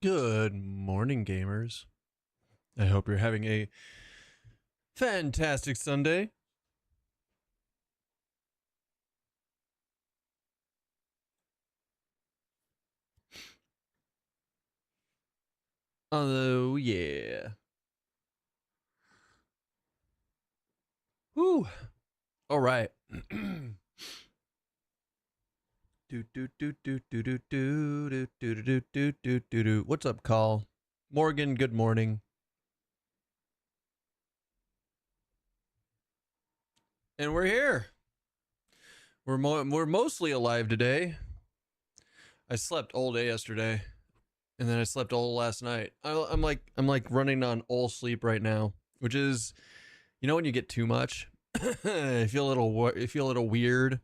Good morning, gamers. I hope you're having a fantastic Sunday. Oh, yeah. Whew. All right. What's up, Call? Morgan, good morning. And we're here. We're mostly alive today. I slept all day yesterday, and then I slept all last night. I'm like running on all sleep right now, which is, when you get too much, I feel a little weird.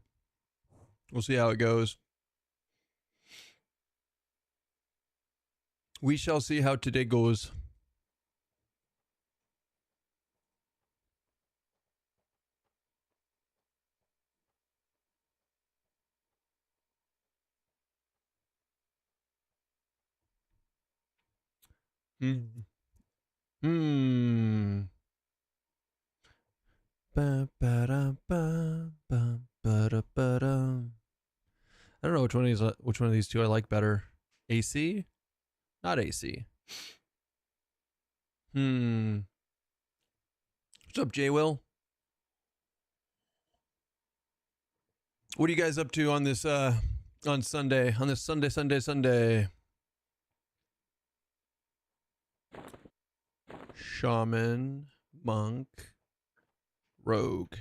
We'll see how it goes. We shall see how today goes. Hmm. Hmm. Ba, ba, da, ba, ba, ba, da, ba, da. I don't know which one of these two I like better. AC? Not AC. Hmm. What's up, J Will? What are you guys up to on this on Sunday? On this Sunday. Shaman, monk, rogue.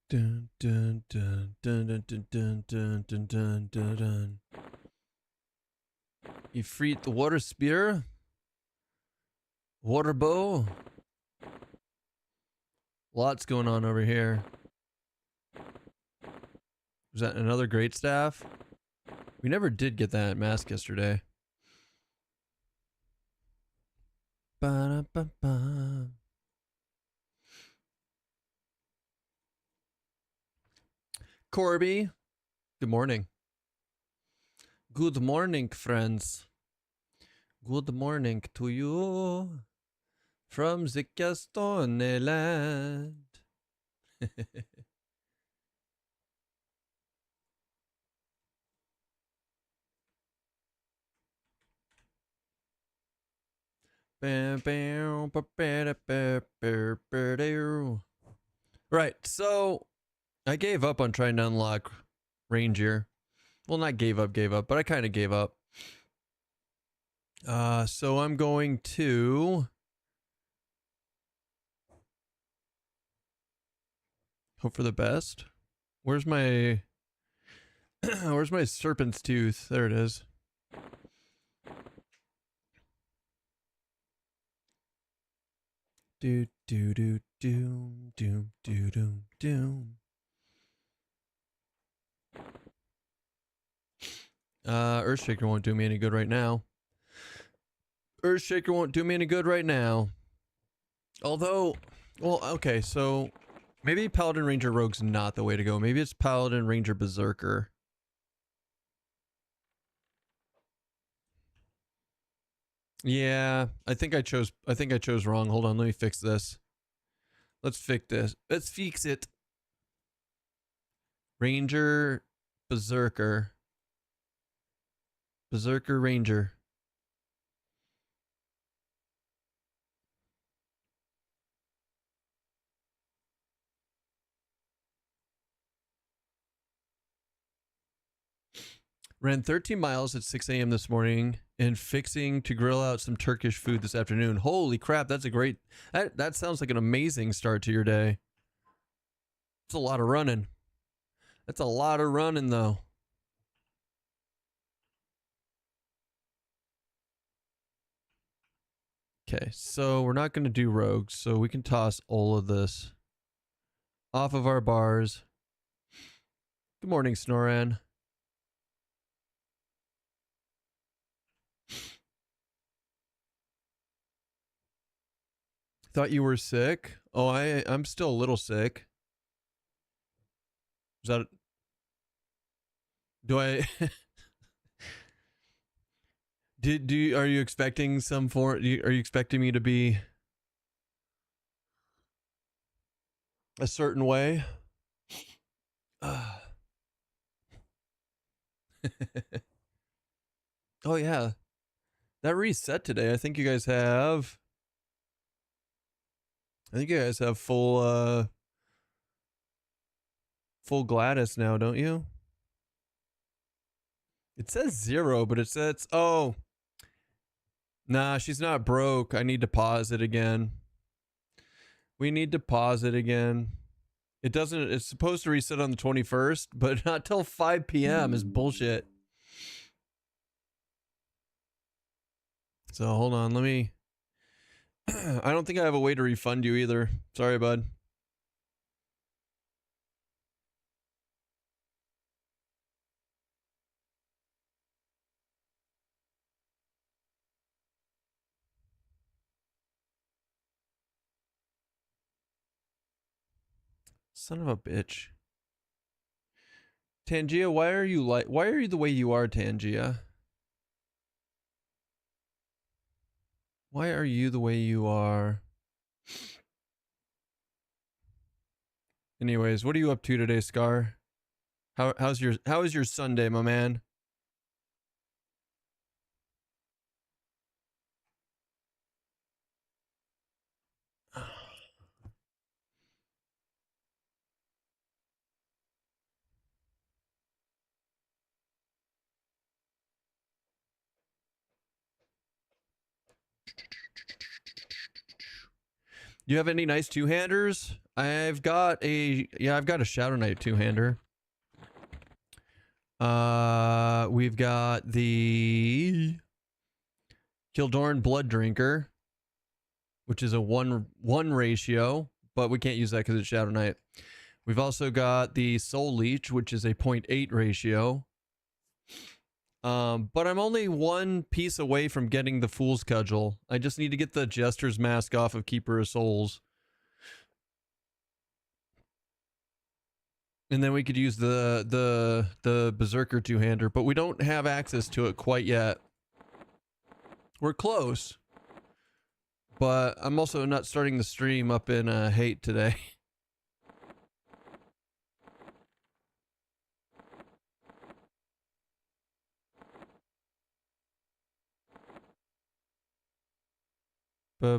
Dun dun dun dun dun dun dun dun dun dun dun dun. Ifrit the water spear. Water bow. Lots going on over here. Was that another great staff? We never did get that mask yesterday. Ba-da-ba-ba. Corby, good morning. Good morning, friends. Good morning to you from the Keston land. Right, so I gave up on trying to unlock Ranger. Well, not gave up, but I kind of gave up. So I'm going to hope for the best. Where's my where's my serpent's tooth? There it is. Do do do doom doom do doom doom. Earthshaker won't do me any good right now. Earthshaker won't do me any good right now. Although, well, okay, so maybe Paladin Ranger Rogue's not the way to go. Maybe it's Paladin Ranger Berserker. Yeah, I think I chose wrong. Hold on, let me fix this. Let's fix this. Let's fix it. Ranger Berserker. Berserker Ranger. Ran 13 miles at 6 a.m. this morning and fixing to grill out some Turkish food this afternoon. Holy crap, that's a great... That sounds like an amazing start to your day. It's a lot of running. That's a lot of running, though. Okay, so we're not going to do rogues, so we can toss all of this off of our bars. Good morning, Snoran. Thought you were sick? Oh, I'm still a little sick. Is that... Do I... Are you expecting some form... Are you expecting me to be... a certain way? Oh, yeah. That reset today. I think you guys have... full Gladys now, don't you? It says 0, but it says... Oh. Nah, she's not broke. I need to pause it again. We need to pause it again. It doesn't... It's supposed to reset on the 21st, but not till 5 p.m. is bullshit. So, hold on. Let me... I don't think I have a way to refund you either. Sorry, bud. Son of a bitch. Tangia, why are you the way you are, Tangia? Why are you the way you are? Anyways, what are you up to today, Scar? How is your Sunday, my man? Do you have any nice two-handers? I've got a Shadow Knight two-hander. We've got the Kildorn Blood Drinker, which is a 1-1 ratio, but we can't use that because it's Shadow Knight. We've also got the Soul Leech, which is a 0.8 ratio. But I'm only one piece away from getting the Fool's Cudgel. I just need to get the Jester's Mask off of Keeper of Souls. And then we could use the Berserker two-hander, but we don't have access to it quite yet. We're close. But I'm also not starting the stream up in hate today. Na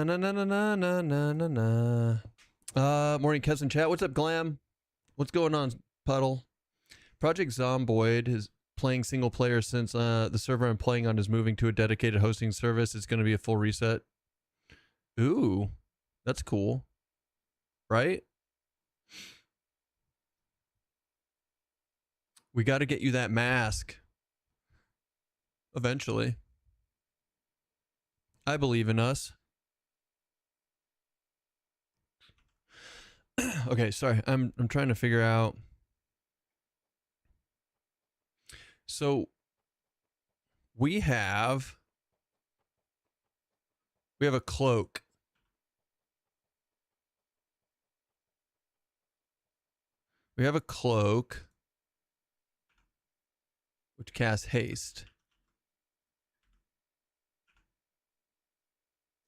na na na na na na na na. Morning, Keston chat. What's up, Glam? What's going on, Puddle? Project Zomboid is playing single player since the server I'm playing on is moving to a dedicated hosting service. It's going to be a full reset. Ooh, that's cool. Right? We got to get you that mask. Eventually. I believe in us. Okay, sorry. I'm trying to figure out. So we have a cloak. We have a cloak which casts haste.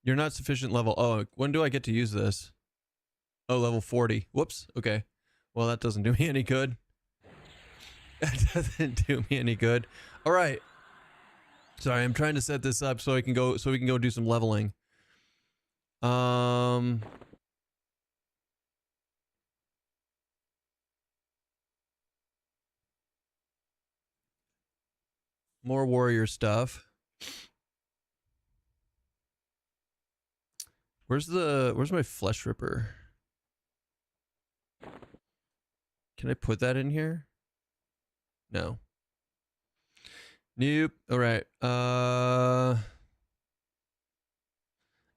You're not sufficient level. Oh, when do I get to use this? Oh, level 40. Whoops. Okay. Well, that doesn't do me any good. That doesn't do me any good. All right. Sorry, I'm trying to set this up so we can go do some leveling. More warrior stuff. Where's my flesh ripper? Can I put that in here? No. Nope. All right. I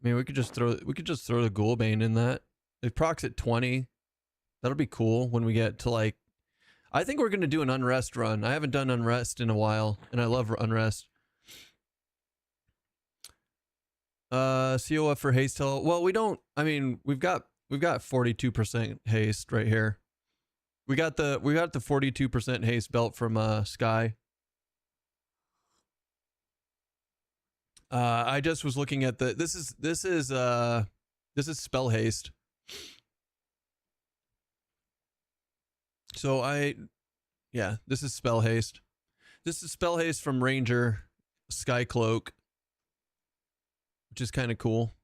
mean, we could just throw the Ghoulbane in that. It procs at 20. That'll be cool when we get to like. I think we're gonna do an unrest run. I haven't done unrest in a while, and I love unrest. COF for haste hill. Well, we don't. I mean, we've got 42% haste right here. We got the 42% haste belt from Sky. I just was looking at the this is spell haste. So this is spell haste. This is spell haste from Ranger Sky Cloak, which is kind of cool.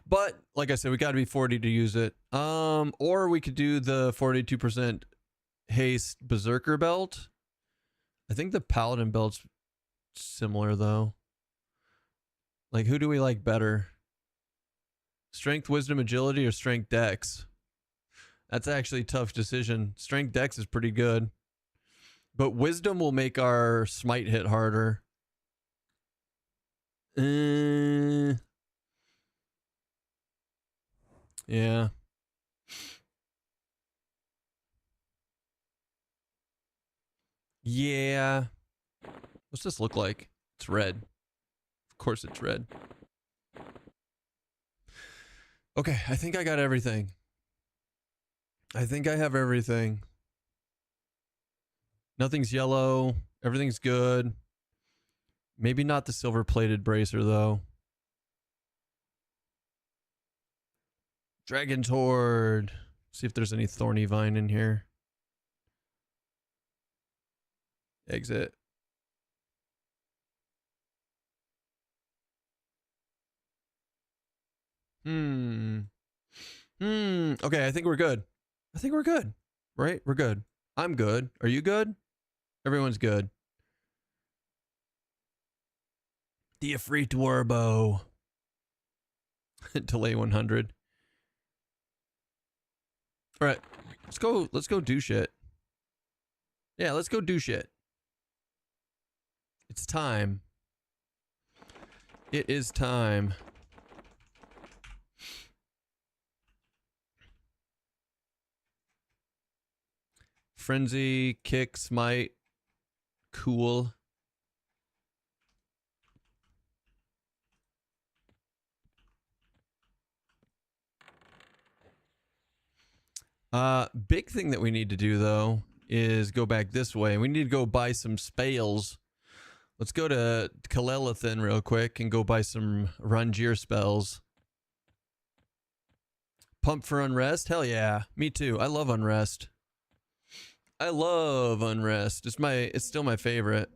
But like I said, we got to be 40 to use it. Or we could do the 42% haste Berserker belt. I think the Paladin belt's similar though. Like, who do we like better? Strength, Wisdom, Agility, or Strength, Dex? That's actually a tough decision. Strength, Dex is pretty good. But Wisdom will make our smite hit harder. Yeah. Yeah. What's this look like? It's red. Of course it's red. Okay, I think I got everything. I think I have everything. Nothing's yellow. Everything's good. Maybe not the silver-plated bracer, though. Dragon's Horde. See if there's any thorny vine in here. Exit. Okay, I think we're good. I think we're good. Right? We're good. I'm good. Are you good? Everyone's good. The Ifrit Warbow. Delay 100. All right. Let's go do shit. Yeah, let's go do shit. It's time. It is time. Frenzy, kick, smite. Cool. Big thing that we need to do though is go back this way. We need to go buy some spells. Let's go to Kalelathan real quick and go buy some Rangier spells. Pump for Unrest? Hell yeah. Me too. I love Unrest. I love Unrest. It's still my favorite.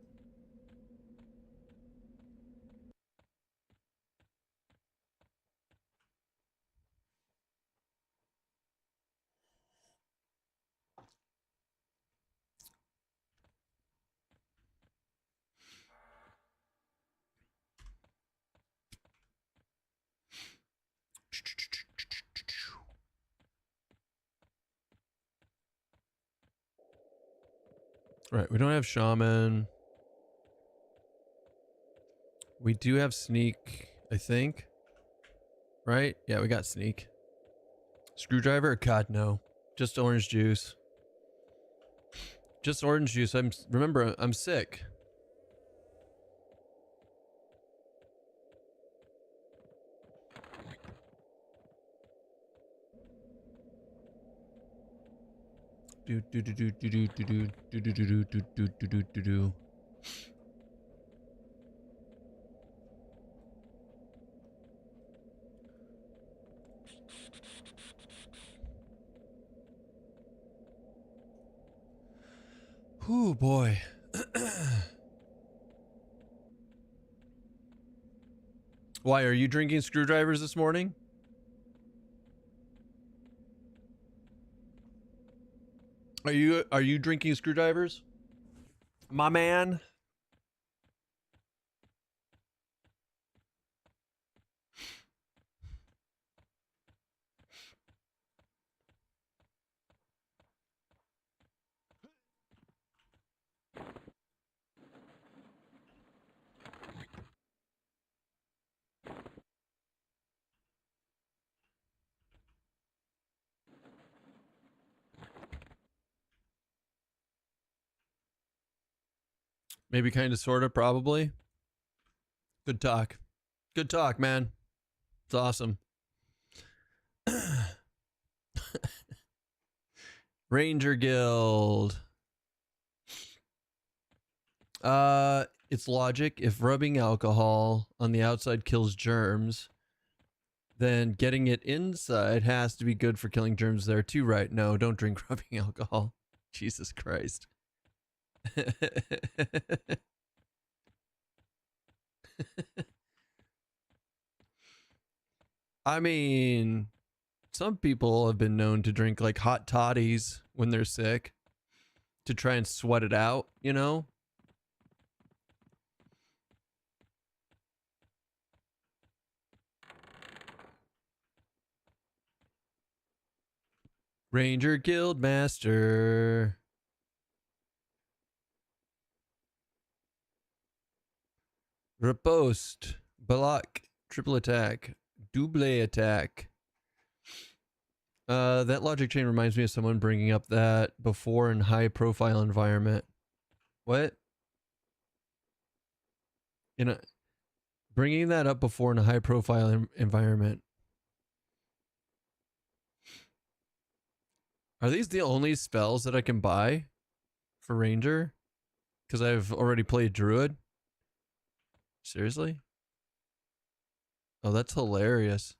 Right, we don't have Shaman. We do have Sneak, I think. Right? Yeah, we got Sneak. Screwdriver? God, no. Just orange juice. Just orange juice. Remember, I'm sick. Oh boy. Why are you drinking screwdrivers this morning? Are you drinking screwdrivers? My man. Maybe kind of, sort of, probably. Good talk. Good talk, man. It's awesome. Ranger Guild. It's logic. If rubbing alcohol on the outside kills germs, then getting it inside has to be good for killing germs there too, right? No, don't drink rubbing alcohol. Jesus Christ. I mean, some people have been known to drink like hot toddies when they're sick to try and sweat it out, you know? Ranger Guild Master. Riposte. Balak. Triple attack. Double attack. That logic chain reminds me of someone bringing up that before in high profile environment. What? Bringing that up before in a high profile environment. Are these the only spells that I can buy for Ranger? Because I've already played Druid? Seriously? Oh, that's hilarious.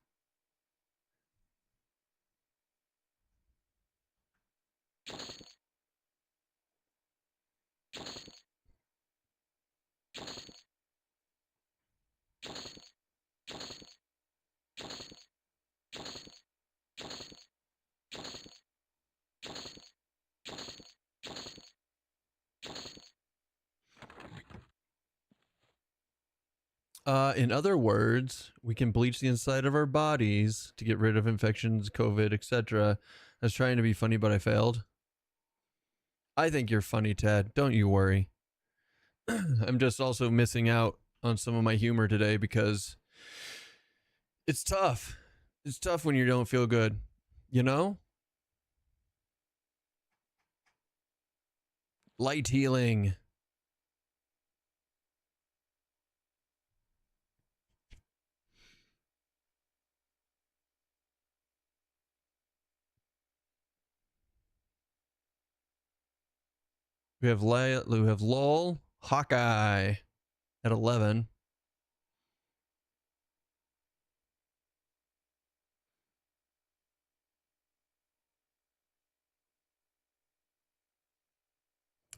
In other words, we can bleach the inside of our bodies to get rid of infections, COVID, etc. I was trying to be funny, but I failed. I think you're funny, Ted. Don't you worry. I'm just also missing out on some of my humor today because it's tough. It's tough when you don't feel good, you know? Light healing. We have LOL, Hawkeye at 11.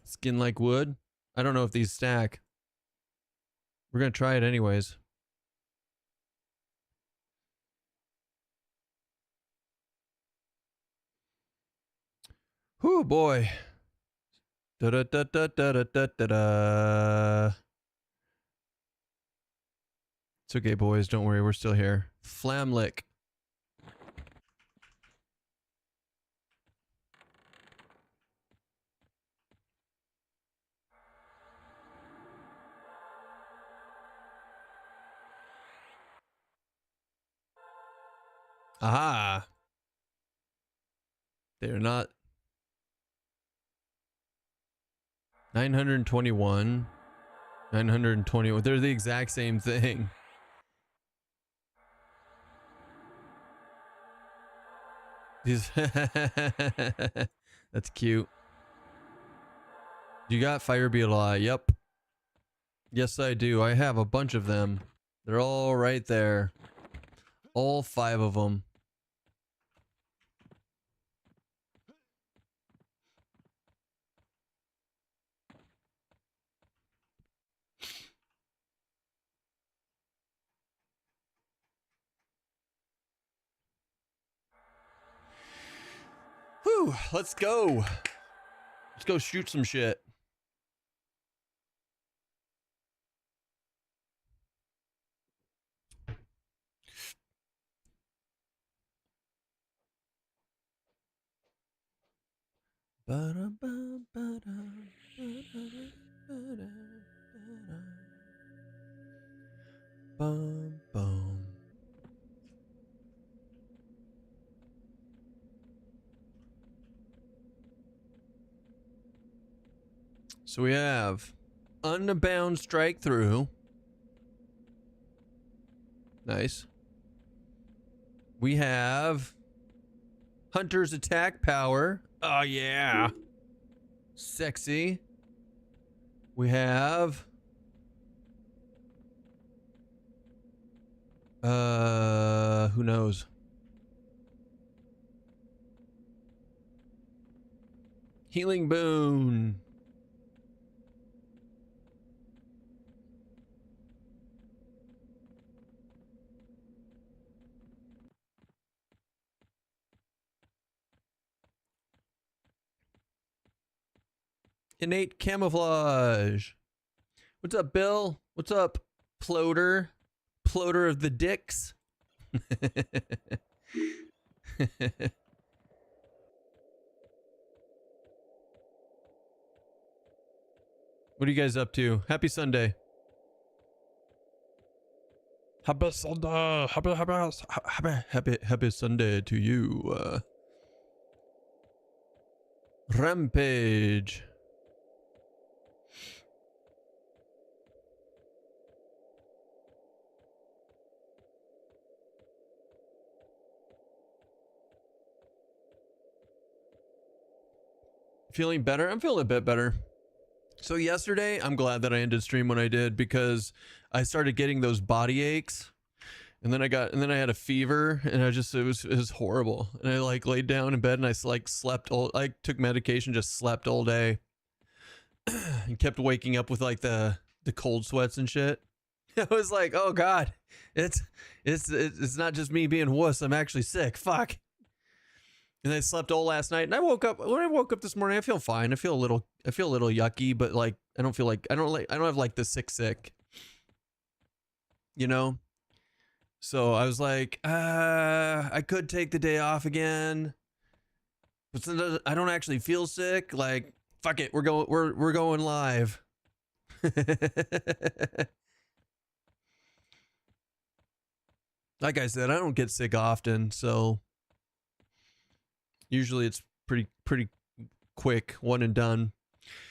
Skin like wood. I don't know if these stack. We're going to try it anyways. Whew, boy. Da da da da da da da da da. It's okay, boys. Don't worry. We're still here. Flamlick. Aha. They're not. 921. 921. They're the exact same thing. These. That's cute. You got Fire Beetle Eye. Yep. Yes, I do. I have a bunch of them. They're all right there. All 5 of them. Whew, let's go. Let's go shoot some shit. Bum, bum. So we have Unbound strike through. Nice. We have Hunter's attack power. Oh yeah. Sexy. We have who knows? Healing boon. Innate camouflage. What's up, Bill? What's up, Ploder? Ploder of the dicks. What are you guys up to? Happy Sunday. Happy Sunday. Happy Sunday to you. Rampage. Feeling better? I'm feeling a bit better. So yesterday, I'm glad that I ended stream when I did, because I started getting those body aches, and then I had a fever, and it was horrible. And I like laid down in bed and I like slept I took medication, just slept all day, and kept waking up with like the cold sweats and shit. I was like, oh god, it's not just me being wuss. I'm actually sick. Fuck. And I slept all last night, and when I woke up this morning, I feel fine. I feel a little yucky, but like I don't have like the sick, you know? So I was like, I could take the day off again, but since I don't actually feel sick, like fuck it, we're going live. Like I said, I don't get sick often, so usually it's pretty quick, one and done.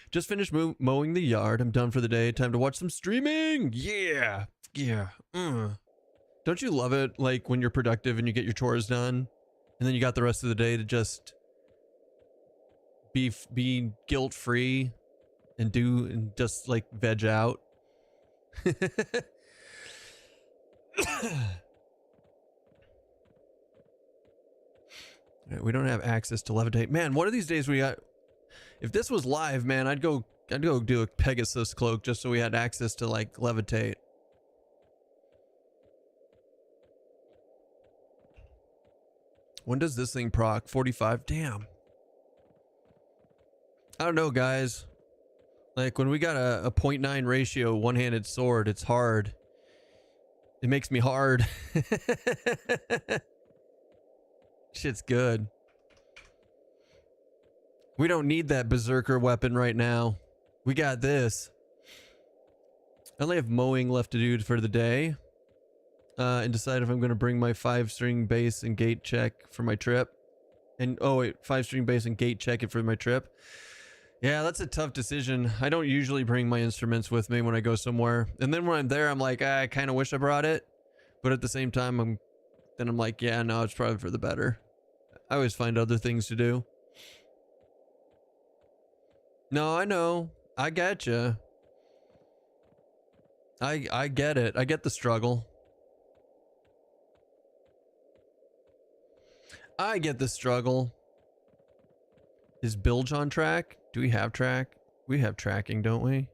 Just finished mowing the yard. I'm done for the day. Time to watch some streaming. Yeah. Don't you love it, like when you're productive and you get your chores done, and then you got the rest of the day to just be guilt free and just like veg out. We don't have access to levitate. Man, one of these days we got. If this was live, man, I'd go do a Pegasus cloak just so we had access to like levitate. When does this thing proc? 45? Damn. I don't know, guys. Like when we got a 0.9 ratio one-handed sword, it's hard. It makes me hard. Shit's good. We don't need that berserker weapon right now. We got this. I only have mowing left to do for the day. And decide if I'm going to bring my 5-string bass and gate check for my trip. And, oh wait, 5-string bass and gate check it for my trip. Yeah, that's a tough decision. I don't usually bring my instruments with me when I go somewhere. And then when I'm there, I'm like, I kind of wish I brought it. But at the same time, I'm like, yeah, no, it's probably for the better. I always find other things to do. No, I know. I get you. I get it. I get the struggle. I get the struggle. Is Bilge on track? Do we have track? We have tracking, don't we?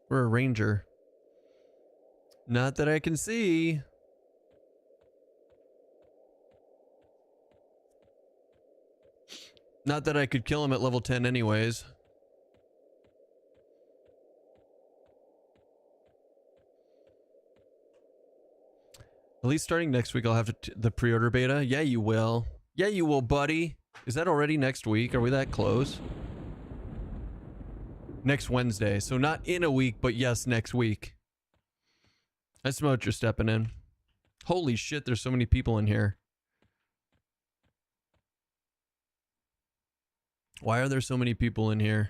We're a ranger. Not that I can see. Not that I could kill him at level 10 anyways. At least starting next week, I'll have the pre-order beta. Yeah, you will. Yeah, you will, buddy. Is that already next week? Are we that close? Next Wednesday. So not in a week, but yes, next week. I smell what you're stepping in. Holy shit, there's so many people in here. Why are there so many people in here?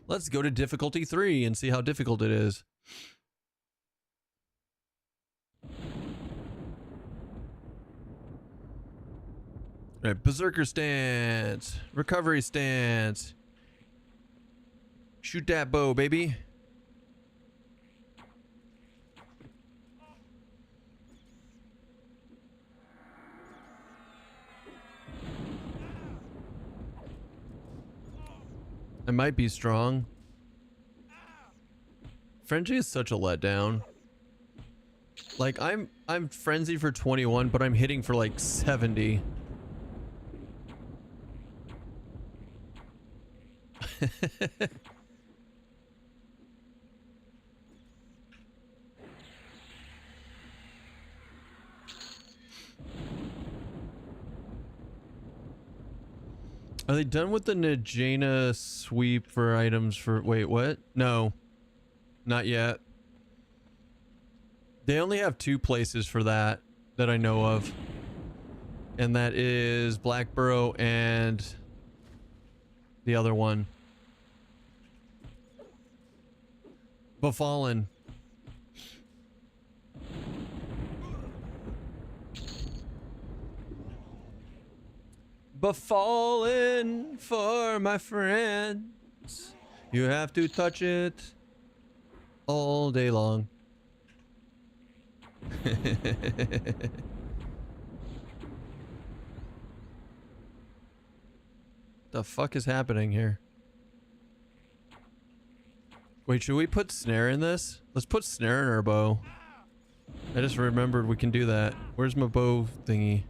Let's go to difficulty 3 and see how difficult it is. All right, berserker stance, recovery stance. Shoot that bow, baby. I might be strong. Frenzy is such a letdown. Like I'm frenzy for 21, but I'm hitting for like 70. Are they done with the Najena sweep for items for... Wait, what? No. Not yet. They only have 2 places for that I know of. And that is Blackborough and the other one. Befallen. Befallen for my friends. You have to touch it all day long. The fuck is happening here? Wait, should we put snare in this? Let's put snare in our bow. I just remembered we can do that. Where's my bow thingy?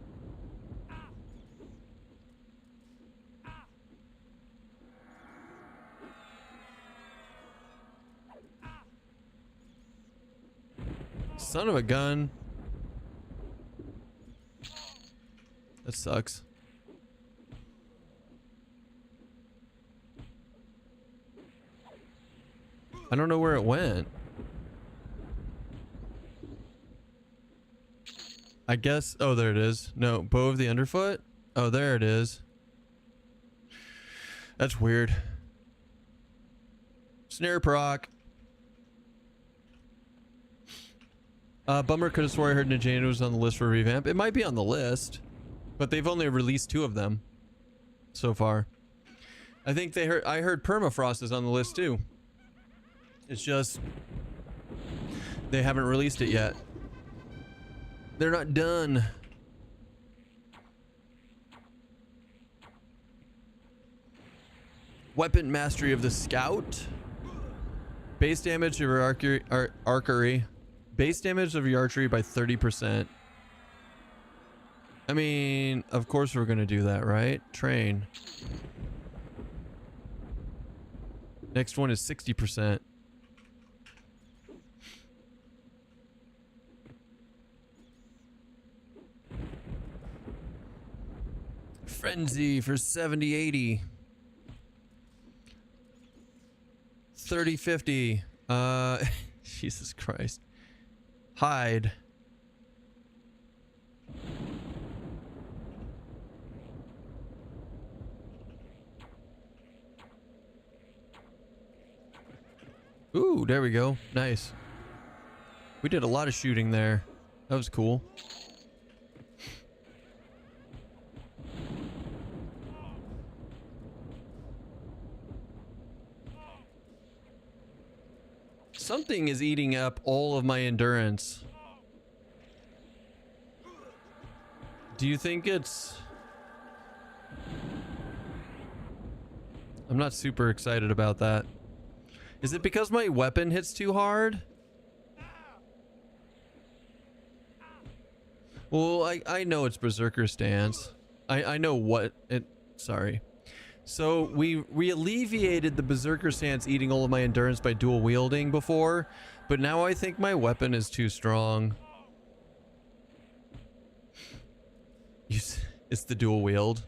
Son of a gun. That sucks. I don't know where it went. I guess... Oh, there it is. No, bow of the underfoot? Oh, there it is. That's weird. Snare proc. Bummer, could have swore I heard Najena was on the list for revamp. It might be on the list, but they've only released 2 of them so far. I think they heard... I heard Permafrost is on the list too. It's just they haven't released it yet. They're not done. Weapon mastery of the scout. Base damage of your archery. Base damage of your archery by 30%. I mean, of course we're gonna do that, right? Train. Next one is 60%. Frenzy for 70, 80. 30, 50. Jesus Christ. Hide. Ooh, there we go. Nice. We did a lot of shooting there. That was cool. Something is eating up all of my endurance. Do you think it's... I'm not super excited about that. Is it because my weapon hits too hard? Well, I know it's Berserker stance. I know what it... Sorry. So we alleviated the Berserker stance eating all of my endurance by dual wielding before, but now I think my weapon is too strong. It's the dual wield.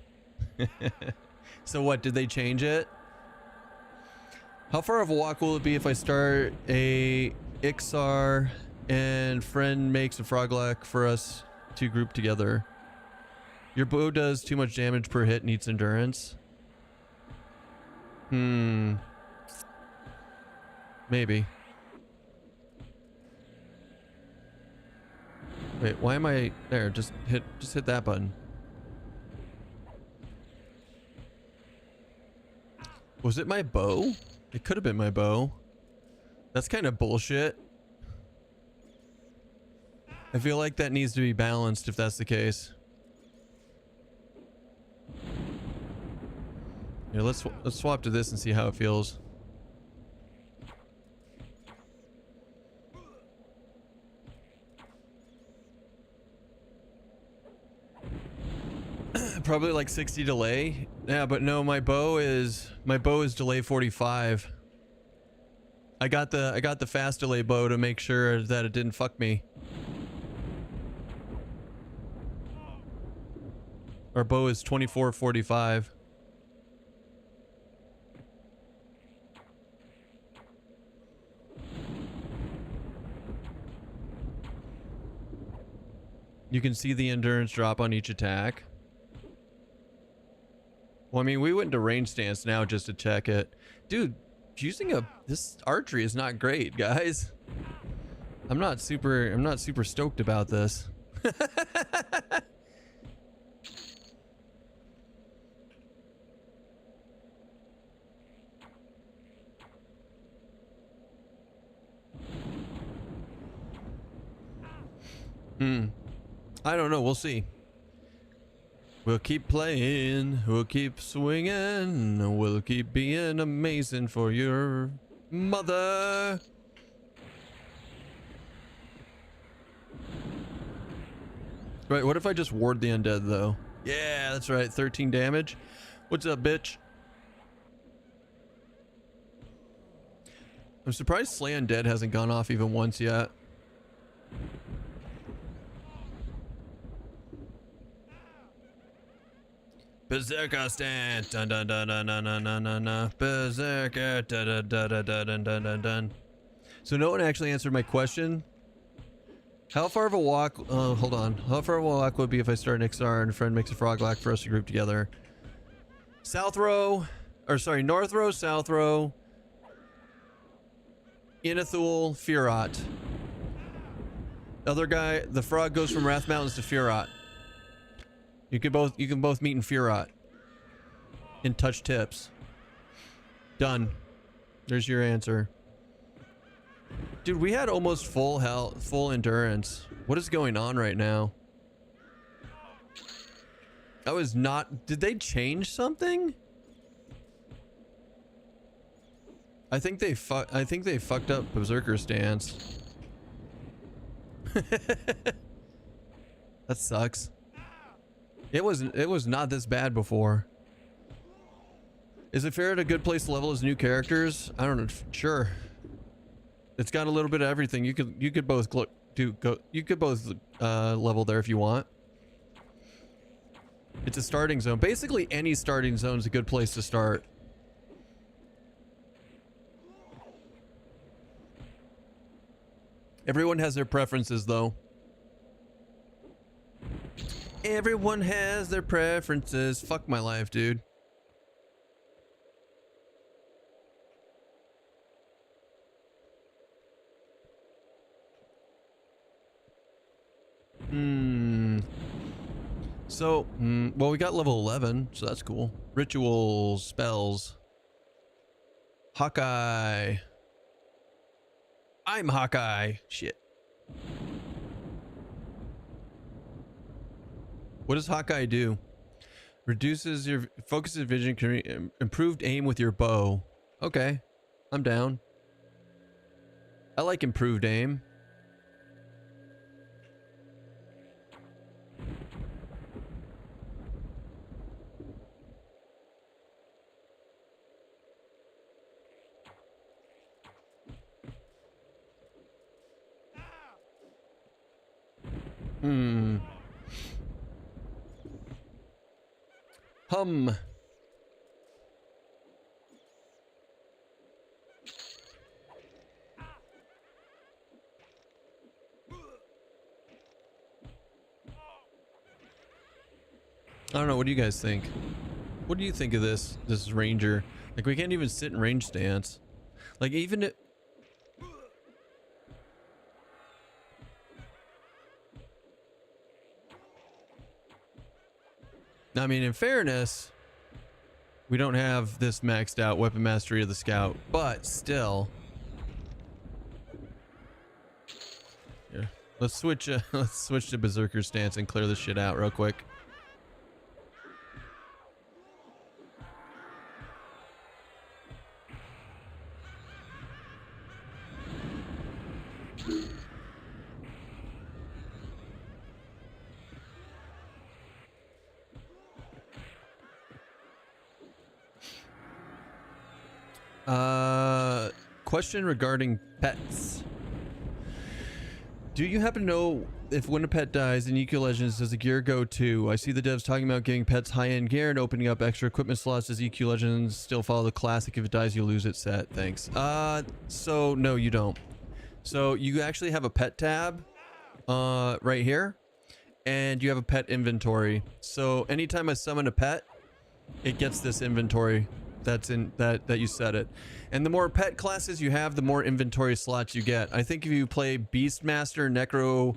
So what, did they change it? How far of a walk will it be if I start a Ixar and friend makes a Froglek for us to group together? Your bow does too much damage per hit, needs endurance. Maybe. Wait, why am I there? Just hit that button. Was it my bow? It could have been my bow. That's kind of bullshit. I feel like that needs to be balanced if that's the case. Here, let's swap to this and see how it feels. Probably like 60 delay. Yeah, but no, my bow is delay 45. I got the fast delay bow to make sure that it didn't fuck me. Our bow is 2445. You can see the endurance drop on each attack. Well, I mean, we went into range stance now just to check it. Dude, this archery is not great, guys. I'm not super stoked about this. I don't know. We'll see. We'll keep playing. We'll keep swinging. We'll keep being amazing for your mother. Right, what if I just ward the undead, though? Yeah, that's right. 13 damage. What's up, bitch? I'm surprised Slay Undead hasn't gone off even once yet. Berserker stance. Dun dun dun dun dun dun dun dun dun. Berserker. Dun dun dun dun dun dun dun dun. So no one actually answered my question. How far of a walk? Hold on. How far of a walk would be if I start an XR and a friend makes a frog lock for us to group together? South row, or sorry, north row, south row. Inethul, Firot. Other guy, the frog goes from Wrath Mountains to Firot. You can both meet in Firot. And touch tips. Done. There's your answer. Dude, we had almost full health, full endurance. What is going on right now? I was not. Did they change something? I think they fucked up Berserker stance. That sucks. It was not this bad before. Is it fair at a good place to level as new characters? I don't know. Sure. It's got a little bit of everything. You could both level there if you want. It's a starting zone. Basically, any starting zone is a good place to start. Everyone has their preferences, though. Everyone has their preferences. Fuck my life, dude. So, well, we got level 11, so that's cool. Rituals, spells. Hawkeye. I'm Hawkeye. Shit. What does Hawkeye do? Reduces your focuses vision, improved aim with your bow. Okay, I'm down. I like improved aim. Hum. I don't know. What do you guys think? What do you think of this ranger? Like, we can't even sit in range stance. Like, even it. I mean, in fairness, we don't have this maxed out weapon mastery of the scout, but still. Yeah. Let's switch to berserker stance and clear this shit out real quick. Question regarding pets. Do you happen to know if when a pet dies in EverQuest Legends, does the gear go to? I see the devs talking about giving pets high-end gear and opening up extra equipment slots. Does EverQuest Legends still follow the classic, if it dies you lose it set? Thanks. So no, you don't. So you actually have a pet tab right here, and you have a pet inventory. So anytime I summon a pet, it gets this inventory that's in that you set it. And the more pet classes you have, the more inventory slots you get. I think if you play Beastmaster, Necro,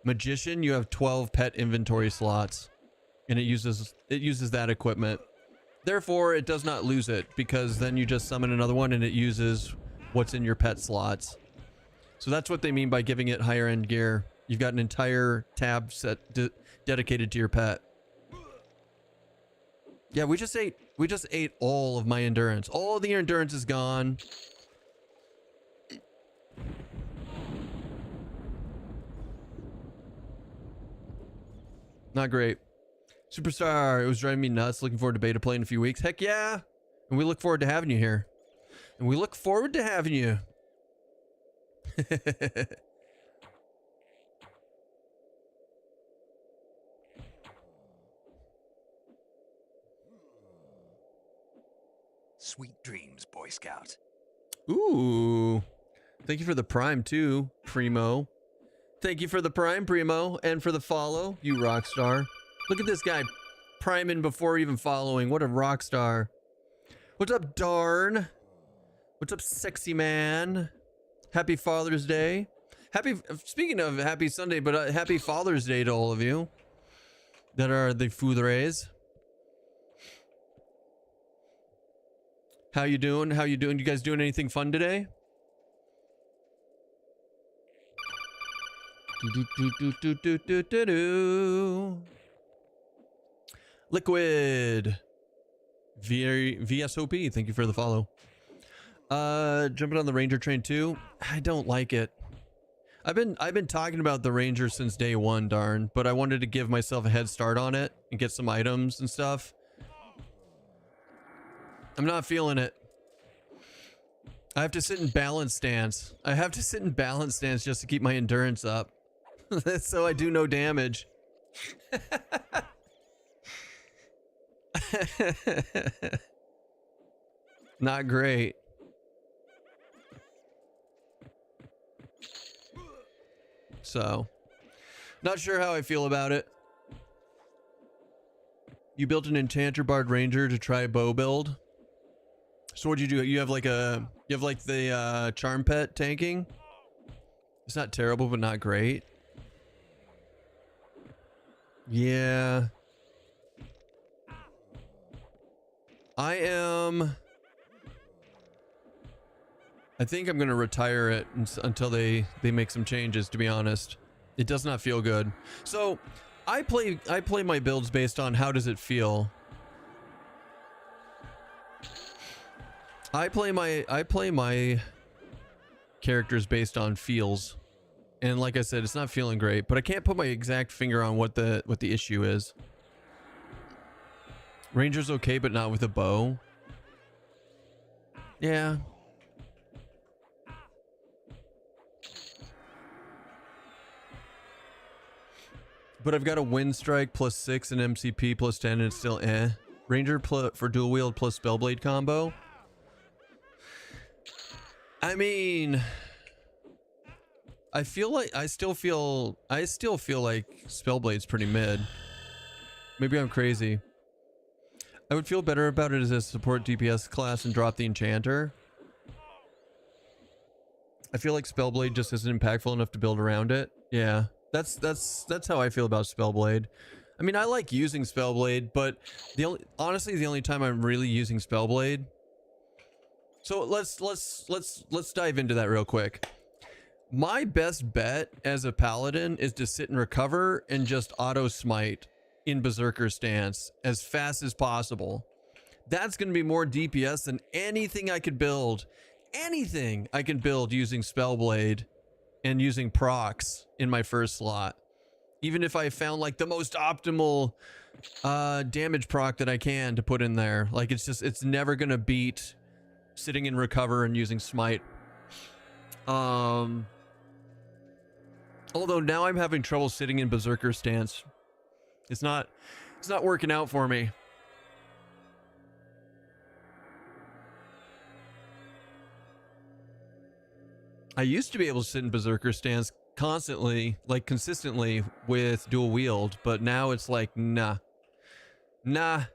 Magician, you have 12 pet inventory slots, and it uses that equipment. Therefore, it does not lose it, because then you just summon another one and it uses what's in your pet slots. So that's what they mean by giving it higher end gear. You've got an entire tab set dedicated to your pet. Yeah, we just ate all of my endurance. All the endurance is gone. Not great. Superstar, it was driving me nuts. Looking forward to beta play in a few weeks. Heck yeah. And we look forward to having you here. And we look forward to having you. Sweet dreams, Boy Scout. Ooh. Thank you for the prime too, Primo. Thank you for the prime, Primo, and for the follow, you rock star. Look at this guy priming before even following. What a rock star. What's up, Darn? What's up, sexy man? Happy Father's Day. Speaking of happy Sunday, but happy Father's Day to all of you that are the foudres. How you doing? How you doing? You guys doing anything fun today? Liquid VSOP, thank you for the follow. Jumping on the Ranger train too. I don't like it. I've been talking about the Ranger since day one, darn, but I wanted to give myself a head start on it and get some items and stuff. I'm not feeling it. I have to sit in balance stance. I have to sit in balance stance just to keep my endurance up. So I do no damage. Not great. So, not sure how I feel about it. You built an Enchanter Bard Ranger to try a bow build. So what'd you do? You have like the charm pet tanking. It's not terrible, but not great. Yeah. I think I'm gonna retire it until they make some changes, to be honest. It does not feel good. So I play my builds based on how does it feel. I play my characters based on feels. And like I said, it's not feeling great, but I can't put my exact finger on what the issue is. Ranger's okay, but not with a bow. Yeah. But I've got a wind strike plus 6 and MCP plus 10 and it's still eh. Ranger for dual wield plus spellblade combo. I mean, I still feel like Spellblade's pretty mid. Maybe I'm crazy. I would feel better about it as a support DPS class and drop the enchanter. I feel like Spellblade just isn't impactful enough to build around it. Yeah, that's how I feel about Spellblade. I mean, I like using Spellblade, but honestly the only time I'm really using Spellblade. So let's dive into that real quick. My best bet as a paladin is to sit and recover and just auto smite in berserker stance as fast as possible. That's going to be more DPS than anything I could build. Anything I can build using Spellblade and using procs in my first slot. Even if I found like the most optimal damage proc that I can to put in there. Like it's never going to beat sitting in recover and using smite. Although now I'm having trouble sitting in berserker stance. It's not working out for me. I used to be able to sit in berserker stance constantly, like consistently with dual wield, but now it's like nah. Not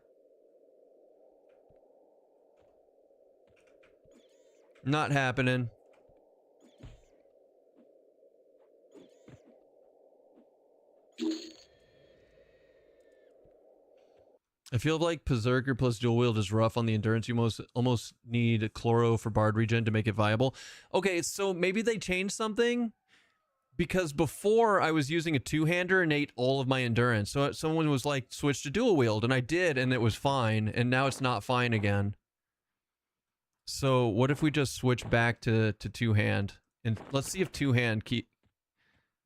happening. I feel like berserker plus dual wield is rough on the endurance. You almost need chloro for bard regen to make it viable. Okay, so maybe they changed something, because before I was using a two-hander and ate all of my endurance. So someone was like, switch to dual wield, and I did, and it was fine, and now it's not fine again. So what if we just switch back to two-hand, and let's see if two-hand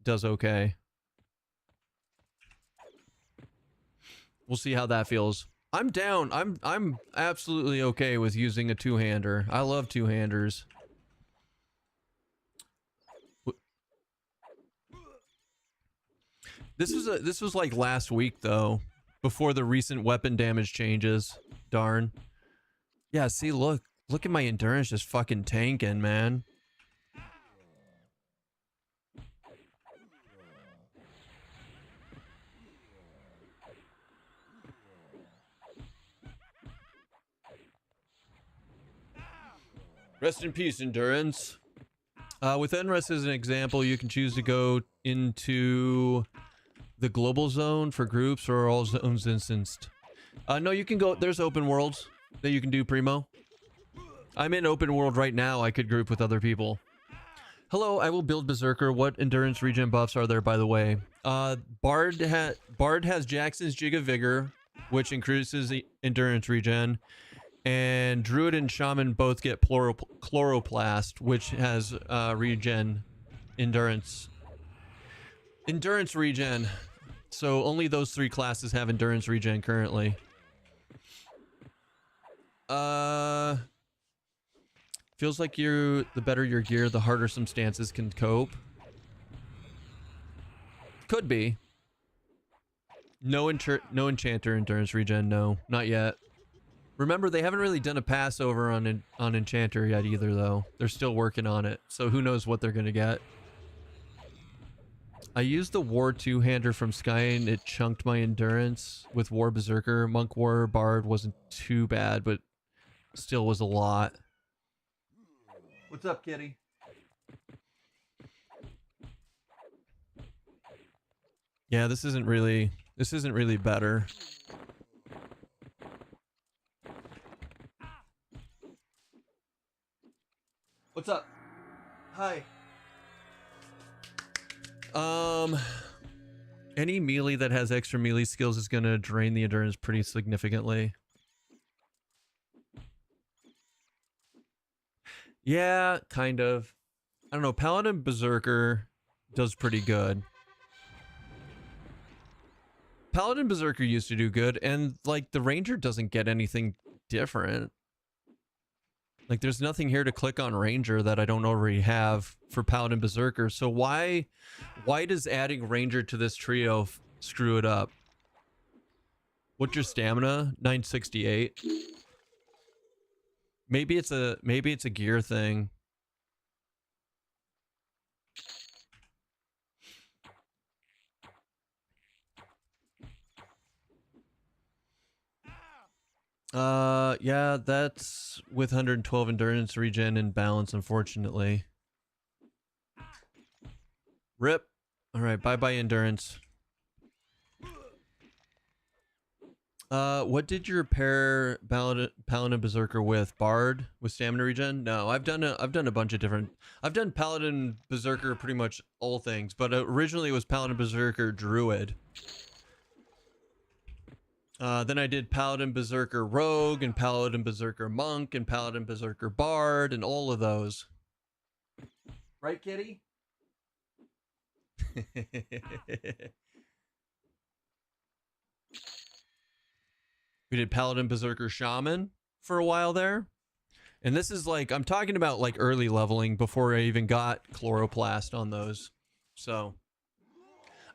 does okay. We'll see how that feels. I'm down. I'm absolutely okay with using a two-hander. I love two-handers. This was like last week though, before the recent weapon damage changes. Darn. Yeah, see, look at my endurance just fucking tanking, man. Rest in peace, endurance. With Enrest as an example, you can choose to go into the global zone for groups or all zones instanced. No, you can go, there's open worlds that you can do, Primo. I'm in open world right now. I could group with other people. Hello, I will build Berserker. What endurance regen buffs are there, by the way? Bard has Jackson's Jig of Vigor, which increases the endurance regen. And Druid and Shaman both get Chloroplast, which has regen endurance. Endurance regen. So only those three classes have endurance regen currently. Feels like the better your gear, the harder some stances can cope. Could be. No enchanter endurance regen, no. Not yet. Remember, they haven't really done a passover on enchanter yet either, though. They're still working on it, so who knows what they're gonna get. I used the War two-hander from Sky and it chunked my endurance with War Berserker. Monk War Bard wasn't too bad, but still was a lot. What's up, kitty? Yeah, this isn't really better. What's up? Hi. Any melee that has extra melee skills is gonna drain the endurance pretty significantly. Yeah, kind of. I don't know, Paladin Berserker does pretty good. Paladin Berserker used to do good, and like the Ranger doesn't get anything different. Like there's nothing here to click on Ranger that I don't already have for Paladin Berserker. So why does adding Ranger to this trio screw it up? What's your stamina? 968. Maybe it's a gear thing. Yeah, that's with 112 endurance, regen, and balance, unfortunately. Rip. Alright, bye-bye endurance. What did you repair Paladin Berserker with? Bard with stamina regen? No, I've done a bunch of different. I've done Paladin Berserker pretty much all things, but originally it was Paladin Berserker Druid. Then I did Paladin Berserker Rogue and Paladin Berserker Monk and Paladin Berserker Bard and all of those. Right, kitty? We did Paladin Berserker Shaman for a while there. And this is like, I'm talking about like early leveling before I even got Chloroplast on those. So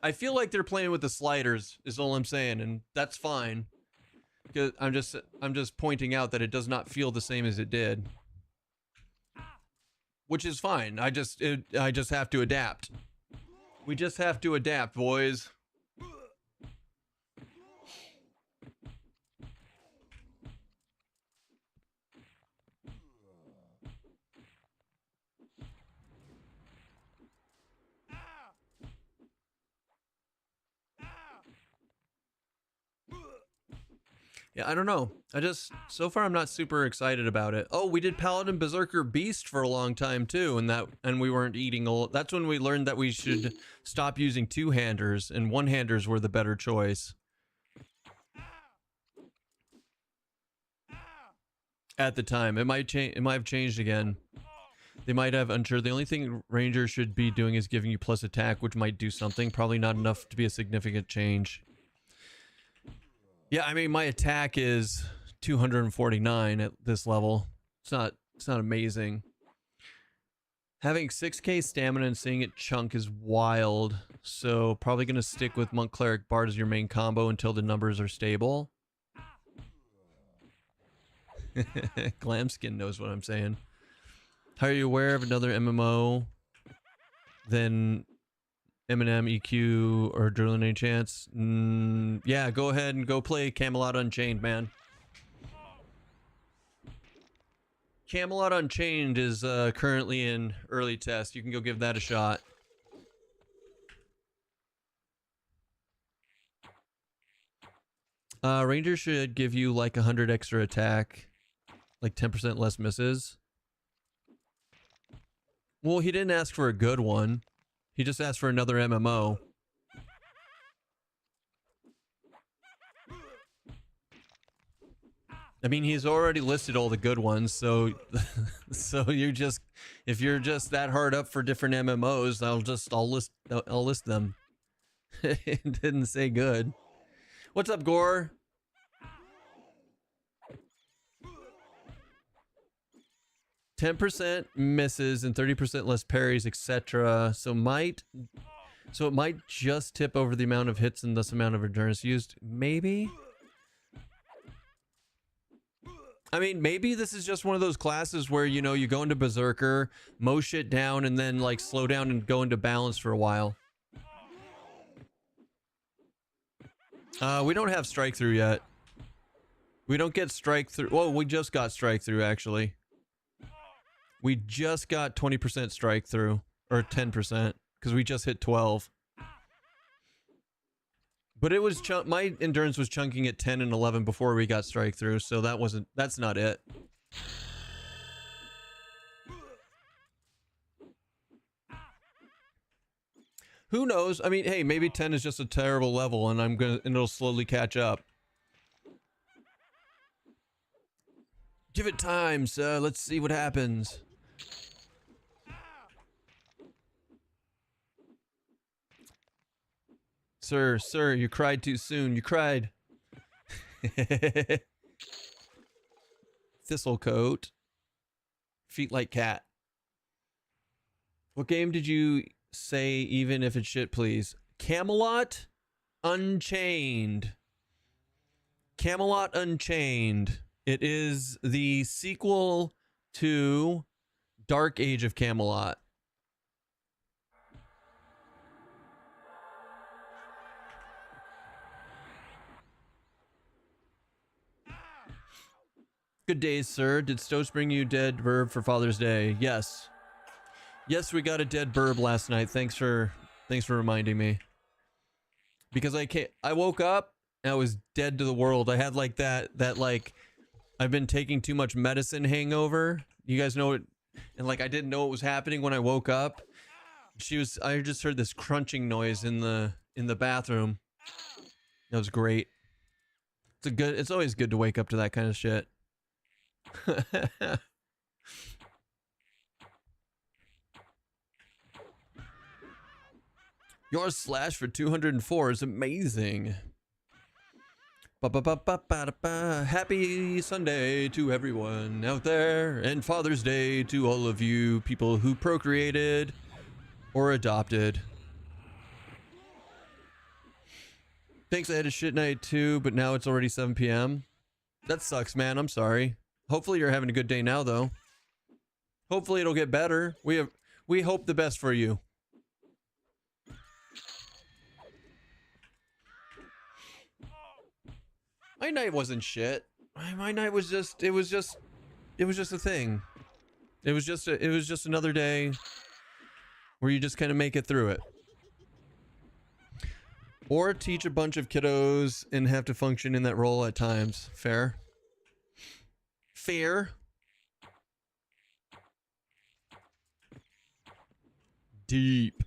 I feel like they're playing with the sliders is all I'm saying, and that's fine. Because I'm just pointing out that it does not feel the same as it did. Which is fine. I just have to adapt. We just have to adapt, boys. Yeah, I don't know. So far I'm not super excited about it. Oh, we did Paladin Berserker Beast for a long time too, and we weren't eating that's when we learned that we should stop using two-handers and one-handers were the better choice. At the time, it might have changed again. They might have, unsure. The only thing Rangers should be doing is giving you plus attack, which might do something. Probably not enough to be a significant change. Yeah, I mean, my attack is 249 at this level. It's not amazing. Having 6k stamina and seeing it chunk is wild. So probably going to stick with Monk Cleric Bard as your main combo until the numbers are stable. Glamskin knows what I'm saying. How are you aware of another MMO than Eminem, EQ, or Drilling Any Chance? Yeah, go ahead and go play Camelot Unchained, man. Camelot Unchained is currently in early test. You can go give that a shot. Ranger should give you like 100 extra attack, like 10% less misses. Well, he didn't ask for a good one. He just asked for another MMO. I mean, he's already listed all the good ones, so so if you're just that hard up for different MMOs, I'll list them. It didn't say good. What's up, Gore? %, misses and 30% less parries, etc. So it might just tip over the amount of hits and thus amount of endurance used. Maybe. I mean, maybe this is just one of those classes where, you know, you go into Berserker, mow shit down, and then, like, slow down and go into balance for a while. We don't have strike through yet. We don't get strike through. Well, we just got strike through, actually. We just got 20% strike through, or 10%, because we just hit 12. But it was my endurance was chunking at 10 and 11 before we got strike through, so that's not it. Who knows? I mean, hey, maybe 10 is just a terrible level and it'll slowly catch up. Give it time, sir. Let's see what happens. Sir, you cried too soon. You cried. Thistlecoat. Feet like cat. What game did you say, even if it's shit, please? Camelot Unchained. Camelot Unchained. It is the sequel to Dark Age of Camelot. Good day, sir. Did Stokes bring you dead burb for Father's Day? Yes. Yes, we got a dead burb last night. Thanks for reminding me. Because I woke up and I was dead to the world. I had like that like I've been taking too much medicine hangover. You guys know it, and like I didn't know what was happening when I woke up. I just heard this crunching noise in the bathroom. That was great. It's always good to wake up to that kind of shit. Your slash for 204 is amazing. Happy Sunday to everyone out there, and Father's Day to all of you people who procreated or adopted. Thanks, I had a shit night too, but now it's already 7 p.m. That sucks, man. I'm sorry. Hopefully you're having a good day now, though. Hopefully it'll get better. We hope the best for you. My night wasn't shit. My night was just it was just a thing. It was just another day where you just kind of make it through it. Or teach a bunch of kiddos and have to function in that role at times. Fair. Fair. Deep.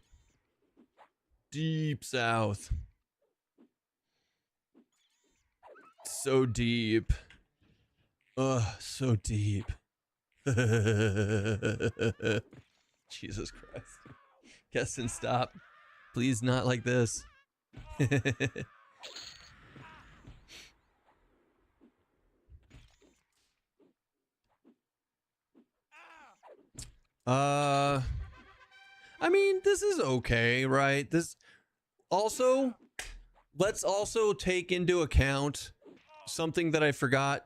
Deep south. So deep. Ugh, so deep. Jesus Christ. Keston, stop. Please, not like this. I mean, this is okay, right? This also, let's also take into account something that I forgot.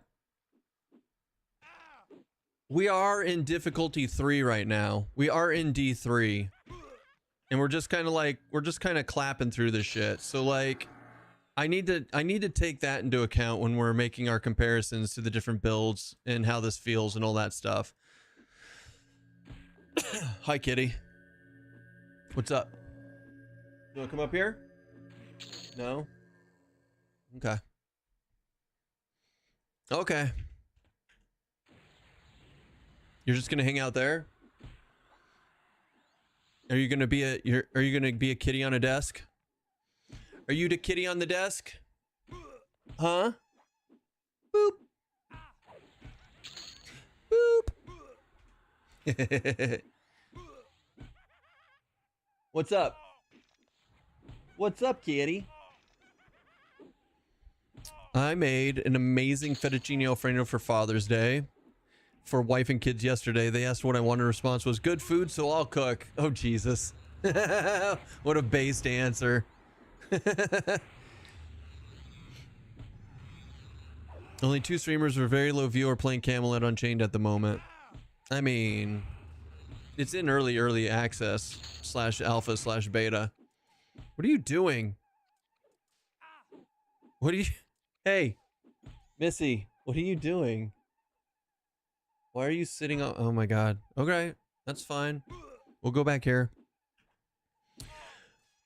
We are in difficulty 3 right now. We are in D3. And we're just kind of clapping through this shit. So like I need to take that into account when we're making our comparisons to the different builds and how this feels and all that stuff. Hi, kitty. What's up? You want to come up here? No? Okay. Okay. You're just going to hang out there? Are you going to be a kitty on a desk? Are you the kitty on the desk? Huh? Boop. Boop. What's up? What's up, kitty? I made an amazing fettuccine alfredo for Father's Day for wife and kids yesterday. They asked what I wanted. Response was good food, so I'll cook. Oh, Jesus. What a based answer. Only 2 streamers with very low view are playing Camelot Unchained at the moment. I mean, it's in early access / alpha / beta. What are you doing? What are you? Hey, Missy, what are you doing? Why are you sitting on? Oh my God. Okay, that's fine. We'll go back here.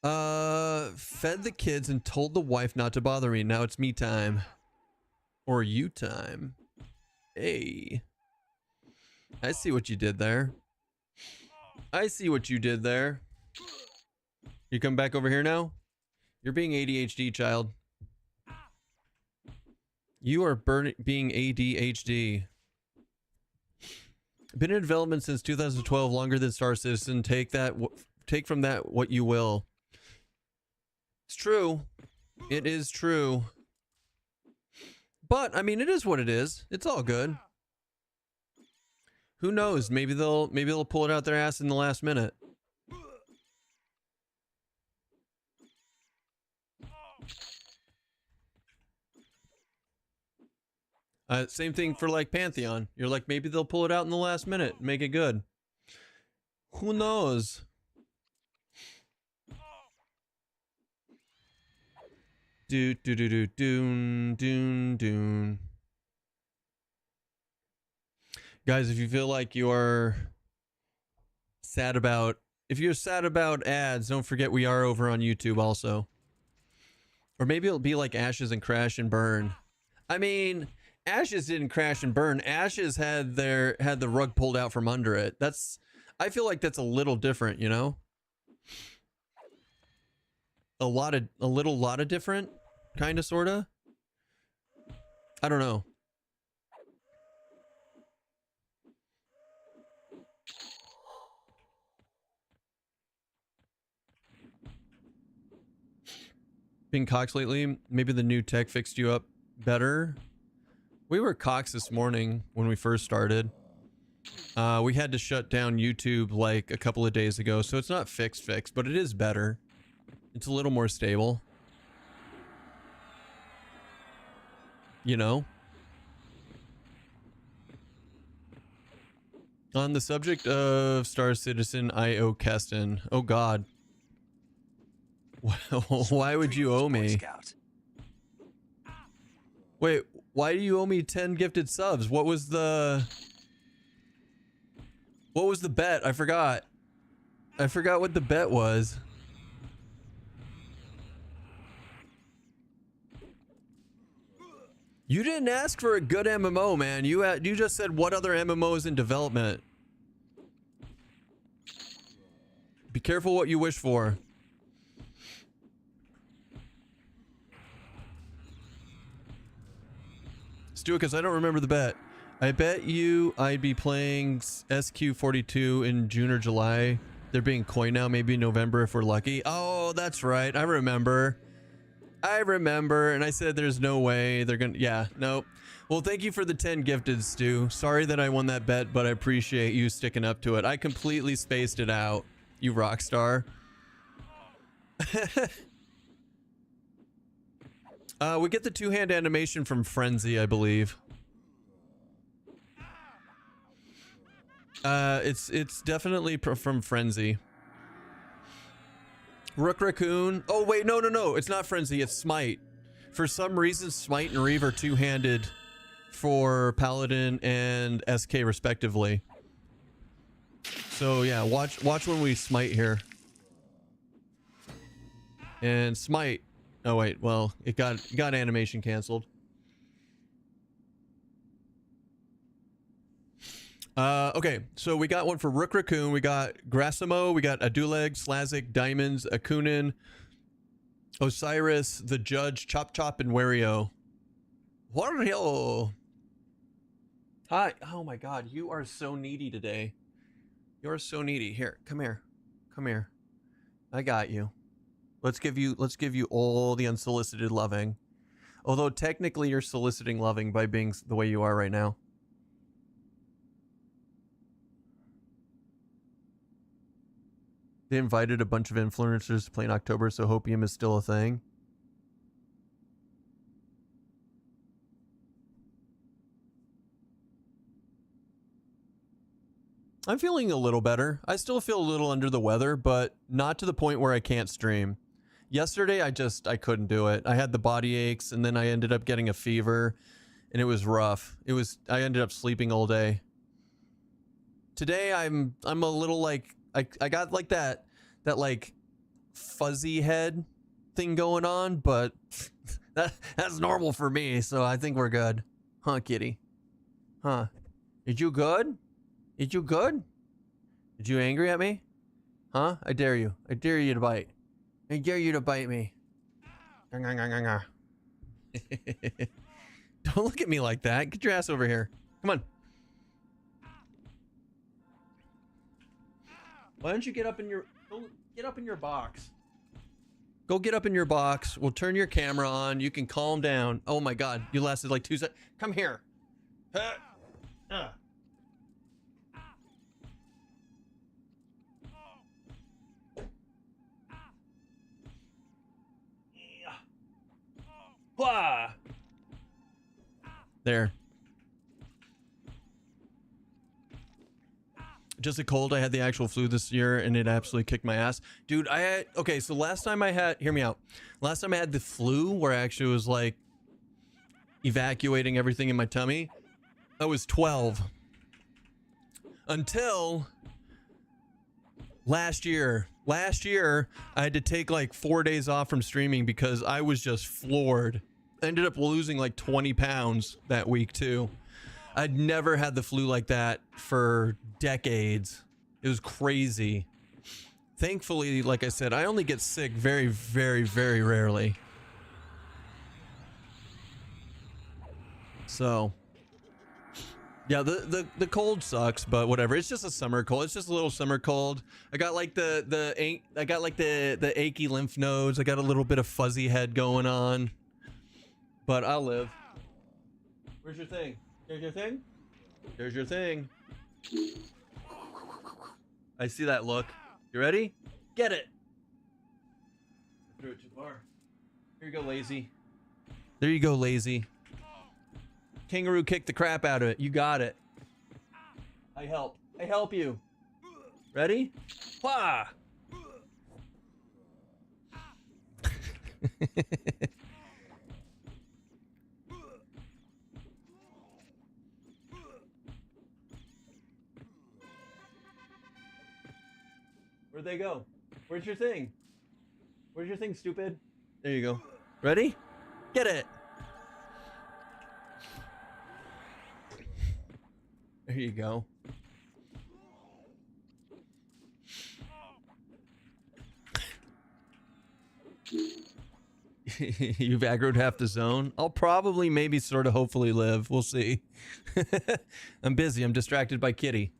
Fed the kids and told the wife not to bother me. Now it's me time. Or you time. Hey. I see what you did there. I see what you did there. You come back over here now? You're being ADHD, child. You are being ADHD. Been in development since 2012, longer than Star Citizen. Take from that what you will. It's true. It is true. But I mean, it is what it is. It's all good. Who knows? Maybe they'll pull it out their ass in the last minute. Same thing for like Pantheon. You're like, maybe they'll pull it out in the last minute and make it good. Who knows? Doon. Guys, if you feel like you're sad about, if you're sad about ads, don't forget we are over on YouTube also. Or maybe it'll be like Ashes and Crash and Burn. I mean, Ashes didn't crash and burn. Ashes had the rug pulled out from under it. I feel like that's a little different, you know? A lot of different, kind of, sort of. I don't know. Being Cox lately, maybe the new tech fixed you up better. We were Cox this morning when we first started. We had to shut down YouTube like a couple of days ago, so it's not fixed, but it is better. It's a little more stable. You know? On the subject of Star Citizen, I owe Keston. Oh God. Why would you owe me? Wait, why do you owe me 10 gifted subs? What was the bet? I forgot. I forgot what the bet was. You didn't ask for a good MMO, man. You just said what other MMO is in development. Be careful what you wish for. Let's do it because I don't remember the bet. I bet you I'd be playing SQ42 in June or July. They're being coin now, maybe November if we're lucky. Oh, that's right. I remember. And I said there's no way they're gonna. Yeah, no. Well, thank you for the 10 gifted, Stu. Sorry that I won that bet, but I appreciate you sticking up to it. I completely spaced it out, you rock star. We get the two-hand animation from Frenzy, I believe. It's definitely from Frenzy. Rook Raccoon. Oh wait, no. It's not Frenzy. It's Smite. For some reason, Smite and Reeve are two-handed for Paladin and SK respectively. So yeah, watch when we Smite here. And Smite. Oh wait, well, it got animation canceled. Okay, so we got one for Rook Raccoon, we got Grassimo, we got Aduleg, Slazik, Diamonds, Akunin, Osiris, the Judge, Chop Chop, and Wario. Wario! Hi. Oh my god, you are so needy today. You're so needy. Here, come here. Come here. I got you. Let's give you all the unsolicited loving. Although technically you're soliciting loving by being the way you are right now. They invited a bunch of influencers to play in October, so Hopium is still a thing. I'm feeling a little better. I still feel a little under the weather, but not to the point where I can't stream. Yesterday, I couldn't do it. I had the body aches, and then I ended up getting a fever, and it was rough. I ended up sleeping all day. Today, I'm a little like, I got like that like fuzzy head thing going on, but that's normal for me, so I think we're good. Huh, kitty? Huh? Is you good? Is you good? Did you angry at me? Huh? I dare you. I dare you to bite. I dare you to bite me. Don't look at me like that. Get your ass over here. Come on. Why don't you get up in your box? Go get up in your box. We'll turn your camera on. You can calm down. Oh my god, you lasted like 2 seconds. Come here. There. Just a cold. I had the actual flu this year and it absolutely kicked my ass. Dude, okay, so last time I had, hear me out. Last time I had the flu where I actually was like evacuating everything in my tummy, I was 12. until last year. Last year, I had to take like 4 days off from streaming because I was just floored. I ended up losing like 20 pounds that week too. I'd never had the flu like that for decades. It was crazy. Thankfully, like I said, I only get sick very, very, very rarely. So, yeah, the cold sucks, but whatever. It's just a summer cold. It's just a little summer cold. I got like the achy lymph nodes. I got a little bit of fuzzy head going on, but I'll live. Where's your thing? There's your thing? There's your thing. I see that look. You ready? Get it. I threw it too far. Here you go, lazy. There you go, lazy. Kangaroo kicked the crap out of it. You got it. I help. I help you. Ready? Wah! Where'd they go? Where's your thing? Where's your thing, stupid? There you go. Ready? Get it. There you go. You've aggroed half the zone. I'll probably, maybe, sort of, hopefully live. We'll see. I'm busy. I'm distracted by Kitty.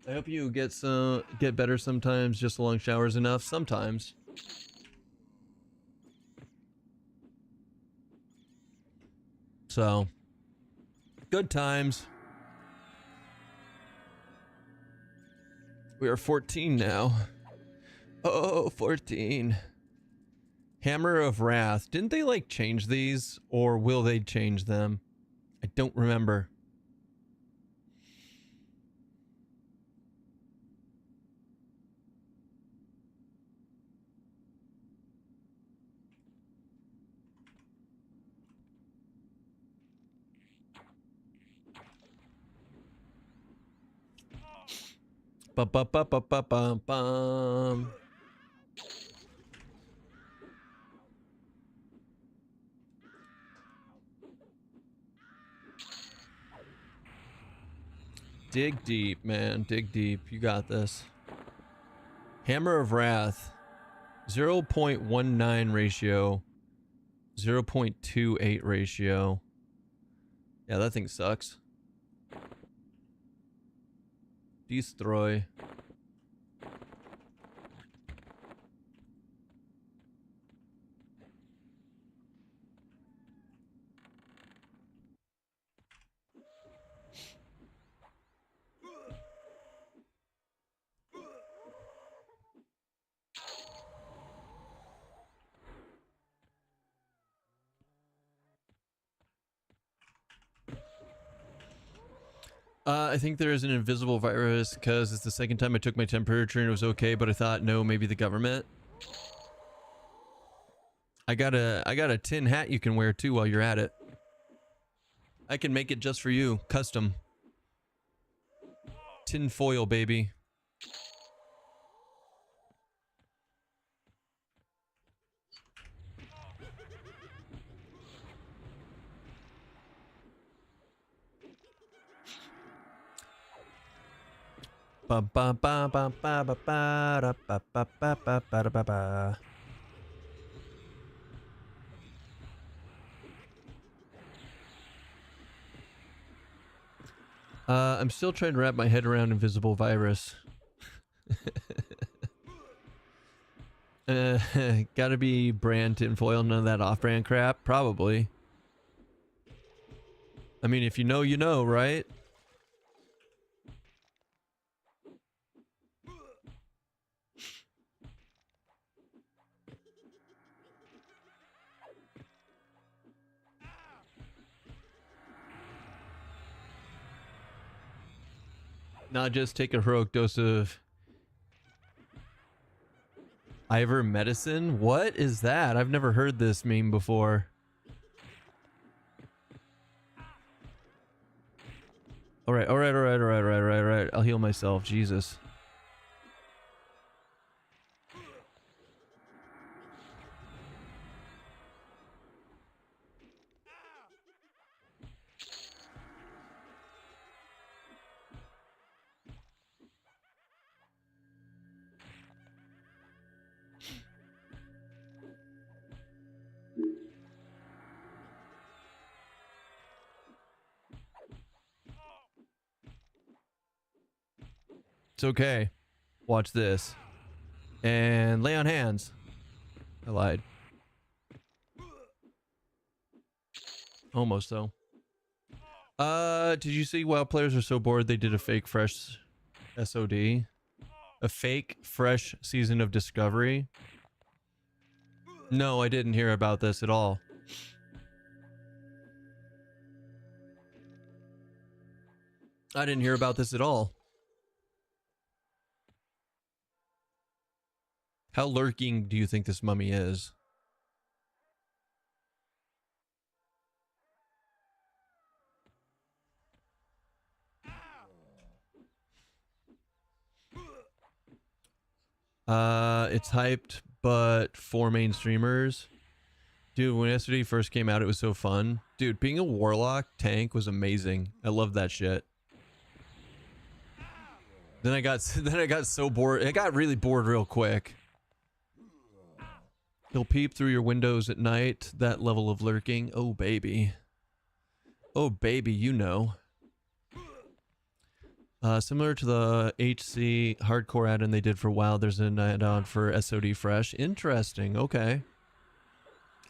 I hope you get better sometimes. Just a long shower's enough. Sometimes. So, good times. We are 14 now. Oh, 14. Hammer of Wrath. Didn't they like change these, or will they change them? I don't remember. Ba-ba-ba-ba-ba-bum. Dig deep, man. Dig deep. You got this. Hammer of Wrath. 0.19 ratio. 0.28 ratio. Yeah, that thing sucks. Destroy. I think there is an invisible virus because it's the second time I took my temperature and it was okay, but I thought, no, maybe the government. I got a tin hat you can wear too while you're at it. I can make it just for you, custom. Tin foil, baby. Ba ba ba ba ba ba ba da ba ba ba ba ba da ba ba. I'm still trying to wrap my head around invisible virus. Gotta be brand tinfoil, none of that off-brand crap. Probably. I mean, if you know, you know, right? Not just take a heroic dose of Iver medicine? What is that? I've never heard this meme before. All right, all right, all right, all right, all right, all right, all right. I'll heal myself. Jesus. It's okay. Watch this. And lay on hands. I lied. Almost though. Did you see while players are so bored they did a fake fresh SOD? A fake fresh season of Discovery? No, I didn't hear about this at all. I didn't hear about this at all. How lurking do you think this mummy is? It's hyped, but for main streamers. Dude, when SOD first came out, it was so fun. Dude, being a warlock tank was amazing. I loved that shit. Then I got so bored. I got really bored real quick. He'll peep through your windows at night. That level of lurking. Oh, baby. Oh, baby, you know. Similar to the HC hardcore add-in they did for WoW, there's an add-on for SOD Fresh. Interesting. Okay.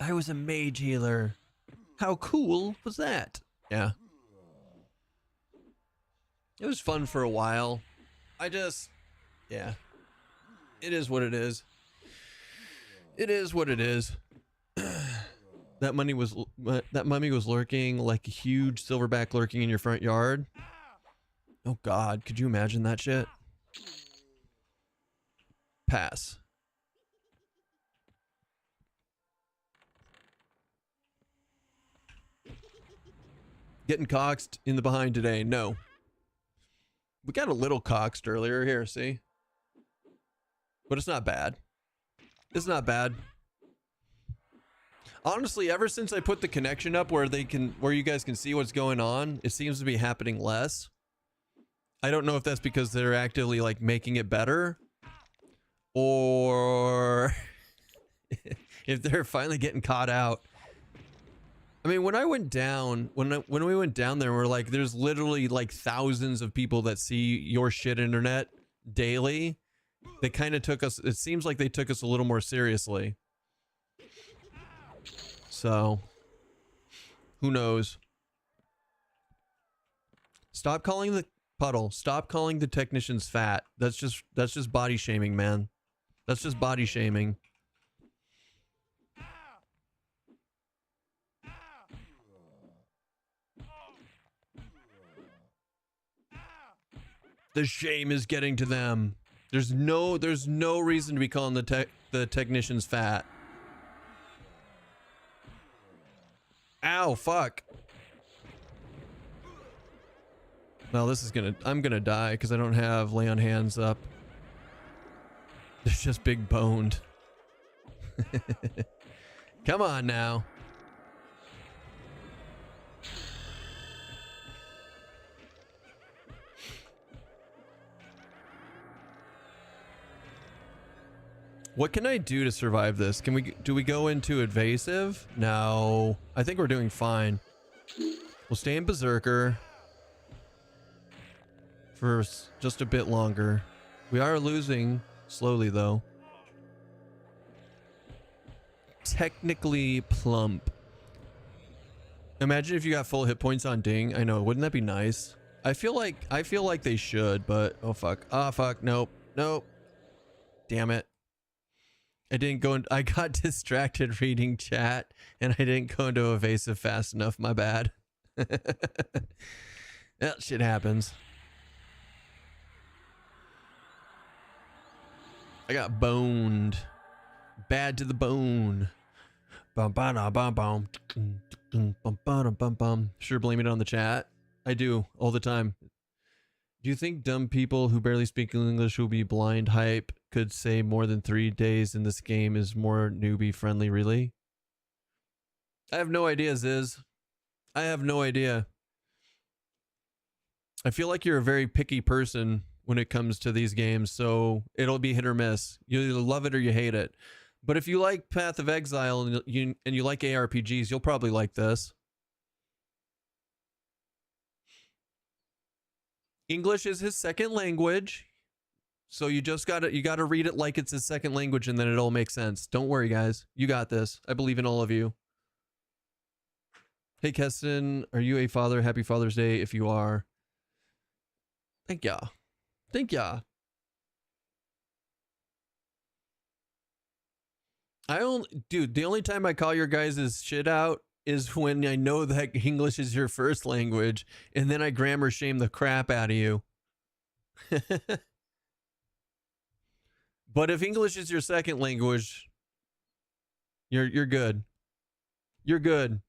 I was a mage healer. How cool was that? Yeah. It was fun for a while. Yeah. It is what it is. It is what it is. That mummy was lurking like a huge silverback lurking in your front yard. Oh God, could you imagine that shit? Pass. Getting coxed in the behind today. No. We got a little coxed earlier here, see? But it's not bad. It's not bad. Honestly, ever since I put the connection up where you guys can see what's going on, it seems to be happening less. I don't know if that's because they're actively like making it better or if they're finally getting caught out. I mean, when I went down, when we went down there, we're like, there's literally like thousands of people that see your shit internet daily. They kind of took us, it seems like they took us a little more seriously. So, who knows? Stop calling the puddle. Stop calling the technicians fat. That's just body shaming, man. That's just body shaming. The shame is getting to them. There's no reason to be calling the technicians fat. Ow, fuck. Well, this is I'm gonna die because I don't have lay on hands up. They're just big boned. Come on now. What can I do to survive this? Do we go into evasive? No. I think we're doing fine. We'll stay in Berserker for just a bit longer. We are losing slowly though. Technically plump. Imagine if you got full hit points on Ding. I know, wouldn't that be nice? I feel like they should, but oh fuck. Ah fuck, nope. Nope. Damn it. I got distracted reading chat and I didn't go into evasive fast enough. My bad. That shit happens. I got boned. Bad to the bone. Bum ba da bum bum. Bum ba da bum bum. Sure, blame it on the chat. I do all the time. Do you think dumb people who barely speak English will be blind? Hype could say more than 3 days in this game is more newbie friendly, really? I have no idea, Ziz. I have no idea. I feel like you're a very picky person when it comes to these games, so it'll be hit or miss. You either love it or you hate it. But if you like Path of Exile and you like ARPGs, you'll probably like this. English is his second language, so you gotta read it like it's his second language, and then it all makes sense. Don't worry, guys. You got this. I believe in all of you. Hey, Keston, are you a father? Happy Father's Day if you are. Thank ya. Thank ya. Dude, the only time I call your guys' shit out is when I know that English is your first language, and then I grammar shame the crap out of you. But if English is your second language, you're good. You're good.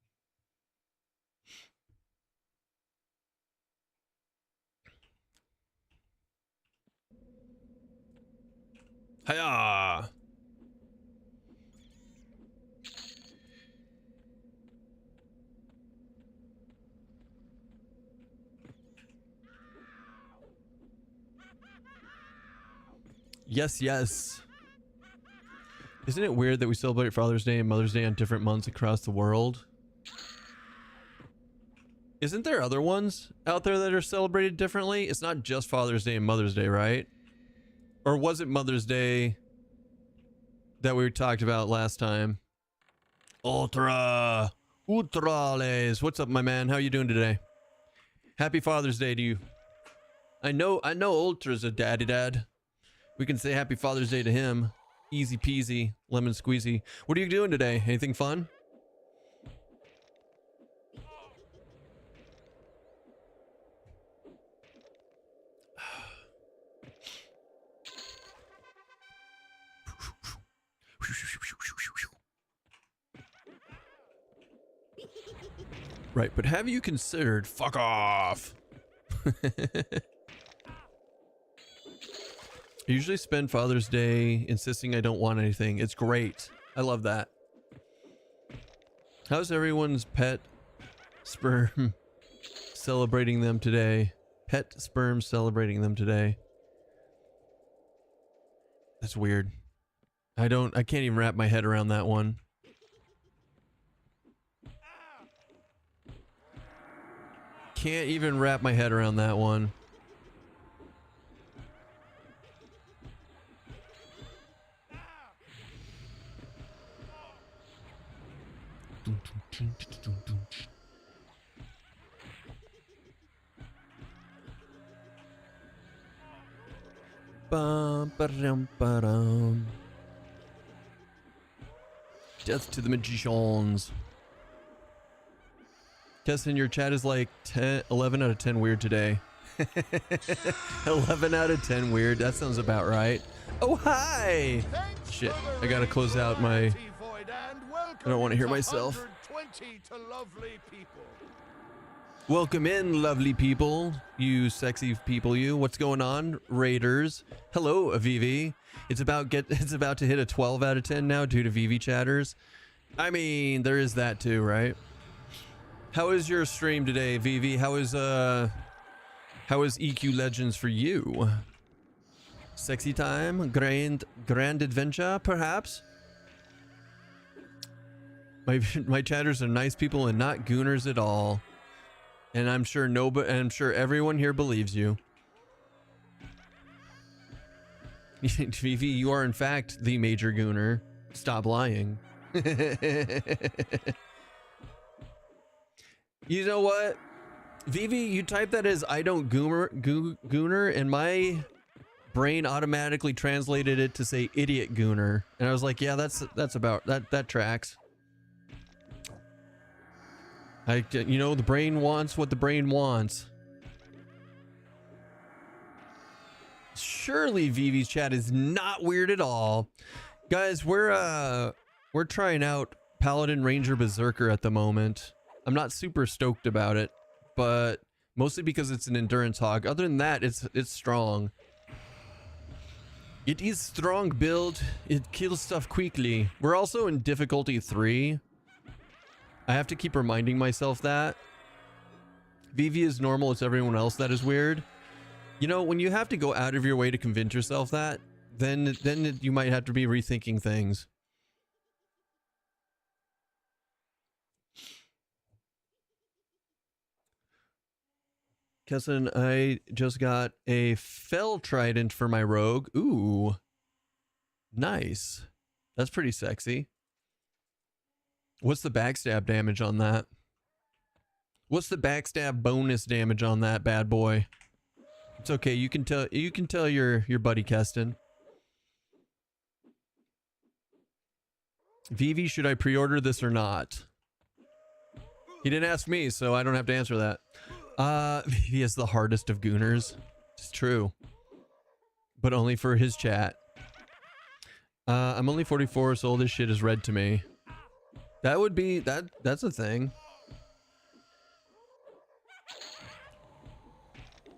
Hiya! Yes, yes. Isn't it weird that we celebrate Father's Day and Mother's Day on different months across the world? Isn't there other ones out there that are celebrated differently? It's not just Father's Day and Mother's Day, right? Or was it Mother's Day that we talked about last time? Ultrales. What's up, my man? How you doing today? Happy Father's Day to you. I know Ultra's a daddy dad. We can say Happy Father's Day to him. Easy peasy, lemon squeezy. What are you doing today? Anything fun? Right, but have you considered fuck off? I usually spend Father's Day insisting I don't want anything. It's great. I love that. How's everyone's pet sperm celebrating them today? Pet sperm celebrating them today. That's weird. I can't even wrap my head around that one. Can't even wrap my head around that one. Death to the magicians. Keston, your chat is like 11 out of 10 weird today. 11 out of 10 weird. That sounds about right. Oh, hi! Shit, I gotta close out my... I don't want to hear myself. Welcome in, lovely people. You sexy people, you. What's going on, Raiders? Hello, Avivi. It's about to hit a 12 out of 10 now due to Vivi chatters. I mean, there is that too, right? How is your stream today, Vivi? How is EQ Legends for you? Sexy time, grand adventure, perhaps. My chatters are nice people and not gooners at all, and I'm sure everyone here believes you. Vivi, you are in fact the major gooner. Stop lying. You know what, Vivi, you type that as I don't gooner, and my brain automatically translated it to say idiot gooner, and I was like, yeah, that's about that tracks. You know, the brain wants what the brain wants. Surely Vivi's chat is not weird at all. Guys, we're trying out Paladin Ranger Berserker at the moment. I'm not super stoked about it, but Mostly because it's an endurance hog. Other than that, it's strong. It is strong build. It kills stuff quickly. We're also in difficulty 3. I have to keep reminding myself that. VV is normal. It's everyone else that is weird. You know, when you have to go out of your way to convince yourself that, then you might have to be rethinking things. Keston, I just got a fell trident for my rogue. Ooh. Nice. That's pretty sexy. What's the backstab damage on that? What's the backstab bonus damage on that bad boy? It's okay. You can tell your buddy Keston. Vivi, should I pre-order this or not? He didn't ask me, so I don't have to answer that. Vivi is the hardest of gooners. It's true. But only for his chat. I'm only 44, so all this shit is red to me. That would be that's a thing.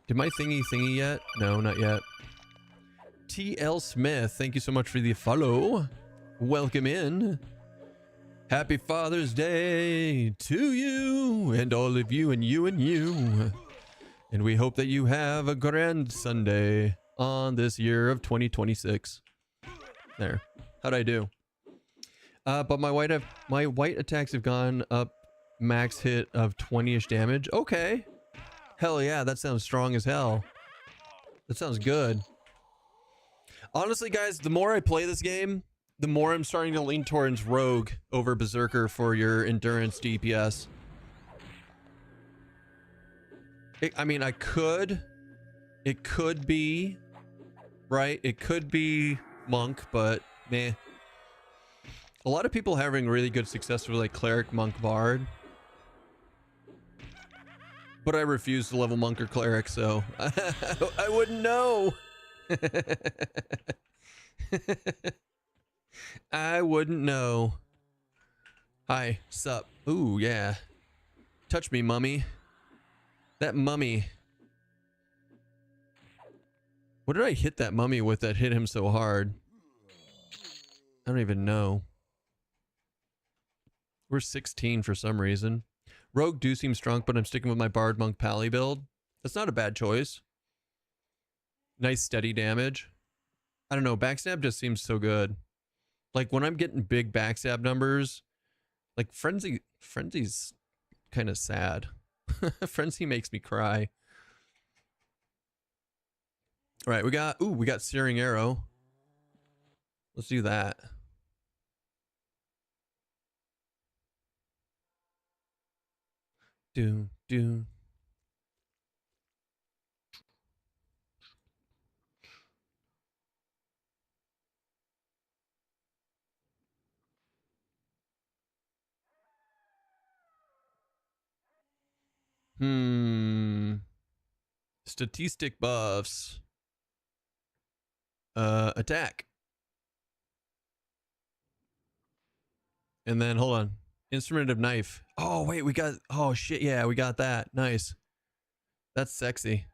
Did my thingy yet? No, not yet. TL Smith, thank you so much for the follow. Welcome in. Happy Father's Day to you and all of you and you and you. And we hope that you have a grand Sunday on this year of 2026. There. How'd I do? But my white attacks have gone up max hit of 20-ish damage. Okay. Hell yeah, that sounds strong as hell. That sounds good. Honestly, guys, the more I play this game, the more I'm starting to lean towards Rogue over Berserker for your endurance DPS. I mean, it could be, right? It could be Monk, but meh. A lot of people having really good success with like Cleric, Monk, Bard. But I refuse to level Monk or Cleric, so I wouldn't know. I wouldn't know. Hi, sup? Ooh, yeah. Touch me, mummy. That mummy. What did I hit that mummy with that hit him so hard? I don't even know. We're 16 for some reason. Rogue do seem strong, but I'm sticking with my Bard Monk Pally build. That's not a bad choice. Nice steady damage. I don't know, backstab just seems so good. Like when I'm getting big backstab numbers, like Frenzy's kind of sad. Frenzy makes me cry. All right, we got Searing Arrow. Let's do that. Do. Statistic buffs. Attack. And then hold on. Instrument of Knife. Oh wait, oh shit, yeah, we got that. Nice. That's sexy.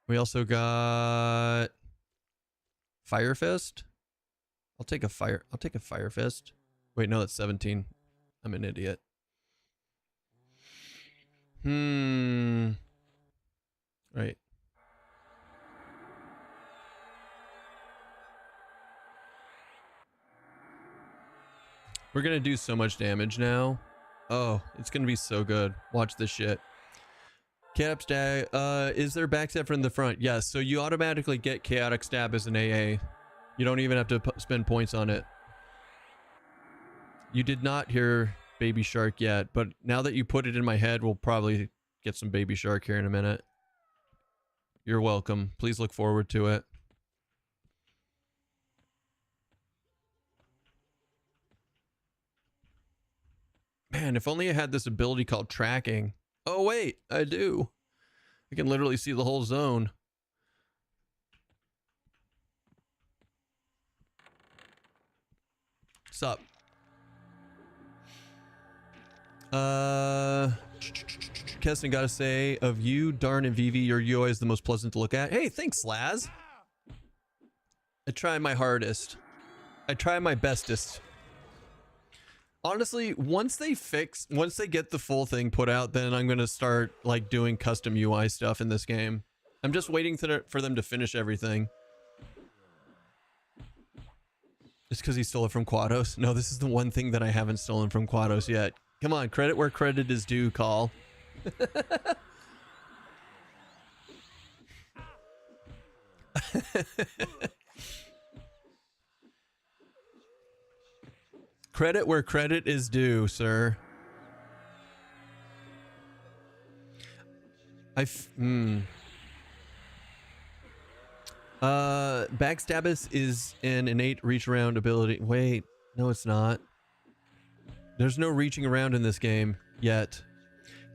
We also got Fire Fist. I'll take a Fire Fist. Wait, no, that's 17. I'm an idiot. Right. We're gonna do so much damage now. Oh, it's gonna be so good. Watch this shit. Chaotic Stab, is there backstab from the front? Yes, so you automatically get Chaotic Stab as an AA. You don't even have to spend points on it. You did not hear Baby Shark yet, but now that you put it in my head, we'll probably get some Baby Shark here in a minute. You're welcome. Please look forward to it. Man, if only I had this ability called tracking. Oh wait, I do. I can literally see the whole zone. Sup? Keston, gotta say, of you, Darn, and Vivi, your UI is the most pleasant to look at. Hey, thanks, Laz. I try my hardest. I try my bestest. Honestly, once they get the full thing put out, then I'm gonna start like doing custom UI stuff in this game. I'm just waiting for them to finish everything. Just because he stole it from Quados? No, this is the one thing that I haven't stolen from Quados yet. Come on, credit where credit is due, Call. Credit where credit is due, sir. Backstabus is an innate reach around ability. Wait, no, it's not. There's no reaching around in this game yet.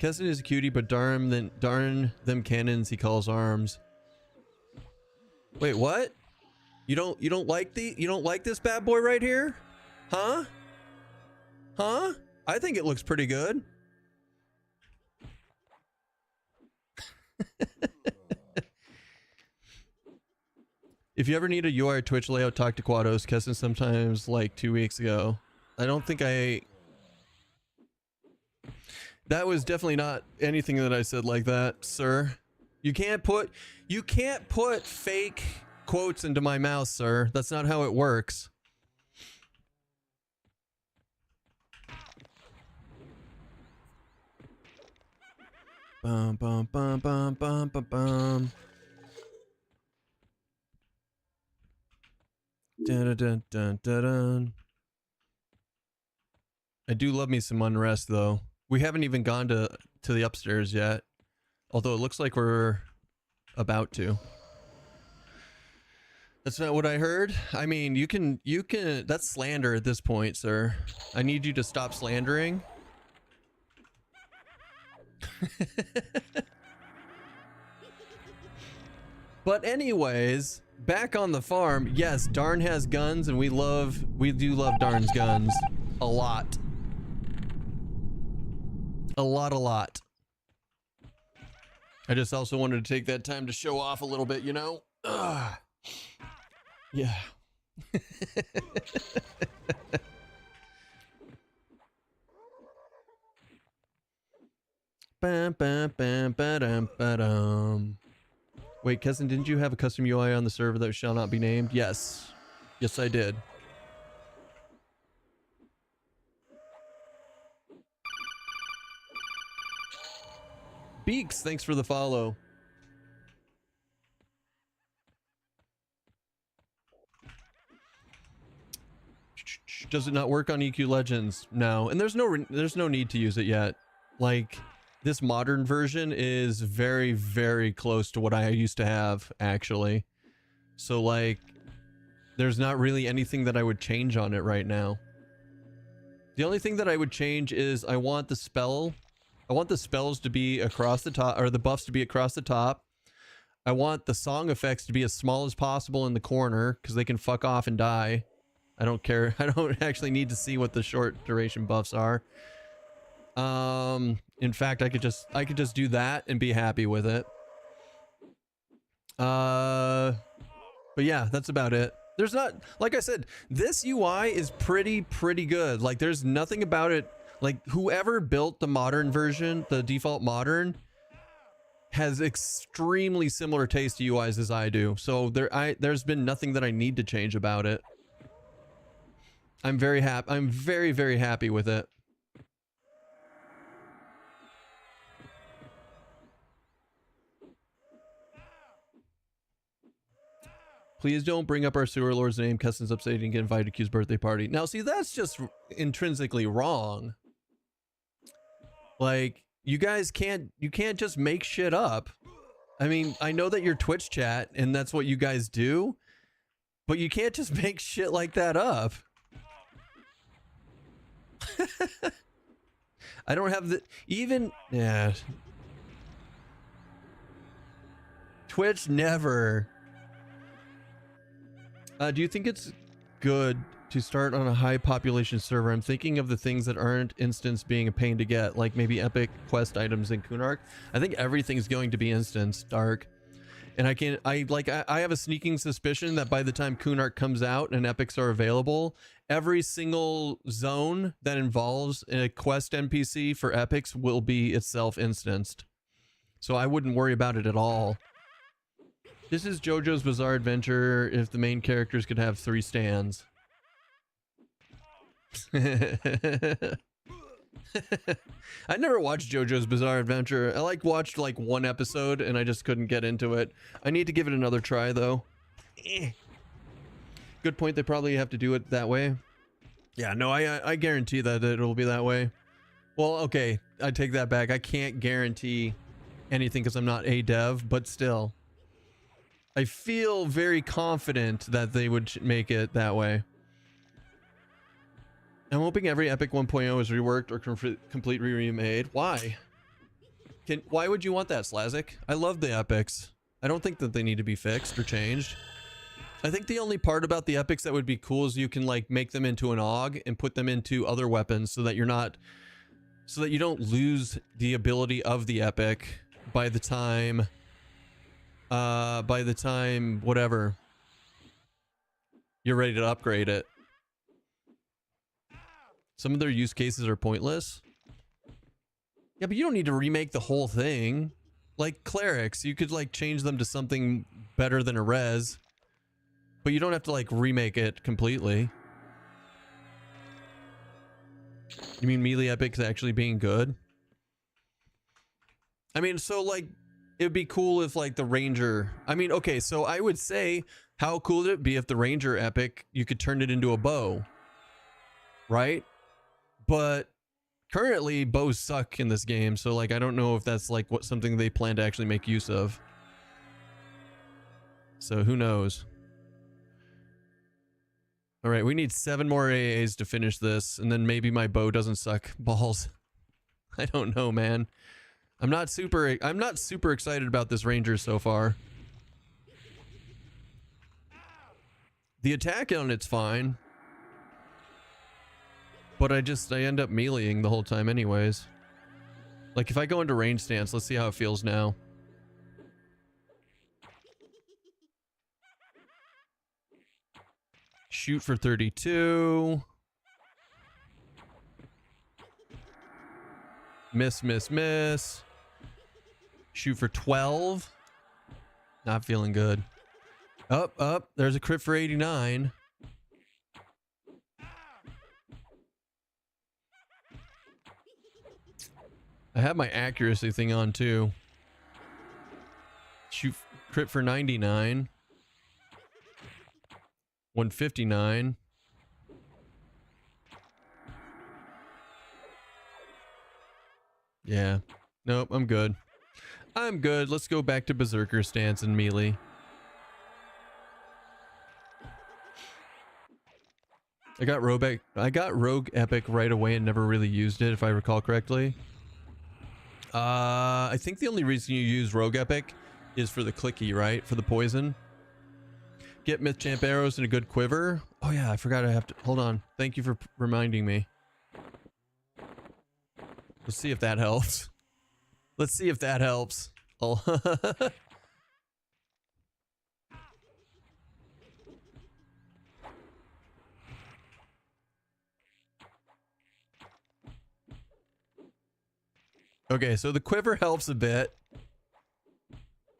Keston is a cutie, but darn them cannons he calls arms. Wait, what? You don't like this bad boy right here? Huh? Huh? I think it looks pretty good. If you ever need a UI or Twitch layout, talk to Quados. Keston sometimes like 2 weeks ago. I don't think that was definitely not anything that I said like that, sir. You can't put fake quotes into my mouth, sir. That's not how it works. Bum bum bum bum bum bum bum. Dun, dun, dun, dun, dun. I do love me some Unrest though. We haven't even gone to the upstairs yet, although it looks like we're about to. That's not what I heard. I mean, you can that's slander at this point, sir. I need you to stop slandering. But anyways, back on the farm. Yes, Darn has guns, and we do love Darn's guns a lot. A lot. I just also wanted to take that time to show off a little bit, you know? Ugh. Yeah. Bam, bam, bam, ba-dum, ba-dum. Wait, Keston, didn't you have a custom UI on the server that shall not be named? Yes. Yes, I did. Beaks, thanks for the follow. Does it not work on EQ Legends? No, and there's no need to use it yet. Like, this modern version is very, very close to what I used to have, actually. So, like, there's not really anything that I would change on it right now. The only thing that I would change is I want the spells to be across the top, or the buffs to be across the top. I want the song effects to be as small as possible in the corner, because they can fuck off and die. I don't care. I don't actually need to see what the short duration buffs are. In fact, I could just do that and be happy with it. But yeah, that's about it. There's not, like I said, this UI is pretty good. Like, there's nothing about it. Like, whoever built the modern version, the default modern, has extremely similar taste to UIs as I do. So there's been nothing that I need to change about it. I'm very happy. I'm very happy with it. Please don't bring up our sewer lord's name. Keston's upset he didn't get invited to Q's birthday party. Now, see, that's just intrinsically wrong. Like, you can't just make shit up. I mean, I know that you're Twitch chat and that's what you guys do, but you can't just make shit like that up. I don't have the yeah. Twitch never. Do you think it's good to start on a high population server. I'm thinking of the things that aren't instance being a pain to get, like maybe epic quest items in Kunark. I think everything's going to be instance, Dark. And I have a sneaking suspicion that by the time Kunark comes out and epics are available, every single zone that involves a quest NPC for epics will be itself instanced. So I wouldn't worry about it at all. This is JoJo's Bizarre Adventure if the main characters could have 3 stands. I never watched JoJo's Bizarre Adventure. I watched like 1 episode and I just couldn't get into it. I need to give it another try though. Good point, they probably have to do it that way. Yeah, no, I guarantee that it'll be that way. Well, okay, I take that back. I can't guarantee anything because I'm not a dev, but still. I feel very confident that they would make it that way. I'm hoping every Epic 1.0 is reworked or completely remade. Why? Why would you want that, Slazik? I love the Epics. I don't think that they need to be fixed or changed. I think the only part about the Epics that would be cool is you can like make them into an AUG and put them into other weapons so that you don't lose the ability of the Epic by the time whatever you're ready to upgrade it. Some of their use cases are pointless. Yeah, but you don't need to remake the whole thing. Like clerics, you could like change them to something better than a res, but you don't have to like remake it completely. You mean melee epics actually being good? I mean, so like it would be cool if like the ranger, I mean, okay, so I would say how cool would it be if the ranger epic, you could turn it into a bow, right? But currently bows suck in this game, so like I don't know if that's like something they plan to actually make use of. So who knows? All right, we need 7 more AAs to finish this, and then maybe my bow doesn't suck balls. I don't know, man. I'm not super excited about this ranger so far. The attack on it's fine. But I end up meleeing the whole time anyways. Like if I go into range stance, let's see how it feels now. Shoot for 32. Miss, miss, miss. Shoot for 12. Not feeling good. Up. There's a crit for 89. I have my accuracy thing on too. Shoot crit for 99. 159. Yeah. Nope, I'm good. I'm good. Let's go back to Berserker stance and melee. I got Rogue Epic right away and never really used it if I recall correctly. I think the only reason you use Rogue Epic is for the clicky, right? For the poison. Get Mythchamp arrows and a good quiver. Oh yeah, I forgot I have to... Hold on. Thank you for reminding me. Let's see if that helps. Let's see if that helps. Oh. Okay, so the quiver helps a bit.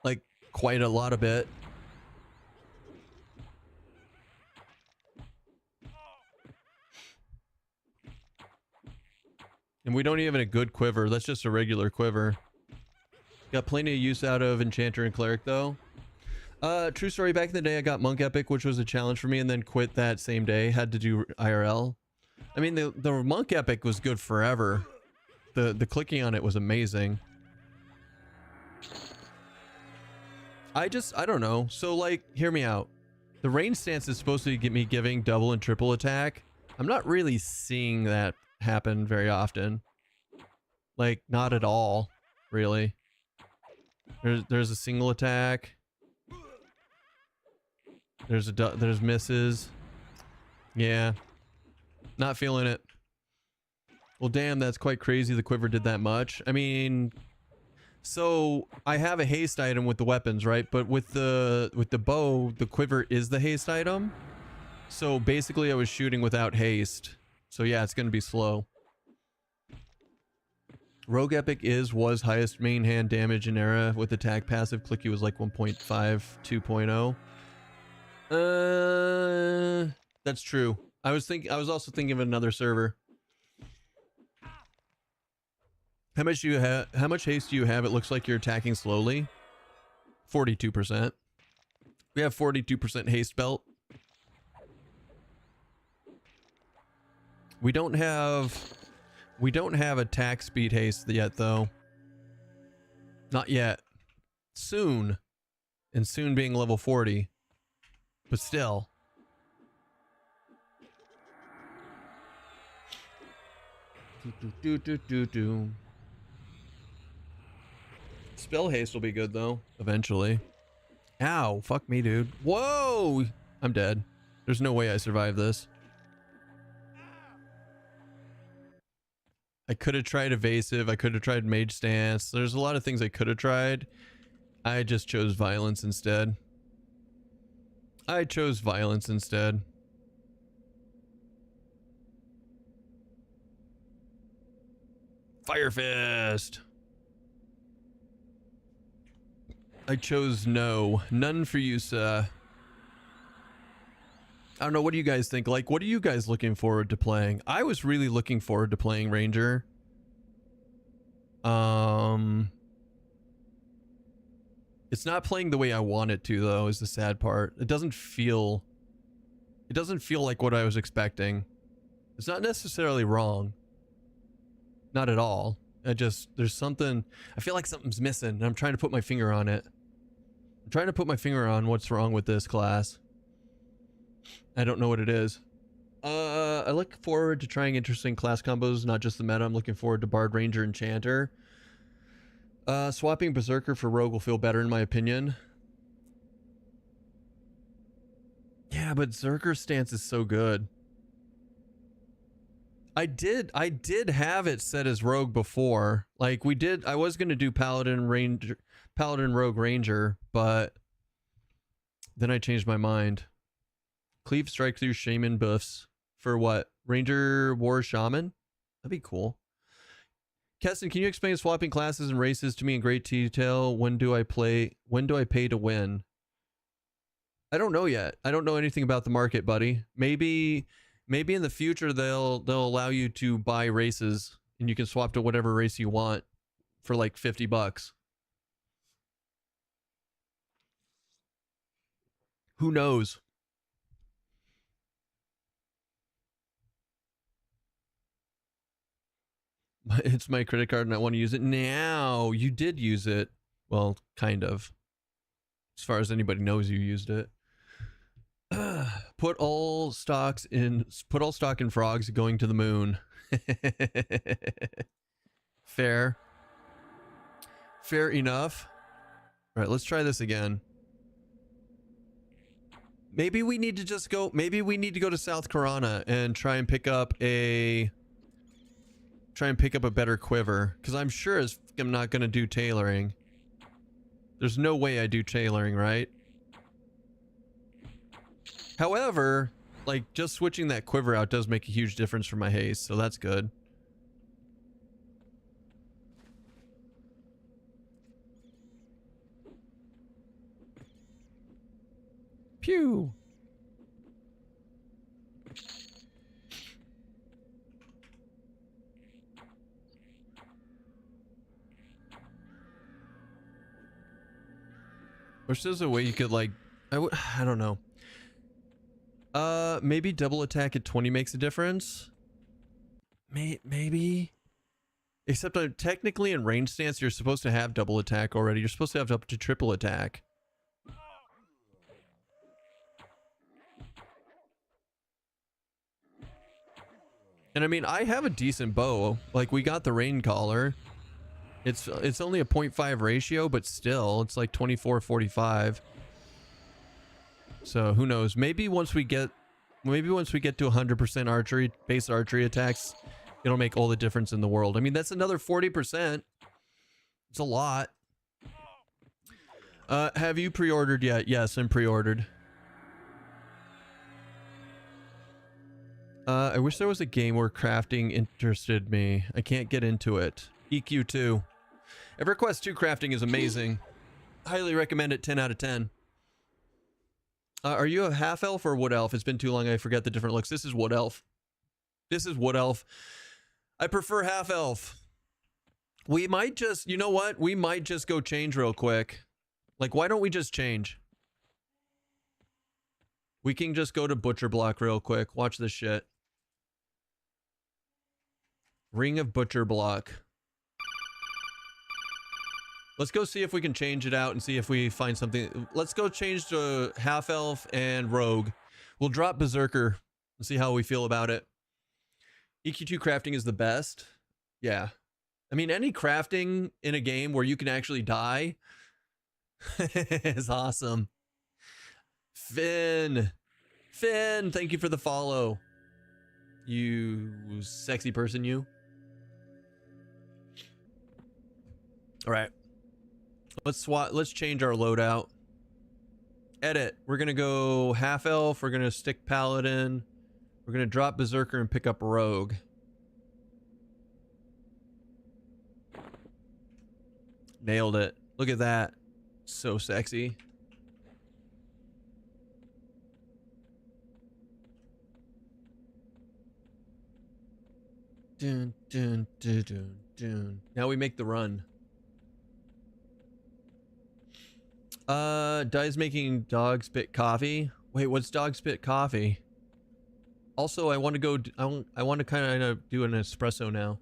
Like, quite a lot of it. And we don't even have a good quiver. That's just a regular quiver. Got plenty of use out of Enchanter and Cleric, though. True story, back in the day, I got Monk Epic, which was a challenge for me, and then quit that same day. Had to do IRL. I mean, the Monk Epic was good forever. The clicking on it was amazing. I don't know. So, like, hear me out. The range stance is supposed to get me giving double and triple attack. I'm not really seeing that happen very often. Like, not at all, really. There's a single attack. There's misses. Yeah. Not feeling it. Well, damn, that's quite crazy the quiver did that much. I mean, so I have a haste item with the weapons, right? But with the bow, the quiver is the haste item. So basically I was shooting without haste. So yeah, it's going to be slow. Rogue Epic was highest main hand damage in era with attack passive. Clicky was like 1.5, 2.0. That's true. I was also thinking of another server. How much haste do you have? It looks like you're attacking slowly. 42%. We have 42% haste belt. We don't have attack speed haste yet though. Not yet. Soon. And soon being level 40. But still. Spell haste will be good though, eventually. Ow, fuck me, dude. Whoa! I'm dead. There's no way I survive this. I could have tried evasive. I could have tried mage stance. There's a lot of things I could have tried. I just chose violence instead. Fire Fist. I chose no. None for you, sir. I don't know. What do you guys think? Like, what are you guys looking forward to playing? I was really looking forward to playing Ranger. It's not playing the way I want it to, though, is the sad part. It doesn't feel like what I was expecting. It's not necessarily wrong. Not at all. There's something, I feel like something's missing, and I'm trying to put my finger on it. I'm trying to put my finger on what's wrong with this class. I don't know what it is. I look forward to trying interesting class combos, not just the meta. I'm looking forward to Bard, Ranger, Enchanter. Swapping Berserker for Rogue will feel better in my opinion. Yeah, but Zerker's stance is so good. I did have it set as Rogue before. Like I was gonna do Paladin, Rogue, Ranger, but then I changed my mind. Cleave strike through Shaman buffs for what? Ranger, War, Shaman? That'd be cool. Keston, can you explain swapping classes and races to me in great detail? When do I pay to win? I don't know yet. I don't know anything about the market, buddy. Maybe in the future they'll allow you to buy races and you can swap to whatever race you want for like $50. Who knows? It's my credit card and I want to use it now. You did use it. Well, kind of. As far as anybody knows, you used it. Put all stock in frogs going to the moon. Fair enough. All right, let's try this again. Maybe we need to go to South Karana and try and pick up a better quiver, because I'm sure as I'm not going to do tailoring. There's no way I do tailoring, right? However, like, just switching that quiver out does make a huge difference for my haste, so that's good. Pew! Wish there's a way you could, like, I don't know. Maybe double attack at 20 makes a difference. Maybe. Except technically in range stance, you're supposed to have double attack already. You're supposed to have up to triple attack. And I mean, I have a decent bow. Like, we got the rain collar. It's only a 0.5 ratio, but still, it's like 24-45. So who knows? Maybe once we get Maybe once we get to 100% archery, base archery attacks, it'll make all the difference in the world. I mean, that's another 40%. It's a lot. Have you pre-ordered yet? Yes, I'm pre-ordered. I wish there was a game where crafting interested me. I can't get into it. EQ2. EverQuest 2 crafting is amazing. Highly recommend it, 10 out of 10. Are you a half elf or wood elf? It's been too long, I forget the different looks. This is wood elf. This is wood elf. I prefer half elf. We might just, you know what? We might just go change real quick. Like, why don't we just change? We can just go to Butcher Block real quick. Watch this shit. Ring of Butcher Block. Let's go see if we can change it out and see if we find something. Let's go change to half elf and rogue. We'll drop berserker and see how we feel about it. EQ2 crafting is the best. Yeah. I mean, any crafting in a game where you can actually die is awesome. Finn, thank you for the follow. You sexy person, you. All right. Let's change our loadout. Edit. We're gonna go half elf. We're gonna stick paladin. We're gonna drop berserker and pick up rogue. Nailed it. Look at that. So sexy. Dun, dun, dun, dun, dun. Now we make the run. Di's making dog spit coffee. Wait, what's dog spit coffee? Also, I want to go. I want to kind of do an espresso now.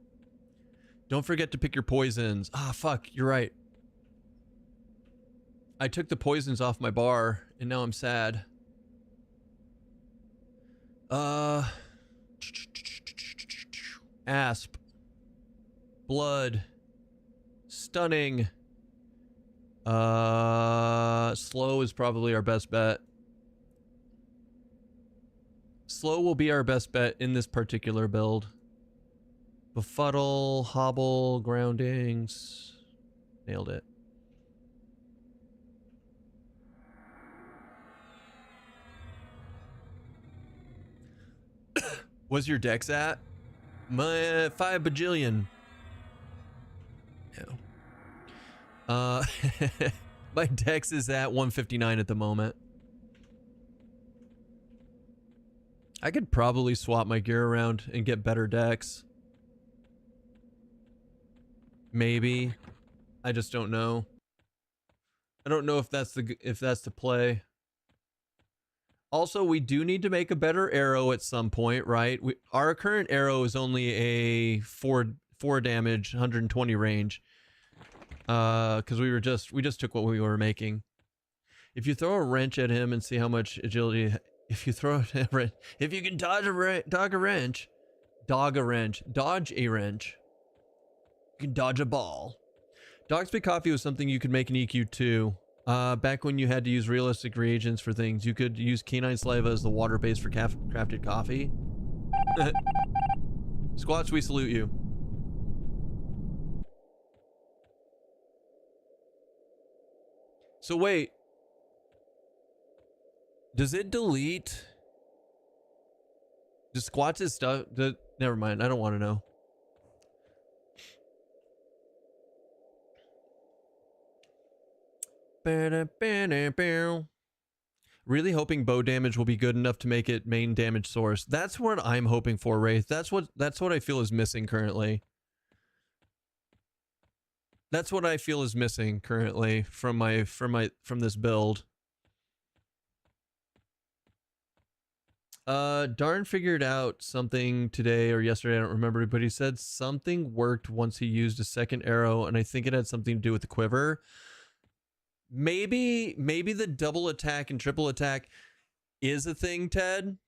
Don't forget to pick your poisons. Ah, fuck. You're right. I took the poisons off my bar, and now I'm sad. Asp. Blood. Stunning. Slow is probably our best bet. Slow will be our best bet in this particular build. Befuddle, hobble, groundings. Nailed it. What's your dex at? My 5 bajillion. No. My dex is at 159 at the moment. I could probably swap my gear around and get better dex. Maybe. I just don't know. I don't know if that's the play. Also, we do need to make a better arrow at some point, right? Our current arrow is only a 4 damage, 120 range. Because we just took what we were making. If you throw a wrench at him and see how much agility, if you can dodge a wrench, you can dodge a ball. Dog spit coffee was something you could make in EQ2. Back when you had to use realistic reagents for things, you could use canine saliva as the water base for crafted coffee. Squats, we salute you. So wait, does it delete? Does Squats' stuff? Never mind, I don't want to know. Really hoping bow damage will be good enough to make it main damage source. That's what I'm hoping for, Wraith. That's what I feel is missing currently. That's what I feel is missing currently from this build. Darn figured out something today or yesterday, I don't remember, but he said something worked once he used a second arrow, and I think it had something to do with the quiver. Maybe the double attack and triple attack is a thing, Ted,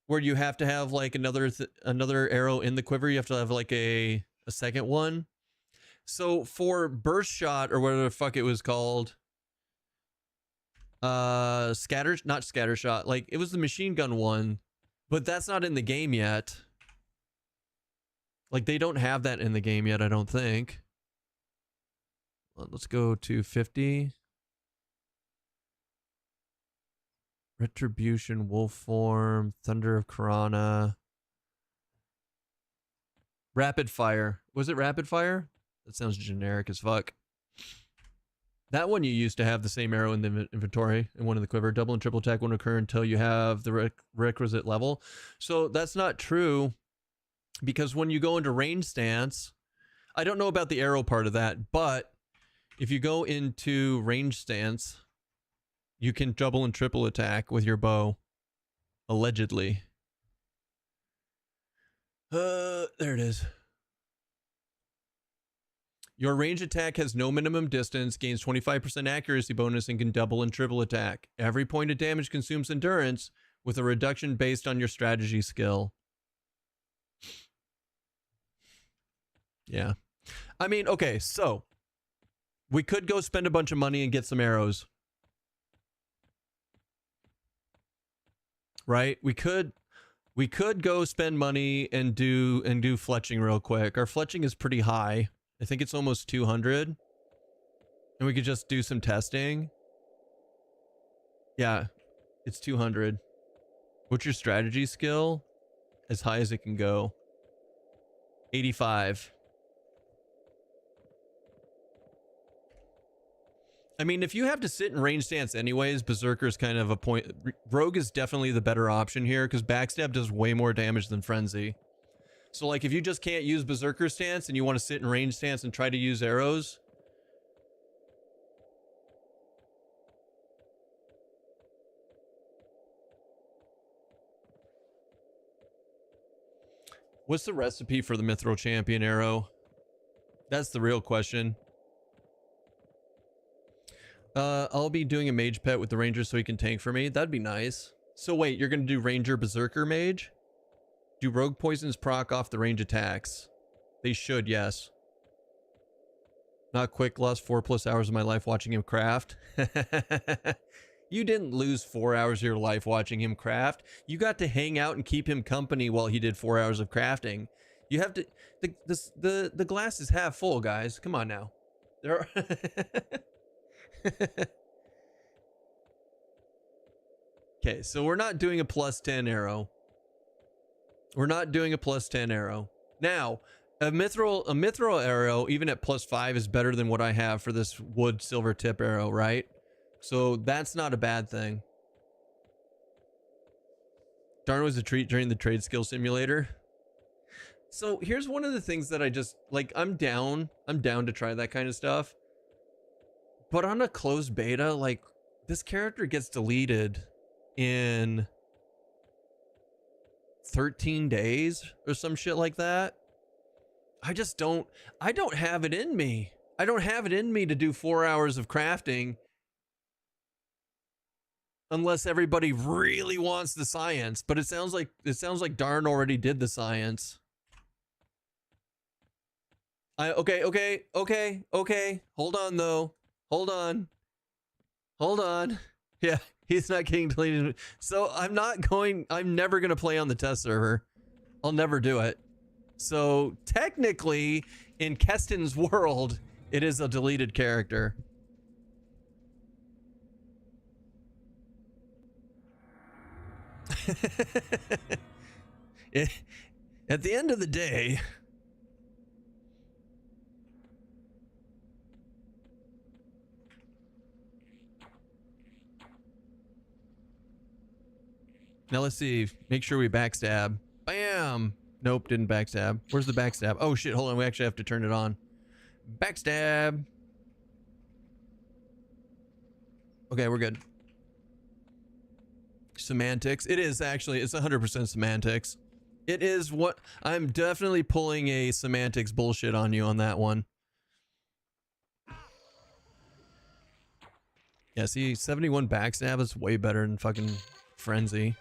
where you have to have like another arrow in the quiver. You have to have like a second one. So for burst shot or whatever the fuck it was called, not scatter shot, like it was the machine gun one But that's not in the game yet. Like, they don't have that in the game yet, I don't think. Let's go to 50. Retribution, Wolf Form, Thunder of Karana. Rapid Fire. Was it Rapid Fire? That sounds generic as fuck. That one you used to have the same arrow in the inventory and one in the quiver. Double and triple attack won't occur until you have the requisite level. So that's not true, because when you go into range stance, I don't know about the arrow part of that, but if you go into range stance, you can double and triple attack with your bow. Allegedly. There it is. Your range attack has no minimum distance, gains 25% accuracy bonus, and can double and triple attack. Every point of damage consumes endurance, with a reduction based on your strategy skill. Yeah. I mean, okay, so we could go spend a bunch of money and get some arrows. Right? We could go spend money and do fletching real quick. Our fletching is pretty high. I think it's almost 200. And we could just do some testing. Yeah, it's 200. What's your strategy skill? As high as it can go. 85. I mean, if you have to sit in range stance anyways, Berserker's kind of a point. Rogue is definitely the better option here, because Backstab does way more damage than Frenzy. So, like, if you just can't use Berserker stance and you want to sit in range stance and try to use arrows. What's the recipe for the Mithril Champion arrow? That's the real question. I'll be doing a mage pet with the ranger so he can tank for me. That'd be nice. So wait, you're going to do ranger berserker mage? Do rogue poisons proc off the range attacks? They should, yes. Not quick, lost 4+ hours of my life watching him craft. You didn't lose 4 hours of your life watching him craft. You got to hang out and keep him company while he did 4 hours of crafting. You have to... The glass is half full, guys. Come on now. There are... Okay, so we're not doing a +10 arrow. We're not doing a +10 arrow. Now, a mithril arrow, even at +5, is better than what I have for this wood silver tip arrow, right? So that's not a bad thing. Darn was a treat during the trade skill simulator. So here's one of the things that I just, like, I'm down to try that kind of stuff. But on a closed beta, like, this character gets deleted in 13 days or some shit like that. I don't have it in me. I don't have it in me to do 4 hours of crafting unless everybody really wants the science. But it sounds like Darn already did the science. Okay. Hold on though. Hold on. Yeah, he's not getting deleted. So I'm never going to play on the test server. I'll never do it. So technically, in Keston's world, it is a deleted character. At the end of the day... Now let's see. Make sure we backstab. Bam! Nope, didn't backstab. Where's the backstab? Oh shit, hold on. We actually have to turn it on. Backstab! Okay, we're good. Semantics. It is actually, it's 100% semantics. It is what... I'm definitely pulling a semantics bullshit on you on that one. Yeah, see, 71 backstab is way better than fucking Frenzy.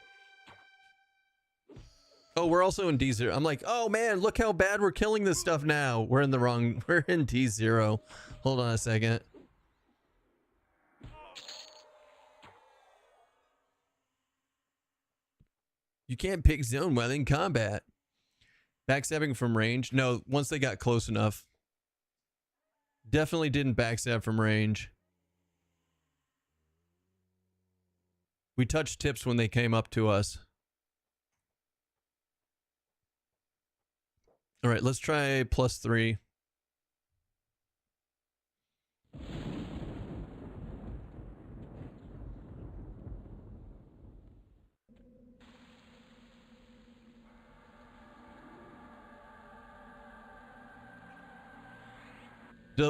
Oh, we're also in D0. I'm like, oh man, look how bad we're killing this stuff now. We're in the wrong... We're in D0. Hold on a second. You can't pick zone while in combat. Backstabbing from range? No, once they got close enough. Definitely didn't backstab from range. We touched tips when they came up to us. All right, let's try +3.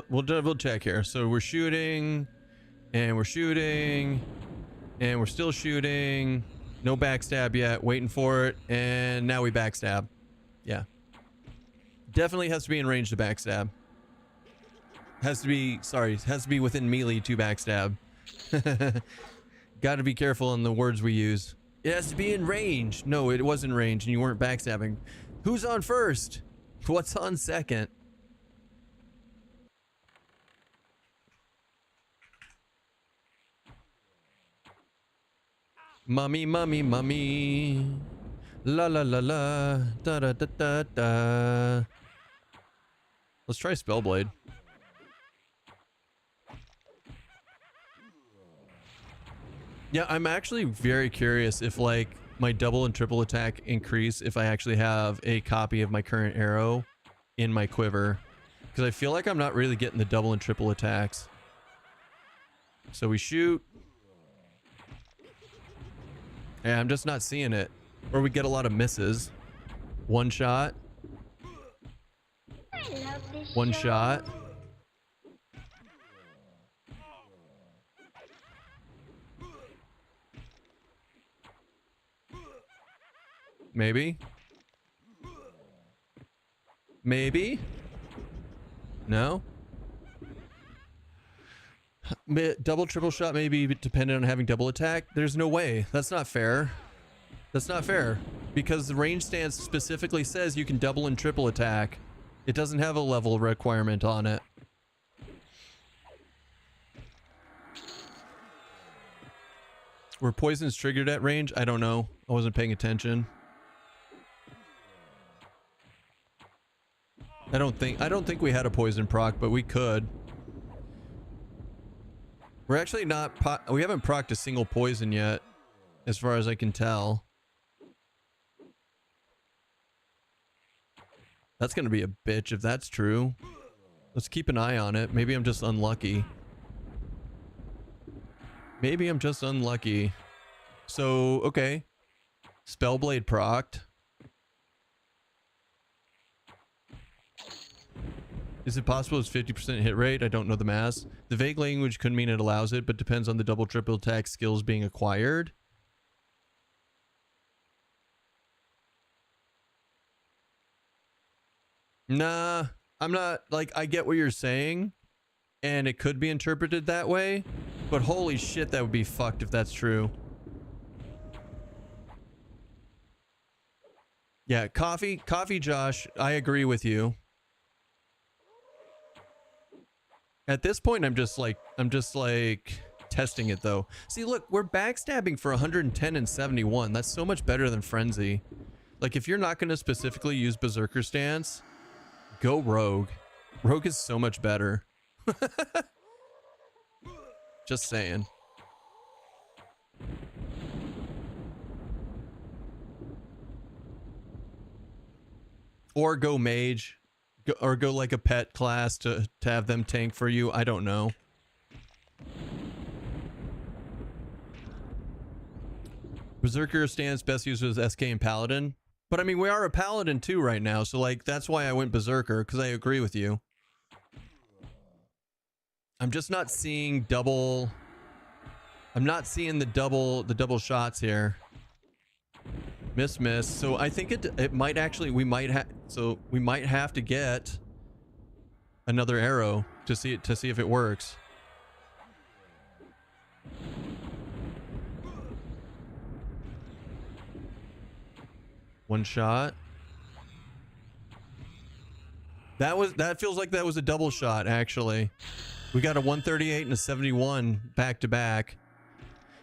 We'll double check here. So we're shooting, and we're shooting, and we're still shooting. No backstab yet. Waiting for it, and now we backstab. Yeah. Definitely has to be in range to backstab. Has to be within melee to backstab. Got to be careful in the words we use. It has to be in range. No, it was in range, and you weren't backstabbing. Who's on first? What's on second? Mummy, mummy, mummy. La la la la. Da da da da da. Let's try Spellblade. Yeah, I'm actually very curious if like my double and triple attack increase if I actually have a copy of my current arrow in my quiver. Because I feel like I'm not really getting the double and triple attacks. So we shoot. Yeah, I'm just not seeing it. Or we get a lot of misses. One shot. One shot. Maybe. Maybe. No. Double, triple shot, maybe dependent on having double attack. There's no way. That's not fair. That's not fair. Because the range stance specifically says you can double and triple attack. It doesn't have a level requirement on it. Were poisons triggered at range? I don't know. I wasn't paying attention. I don't think we had a poison proc, but we could. We're actually not we haven't procced a single poison yet, as far as I can tell. That's gonna be a bitch if that's true. Let's keep an eye on it. Maybe I'm just unlucky. Maybe I'm just unlucky. So, okay. Spellblade procced. Is it possible it's 50% hit rate? I don't know the math. The vague language could mean it allows it, but depends on the double triple attack skills being acquired. Nah, I'm not, like, I get what you're saying, and it could be interpreted that way, but holy shit, that would be fucked if that's true. Yeah, coffee, Josh, I agree with you. At this point, I'm just like testing it though. See, look, we're backstabbing for 110 and 71. That's so much better than Frenzy. Like, if you're not going to specifically use Berserker Stance, go Rogue. Rogue is so much better. Just saying. Or go Mage. Or go like a pet class to have them tank for you. I don't know. Berserker Stance best used as SK and Paladin. But I mean, we are a Paladin too right now. So like, that's why I went Berserker, because I agree with you. I'm just not seeing double. I'm not seeing the double shots here. Miss. So I think it might actually, we might have to get another arrow to see if it works. One shot. That feels like that was a double shot actually. We got a 138 and a 71 back to back.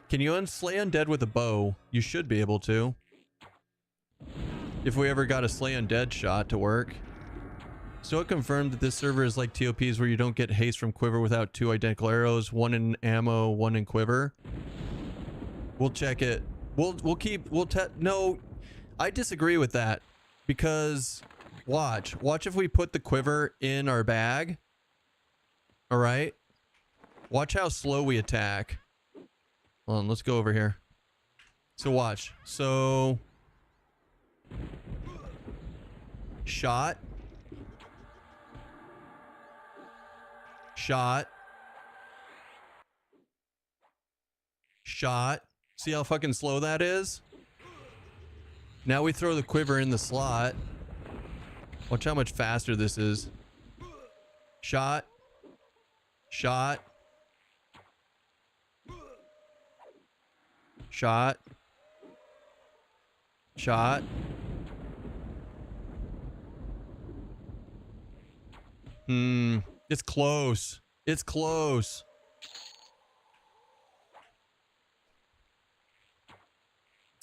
Can you slay undead with a bow? You should be able to. if we ever got a slay undead shot to work. So it confirmed that this server is like TOPs where you don't get haste from quiver without 2 identical arrows, 1 in ammo, 1 in quiver. We'll check it. No, I disagree with that because watch if we put the quiver in our bag. All right. Watch how slow we attack. Hold on, let's go over here. So watch. So shot. Shot. Shot. See how fucking slow that is? Now we throw the quiver in the slot. Watch how much faster this is. Shot. Shot. Shot. Shot. It's close. It's close.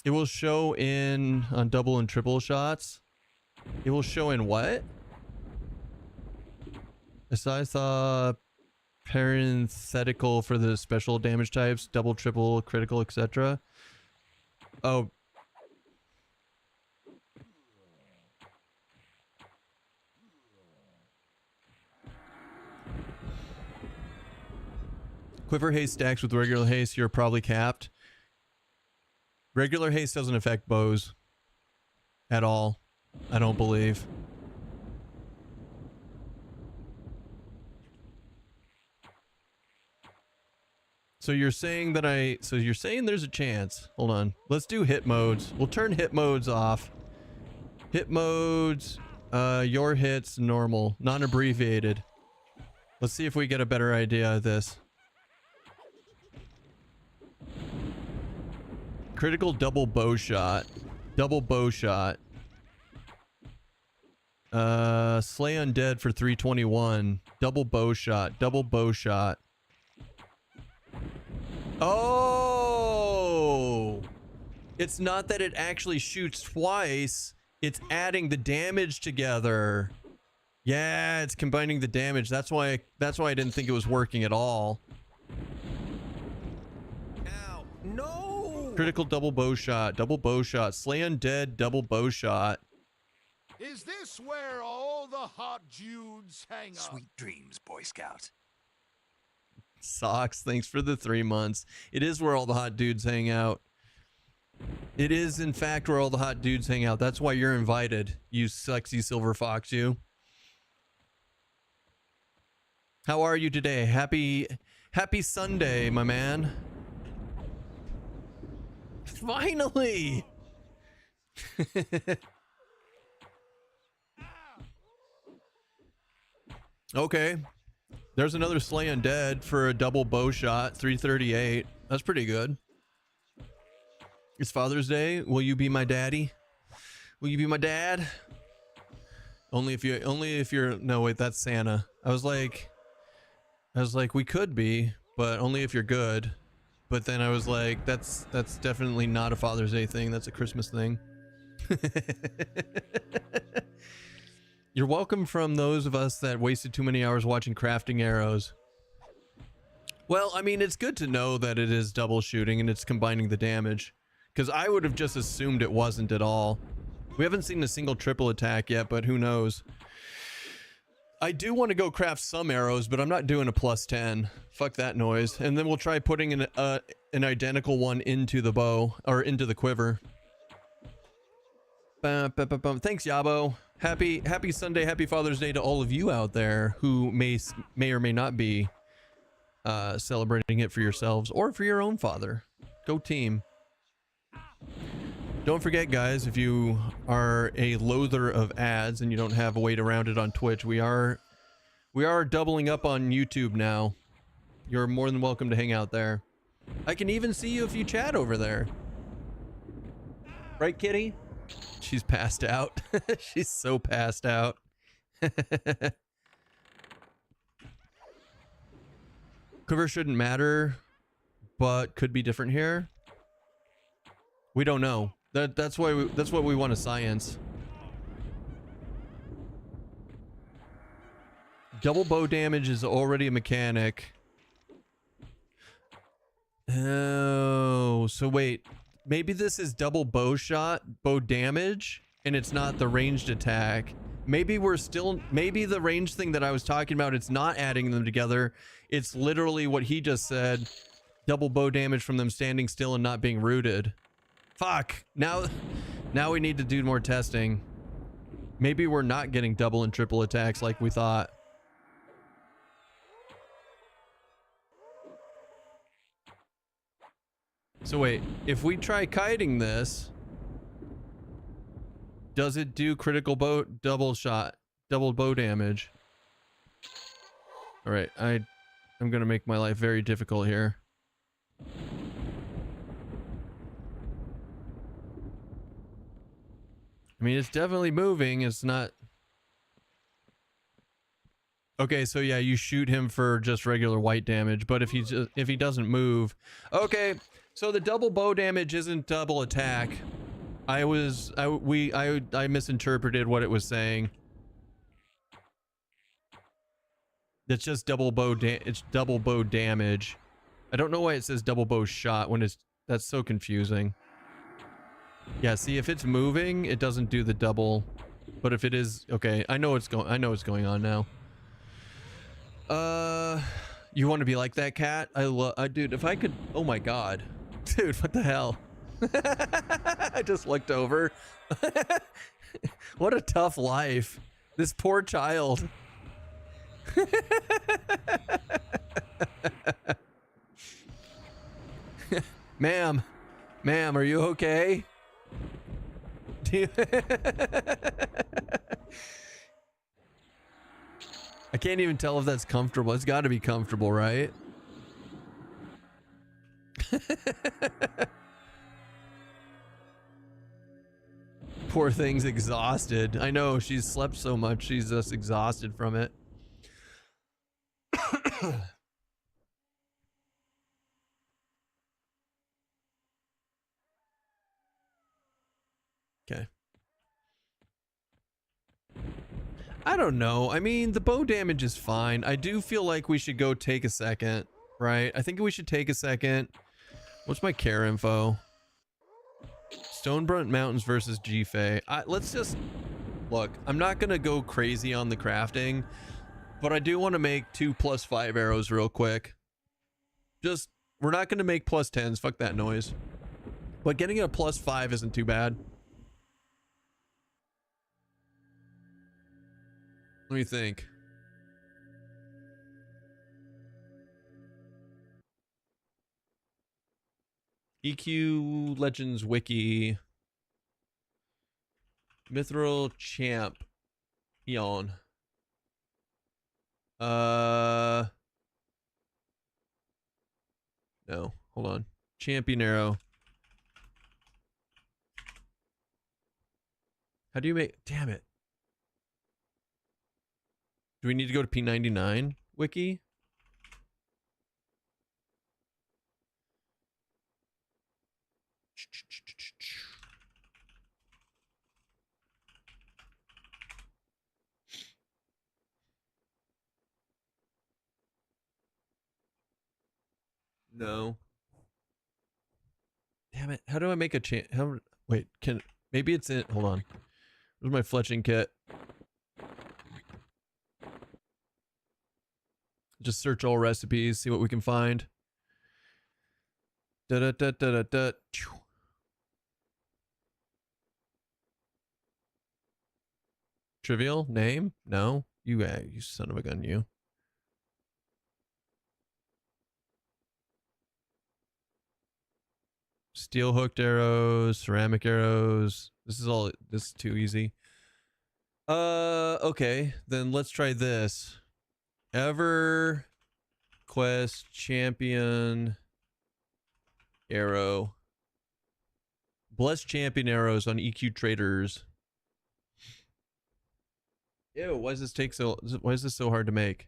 It will show on double and triple shots. It will show in what? Besides the parenthetical for the special damage types, double, triple, critical, etc. Oh. Quiver haste stacks with regular haste, you're probably capped. Regular haste doesn't affect bows at all, I don't believe. So you're saying that you're saying there's a chance. Hold on. Let's do hit modes. We'll turn hit modes off. Hit modes, your hits, normal, non-abbreviated. Let's see if we get a better idea of this. Critical double bow shot. Double bow shot. Slay undead for 321. Double bow shot. Double bow shot. Oh! It's not that it actually shoots twice. It's adding the damage together. Yeah, it's combining the damage. That's why I didn't think it was working at all. Ow. No! Critical double bow shot. Double bow shot. Slay undead double bow shot. Is this where all the hot dudes hang out? Sweet dreams, Boy Scout. Socks, thanks for the 3 months. It is where all the hot dudes hang out. It is, in fact, where all the hot dudes hang out. That's why you're invited, you sexy silver fox, you. How are you today? Happy Sunday, my man. Finally! Okay. There's another slay undead for a double bow shot, 338. That's pretty good. It's Father's Day. Will you be my daddy? Will you be my dad? Only if you're no wait, that's Santa. I was like we could be, but only if you're good. But then I was like, that's definitely not a Father's Day thing. That's a Christmas thing. You're welcome from those of us that wasted too many hours watching crafting arrows. Well, I mean, it's good to know that it is double shooting and it's combining the damage. Because I would have just assumed it wasn't at all. We haven't seen a single triple attack yet, but who knows. I do want to go craft some arrows, but I'm not doing a +10. Fuck that noise. And then we'll try putting an identical one into the bow, or into the quiver. Thanks, Yabo. Happy Sunday, happy Father's Day to all of you out there who may or may not be celebrating it for yourselves or for your own father. Go team. Don't forget, guys, if you are a loather of ads and you don't have a way around it on Twitch, we are doubling up on YouTube now. You're more than welcome to hang out there. I can even see you if you chat over there. Right, kitty? She's passed out. She's so passed out. Quiver shouldn't matter, but could be different here. We don't know. That's what we want to science. Double bow damage is already a mechanic. Oh, so wait. Maybe this is double bow damage, and it's not the ranged attack. Maybe maybe the range thing that I was talking about, it's not adding them together. It's literally what he just said. Double bow damage from them standing still and not being rooted. Fuck. Now we need to do more testing. Maybe we're not getting double and triple attacks like we thought. So wait, if we try kiting this, does it do critical double bow damage? All right, I'm gonna make my life very difficult here. I mean, it's definitely moving. It's not. Okay, so yeah, you shoot him for just regular white damage, but if he doesn't move, okay. So the double bow damage isn't double attack. I misinterpreted what it was saying. It's just double bow it's double bow damage. I don't know why it says double bow shot when that's so confusing. Yeah, see, if it's moving, it doesn't do the double, but if it is, okay, I know what's going on now. You want to be like that cat? Dude, if I could, oh my god. Dude, what the hell? I just looked over. What a tough life. This poor child. Ma'am, are you okay? I can't even tell if that's comfortable. It's got to be comfortable, right? Poor thing's exhausted. I know, she's slept so much. She's just exhausted from it. Okay. I don't know. I mean, the bow damage is fine. I do feel like we should go take a second, right? I think we should take a second. What's my care info? Stonebrunt Mountains versus G-Fay. Let's just... Look, I'm not going to go crazy on the crafting, but I do want to make 2 +5 arrows real quick. Just, we're not going to make +10s. Fuck that noise. But getting a +5 isn't too bad. Let me think. EQ Legends Wiki. Mithril Champ. Eon. No. Hold on. Champion arrow. How do you make... Damn it. Do we need to go to P99 wiki? No. Damn it. How do I make a wait, maybe it's in, hold on. Where's my fletching kit? Just search all recipes, see what we can find. Da da da da da da. Trivial name? No. You son of a gun, you. Steel hooked arrows, ceramic arrows. This is too easy. Okay, then let's try this. EverQuest champion arrow. Blessed champion arrows on EQ traders. Ew, why is this so hard to make?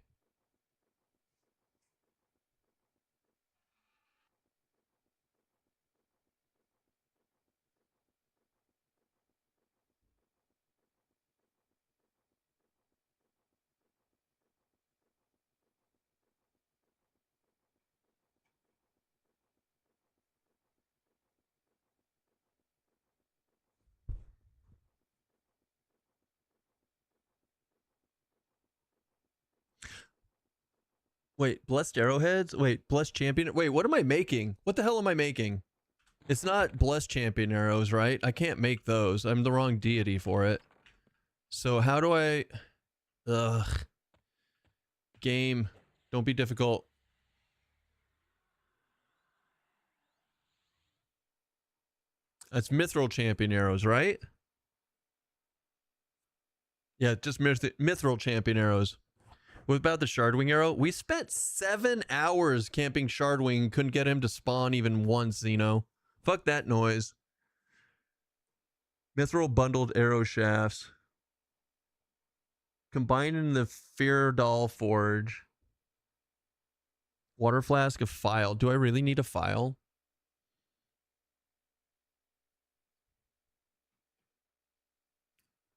Wait, blessed arrowheads? Wait, blessed champion? Wait, what am I making? What the hell am I making? It's not blessed champion arrows, right? I can't make those. I'm the wrong deity for it. So how do I... Ugh. Game. Don't be difficult. That's mithril champion arrows, right? Yeah, just mithril champion arrows. What about the shardwing arrow? We spent 7 hours camping shardwing. Couldn't get him to spawn even once, Zeno. Fuck that noise. Mithril bundled arrow shafts. Combined in the Feardal Forge. Water flask, a file. Do I really need a file?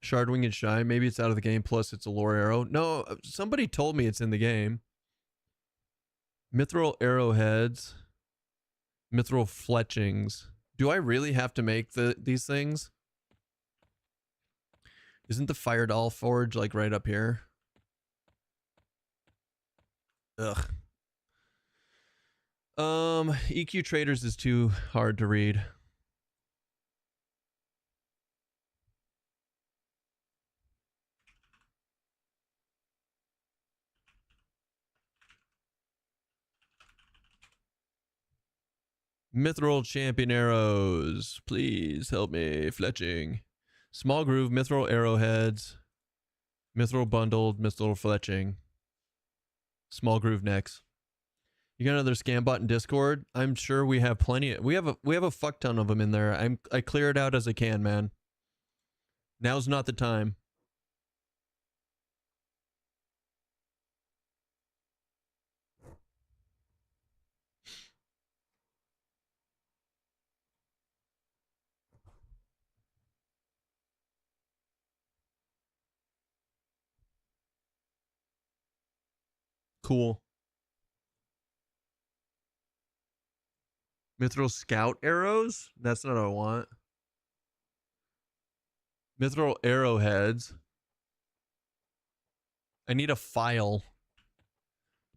Shardwing and Shy. Maybe it's out of the game, plus it's a lore arrow. No, somebody told me it's in the game. Mithril arrowheads. Mithril fletchings. Do I really have to make these things? Isn't the Firedoll Forge like right up here? Ugh. EQ Traders is too hard to read. Mithril champion arrows. Please help me. Fletching. Small groove, mithril arrowheads. Mithril bundled, mithril fletching. Small groove necks. You got another scam bot in Discord? I'm sure we have plenty. We have a fuck ton of them in there. I clear it out as I can, man. Now's not the time. Cool. Mithril scout arrows? That's not what I want. Mithril arrowheads. I need a file.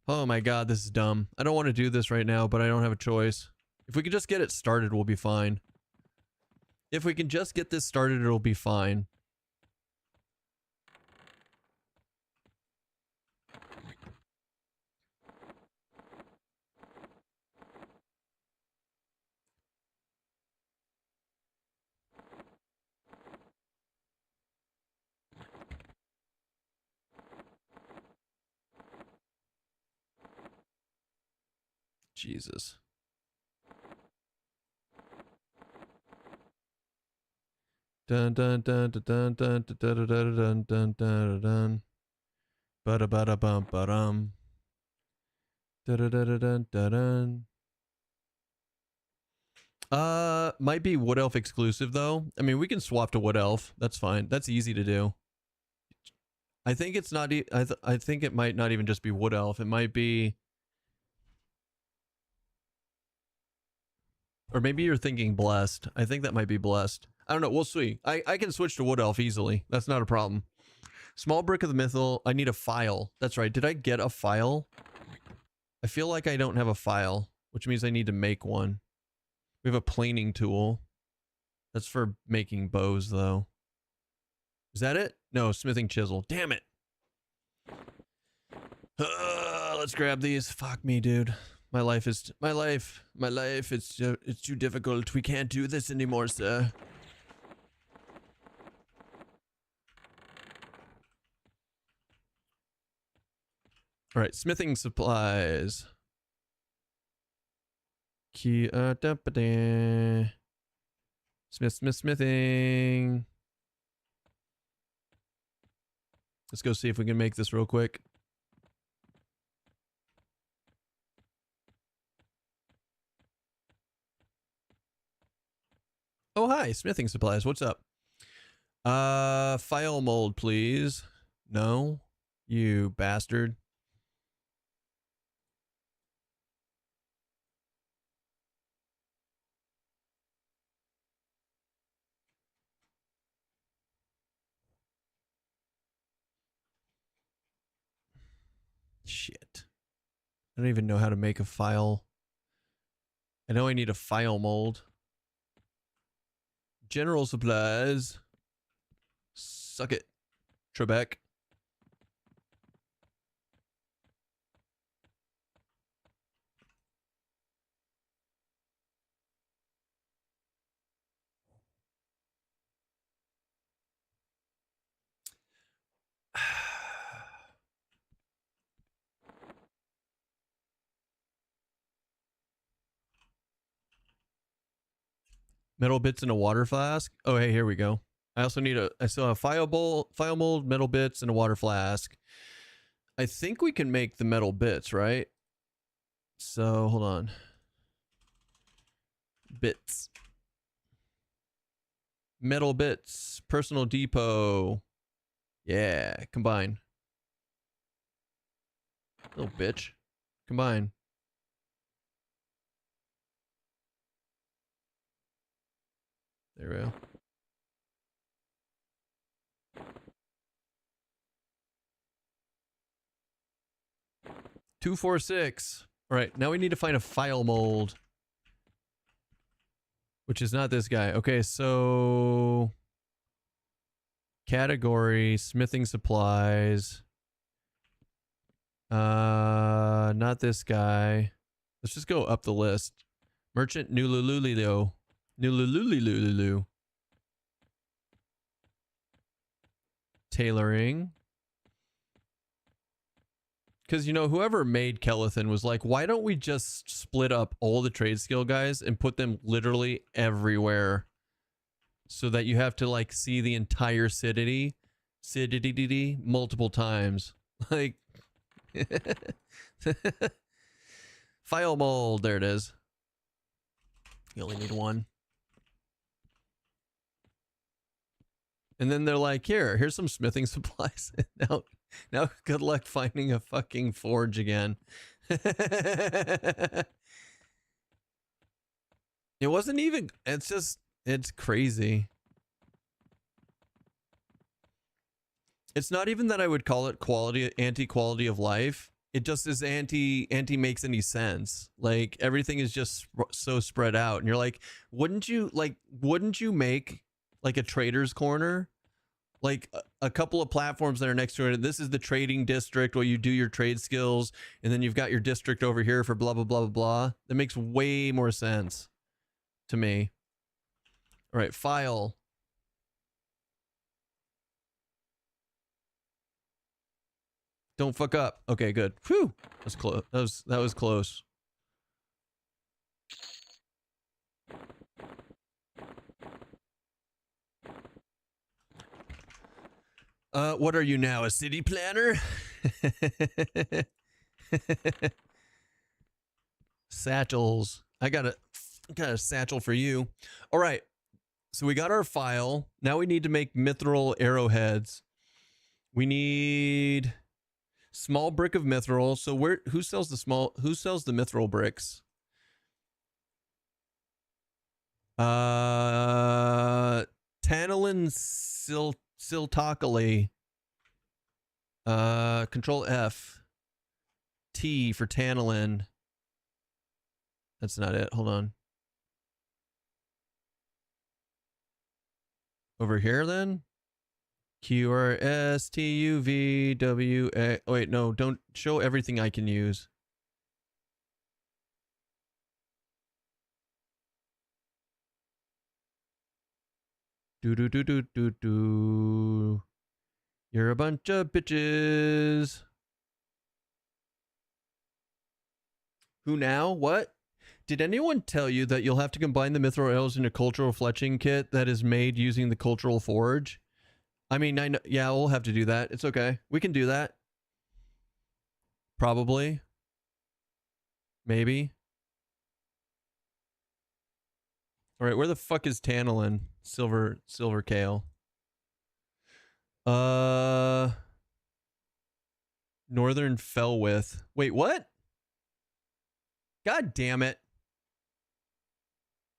Oh my god, this is dumb. I don't want to do this right now, but I don't have a choice. If we could just get it started, we'll be fine. If we can just get this started, it'll be fine. Jesus. Dun dun dun dun dun dun dun dun dun dun dun dun. Bada bada bum badum. Dun dun dun dun dun dun. Might be Wood Elf exclusive though. I mean, we can swap to Wood Elf. That's fine. That's easy to do. I think it's not. I think it might not even just be Wood Elf. It might be. Or maybe you're thinking Blessed. I think that might be Blessed. I don't know. We'll see. I can switch to Wood Elf easily. That's not a problem. Small brick of the Mythal. I need a file. That's right. Did I get a file? I feel like I don't have a file, which means I need to make one. We have a planing tool. That's for making bows, though. Is that it? No, smithing chisel. Damn it. Let's grab these. Fuck me, dude. My life. It's too difficult. We can't do this anymore, sir. All right, smithing supplies. Key. Smithing. Let's go see if we can make this real quick. Oh, hi, smithing supplies. What's up? File mold, please. No, you bastard. Shit. I don't even know how to make a file. I know I need a file mold. General supplies. Suck it, Trebek. Metal bits in a water flask. Oh, hey, here we go. I also need I still have file mold, metal bits, and a water flask. I think we can make the metal bits, right? So hold on. Bits. Metal bits. Personal depot. Yeah, combine. Little bitch. Combine. There we go. Two, 4, 6. All right, now we need to find a file mold, which is not this guy. Okay, so category smithing supplies. Not this guy. Let's just go up the list. Merchant Nulululilo. Nululululu. Tailoring. Because, you know, whoever made Kelethan was like, why don't we just split up all the trade skill guys and put them literally everywhere so that you have to, like, see the entire city multiple times. Like, file mold. There it is. You only need one. And then they're like, here's some smithing supplies. Now good luck finding a fucking forge again. It wasn't even, it's crazy. It's not even that I would call it anti-quality of life. It just is anti makes any sense. Like, everything is just so spread out. And you're like, wouldn't you make like a trader's corner? Like a couple of platforms that are next to it. This is the trading district where you do your trade skills. And then you've got your district over here for blah, blah, blah, blah, blah. That makes way more sense to me. All right, file. Don't fuck up. Okay, good. Whew. That's close. That was close. What are you now, a city planner? Satchels. I got a satchel for you. All right. So we got our file. Now we need to make mithril arrowheads. We need small brick of mithril. So who sells the mithril bricks? Tantalin Siltocally. Control F. T for Tantalin. That's not it. Hold on. Over here then? QRSTUVWA. Oh, wait, no, don't show everything I can use. Do. You're a bunch of bitches. Who now? What? Did anyone tell you that you'll have to combine the mithril arrows in a cultural fletching kit that is made using the cultural forge? I mean, I know, yeah, we'll have to do that. It's okay. We can do that. Probably. Maybe. All right, where the fuck is Tantalin? Silver Kale. Northern Fellwith. Wait, what? God damn it.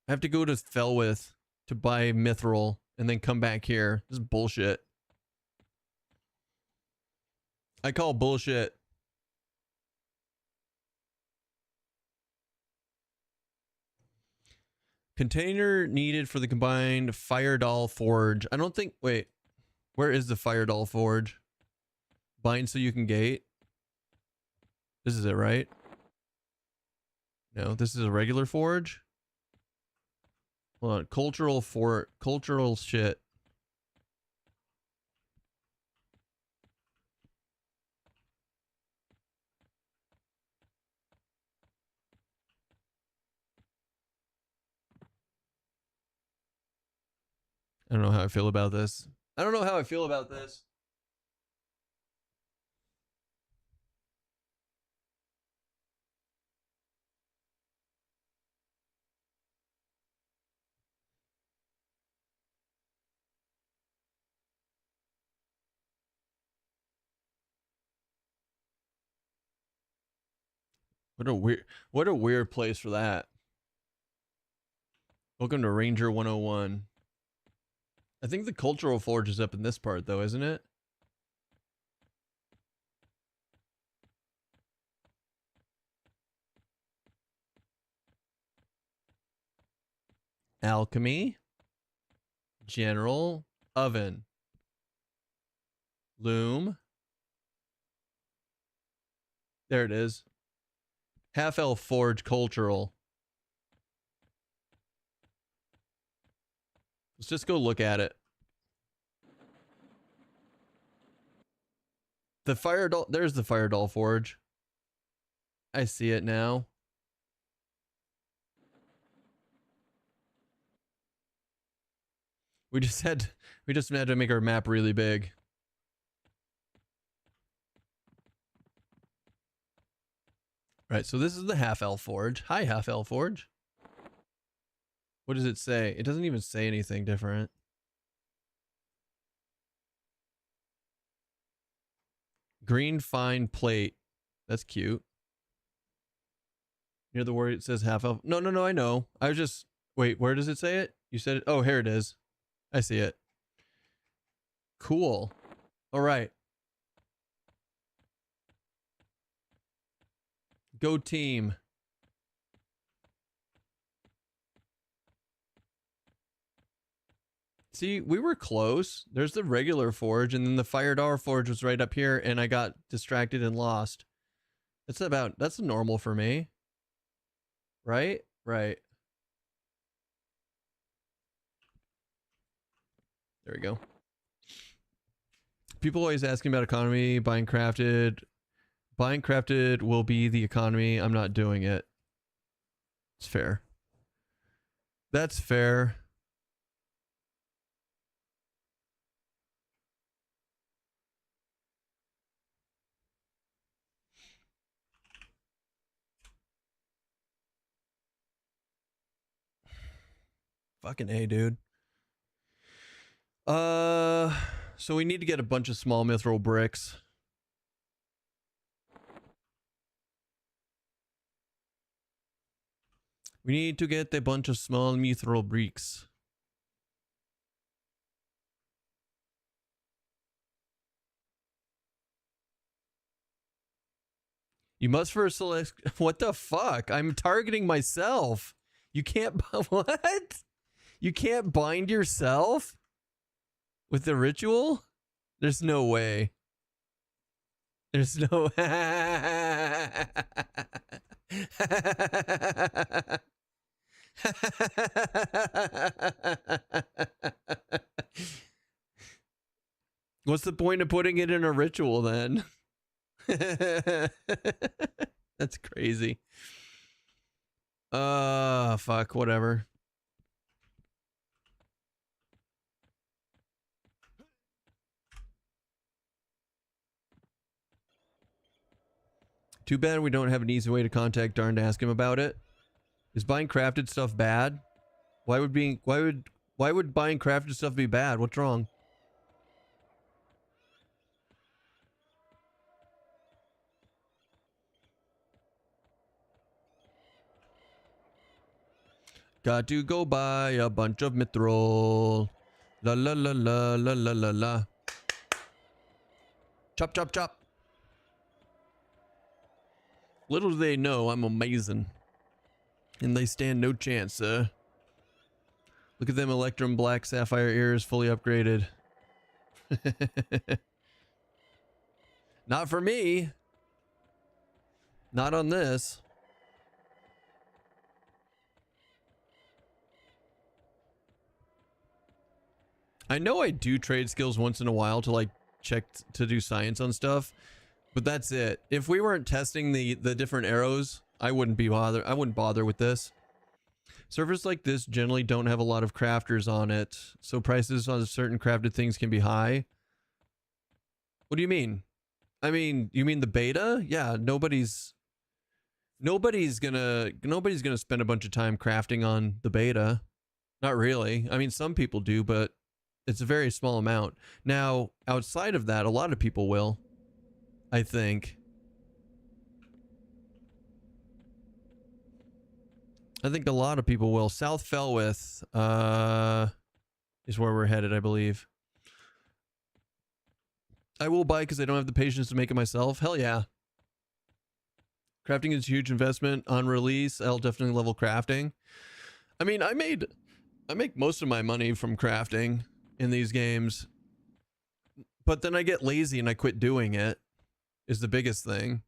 I have to go to Fellwith to buy mithril and then come back here. This is bullshit. I call bullshit. Container needed for the combined Fire Doll Forge. I don't think... Wait. Where is the Fire Doll Forge? Bind so you can gate. This is it, right? No, this is a regular forge. Hold on. Cultural shit. I don't know how I feel about this. I don't know how I feel about this. What a weird place for that. Welcome to Ranger 101. I think the cultural forge is up in this part though, isn't it? Alchemy. General. Oven. Loom. There it is. Half-elf forge cultural. Let's just go look at it. The fire doll. There's the fire doll forge. I see it now. We just had to make our map really big. Right, so this is the half-elf forge. Hi, half-elf forge. What does it say? It doesn't even say anything different. Green fine plate. That's cute. Near the word it says half-elf. No, I know. I was just... Wait, where does it say it? You said it? Oh, here it is. I see it. Cool. All right. Go team. See, we were close. There's the regular forge, and then the fire doll forge was right up here, and I got distracted and lost. That's normal for me. Right? Right. There we go. People always asking about economy, buying crafted. Buying crafted will be the economy. I'm not doing it. It's fair. That's fair. Fucking A, dude. So we need to get a bunch of small mithril bricks. We need to get a bunch of small mithril bricks. You must first select... What the fuck? I'm targeting myself. You can't... What? You can't bind yourself? With the ritual? There's no way. There's no... What's the point of putting it in a ritual then? That's crazy. Fuck, whatever. Too bad we don't have an easy way to contact Darn to ask him about it. Is buying crafted stuff bad? Why would buying crafted stuff be bad? What's wrong? Got to go buy a bunch of mithril. La la la la la la la la. Chop chop chop. Little do they know I'm amazing. And they stand no chance, sir. Look at them Electrum Black Sapphire ears fully upgraded. Not for me. Not on this. I know I do trade skills once in a while to like check to do science on stuff, but that's it. If we weren't testing the different arrows, I wouldn't bother with this. Servers like this generally don't have a lot of crafters on it, so prices on certain crafted things can be high. What do you mean? I mean, you mean the beta? Yeah, nobody's gonna spend a bunch of time crafting on the beta. Not really. I mean, some people do, but it's a very small amount. Now, outside of that, a lot of people will, I think. I think a lot of people will. South Felwith is where we're headed, I believe. I will buy because I don't have the patience to make it myself. Hell yeah. Crafting is a huge investment on release. I'll definitely level crafting. I mean, I make most of my money from crafting in these games, but then I get lazy and I quit doing it, is the biggest thing.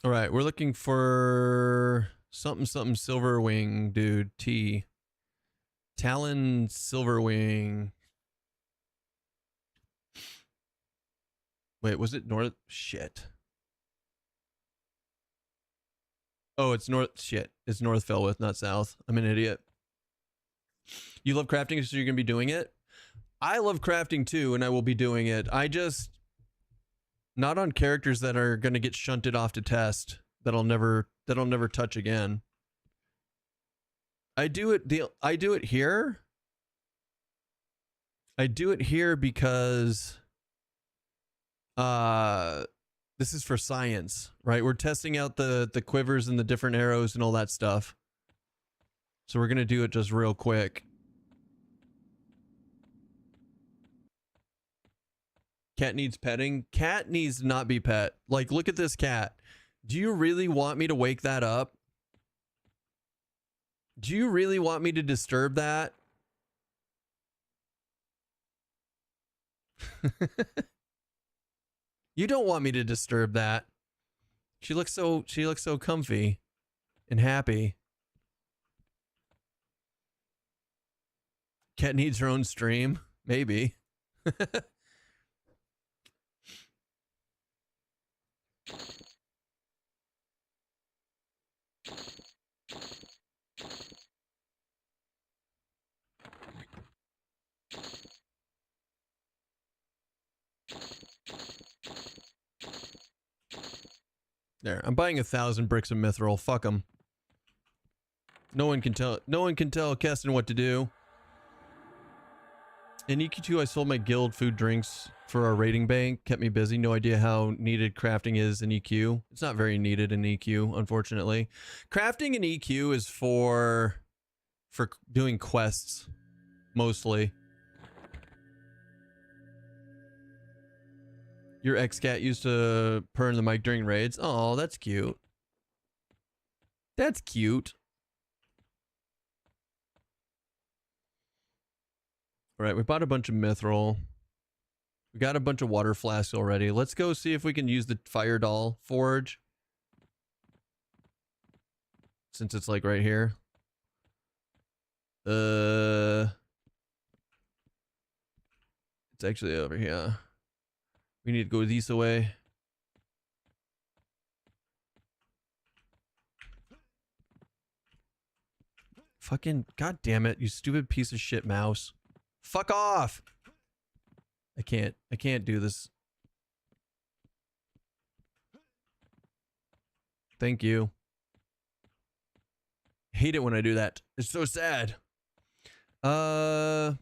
All right, we're looking for something Silverwing, dude. T. Talon Silverwing. Wait, was it North? Shit. Oh, it's North. Shit. It's North Felwith, not South. I'm an idiot. You love crafting, so you're going to be doing it? I love crafting too, and I will be doing it. I just... Not on characters that are going to get shunted off to test that I'll never touch again. I do it here. I do it here because this is for science, right? We're testing out the quivers and the different arrows and all that stuff. So we're going to do it just real quick. Cat needs petting. Cat needs to not be pet. Like, look at this cat. Do you really want me to wake that up? Do you really want me to disturb that? You don't want me to disturb that. She looks so comfy and happy. Cat needs her own stream. Maybe. There, I'm buying 1,000 bricks of mithril. Fuck them. No one can tell Keston what to do. In EQ2, I sold my guild food drinks for our rating bank. Kept me busy. No idea how needed crafting is in EQ. It's not very needed in EQ, unfortunately. Crafting in EQ is for doing quests, mostly. Your ex-cat used to purr in the mic during raids. Oh, that's cute. That's cute. All right, we bought a bunch of mithril. We got a bunch of water flasks already. Let's go see if we can use the fire doll forge. Since it's like right here. It's actually over here. We need to go this way. Fucking god damn it, you stupid piece of shit mouse. Fuck off. I can't do this. Thank you. Hate it when I do that. It's so sad. Crafting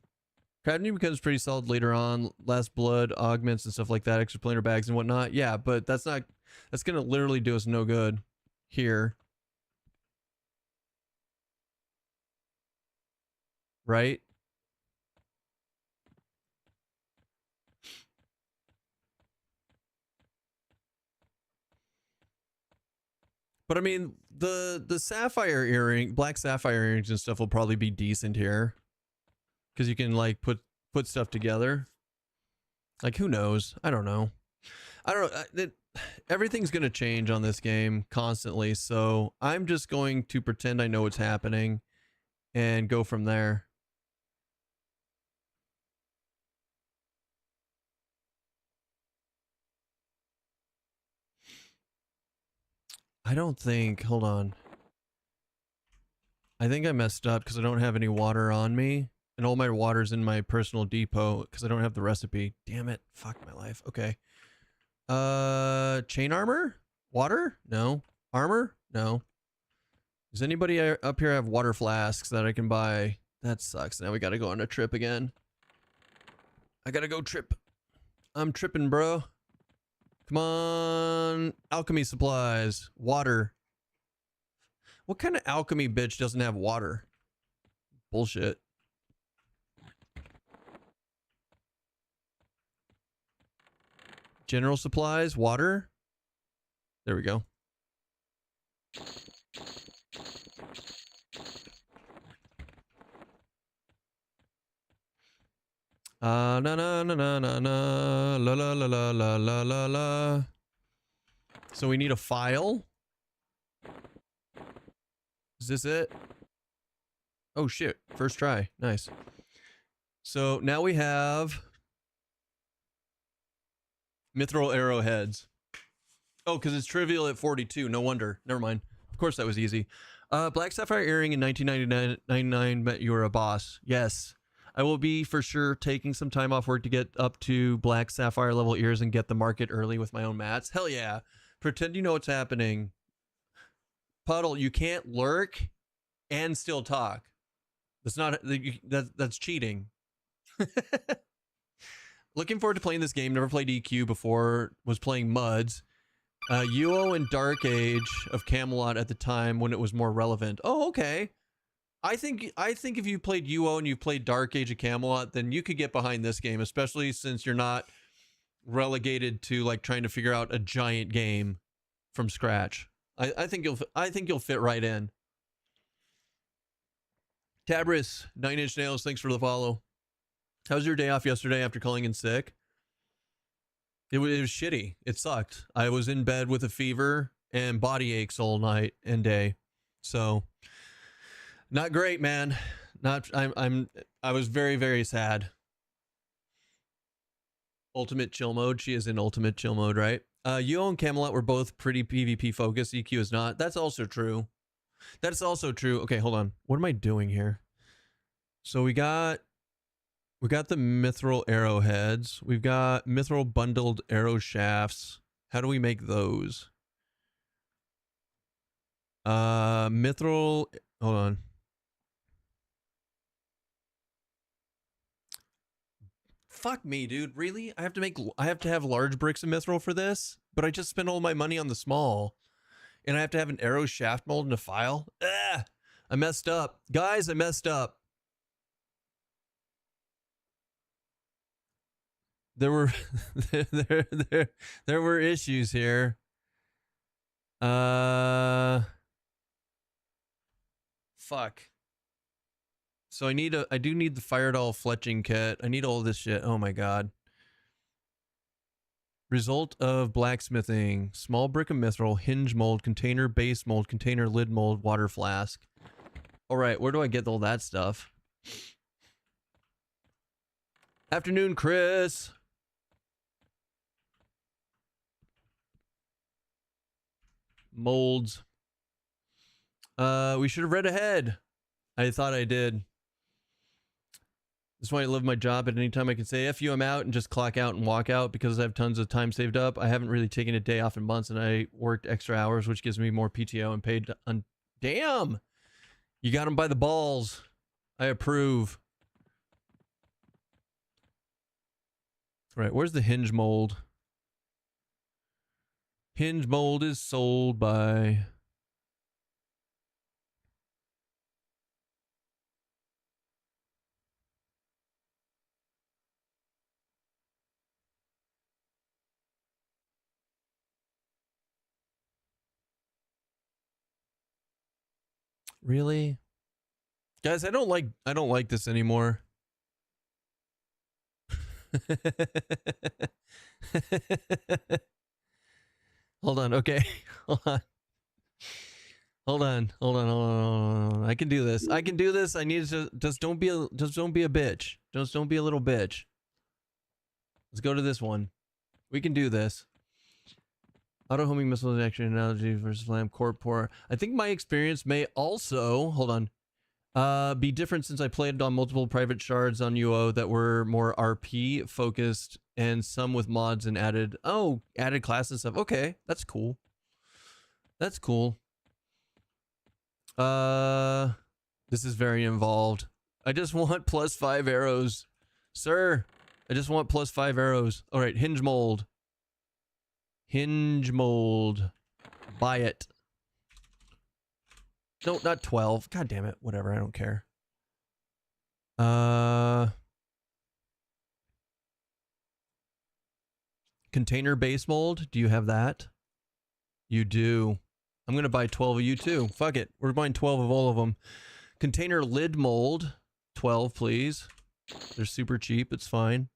becomes pretty solid later on. Last blood, augments and stuff like that, extra planar bags and whatnot. Yeah, but that's gonna literally do us no good here. right? But I mean, the sapphire earring, black sapphire earrings and stuff will probably be decent here, because you can like put stuff together. Like, who knows? I don't know. I don't know. Everything's gonna change on this game constantly, so I'm just going to pretend I know what's happening and go from there. I don't think. Hold on. I think I messed up because I don't have any water on me. And all my water's in my personal depot because I don't have the recipe. Damn it. Fuck my life. Okay. Chain armor? Water? No. Armor? No. Does anybody up here have water flasks that I can buy? That sucks. Now we gotta go on a trip again. I gotta go trip. I'm tripping, bro. Come on. Alchemy supplies. Water. What kind of alchemy bitch doesn't have water? Bullshit. General supplies. Water. There we go. Na na na na na na la la la la la la la la. So we need a file. Is this it? Oh shit! First try. Nice. So now we have mithril arrowheads. Oh, because it's trivial at 42. No wonder. Never mind. Of course that was easy. Black sapphire earring in 1999 met you were a boss. Yes. I will be for sure taking some time off work to get up to black sapphire level ears and get the market early with my own mats. Hell yeah. Pretend you know what's happening. Puddle, you can't lurk and still talk. That's not that's cheating. Looking forward to playing this game. Never played EQ before. Was playing Muds. UO and Dark Age of Camelot at the time when it was more relevant. Oh, okay. I think if you played UO and you've played Dark Age of Camelot, then you could get behind this game, especially since you're not relegated to like trying to figure out a giant game from scratch. I think you'll fit right in. Tabris, 9 Inch Nails, thanks for the follow. How was your day off yesterday after calling in sick? It was shitty. It sucked. I was in bed with a fever and body aches all night and day. So not great, man. I was very, very sad. Ultimate chill mode. She is in ultimate chill mode, right? Yuo and Camelot were both pretty PvP focused. EQ is not. That's also true. That's also true. Okay, hold on. What am I doing here? So we got the mithril arrowheads. We've got mithril bundled arrow shafts. How do we make those? Mithril. Hold on. Fuck me, dude. Really? I have to have large bricks of mithril for this, but I just spent all my money on the small. And I have to have an arrow shaft mold in a file. Ah, I messed up. Guys, I messed up. There were there were issues here. Fuck. So I do need the fire doll fletching kit. I need all this shit. Oh my god. Result of blacksmithing: small brick of mithril, hinge mold, container base mold, container lid mold, water flask. All right, where do I get all that stuff? Afternoon, Chris. Molds. We should have read ahead. I thought I did. That's why I love my job. At any time I can say F you, I'm out, and just clock out and walk out because I have tons of time saved up. I haven't really taken a day off in months, and I worked extra hours, which gives me more PTO and paid on. Damn! You got him by the balls. I approve. All right, where's the hinge mold? Hinge mold is sold by... Really? Guys, I don't like this anymore. Hold on, okay. Hold on. Hold on. Hold on. Hold on. Hold on. I can do this. I can do this. I need to just don't be a bitch. Just don't be a little bitch. Let's go to this one. We can do this. Auto homing missile action analogy versus flam corpor. I think my experience may also be different since I played on multiple private shards on UO that were more RP focused and some with mods and added classes and stuff. Okay, that's cool. That's cool. This is very involved. I just want +5 arrows. Sir, I just want +5 arrows. All right, hinge mold. Hinge mold. Buy it. No, not 12. God damn it. Whatever, I don't care. Container base mold. Do you have that? You do. I'm going to buy 12 of you too. Fuck it. We're buying 12 of all of them. Container lid mold. 12, please. They're super cheap. It's fine.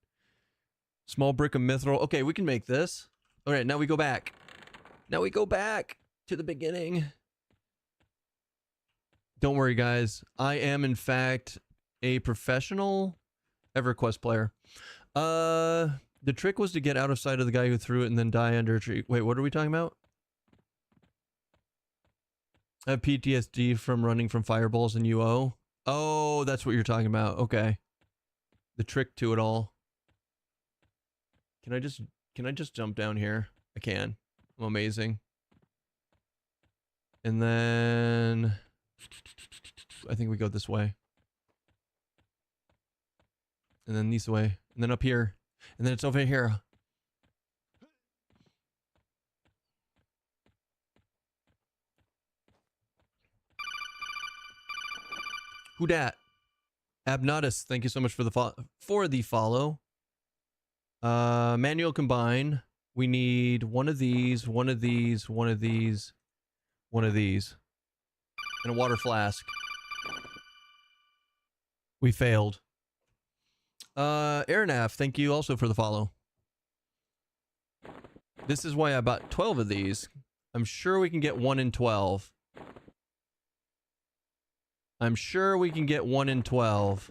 Small brick of mithril. Okay, we can make this. All right, now we go back. Now we go back to the beginning. Don't worry, guys. I am, in fact, a professional EverQuest player. The trick was to get out of sight of the guy who threw it and then die under a tree. Wait, what are we talking about? I have PTSD from running from fireballs in UO. Oh, that's what you're talking about. Okay. The trick to it all. Can I just jump down here? I can. I'm amazing. And then I think we go this way. And then this way. And then up here. And then it's over here. Who dat? Abnatus, thank you so much for the follow. Manual combine. We need one of these, one of these, one of these, one of these, and a water flask. We failed. Airnaf, thank you also for the follow. This is why I bought 12 of these. I'm sure we can get 1 in 12. I'm sure we can get 1 in 12.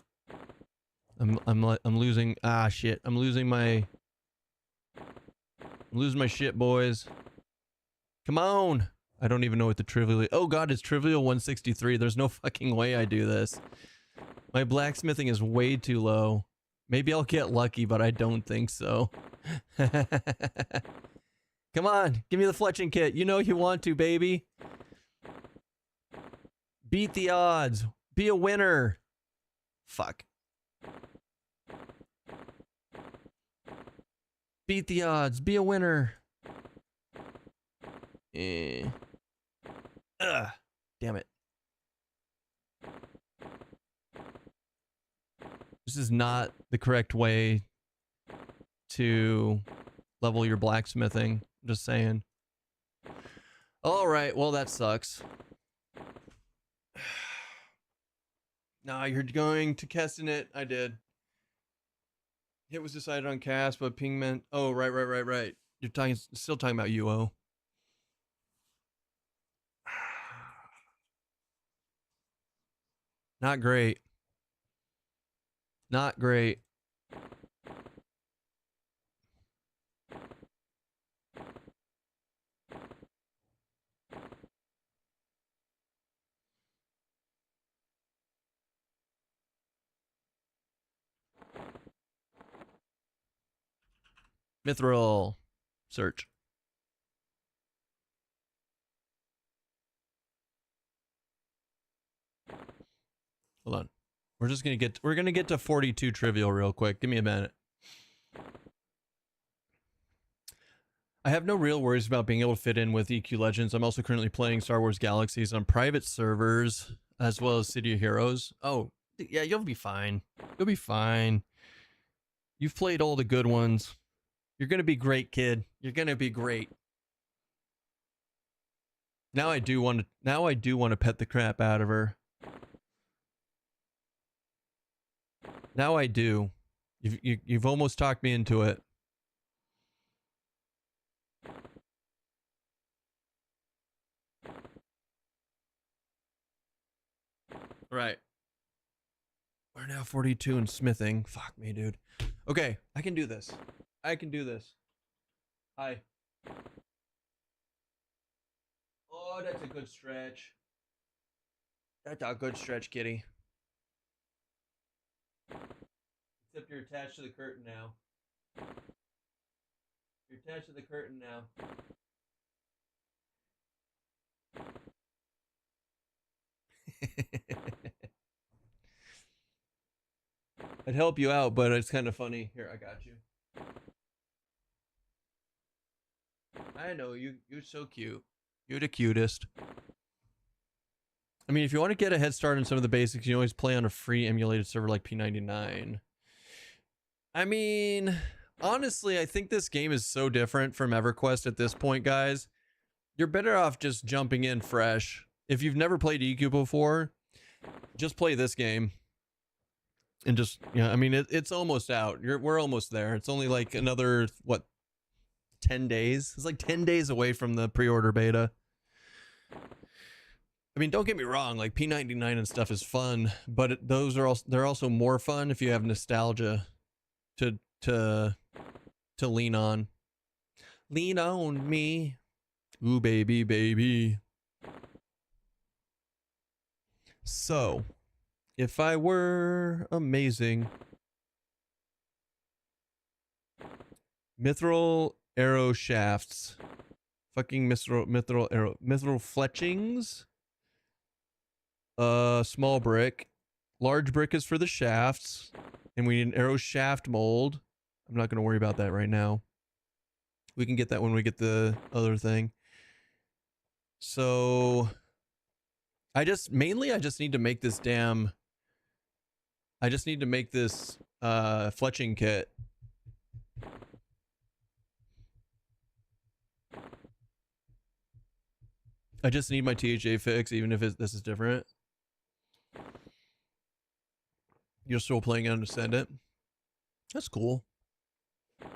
I'm losing. Ah, shit. I'm losing my shit, boys. Come on. I don't even know what the trivial. Oh god, it's trivial 163. There's no fucking way I do this. My blacksmithing is way too low. Maybe I'll get lucky, but I don't think so. Come on, give me the fletching kit. You know you want to, baby. Beat the odds. Be a winner. Fuck. Beat the odds. Be a winner. Ugh. Damn it. This is not the correct way to level your blacksmithing. I'm just saying. All right. Well, that sucks. Nah, you're going to Keston it. I did. It was decided on cast, but ping meant. Oh, right. You're still talking about UO. Not great. Not great. Mithril. Search. Hold on. We're gonna get to 42 trivial real quick. Give me a minute. I have no real worries about being able to fit in with EQ Legends. I'm also currently playing Star Wars Galaxies on private servers as well as City of Heroes. Oh, yeah, you'll be fine. You'll be fine. You've played all the good ones. You're gonna be great, kid. You're gonna be great. Now I do want to pet the crap out of her. Now I do. You've almost talked me into it. Right. We're now 42 and smithing. Fuck me, dude. Okay, I can do this. I can do this. Hi. Oh, that's a good stretch. That's a good stretch, kitty. Except you're attached to the curtain now. You're attached to the curtain now. I'd help you out, but it's kind of funny. Here, I got you. I know you're so cute. You're the cutest. I mean, if you want to get a head start on some of the basics, you can always play on a free emulated server like P99. I mean, honestly, I think this game is so different from EverQuest at this point, guys. You're better off just jumping in fresh. If you've never played EQ before, just play this game. And just, I mean, it's almost out. We're almost there. It's only like another, what, 10 days? It's like 10 days away from the pre-order beta. I mean, don't get me wrong, like P99 and stuff is fun, but they're also more fun if you have nostalgia to lean on. Lean on me. Ooh, baby, baby. So, if I were amazing, mithril arrow shafts, fucking mithril fletchings, small brick, large brick is for the shafts, and we need an arrow shaft mold. I'm not gonna worry about that right now. We can get that when we get the other thing. So, I just need to make this fletching kit. I just need my THA fix, even if this is different. You're still playing on Ascendant. That's cool.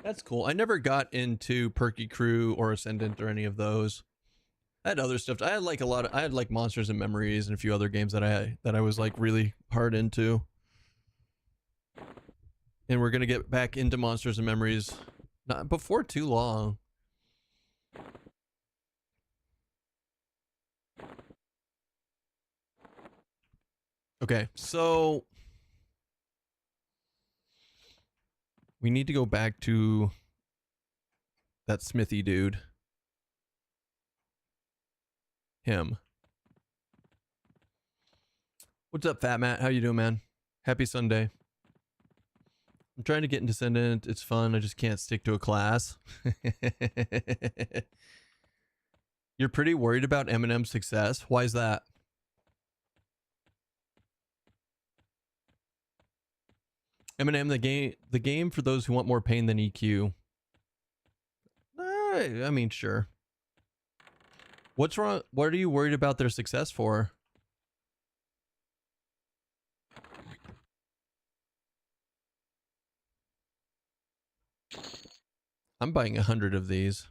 That's cool. I never got into Perky Crew or Ascendant or any of those. I had other stuff. I had like Monsters and Memories and a few other games that I was like really hard into. And we're gonna get back into Monsters and Memories not before too long. Okay, so we need to go back to that Smithy dude. Him. What's up, Fat Matt? How you doing, man? Happy Sunday. I'm trying to get into Descendant. It's fun. I just can't stick to a class. You're pretty worried about Eminem's success? Why is that? Eminem, the game for those who want more pain than EQ. I mean, sure. What's wrong? What are you worried about their success for? I'm buying 100 of these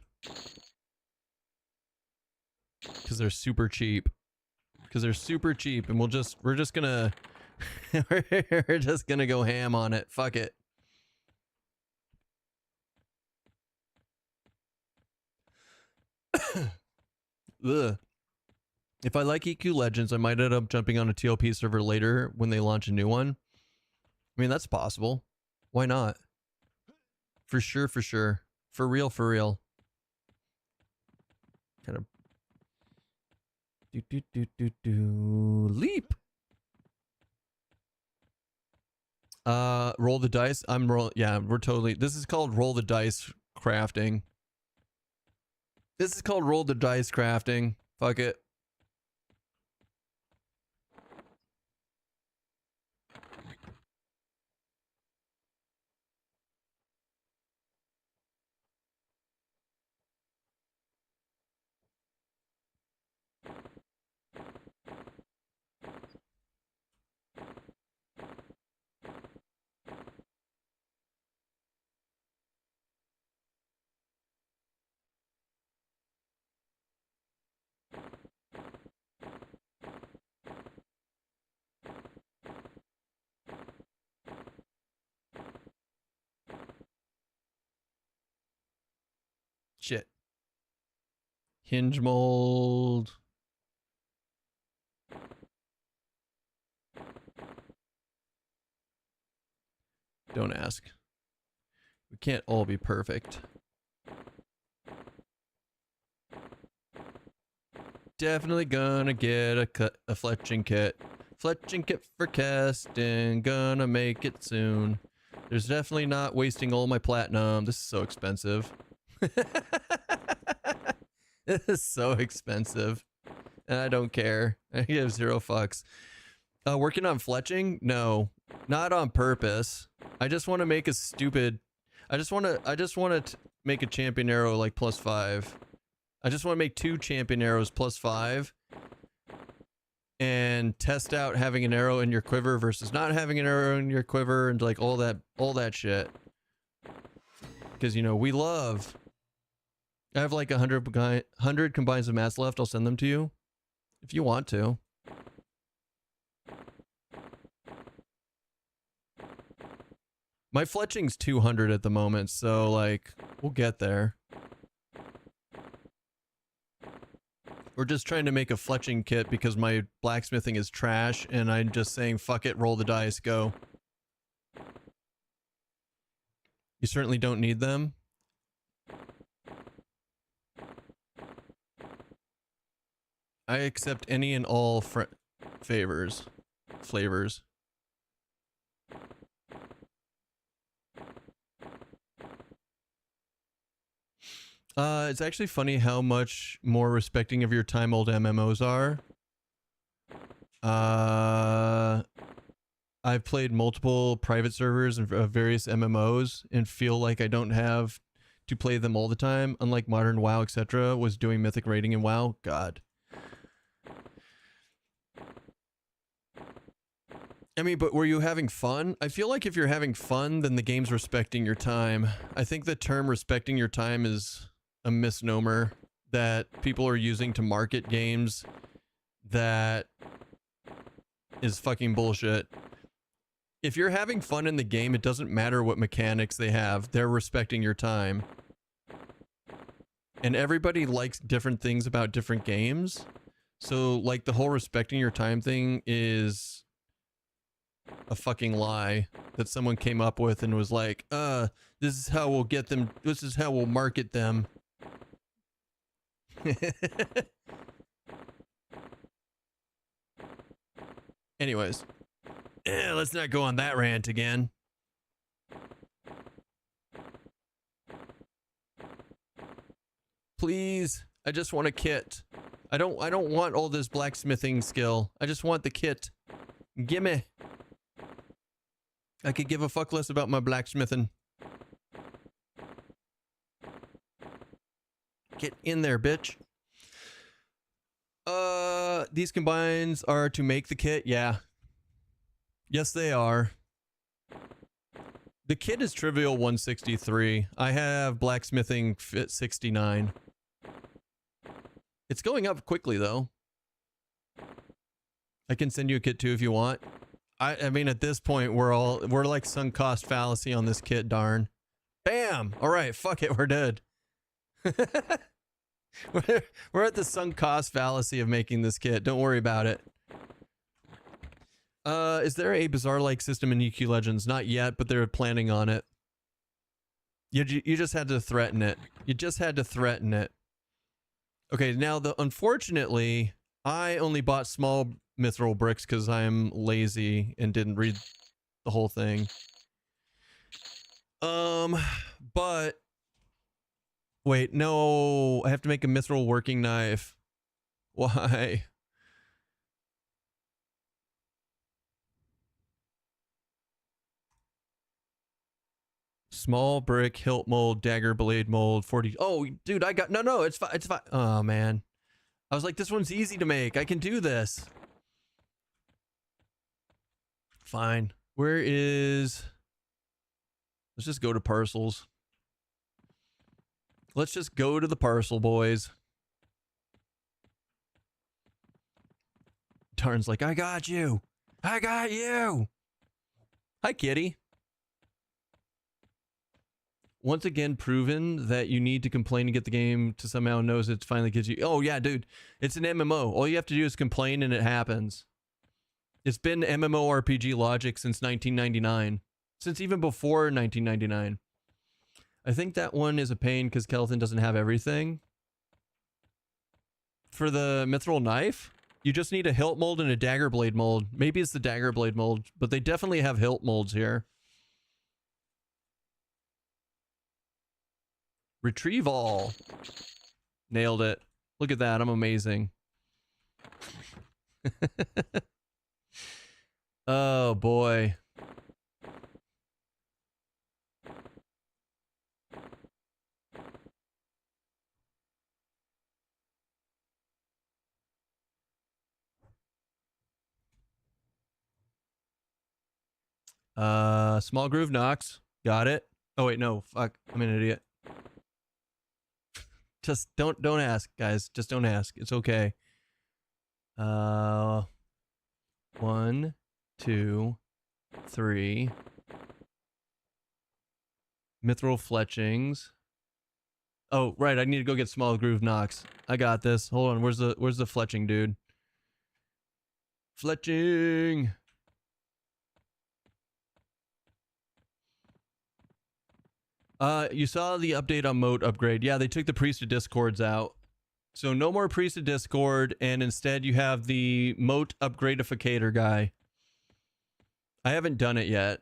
because they're super cheap. Because they're super cheap, and we're just gonna we're just gonna go ham on it. Fuck it. Ugh. If I like EQ Legends, I might end up jumping on a TLP server later when they launch a new one. I mean, that's possible. Why not? For sure, for sure. For real, for real. Kind of. Leap. Roll the dice. Yeah, we're totally. This is called roll the dice crafting. This is called roll the dice crafting. Fuck it. Hinge mold. Don't ask. We can't all be perfect. Definitely gonna get a fletching kit. Fletching kit for Keston. Gonna make it soon. There's definitely not wasting all my platinum. This is so expensive. This is so expensive. And I don't care. I give 0 fucks. Working on fletching? No. Not on purpose. I just want to make a stupid... I just want to make a champion arrow like +5. I just want to make 2 champion arrows +5 and test out having an arrow in your quiver versus not having an arrow in your quiver and like all that shit. Because, you know, we love... I have like 100 combines of mats left. I'll send them to you if you want to. My fletching's 200 at the moment, so like we'll get there. We're just trying to make a fletching kit because my blacksmithing is trash and I'm just saying fuck it, roll the dice, go. You certainly don't need them. I accept any and all flavors. It's actually funny how much more respecting of your time old MMOs are. I've played multiple private servers of various MMOs and feel like I don't have to play them all the time, unlike modern WoW, etc. was doing mythic raiding in WoW. God. I mean, but were you having fun? I feel like if you're having fun, then the game's respecting your time. I think the term respecting your time is a misnomer that people are using to market games that is fucking bullshit. If you're having fun in the game, it doesn't matter what mechanics they have. They're respecting your time. And everybody likes different things about different games. So, like, the whole respecting your time thing is a fucking lie that someone came up with and was like, this is how we'll get them, this is how we'll market them. Anyways, let's not go on that rant again. Please, I just want a kit. I don't want all this blacksmithing skill. I just want the kit. Gimme. I could give a fuck less about my blacksmithing. Get in there, bitch. These combines are to make the kit. Yeah. Yes, they are. The kit is trivial 163. I have blacksmithing fit 69. It's going up quickly though. I can send you a kit too if you want. I mean, at this point, we're like sunk cost fallacy on this kit, darn. Bam! All right, fuck it, we're dead. We're at the sunk cost fallacy of making this kit. Don't worry about it. Is there a bazaar-like system in EQ Legends? Not yet, but they're planning on it. You just had to threaten it. You just had to threaten it. Okay, now unfortunately, I only bought small mithril bricks because I'm lazy and didn't read the whole thing. But wait, no, I have to make a mithril working knife. Why? Small brick, hilt mold, dagger blade mold, 40. Oh, dude, I got no, it's fine. It's fine. Oh man, I was like, this one's easy to make. I can do this. Fine. Where is... Let's just go to parcels. Let's just go to the parcel, boys. Tarn's like, I got you. I got you. Hi, kitty. once again proven that you need to complain to get the game to somehow knows it finally gives you. Oh yeah, dude, it's an MMO. All you have to do is complain and it happens. It's been MMORPG logic since 1999, since even before 1999. I think that one is a pain because Kelton doesn't have everything. For the mithril knife, you just need a hilt mold and a dagger blade mold. Maybe it's the dagger blade mold, but they definitely have hilt molds here. Retrieve all. Nailed it. Look at that. I'm amazing. Oh boy. Small groove knocks. Got it. Oh wait, no. Fuck. I'm an idiot. Just don't ask, guys. Just don't ask. It's okay. 1, 2, 3. Mithril fletchings. Oh, right. I need to go get small groove knocks. I got this. Hold on. Where's the fletching, dude? Fletching. You saw the update on moat upgrade. Yeah, they took the Priest of Discords out. So no more Priest of Discord, and instead you have the moat upgradeificator guy. I haven't done it yet.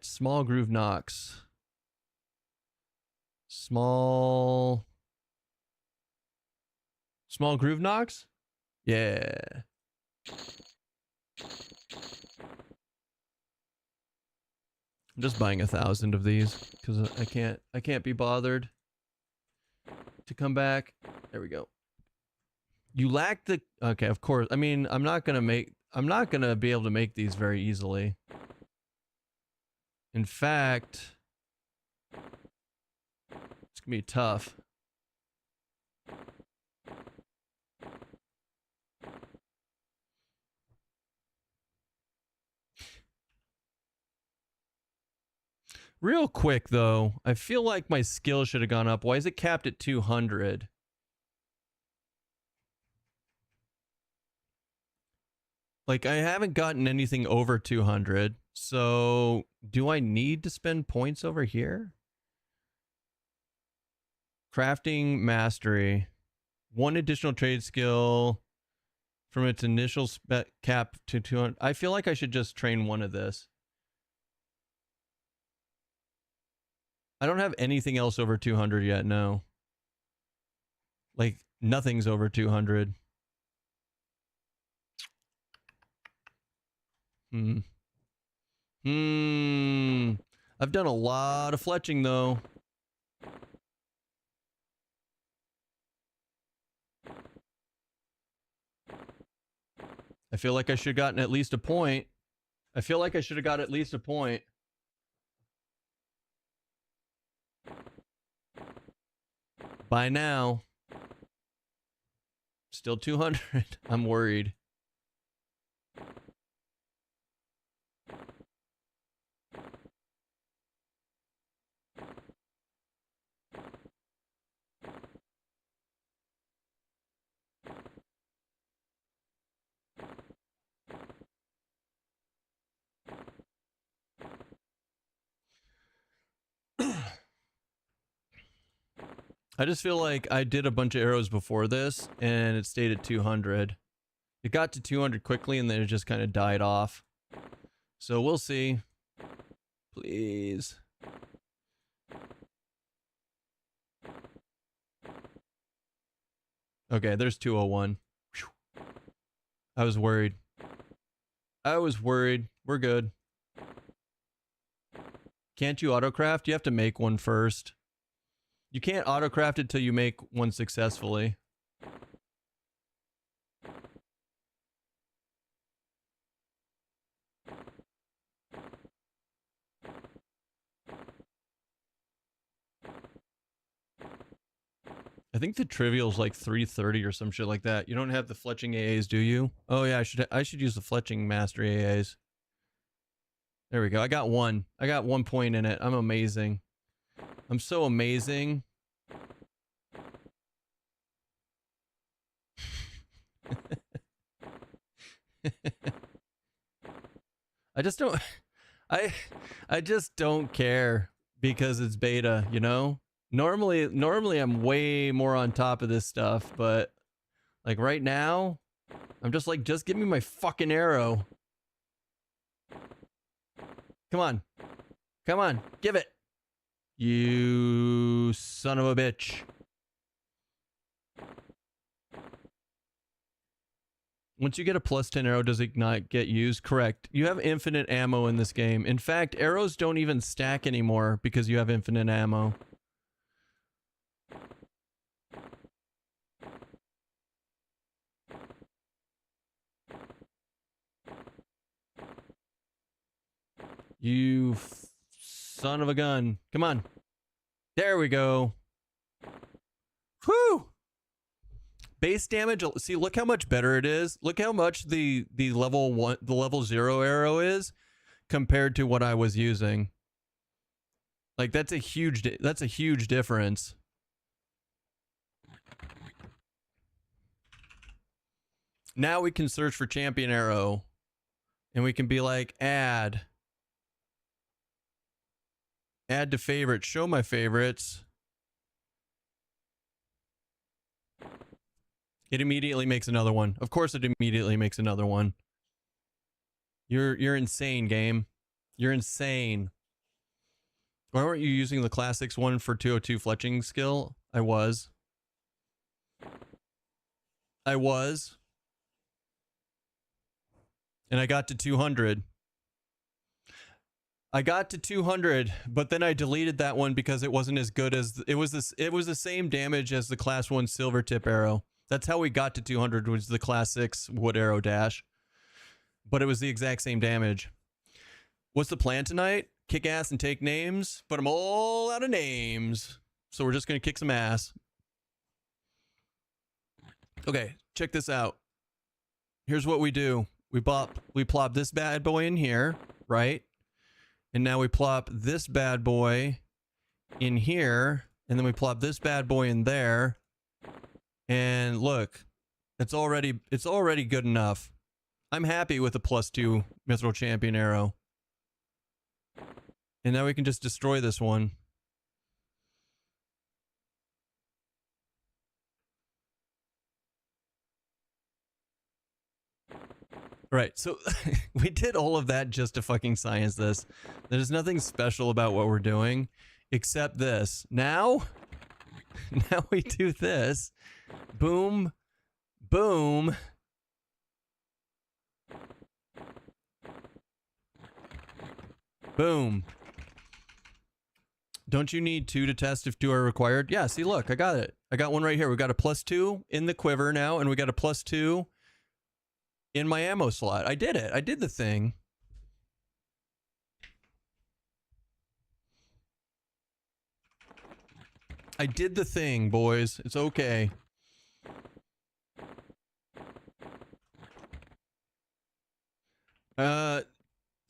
Small groove knocks. Small groove knocks? Yeah. I'm just buying 1,000 of these because I can't be bothered to come back. There we go. You lack the, okay, of course. I mean, I'm not gonna be able to make these very easily. In fact, it's gonna be tough. Real quick though, I feel like my skill should have gone up. Why is it capped at 200? Like, I haven't gotten anything over 200. So, do I need to spend points over here? Crafting mastery. 1 additional trade skill from its initial spec cap to 200. I feel like I should just train 1 of this. I don't have anything else over 200 yet, no. Like, nothing's over 200. I've done a lot of fletching, though. I feel like I should have gotten at least a point. I feel like I should have got at least a point. By now. Still 200. I'm worried. I just feel like I did a bunch of arrows before this, and it stayed at 200. It got to 200 quickly, and then it just kind of died off. So we'll see. Please. Okay, there's 201. Whew. I was worried. We're good. Can't you autocraft? You have to make one first. You can't autocraft it till you make one successfully. I think the trivial's like 330 or some shit like that. You don't have the fletching AAs, do you? Oh yeah, I should use the fletching mastery AAs. There we go. I got 1. I got 1 point in it. I'm amazing. I'm so amazing. I just don't I just don't care because it's beta, you know? Normally I'm way more on top of this stuff, but like right now, I'm just like, just give me my fucking arrow. Come on. Come on, give it. You son of a bitch. Once you get a +10 arrow, does it not get used? Correct. You have infinite ammo in this game. In fact, arrows don't even stack anymore because you have infinite ammo. You son of a gun. Come on. There we go. Whew. Base damage, see, look how much better it is. Look how much the level 0 arrow is compared to what I was using. Like that's a huge difference. Now we can search for champion arrow and we can be like add to favorites, show my favorites. It immediately makes another one. Of course it immediately makes another one. You're insane, game. You're insane. Why weren't you using the classics one for 202 fletching skill? I was. And I got to 200. I got to 200, but then I deleted that one because it wasn't as good as it was the same damage as the class 1 silver tip arrow. That's how we got to 200, was the class 6 wood arrow dash. But it was the exact same damage. What's the plan tonight? Kick ass and take names, but I'm all out of names. So we're just going to kick some ass. Okay, check this out. Here's what we do. We plop this bad boy in here, right? And now we plop this bad boy in here, and then we plop this bad boy in there. And look, it's already good enough. I'm happy with the +2 Mithril Champion arrow. And now we can just destroy this one. Right, so we did all of that just to fucking science this. There's nothing special about what we're doing except this. Now we do this. Boom, boom. Boom. Don't you need 2 to test if 2 are required? Yeah, see, look, I got it. I got one right here. We got a +2 in the quiver now, and we got a +2 in my ammo slot. I did it. I did the thing. I did the thing, boys. It's okay.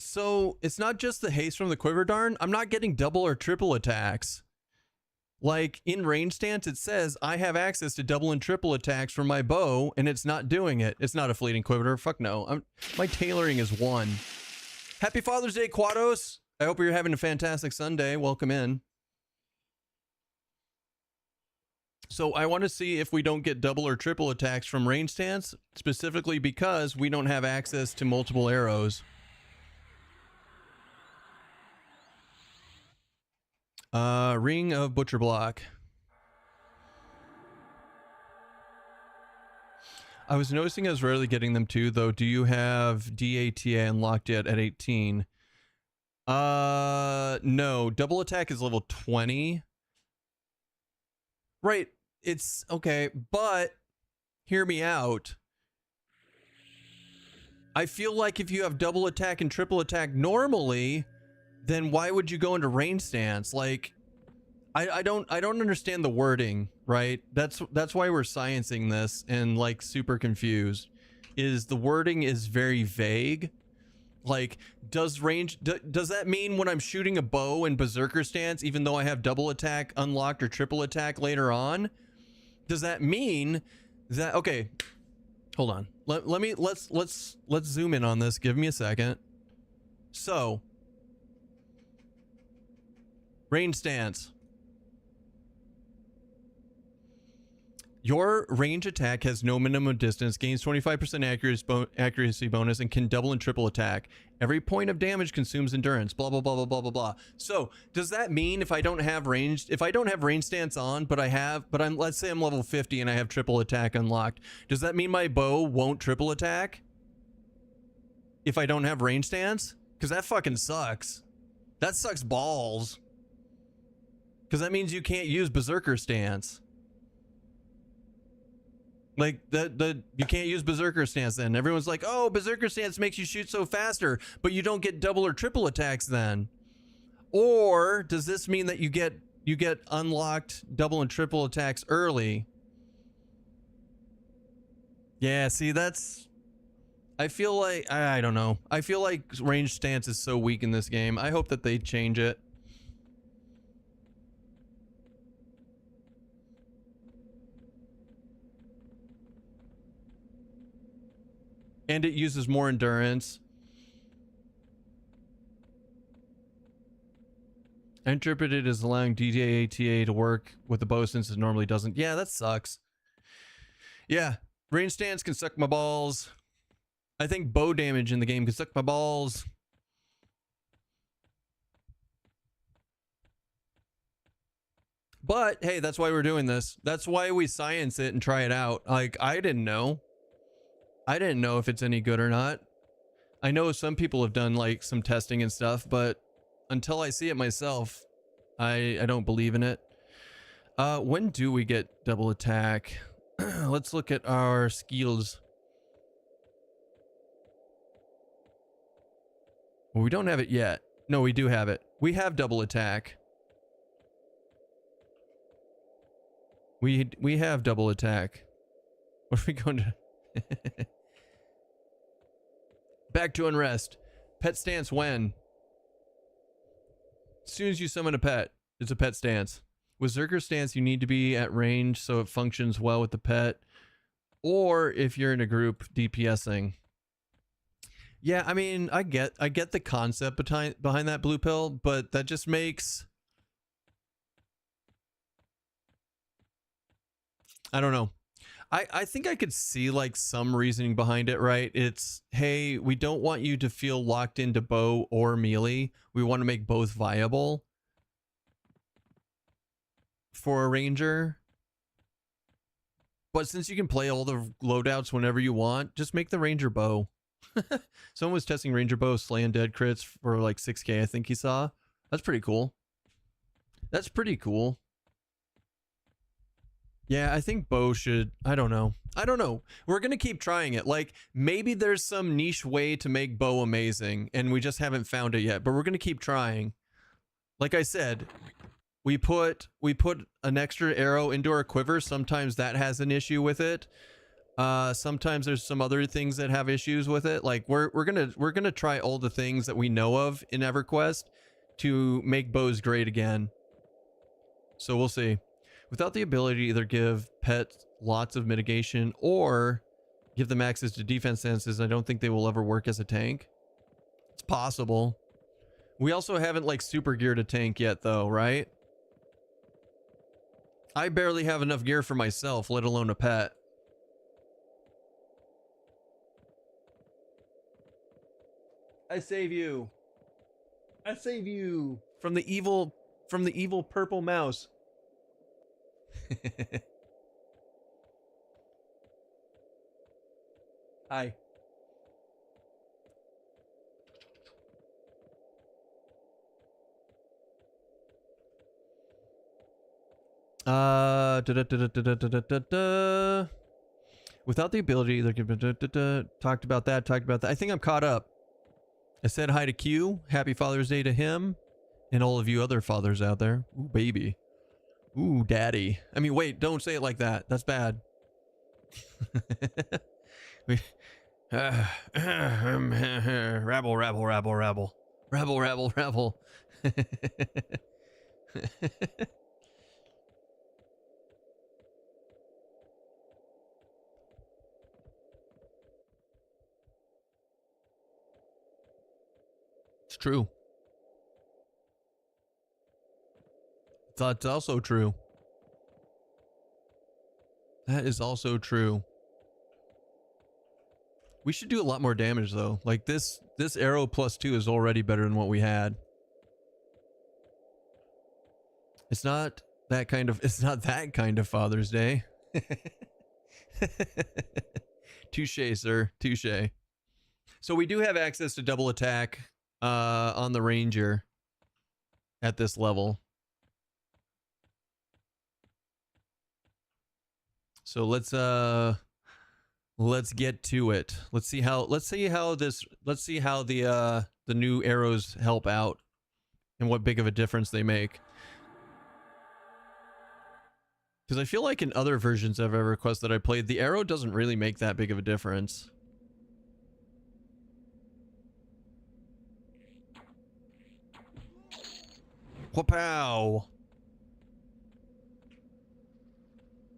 So it's not just the haste from the quiver darn. I'm not getting double or triple attacks. Like in range stance, it says I have access to double and triple attacks from my bow, and it's not doing it. It's not a fleeting quiver. Fuck no. My tailoring is 1. Happy Father's Day, Quados. I hope you're having a fantastic Sunday. Welcome in. So I want to see if we don't get double or triple attacks from range stance, specifically because we don't have access to multiple arrows. Ring of Butcher Block. I was noticing I was rarely getting them too, though. Do you have DATA unlocked yet at 18? No. Double attack is level 20. Right. It's okay, but hear me out. I feel like if you have double attack and triple attack normally, then why would you go into range stance? Like, I don't understand the wording, right? That's why we're sciencing this and like super confused. Is the wording is very vague, Like, does that mean when I'm shooting a bow in berserker stance, even though I have double attack unlocked or triple attack later on, does that mean that, okay, hold on. Let's zoom in on this. Give me a second. So, range stance. Your range attack has no minimum distance, gains 25% accuracy bonus, and can double and triple attack. Every point of damage consumes endurance. Blah blah blah blah blah blah blah. So does that mean if I don't have range stance on, but let's say I'm level 50 and I have triple attack unlocked, does that mean my bow won't triple attack if I don't have range stance? Because that fucking sucks. That sucks balls. Because that means you can't use berserker stance. Like, you can't use berserker stance then. Everyone's like, oh, berserker stance makes you shoot so faster, but you don't get double or triple attacks then. Or does this mean that you get unlocked double and triple attacks early? Yeah, see, I feel like, I don't know. I feel like range stance is so weak in this game. I hope that they change it. And it uses more endurance. I interpret it as allowing DJATA to work with the bow since it normally doesn't. Yeah, that sucks. Yeah, range stance can suck my balls. I think bow damage in the game can suck my balls. But hey, that's why we're doing this. That's why we science it and try it out. Like, I didn't know if it's any good or not. I know some people have done like some testing and stuff, but until I see it myself, I don't believe in it. When do we get double attack? Let's look at our skills. Well, we don't have it yet. No, we do have it. We have double attack. We have double attack. What are we going to... Back to unrest. Pet stance when? As soon as you summon a pet, it's a pet stance. With Zerker stance, you need to be at range so it functions well with the pet. Or if you're in a group DPSing. Yeah, I mean, I get the concept behind that blue pill, but that just makes... I don't know. I think I could see like some reasoning behind it, right? It's, hey, we don't want you to feel locked into bow or melee. We want to make both viable for a ranger. But since you can play all the loadouts whenever you want, just make the ranger bow. Someone was testing ranger bow, slaying dead crits for like 6K, I think he saw. That's pretty cool. That's pretty cool. Yeah, I think bow should... I don't know. We're going to keep trying it. Like, maybe there's some niche way to make bow amazing, and we just haven't found it yet, but we're going to keep trying. Like I said, we put an extra arrow into our quiver. Sometimes that has an issue with it. Sometimes there's some other things that have issues with it. Like, we're gonna try all the things that we know of in EverQuest to make bows great again. So we'll see. Without the ability to either give pets lots of mitigation or give them access to defense stances, I don't think they will ever work as a tank. It's possible. We also haven't like super geared a tank yet though, right? I barely have enough gear for myself, let alone a pet. I save you. I save you from the evil purple mouse. Hi. Without the ability, talked about that. I think I'm caught up. I said hi to Q. Happy Father's Day to him and all of you other fathers out there. Ooh, baby. Ooh, daddy. I mean, wait, don't say it like that. That's bad. Rabble, rabble, rabble, rabble. Rabble, rabble, rabble. It's true. That's also true. That is also true. We should do a lot more damage though. Like this arrow +2 is already better than what we had. It's not that kind of Father's Day. Touche, sir. Touche. So we do have access to double attack on the Ranger at this level. So let's get to it. Let's see how the new arrows help out and what big of a difference they make. Because I feel like in other versions of EverQuest that I played, the arrow doesn't really make that big of a difference. Whoa-pow!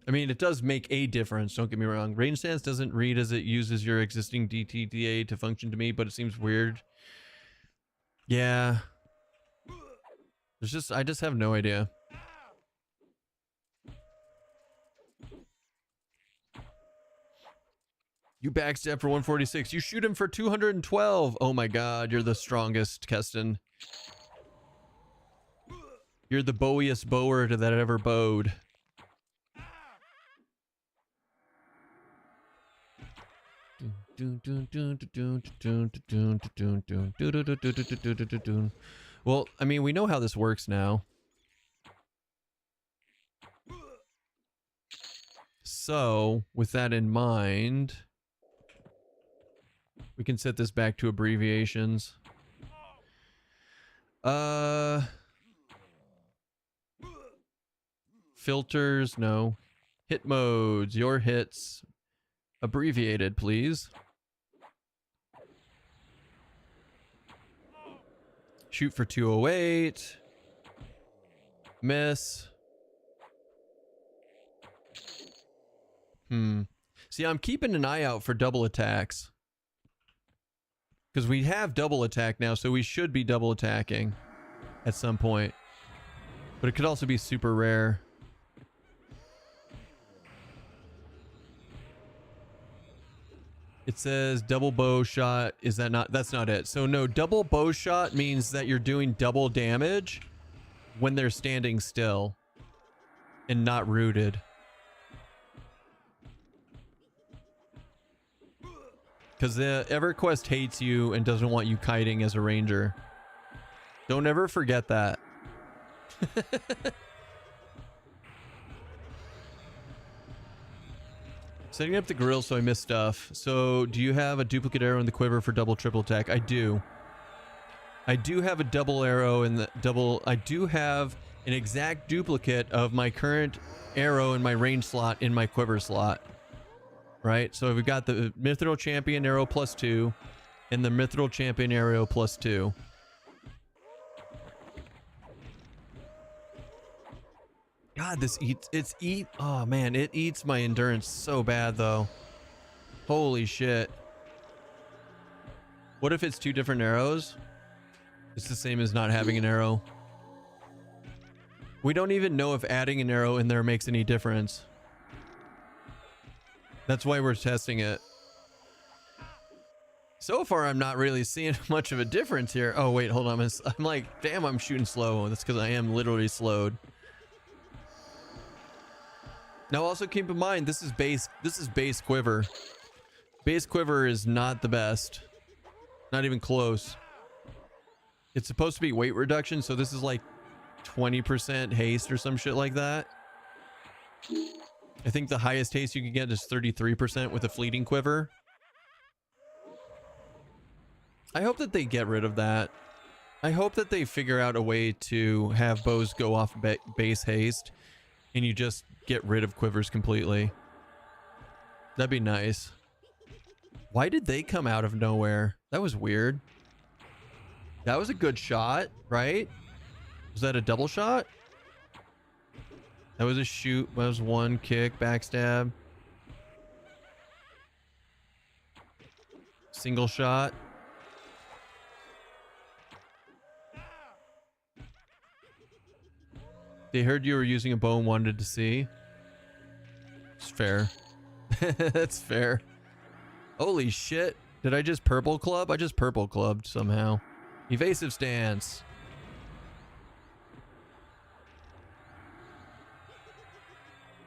I mean, it does make a difference, don't get me wrong. Range stance doesn't read as it uses your existing DTDA to function to me, but it seems weird. Yeah. I just have no idea. You backstab for 146. You shoot him for 212. Oh my god, you're the strongest, Keston. You're the bowiest bower that ever bowed. Well, I mean, we know how this works now. So, with that in mind, we can set this back to abbreviations. Filters, no. Hit modes, your hits. Abbreviated, please. Shoot for 208. Miss. See, I'm keeping an eye out for double attacks. Because we have double attack now, so we should be double attacking at some point. But it could also be super rare. It says double bow shot. Is that not? That's not it. So no, double bow shot means that you're doing double damage when they're standing still and not rooted. Because the EverQuest hates you and doesn't want you kiting as a ranger. Don't ever forget that. Setting up the grill so I miss stuff. So, do you have a duplicate arrow in the quiver for double triple attack? I do. I do have a double arrow in the double. I do have an exact duplicate of my current arrow in my range slot in my quiver slot. Right? So we've got the Mithril Champion arrow +2 and the Mithril Champion arrow +2. God, this oh man, it eats my endurance so bad though. Holy shit. What if it's two different arrows? It's the same as not having an arrow. We don't even know if adding an arrow in there makes any difference. That's why we're testing it. So far, I'm not really seeing much of a difference here. Oh, wait, hold on. I'm like, damn, I'm shooting slow. That's because I am literally slowed. Now, also keep in mind, this is base quiver. Base quiver is not the best. Not even close. It's supposed to be weight reduction, so this is like 20% haste or some shit like that. I think the highest haste you can get is 33% with a fleeting quiver. I hope that they get rid of that. I hope that they figure out a way to have bows go off base haste and you just get rid of quivers completely. That'd be nice. Why did they come out of nowhere? That was weird. That was a good shot, right? Was that a double shot? That was a shoot. That was one kick, backstab. Single shot. They heard you were using a bow and wanted to see. It's fair. That's fair. Holy shit. Did I just purple club? I just purple clubbed somehow. Evasive stance.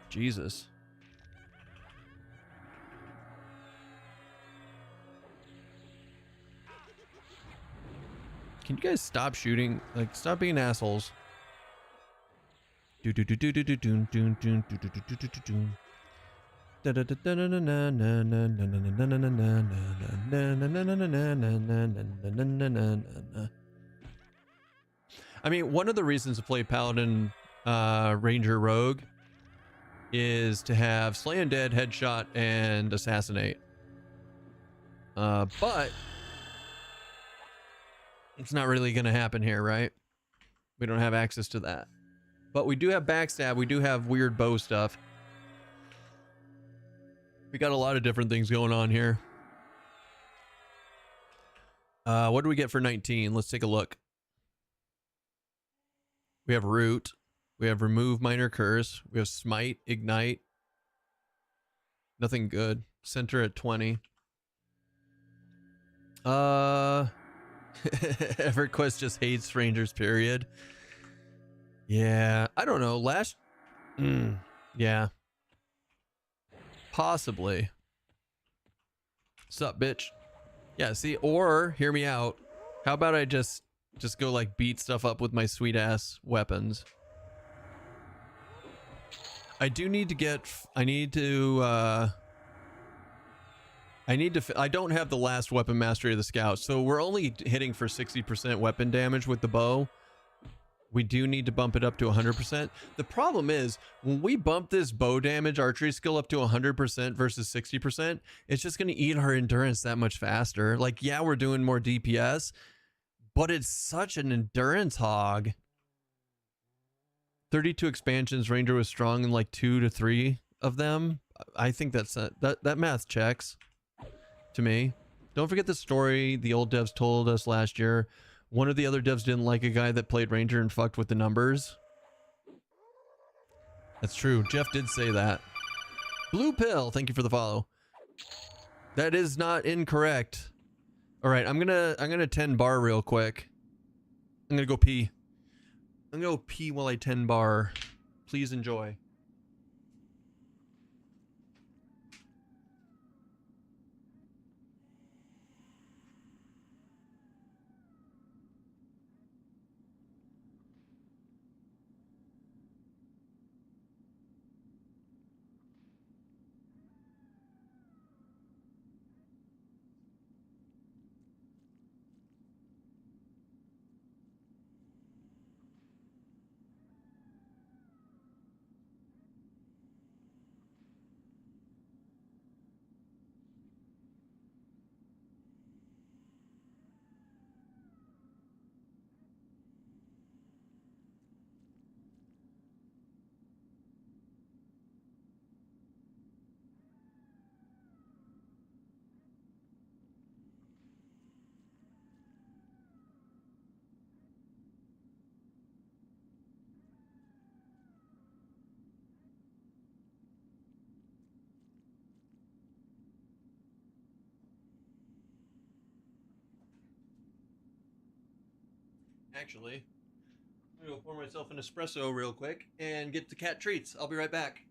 Jesus. Can you guys stop shooting? Like, stop being assholes. I mean, one of the reasons to play Paladin, Ranger, Rogue is to have Slay Undead, Headshot, and Assassinate. But it's not really going to happen here, right? We don't have access to that. But we do have backstab. We do have weird bow stuff. We got a lot of different things going on here. What do we get for 19? Let's take a look. We have Root. We have Remove Minor Curse. We have Smite, Ignite. Nothing good. Center at 20. EverQuest just hates Rangers, period. Yeah, I don't know. Yeah. Possibly. Sup, bitch? Yeah, see, or hear me out. How about I just go like beat stuff up with my sweet ass weapons? I do need to get, I don't have the last weapon mastery of the scout, so we're only hitting for 60% weapon damage with the bow. We do need to bump it up to 100%. The problem is, when we bump this bow damage archery skill up to 100% versus 60%, it's just going to eat our endurance that much faster. Like, yeah, we're doing more DPS, but it's such an endurance hog. 32 expansions, Ranger was strong in like 2 to 3 of them. I think that math checks to me. Don't forget the story the old devs told us last year. One of the other devs didn't like a guy that played Ranger and fucked with the numbers. That's true. Jeff did say that. Blue Pill, thank you for the follow. That is not incorrect. All right, I'm gonna 10 bar real quick. I'm gonna go pee. I'm gonna go pee while I 10 bar. Please enjoy. Actually, I'm gonna go pour myself an espresso real quick and get the cat treats. I'll be right back.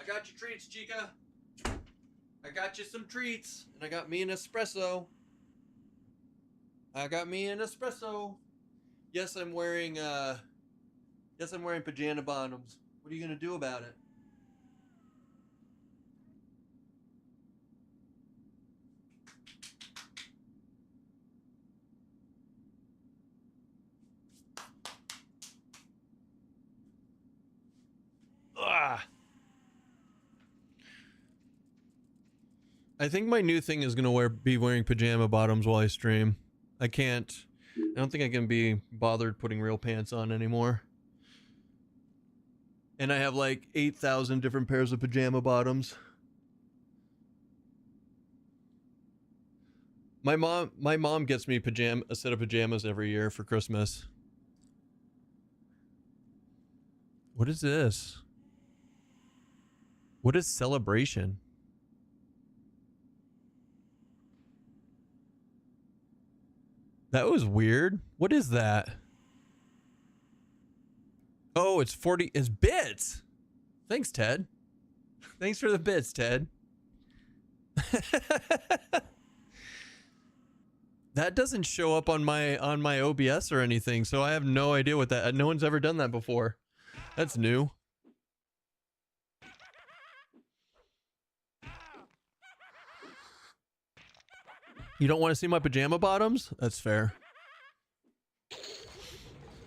I got you treats, Chica. I got you some treats. And I got me an espresso. I got me an espresso. Yes, I'm wearing pajama bottoms. What are you gonna do about it? Ugh. I think my new thing is gonna be wearing pajama bottoms while I stream. I don't think I can be bothered putting real pants on anymore. And I have like 8,000 different pairs of pajama bottoms. My mom gets me a set of pajamas every year for Christmas. What is this? What is celebration? That was weird. What is that? Oh, it's bits. Thanks, Ted. Thanks for the bits, Ted. That doesn't show up on my OBS or anything, so I have no idea what that. No one's ever done that before. That's new. You don't want to see my pajama bottoms? That's fair.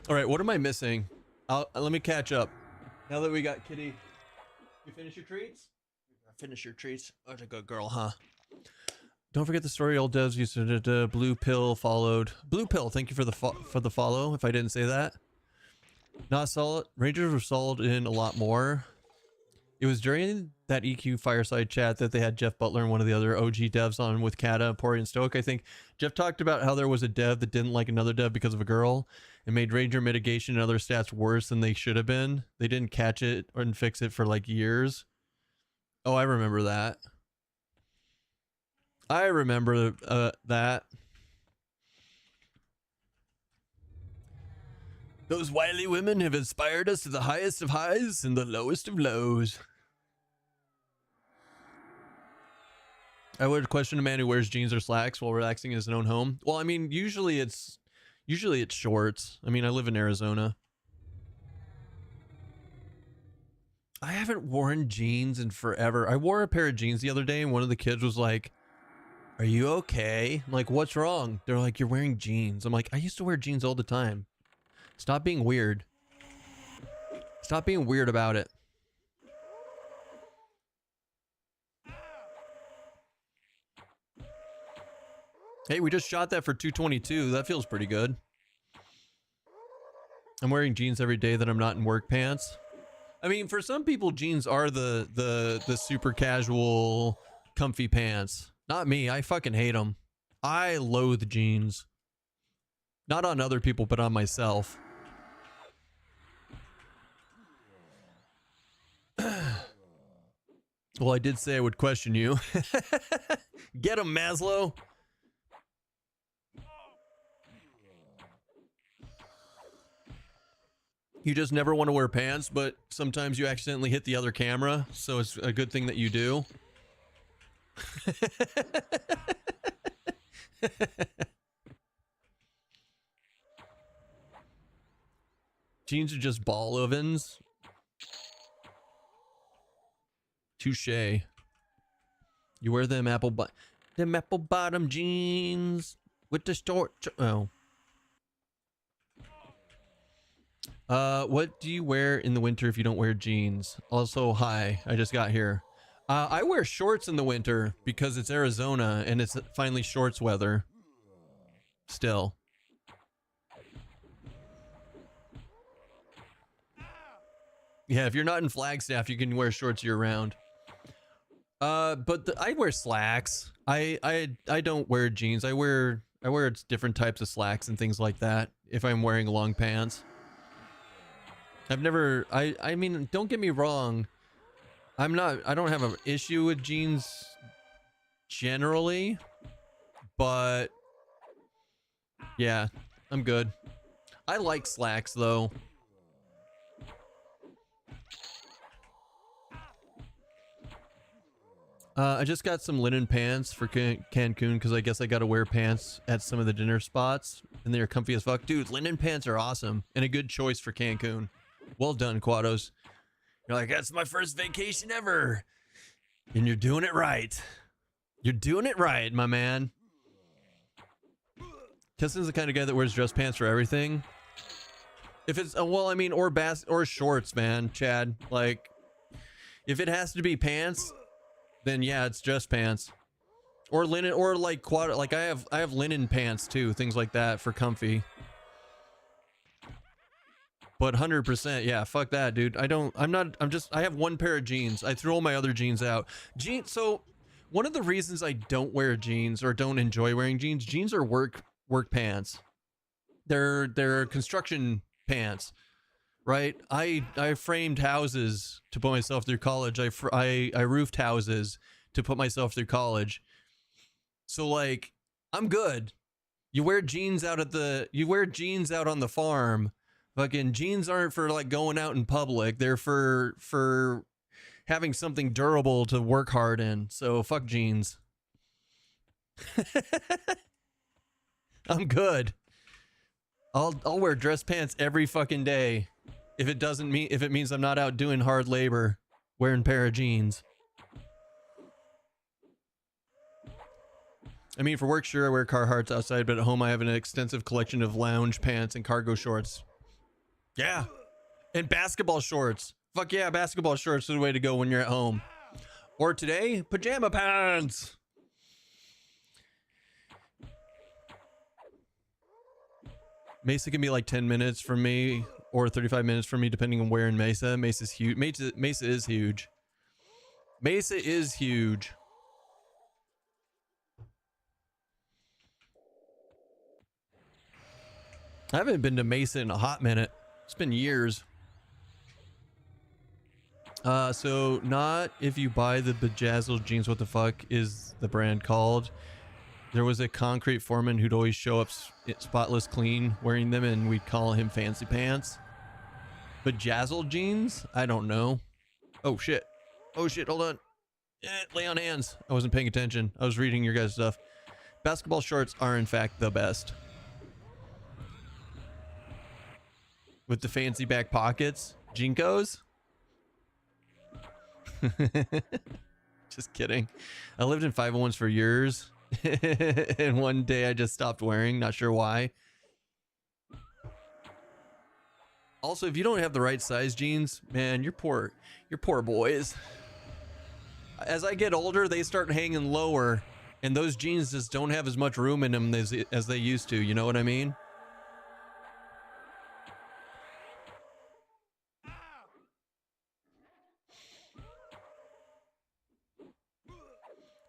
All right, what am I missing? Let me catch up. Now that we got Kitty, you finish your treats? Finish your treats. Oh, a good girl, huh? Don't forget the story old devs used to Blue Pill followed. Blue Pill, thank you for the follow. If I didn't say that, not solid. Rangers were solid in a lot more. It was during that EQ fireside chat that they had Jeff Butler and one of the other OG devs on with Kata, Pori, and Stoic. I think Jeff talked about how there was a dev that didn't like another dev because of a girl and made Ranger mitigation and other stats worse than they should have been. They didn't catch it or fix it for like years. Oh, I remember that. I remember that. Those wily women have inspired us to the highest of highs and the lowest of lows. I would question a man who wears jeans or slacks while relaxing in his own home. Well, I mean, usually it's shorts. I mean, I live in Arizona. I haven't worn jeans in forever. I wore a pair of jeans the other day and one of the kids was like, "Are you okay?" I'm like, "What's wrong?" They're like, "You're wearing jeans." I'm like, "I used to wear jeans all the time." Stop being weird. Stop being weird about it. Hey, we just shot that for 222. That feels pretty good. I'm wearing jeans every day that I'm not in work pants. I mean, for some people, jeans are the super casual, comfy pants. Not me. I fucking hate them. I loathe jeans. Not on other people, but on myself. Well, I did say I would question you. Get him, Maslow. You just never want to wear pants, but sometimes you accidentally hit the other camera, so it's a good thing that you do. Jeans are just ball ovens. Touche. You wear them apple bottom jeans with the short. Oh. What do you wear in the winter if you don't wear jeans? Also, hi, I just got here. I wear shorts in the winter because it's Arizona and it's finally shorts weather. Still. Yeah, if you're not in Flagstaff, you can wear shorts year round. But I wear slacks. I don't wear jeans. I wear different types of slacks and things like that if I'm wearing long pants. I've never, I mean, don't get me wrong. I don't have an issue with jeans generally, but yeah, I'm good. I like slacks though. I just got some linen pants for Cancun because I guess I got to wear pants at some of the dinner spots and they're comfy as fuck. Dude, linen pants are awesome and a good choice for Cancun. Well done, Quados. You're like, that's my first vacation ever. And you're doing it right. You're doing it right, my man. Keston's the kind of guy that wears dress pants for everything. If it's, well, I mean, or shorts, man, Chad. Like, if it has to be pants, then yeah, it's just pants. Or linen, or like I have linen pants too, things like that for comfy. But 100%, yeah, fuck that, dude. I have one pair of jeans. I threw all my other jeans out. So one of the reasons I don't wear jeans or don't enjoy wearing jeans are work pants. They're construction pants. Right, I framed houses to put myself through college. I roofed houses to put myself through college. So like, I'm good. You wear jeans out on the farm. Fucking jeans aren't for like going out in public. They're for having something durable to work hard in. So fuck jeans. I'm good. I'll wear dress pants every fucking day. If it means I'm not out doing hard labor, wearing a pair of jeans. I mean, for work, sure, I wear Carhartts outside, but at home I have an extensive collection of lounge pants and cargo shorts. Yeah. And basketball shorts. Fuck yeah, basketball shorts are the way to go when you're at home. Or today, pajama pants. Mesa can be like 10 minutes from me. Or 35 minutes from me, depending on where in Mesa. Mesa's huge. Mesa is huge. Mesa is huge. I haven't been to Mesa in a hot minute. It's been years. So not if you buy the bejazzled jeans. What the fuck is the brand called? There was a concrete foreman who'd always show up spotless clean wearing them, and we'd call him Fancy Pants. Bejazzled jeans? I don't know. Oh shit. Oh shit, hold on. Lay on hands. I wasn't paying attention. I was reading your guys' stuff. Basketball shorts are in fact the best. With the fancy back pockets. Jinkos? Just kidding. I lived in 501s for years. And one day I just stopped wearing. Not sure why. Also, if you don't have the right size jeans, man, you're poor boys. As I get older, they start hanging lower, and those jeans just don't have as much room in them as they used to. You know what I mean?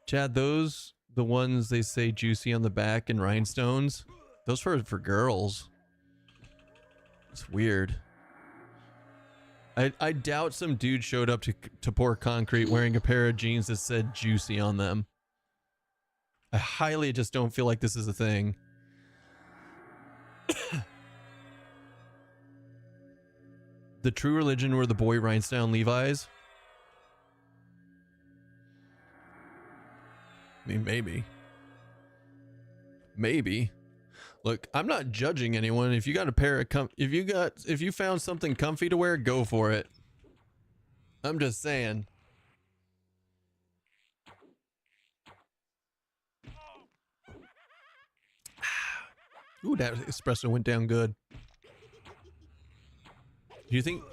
Chad, the ones they say juicy on the back and rhinestones, those are for girls. It's weird. I doubt some dude showed up to pour concrete wearing a pair of jeans that said juicy on them. I highly just don't feel like this is a thing. The true religion were the boy rhinestone Levi's. I mean, maybe. Look, I'm not judging anyone. If you got a pair of if you found something comfy to wear, go for it. I'm just saying. Ooh, that espresso went down good. Do you think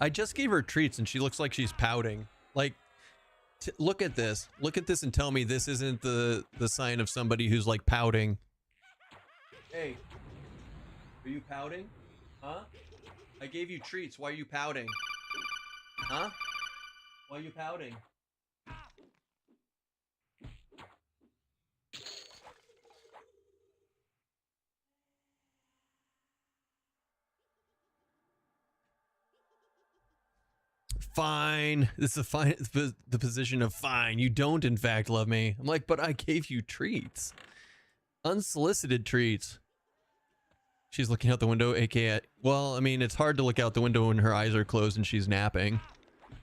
I just gave her treats and she looks like she's pouting? Like, look at this. Look at this and tell me this isn't the sign of somebody who's like pouting. Hey, are you pouting? Huh? I gave you treats. Why are you pouting? Huh? Why are you pouting? Fine. This is the position of fine. You don't, in fact, love me. I'm like, but I gave you treats. Unsolicited treats. She's looking out the window, aka... Well, I mean, it's hard to look out the window when her eyes are closed and she's napping.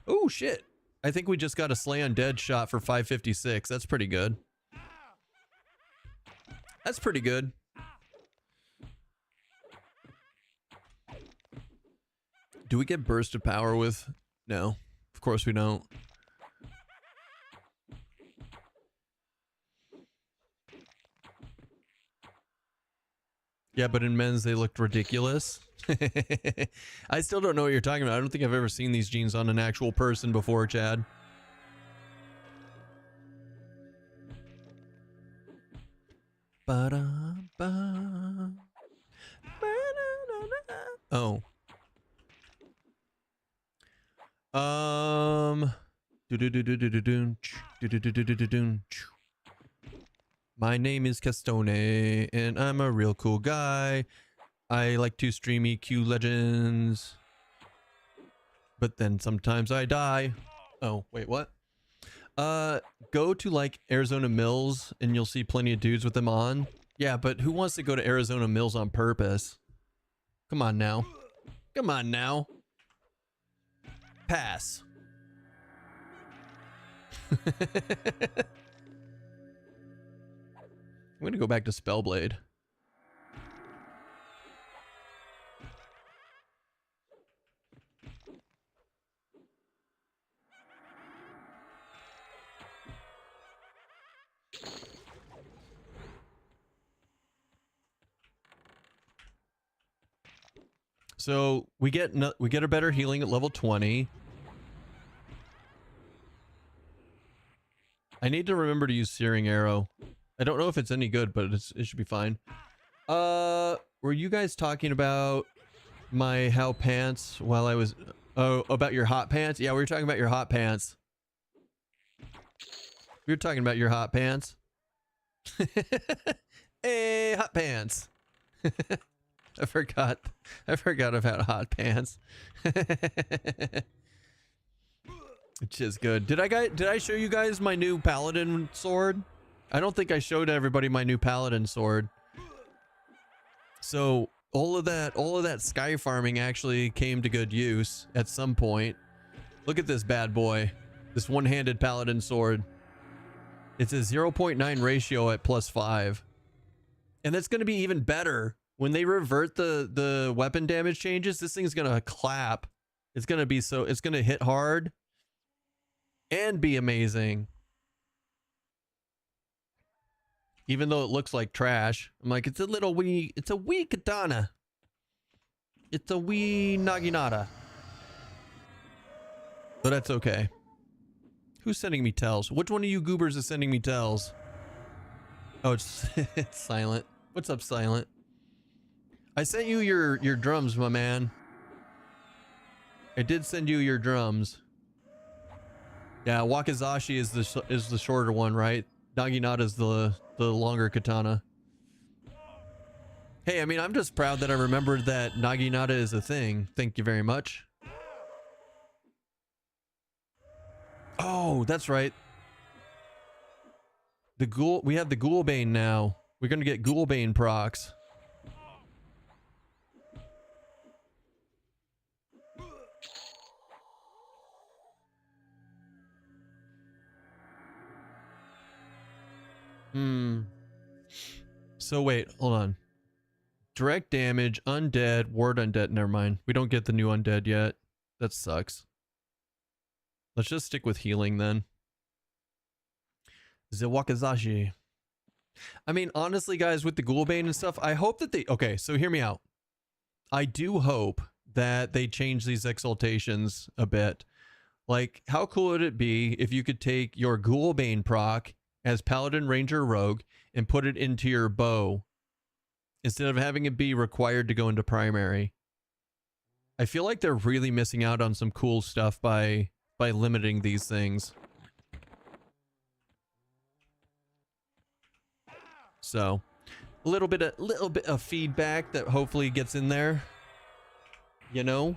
Oh, shit. I think we just got a Slay Undead shot for 556. That's pretty good. That's pretty good. Do we get burst of power with? No, of course we don't. Yeah, but in men's they looked ridiculous. I still don't know what you're talking about. I don't think I've ever seen these jeans on an actual person before, Chad. Ba-da-ba. Oh. My name is Kestone, and I'm a real cool guy. I like to stream EQ Legends, but then sometimes I die. Oh, wait, what? Go to like Arizona Mills, and you'll see plenty of dudes with them on. Yeah, but who wants to go to Arizona Mills on purpose? Come on now. Come on now. Pass. I'm gonna go back to Spellblade. So we get a better healing at level 20. I need to remember to use Searing Arrow. I don't know if it's any good, but it should be fine. Were you guys talking about my how pants while I was... Oh, about your hot pants? Yeah, we were talking about your hot pants. We were talking about your hot pants. Hey, hot pants. I forgot about hot pants. Which is good. Did I show you guys my new paladin sword? I don't think I showed everybody my new paladin sword. So all of that sky farming actually came to good use at some point. Look at this bad boy. This one-handed paladin sword. It's a 0.9 ratio at +5. And that's going to be even better when they revert the weapon damage changes. This thing's going to clap. It's going to hit hard and be amazing. Even though it looks like trash. I'm like, it's a wee katana. It's a wee naginata. But that's okay. Who's sending me tells? Which one of you goobers is sending me tells? Oh, it's it's Silent. What's up, Silent? I sent you your drums, my man. I did send you your drums. Yeah, Wakizashi is the shorter one, right? Naginata is the longer katana. Hey, I mean, I'm just proud that I remembered that Naginata is a thing. Thank you very much. Oh, that's right. We have the Ghoulbane now. We're gonna get Ghoulbane procs. So wait, hold on. Direct damage, undead, ward undead. Never mind. We don't get the new undead yet. That sucks. Let's just stick with healing then. Wakizashi. I mean, honestly, guys, with the Ghoulbane and stuff, I hope that they... Okay, so hear me out. I do hope that they change these exaltations a bit. Like, how cool would it be if you could take your Ghoulbane proc as Paladin, Ranger, Rogue and put it into your bow instead of having it be required to go into primary? I feel like they're really missing out on some cool stuff by limiting these things. So, a little bit of feedback that hopefully gets in there. You know?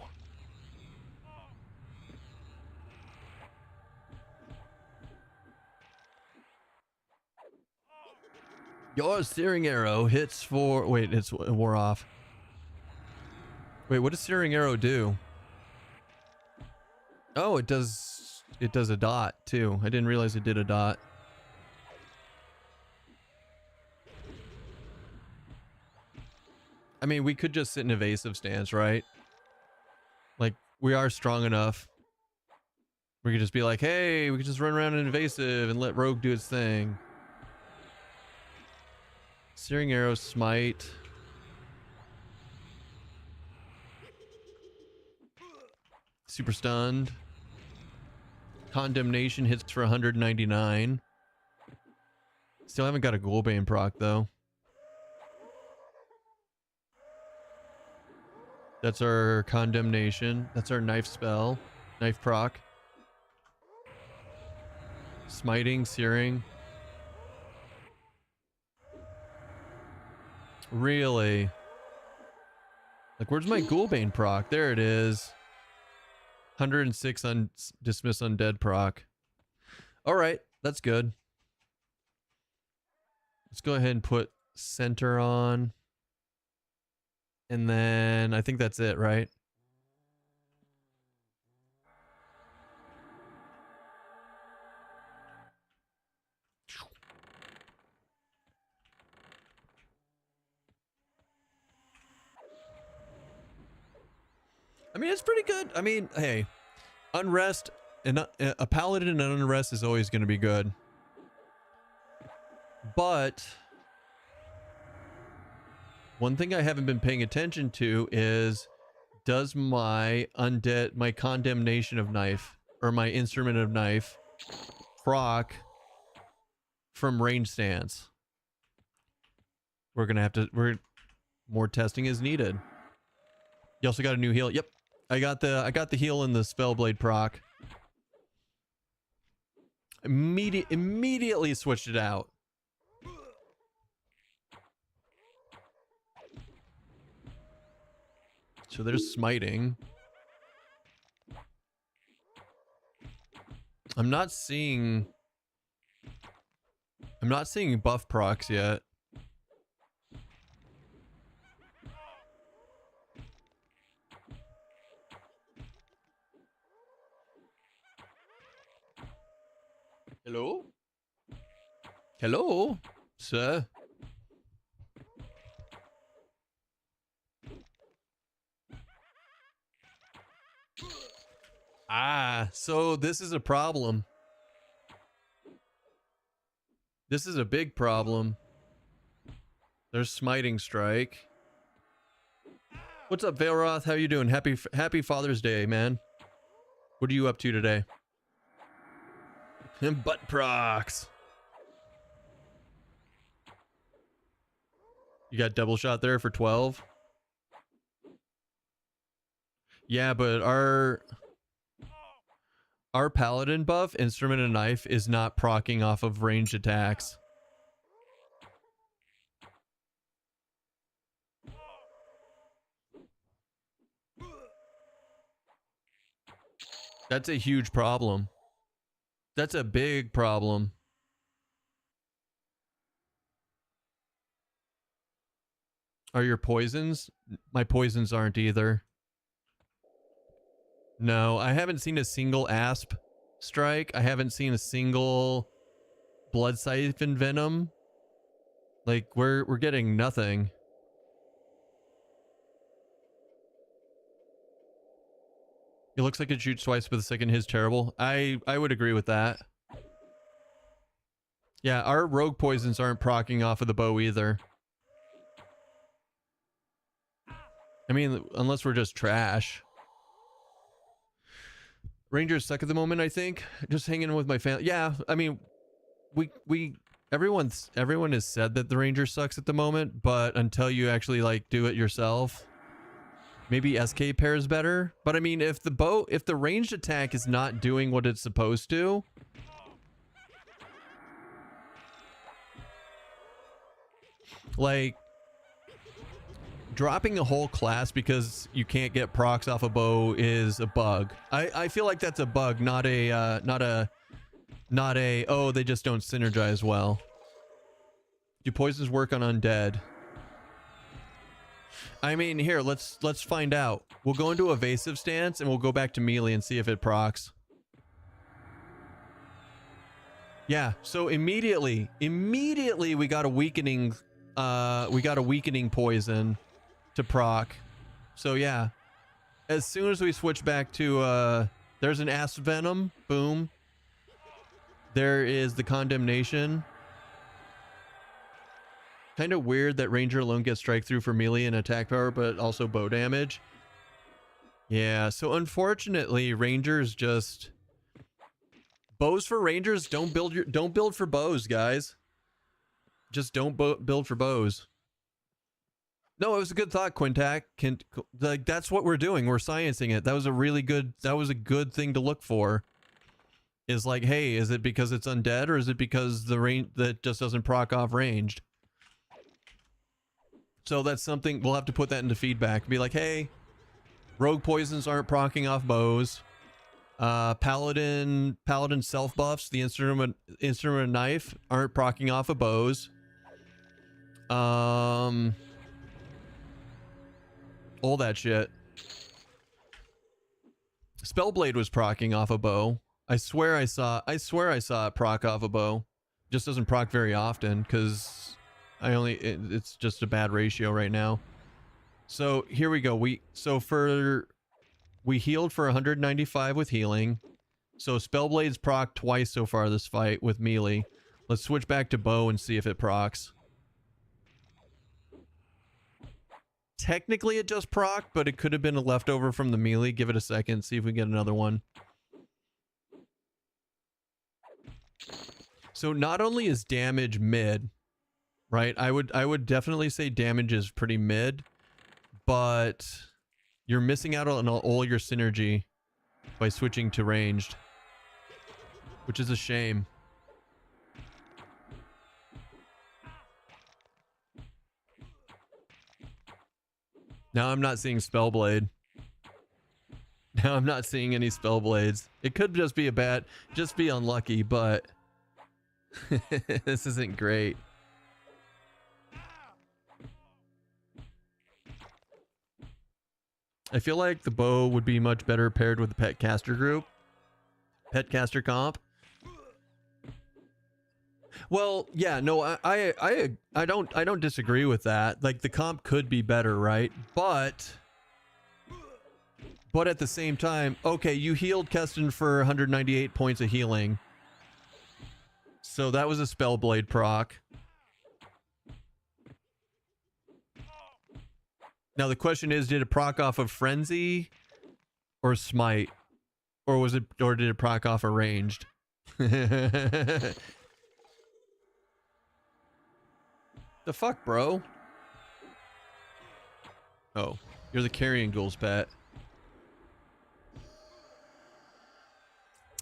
Your Searing Arrow hits for... Wait, it wore off. Wait, what does Searing Arrow do? Oh, it does it does a dot too. I didn't realize it did a dot. I mean, we could just sit in evasive stance, right? Like, we are strong enough. We could just be like, hey, we could just run around in invasive and let Rogue do its thing. Searing Arrow, Smite. Super Stunned. Condemnation hits for 199. Still haven't got a Ghoulbane proc, though. That's our Condemnation. That's our Knife spell. Knife proc. Smiting, Searing. Really? Like, where's my Ghoulbane proc? There it is. 106 on Dismiss Undead proc. Alright, that's good. Let's go ahead and put Center on. And then I think that's it, right? I mean, it's pretty good. I mean, hey, Unrest and a Paladin and Unrest is always going to be good. But one thing I haven't been paying attention to is, does my Condemnation of Knife or my Instrument of Knife proc from range stance? We're going to have to, more testing is needed. You also got a new heal. Yep. I got the heal and the Spellblade proc. Immediately switched it out. So there's Smiting. I'm not seeing buff procs yet. Hello? Hello, sir? Ah, so this is a problem. This is a big problem. There's Smiting Strike. What's up, Veilroth? How you doing? Happy Father's Day, man. What are you up to today? And butt procs. You got double shot there for 12. Yeah, but our Paladin buff, Instrument of Knife, is not proccing off of ranged attacks. That's a huge problem. That's a big problem. Are your poisons? My poisons aren't either. No, I haven't seen a single Asp strike. I haven't seen a single Blood Siphon Venom. Like, we're getting nothing. It looks like it shoots twice with a second hit terrible. I would agree with that. Yeah, our rogue poisons aren't proccing off of the bow either. I mean, unless we're just trash. Rangers suck at the moment, I think. Just hanging with my family. Yeah, I mean, everyone has said that the Ranger sucks at the moment, but until you actually like do it yourself, maybe SK pairs better. But I mean, if the ranged attack is not doing what it's supposed to, like dropping a whole class because you can't get procs off a bow is a bug. I feel like that's a bug, not a oh, they just don't synergize well. Do poisons work on undead? I mean, here, let's find out. We'll go into evasive stance and we'll go back to melee and see if it procs. Yeah, so immediately we got a weakening poison to proc. So yeah, as soon as we switch back to there's an acid venom, boom. There is the condemnation. Kind of weird that ranger alone gets strike through for melee and attack power, but also bow damage. Yeah, so unfortunately, rangers just bows for rangers. Don't build for bows, guys. Just don't build for bows. No, it was a good thought, Quintac. Like that's what we're doing. We're sciencing it. That was a really good. That was a good thing to look for. Is like, hey, is it because it's undead or is it because the range that just doesn't proc off ranged? So that's something we'll have to put that into feedback. Be like, hey, rogue poisons aren't procking off bows. Paladin self buffs, the instrument knife aren't procking off of bows. All that shit. Spellblade was procking off a bow. I swear I saw it proc off a bow. Just doesn't proc very often because it's just a bad ratio right now. So here we go. We healed for 195 with healing. So Spellblade's proc twice so far this fight with melee. Let's switch back to bow and see if it procs. Technically it just proc, but it could have been a leftover from the melee. Give it a second, see if we get another one. So not only is damage mid, right? I would definitely say damage is pretty mid, but you're missing out on all your synergy by switching to ranged, which is a shame. Now I'm not seeing Spellblade. Now I'm not seeing any Spellblades. It could just be just be unlucky, but this isn't great. I feel like the bow would be much better paired with the pet caster group. Pet caster comp. Well, yeah, no, I don't disagree with that. Like the comp could be better, right? But at the same time, okay, you healed Keston for 198 points of healing. So that was a Spellblade proc. Now the question is, did it proc off of Frenzy or Smite? Or did it proc off of Ranged? The fuck, bro? Oh, you're the carrying ghouls, pet.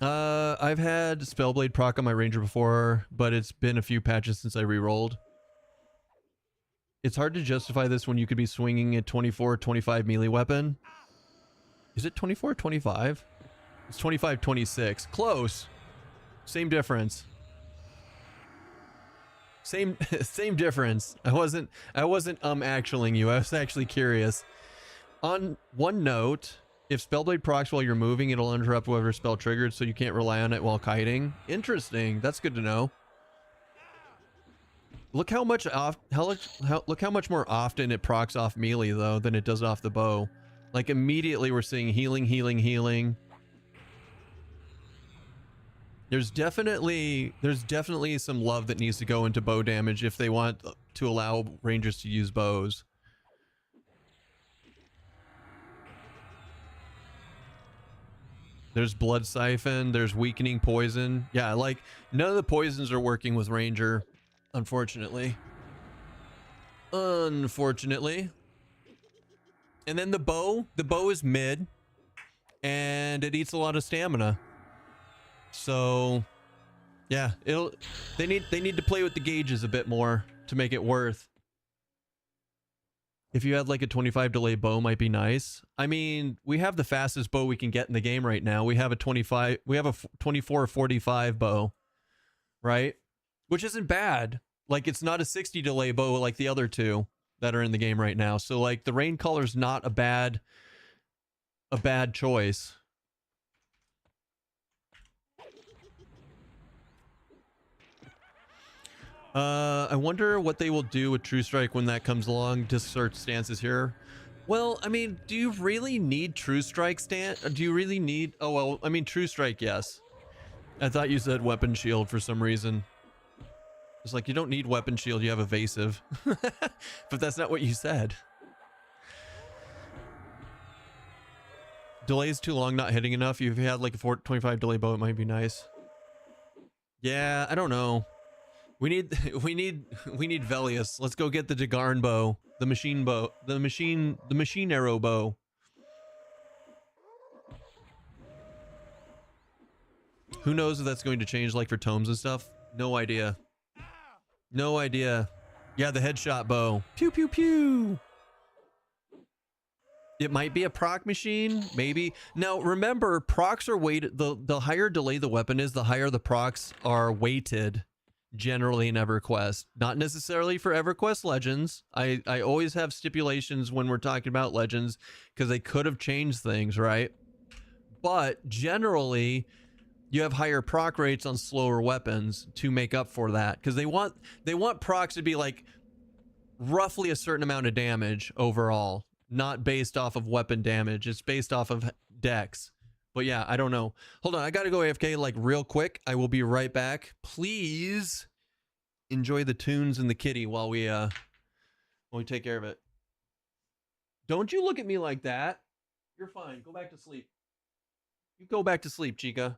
I've had Spellblade proc on my ranger before, but it's been a few patches since I re-rolled. It's hard to justify this when you could be swinging a 24-25 melee weapon. Is it 24-25? It's 25-26. Close. Same difference. Same difference. I wasn't actualing you. I was actually curious. On one note, if Spellblade procs while you're moving, it'll interrupt whatever spell triggered, so you can't rely on it while kiting. Interesting. That's good to know. Look how much look how much more often it procs off melee though than it does off the bow. Like immediately we're seeing healing, healing, healing. There's definitely some love that needs to go into bow damage if they want to allow rangers to use bows. There's blood siphon, there's weakening poison. Yeah, like none of the poisons are working with ranger, unfortunately. Unfortunately. And then the bow is mid and it eats a lot of stamina. So yeah, they need to play with the gauges a bit more to make it worth. If you had like a 25 delay bow might be nice. I mean, we have the fastest bow we can get in the game right now. We have a 24-45 bow, right? Which isn't bad. Like it's not a 60 delay bow like the other two that are in the game right now. So like the rain color's not a bad choice. I wonder what they will do with True Strike when that comes along. Disc search stances here. Well, I mean, do you really need True Strike do you really need... Oh, well, I mean, True Strike, yes. I thought you said Weapon Shield for some reason. It's like, you don't need Weapon Shield, you have Evasive. But that's not what you said. Delay's too long, not hitting enough. If you had like a 425 delay bow, it might be nice. Yeah, I don't know. We need Velius. Let's go get the Dagarn bow, the machine bow, the machine arrow bow. Who knows if that's going to change like for tomes and stuff? No idea. No idea. Yeah, the headshot bow. Pew pew pew. It might be a proc machine, maybe. Now remember, procs are weighted. The higher delay the weapon is, the higher the procs are weighted. Generally in EverQuest, not necessarily for EverQuest Legends. I always have stipulations when we're talking about Legends because they could have changed things, right? But generally, you have higher proc rates on slower weapons to make up for that because they want procs to be like roughly a certain amount of damage overall, not based off of weapon damage. It's based off of dex. But yeah, I don't know. Hold on, I gotta go AFK like real quick. I will be right back. Please enjoy the tunes and the kitty while we take care of it. Don't you look at me like that. You're fine. Go back to sleep. You go back to sleep, Chica.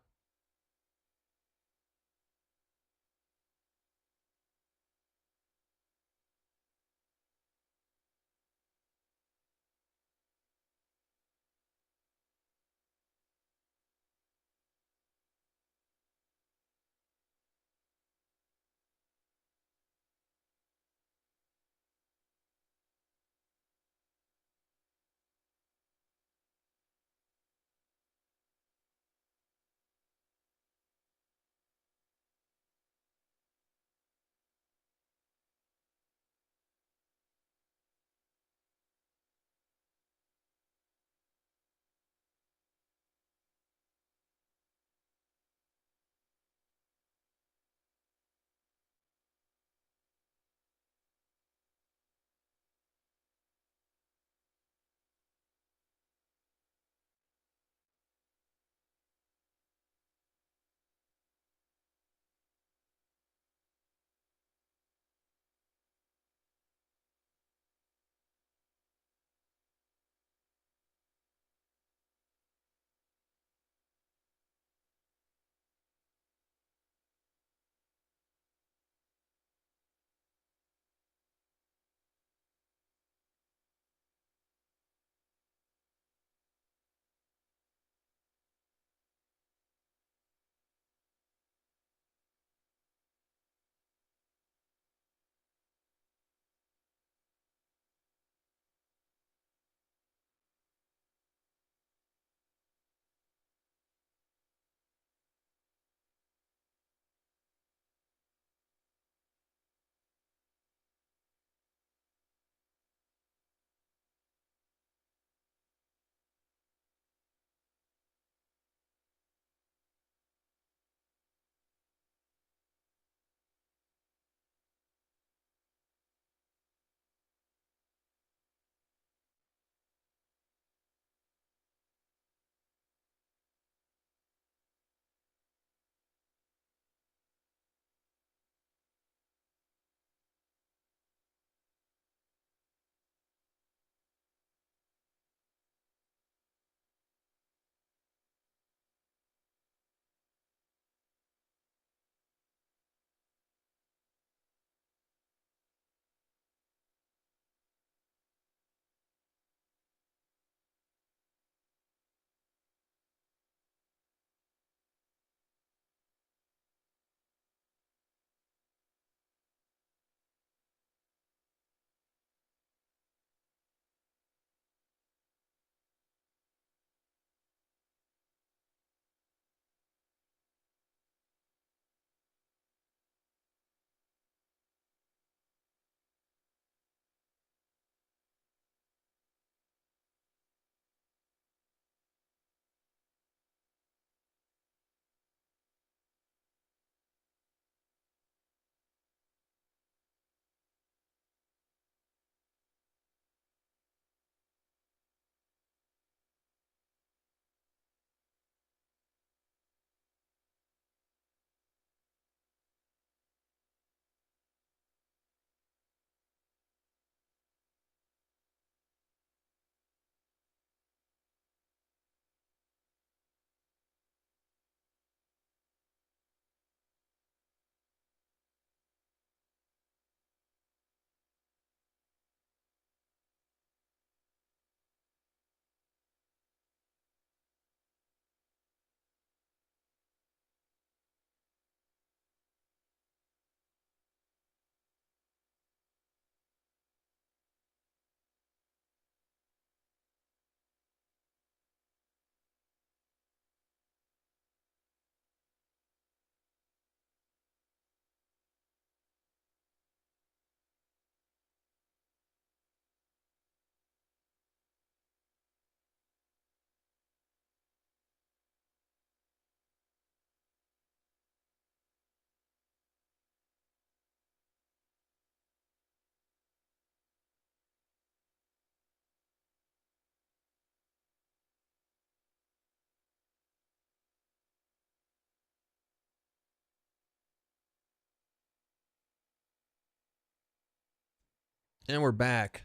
And we're back.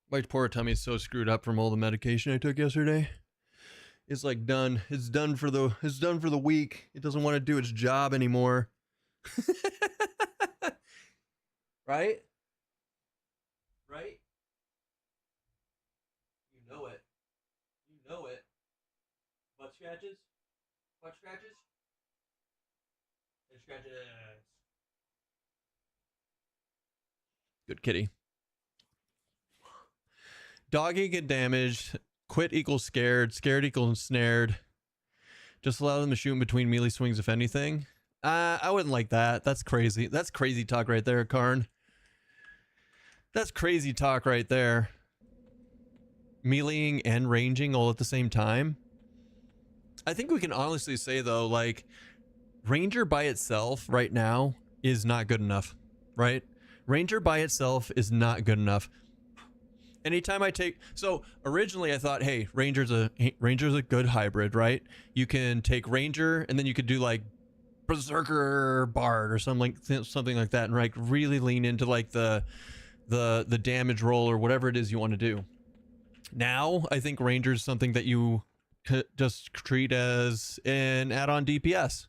My poor tummy's so screwed up from all the medication I took yesterday. It's like done. It's done for the week. It doesn't want to do its job anymore. Right? Right? You know it. You know it. Butt scratches? Butt scratches? Head scratches. Good kitty. Doggy get damaged. Quit equals scared. Scared equals snared. Just allow them to shoot in between melee swings if anything. I wouldn't like that. That's crazy. That's crazy talk right there, Karn. That's crazy talk right there. Meleeing and ranging all at the same time. I think we can honestly say though, like, Ranger by itself right now is not good enough, right? Ranger by itself is not good enough. Anytime I take, so originally I thought, hey, Ranger's a good hybrid, right? You can take Ranger and then you could do like Berserker Bard or something like that, and like really lean into like the damage roll or whatever it is you want to do. Now I think Ranger's something that you just treat as an add-on DPS.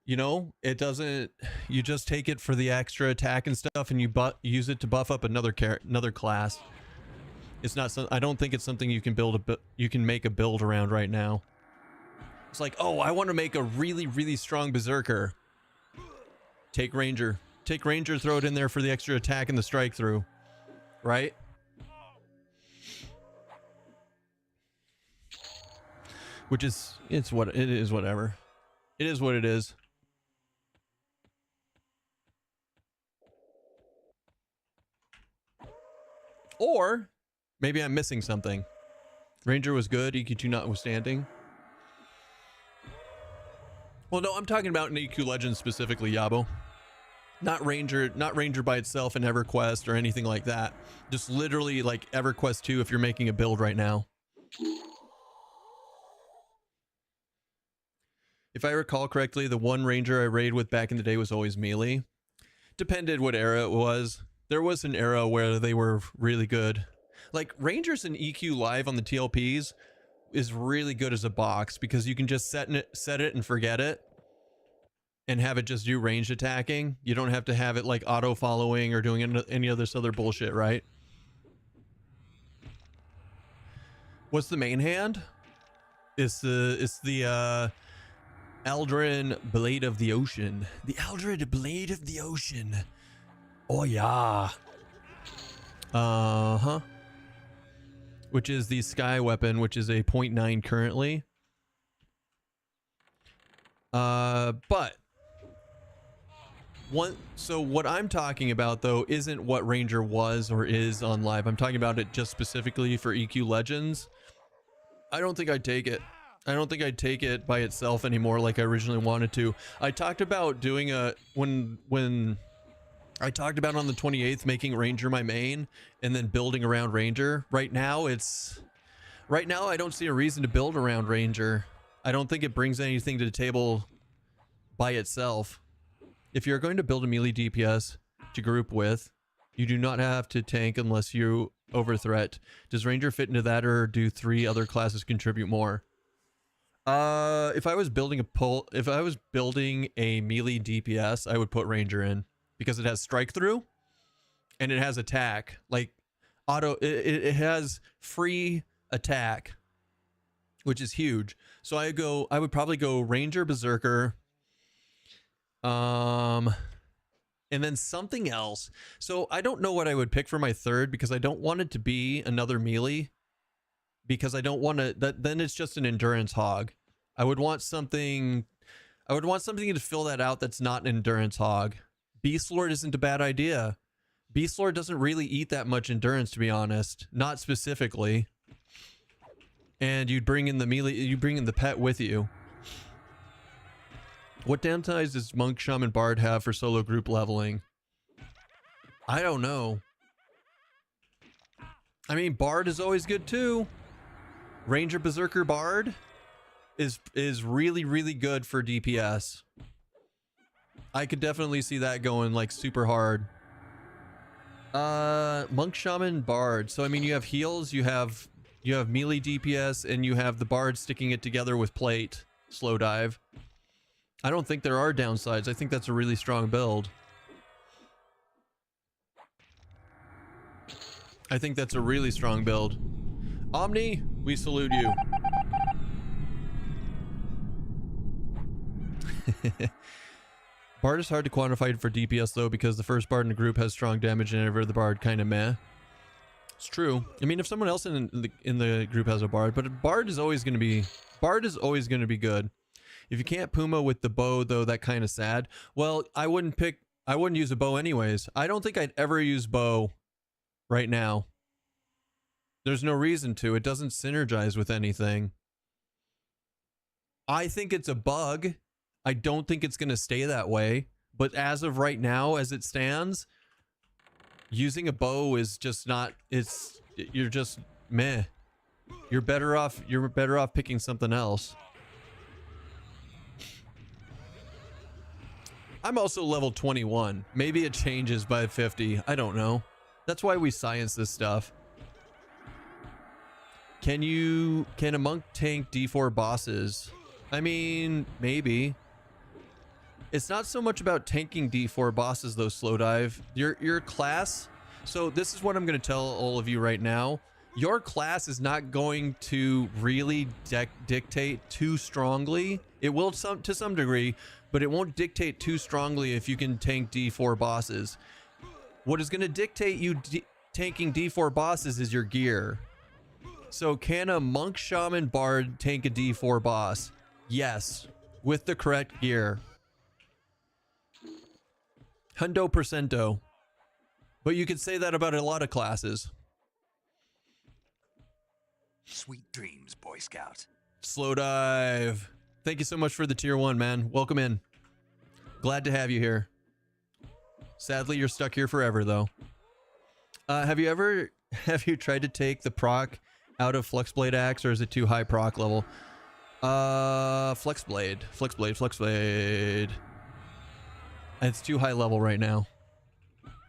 You know, it doesn't. You just take it for the extra attack and stuff, and you use it to buff up another class. It's not. I don't think it's something you can make a build around right now. It's like, oh, I want to make a really, really strong Berserker. Take Ranger. Take Ranger, throw it in there for the extra attack and the strike through. Right? Which is, it's what it is, whatever. It is what it is. Or maybe I'm missing something. Ranger was good, EQ2 notwithstanding. Well, no, I'm talking about an EQ Legends specifically, Yabo. Not Ranger by itself in EverQuest or anything like that. Just literally like EverQuest 2 if you're making a build right now. If I recall correctly, the one Ranger I raided with back in the day was always melee. Depended what era it was. There was an era where they were really good. Like Rangers and EQ Live on the TLPs is really good as a box because you can just set it and forget it and have it just do ranged attacking. You don't have to have it like auto following or doing any other bullshit, right? What's the main hand? It's the Aldrin Blade of the Ocean. The Aldrin Blade of the Ocean. Oh yeah. Uh-huh. Which is the Sky Weapon, which is a 0.9 currently. But so what I'm talking about though isn't what Ranger was or is on live. I'm talking about it just specifically for EQ Legends. I don't think I'd take it. I don't think I'd take it by itself anymore like I originally wanted to. I talked about doing when I talked about on the 28th making Ranger my main and then building around Ranger. Right now I don't see a reason to build around Ranger. I don't think it brings anything to the table by itself. If you're going to build a melee DPS to group with, you do not have to tank unless you overthreat. Does Ranger fit into that, or do 3 other classes contribute more? If I was building a melee DPS, I would put Ranger in because it has strike through and it has attack, like auto. It has free attack, which is huge. So I would probably go Ranger, Berserker, and then something else. So I don't know what I would pick for my third because I don't want it to be another melee, because I don't want to, then it's just an endurance hog. I would want something to fill that out that's not an endurance hog. Beast Lord isn't a bad idea. Beast Lord doesn't really eat that much endurance, to be honest. Not specifically. And you'd bring in the melee, you bring in the pet with you. What downsides does Monk, Shaman, Bard have for solo group leveling? I don't know. I mean, Bard is always good too. Ranger, Berserker, Bard is really, really good for DPS. I could definitely see that going like super hard. Monk, Shaman, Bard. So I mean, you have heals, you have melee DPS, and you have the Bard sticking it together with plate, slow dive. I don't think there are downsides. I think that's a really strong build. I think that's a really strong build. Omni, we salute you. Bard is hard to quantify for DPS though, because the first Bard in the group has strong damage and every other Bard kind of meh. It's true. I mean, if someone else in the group has a Bard, but a Bard is always going to be good. If you can't Puma with the bow though, that kind of sad. Well, I wouldn't use a bow anyways. I don't think I'd ever use bow right now. There's no reason to. It doesn't synergize with anything. I think it's a bug. I don't think it's going to stay that way. But as of right now, as it stands, using a bow is just not, you're just meh. You're better off picking something else. I'm also level 21. Maybe it changes by 50. I don't know. That's why we science this stuff. Can a monk tank D4 bosses? I mean, maybe. It's not so much about tanking D4 bosses though, slow dive. Your class, so this is what I'm going to tell all of you right now. Your class is not going to really dictate too strongly. It will to some degree, but it won't dictate too strongly if you can tank D4 bosses. What is going to dictate you tanking D4 bosses is your gear. So can a monk, shaman, bard tank a D4 boss? Yes, with the correct gear. Hundo percento. But you could say that about a lot of classes. Sweet dreams, Boy Scout. Slow dive. Thank you so much for the tier 1, man. Welcome in. Glad to have you here. Sadly, you're stuck here forever, though. Have you tried to take the proc out of Flexblade Axe, or is it too high proc level? Flexblade. It's too high level right now.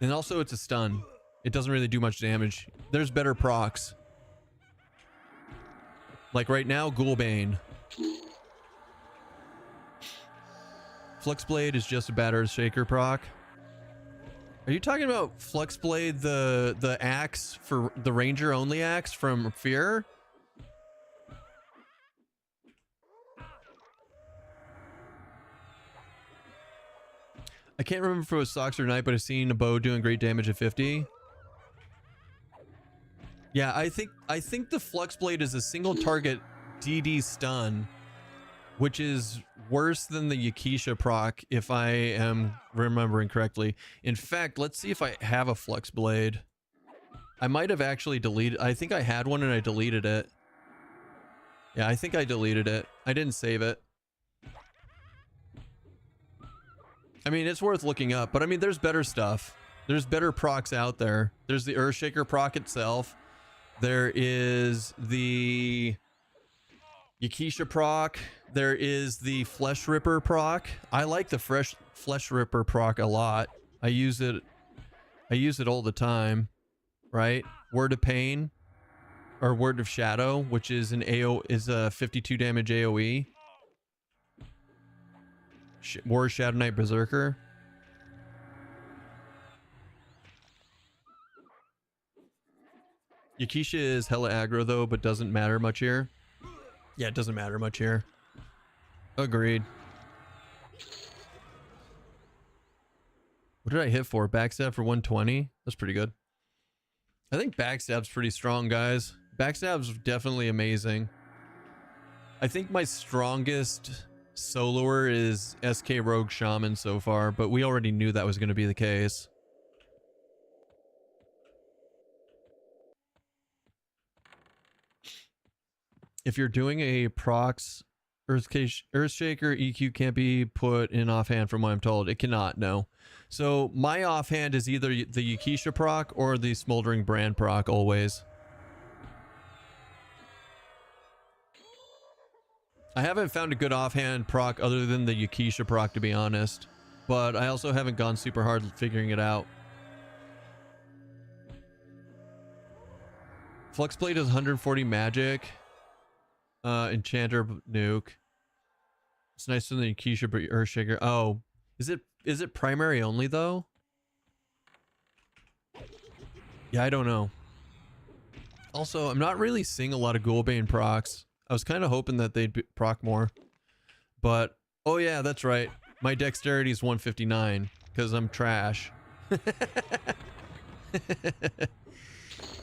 And also it's a stun. It doesn't really do much damage. There's better procs. Like right now, Ghoulbane. Flexblade is just a bad Earthshaker proc. Are you talking about Flexblade, the axe for the ranger only axe from Fear? I can't remember if it was Socks or Knight, but I've seen a bow doing great damage at 50. Yeah, I think the Flexblade is a single target DD stun, which is worse than the Yakisha proc, if I am remembering correctly. In fact, let's see if I have a Flexblade. I might have actually deleted. I think I had one and I deleted it. Yeah, I think I deleted it. I didn't save it. I mean, it's worth looking up, but I mean, there's better stuff. There's better procs out there. There's the Earthshaker proc itself. There is the Yakisha proc. There is the Flesh Ripper proc. I like the Flesh Ripper proc a lot. I use it all the time, right? Word of Pain or Word of Shadow, which is a 52 damage AoE. War Shadow Knight Berserker. Yakisha is hella aggro though, but doesn't matter much here. Yeah, it doesn't matter much here. Agreed. What did I hit for? Backstab for 120? That's pretty good. I think backstab's pretty strong, guys. Backstab's definitely amazing. I think my strongest soloer is SK Rogue Shaman so far, but we already knew that was going to be the case. If you're doing a procs Earthshaker, EQ can't be put in offhand from what I'm told. It cannot, no. So my offhand is either the Yakisha proc or the Smoldering Brand proc always. I haven't found a good offhand proc other than the Yakisha proc, to be honest. But I also haven't gone super hard figuring it out. Fluxblade is 140 magic. Enchanter nuke. It's nicer than Keisha, but Earthshaker. Oh, is it primary only though? Yeah, I don't know. Also, I'm not really seeing a lot of Ghoulbane procs. I was kind of hoping that they'd proc more. But, oh yeah, that's right. My dexterity is 159 because I'm trash.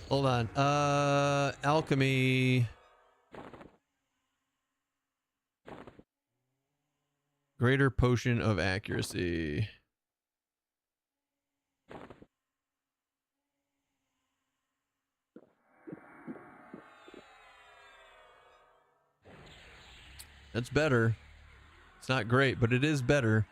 Hold on. Alchemy. Greater potion of accuracy. That's better. It's not great, but it is better.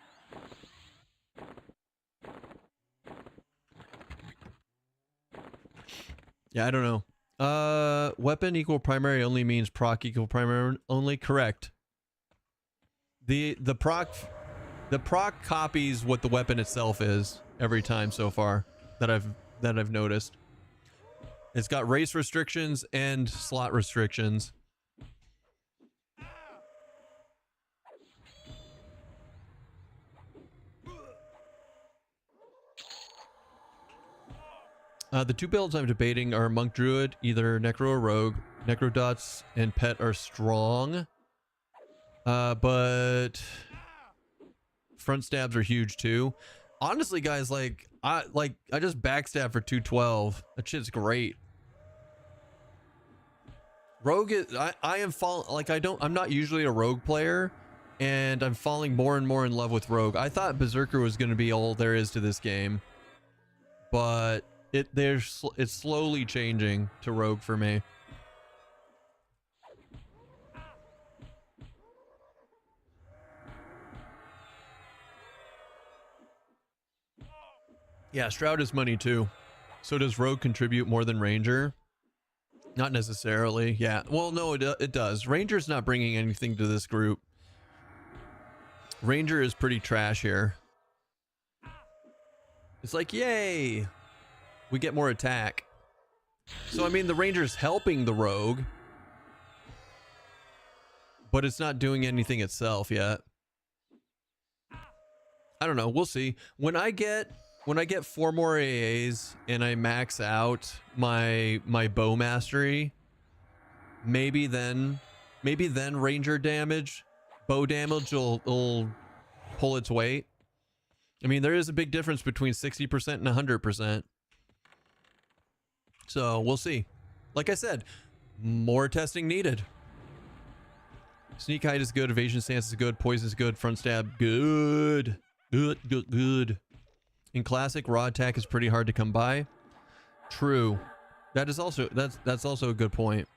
Yeah, I don't know. Weapon equal primary only means proc equal primary only. Correct. The proc copies what the weapon itself is every time so far that I've noticed. It's got race restrictions and slot restrictions. The two builds I'm debating are Monk Druid, either Necro or Rogue. Necro Dots and Pet are strong. But front stabs are huge too. Honestly, guys, I just backstab for 212. That shit's great. Rogue is I am I'm not usually a Rogue player, and I'm falling more and more in love with Rogue. I thought Berserker was going to be all there is to this game, but it's slowly changing to Rogue for me. Yeah, Shroud is money too. So does Rogue contribute more than Ranger? Not necessarily. Yeah. Well, no, it does. Ranger's not bringing anything to this group. Ranger is pretty trash here. It's like, yay, we get more attack. So, I mean, the Ranger's helping the Rogue, but it's not doing anything itself yet. I don't know. We'll see. When I get 4 more AAs and I max out my bow mastery, maybe then Ranger damage, bow damage will pull its weight. I mean, there is a big difference between 60% and 100%. So we'll see. Like I said, more testing needed. Sneak height is good. Evasion stance is good. Poison is good. Front stab, good. Good. In classic, raw attack is pretty hard to come by. True. That is also that's also a good point.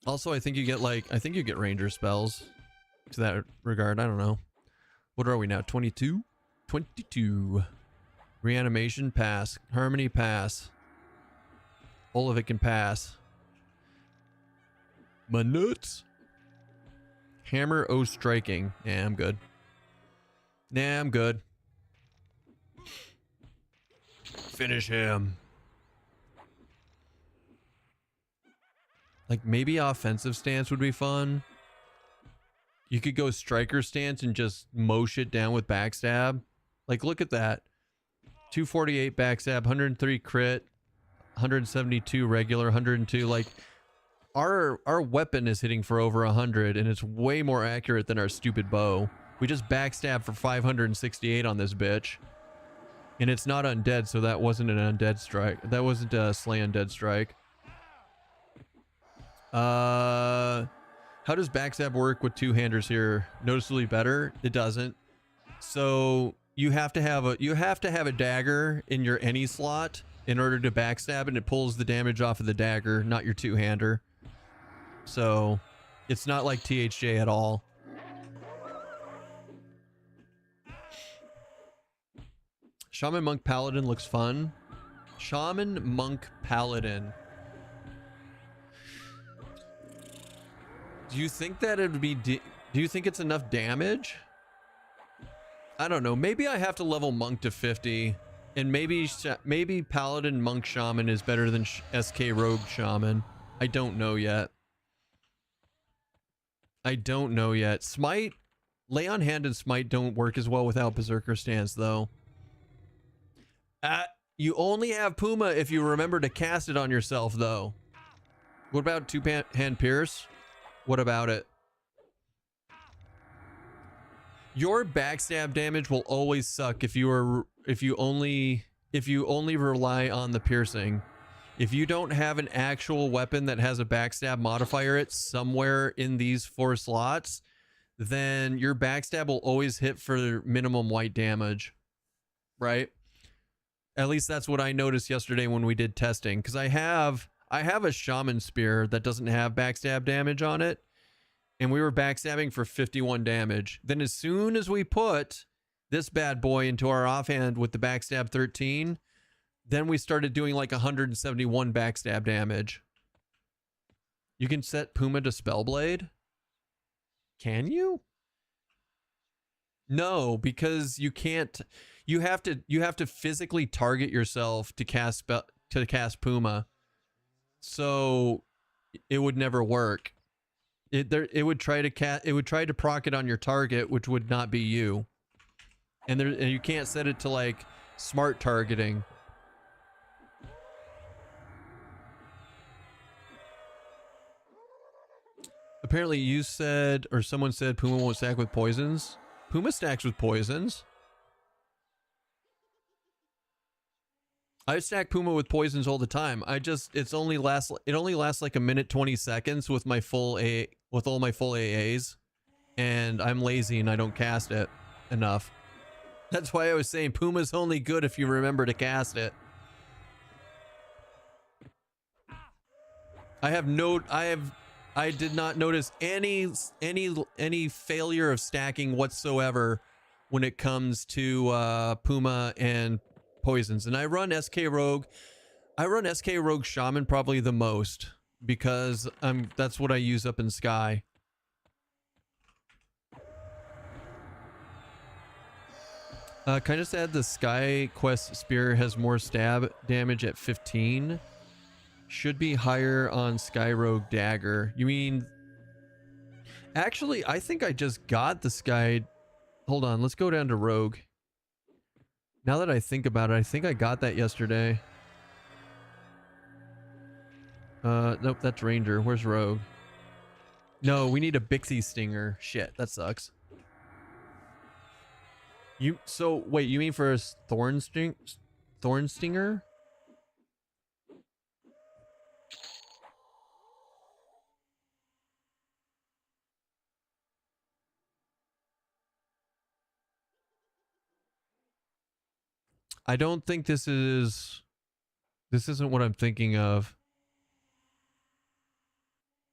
Also, I think you get Ranger spells to that regard. I don't know. What are we now? 22? 22. Reanimation, pass. Harmony, pass. All of it can pass. My nuts. Hammer, O striking. Yeah, I'm good. Nah, I'm good. Finish him. Like, maybe offensive stance would be fun. You could go striker stance and just mow shit down with backstab. Like, look at that. 248 backstab, 103 crit, 172 regular, 102. Like, our weapon is hitting for over 100, and it's way more accurate than our stupid bow. We just backstab for 568 on this bitch. And it's not undead, so that wasn't an undead strike. That wasn't a slay undead strike. How does backstab work with two-handers here? Noticeably better? It doesn't. So you have to have a dagger in your any slot in order to backstab, and it pulls the damage off of the dagger, not your two-hander. So it's not like THJ at all. Shaman Monk Paladin looks fun. Shaman Monk Paladin. Do you think that it would be... do you think it's enough damage? I don't know. Maybe I have to level Monk to 50 And maybe maybe Paladin Monk Shaman is better than SK Rogue Shaman. I don't know yet. I don't know yet. Smite, Lay on Hand and Smite don't work as well without Berserker Stance, though. You only have Puma if you remember to cast it on yourself, though. What about Two-Hand Pierce? What about it? Your backstab damage will always suck if you only rely on the piercing. If you don't have an actual weapon that has a backstab modifier it somewhere in these 4 slots, then your backstab will always hit for minimum white damage, right? At least that's what I noticed yesterday when we did testing, because I have a shaman spear that doesn't have backstab damage on it, and we were backstabbing for 51 damage. Then as soon as we put this bad boy into our offhand with the backstab 13, then we started doing like 171 backstab damage. You can set Puma to Spellblade? Can you? No, because you can't. You have to physically target yourself to cast Puma. So it would never work. It would try to proc it on your target, which would not be you. And you can't set it to like smart targeting. Apparently you said, or someone said, Puma won't stack with poisons. Puma stacks with poisons. I stack Puma with poisons all the time. It only lasts like a minute 20 seconds with all my full AAs, and I'm lazy and I don't cast it enough. That's why I was saying Puma's only good if you remember to cast it. I did not notice any failure of stacking whatsoever when it comes to Puma and poisons. And I run SK Rogue Shaman probably the most because that's what I use up in Sky. Can I just add the Sky Quest Spear has more stab damage at 15? Should be higher on Sky Rogue Dagger. You mean... Actually, I think I just got the Sky... Hold on, let's go down to Rogue. Now that I think about it, I think I got that yesterday. Nope, that's Ranger. Where's Rogue? No, we need a Bixie Stinger. Shit, that sucks. Wait, you mean for a Thorn Stinger? I don't think this isn't what I'm thinking of.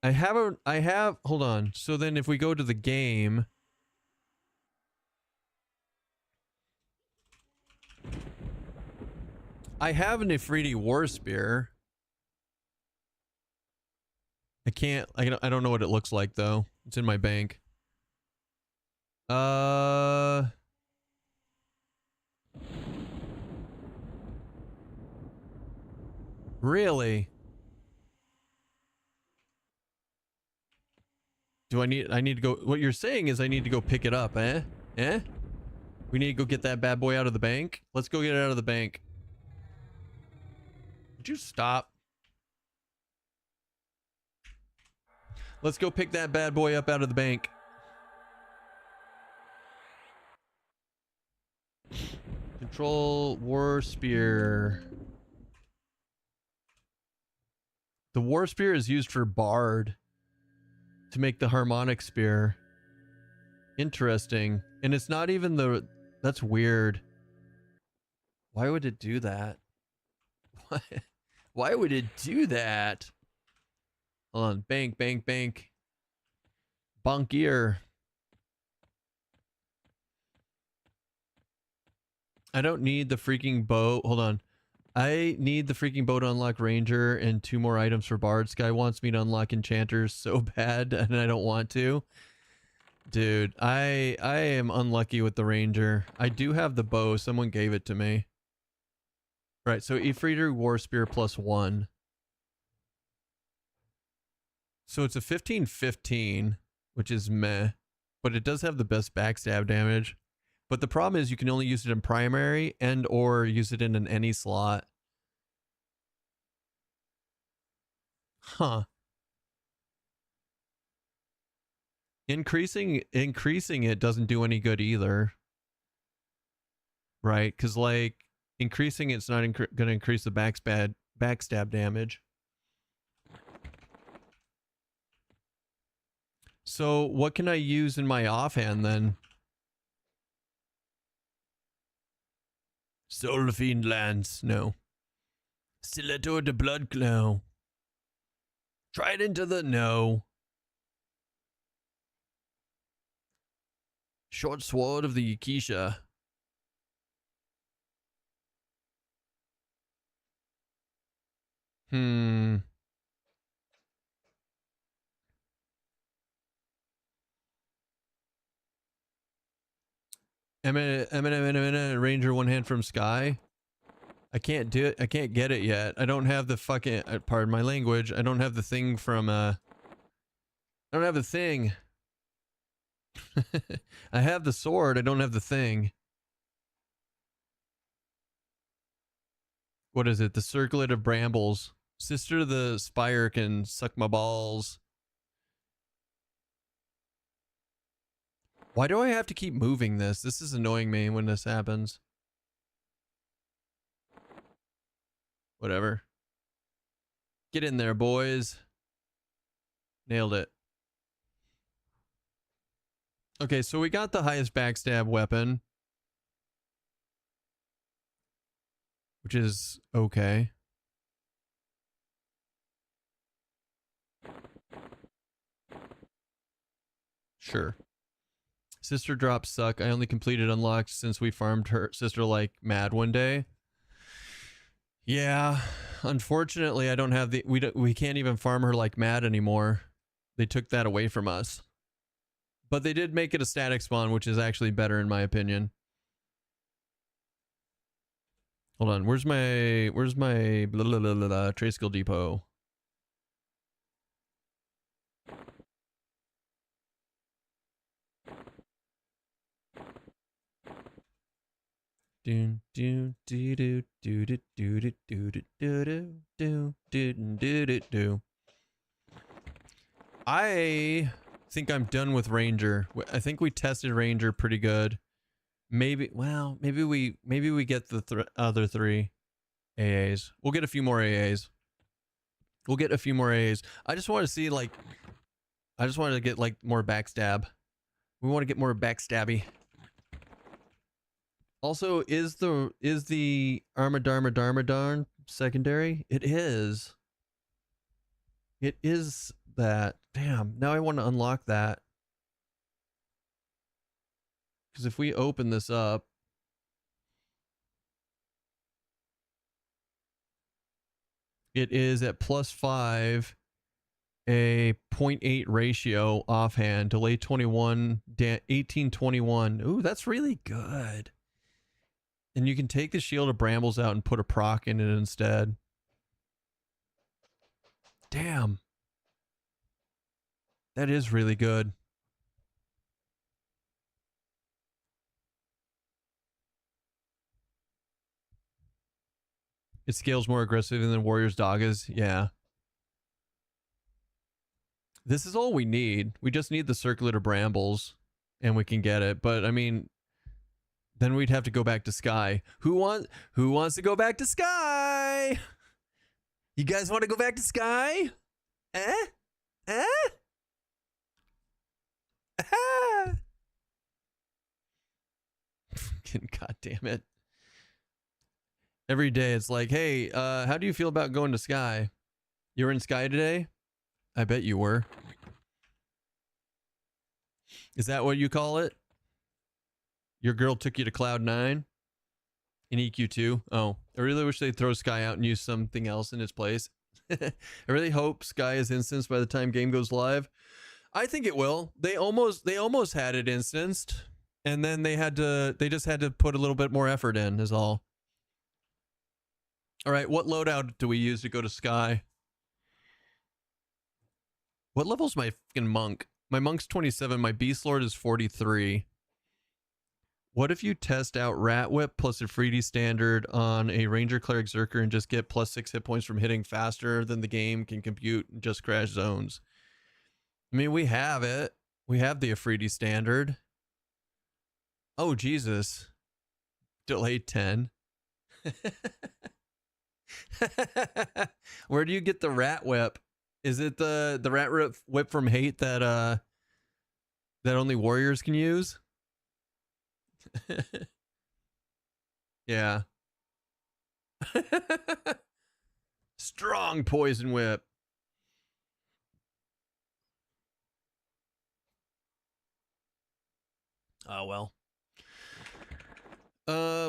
Hold on. So then if we go to the game, I have an Ifriti War Spear. I don't know what it looks like though. It's in my bank. Really? I need to go. What you're saying is I need to go pick it up, eh? Eh? We need to go get that bad boy out of the bank? Let's go get it out of the bank. Would you stop? Let's go pick that bad boy up out of the bank. Control War Spear. The War Spear is used for Bard to make the Harmonic Spear. Interesting. And it's not even the... That's weird. Why would it do that? Why would it do that? Hold on. Bank, bank, bank. Bonkier. I don't need the freaking bow. Hold on. I need the freaking bow to unlock Ranger and 2 more items for Bard. Sky wants me to unlock Enchanters so bad, and I don't want to. Dude, I am unlucky with the Ranger. I do have the bow. Someone gave it to me. Right, so Ifritr War Spear +1. So it's a 15-15, which is meh, but it does have the best backstab damage. But the problem is you can only use it in primary and or use it in an any slot. Huh. Increasing it doesn't do any good either. Right? Because like increasing it's not going to increase the backstab damage. So what can I use in my offhand then? Soul Fiend Lance, no. Stiletto the Blood Claw. Trident to the no. Short Sword of the Yakisha. Ranger one hand from sky. I can't do it. I can't get it yet. I don't have the fucking, pardon my language. I don't have the thing from, I don't have the thing. I have the sword. I don't have the thing. What is it? The Circlet of Brambles. Sister of the Spire can suck my balls. Why do I have to keep moving this? This is annoying me when this happens. Whatever. Get in there, boys. Nailed it. Okay, so we got the highest backstab weapon. Which is okay. Sure. Sister drops suck. I only completed unlocked since we farmed her sister like mad one day. Yeah, unfortunately, I don't have the we can't even farm her like mad anymore. They took that away from us. But they did make it a static spawn, which is actually better in my opinion. Hold on, where's my blah, blah, blah, blah, blah, trade skill depot? Do do do do do do do do do do do do do. I think I'm done with Ranger. I think we tested Ranger pretty good. Maybe, well, maybe we get the other 3 AAs. We'll get a few more AAs. We'll get a few more AAs. I just want to see like, I just wanted to get like more backstab. We want to get more backstabby. Also, is the Armadarmadarmadarn secondary? It is. It is that. Damn, now I want to unlock that. Because if we open this up, it is at +5, a 0.8 ratio offhand, delay 21, 1821. Ooh, that's really good. And you can take the Shield of Brambles out and put a proc in it instead. Damn. That is really good. It scales more aggressively than Warrior's Doggas. Yeah. This is all we need. We just need the Circlet of Brambles and we can get it. But I mean, then we'd have to go back to Sky. Who wants to go back to Sky? You guys want to go back to Sky? Eh? Eh? Ah! God damn it. Every day it's like, hey, how do you feel about going to Sky? You were in Sky today? I bet you were. Is that what you call it? Your girl took you to Cloud 9 in EQ2? Oh, I really wish they'd throw Sky out and use something else in its place. I really hope Sky is instanced by the time game goes live. I think it will. They almost had it instanced, and then they just had to put a little bit more effort in, is all. All right, what loadout do we use to go to Sky? What level's my fucking monk? My monk's 27, my beast lord is 43. What if you test out Rat Whip plus a Freedy standard on a Ranger Cleric Zerker and just get +6 hit points from hitting faster than the game can compute and just crash zones? I mean, we have it. We have the Afridi standard. Oh, Jesus. Delayed 10. Where do you get the Rat Whip? Is it the Rat Whip from Hate that that only warriors can use? Yeah. Strong poison whip. Oh well.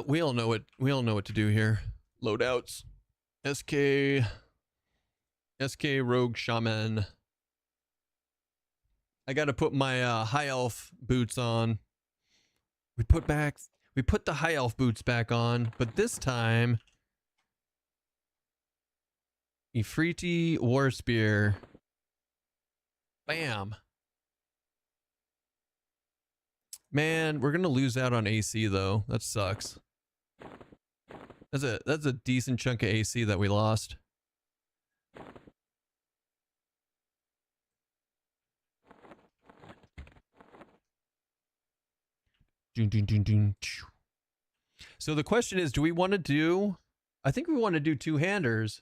We all know what to do here. Loadouts. SK Rogue Shaman. I gotta put my high elf boots on. We put the high elf boots back on, but this time Ifriti War Spear. Bam. Man, we're gonna lose out on AC though. That sucks. That's a decent chunk of AC that we lost. So the question is, do we want to do... I think we want to do two-handers.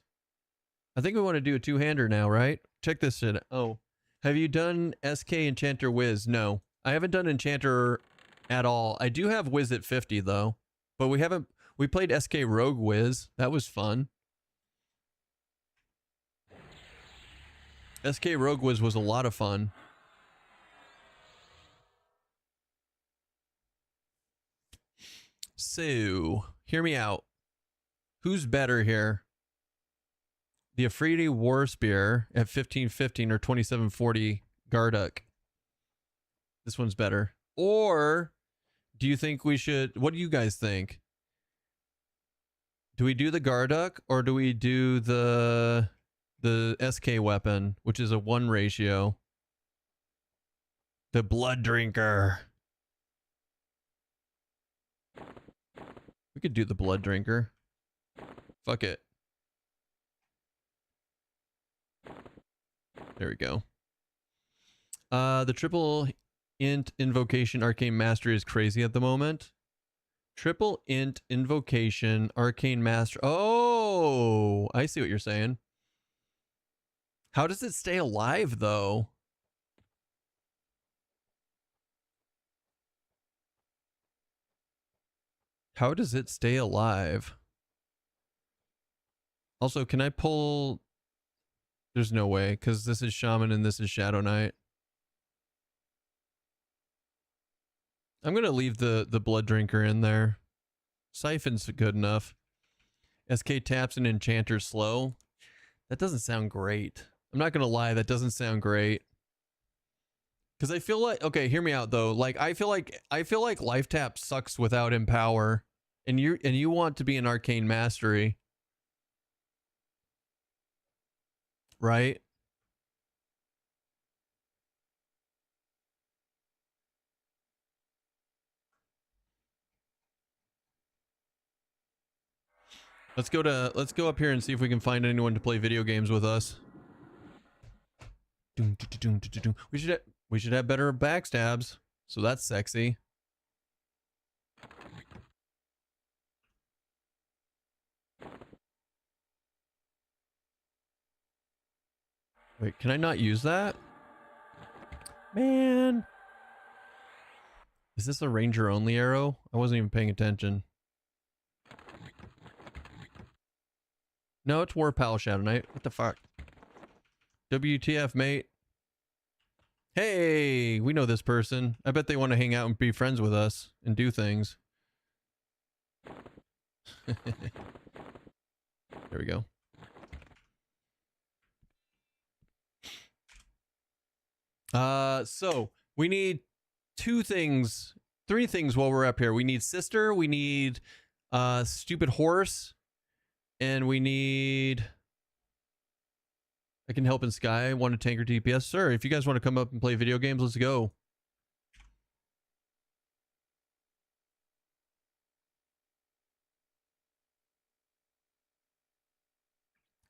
I think we want to do a two-hander now, right? Check this shit. Oh. Have you done SK Enchanter Wiz? No. I haven't done Enchanter at all. I do have Wiz at 50, though. But we haven't... We played SK Rogue Wiz. That was fun. SK Rogue Wiz was a lot of fun. So, hear me out. Who's better here? The Afridi War Spear at 1515 or 2740 Garduck. This one's better. Or do you think we should... What do you guys think? Do we do the Garduck or do we do the SK weapon, which is a 1 ratio? The Blood Drinker. We could do the Blood Drinker. Fuck it. There we go. The triple int invocation arcane mastery is crazy at the moment. Triple int invocation arcane master. Oh, I see what you're saying. How does it stay alive though? How does it stay alive? Also, can I pull... There's no way, because this is Shaman and this is Shadow Knight. I'm going to leave the Blood Drinker in there. Siphon's good enough. SK taps and Enchanter slow. That doesn't sound great. I'm not going to lie, that doesn't sound great. Because I feel like... Okay, hear me out, though. Like, I feel like Life Tap sucks without Empower. And you want to be an Arcane Mastery. Right? Let's go up here and see if we can find anyone to play video games with us. We should have better backstabs. So that's sexy. Wait, can I not use that? Man. Is this a ranger only arrow? I wasn't even paying attention. No, it's War Pal Shadow Knight. What the fuck? WTF, mate. Hey, we know this person. I bet they want to hang out and be friends with us and do things. There we go. So we need 3 things while we're up here. We need Sister, we need stupid horse, And we need... I can help in Sky. Want a tanker DPS? Sir, if you guys want to come up and play video games, let's go.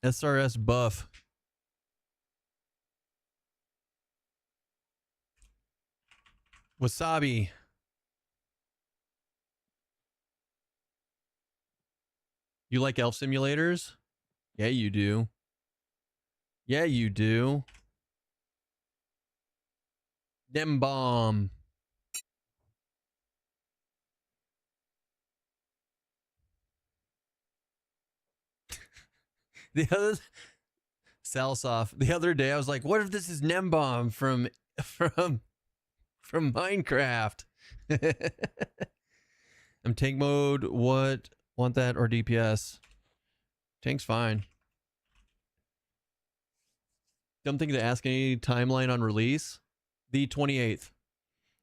SRS buff. Wasabi. You like elf simulators? Yeah, you do. Yeah, you do. Dem bomb. The other Salsoff. The other day I was like, what if this is Nembomb from Minecraft? I'm tank mode. What? Want that or DPS? Tank's fine. Something to ask any timeline on release? The 28th.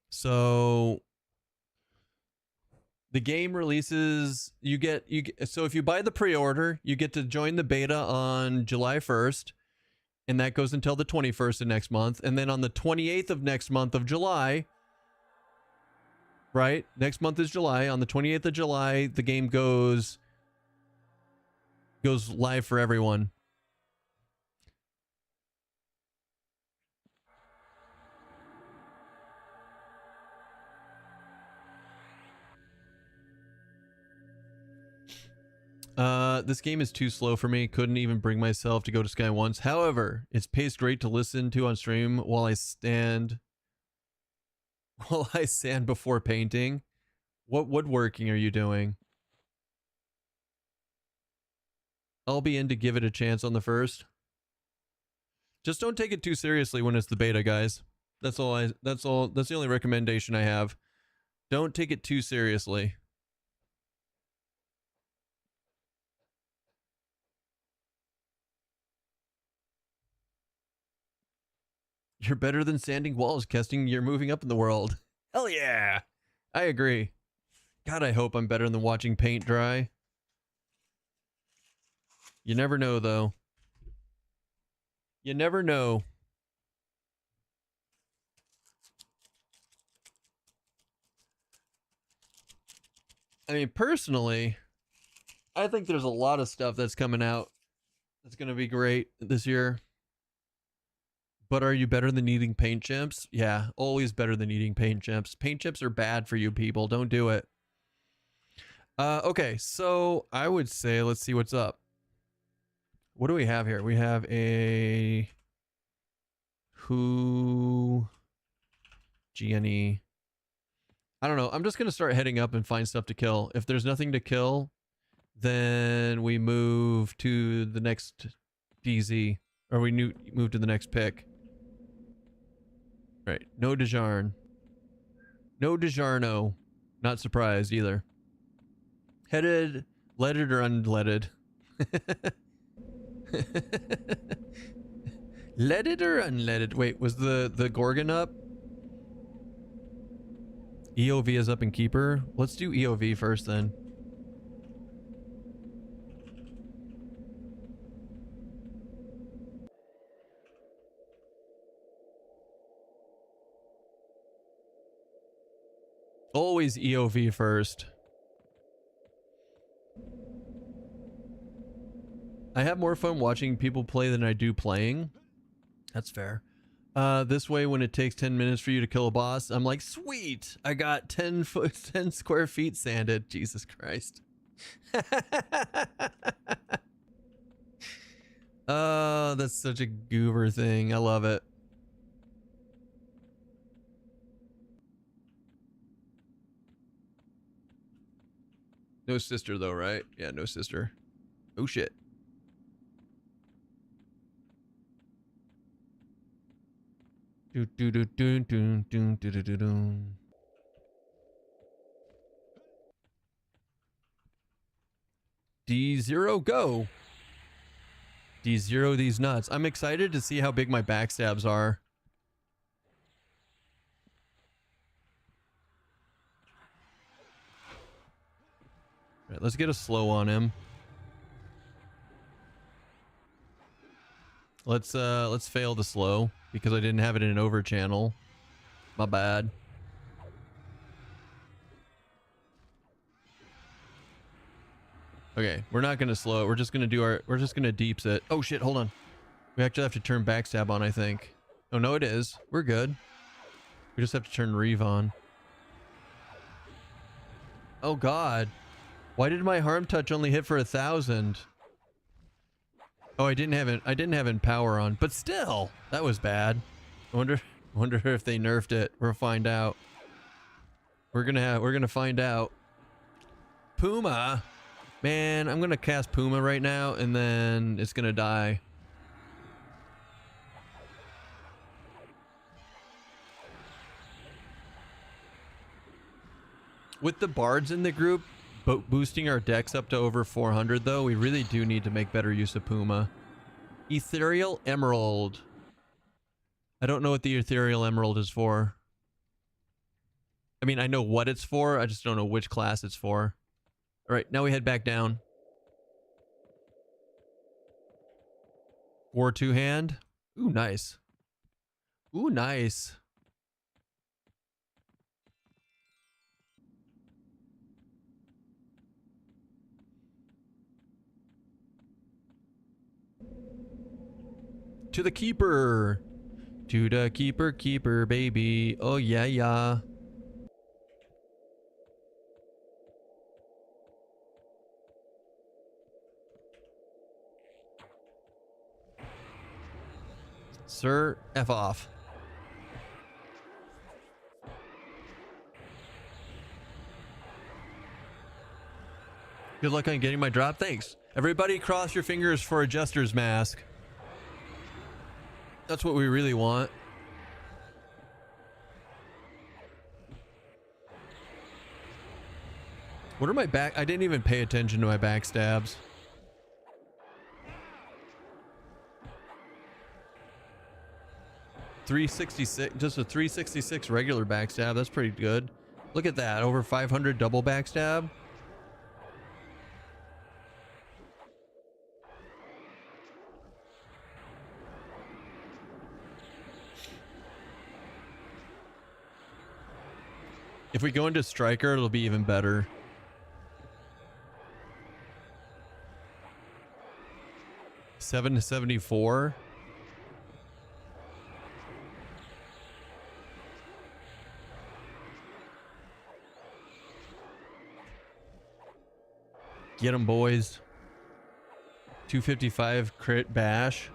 So the game releases, so if you buy the pre-order, you get to join the beta on July 1st, and that goes until the 21st of next month. And then on the 28th of next month of July, right? Next month is July. On the 28th of July, the game goes live for everyone. This game is too slow for me. Couldn't even bring myself to go to Sky once. However, it's paced great to listen to on stream while I stand before painting. What woodworking are you doing? I'll be in to give it a chance on the first. Just don't take it too seriously when it's the beta, guys. That's the only recommendation I have. Don't take it too seriously. You're better than sanding walls, Kesting. You're moving up in the world. Hell yeah. I agree. God, I hope I'm better than watching paint dry. You never know, though. You never know. I mean, personally, I think there's a lot of stuff that's coming out that's going to be great this year. But are you better than eating paint chips? Yeah, always better than eating paint chips. Paint chips are bad for you people. Don't do it. Okay, so I would say, let's see what's up. What do we have here? We have a GNE. I don't know. I'm just going to start heading up and find stuff to kill. If there's nothing to kill, then we move to the next DZ. Or we move to the next pick. Right. No Dejarn. No Dejarno. Not surprised either. Headed, leaded or unleaded? Leaded or unleaded? Wait, was the Gorgon up? EOV is up in Keeper. Let's do EOV first then. Always EOV first. I have more fun watching people play than I do playing. That's fair. This way, when it takes 10 minutes for you to kill a boss, I'm like, sweet! I got 10 square feet sanded. Jesus Christ. Oh, that's such a goober thing. I love it. No sister, though, right? Yeah, no sister. Oh, shit. Do do do do do do do do do do. D0 go. D0 these nuts. I'm excited to see how big my backstabs are. All right, let's get a slow on him. Let's fail the slow because I didn't have it in an over channel. My bad. Okay, we're not gonna slow it. We're just gonna do our. We're just gonna deeps it. Oh shit! Hold on. We actually have to turn backstab on, I think. Oh no, it is. We're good. We just have to turn Reeve on. Oh god. Why did my harm touch only hit for 1,000? Oh, I didn't have empower on, but still, that was bad. I wonder if they nerfed it. We'll find out. We're gonna find out. Puma, man, I'm gonna cast Puma right now, and then it's gonna die. With the bards in the group, boosting our decks up to over 400, though, we really do need to make better use of Puma. Ethereal Emerald. I don't know what the Ethereal Emerald is for. I mean, I know what it's for. I just don't know which class it's for. All right, now we head back down. War two-hand. Ooh, nice. Ooh, nice. To the keeper. To the keeper, keeper, baby. Oh, yeah, yeah. Sir, F off. Good luck on getting my drop. Thanks. Everybody cross your fingers for a Jester's Mask. That's what we really want. What are my back? I didn't even pay attention to my backstabs. .366, just a 366 regular backstab. That's pretty good. Look at that, over 500 double backstab. If we go into Striker, it'll be even better. $774. Get them, boys. 255 crit bash.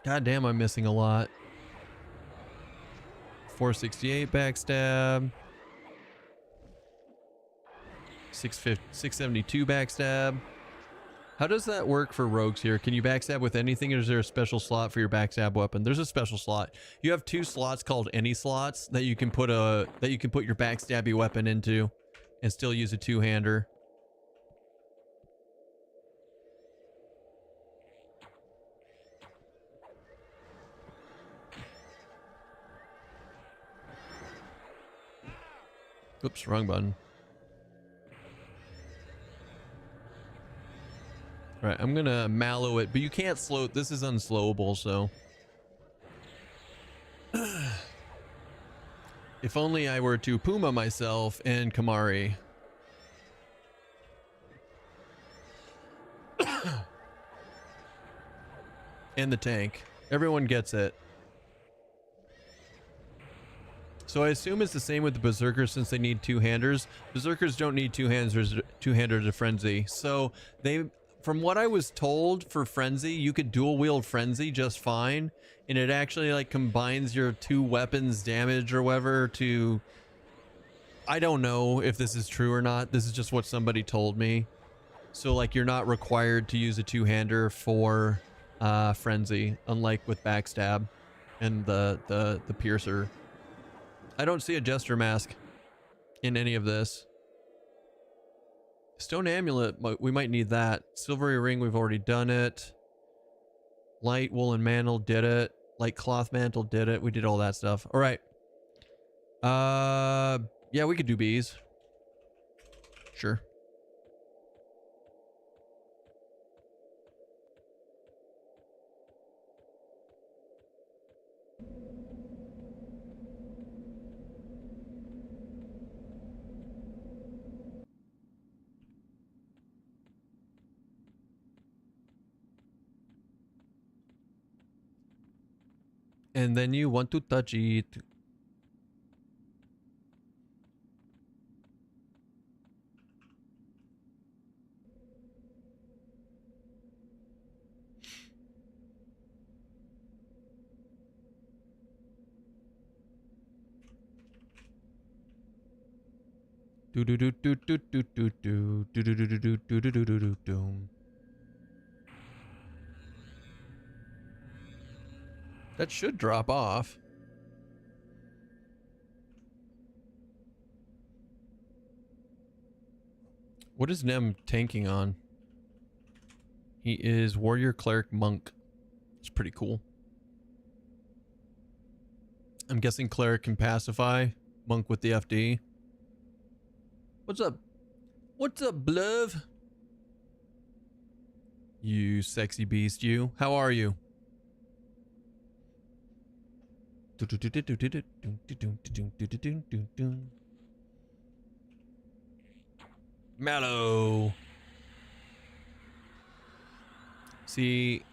God damn, I'm missing a lot. 468 backstab. 672 backstab. How does that work for rogues here? Can you backstab with anything, or is there a special slot for your backstab weapon? There's a special slot. You have 2 slots called any slots that you can put your backstabby weapon into and still use a two-hander. Oops, wrong button. All right, I'm gonna mallow it, but you can't slow it. This is unslowable, so. If only I were to Puma myself and Kamari. And the tank. Everyone gets it. So I assume it's the same with the Berserkers since they need two-handers. Berserkers don't need two-handers to Frenzy. So they, from what I was told for Frenzy, you could dual wield Frenzy just fine. And it actually like combines your 2 weapons damage or whatever to... I don't know if this is true or not. This is just what somebody told me. So like you're not required to use a two-hander for Frenzy, unlike with Backstab and the Piercer. I don't see a Jester Mask in any of this. Stone Amulet, we might need that. Silvery Ring, we've already done it. Light Woolen Mantle did it. Light Cloth Mantle did it. We did all that stuff. All right. Yeah, we could do bees. Sure. And then you want to touch it. Do do do do do do do do do do do do do do do do do do. That should drop off. What is Nem tanking on? He is Warrior Cleric Monk. It's pretty cool. I'm guessing Cleric can pacify. Monk with the FD. What's up? What's up, Blove? You sexy beast, you. How are you? Mallow. See,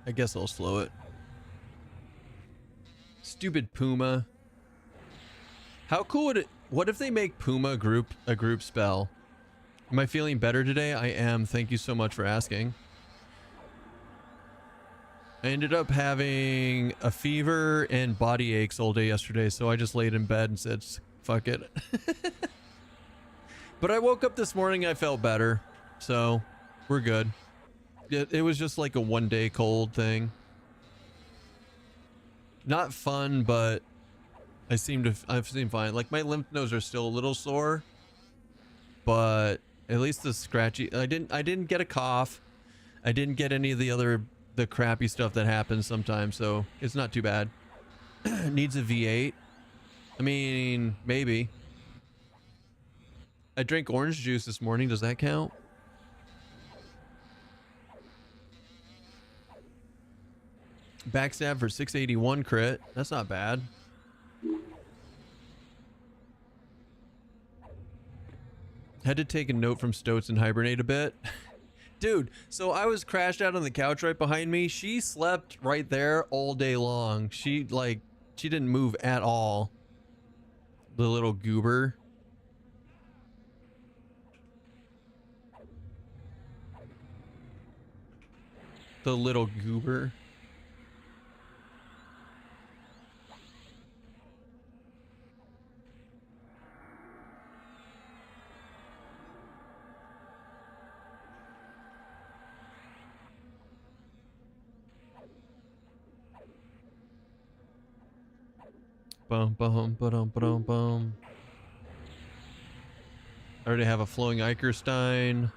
I guess I'll slow it. Stupid Puma. How cool would it? What if they make Puma a group spell? Am I feeling better today? I am. Thank you so much for asking. I ended up having a fever and body aches all day yesterday, so I just laid in bed and said, fuck it. But I woke up this morning, I felt better, so we're good. It was just like a one-day cold thing. Not fun, but I've seemed fine. Like, my lymph nodes are still a little sore, but at least the scratchy, I didn't get a cough. I didn't get any of the crappy stuff that happens sometimes, so it's not too bad. Needs a V8. I mean, maybe. I drank orange juice this morning. Does that count? Backstab for 681 crit. That's not bad. Had to take a note from Stoats and hibernate a bit. Dude, so I was crashed out on the couch right behind me. She slept right there all day long. She didn't move at all. The little goober. The little goober. Bum bum ba-dum ba-dum bum. I already have a flowing Eicherstein.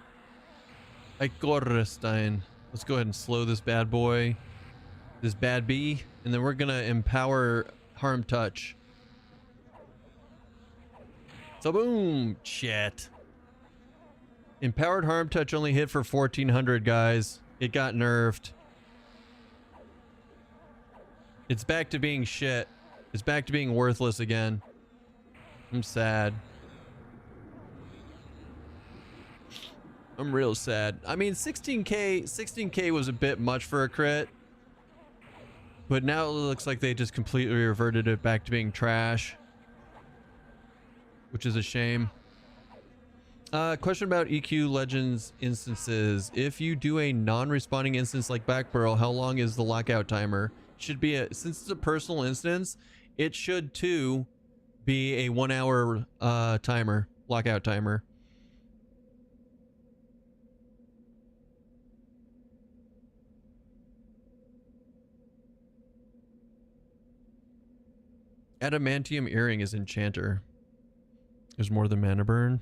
Eicherstein. Let's go ahead and slow this bad boy. This bad bee. And then we're gonna empower Harm Touch. So boom! Shit. Empowered Harm Touch only hit for 1400, guys. It got nerfed. It's back to being shit. It's back to being worthless again. I'm sad. I'm real sad. I mean, 16k was a bit much for a crit. But now it looks like they just completely reverted it back to being trash. Which is a shame. Question about EQ Legends instances. If you do a non-responding instance like Backburl, how long is the lockout timer? Should be since it's a personal instance, it should too be a 1 hour timer, lockout timer. Adamantium earring is enchanter. There's more than mana burn.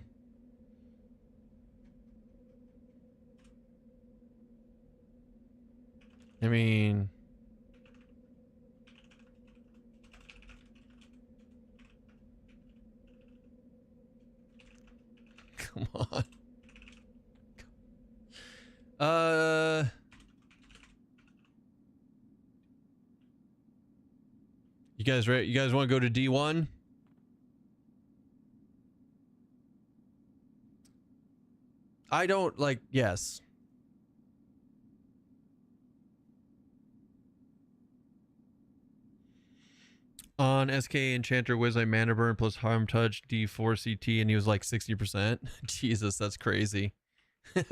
I mean, come on. You guys ready? You guys want to go to D1? I don't like, yes. On SK Enchanter Wiz, I mana burn plus harm touch D4 CT, and he was like 60%. Jesus, that's crazy. All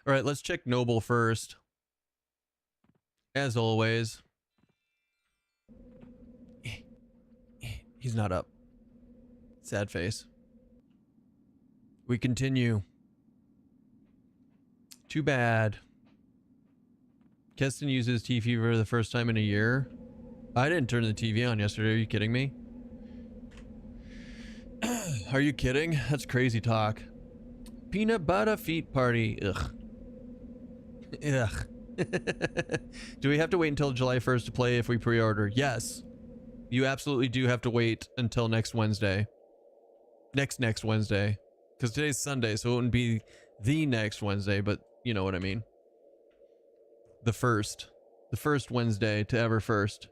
right, let's check Noble first. As always. He's not up. Sad face. We continue. Too bad. Keston uses TV for the first time in a year. I didn't turn the TV on yesterday. Are you kidding me? Are you kidding? That's crazy talk. Peanut butter feet party. Ugh. Ugh. Do we have to wait until July 1st to play if we pre-order? Yes. You absolutely do have to wait until next Wednesday. Next Wednesday. Because today's Sunday, so it wouldn't be the next Wednesday, but you know what I mean. The first. The first Wednesday to ever first.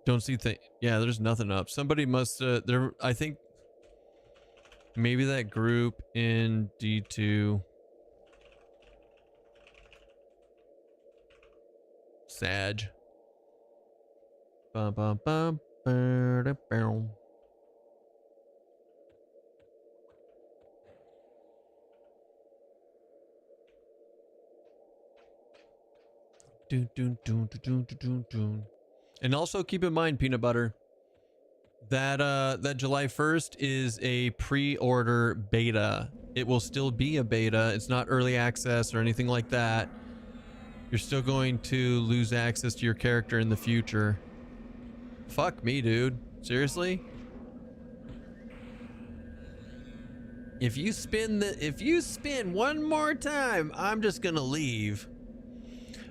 Don't see yeah, there's nothing up. Somebody must there I think maybe that group in D2. Sag. Bum bum bum. Bum. Dun, dun, dun, dun, dun, dun, dun. And also keep in mind, peanut butter, that that July 1st is a pre-order beta. It will still be a beta. It's not early access or anything like that. You're still going to lose access to your character in the future. Fuck me, dude. Seriously? If you spin one more time, I'm just gonna leave.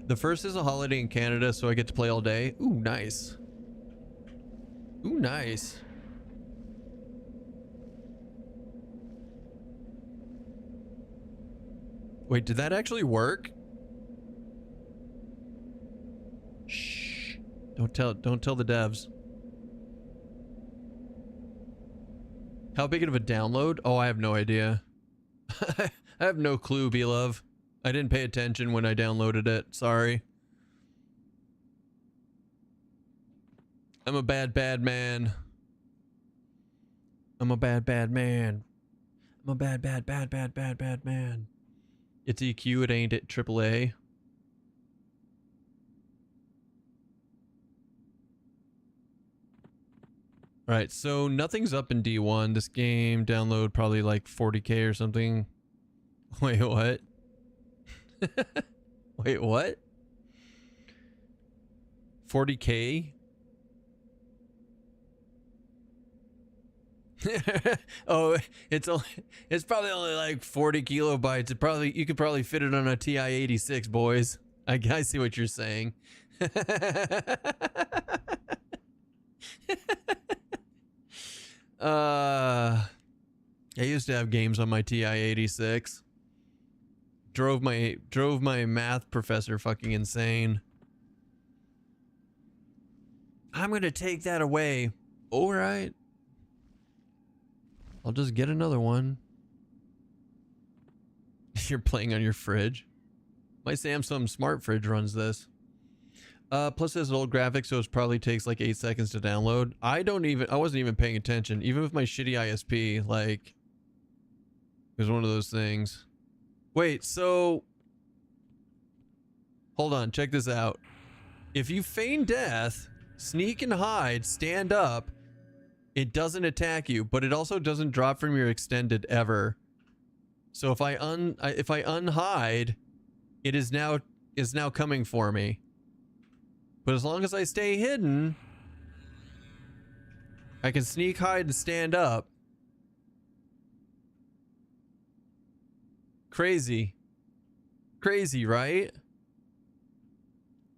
The first is a holiday in Canada, so I get to play all day. Ooh, nice. Ooh, nice. Wait, did that actually work? Shh. Don't tell the devs. How big of a download? Oh, I have no idea. I have no clue, B-Love. I didn't pay attention when I downloaded it. Sorry. I'm a bad man. I'm a bad man. I'm a bad man. It's EQ, it ain't it AAA. Alright, so nothing's up in D1. This game download probably like 40k or something. Wait, what? Wait, what? 40k? Oh, it's probably only like 40 kilobytes. You could probably fit it on a TI 86, boys. I see what you're saying. I used to have games on my TI 86. Drove my math professor fucking insane. I'm gonna take that away. All right. I'll just get another one. You're playing on your fridge. My Samsung smart fridge runs this. Plus it has old graphics, so it probably takes like 8 seconds to download. I wasn't even paying attention. Even with my shitty ISP, like, it was one of those things. Wait, so hold on, check this out. If you feign death, sneak and hide, stand up, it doesn't attack you, but it also doesn't drop from your extended ever. So if I unhide, it is now coming for me. But as long as I stay hidden, I can sneak, hide, and stand up. Crazy. Crazy, right?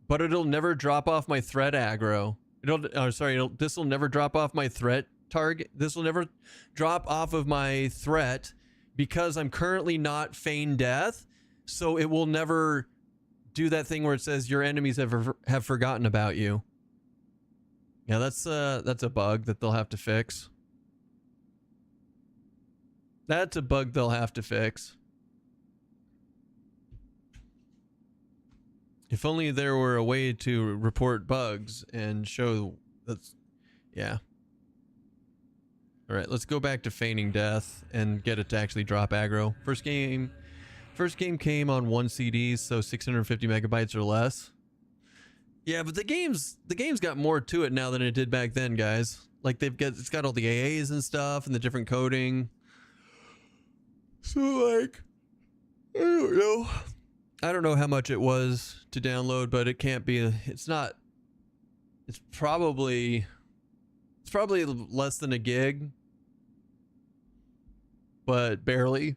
But it'll never drop off my threat aggro. This will never drop off my threat target. This will never drop off of my threat because I'm currently not feign death. So it will never do that thing where it says your enemies have forgotten about you. Yeah, that's a bug that they'll have to fix. That's a bug they'll have to fix. If only there were a way to report bugs and show that's, yeah. All right, let's go back to feigning death and get it to actually drop aggro. First game came on 1 CD, so 650 megabytes or less. Yeah, but the game's got more to it now than it did back then, guys. Like it's got all the AAs and stuff and the different coding. So like, I don't know how much it was to download, but it can't be. It's probably less than a gig, but barely.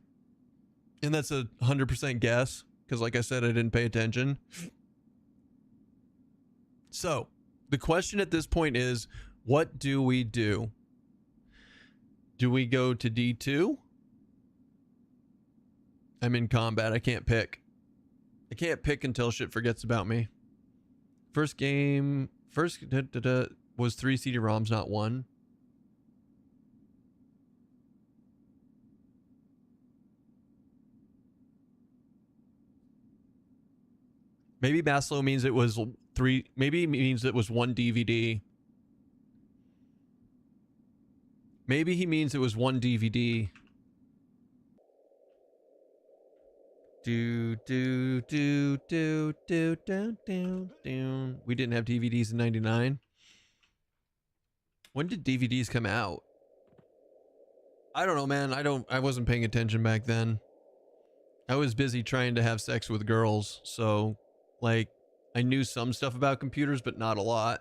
And that's a 100% guess because, like I said, I didn't pay attention. So the question at this point is, what do we do? Do we go to D2? I'm in combat. I can't pick. I can't pick until shit forgets about me. First game was 3 CD-ROMs, not 1. Maybe Maslow means it was 3. Maybe it means it was 1 DVD. Maybe he means it was 1 DVD. We didn't have DVDs in 99. When did DVDs come out? I don't know, man. I wasn't paying attention back then. I was busy trying to have sex with girls, so like I knew some stuff about computers, but not a lot.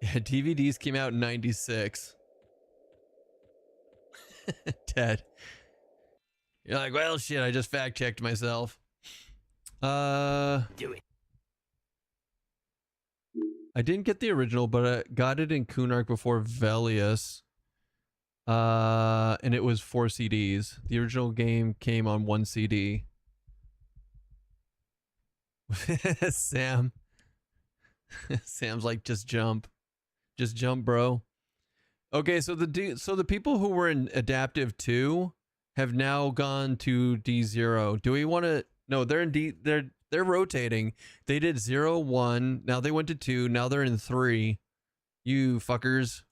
Yeah, DVDs came out in 96. Ted. You're like, well, shit, I just fact checked myself. Do it. I didn't get the original, but I got it in Kunark before Velius. And it was 4 CDs. The original game came on 1 CD. Sam. Sam's like, just jump. Just jump, bro. Okay, so the people who were in Adaptive 2 have now gone to D0. Do we want to... No, they're in D... They're rotating. They did 0, 1. Now they went to 2. Now they're in 3. You fuckers.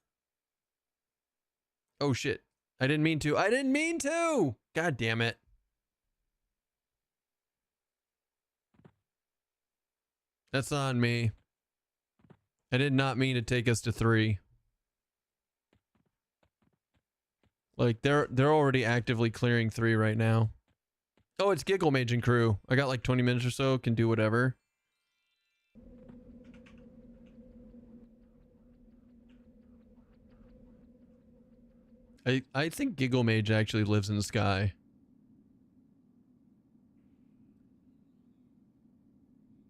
Oh, shit. I didn't mean to. I didn't mean to! God damn it. That's on me. I did not mean to take us to 3. Like, they're already actively clearing 3 right now. Oh, it's Giggle Mage and crew. I got like 20 minutes or so. Can do whatever. I think Giggle Mage actually lives in the sky.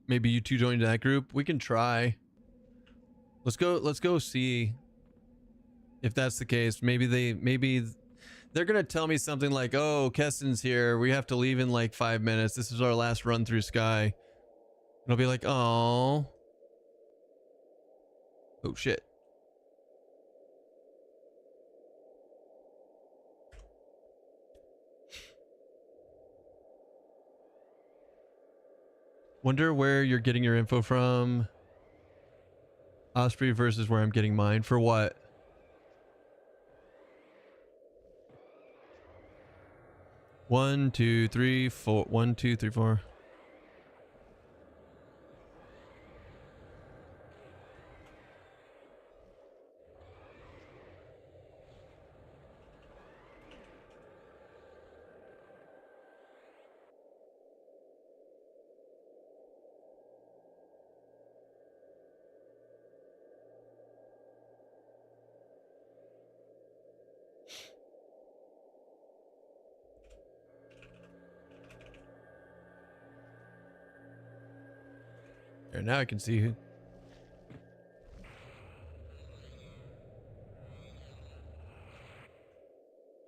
Maybe you two joined that group. We can try. Let's go see if that's the case. Maybe they're gonna tell me something like, oh, Keston's here. We have to leave in like 5 minutes. This is our last run through Sky. And I'll be like, oh. Oh shit. Wonder where you're getting your info from. Osprey versus where I'm getting mine. For what? One, two, three, four. 1, 2, 3, 4. There, now I can see who.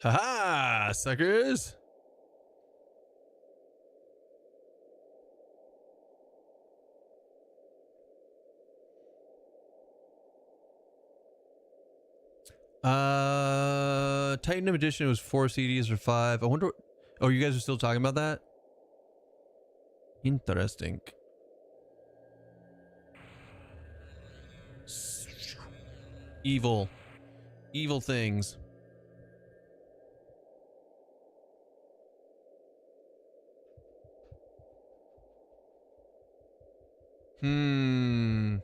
Haha, suckers. Titanum Edition was 4 CDs or 5. I wonder. Oh, you guys are still talking about that? Interesting. Evil. Evil things. Hmm.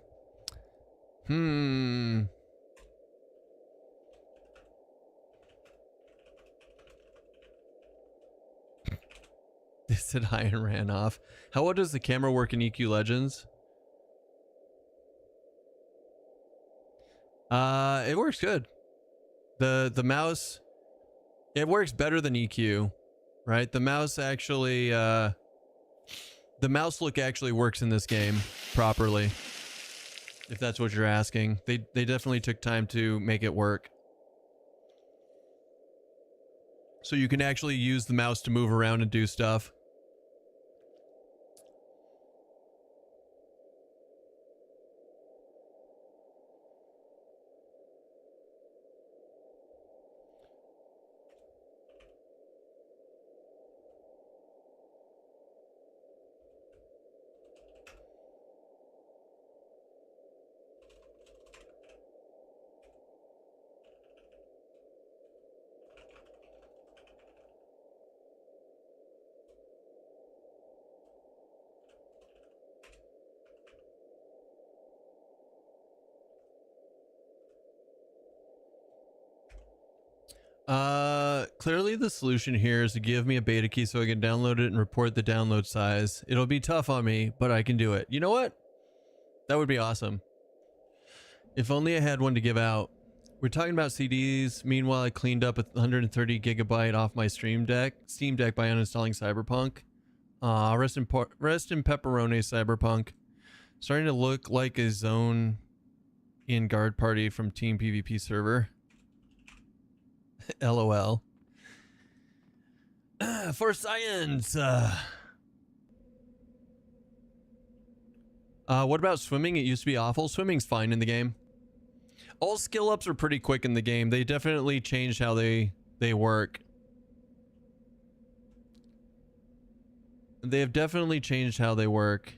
They said hi and ran off. How well does the camera work in EQ Legends? It works good. The mouse, it works better than EQ, right? The mouse actually, the mouse look actually works in this game properly. If that's what you're asking. They definitely took time to make it work. So you can actually use the mouse to move around and do stuff. Clearly the solution here is to give me a beta key so I can download it and report the download size. It'll be tough on me, but I can do it. You know what? That would be awesome. If only I had one to give out. We're talking about CDs. Meanwhile, I cleaned up a 130 gigabyte off my Steam Deck by uninstalling Cyberpunk. Rest in pepperoni, Cyberpunk. Starting to look like a zone in guard party from Team PvP server. LOL. For science. What about swimming? It used to be awful. Swimming's fine in the game. All skill ups are pretty quick in the game. They definitely changed how they work. They have definitely changed how they work.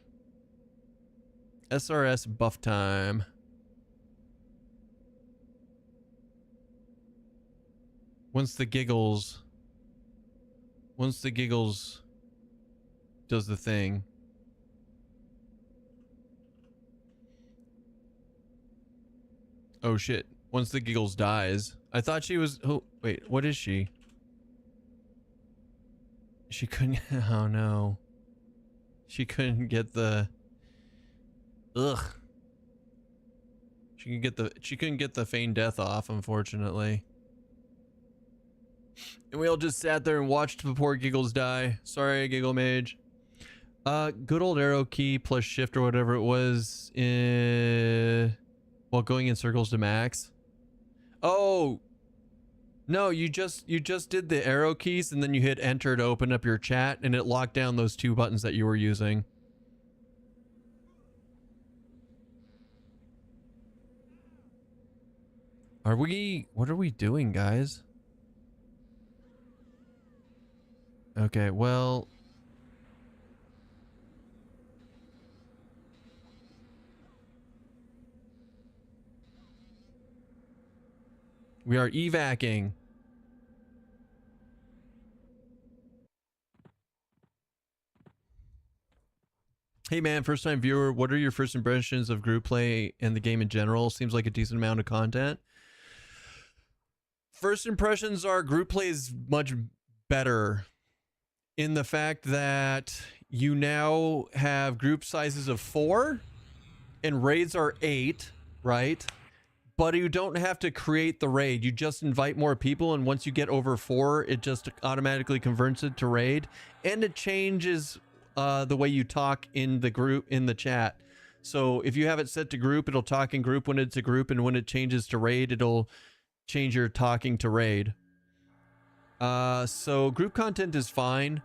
SRS buff time. Once the giggles does the thing. Oh shit. Once the giggles dies. I thought she was, oh wait, what is she? She couldn't, oh no. She couldn't get the, ugh. She couldn't get the feigned death off, unfortunately. And we all just sat there and watched the poor Giggles die. Sorry, Giggle Mage. Good old arrow key plus shift or whatever it was while going in circles to max. Oh no, you just did the arrow keys and then you hit enter to open up your chat and it locked down those two buttons that you were using. What are we doing, guys? Okay, well, we are evacing. Hey man, first time viewer, what are your first impressions of group play and the game in general? Seems like a decent amount of content. First impressions are group play is much better in the fact that you now have group sizes of 4 and raids are 8, right? But you don't have to create the raid. You just invite more people, and once you get over 4, it just automatically converts it to raid, and it changes the way you talk in the group, in the chat. So if you have it set to group, it'll talk in group when it's a group, and when it changes to raid, it'll change your talking to raid. So group content is fine.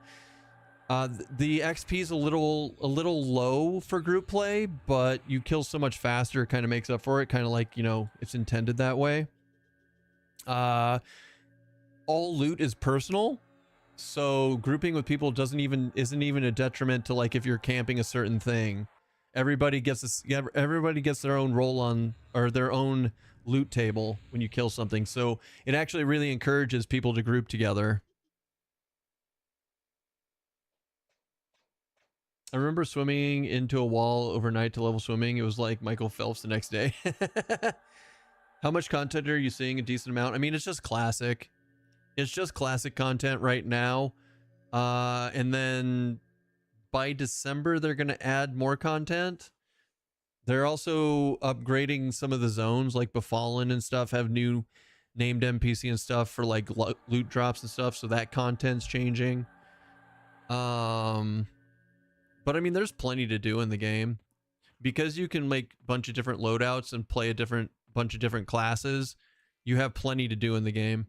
The XP is a little low for group play, but you kill so much faster, it kind of makes up for it. Kind of like, you know, it's intended that way. All loot is personal, so grouping with people isn't even a detriment to, like, if you're camping a certain thing. Everybody gets their own roll on, or their own loot table when you kill something. So it actually really encourages people to group together. I remember swimming into a wall overnight to level swimming. It was like Michael Phelps the next day. How much content are you seeing? A decent amount. I mean, it's just classic. It's just classic content right now. And then by December, they're going to add more content. They're also upgrading some of the zones, like Befallen and stuff, have new named NPC and stuff for like loot drops and stuff. So that content's changing. But I mean, there's plenty to do in the game. Because you can make a bunch of different loadouts and play a bunch of different classes, you have plenty to do in the game.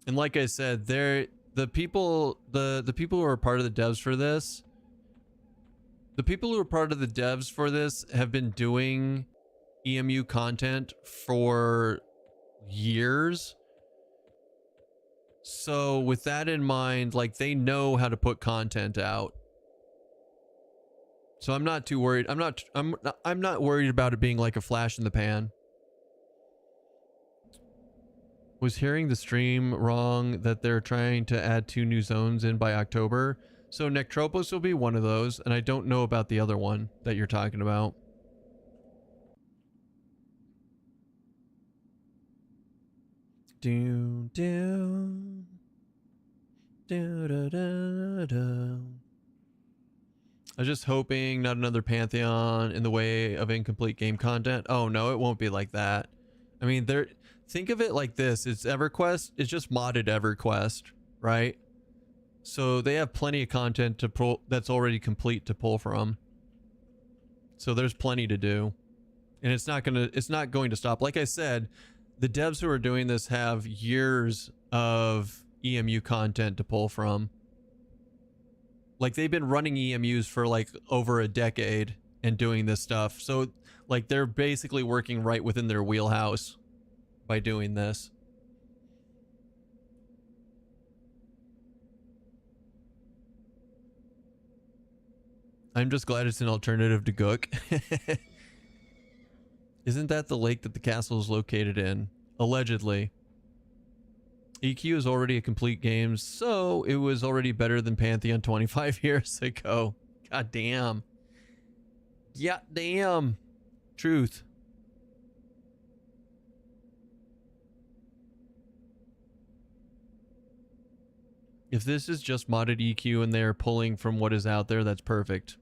And like I said, the people who are part of the devs for this, have been doing EMU content for years. So with that in mind, like, they know how to put content out. So I'm not too worried. I'm not worried about it being like a flash in the pan. Was hearing the stream wrong that they're trying to add 2 new zones in by October. So Nectropos will be one of those, and I don't know about the other one that you're talking about. Do do do do do do. I was just hoping not another Pantheon in the way of incomplete game content. Oh no, it won't be like that. I mean, think of it like this. It's EverQuest. It's just modded EverQuest, right? So they have plenty of content to pull that's already complete to pull from. So there's plenty to do. And it's not going to stop. Like I said, the devs who are doing this have years of EMU content to pull from. Like, they've been running EMUs for like over a decade and doing this stuff. So like, they're basically working right within their wheelhouse by doing this. I'm just glad it's an alternative to Gook. Isn't that the lake that the castle is located in? Allegedly. EQ is already a complete game, so it was already better than Pantheon 25 years ago. God damn. Yeah, damn. Truth. If this is just modded EQ and they're pulling from what is out there, that's perfect.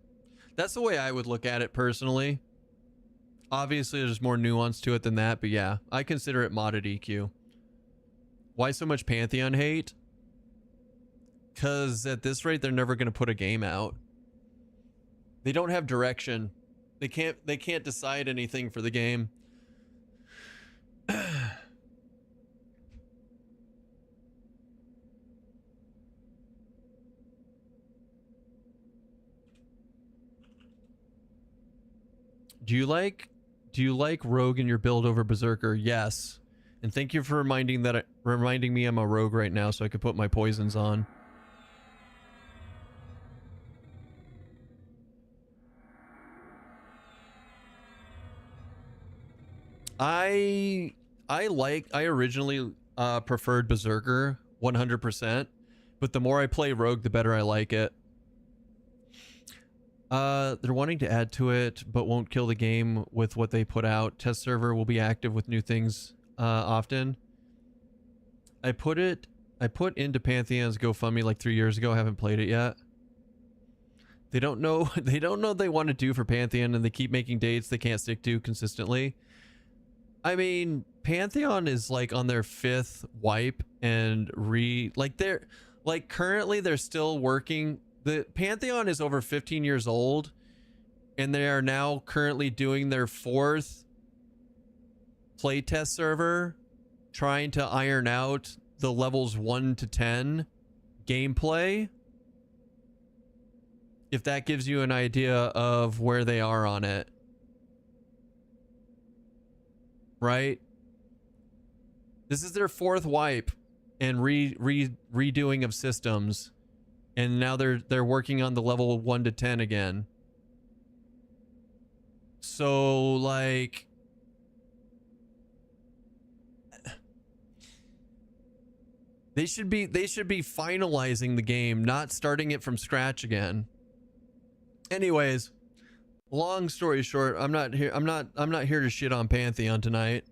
That's the way I would look at it personally. Obviously, there's more nuance to it than that, but yeah, I consider it modded EQ. Why so much Pantheon hate? Because at this rate, they're never going to put a game out. They don't have direction. They can't decide anything for the game. Do you like Rogue in your build over Berserker? Yes. And thank you for reminding me I'm a rogue right now so I could put my poisons on. I originally preferred Berserker 100%, but the more I play Rogue, the better I like it. They're wanting to add to it, but won't kill the game with what they put out. Test server will be active with new things often. I put into Pantheon's GoFundMe like 3 years ago. I haven't played it yet. They don't know what they want to do for Pantheon, and they keep making dates they can't stick to consistently. I mean, Pantheon is like on their 5th wipe, and currently they're still working. The Pantheon is over 15 years old, and they are now currently doing their 4th playtest server, trying to iron out the levels 1 to 10 gameplay. If that gives you an idea of where they are on it. right? This is their fourth wipe and redoing of systems, and now they're working on the level 1 to 10 again. So like, they should be finalizing the game, not starting it from scratch again. Anyways, long story short, I'm not here to shit on Pantheon tonight.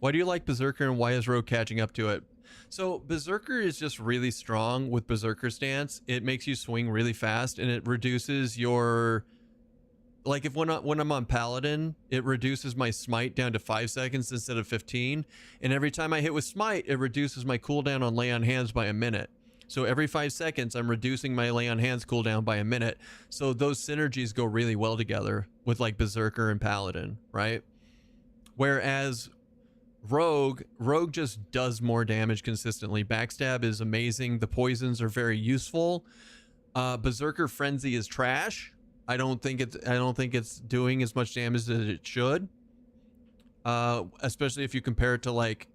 Why do you like Berserker, and why is Rogue catching up to it? So Berserker is just really strong with Berserker stance. It makes you swing really fast, and it reduces your, like, if when I'm on Paladin, it reduces my smite down to 5 seconds instead of 15. And every time I hit with smite, it reduces my cooldown on lay on hands by a minute. So every 5 seconds, I'm reducing my lay on hands cooldown by a minute. So those synergies go really well together with like Berserker and Paladin, right? Whereas Rogue just does more damage consistently. Backstab is amazing. The poisons are very useful. Berserker Frenzy is trash. I don't think it's doing as much damage as it should. Especially if you compare it to like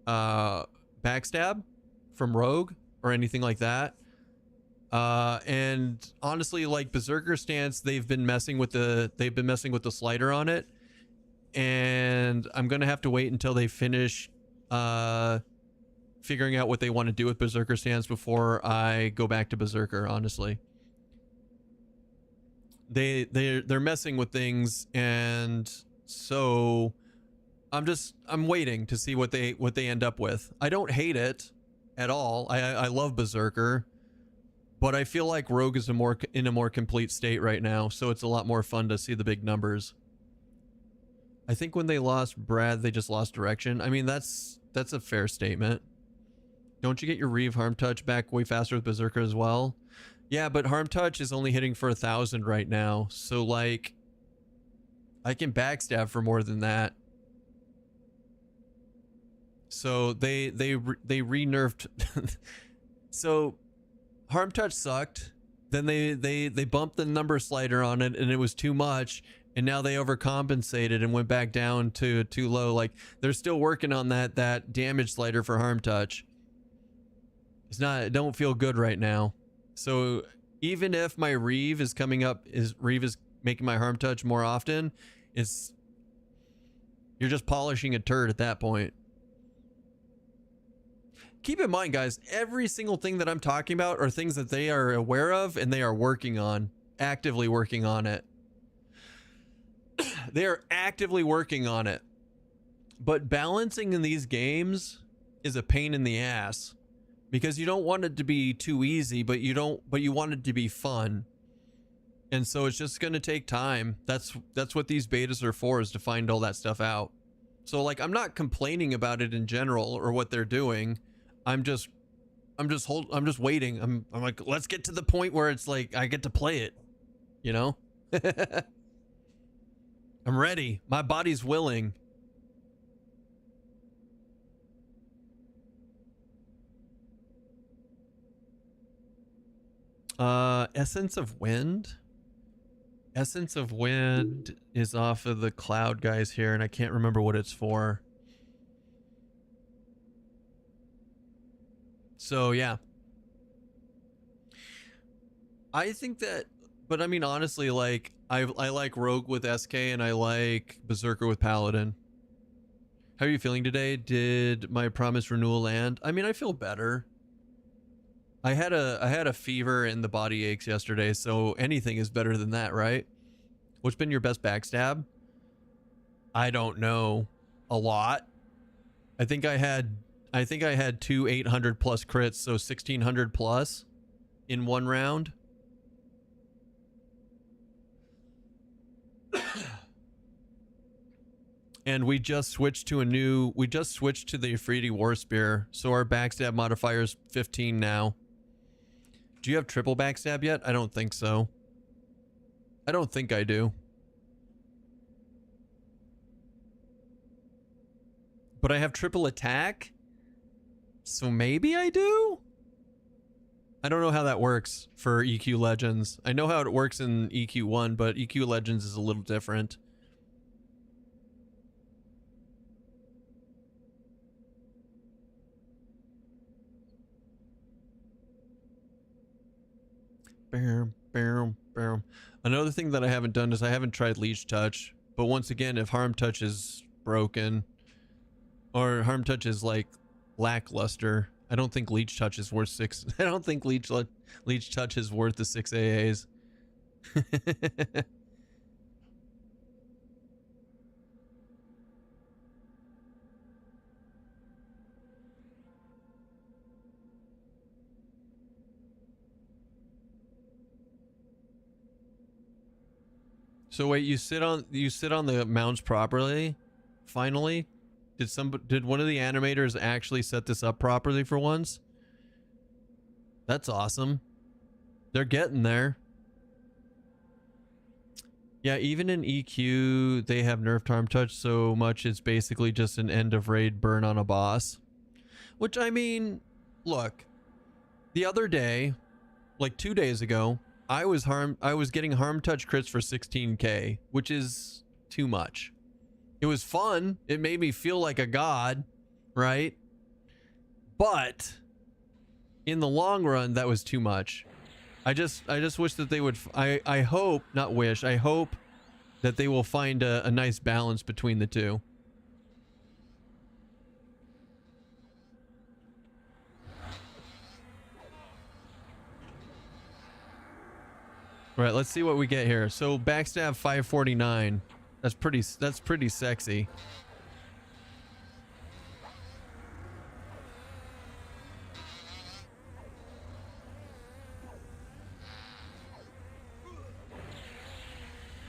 Backstab from Rogue or anything like that. And honestly, like Berserker stance, they've been messing with the slider on it. And I'm gonna have to wait until they finish figuring out what they want to do with Berserker stance before I go back to Berserker, honestly. They're messing with things, and so I'm waiting to see what they end up with. I don't hate it at all. I love Berserker, but I feel like Rogue is in a more complete state right now, so it's a lot more fun to see the big numbers. I think when they lost Brad, they just lost direction. I mean, that's a fair statement. Don't you get your Reeve Harm Touch back way faster with Berserker as well? Yeah, but Harm Touch is only hitting for 1,000 right now. So like, I can backstab for more than that. So they re-nerfed. So Harm Touch sucked. Then they bumped the number slider on it, and it was too much. And now they overcompensated and went back down to too low. Like, they're still working on that damage slider for Harm Touch. It don't feel good right now. So even if my Reeve is coming up, Reeve is making my Harm Touch more often, you're just polishing a turd at that point. Keep in mind, guys, every single thing that I'm talking about are things that they are aware of and they are working on, actively working on it. They are actively working on it. But balancing in these games is a pain in the ass, because you don't want it to be too easy, but you want it to be fun. And so it's just going to take time. That's what these betas are for, is to find all that stuff out. So like, I'm not complaining about it in general or what they're doing. I'm just waiting. I'm like, let's get to the point where it's like I get to play it, you know? I'm ready. My body's willing. Essence of Wind. Essence of Wind is off of the Cloud guys here, and I can't remember what it's for. So yeah, I think that, but I mean, honestly, like I like Rogue with SK, and I like Berserker with Paladin. How are you feeling today? Did my promise renewal land? I mean, I feel better. I had a fever and the body aches yesterday, so anything is better than that, right? What's been your best backstab? I don't know. A lot. I think I had 2 800 plus crits, so 1600 plus in one round. And we just switched to the Ifriti War Spear, so our backstab modifier is 15 now. Do you have triple backstab yet? I don't think so. I don't think I do. But I have triple attack, so maybe I do? I don't know how that works for EQ Legends. I know how it works in EQ1, but EQ Legends is a little different. Bam, bam, bam. Another thing that I haven't done is I haven't tried Leech Touch. But once again, if Harm Touch is broken or Harm Touch is like lackluster, I don't think Leech Touch is worth 6. I don't think Leech Touch is worth the 6 AAs. So wait, you sit on the mounts properly? Finally? Did one of the animators actually set this up properly for once? That's awesome. They're getting there. Yeah, even in EQ, they have nerfed Harm Touch so much it's basically just an end of raid burn on a boss. Which, I mean, look, the other day, like 2 days ago, I was getting Harm Touch crits for 16k, which is too much. It was fun. It made me feel like a god, right? But in the long run, that was too much. I just wish that they would. I hope, not wish. I hope that they will find a nice balance between the two. All right, let's see what we get here. So backstab 549. That's pretty sexy.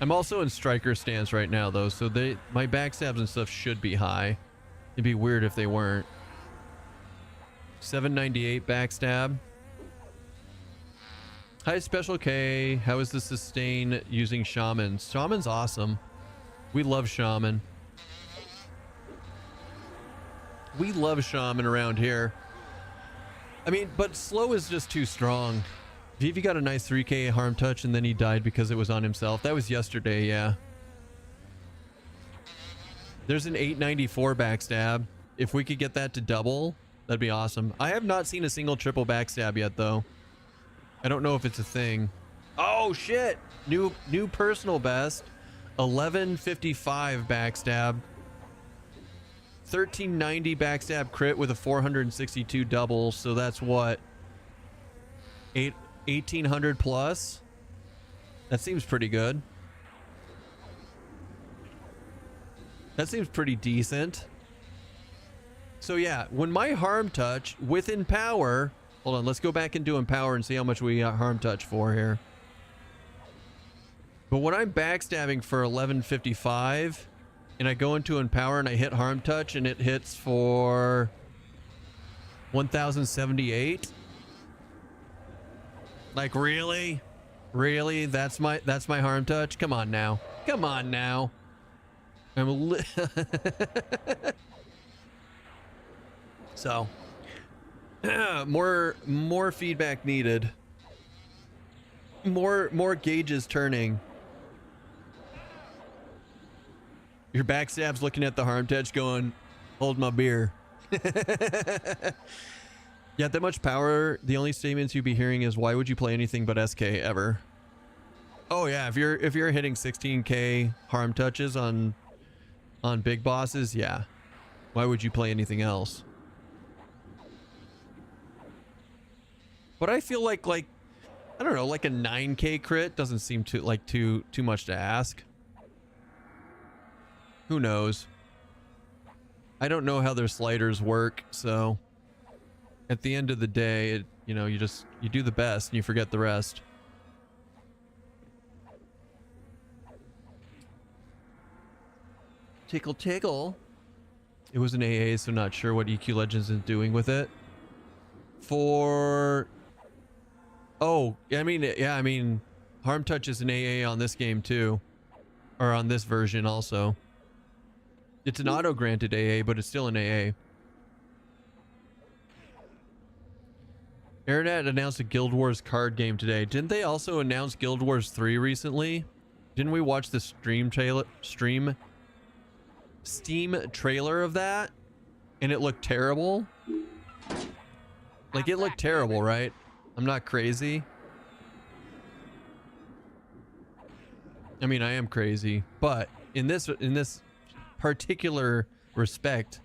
I'm also in striker stance right now though, so my backstabs and stuff should be high. It'd be weird if they weren't. 798 backstab. Hi, Special K. How is the sustain using Shaman? Shaman's awesome. We love Shaman. We love Shaman around here. I mean, but slow is just too strong. Vivi got a nice 3k Harm Touch and then he died because it was on himself. That was yesterday, yeah. There's an 894 backstab. If we could get that to double, that'd be awesome. I have not seen a single triple backstab yet, though. I don't know if it's a thing. Oh, shit! New personal best. 1155 backstab. 1390 backstab crit with a 462 double. So that's what? 1800 plus? That seems pretty good. That seems pretty decent. So yeah, when my Harm Touch with Empower... Hold on, let's go back and do Empower and see how much we got Harm Touch for here. But when I'm backstabbing for 1155 and I go into Empower and I hit Harm Touch and it hits for 1078. Like, really? Really? That's my Harm Touch? Come on now. Come on now. So more feedback needed. More gauges turning. Your backstab's looking at the Harm Touch going, hold my beer. Yeah, that much power. The only statements you'd be hearing is, why would you play anything but SK ever? Oh yeah, if you're hitting 16k Harm Touches on big bosses, yeah. Why would you play anything else? But I feel like I don't know, like a 9k crit doesn't seem too much to ask. Who knows? I don't know how their sliders work, so at the end of the day, you do the best and you forget the rest. Tickle tickle. It was an AA, so not sure what EQ Legends is doing with it. Oh, I mean, Harm Touch is an AA on this game too. Or on this version also. It's an auto-granted AA, but it's still an AA. Airnet announced a Guild Wars card game today. Didn't they also announce Guild Wars 3 recently? Didn't we watch the Steam trailer of that? And it looked terrible? Like, it looked terrible, right? I'm not crazy. I mean, I am crazy, but in this particular respect,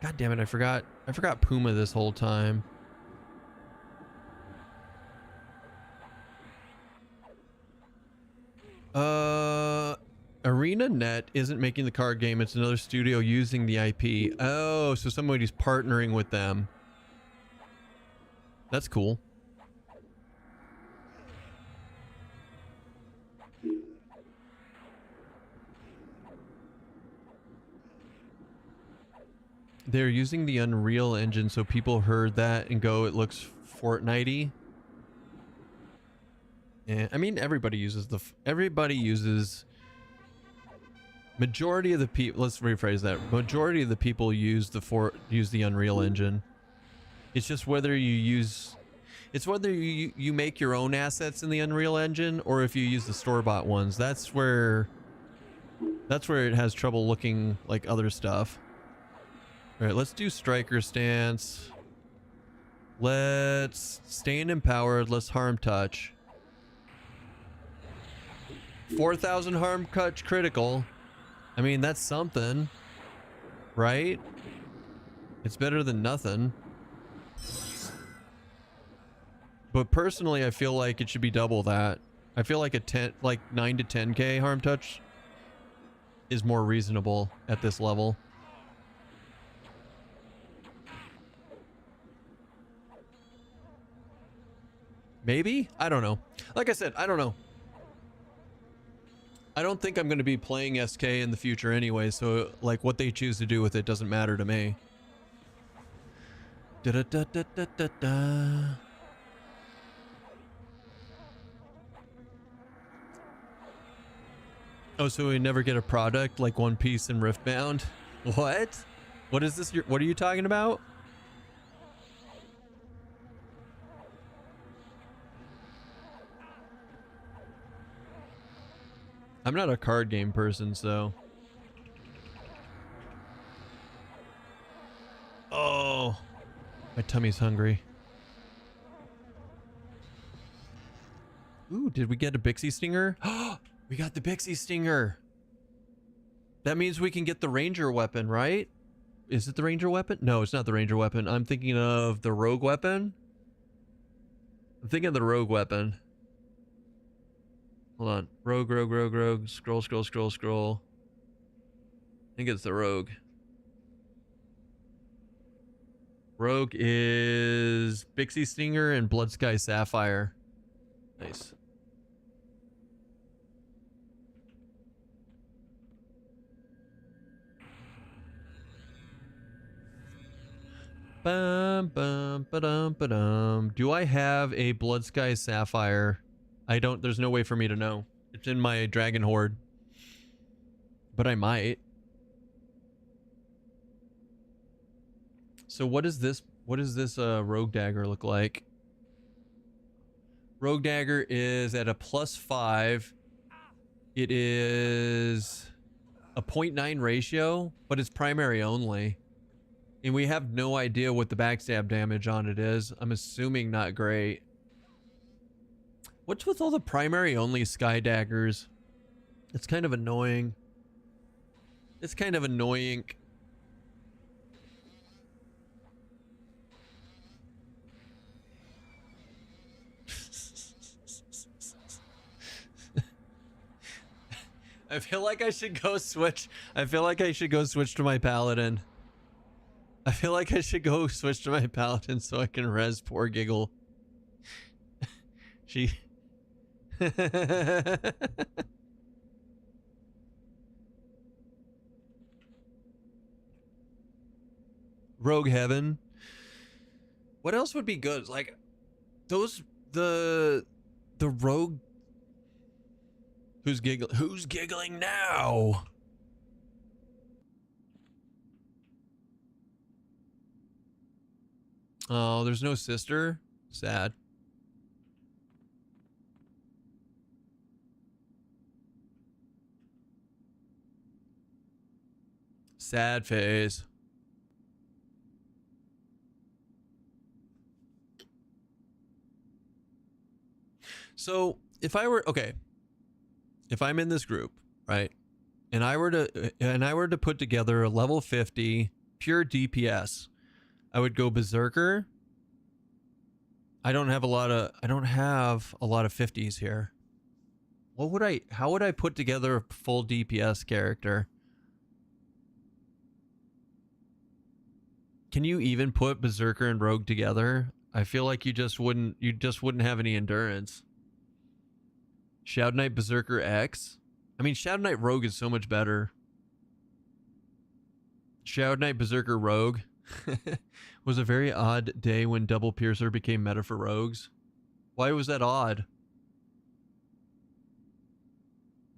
god damn it, I forgot Puma this whole time. ArenaNet isn't making the card game, it's another studio using the IP. Oh, so somebody's partnering with them. That's cool. They're using the Unreal Engine, so people heard that and go, it looks Fortnite-y. Yeah, I mean, everybody uses majority of the people, let's rephrase that. Majority of the people use the Unreal Engine. It's just whether you make your own assets in the Unreal Engine or if you use the store-bought ones. That's where it has trouble looking like other stuff. All right, let's do striker stance. Let's stand empowered. Let's harm touch. 4,000 harm touch critical. I mean, that's something, right? It's better than nothing. But personally, I feel like it should be double that. I feel like 9 to 10k harm touch is more reasonable at this level. Maybe? I don't know. Like I said, I don't know. I don't think I'm going to be playing SK in the future anyway, so like what they choose to do with it doesn't matter to me. Da da da da da da da. Oh, so we never get a product like One Piece and Riftbound? What? What is this? What are you talking about? I'm not a card game person, so. Oh, my tummy's hungry. Ooh, did we get a Bixie Stinger? We got the Bixie Stinger. That means we can get the Ranger weapon, right? Is it the Ranger weapon? No, it's not the Ranger weapon. I'm thinking of the Rogue weapon. I'm thinking of the Rogue weapon. Hold on. Rogue. Scroll. I think it's the Rogue. Rogue is Bixie Stinger and Blood Sky Sapphire. Nice. Bum, bum, ba-dum, ba-dum. Do I have a Blood Sky Sapphire? I don't. There's no way for me to know. It's in my Dragon Horde. But I might. So what is this? What does this Rogue Dagger look like? Rogue Dagger is at a +5. It is a 0.9 ratio, but it's primary only. And we have no idea what the backstab damage on it is. I'm assuming not great. What's with all the primary only sky daggers? It's kind of annoying. It's kind of annoying. I feel like I should go switch. I feel like I should go switch to my paladin. I feel like I should go switch to my paladin so I can res poor Giggle. She... Rogue Heaven. What else would be good? Like, those... The Rogue... Who's giggling now? Oh, there's no sister? Sad. Sad face. So, if I were... Okay. if I'm in this group, right, and I were to put together a level 50 pure DPS, I would go Berserker. I don't have a lot of 50s here. How would I put together a full DPS character? Can you even put Berserker and Rogue together? I feel like you just wouldn't have any endurance. Shadow Knight Berserker X? I mean, Shadow Knight Rogue is so much better. Shadow Knight Berserker Rogue was a very odd day when Double Piercer became meta for rogues. Why was that odd?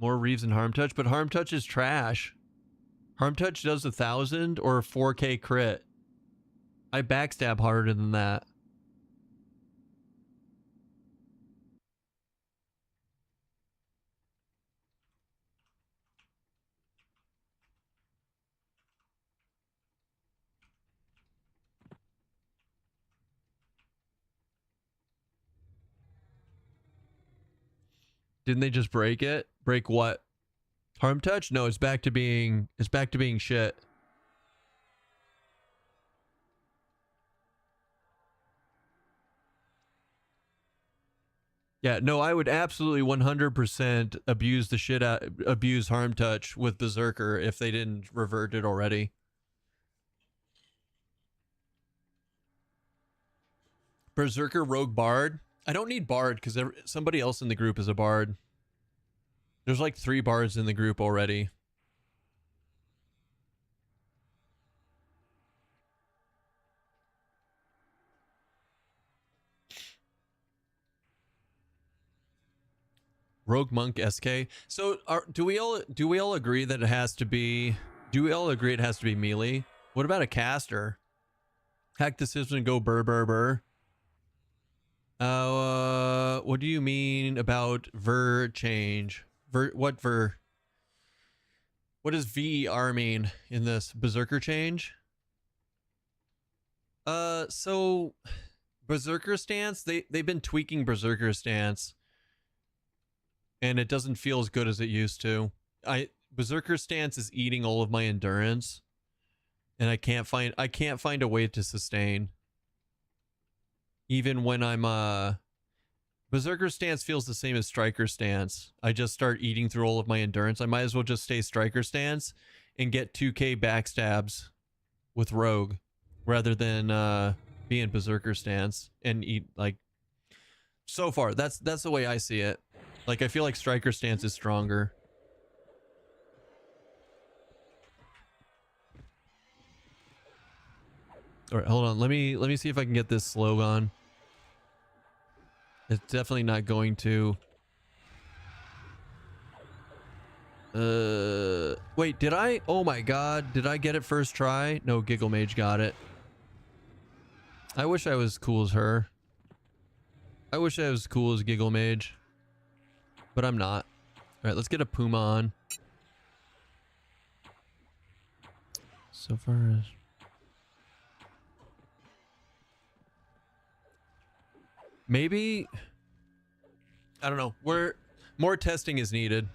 More Reeves and Harm Touch, but Harm Touch is trash. Harm Touch does 1,000 or a 4K crit. I backstab harder than that. Didn't they just break it? Break what? Harm Touch? No, it's back to being shit. Yeah, no, I would absolutely 100% abuse Harm Touch with Berserker if they didn't revert it already. Berserker Rogue Bard? I don't need Bard because somebody else in the group is a Bard. There's like 3 Bards in the group already. Rogue Monk SK. So do we all agree that it has to be melee? What about a caster? Hack the system and go burr burr burr. What do you mean about ver change? What does VER mean in this? Berserker change? So Berserker stance, they've been tweaking Berserker stance. And it doesn't feel as good as it used to. Berserker stance is eating all of my endurance. And I can't find a way to sustain. Even when I'm Berserker stance feels the same as Striker stance. I just start eating through all of my endurance. I might as well just stay Striker stance and get 2k backstabs with Rogue rather than be in Berserker stance and eat like. So far, that's the way I see it. Like, I feel like Striker stance is stronger. All right, hold on. Let me see if I can get this slow on. It's definitely not going to. Wait, did I? Oh my god, did I get it first try? No, Giggle Mage got it. I wish I was as cool as her. I wish I was as cool as Giggle Mage. But I'm not. Alright, let's get a Puma on. So far as... Maybe... I don't know. More testing is needed.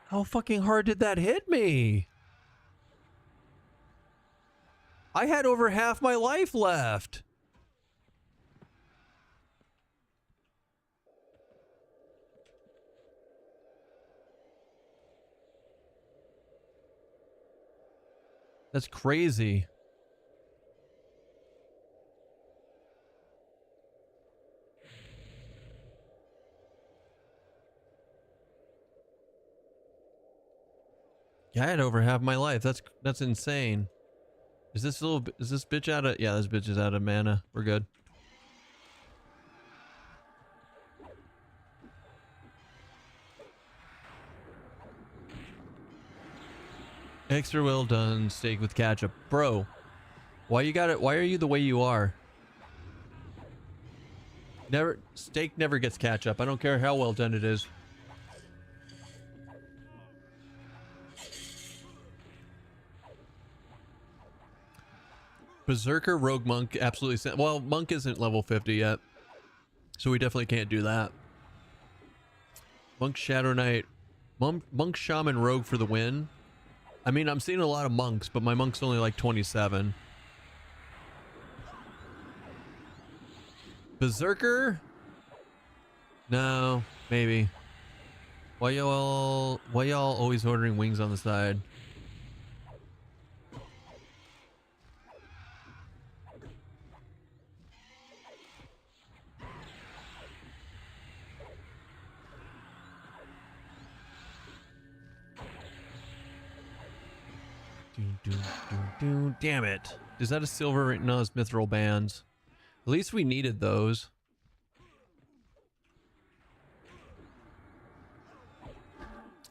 How fucking hard did that hit me? I had over half my life left. That's crazy. Yeah, I had over half my life. That's insane. Is this bitch out of... Yeah, this bitch is out of mana. We're good. Extra well done steak with ketchup. Bro, why you got it? Why are you the way you are? Steak never gets ketchup. I don't care how well done it is. Berserker, Rogue, Monk, absolutely. Well, Monk isn't level 50 yet, so we definitely can't do that. Monk, Shadow Knight, Monk, Shaman, Rogue for the win. I mean, I'm seeing a lot of monks, but my monk's only like 27. Berserker? No, maybe. Why y'all always ordering wings on the side? Damn it. Is that a silver? No, it's mithril bands. At least we needed those.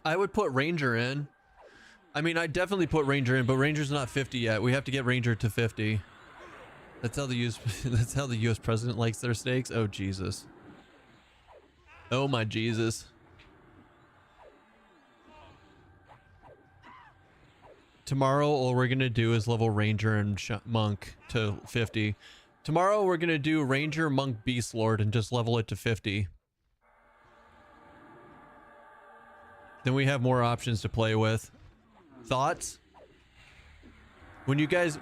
I would put Ranger in. I mean, I definitely put Ranger in, but Ranger's not 50 yet. We have to get Ranger to 50. That's how the US that's how the US president likes their steaks. Oh Jesus. Oh my Jesus. Tomorrow, all we're gonna do is level Ranger and Monk to 50. Tomorrow, we're gonna do Ranger, Monk, Beast Lord, and just level it to 50. Then we have more options to play with. Thoughts? When you guys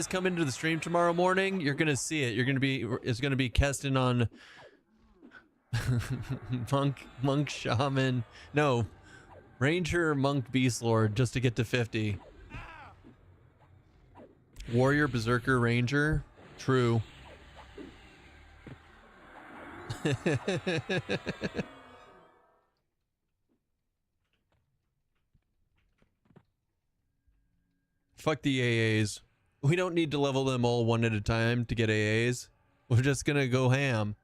come into the stream tomorrow morning, you're gonna see it. It's gonna be Keston on Monk, Shaman. No, Ranger, Monk, Beast Lord, just to get to 50. Warrior, Berserker, Ranger. True. Fuck the AAs. We don't need to level them all one at a time to get AAs. We're just gonna go ham.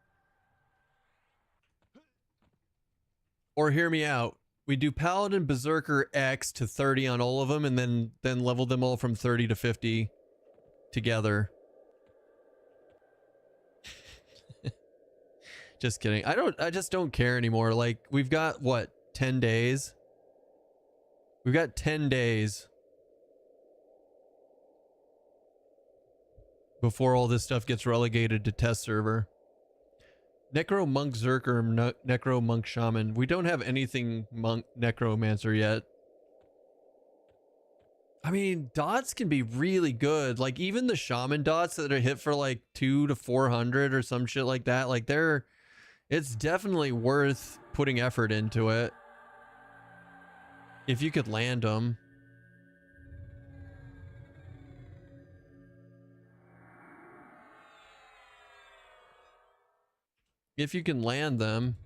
Or hear me out. We do Paladin, Berserker, X to 30 on all of them, and then level them all from 30 to 50 together. Just kidding. I just don't care anymore. Like, we've got what, 10 days? We've got 10 days before all this stuff gets relegated to test server. Necro, Monk, Zerker, Necro, Monk, Shaman. We don't have anything Monk, Necromancer yet. I mean, dots can be really good. Like, even the Shaman dots that are hit for like 200 to 400 or some shit like that. Like, it's definitely worth putting effort into it. If you could land them. If you can land them.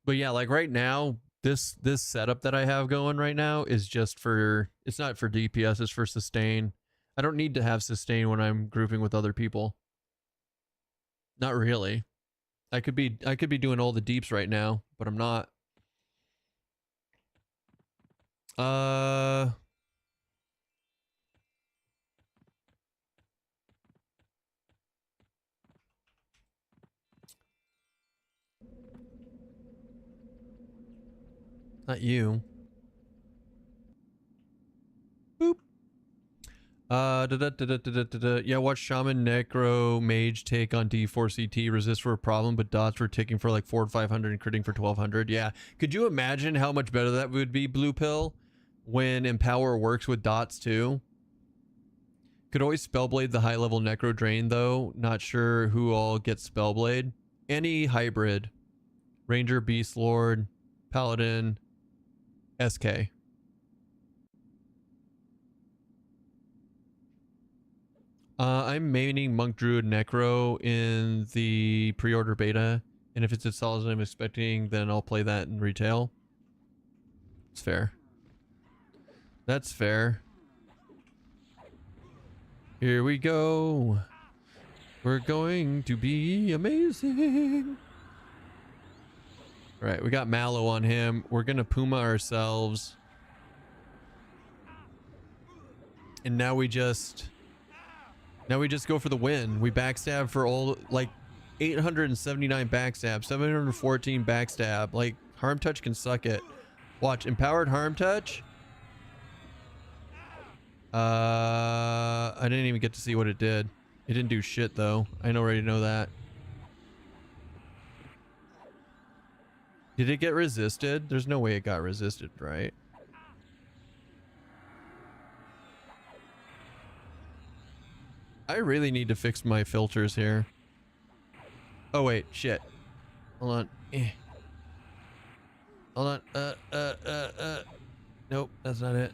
But yeah, like right now, this setup that I have going right now is just for, it's not for DPS, it's for sustain. I don't need to have sustain when I'm grouping with other people. Not really. I could be doing all the deeps right now, but I'm not. Not you. Boop. Yeah, watch Shaman, Necro, Mage take on D4 CT, resist for a problem, but dots for ticking for like 400 500 and critting for 1200. Yeah. Could you imagine how much better that would be, Blue Pill, when Empower works with dots too? Could always Spellblade the high level Necro Drain though. Not sure who all gets Spellblade. Any hybrid. Ranger, Beast Lord, Paladin, SK. I'm maining Monk, Druid, Necro in the pre-order beta, and if it's as solid as I'm expecting, then I'll play that in retail. It's fair. That's fair. Here we go. We're going to be amazing. All right, we got Mallow on him. We're gonna Puma ourselves. And now we just go for the win. We backstab for all, like, 879 backstab, 714 backstab. Like, Harm Touch can suck it. Watch, empowered harm touch. I didn't even get to see what it did. It didn't do shit though. I already know that. Did it get resisted? There's no way it got resisted, right? I really need to fix my filters here. Oh wait, shit. Hold on. Hold on. Nope, that's not it.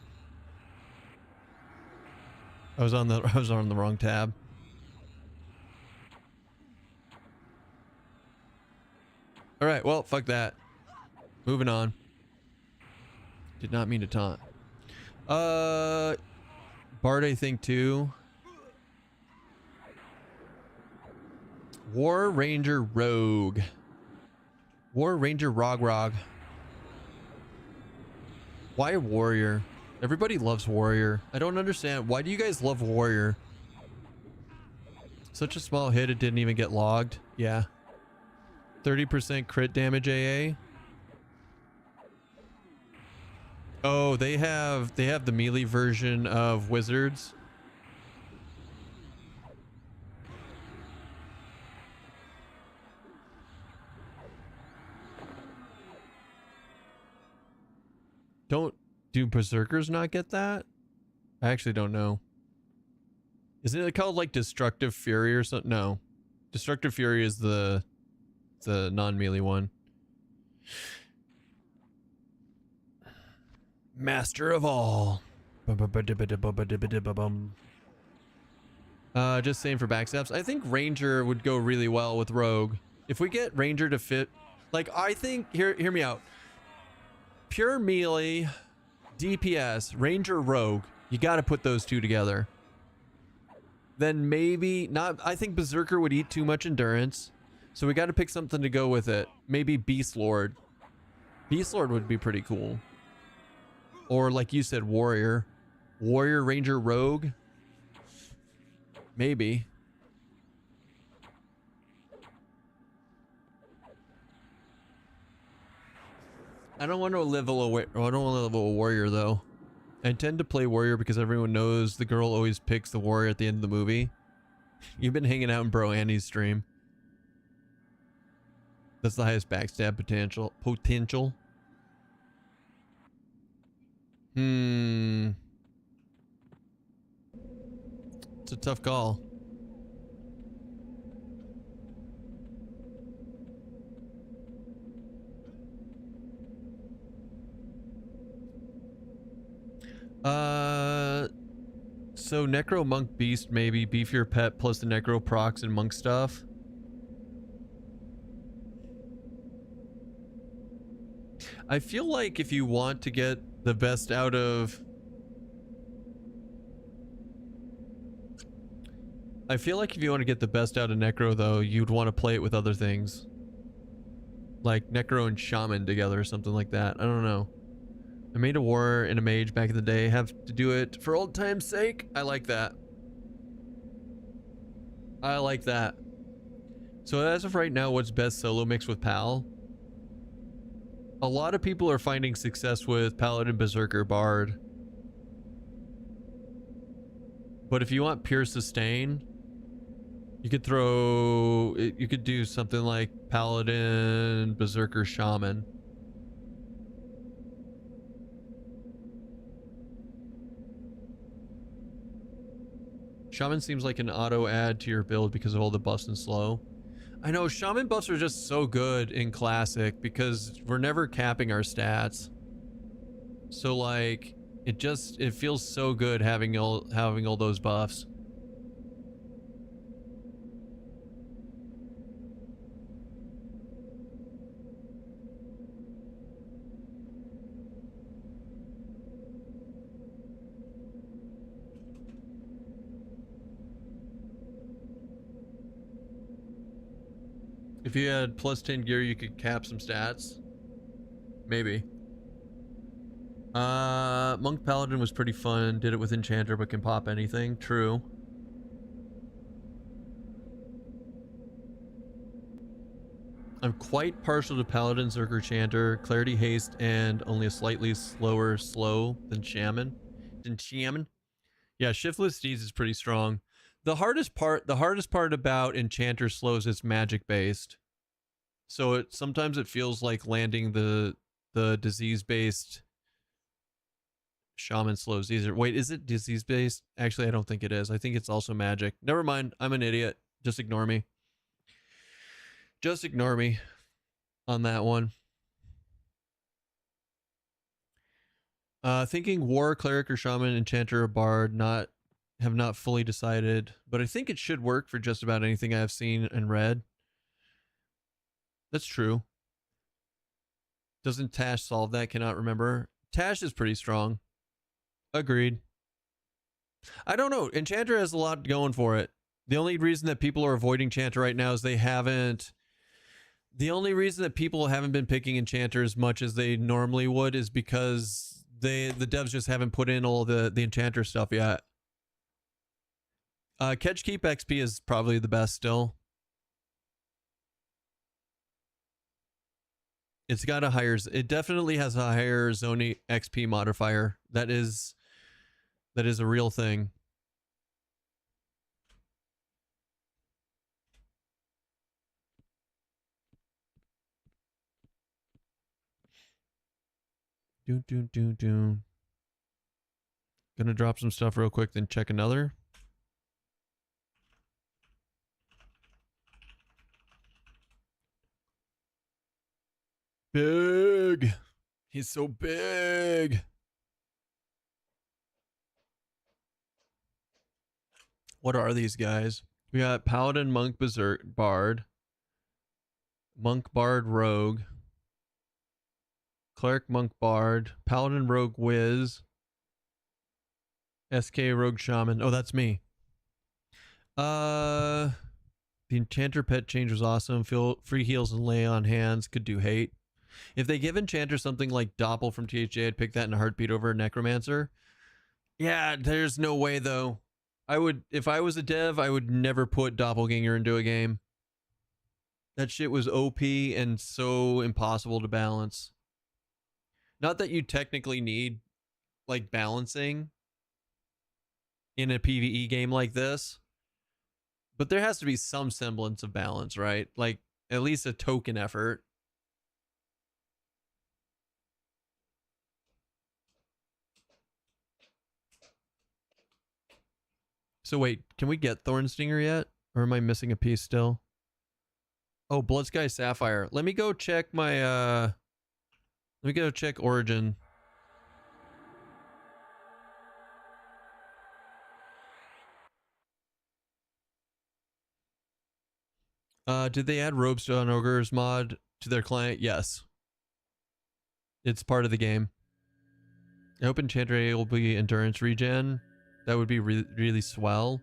I was on the wrong tab. All right, well, fuck that. Moving on. Did not mean to taunt. Bard, I think too. War Ranger Rogue. War Ranger Rog. Why Warrior? Everybody loves Warrior. I don't understand. Why do you guys love Warrior? Such a small hit, it didn't even get logged. Yeah. 30% crit damage AA. Oh, they have the melee version of Wizards. Do Berserkers not get that? I actually don't know. Isn't it called like Destructive Fury or something? No. Destructive Fury is the non-melee one. Master of all. Just saying for backstabs. I think Ranger would go really well with Rogue. If we get Ranger to fit, like I think, hear me out. Pure melee, DPS, Ranger, Rogue. You got to put those two together. Then maybe not. I think Berserker would eat too much endurance, so we got to pick something to go with it. Maybe Beast Lord. Beast Lord would be pretty cool. Or like you said, Warrior, Ranger, Rogue. Maybe. I don't want to level a Warrior though. I tend to play Warrior because everyone knows the girl always picks the Warrior at the end of the movie. You've been hanging out in Bro Annie's stream. That's the highest backstab potential. It's a tough call. So Necro Monk Beast, maybe beef your pet plus the Necro procs and Monk stuff. I feel like if you want to get the best out of... I feel like if you want to get the best out of Necro though, you'd want to play it with other things. Like Necro and Shaman together or something like that. I don't know. I made a warrior and a mage back in the day. Have to do it for old time's sake. I like that. I like that. So as of right now, what's best solo mix with Pal? A lot of people are finding success with Paladin, Berserker, Bard. But if you want pure sustain, you could do something like Paladin, Berserker, Shaman. Shaman seems like an auto add to your build because of all the buffs and slow. I know, Shaman buffs are just so good in Classic because we're never capping our stats. So like, it feels so good having all those buffs. If you had plus 10 gear, you could cap some stats. Maybe. Monk Paladin was pretty fun. Did it with Enchanter, but can pop anything. True. I'm quite partial to Paladin, Zerker, Chanter, Clarity, Haste, and only a slightly slower slow than Shaman. Yeah, Shiftless Steeds is pretty strong. The hardest part about Enchanter slows is magic based. So sometimes it feels like landing the disease based Shaman slows easier. Wait, is it disease based? Actually, I don't think it is. I think it's also magic. Never mind. I'm an idiot. Just ignore me. Just ignore me on that one. Thinking War, Cleric, or Shaman, Enchanter, or Bard have not fully decided, but I think it should work for just about anything I've seen and read. That's true. Doesn't Tash solve that? Cannot remember. Tash is pretty strong. Agreed. I don't know. Enchanter has a lot going for it. The only reason that people are avoiding Enchanter right now is they haven't. The only reason that people haven't been picking Enchanter as much as they normally would is because the devs just haven't put in all the Enchanter stuff yet. Catch Keep XP is probably the best still. It's got a higher. It definitely has a higher zone XP modifier. That is a real thing. Do. Gonna drop some stuff real quick, then check another. Big. He's so big. What are these guys? We got Paladin, Monk, Berserk, Bard. Monk, Bard, Rogue. Cleric, Monk, Bard. Paladin, Rogue, Wiz. SK, Rogue, Shaman. Oh, that's me. The Enchanter pet change was awesome. Feel free heals and lay on hands. Could do hate. If they give Enchanter something like Doppel from THA, I'd pick that in a heartbeat over Necromancer. Yeah, there's no way though. I would, if I was a dev, I would never put Doppelganger into a game. That shit was OP and so impossible to balance. Not that you technically need like balancing in a PvE game like this, but there has to be some semblance of balance, right? Like at least a token effort. So wait, can we get Thornstinger yet? Or am I missing a piece still? Oh, Blood Sky Sapphire. Let me go check my let me go check Origin. Did they add Robestone Ogres mod to their client? Yes. It's part of the game. I hope Enchanter will be endurance regen. That would be really swell.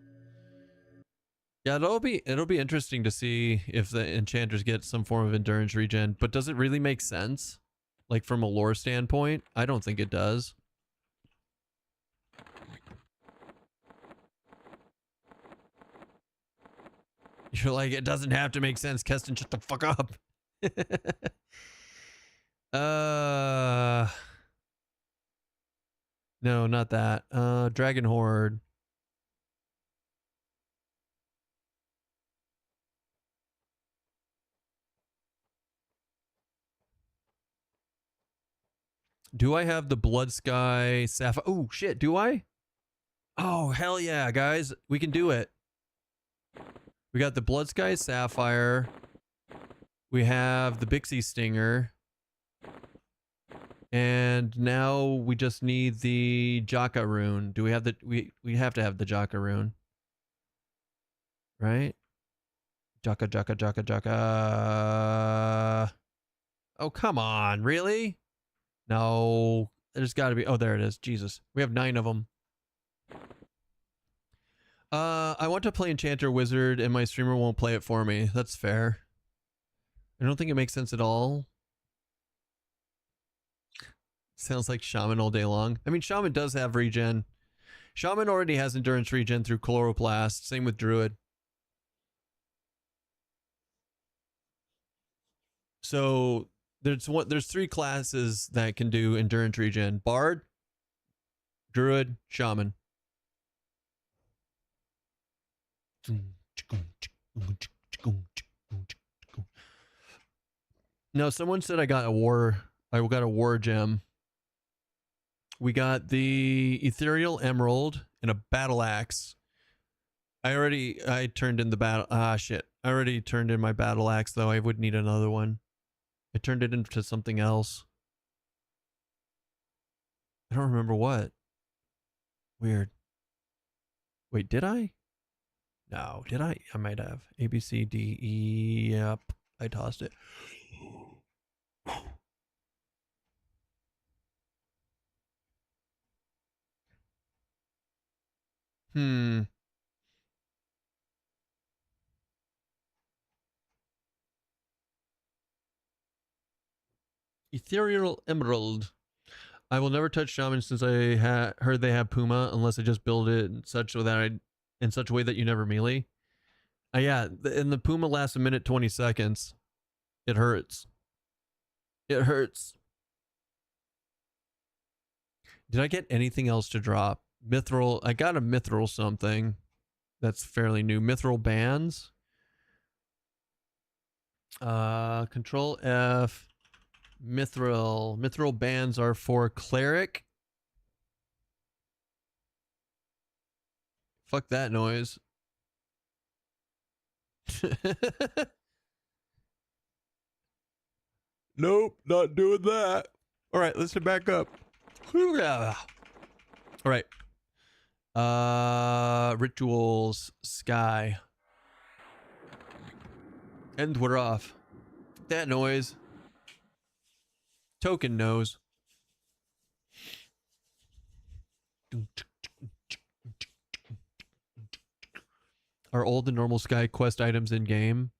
Yeah, it'll be interesting to see if the enchanters get some form of endurance regen, but does it really make sense? Like from a lore standpoint? I don't think it does. You're like, it doesn't have to make sense. Keston, shut the fuck up. No, not that. Dragon Horde. Do I have the Blood Sky Sapphire? Oh, shit. Do I? Oh, hell yeah, guys. We can do it. We got the Blood Sky Sapphire. We have the Bixie Stinger. And now we just need the Jaka rune. Do we have the... We have to have the Jaka rune. Right? Jaka. Oh, come on. Really? No. There's got to be... Oh, there it is. Jesus. We have 9 of them. I want to play Enchanter Wizard and my streamer won't play it for me. That's fair. I don't think it makes sense at all. Sounds like Shaman all day long. I mean, Shaman does have regen. Shaman already has endurance regen through Chloroplast. Same with Druid. So there's 3 classes that can do endurance regen: Bard, Druid, Shaman. No, someone said I got a war gem. We got the ethereal emerald and a battle axe. I turned in the battle. Shit. I already turned in my battle axe, though. I would need another one. I turned it into something else. I don't remember what. Weird. Wait, did I? No, did I? I might have. A, B, C, D, E. Yep. I tossed it. Ethereal emerald. I will never touch shaman since I heard they have Puma unless I just build it in such a way that you never melee. Yeah, and the Puma lasts a minute 20 seconds. It hurts. It hurts. Did I get anything else to drop? Mithril. I got a mithril something that's fairly new. Mithril bands. Control F. Mithril. Mithril bands are for cleric. Fuck that noise. Nope, not doing that. All right, let's head back up. All right. Rituals, sky. And we're off. That noise. Token knows. Are all the normal sky quest items in game?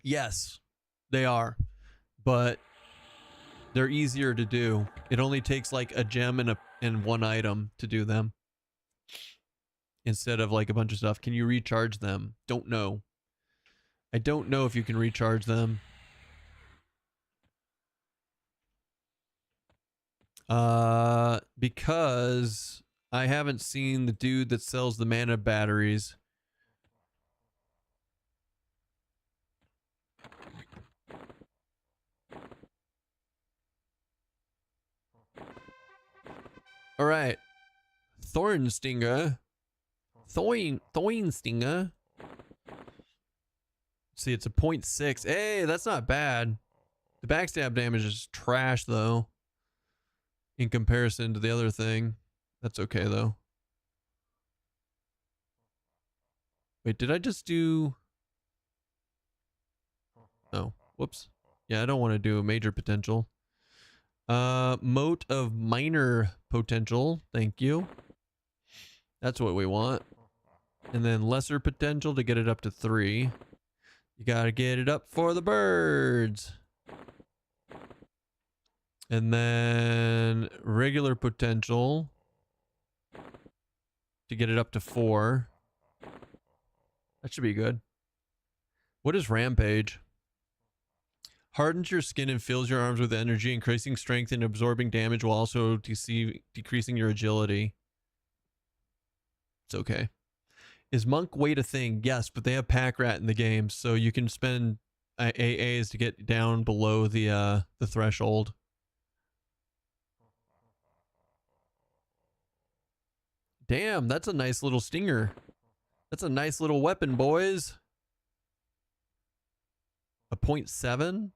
Yes, they are. But they're easier to do. It only takes like a gem and 1 item to do them. Instead of like a bunch of stuff. Can you recharge them? Don't know. I don't know if you can recharge them. Because I haven't seen the dude that sells the mana batteries. All right. Thorn Stinger. Thorn Stinger. See, it's a 0.6. Hey, that's not bad. The backstab damage is trash, though. In comparison to the other thing. That's okay, though. Wait, did I just do... Oh, whoops. Yeah, I don't want to do a major potential. Moat of minor potential. Thank you. That's what we want. And then lesser potential to get it up to 3. You gotta get it up for the birds. And then regular potential to get it up to 4. That should be good. What is rampage? Hardens your skin and fills your arms with energy, increasing strength and absorbing damage while also decreasing your agility. It's okay. Is monk weight a thing? Yes, but they have pack rat in the game, so you can spend AAs to get down below the threshold. Damn, that's a nice little stinger. That's a nice little weapon, boys. A 0.7?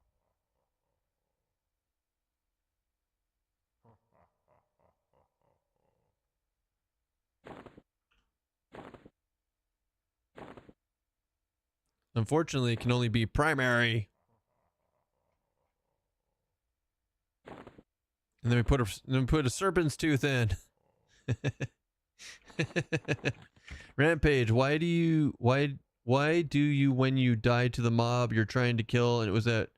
Unfortunately, it can only be primary. And then we put a serpent's tooth in. Rampage, why do you when you die to the mob you're trying to kill and it was at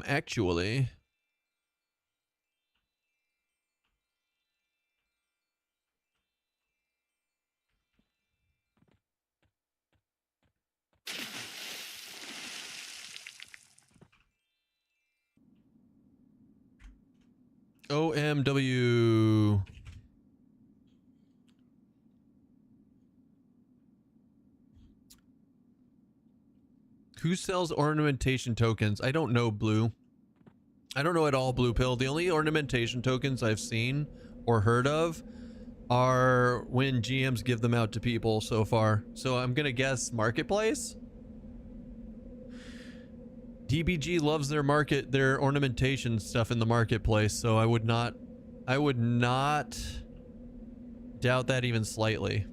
actually OMW. Who sells ornamentation tokens? I don't know, Blue. I don't know at all, Blue Pill. The only ornamentation tokens I've seen or heard of are when GMs give them out to people so far. So I'm gonna guess marketplace. DBG loves their ornamentation stuff in the marketplace, so I would not doubt that even slightly.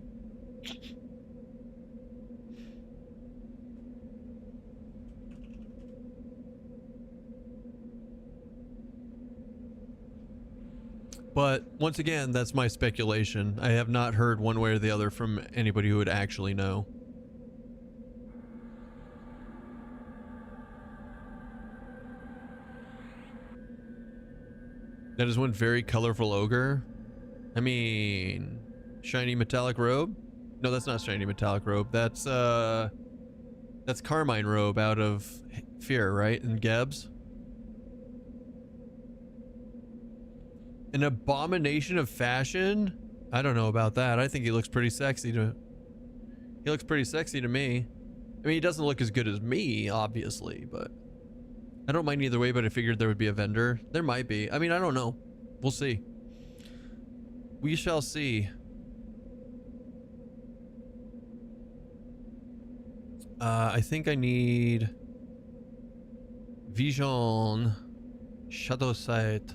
But once again, that's my speculation. I have not heard one way or the other from anybody who would actually know. That is one very colorful ogre. I mean, shiny metallic robe? No, that's not shiny metallic robe. That's Carmine robe out of Fear, right? And Gebs. An abomination of fashion? I don't know about that. I think he looks pretty sexy to me. I mean, he doesn't look as good as me, obviously, but I don't mind either way, but I figured there would be a vendor. There might be. I mean, I don't know. We'll see. We shall see. I think I need Vision, Shadow Sight.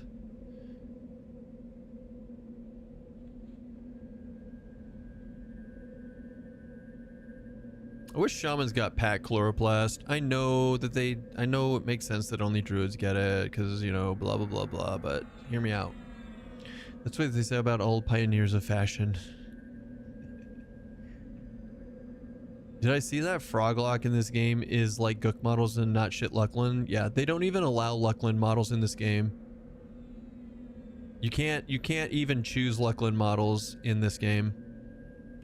I wish shamans got pack chloroplast. I know it makes sense that only druids get it because, you know, blah blah blah blah, but hear me out. That's what they say about old pioneers of fashion. Did I see that Froglock in this game is like Gook models and not shit Luckland? Yeah, they don't even allow Luckland models in this game. You can't even choose Luckland models in this game.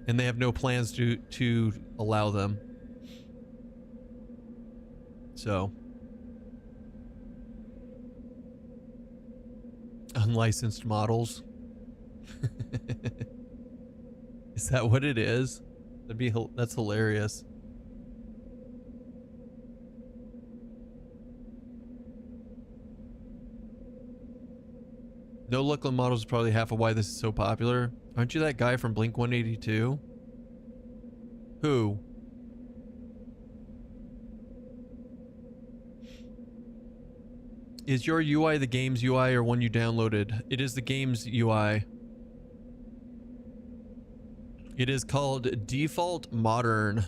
And they have no plans to allow them. So. Unlicensed models. Is that what it is? That's hilarious. No Luckland models is probably half of why this is so popular. Aren't you that guy from Blink 182? Who? Is your UI the game's UI or one you downloaded? It is the game's UI. It is called Default Modern.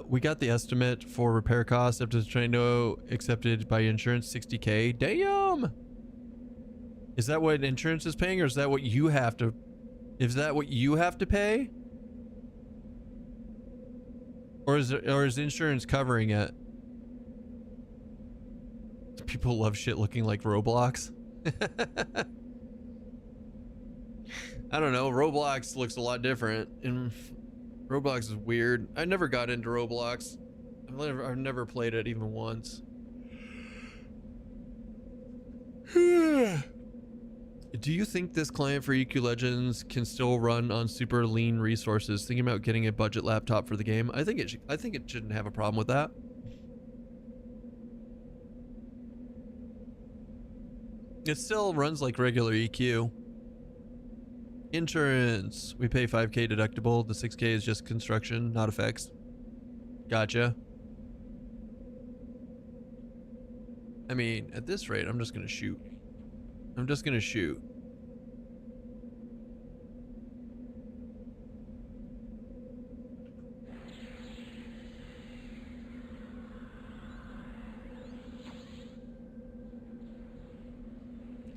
We got the estimate for repair costs up to Trino accepted by insurance, 60K. Damn! Is that what insurance is paying, or is that what you have to... Is that what you have to pay? Or is insurance covering it? People love shit looking like Roblox. I don't know. Roblox looks a lot different. And Roblox is weird. I never got into Roblox. I've never played it even once. Do you think this client for EQ Legends can still run on super lean resources? Thinking about getting a budget laptop for the game. I think it shouldn't have a problem with that. It still runs like regular EQ. Insurance. We pay 5K deductible. The 6K is just construction, not effects. Gotcha. I mean, at this rate, I'm just gonna shoot. I'm just gonna shoot.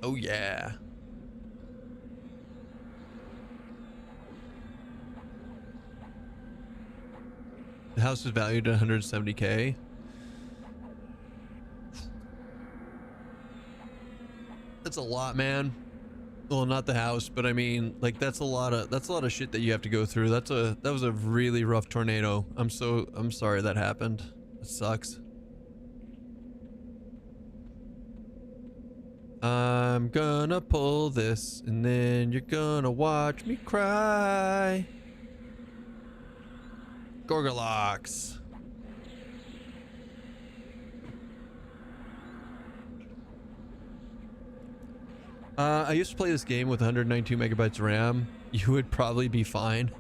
Oh yeah. The house is valued at 170K. That's a lot, man. Well, not the house, but I mean, like that's a lot of shit that you have to go through. That was a really rough tornado. I'm sorry that happened. It sucks. I'm gonna pull this, and then you're gonna watch me cry. Gorgalox. I used to play this game with 192 megabytes RAM. You would probably be fine.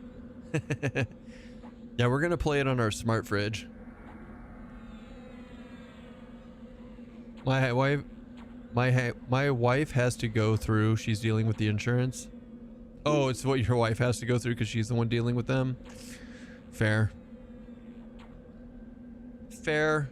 Yeah, we're gonna play it on our smart fridge. My wife has to go through. She's dealing with the insurance. Oh, it's what your wife has to go through because she's the one dealing with them. Fair. Fair.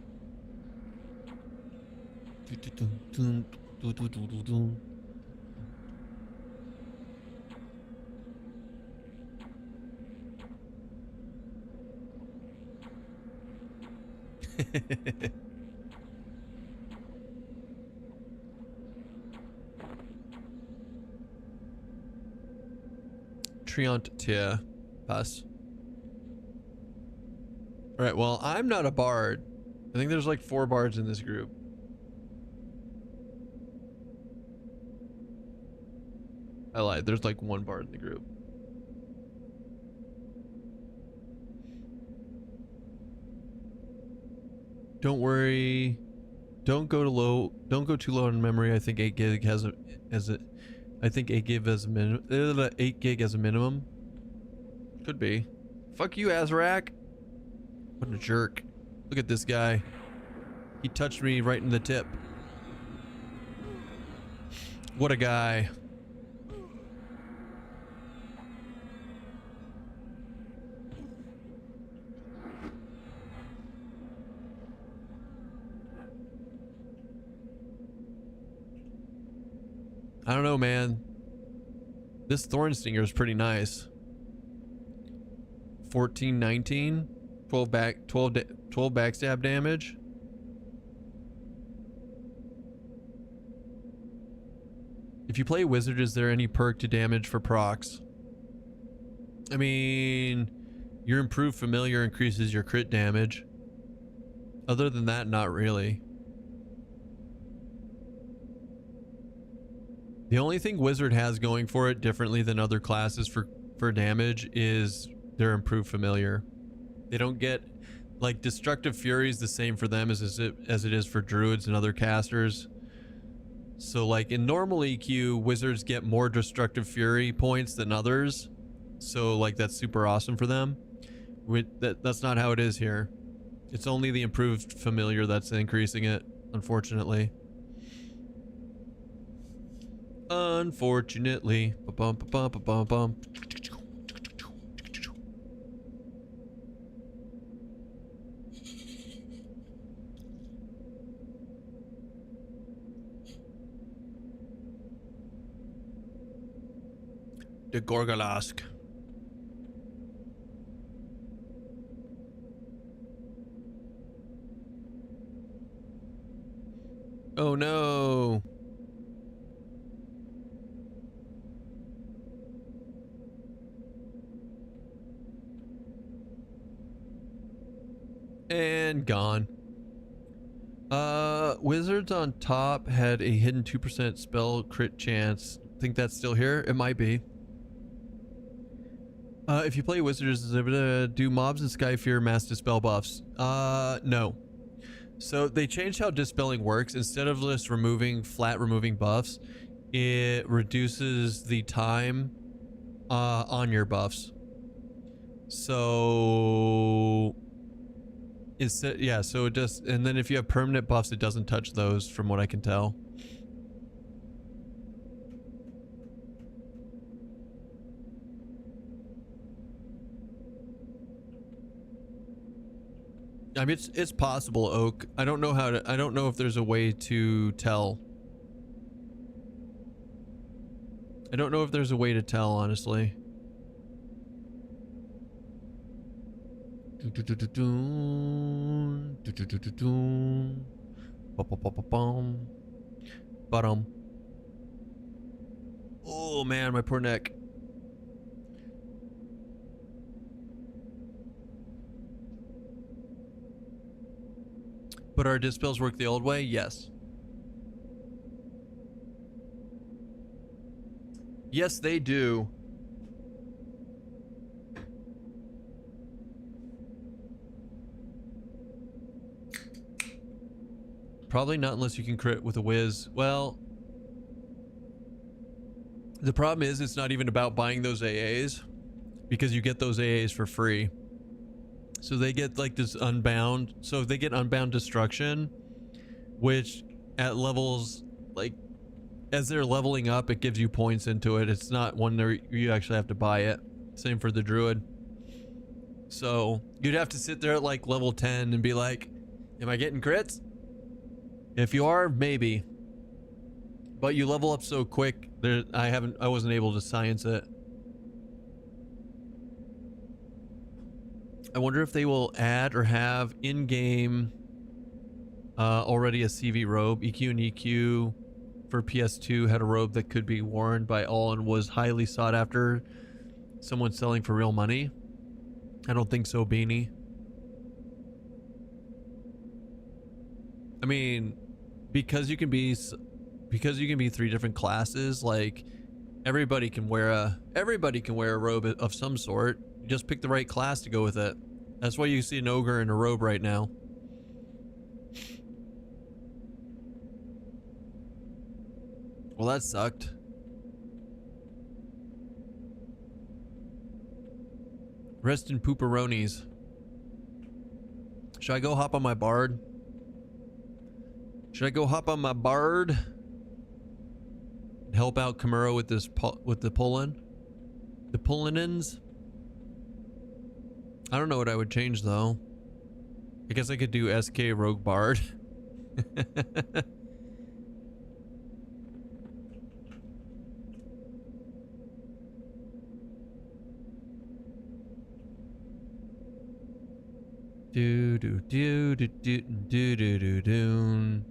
Triant tier. Pass. Alright, well, I'm not a bard. I think there's like 4 bards in this group. I lied. There's like 1 bard in the group. Don't worry. Don't go too low on memory. I think 8 gig has a I think 8 gig as a minimum. 8 gig as a minimum. Could be. Fuck you, Azrak. What a jerk. Look at this guy. He touched me right in the tip. What a guy. I don't know, man. This Thorn Stinger is pretty nice. 14, 19, 12 backstab damage. If you play Wizard, is there any perk to damage for procs? I mean, your improved familiar increases your crit damage. Other than that, not really. The only thing Wizard has going for it differently than other classes for damage is their improved familiar. They don't get, like, Destructive Fury is the same for them as it is for druids and other casters. So like in normal EQ, wizards get more Destructive Fury points than others. So like that's super awesome for them. That's not how it is here. It's only the improved familiar that's increasing it, unfortunately. Unfortunately. Ba-bum, ba-bum, ba-bum, bum. The Gorgalask. Oh no. And gone. Wizards on top had a hidden 2% spell crit chance. Think that's still here? It might be. If you play Wizards, do mobs and Skyfear mass dispel buffs? No. So they changed how dispelling works. Instead of just removing buffs, it reduces the time on your buffs. So instead, yeah, so it just, and then if you have permanent buffs, it doesn't touch those from what I can tell. I mean, it's possible, Oak. I don't know if there's a way to tell. I don't know if there's a way to tell, honestly. Bottom. Oh man, my poor neck. But our dispels work the old way? Yes. Yes, they do. Probably not unless you can crit with a whiz. Well, the problem is it's not even about buying those AAs because you get those AAs for free. So they get like this unbound. So they get unbound destruction, which at levels like as they're leveling up, it gives you points into it. It's not one where you actually have to buy it. Same for the druid. So you'd have to sit there at like level 10 and be like, am I getting crits? If you are, maybe. But you level up so quick, I wasn't able to science it. I wonder if they will add or have in-game already a CV robe. EQ and EQ for PS2 had a robe that could be worn by all and was highly sought after. Someone selling for real money. I don't think so, Beanie. I mean, because you can be 3 different classes, like everybody can wear a robe of some sort. You just pick the right class to go with it. That's why you see an ogre in a robe right now. Well, that sucked. Rest in pooperonis. Should I go hop on my bard? Should I go hop on my bard and help out Kamuro with this with the pull-in? The pull-in-ins? I don't know what I would change though. I guess I could do SK Rogue Bard. Do do do do do do do do do.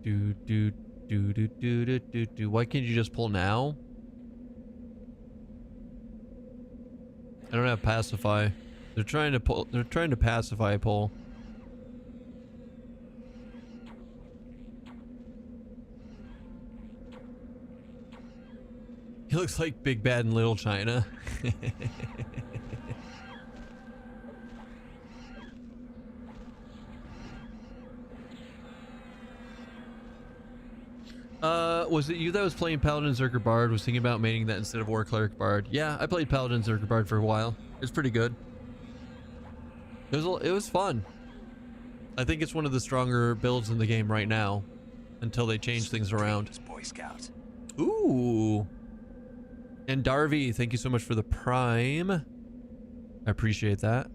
Do do do do do do do do. Why can't you just pull now? I don't have pacify. They're trying to pull. They're trying to pacify pull. He looks like Big Bad in Little China. Was it you that was playing Paladin Zerker Bard? Was thinking about maining that instead of War Cleric Bard. Yeah, I played Paladin Zerker Bard for a while. It's pretty good. It was fun. I think it's one of the stronger builds in the game right now, until they change things around. Boy Scout. Ooh. And Darby, thank you so much for the Prime. I appreciate that.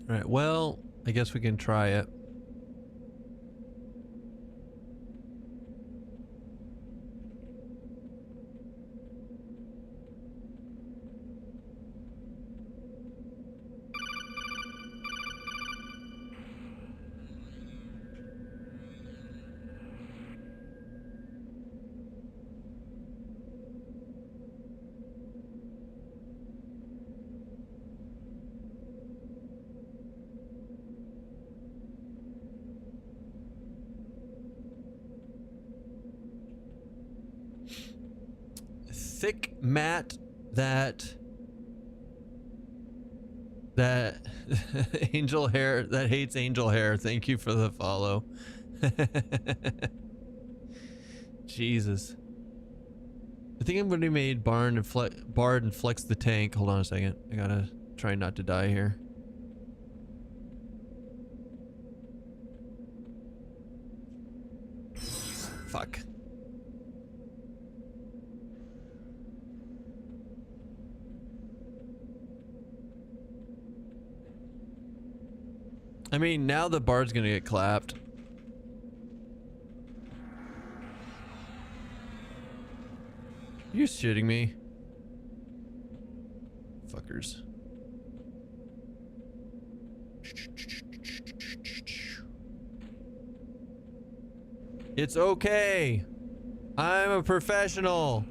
All right, well, I guess we can try it. Thick mat that angel hair that hates angel hair. Thank you for the follow. Jesus. I think I'm going to make Bard and flex the tank. Hold on a second. I gotta try not to die here. Fuck. I mean, now the Bard's gonna get clapped. You shitting me? Fuckers. It's okay. I'm a professional.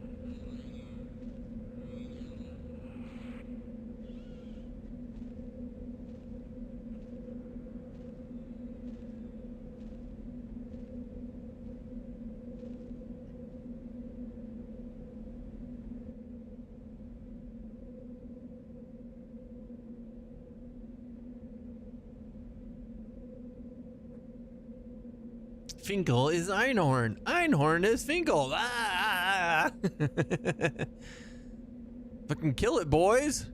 Finkel is Einhorn. Einhorn is Finkel. Ah! Fucking kill it, boys.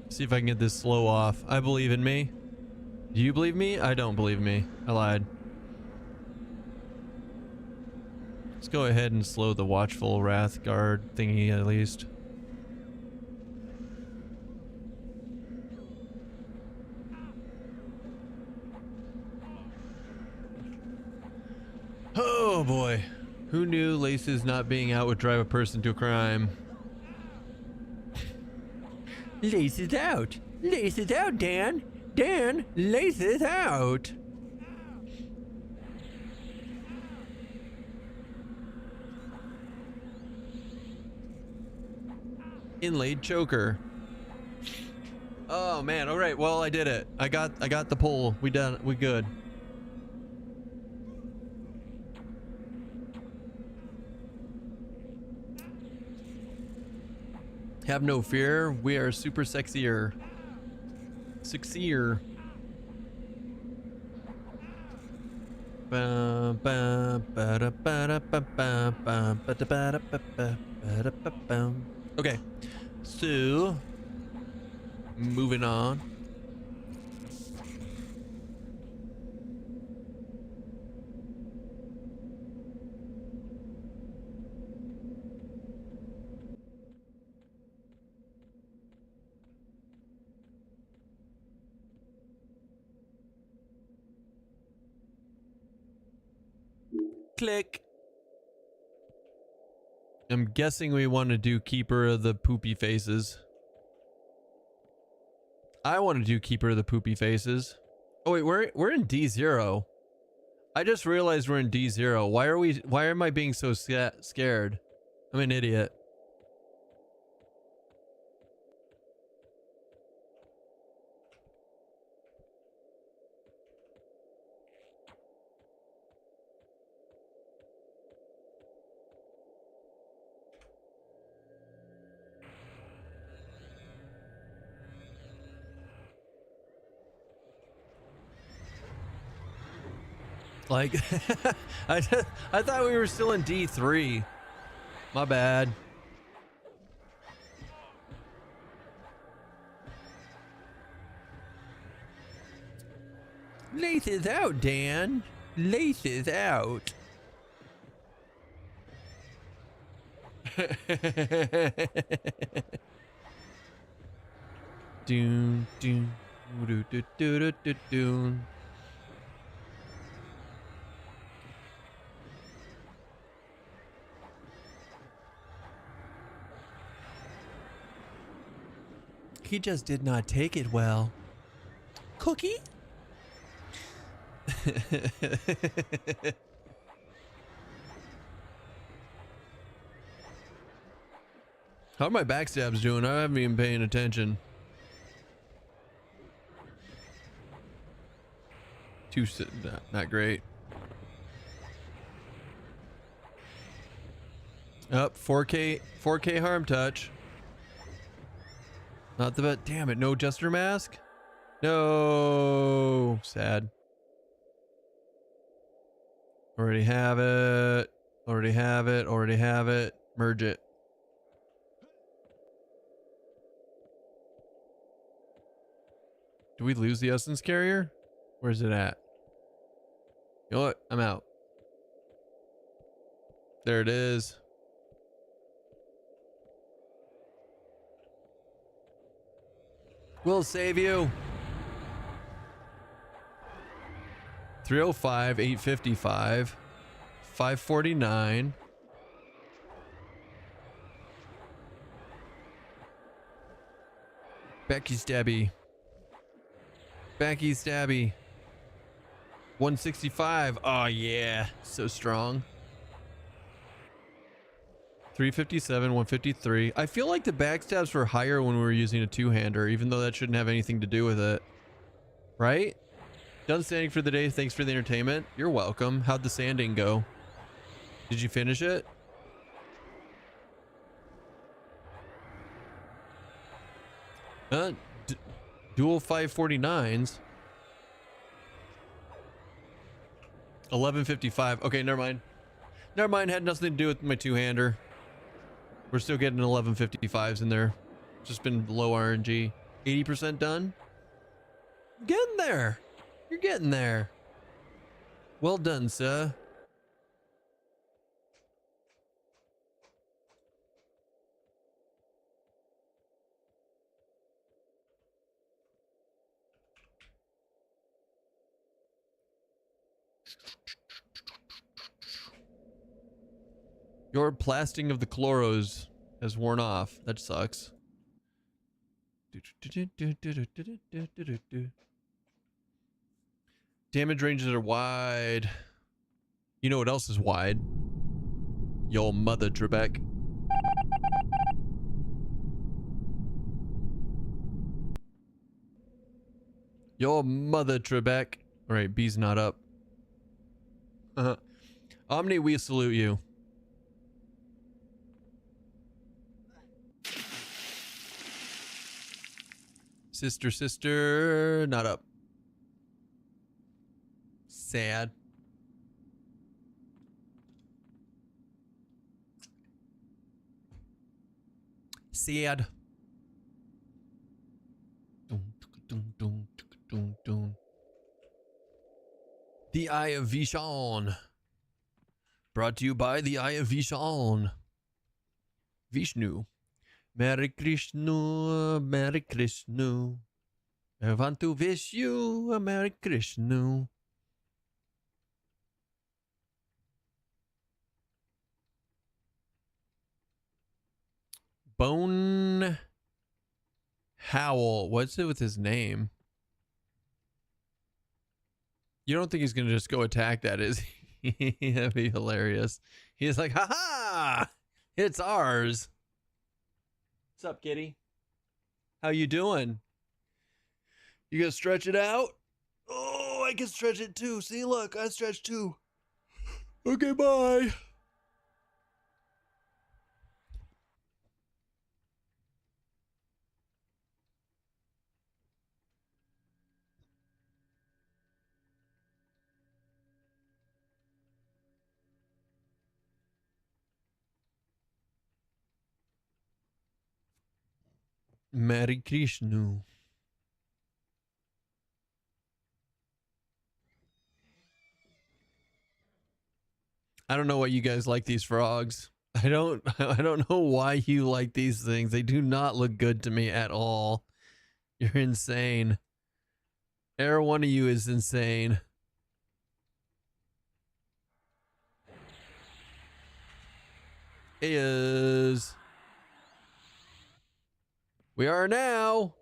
See if I can get this slow off. I believe in me. Do you believe me? I don't believe me. I lied. Let's go ahead and slow the watchful wrath guard thingy at least. Oh boy. Who knew laces not being out would drive a person to a crime? Laces out. Laces out, Dan. Dan, laces out. Inlaid choker. Oh man, all right. Well, I did it. I got the pull. We done. We good. Have no fear, we are super sexier. Sexier. Okay, so moving on. Click. I'm guessing we want to do Keeper of the Poopy Faces. I want to do Keeper of the Poopy Faces. Oh wait, we're in D0. I just realized we're in D0. Why am I being so scared? I'm an idiot. Like, I thought we were still in D3. My bad. Laces out, Dan. Laces out. Doon, doon, doo, doo, doo, doo, doo, doon. He just did not take it well. Cookie? How are my backstabs doing? I haven't been paying attention. Not great. Up 4K harm touch. Not the best. Damn it, no Jester mask? No. Sad. Already have it. Already have it. Already have it. Merge it. Do we lose the Essence Carrier? Where's it at? You know what? I'm out. There it is. We'll save you. 305, 855, 549. Becky Stabby. Becky Stabby. 165. Oh yeah, so strong. 357, 153. I feel like the backstabs were higher when we were using a two-hander, even though that shouldn't have anything to do with it. Right? Done sanding for the day. Thanks for the entertainment. You're welcome. How'd the sanding go? Did you finish it? Dual 549s. 1155. Okay, never mind. Never mind. Had nothing to do with my two-hander. We're still getting 1155s in there. Just been low RNG. 80% done. Getting there. You're getting there. Well done, sir. Your plasting of the chloros has worn off. That sucks. Damage ranges are wide. You know what else is wide? Your mother, Trebek. Your mother, Trebek. All right, B's not up. Omni, we salute you. Sister, not up. Sad. Sad. The Eye of Vishon. Brought to you by the Eye of Vishon. Vishnu. Merry Krishna, Merry Krishna. I want to wish you a Merry Krishna. Bone Howl. What's it with his name? You don't think he's going to just go attack that, is he? That'd be hilarious. He's like, haha, it's ours. What's up, kitty? How you doing? You gonna stretch it out? Oh, I can stretch it too. See, look, I stretched too. Okay, bye. Merry Krishna. I don't know why you guys like these frogs. I don't know why you like these things. They do not look good to me at all. You're insane. Every one of you is insane. Is we are now.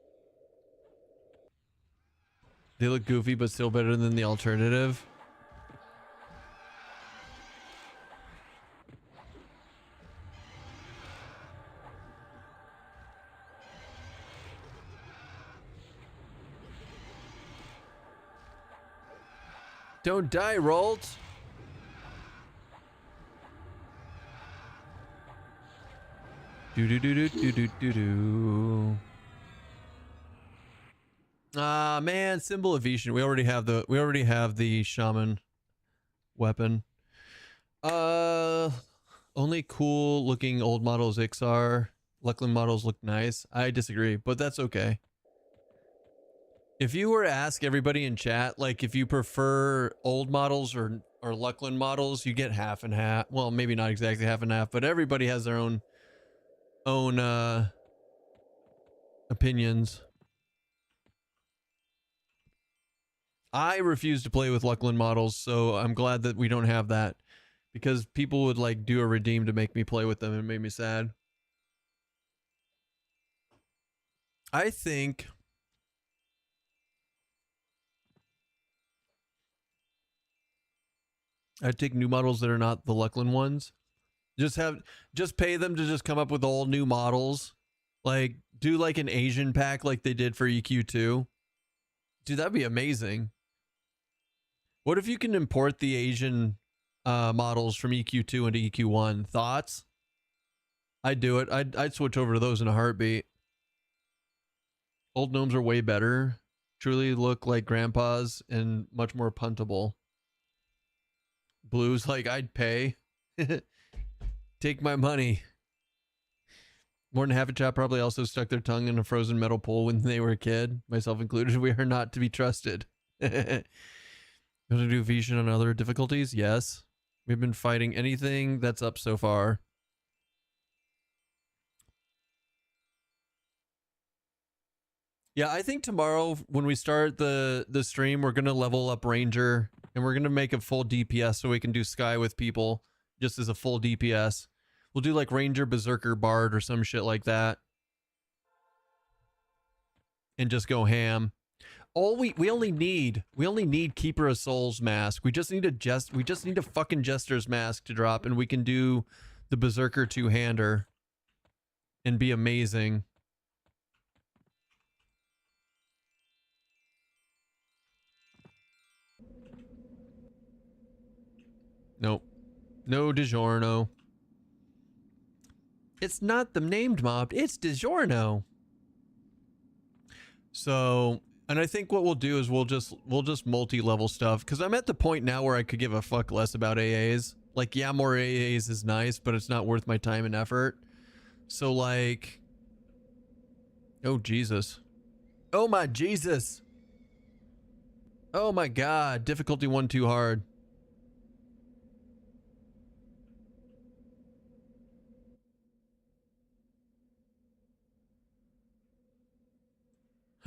They look goofy, but still better than the alternative. Don't die, Rolt. Do do do do do do do do. Ah man, Symbol of Vishan. We already have the shaman weapon. Only cool looking old models Ixar. Luckland models look nice. I disagree, but that's okay. If you were to ask everybody in chat, like if you prefer old models or Luckland models, you get half and half. Well, maybe not exactly half and half, but everybody has their own opinions. I refuse to play with Luckland models, so I'm glad that we don't have that, because people would like do a redeem to make me play with them, and it made me sad. I think I'd take new models that are not the Luckland ones. Just pay them to just come up with all new models. Like do like an Asian pack like they did for EQ2. Dude, that'd be amazing. What if you can import the Asian models from EQ2 into EQ1? Thoughts? I'd do it. I'd switch over to those in a heartbeat. Old gnomes are way better. Truly look like grandpas and much more puntable. Blues, like I'd pay. Take my money. More than half a chat probably also stuck their tongue in a frozen metal pool when they were a kid, myself included. We are not to be trusted. Going to do vision on other difficulties? Yes. We've been fighting anything that's up so far. Yeah, I think tomorrow when we start the stream, we're going to level up Ranger and we're going to make a full DPS so we can do Sky with people just as a full DPS. We'll do like Ranger, Berserker, Bard or some shit like that. And just go ham. All we only need Keeper of Souls mask. We just need a fucking Jester's mask to drop and we can do the Berserker two-hander and be amazing. Nope. No DiGiorno. It's not the named mob, it's DiGiorno. So, and I think what we'll do is we'll just multi-level stuff, because I'm at the point now where I could give a fuck less about AAs. Like, yeah, more AAs is nice, but it's not worth my time and effort. So like, oh Jesus. Oh my Jesus. Oh my God, difficulty 1 too hard.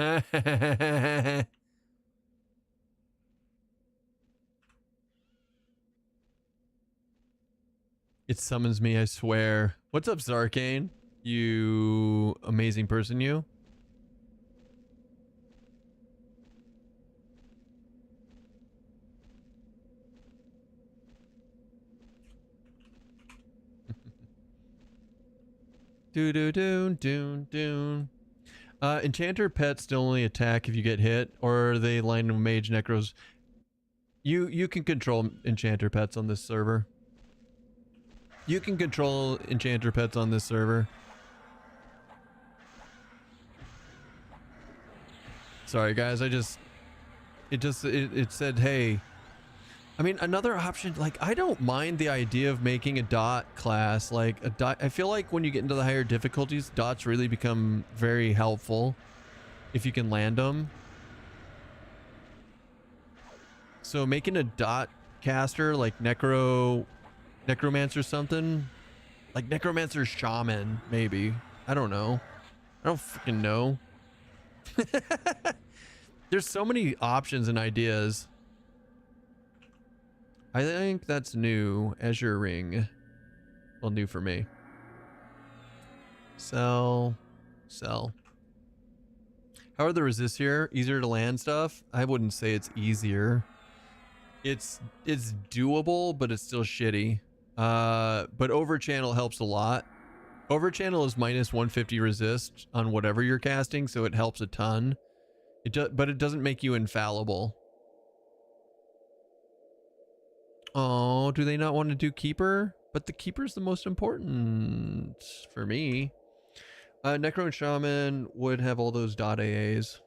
It summons me, I swear. What's up, Zarkane? You amazing person, you. Do do do do do. Enchanter pets still only attack if you get hit, or are they line of mage necros? You can control enchanter pets on this server. You can control enchanter pets on this server. Sorry guys, it said hey. I mean, another option, like, I don't mind the idea of making a dot class. Like, I feel like when you get into the higher difficulties, dots really become very helpful if you can land them. So making a dot caster, like Necromancer something, like Necromancer Shaman, maybe. I don't know. I don't fucking know. There's so many options and ideas. I think that's new. Azure Ring. Well, new for me. Sell. Sell. How are the resists here? Easier to land stuff? I wouldn't say it's easier. It's doable, but it's still shitty. But overchannel helps a lot. Overchannel is minus 150 resist on whatever you're casting, so it helps a ton. But it doesn't make you infallible. Oh, do they not want to do Keeper? But the Keeper's the most important for me. Necro and Shaman would have all those dot AAs.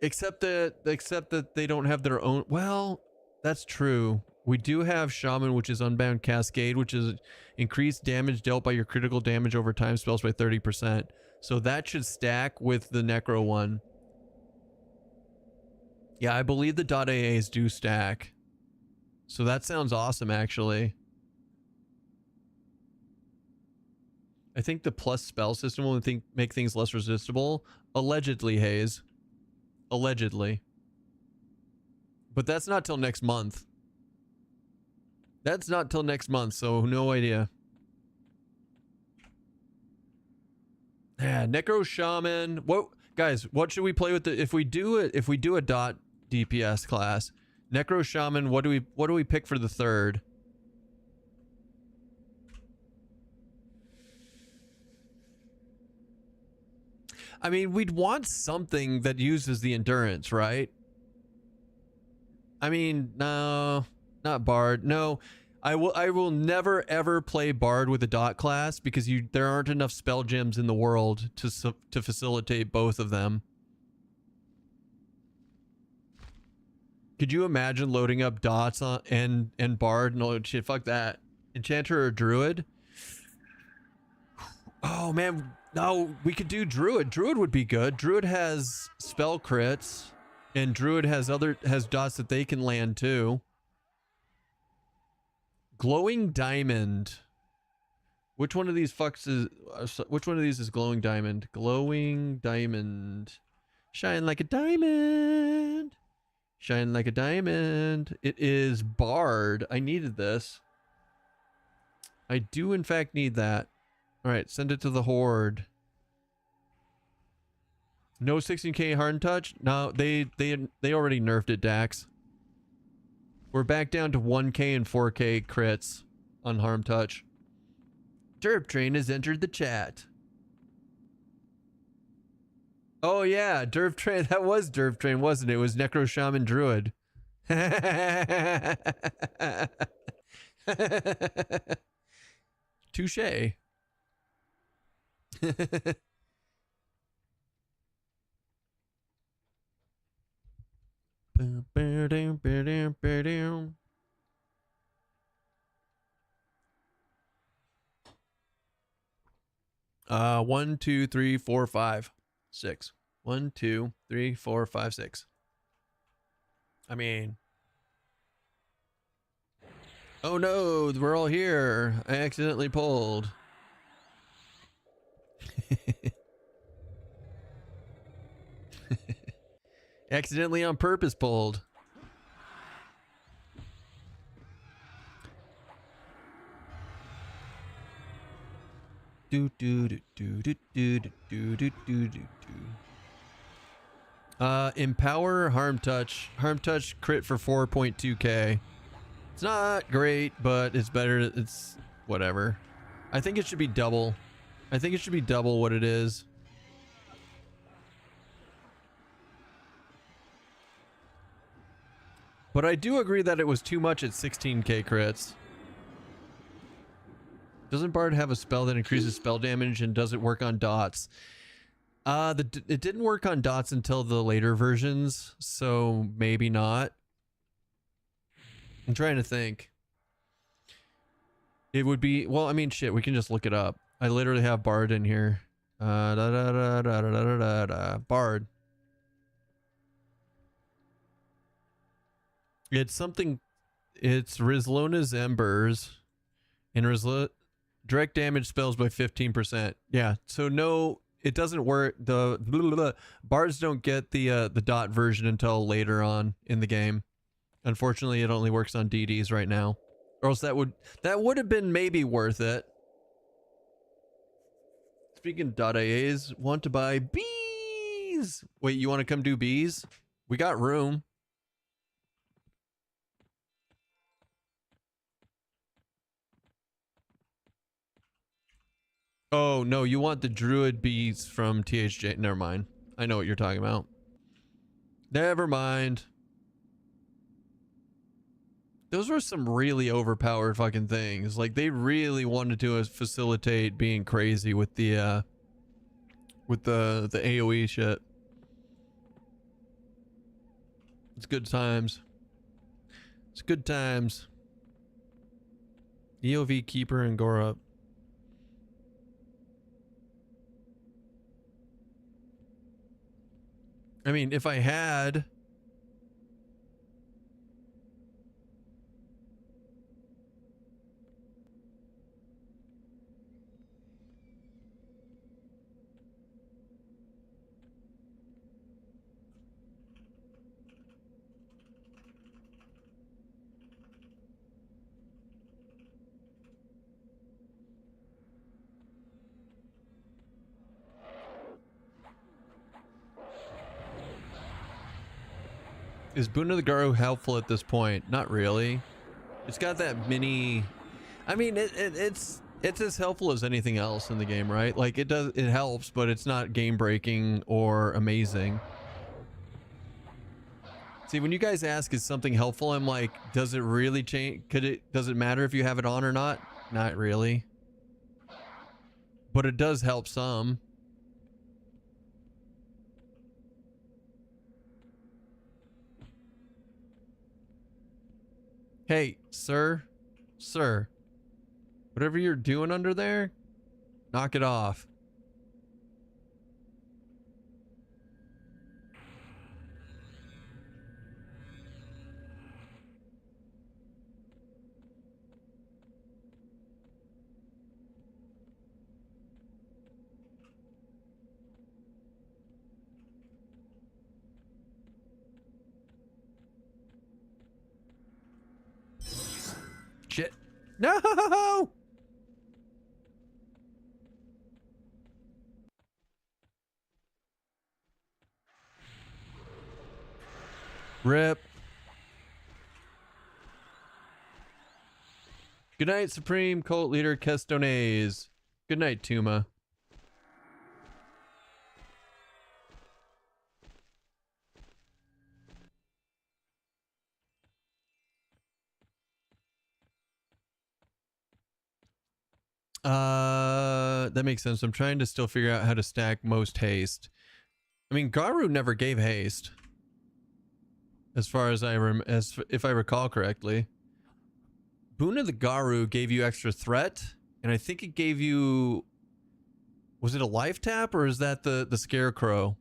Except that they don't have their own. Well, that's true. We do have Shaman, which is Unbound Cascade, which is increased damage dealt by your critical damage over time spells by 30%. So that should stack with the Necro one. Yeah, I believe the .AAs do stack. So that sounds awesome, actually. I think the plus spell system will make things less resistible. Allegedly, Hayes. Allegedly. But that's not till next month. That's not till next month, so no idea. Yeah, Necro Shaman. What, guys, what should we play with the if we do a dot DPS class? Necro Shaman, what do we pick for the third? I mean, we'd want something that uses the endurance, right? I mean, no, not Bard. No, I will never ever play Bard with a dot class because there aren't enough spell gems in the world to facilitate both of them. Could you imagine loading up dots on and Bard? No shit, fuck that. Enchanter or Druid? Oh man, no, we could do Druid. Druid would be good. Druid has spell crits, and Druid has dots that they can land too. Glowing Diamond. Which one of these is Glowing Diamond? Glowing Diamond. Shine like a diamond. Shine like a diamond. It is Bard. I needed this. I do in fact need that. All right, send it to the Horde. No 16k hard touch? No, they already nerfed it, Dax. We're back down to 1k and 4k crits on harm touch. Derp Train has entered the chat. Oh yeah, Derp Train. That was Derp Train, wasn't it? It was Necro Shaman Druid. Touche. One, two, three, four, five, six. 1, 2, 3, 4, 5, 6. I mean, oh no, we're all here. I accidentally pulled. Accidentally on purpose pulled. Do do do do do do do do do do. Empower harm touch crit for 4.2k. It's not great, but it's better. It's whatever. I think it should be double. I think it should be double what it is. But I do agree that it was too much at 16k crits. Doesn't Bard have a spell that increases spell damage and does it work on dots? It didn't work on dots until the later versions, so maybe not. I'm trying to think. It would be, well, I mean, shit, we can just look it up. I literally have Bard in here. Bard. It's something, it's Rizlona's Embers, and direct damage spells by 15%. Yeah, so no, it doesn't work. The Bards don't get the dot version until later on in the game. Unfortunately, it only works on DDs right now. Or else that would have been maybe worth it. Speaking of .AAs, want to buy bees? Wait, you want to come do bees? We got room. Oh, no, you want the druid bees from THJ. Never mind. I know what you're talking about. Never mind. Those were some really overpowered fucking things. Like, they really wanted to facilitate being crazy with the AoE shit. It's good times. It's good times. EOV Keeper and Gorup. I mean, if I had Is Boon of the Garo helpful at this point? Not really. It's got that mini... I mean, it's as helpful as anything else in the game, right? Like, it helps, but it's not game-breaking or amazing. See, when you guys ask, is something helpful? I'm like, does it really change? Does it matter if you have it on or not? Not really. But it does help some. Hey, sir, whatever you're doing under there, knock it off. Shit. No! Rip. Good night, Supreme Cult Leader KestonTV. Good night, Tuma. That makes sense. I'm trying to still figure out how to stack most haste. I mean, Garu never gave haste, as far as if I recall correctly. Boon of the Garu gave you extra threat, and I think it gave you... Was it a life tap, or is that the scarecrow?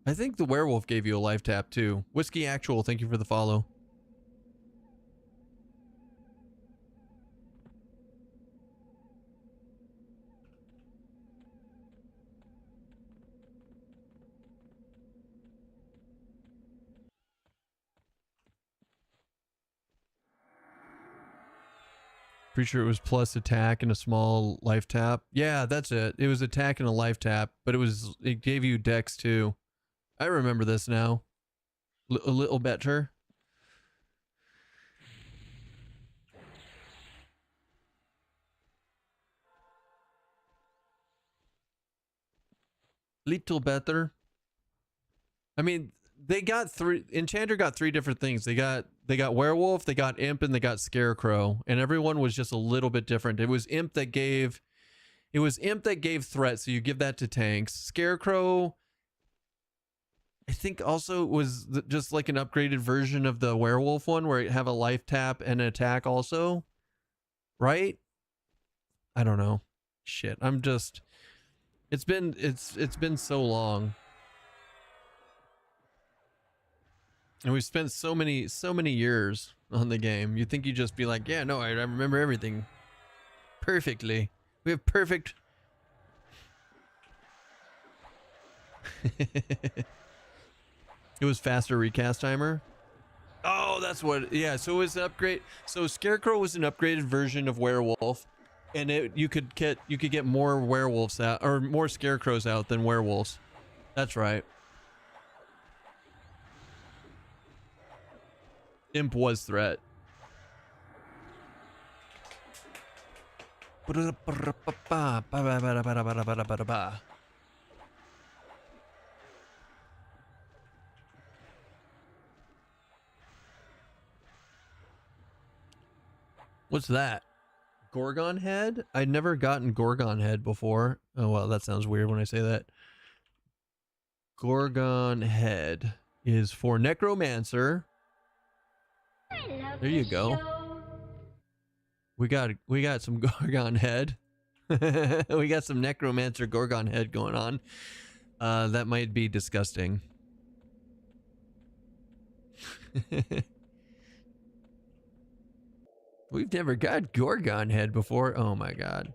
I think the werewolf gave you a life tap too. Whiskey Actual, thank you for the follow. Pretty sure it was plus attack and a small life tap. Yeah, that's it. It was attack and a life tap, but it gave you dex too. I remember this now. A little better. Little better. I mean, Enchanter got three different things. They got werewolf, they got imp, and they got scarecrow, and everyone was just a little bit different. It was imp that gave threat, so you give that to tanks. Scarecrow, I think, also was just like an upgraded version of the werewolf one, where it have a life tap and an attack also, right? I don't know. Shit, it's been so long. And we've spent so many years on the game. You'd think you'd just be like, yeah, no, I remember everything perfectly. We have perfect... It was faster recast timer. Oh, that's what... Yeah, so it was an upgrade. So Scarecrow was an upgraded version of Werewolf. And you could get more werewolves out, or more scarecrows out than werewolves. That's right. Imp was threat. What's that? Gorgon head? I'd never gotten Gorgon head before. Oh, well, that sounds weird when I say that. Gorgon head is for Necromancer. There you go. We got some Gorgon head. We got some Necromancer Gorgon head going on. That might be disgusting. We've never got Gorgon head before. Oh my god.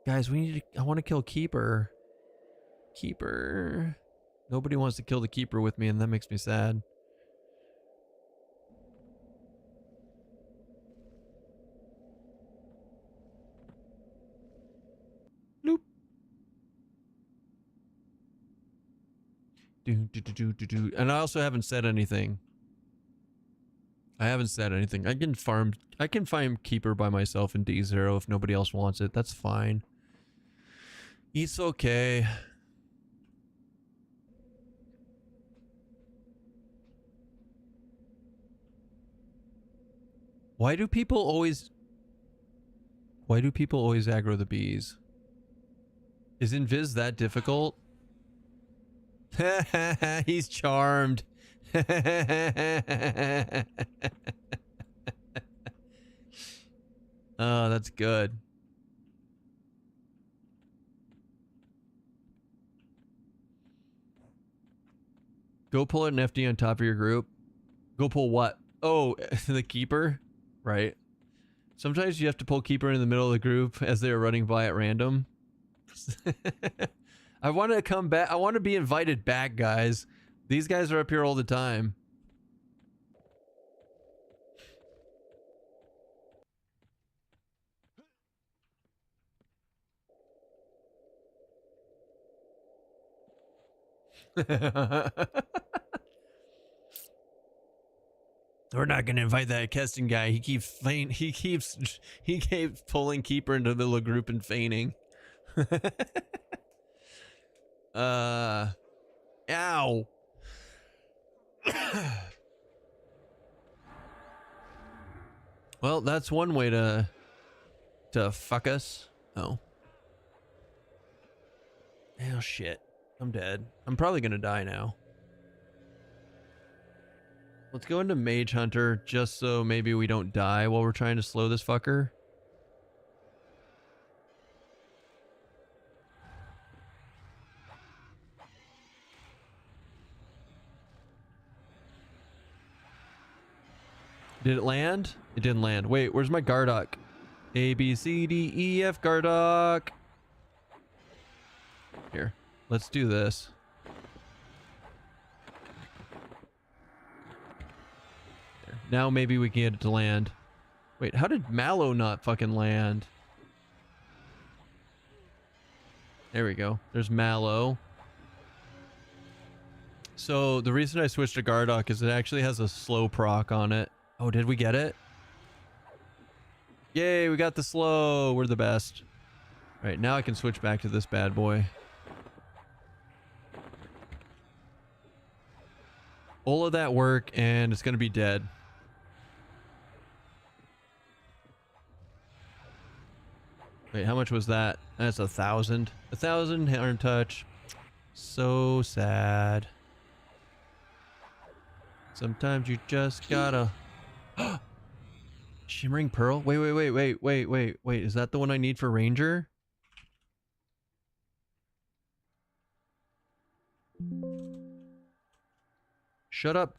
Guys, I want to kill Keeper. Keeper. Nobody wants to kill the Keeper with me, and that makes me sad. Loop. And I also haven't said anything. I haven't said anything. I can find Keeper by myself in D0 if nobody else wants it. That's fine. It's okay. Why do people always aggro the bees? Is Invis that difficult? He's charmed. Oh, that's good. Go pull an FD on top of your group. Go pull what? Oh, the keeper? Right. Sometimes you have to pull keeper in the middle of the group as they are running by at random. I want to come back. I want to be invited back, guys. These guys are up here all the time. We're not gonna invite that Keston guy. He keeps pulling keeper into the little group and feigning. Ow. Well, that's one way to fuck us. Oh. Oh shit. I'm dead. I'm probably gonna die now. Let's go into Mage Hunter just so maybe we don't die while we're trying to slow this fucker. Did it land? It didn't land. Wait, where's my Gardock? A, B, C, D, E, F, Gardock. Here, let's do this. There. Now maybe we can get it to land. Wait, how did Mallow not fucking land? There we go. There's Mallow. So the reason I switched to Gardock is it actually has a slow proc on it. Oh, did we get it? Yay, we got the slow. We're the best. All right, now I can switch back to this bad boy. All of that work and it's gonna be dead. Wait, how much was that? That's 1,000. 1,000 harm touch. So sad. Sometimes you just gotta... Shimmering Pearl? Wait. Is that the one I need for Ranger? Shut up.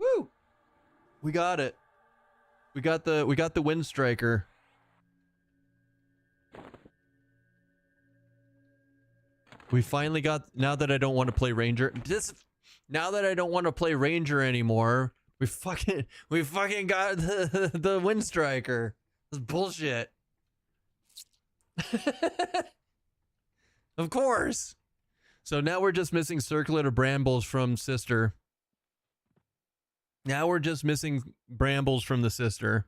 Woo! We got it. We got the Wind Striker. We finally got, now that I don't want to play Ranger. Now that I don't want to play Ranger anymore, we fucking got the Wind Striker. This is bullshit. Of course. So now we're just missing Circlet of Brambles from Sister. Now we're just missing Brambles from the Sister.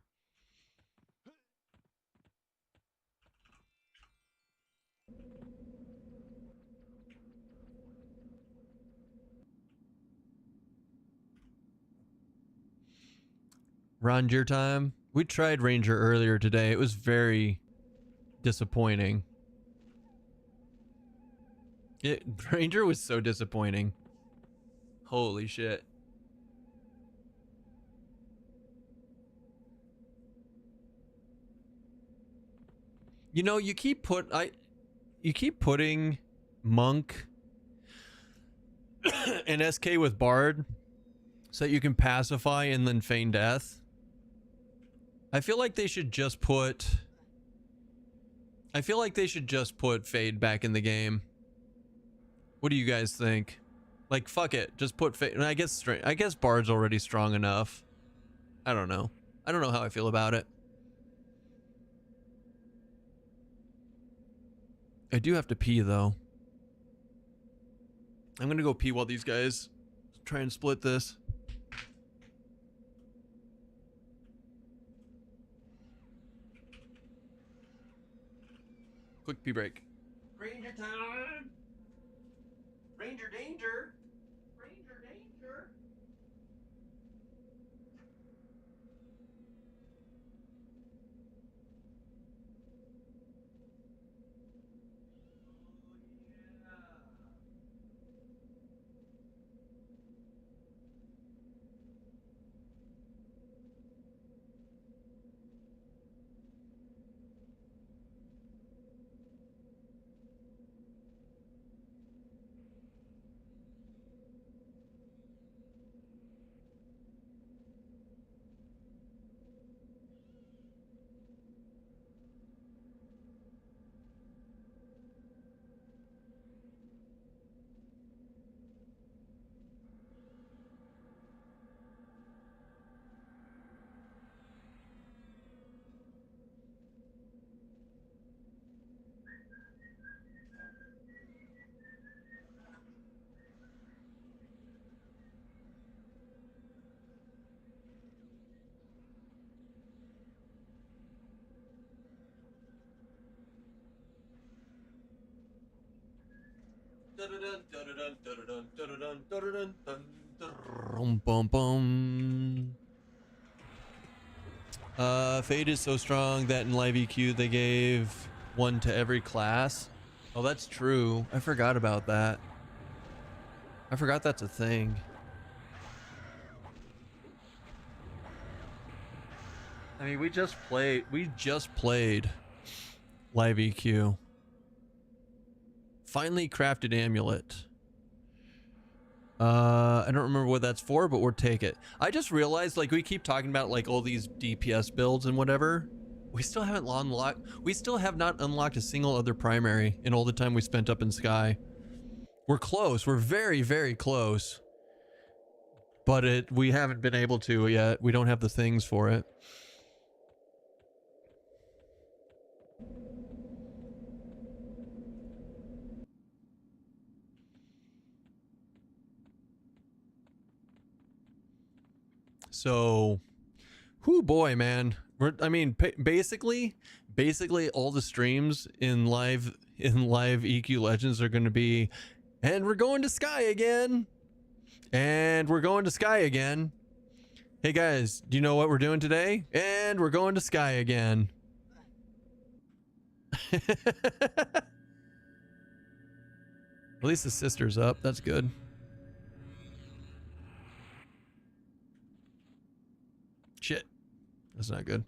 Ranger time. We tried Ranger earlier today. It was very disappointing. Ranger was so disappointing. Holy shit. You know, you keep putting Monk and SK with Bard so that you can pacify and then feign death. I feel like they should just put Fade back in the game. What do you guys think? Like, fuck it, just put Fade. I guess Bard's already strong enough. I don't know. I don't know how I feel about it. I do have to pee though. I'm gonna go pee while these guys try and split this. Quick pee break. Ranger time! Ranger danger! Ranger danger! Fade is so strong that in live EQ they gave one to every class. Oh, that's true. I forgot about that. I forgot that's a thing. I mean, we just played live EQ. Finally crafted amulet. I don't remember what that's for, but we'll take it. I just realized, like, we keep talking about like all these DPS builds and whatever. We still haven't unlocked. We still have not unlocked a single other primary in all the time we spent up in Sky. We're close. We're very, very close. But we haven't been able to yet. We don't have the things for it. So, whoo boy, man. I mean, basically all the streams in live EQ Legends are going to be, and we're going to Sky again. And we're going to Sky again. Hey guys, do you know what we're doing today? And we're going to Sky again. At least the sister's up. That's good. Shit. That's not good.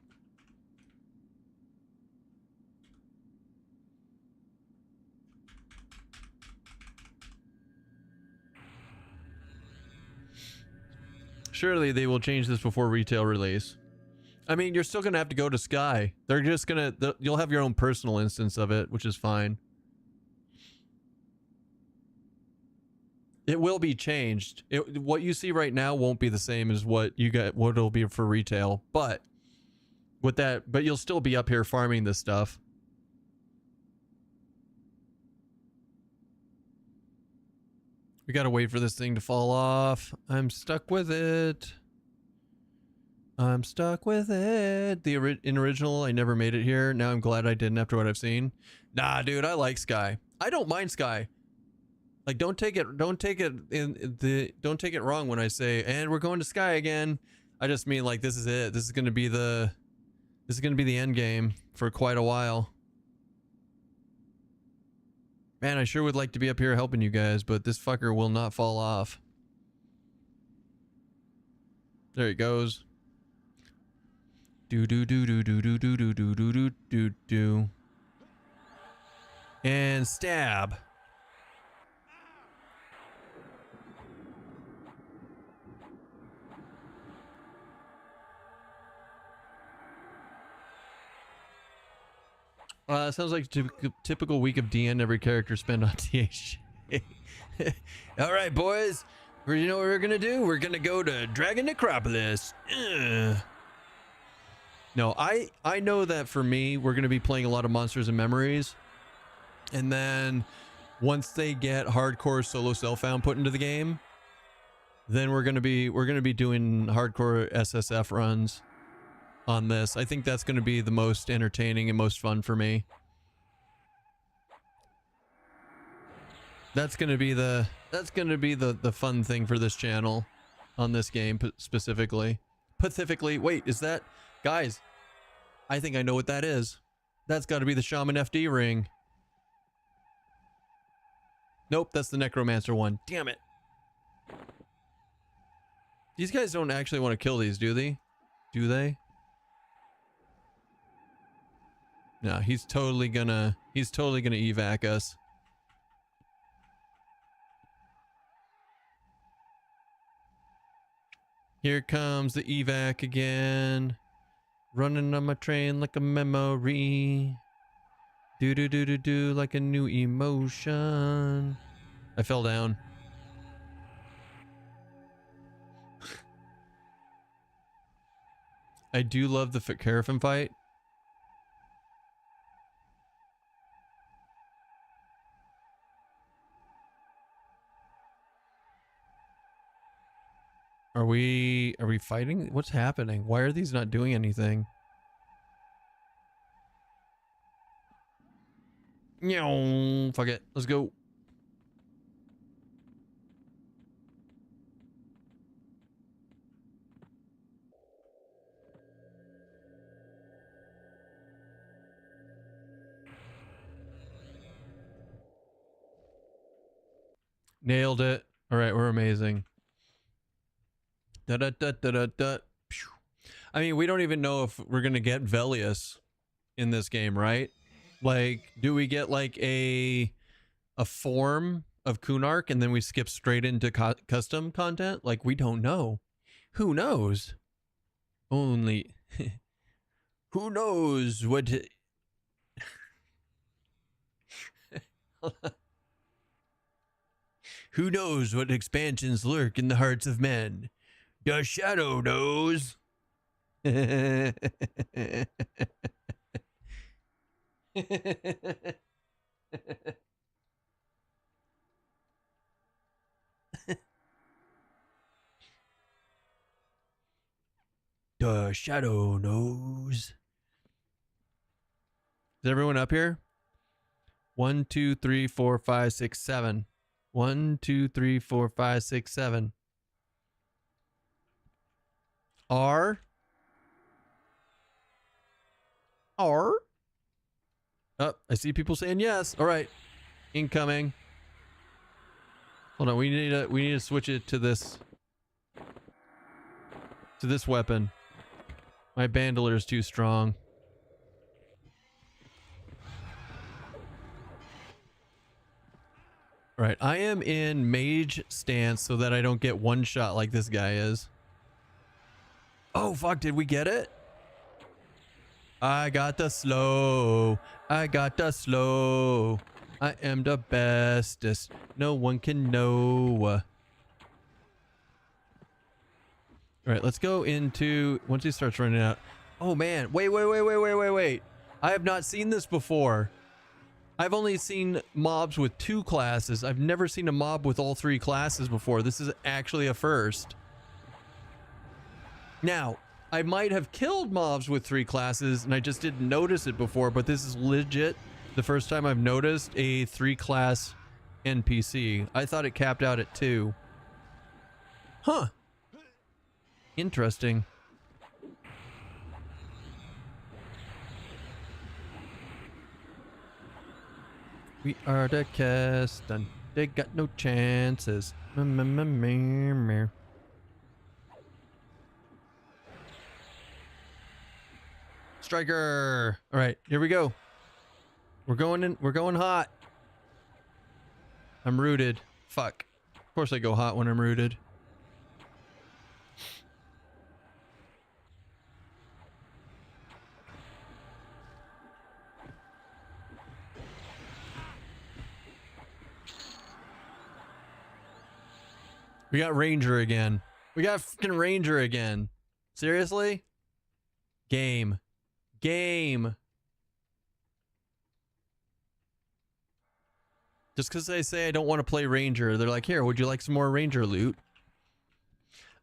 Surely they will change this before retail release. I mean, you're still gonna have to go to Sky. They're just gonna, you'll have your own personal instance of it, which is fine. It will be changed. What you see right now won't be the same as what it'll be for retail. But with that, but you'll still be up here farming this stuff. We gotta wait for this thing to fall off. I'm stuck with it. I'm stuck with it. In original, I never made it here. Now I'm glad I didn't after what I've seen. Nah, dude, I like Sky. I don't mind Sky. Like, don't take it wrong when I say, and we're going to Sky again. I just mean, like, this is it. This is gonna be the end game for quite a while. Man, I sure would like to be up here helping you guys, but this fucker will not fall off. There he goes. Do do do do do do do do do do do do do. And stab. Sounds like a typical week of DN every character spend on THJ. All right, boys. You know what we're gonna do? We're gonna go to Dragon Necropolis. No, I know that for me, we're gonna be playing a lot of Monsters and Memories. And then once they get hardcore solo self-found put into the game, then we're gonna be doing hardcore SSF runs on this. I think that's gonna be the most entertaining and most fun for me. That's gonna be the fun thing for this channel on this game specifically. Pacifically, wait, is that, guys? I think I know what that is. That's got to be the Shaman FD ring. Nope, that's the Necromancer one. Damn it. These guys don't actually want to kill these, do they? Do they? No, he's totally gonna evac us. Here comes the evac again. Running on my train like a memory. Do do do do do like a new emotion. I fell down. I do love the Carafin fight. Are we fighting? What's happening? Why are these not doing anything? No, fuck it. Let's go. Nailed it. All right, we're amazing. Da da da da da da. I mean, we don't even know if we're gonna get Velius in this game, right? Like, do we get like a form of Kunark and then we skip straight into custom content? Like, we don't know. Who knows? Only who knows what who knows what expansions lurk in the hearts of men? The shadow knows. The shadow knows. Is everyone up here? 1, 2, 3, 4, 5, 6, 7. 1, 2, 3, 4, 5, 6, 7. R. R. Oh, I see people saying yes. All right. Incoming. Hold on, we need to switch it to this weapon. My bandolier is too strong. All right, I am in mage stance so that I don't get one shot like this guy is. Oh fuck, did we get it? I got the slow. I got the slow. I am the bestest. No one can know. All right, let's go into, once he starts running out. Oh man, wait. I have not seen this before. I've only seen mobs with 2 classes. I've never seen a mob with all 3 classes before. This is actually a first. Now, I might have killed mobs with 3 classes and I just didn't notice it before, but this is legit the first time I've noticed a 3-class NPC. I thought it capped out at 2. Huh. Interesting. We are the Keston. They got no chances. Striker. All right, here we go. We're going in. We're going hot. I'm rooted. Fuck. Of course I go hot when I'm rooted. We got Ranger again. We got fucking Ranger again. Seriously? Game. Game. Just because they say I don't want to play Ranger, they're like, here, would you like some more Ranger loot?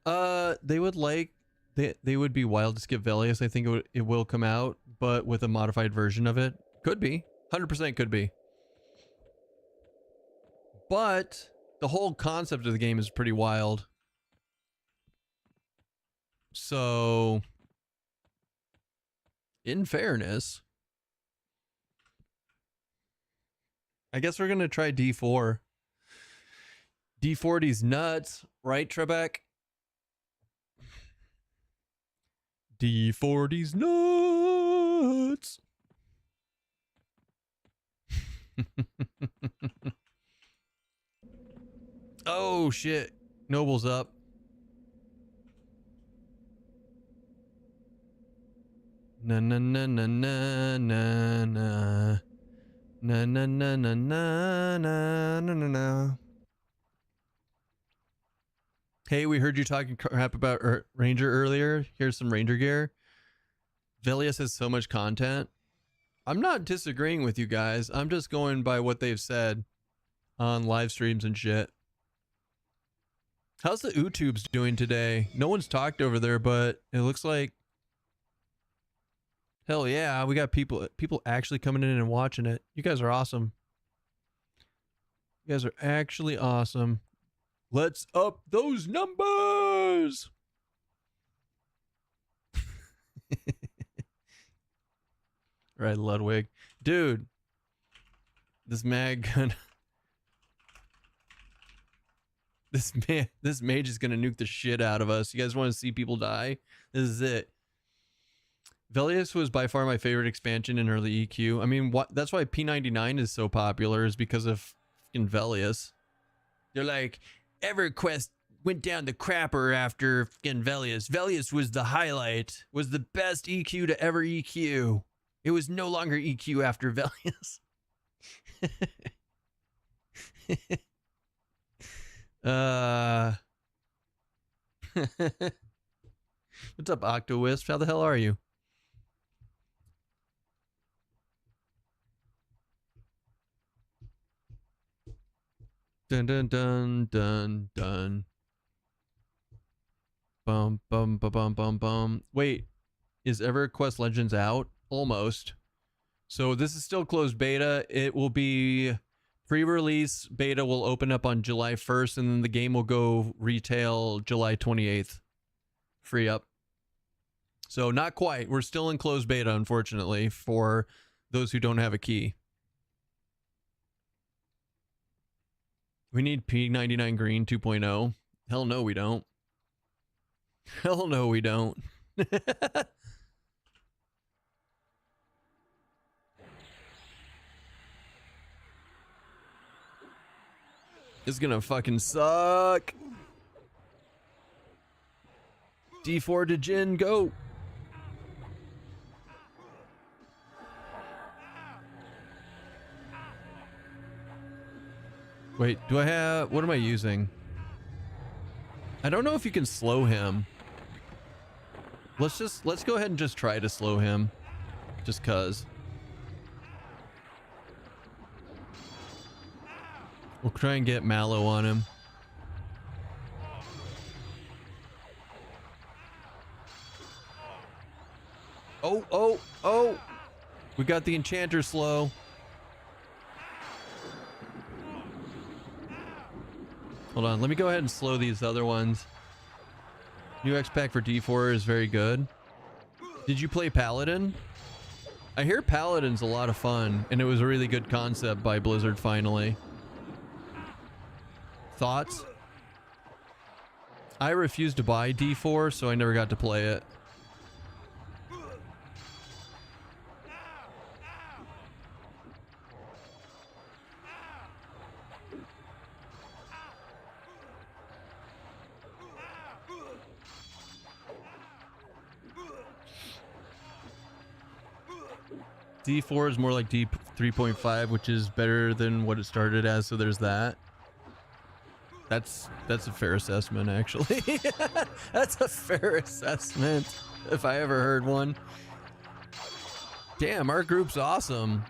They would like, they would be wild to skip Velius. I think it will come out, but with a modified version of it. Could be. 100% could be. But the whole concept of the game is pretty wild. So, in fairness, I guess we're going to try D4. D40's nuts, right, Trebek? D40's nuts. Oh, shit. Noble's up. Na na na na na na na. Na na na na na na na na. Hey, we heard you talking crap about Ranger earlier. Here's some Ranger gear. Velius has so much content. I'm not disagreeing with you guys. I'm just going by what they've said on live streams and shit. How's the YouTubes doing today? No one's talked over there, but it looks like hell yeah, we got people actually coming in and watching it. You guys are awesome. You guys are actually awesome. Let's up those numbers. Right, Ludwig. Dude, this mag gun. This mage is gonna nuke the shit out of us. You guys want to see people die? This is it. Velius was by far my favorite expansion in early EQ. I mean, that's why P99 is so popular, is because of fucking Velius. They're like, EverQuest went down the crapper after fucking Velius. Velius was the highlight, was the best EQ to ever EQ. It was no longer EQ after Velius. What's up, Octowisp? How the hell are you? Dun dun dun dun dun. Bum bum bum bum bum bum. Wait, is EverQuest Legends out? Almost. So this is still closed beta. It will be pre-release. Beta will open up on July 1st, and then the game will go retail July 28th. Free up. So not quite. We're still in closed beta, unfortunately, for those who don't have a key. We need P99 Green 2.0. Hell no, we don't. Hell no, we don't. It's gonna fucking suck. D4 to Jin, go. Wait, do I have, what am I using? I don't know if you can slow him. Let's go ahead and just try to slow him. Just cuz. We'll try and get Mallow on him. Oh, oh, oh! We got the Enchanter slow. Hold on, let me go ahead and slow these other ones. New X-Pack for D4 is very good. Did you play Paladin? I hear Paladin's a lot of fun, and it was a really good concept by Blizzard finally. Thoughts? I refused to buy D4, so I never got to play it. D4 is more like D 3.5, which is better than what it started as, so there's that. That's a fair assessment, actually. That's a fair assessment, if I ever heard one. Damn, our group's awesome.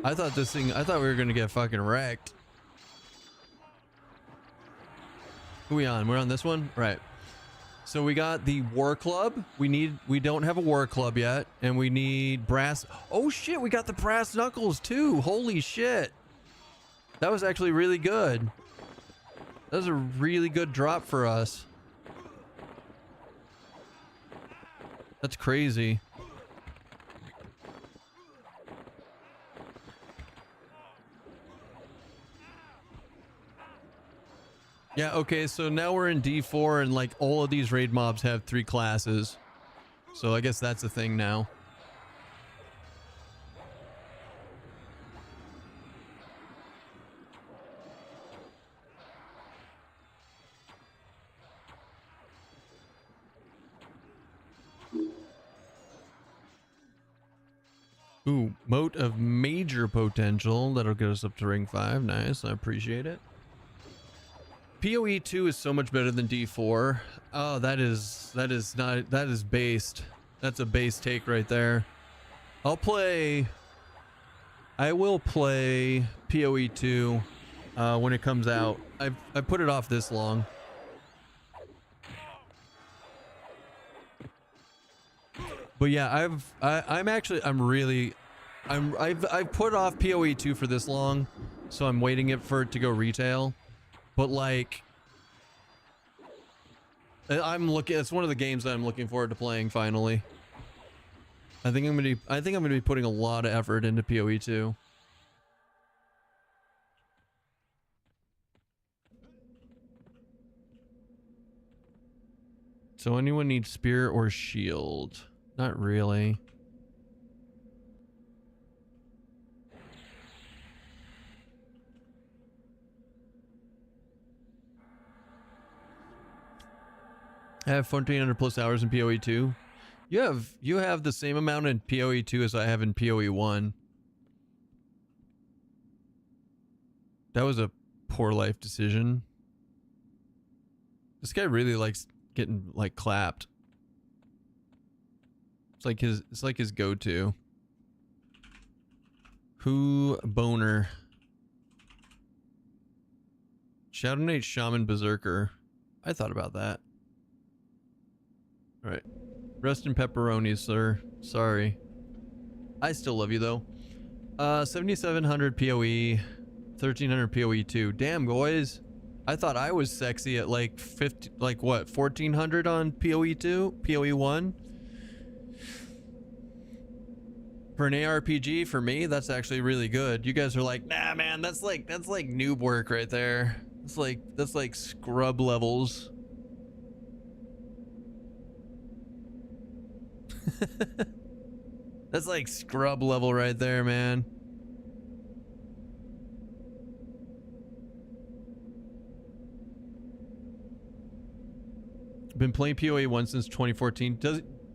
I thought we were gonna get fucking wrecked. Who we on? We're on this one? Right. So we got the war club. We don't have a war club yet. And we need brass. Oh shit, we got the brass knuckles too. Holy shit. That was actually really good. That was a really good drop for us. That's crazy. Yeah, okay, so now we're in D4 and like all of these raid mobs have 3 classes. So I guess that's a thing now. Ooh, moat of major potential. That'll get us up to ring 5. Nice, I appreciate it. PoE 2 is so much better than D4. Oh, that is based. That's a base take right there. I will play PoE 2 when it comes out. I put it off this long. But yeah, I've put off PoE 2 for this long, so I'm waiting for it to go retail. But like, it's one of the games that I'm looking forward to playing finally. I think I'm gonna be putting a lot of effort into PoE 2. So anyone need spear or shield? Not really. I have 1,400 plus hours in PoE 2. You have the same amount in PoE 2 as I have in PoE 1. That was a poor life decision. This guy really likes getting like clapped. It's like his go-to. Who boner? Shadowknight Shaman Berserker. I thought about that. Alright. Rest in pepperonis, sir. Sorry. I still love you though. 7,700 PoE. 1,300 PoE 2. Damn, boys. I thought I was sexy at like 50, like what, 1,400 on PoE 2? PoE 1? For an ARPG, for me, that's actually really good. You guys are like, nah, man, that's like noob work right there. That's like scrub levels. That's like scrub level right there, man. Been playing PoE 1 since 2014.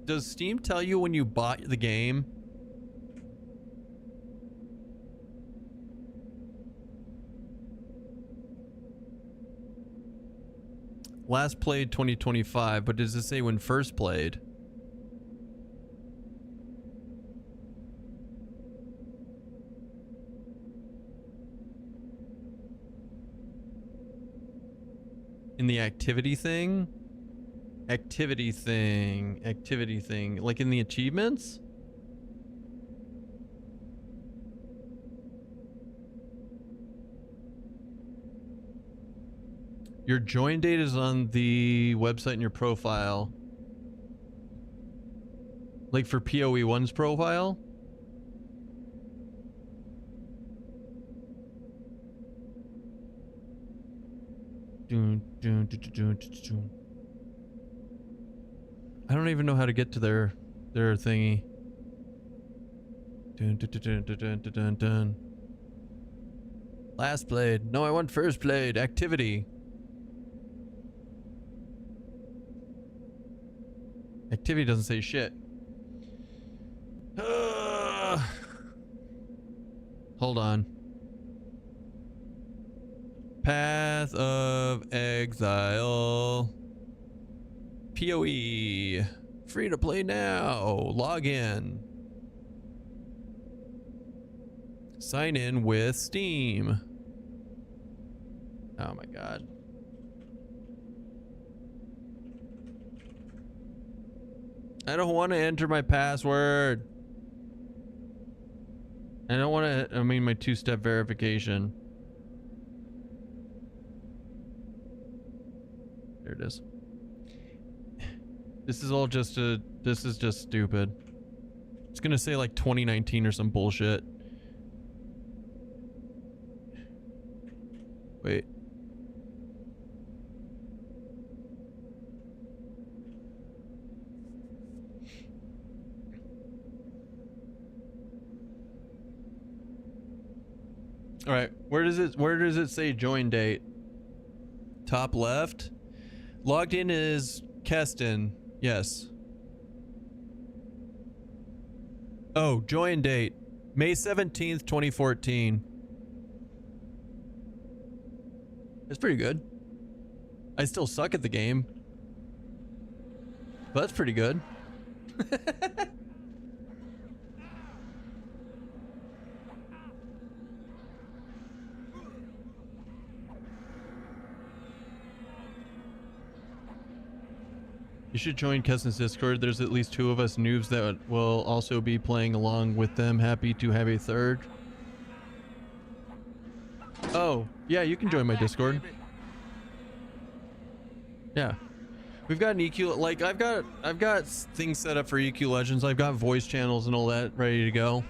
Does Steam tell you when you bought the game? Last played 2025, but does it say when first played? In the activity thing? Activity thing. Like in the achievements? Your join date is on the website in your profile. Like for PoE 1's profile? I don't even know how to get to their thingy. Last played. No, I want first played. Activity. Activity doesn't say shit. Hold on. Path of Exile. PoE. Free to play now. Log in. Sign in with Steam. Oh my god. I don't want to enter my password. I don't want to, I mean my two-step verification. There it is. This is all just this is just stupid. It's gonna say like 2019 or some bullshit. Wait. All right, where does it say join date? Top left. Logged in is Keston. Yes. Oh, join date. May 17th, 2014. That's pretty good. I still suck at the game. But that's pretty good. You should join Keston's Discord. There's at least 2 of us noobs that will also be playing along with them. Happy to have a third. Oh, yeah, you can join my Discord. Yeah. We've got an EQ, like I've got things set up for EQ Legends. I've got voice channels and all that ready to go.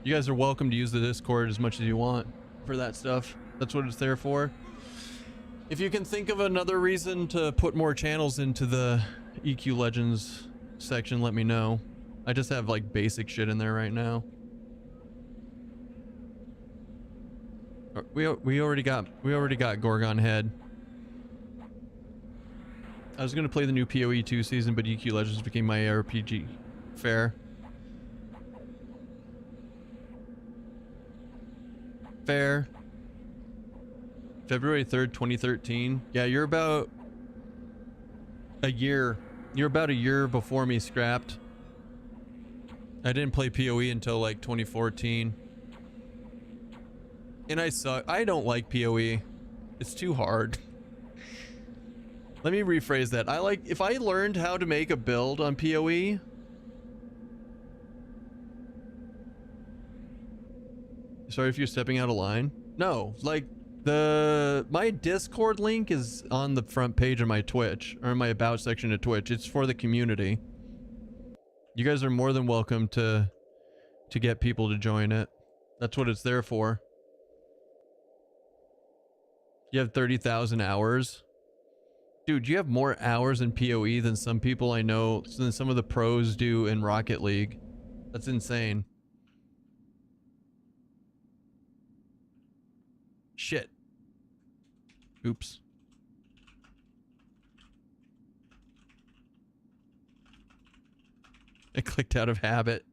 You guys are welcome to use the Discord as much as you want for that stuff. That's what it's there for. If you can think of another reason to put more channels into the EQ Legends section, let me know. I just have like basic shit in there right now. We already got Gorgon Head. I was gonna play the new PoE 2 season, but EQ Legends became my RPG. Fair. Fair. February 3rd, 2013. Yeah, you're about a year. You're about a year before me, Scrapped. I didn't play PoE until like 2014. And I suck. I don't like PoE. It's too hard. Let me rephrase that. If I learned how to make a build on PoE. Sorry if you're stepping out of line. No, like my Discord link is on the front page of my Twitch, or in my about section of Twitch. It's for the community. You guys are more than welcome to get people to join it. That's what it's there for. You have 30,000 hours. Dude, you have more hours in PoE than some people I know, than some of the pros do in Rocket League. That's insane. Shit. Oops. I clicked out of habit.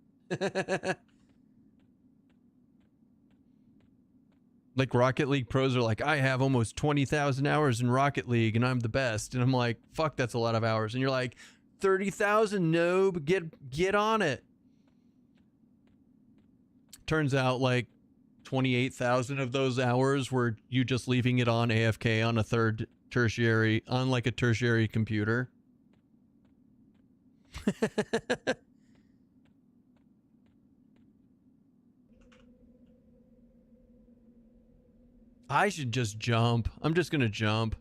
Like Rocket League pros are like, I have almost 20,000 hours in Rocket League and I'm the best. And I'm like, fuck, that's a lot of hours. And you're like, 30,000, noob, get on it. Turns out like 28,000 of those hours were you just leaving it on AFK on a tertiary computer. I should just jump. I'm just gonna jump.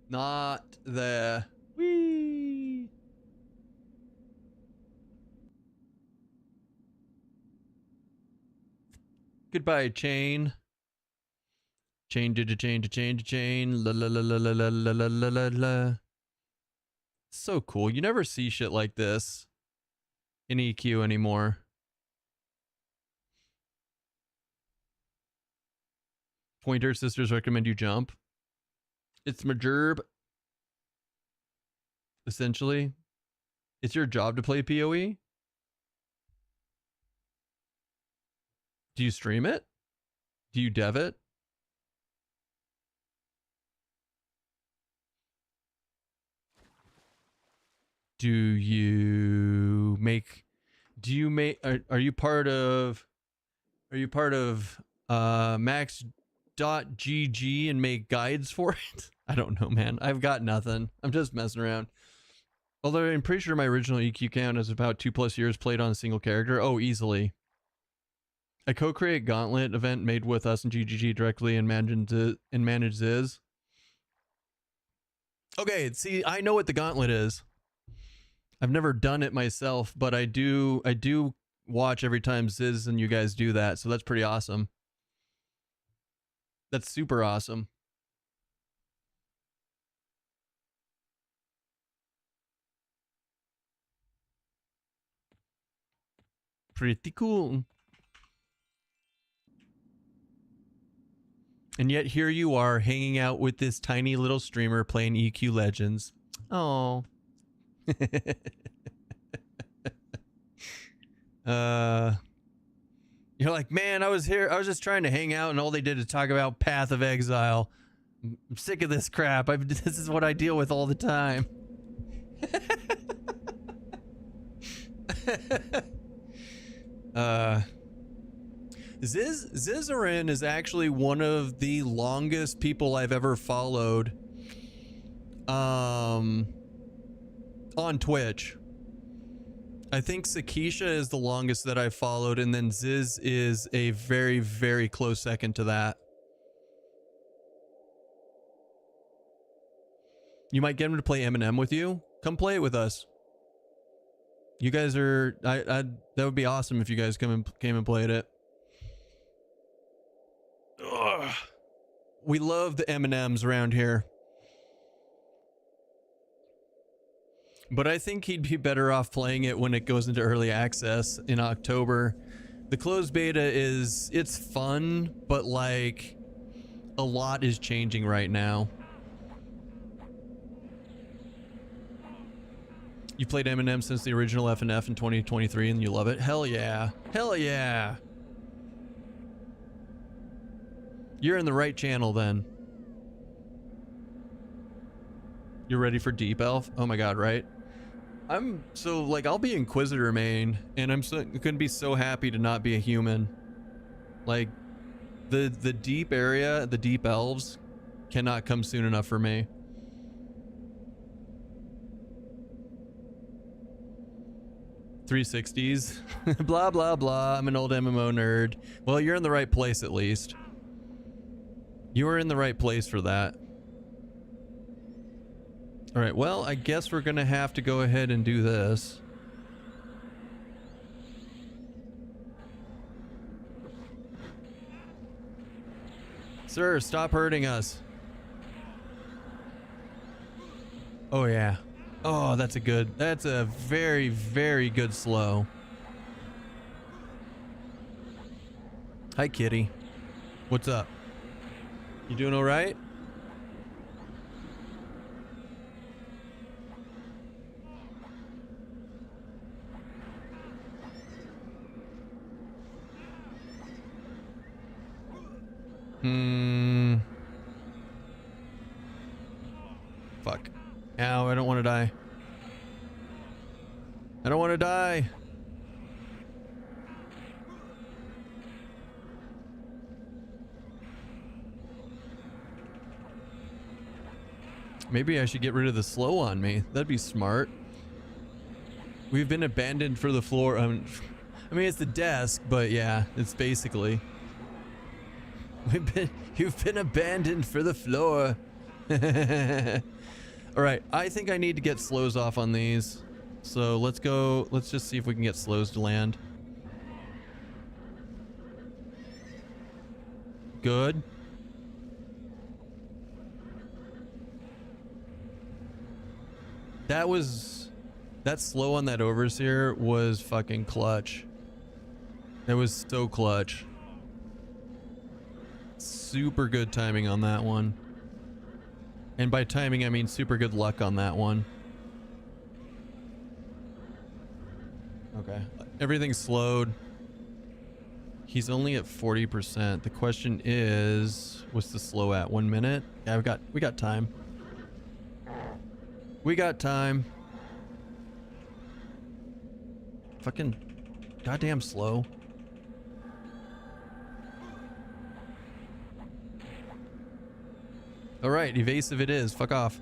Not there. Whee! Goodbye, chain. Chain to chain to chain to chain. La la la la la la la la la la. So cool. You never see shit like this in EQ anymore. Pointer sisters recommend you jump. It's my gerb. Essentially. It's your job to play PoE. Do you stream it? Do you dev it? Do Do you make? Are you part of? Are you part of Max.gg and make guides for it? I don't know, man. I've got nothing. I'm just messing around. Although I'm pretty sure my original EQ count is about 2+ years played on a single character. Oh, easily. I co-create Gauntlet event made with us and GGG directly and manage Ziz. Okay, see, I know what the Gauntlet is. I've never done it myself, but I do watch every time Ziz and you guys do that, so that's pretty awesome. That's super awesome. Pretty cool. And yet here you are hanging out with this tiny little streamer playing EQ Legends. Oh. You're like, man, I was just trying to hang out and all they did is talk about Path of Exile. I'm sick of this crap. This is what I deal with all the time. Zizarin is actually one of the longest people I've ever followed on Twitch. I think Sakisha is the longest that I've followed, and then Ziz is a very, very close second to that. You might get him to play Eminem with you. Come play it with us. You guys are... that would be awesome if you guys came and played it. Ugh. We love the M&Ms around here. But I think he'd be better off playing it when it goes into early access in October. The closed beta it's fun, but like a lot is changing right now. You played Eminem since the original FNF in 2023 and you love it? Hell yeah. Hell yeah. You're in the right channel then. You're ready for Deep Elf? Oh my god, right? I'll be Inquisitor main, and I'm gonna be so happy to not be a human. Like, the deep area, the deep elves, cannot come soon enough for me. .360s, blah blah blah. I'm an old MMO nerd. Well, you're in the right place at least. You are in the right place for that. All right, well, I guess we're gonna have to go ahead and do this. Sir, stop hurting us. Oh yeah. Oh, that's a very, very good slow. Hi, kitty. What's up? You doing all right? Fuck. Ow, I don't want to die. I don't want to die. Maybe I should get rid of the slow on me. That'd be smart. We've been abandoned for the floor. I mean, it's the desk, but yeah, it's basically. You've been abandoned for the floor. All right, I think I need to get slows off on these. So let's go. Let's just see if we can get slows to land. Good. That slow on that overseer was fucking clutch. It was so clutch. Super good timing on that one. And by timing, I mean super good luck on that one. Okay. Everything's slowed. He's only at 40%. The question is, what's the slow at? 1 minute? Yeah, we got time. We got time. Fucking goddamn slow. All right, evasive it is. Fuck off.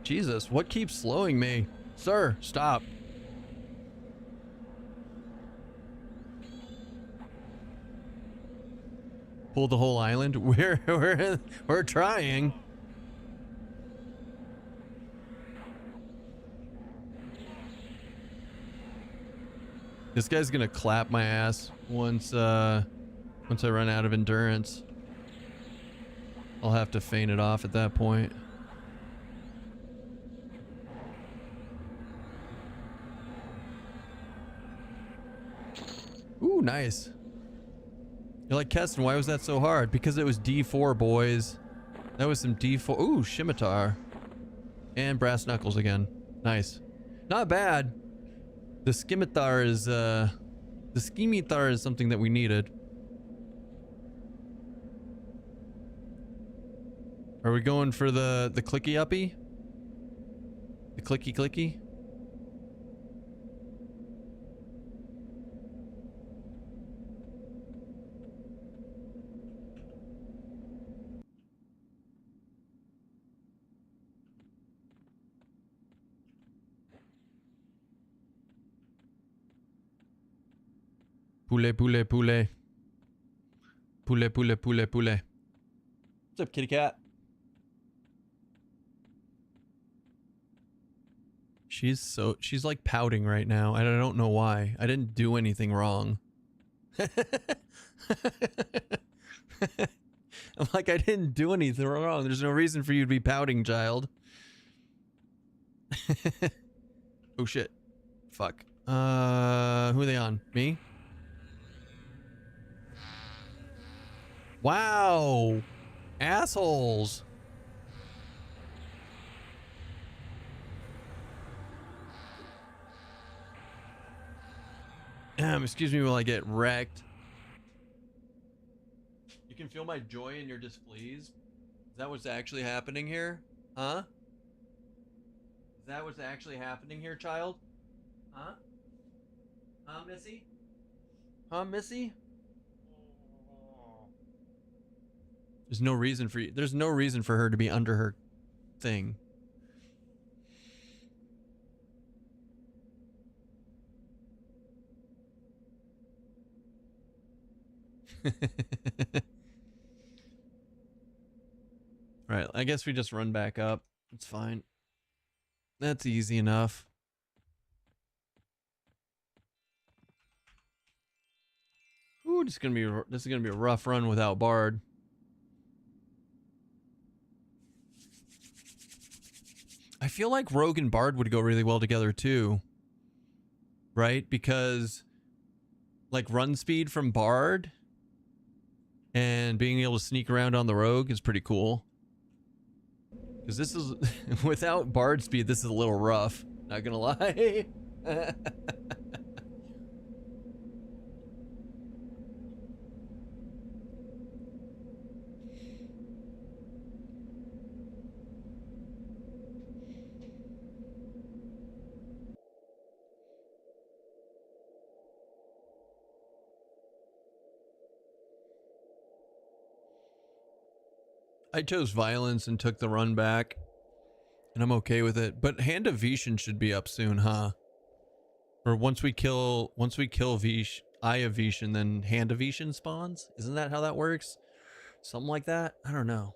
Jesus, what keeps slowing me? Sir, stop. Pull the whole island? We're trying. This guy's gonna clap my ass once I run out of endurance. I'll have to feint it off at that point. Ooh, nice. You're like, Keston, why was that so hard? Because it was D4, boys. That was some D4. Ooh, scimitar. And brass knuckles again. Nice. Not bad. The scimitar is something that we needed. Are we going for the clicky uppy? The clicky clicky? Poulet, poulet, poulet. Poulet, poulet, poulet, poulet. What's up, kitty cat? She's like pouting right now, and I don't know why. I didn't do anything wrong. I'm like, I didn't do anything wrong. There's no reason for you to be pouting, child. Oh shit. Fuck. Who are they on? Me? Wow. Assholes. Excuse me while I get wrecked. You can feel my joy in your displease? Is that what's actually happening here? Huh? Is that what's actually happening here, child? Huh? Huh, Missy? Huh, Missy? There's no reason for her to be under her thing. Right, I guess we just run back up. It's fine. That's easy enough. Ooh, this is gonna be a rough run without Bard. I feel like Rogue and Bard would go really well together too. Right? Because like run speed from Bard and being able to sneak around on the Rogue is pretty cool. Because this is without Bard speed, this is a little rough. Not gonna lie. I chose violence and took the run back, and I'm okay with it. But Hand of Vishan should be up soon, huh? Or once we kill Vish, Eye of Vishan, then Hand of Vishan spawns. Isn't that how that works? Something like that. I don't know.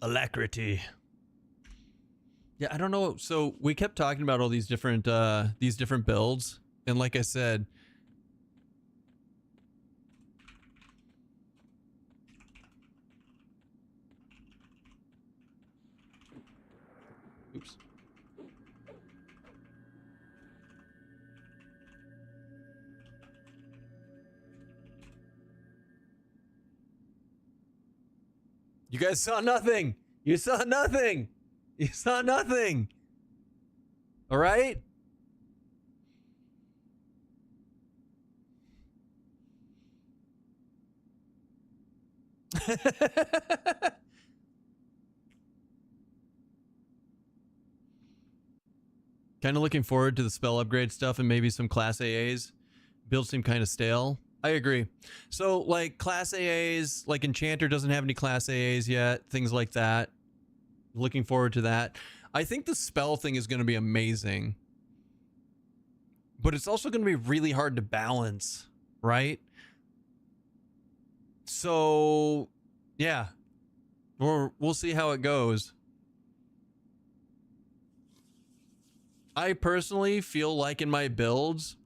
Alacrity. Yeah, I don't know. So we kept talking about all these different builds, and like I said, You guys saw nothing. You saw nothing. You saw nothing. All right? Kind of looking forward to the spell upgrade stuff and maybe some class AAs. Builds seem kind of stale. I agree. So, like, class AAs, like Enchanter doesn't have any class AAs yet, things like that. Looking forward to that. I think the spell thing is going to be amazing. But it's also going to be really hard to balance, right? So, yeah. We'll see how it goes. I personally feel like in my builds,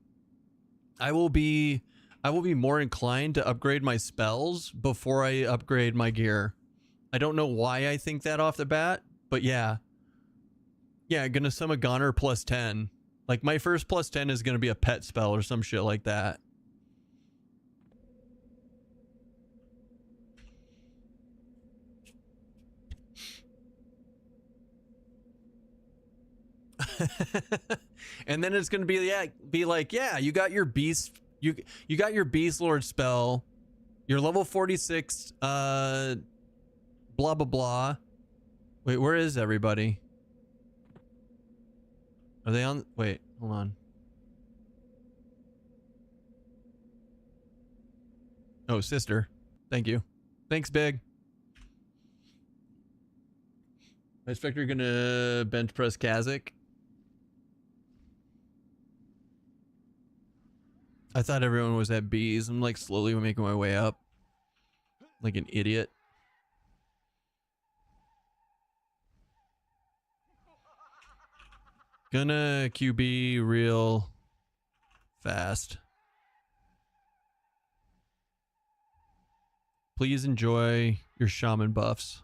I will be more inclined to upgrade my spells before I upgrade my gear. I don't know why I think that off the bat, but yeah. Yeah, gonna summon Goner plus 10. Like, my first plus 10 is gonna be a pet spell or some shit like that. And then it's gonna be like, yeah, you got your beast, you got your beast lord spell, you're level 46, blah blah blah. Wait, where is everybody? Are they on? Wait, hold on. Oh, sister, thank you. Thanks, Big. I expect you're gonna bench press Kazik. I thought everyone was at B's. I'm like slowly making my way up. Like an idiot. Gonna QB real fast. Please enjoy your shaman buffs.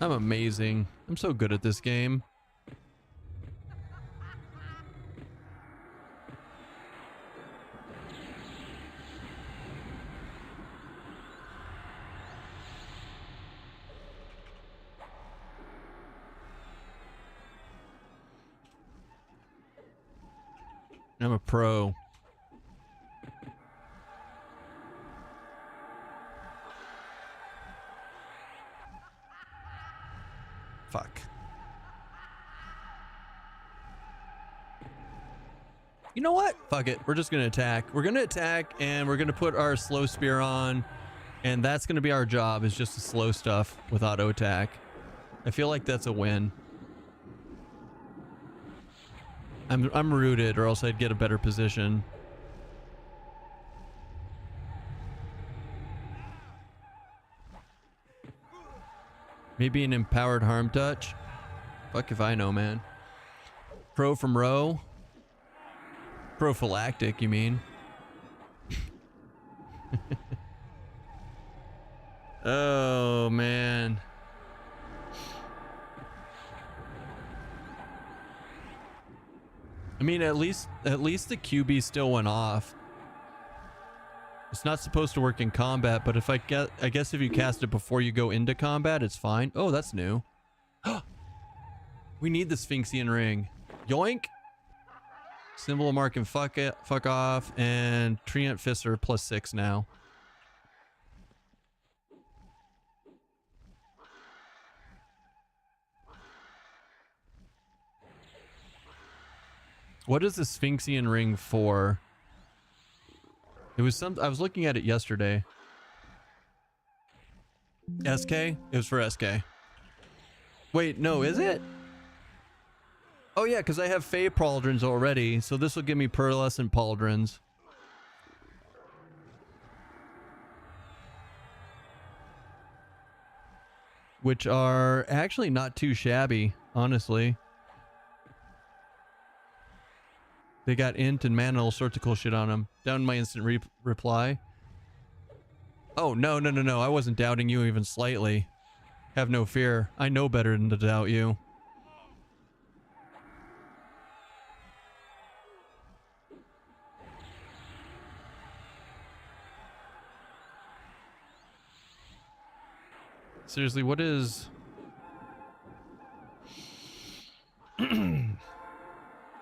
I'm amazing. I'm so good at this game. I'm a pro. Fuck. You know what? Fuck it. We're just gonna attack. We're gonna attack and we're gonna put our slow spear on, and that's gonna be our job, is just to slow stuff with auto attack. I feel like that's a win. I'm rooted, or else I'd get a better position. Maybe an empowered harm touch. Fuck if I know, man. Pro from row. Prophylactic, you mean? Oh man. I mean, at least the QB still went off. It's not supposed to work in combat, but if I guess if you cast it before you go into combat, it's fine. Oh, that's new. We need the Sphinxian ring. Yoink. Symbol of mark and fuck off, and Treant Fists are +6 now. What is the Sphinxian ring for? It was I was looking at it yesterday. SK? It was for SK. Wait, no, is it? Oh yeah, because I have Fey Pauldrons already, so this will give me Pearlescent Pauldrons. Which are actually not too shabby, honestly. They got int and mana and all sorts of cool shit on them. Down my instant reply. Oh, no. I wasn't doubting you even slightly. Have no fear. I know better than to doubt you. Seriously, what is...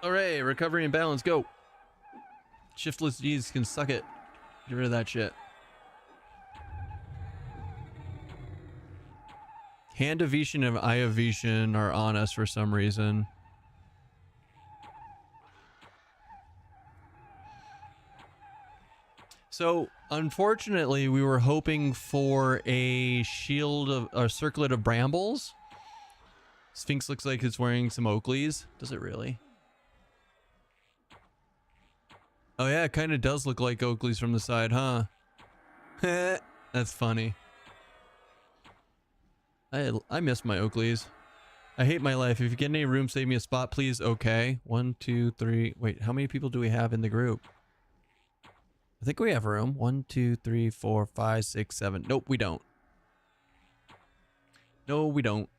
Hooray, recovery and balance, go. Shiftless G's can suck it. Get rid of that shit. Hand evasion and eye evasion are on us for some reason. So, unfortunately, we were hoping for a shield of a circlet of brambles. Sphinx looks like it's wearing some Oakleys. Does it really? Oh yeah, it kind of does look like Oakleys from the side, huh? That's funny. I miss my Oakleys. I hate my life. If you get any room, save me a spot, please. Okay. 1, 2, 3. Wait, how many people do we have in the group? I think we have room. 1, 2, 3, 4, 5, 6, 7. Nope, we don't. No, we don't.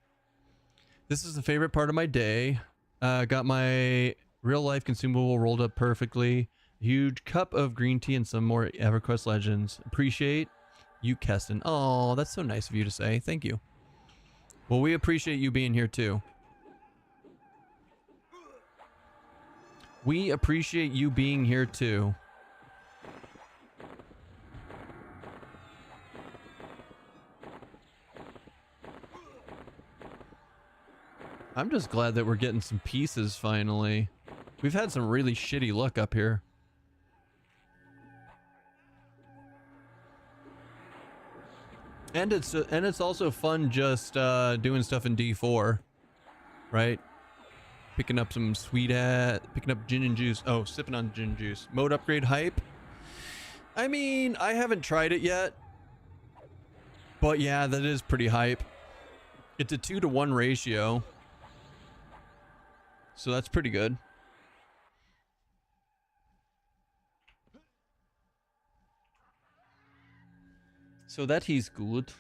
This is the favorite part of my day. Got my real life consumable rolled up perfectly. Huge cup of green tea and some more EverQuest Legends. Appreciate you, Keston. Oh, that's so nice of you to say. Thank you. Well, we appreciate you being here too. We appreciate you being here too. I'm just glad that we're getting some pieces finally. We've had some really shitty luck up here. And it's also fun just doing stuff in D4, right? Picking up some picking up gin and juice. Oh, sipping on gin and juice. Mode upgrade hype. I mean, I haven't tried it yet, but yeah, that is pretty hype. It's a 2-to-1 ratio, so that's pretty good. So that he's good.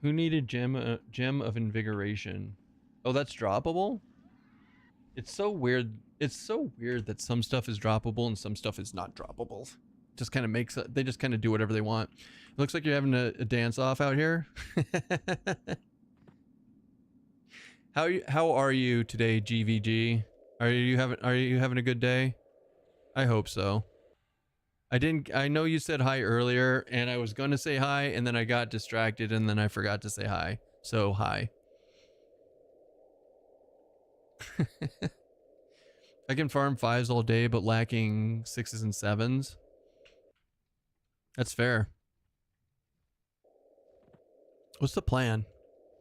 Who needed gem of invigoration? Oh, that's droppable? It's so weird. It's so weird that some stuff is droppable and some stuff is not droppable. Just kind of makes it, they just kind of do whatever they want. It looks like you're having a dance off out here. How are you today, GVG? Are you having a good day? I hope so. I know you said hi earlier and I was going to say hi and then I got distracted and then I forgot to say hi. So hi. I can farm 5s all day but lacking 6s and 7s. That's fair. What's the plan?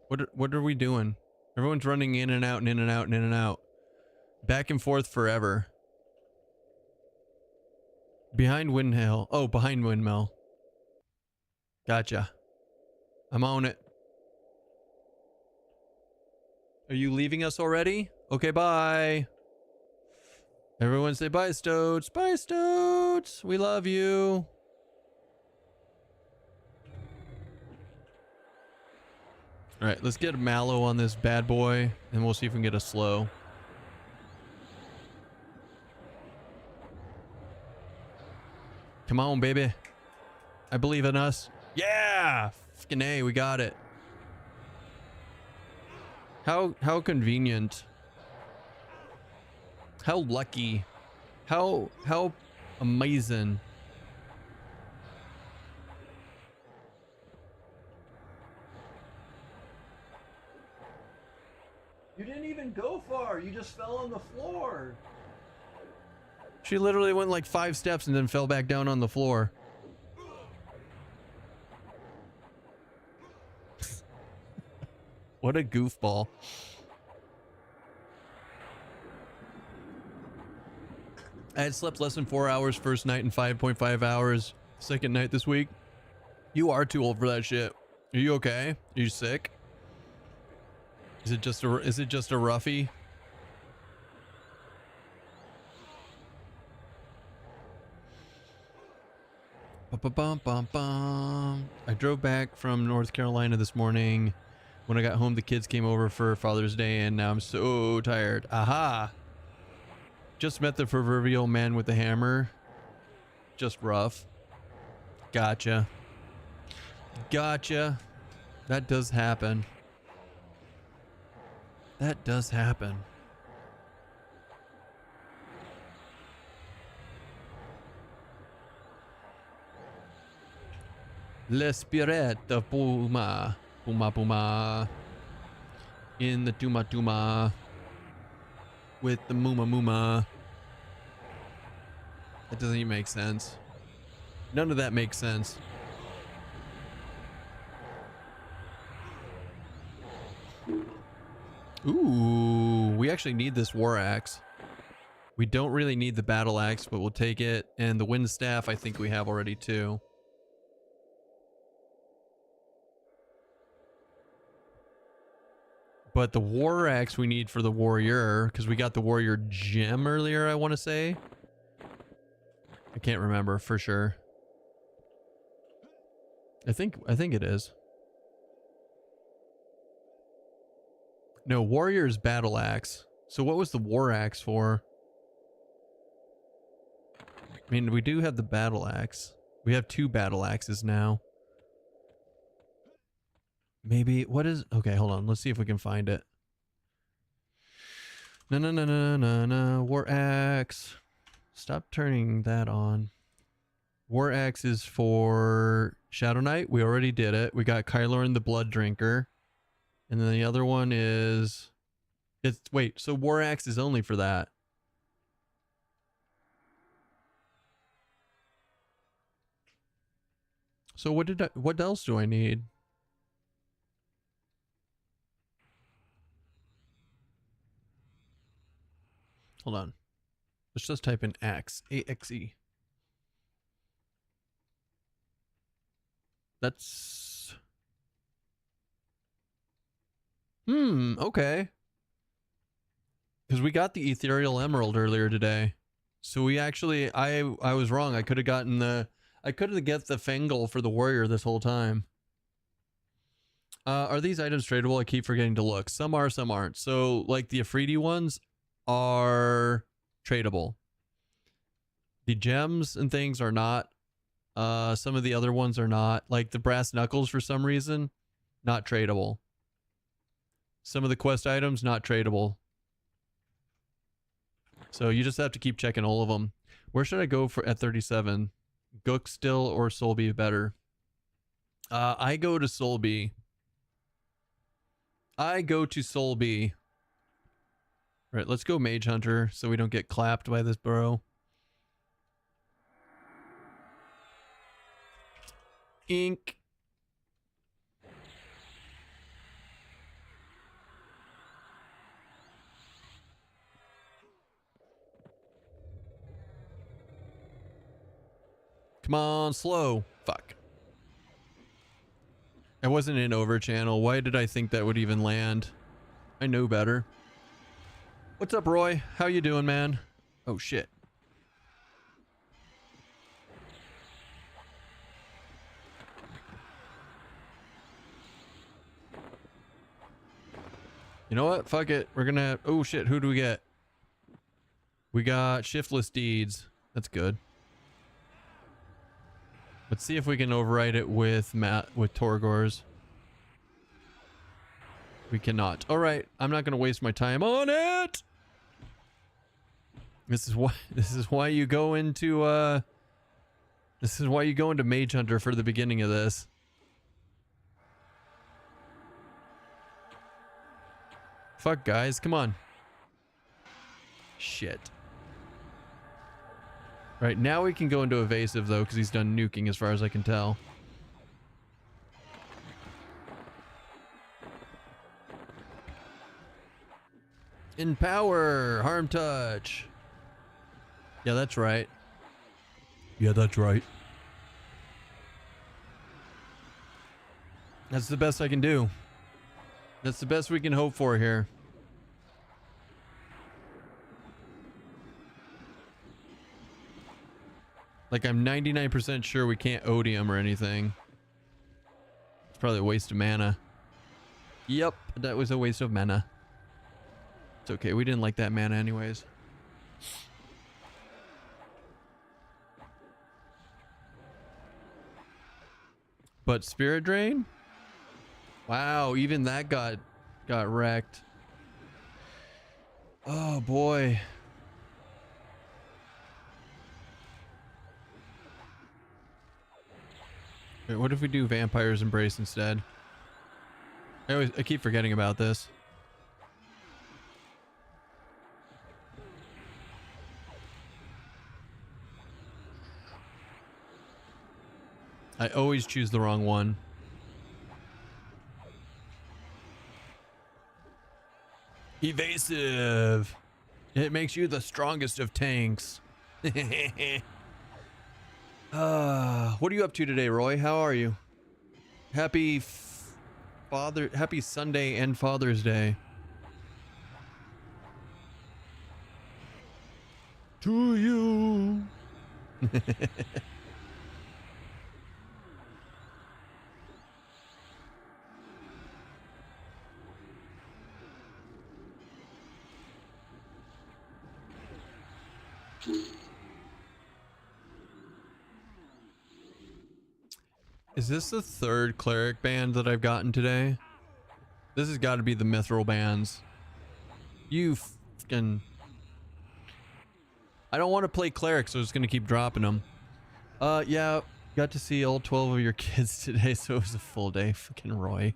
What are we doing? Everyone's running in and out and in and out and in and out. Back and forth forever. Behind Windmill. Oh, behind Windmill. Gotcha. I'm on it. Are you leaving us already? Okay, bye. Everyone say bye, Stoats. Bye, Stoats. We love you. All right, let's get a Mallow on this bad boy, and we'll see if we can get a slow. Come on, baby. I believe in us. Yeah! Fucking A, we got it. How convenient. How lucky. How amazing. You didn't even go far. You just fell on the floor. She literally went like 5 steps and then fell back down on the floor. What a goofball. I had slept less than 4 hours first night and 5.5 hours second night this week. You are too old for that shit. Are you okay? Are you sick? Is it just a roughie? Bum. I drove back from North Carolina this morning. When I got home, the kids came over for Father's Day, and now I'm so tired. Aha! Just met the proverbial man with the hammer. Just rough. Gotcha. Gotcha. That does happen. That does happen. L'Espirito Puma. Puma Puma. In the Tuma Tuma. With the Muma Muma. That doesn't even make sense. None of that makes sense. Ooh, we actually need this war axe. We don't really need the battle axe, but we'll take it. And the wind staff I think we have already too. But the war axe we need for the warrior, because we got the warrior gem earlier, I want to say. I can't remember for sure. I think it is. No, warrior's battle axe. So what was the war axe for? I mean, we do have the battle axe. We have 2 battle axes now. Maybe, what is... Okay, hold on. Let's see if we can find it. No. War axe. Stop turning that on. War axe is for Shadow Knight. We already did it. We got Kylo the Blood Drinker. And then the other one is... Wait, so war axe is only for that. So what else do I need? Hold on. Let's just type in axe. A-X-E. That's... okay. Because we got the Ethereal Emerald earlier today. So we actually... I was wrong. I could have gotten the... I could have get the Fengal for the warrior this whole time. Are these items tradable? I keep forgetting to look. Some are, some aren't. So, like, the Afridi ones are tradable. The gems and things are not. Some of the other ones are not. Like, the brass knuckles, for some reason, not tradable. Some of the quest items, not tradable. So, you just have to keep checking all of them. Where should I go for at 37? Gook still or Solby better? I go to Solby. I go to Solby. Right, let's go Mage Hunter so we don't get clapped by this bro. Ink. Come on, slow. Fuck. I wasn't in over channel. Why did I think that would even land? I know better. What's up, Roy? How you doing, man? Oh, shit. You know what? Fuck it. We're gonna... Oh, shit. Who do we get? We got Shiftless Deeds. That's good. Let's see if we can override it with Torgor's. We cannot. All right, I'm not going to waste my time on it. This is why you go into Mage Hunter for the beginning of this. Fuck, guys, come on. Shit. Right, now we can go into evasive, though, because he's done nuking as far as I can tell. In power! Harm touch! Yeah, that's right. Yeah, that's right. That's the best I can do. That's the best we can hope for here. Like, I'm 99% sure we can't odium or anything. It's probably a waste of mana. Yep, that was a waste of mana. It's okay, we didn't like that mana anyways. But Spirit Drain? Wow, even that got wrecked. Oh boy. Wait, what if we do Vampire's Embrace instead? I keep forgetting about this. I always choose the wrong one. Evasive. It makes you the strongest of tanks. What are you up to today, Roy? How are you? Happy Sunday and Father's Day. To you. Is this the third cleric band that I've gotten today? This has got to be the mithril bands. You fucking... I don't want to play cleric, so I'm just going to keep dropping them. Yeah, got to see all 12 of your kids today, so it was a full day. Fucking Roy.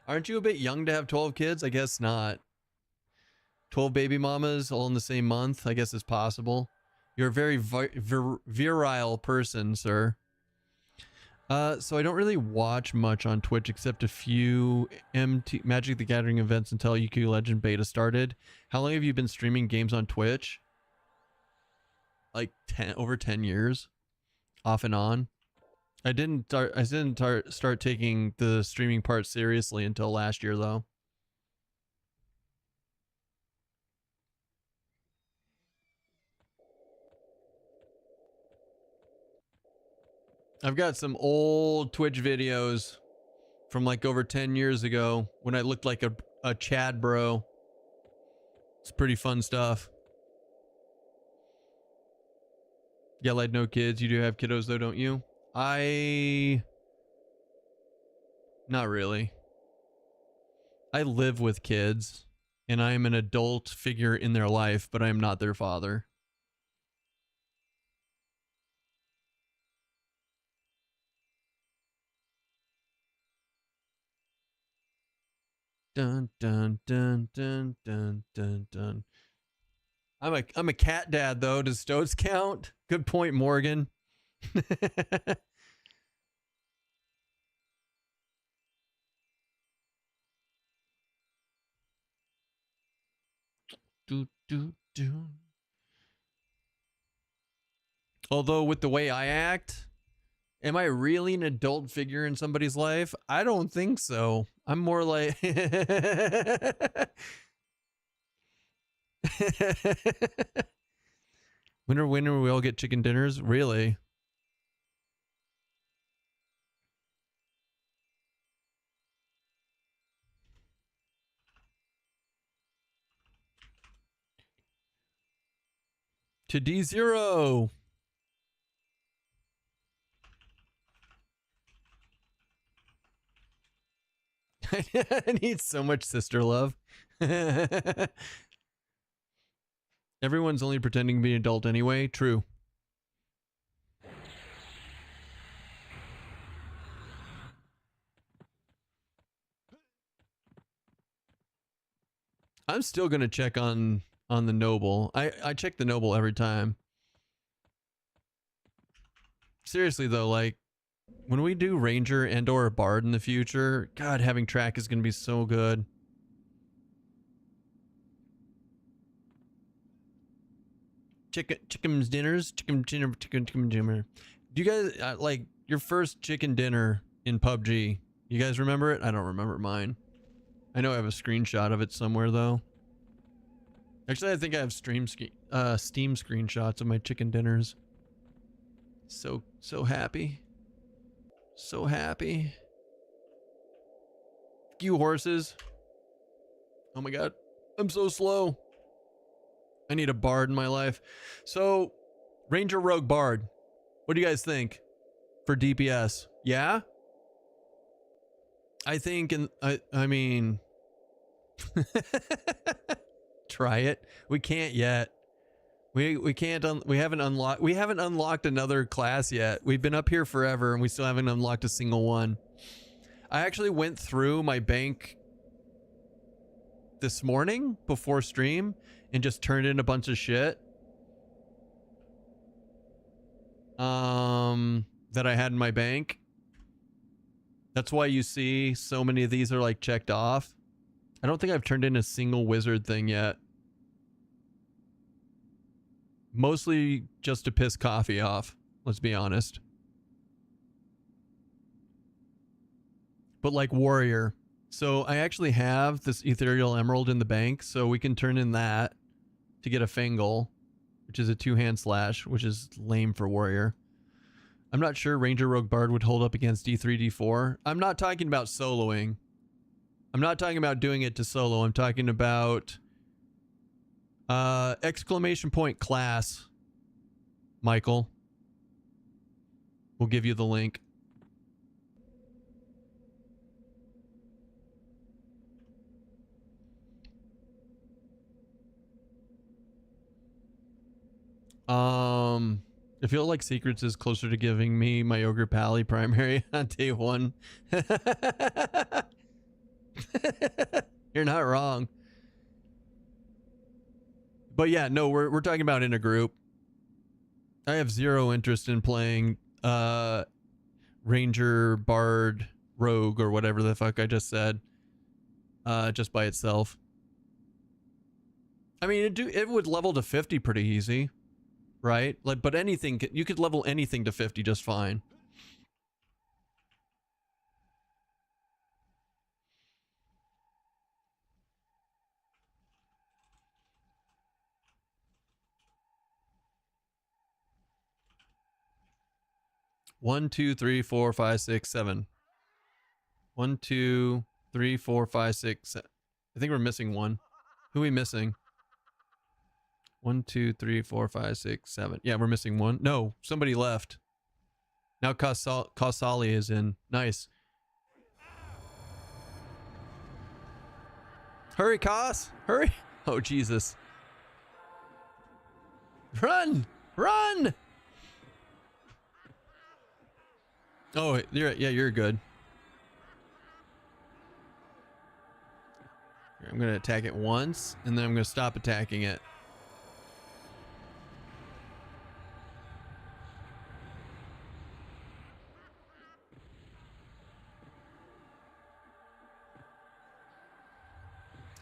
Aren't you a bit young to have 12 kids? I guess not. 12 baby mamas all in the same month? I guess it's possible. You're a very virile person, sir. So I don't really watch much on Twitch except a few Magic the Gathering events until EverQuest Legends beta started. How long have you been streaming games on Twitch? Like over 10 years, off and on. I didn't start taking the streaming part seriously until last year though. I've got some old Twitch videos from like over 10 years ago when I looked like a Chad bro. It's pretty fun stuff. Yeah, like no kids. You do have kiddos though, don't you? Not really. I live with kids and I am an adult figure in their life, but I am not their father. Dun dun dun dun dun dun dun. I'm a cat dad though. Does Stoats count? Good point, Morgan. do do do. Although with the way I act, am I really an adult figure in somebody's life? I don't think so. I'm more like Winter we all get chicken dinners? Really? To D0. I need so much sister love. Everyone's only pretending to be an adult anyway. True. I'm still gonna check on the noble. I check the noble every time. Seriously though, like when we do ranger and or bard in the future, God, having track is gonna be so good. Chicken's dinners, chicken dinner. Do you guys like your first chicken dinner in PUBG? You guys remember it? I don't remember mine. I know I have a screenshot of it somewhere though. Actually, I think I have Steam screenshots of my chicken dinners. So happy. So happy. You horses. Oh my god. I'm so slow. I need a bard in my life. So, Ranger Rogue Bard. What do you guys think for DPS? Yeah? I think, I mean, try it. We can't yet. We can't, we haven't unlocked another class yet. We've been up here forever and we still haven't unlocked a single one. I actually went through my bank this morning before stream and just turned in a bunch of shit. That I had in my bank. That's why you see so many of these are like checked off. I don't think I've turned in a single wizard thing yet. Mostly just to piss Coffee off, let's be honest. But like warrior. So I actually have this ethereal emerald in the bank, so we can turn in that to get a Fangle, which is a 2-hand slash, which is lame for warrior. I'm not sure Ranger Rogue Bard would hold up against D3, D4. I'm not talking about soloing. I'm not talking about doing it to solo. I'm talking about exclamation point class. Michael. We'll give you the link. I feel like Secrets is closer to giving me my Ogre Pally primary on day 1. You're not wrong. But yeah, no, we're talking about in a group. I have zero interest in playing Ranger, Bard, Rogue, or whatever the fuck I just said. Just by itself. I mean, it would level to 50 pretty easy. Right? Like, but anything, you could level anything to 50 just fine. One, two, three, four, five, six, seven. 1, 2, 3, 4, 5, 6. I think we're missing one. Who are we missing? 1, 2, 3, 4, 5, 6, 7. Yeah, we're missing one. No, somebody left. Now Kasali is in. Nice. Hurry, Kas! Hurry! Oh, Jesus. Run! Run! Oh, you're good. I'm gonna attack it once, and then I'm gonna stop attacking it.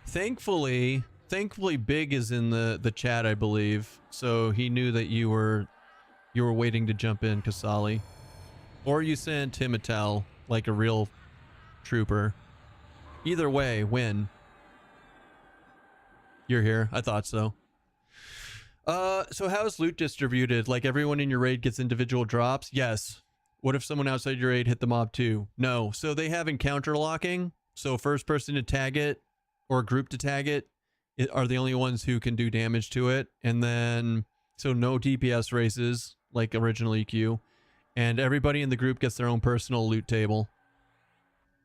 Thankfully Big is in the chat, I believe, so he knew that you were waiting to jump in, Kasali, or you sent him a tell like a real trooper. Either way, win. You're here. I thought so. So how is loot distributed? Like everyone in your raid gets individual drops? Yes. What if someone outside your raid hit the mob too? No. So they have encounter locking. So first person to tag it or group to tag it are the only ones who can do damage to it. And then, so no DPS races like original EQ. And everybody in the group gets their own personal loot table.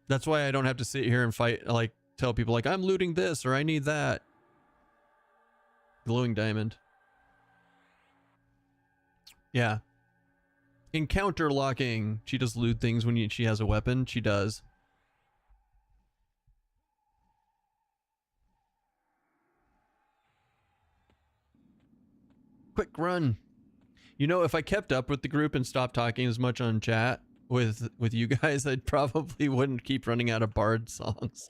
That's why I don't have to sit here and fight, like tell people like, I'm looting this or I need that. Glowing diamond. Yeah. Encounter locking. She does loot things when she has a weapon. She does. Quick run. You know, if I kept up with the group and stopped talking as much on chat with you guys, I probably wouldn't keep running out of Bard songs.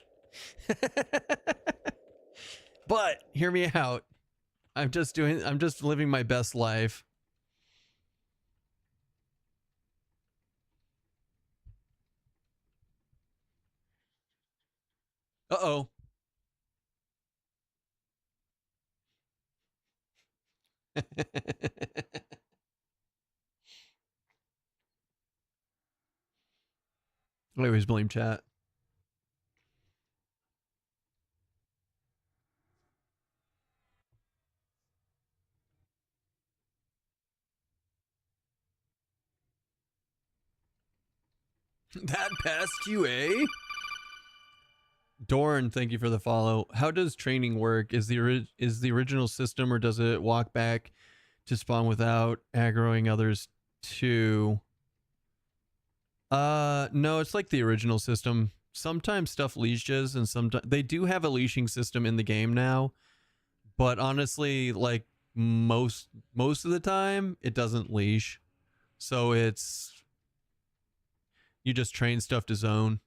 But hear me out. I'm just living my best life. Uh-oh. I always blame chat. That passed you, eh? Dorn, thank you for the follow. How does training work? Is the original system, or does it walk back to spawn without aggroing others too? No, it's like the original system. Sometimes stuff leashes, and sometimes they do have a leashing system in the game now. But honestly, like most of the time, it doesn't leash. So it's you just train stuff to zone.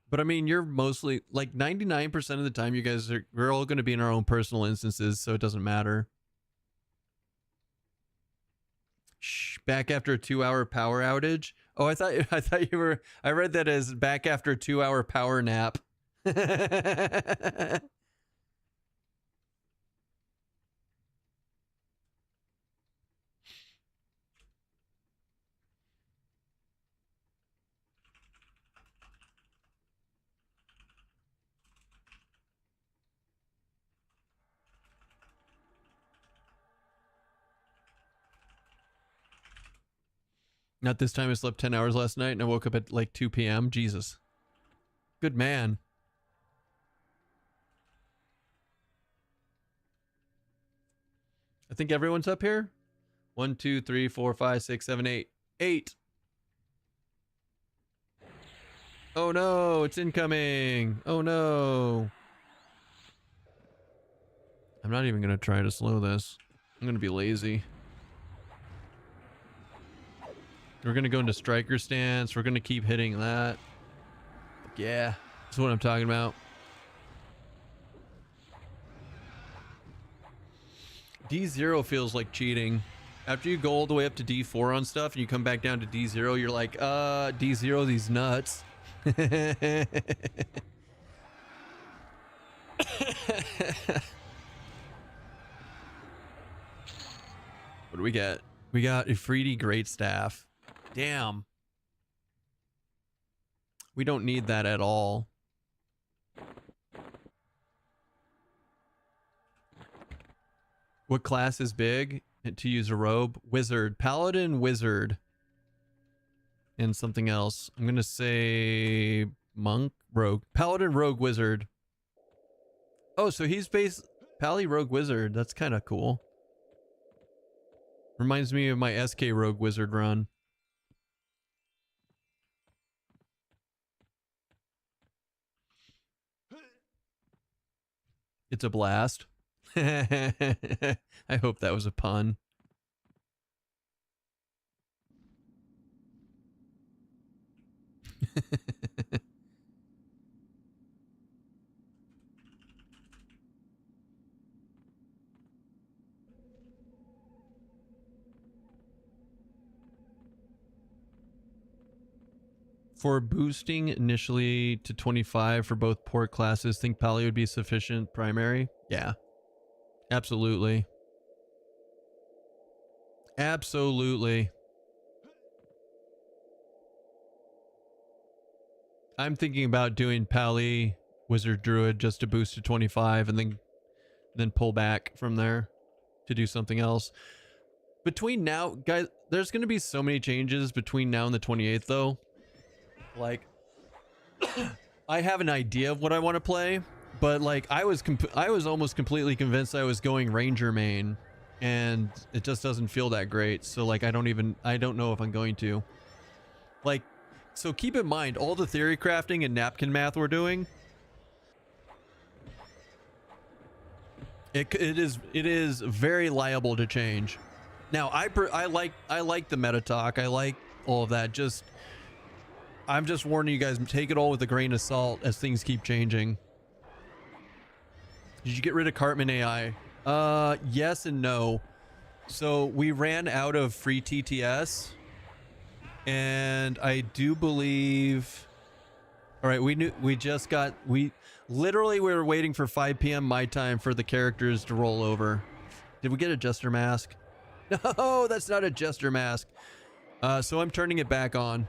But I mean, you're mostly like 99% of the time, you guys we're all going to be in our own personal instances, so it doesn't matter. Shh, back after a 2-hour power outage. Oh, I thought you were. I read that as back after a 2-hour power nap. Not this time. I slept 10 hours last night and I woke up at like 2 p.m. Jesus. Good man. I think everyone's up here. 1, 2, 3, 4, 5, 6, 7, 8. 8. Oh no, it's incoming. Oh no. I'm not even going to try to slow this. I'm going to be lazy. We're going to go into striker stance. We're going to keep hitting that. Yeah, that's what I'm talking about. D0 feels like cheating. After you go all the way up to D4 on stuff and you come back down to D0, you're like, D0 these nuts. What do we get? We got Ifriti Great Staff. Damn. We don't need that at all. What class is big to use a robe? Wizard. Paladin, wizard. And something else. I'm going to say monk, rogue. Paladin, rogue, wizard. Oh, so he's based... Pally, rogue, wizard. That's kind of cool. Reminds me of my SK rogue wizard run. It's a blast. I hope that was a pun. For boosting initially to 25 for both port classes, think Pally would be sufficient primary? Yeah. Absolutely. Absolutely. I'm thinking about doing Pally, Wizard Druid just to boost to 25 and then pull back from there to do something else. Between now, guys, there's going to be so many changes between now and the 28th though. Like, I have an idea of what I want to play, but like I was almost completely convinced I was going Ranger main, and it just doesn't feel that great. So like I don't know if I'm going to. Like, so keep in mind all the theory crafting and napkin math we're doing. It is very liable to change. Now I like the meta talk. I like all of that. I'm just warning you guys, take it all with a grain of salt as things keep changing. Did you get rid of Cartman AI? Yes and no. So we ran out of free TTS, and I do believe... All right, we literally we were waiting for 5 p.m. my time for the characters to roll over. Did we get a jester mask? No, that's not a jester mask. So I'm turning it back on.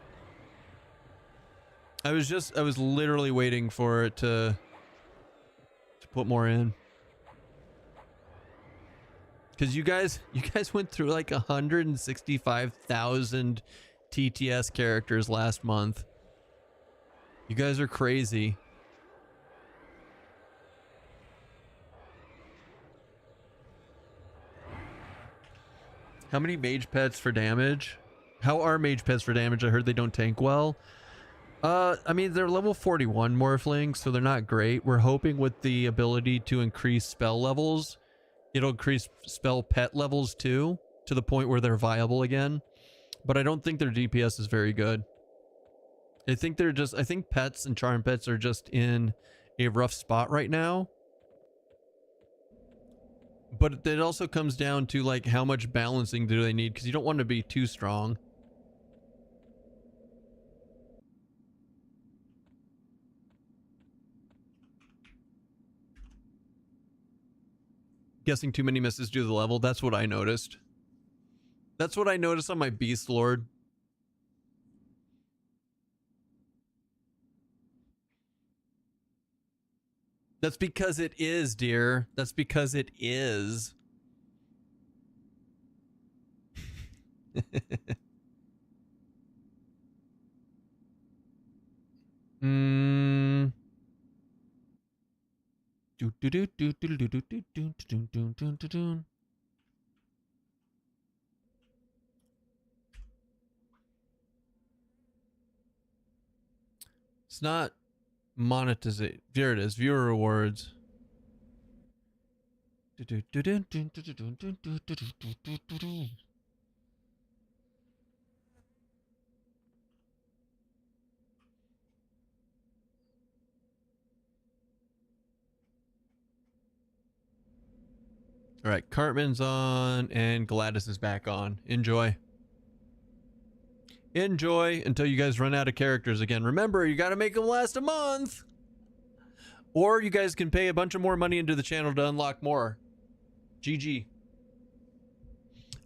I was literally waiting for it to put more in. Because you guys went through like 165,000 TTS characters last month. You guys are crazy. How many mage pets for damage? How are mage pets for damage? I heard they don't tank well. I mean, they're level 41 morphling, so they're not great. We're hoping with the ability to increase spell levels, it'll increase spell pet levels too, to the point where they're viable again. But I don't think their DPS is very good. I think pets and charm pets are just in a rough spot right now. But it also comes down to like how much balancing do they need, because you don't want to be too strong. Guessing too many misses due to the level. That's what I noticed. That's what I noticed on my Beast Lord. That's because it is, dear. That's because it is. It's not monetization. There it is. Viewer rewards. All right, Cartman's on and Gladys is back on. Enjoy. Enjoy until you guys run out of characters again. Remember, you got to make them last a month. Or you guys can pay a bunch of more money into the channel to unlock more. GG.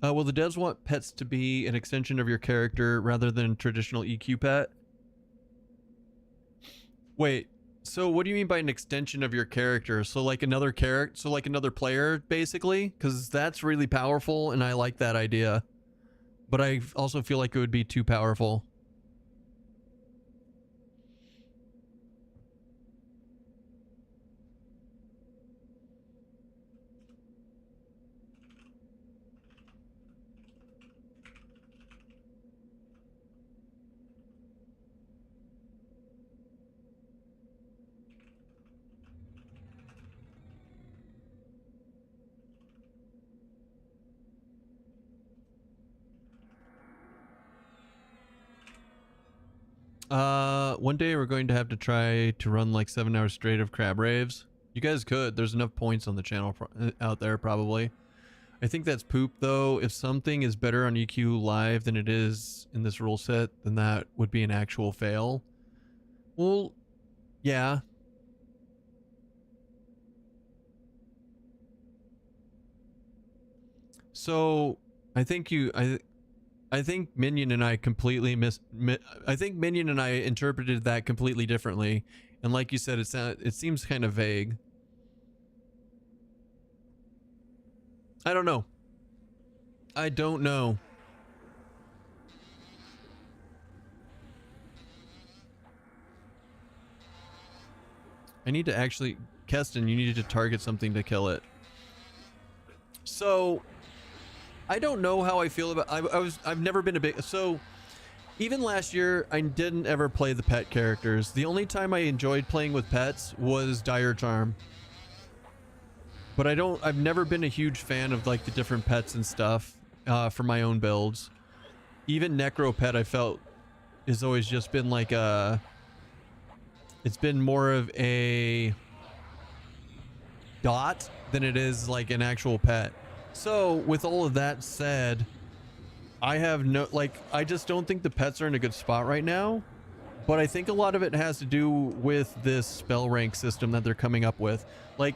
Will the devs want pets to be an extension of your character rather than traditional EQ pet? Wait, so what do you mean by an extension of your character? So like another character, so like another player, basically? Because that's really powerful and I like that idea. But I also feel like it would be too powerful. One day we're going to have to try to run like 7 hours straight of crab raves. You guys could. There's enough points on the channel out there probably. I think that's poop though. If something is better on EQ live than it is in this rule set, then that would be an actual fail. Well, yeah. So I think I think Minion and I completely I think Minion and I interpreted that completely differently, and like you said, it seems kind of vague. I don't know. I don't know. I need to actually, Keston, you needed to target something to kill it. So I don't know how I feel about. I've never been a big. So even last year, I didn't ever play the pet characters. The only time I enjoyed playing with pets was Dire Charm. But I've never been a huge fan of like the different pets and stuff for my own builds. Even Necro Pet, I felt, has always just been like a. It's been more of a dot than it is like an actual pet. So with all of that said, I have no, like, I just don't think the pets are in a good spot right now, but I think a lot of it has to do with this spell rank system that they're coming up with. Like,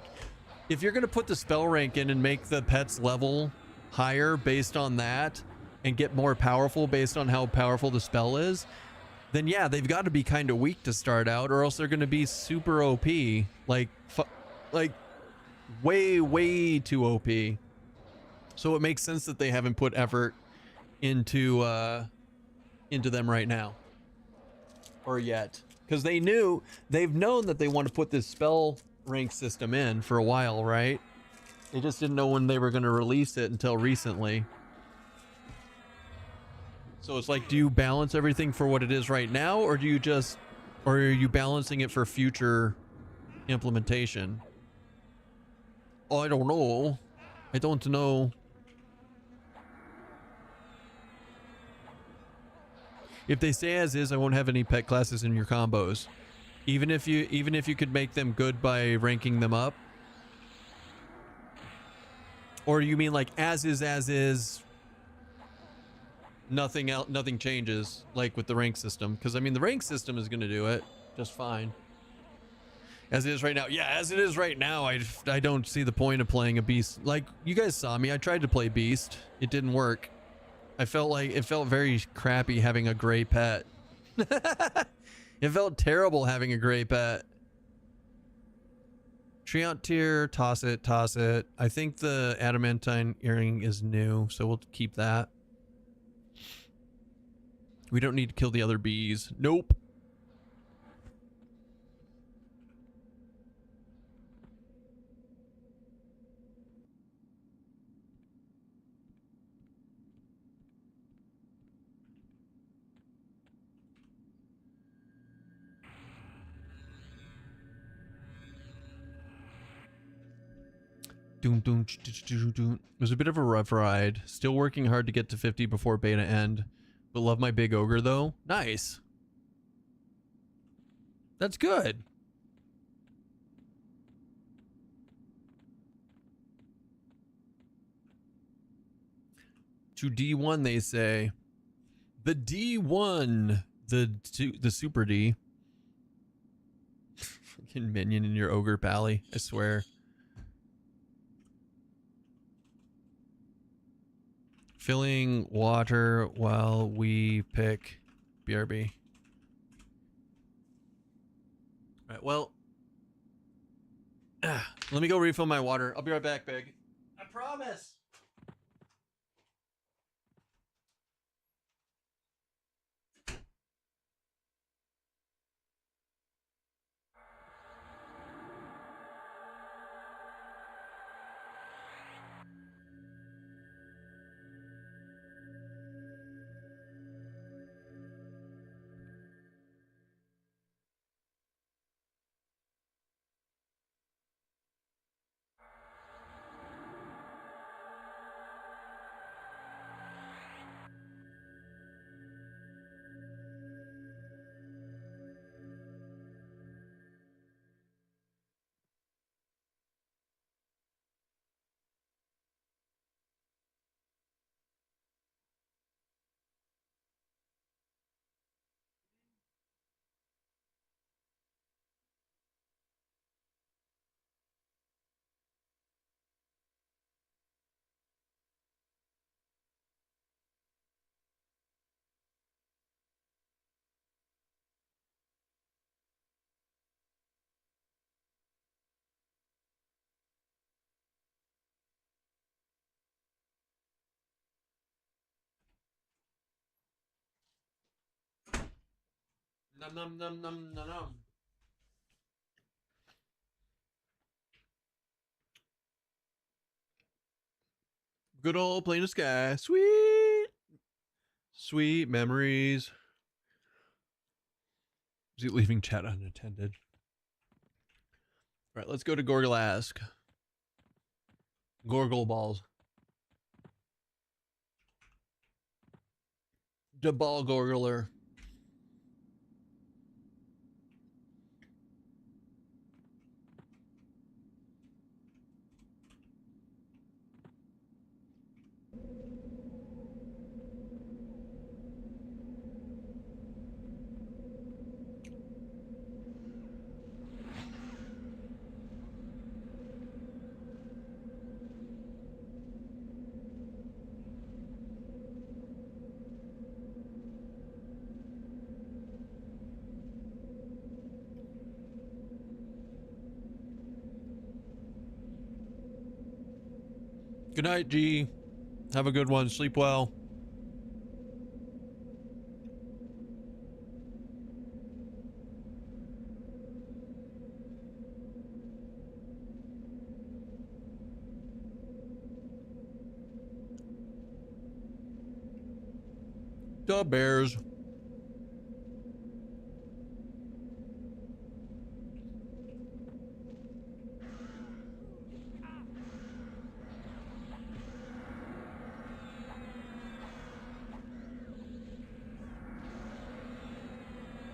if you're gonna put the spell rank in and make the pet's level higher based on that and get more powerful based on how powerful the spell is, then yeah, they've got to be kind of weak to start out, or else they're gonna be super OP, like way too OP. So it makes sense that they haven't put effort into them right now, or yet, because they've known that they want to put this spell rank system in for a while, right? They just didn't know when they were going to release it until recently. So it's like, do you balance everything for what it is right now, or or are you balancing it for future implementation? Oh, I don't know. I don't know. If they stay as is, I won't have any pet classes in your combos. Even if you could make them good by ranking them up. Or you mean like as is, nothing else, nothing changes, like with the rank system? Because I mean the rank system is going to do it just fine. As it is right now. Yeah, as it is right now, I don't see the point of playing a beast. Like, you guys saw me. I tried to play beast. It didn't work. It felt very crappy having a gray pet. It felt terrible having a gray pet. Treant tier, toss it. I think the adamantine earring is new, so we'll keep that. We don't need to kill the other bees. Nope. It was a bit of a rough ride. Still working hard to get to 50 before beta end. But love my big ogre though. Nice. That's good. To D1 they say. The D1. The super D. Fucking minion in your ogre pally, I swear. Filling water while we pick BRB. Alright, well. Let me go refill my water. I'll be right back, Big. I promise. Num num num num num num. Good old plane of sky. Sweet. Sweet memories. Is he leaving chat unattended? All right, let's go to Gorglask. Gorgle balls. The ball gorgler. Good night, G. Have a good one. Sleep well. The Bears.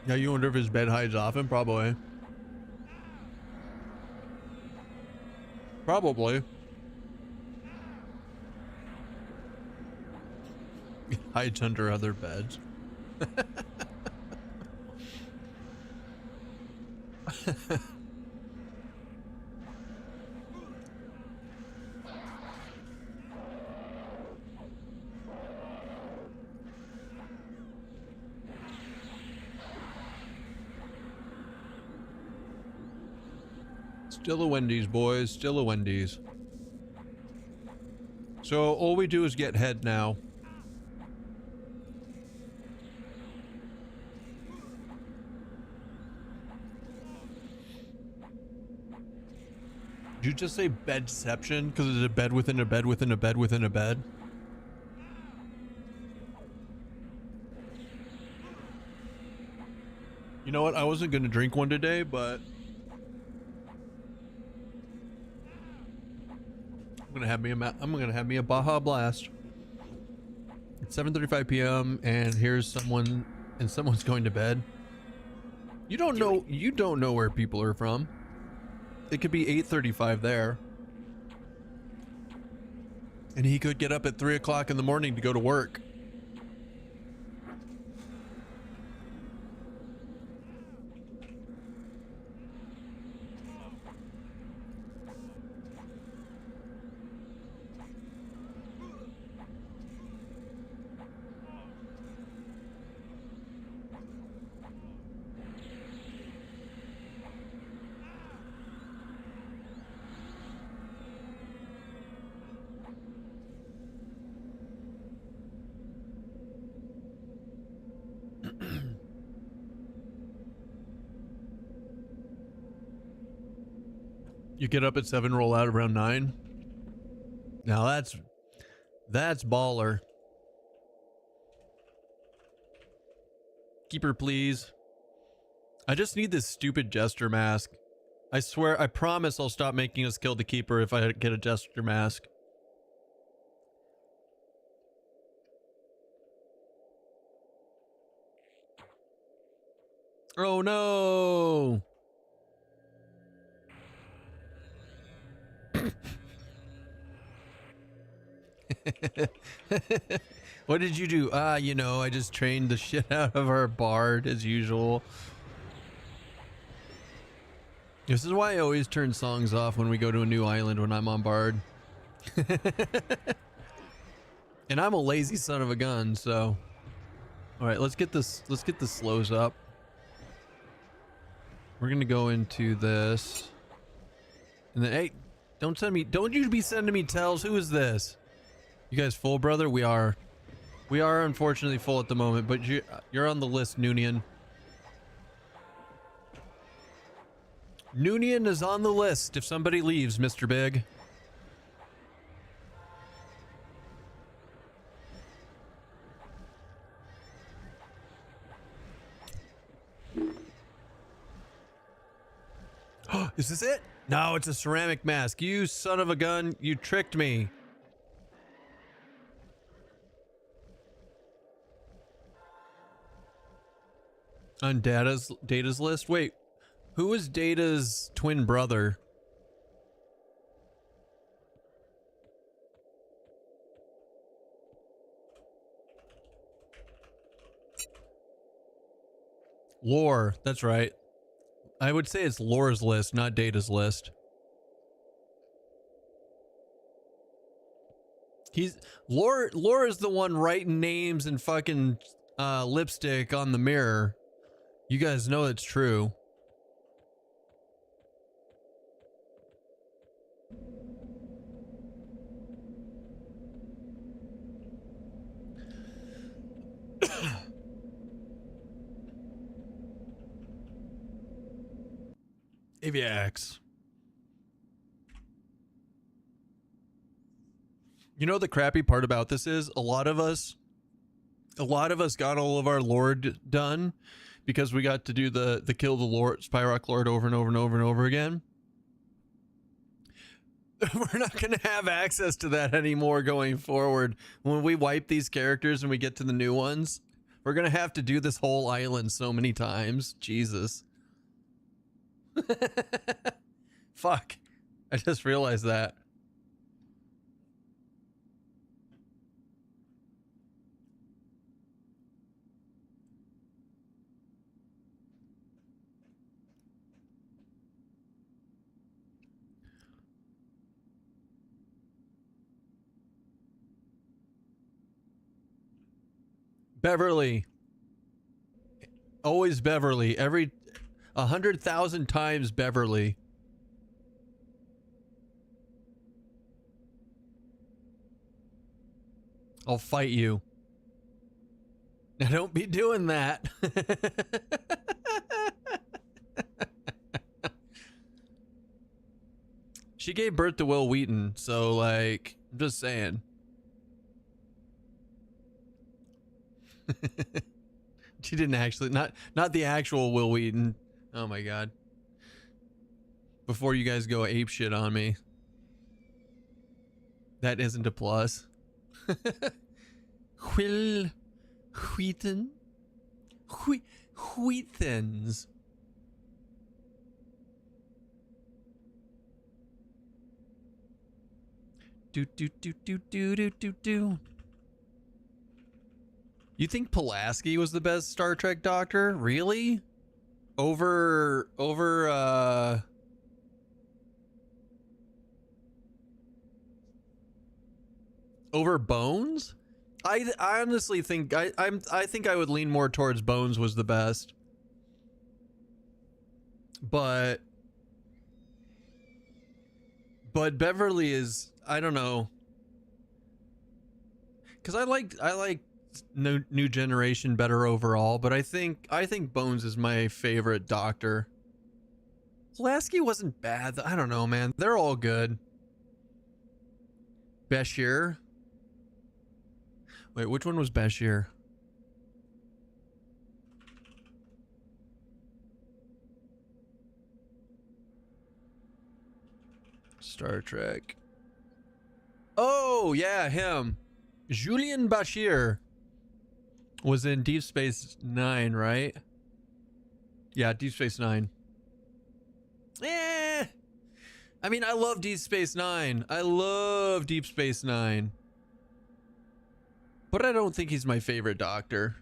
Yeah, you wonder if his bed hides often? Probably. Probably. Hides under other beds. Still a Wendy's, boys. Still a Wendy's. So all we do is get head now. Did you just say bedception? Because it's a bed within a bed within a bed within a bed? You know what? I wasn't going to drink one today, but I'm gonna have me a Baja Blast. It's 7:35 p.m. and someone's going to bed. You don't know where people are from. It could be 8:35 there. And he could get up at 3 o'clock in the morning to go to work. You get up at 7, roll out around 9. Now that's baller. Keeper, please. I just need this stupid jester mask. I swear, I promise I'll stop making us kill the keeper if I get a jester mask. Oh no! What did you do? You know, I just trained the shit out of our bard as usual. This is why I always turn songs off when we go to a new island when I'm on bard. And I'm a lazy son of a gun, so. All right, let's get the slows up. We're gonna go into this. And then, hey, don't you be sending me tells. Who is this? You guys full, brother? We are unfortunately full at the moment, but you're on the list, Noonian. Noonian is on the list if somebody leaves, Mr. Big. Is this it? No, it's a ceramic mask. You son of a gun, you tricked me. On Data's list? Wait, who is Data's twin brother? Lore, that's right. I would say it's Lore's list, not Data's list. Lore is the one writing names and fucking lipstick on the mirror. You guys know it's true. AVX. You know the crappy part about this is a lot of us got all of our Lord done because we got to do the kill the Lord Spyrock Lord over and over and over and over again. We're not going to have access to that anymore going forward. When we wipe these characters and we get to the new ones, we're going to have to do this whole island so many times. Jesus. Fuck. I just realized that. Beverly. Always Beverly. Every 100,000 times Beverly. I'll fight you. Now don't be doing that. She gave birth to Will Wheaton, so like, I'm just saying. She didn't actually, not the actual Will Wheaton. Oh my god. Before you guys go ape shit on me. That isn't a plus. Will Wheaton? Wheatons. Do do do do do do do do. You think Pulaski was the best Star Trek Doctor? Really? Over Bones? I honestly think I think I would lean more towards Bones was the best. But Beverly is, I don't know. Cuz I like New Generation better overall, but I think Bones is my favorite Doctor. Pulaski wasn't bad. I don't know, man. They're all good. Bashir. Wait, which one was Bashir? Star Trek. Oh, yeah, him. Julian Bashir was in Deep Space Nine, right? Yeah, Deep Space Nine. I mean, I love Deep Space Nine. I love Deep Space Nine. But I don't think he's my favorite Doctor.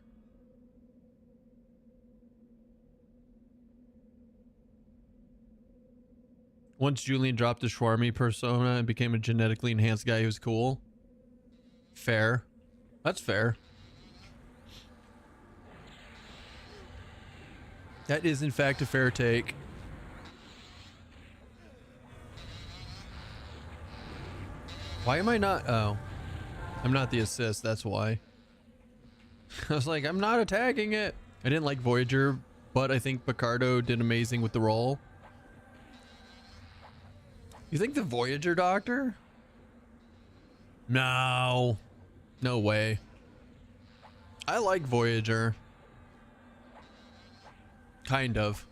Once Julian dropped his Schwarmy persona and became a genetically enhanced guy who's cool. Fair. That's fair. That is in fact a fair take. Why am I not? Oh. I'm not the assist, that's why. I was like, I'm not attacking it. I didn't like Voyager, but I think Picardo did amazing with the role. You think the Voyager Doctor? No. No way. I like Voyager. Kind of.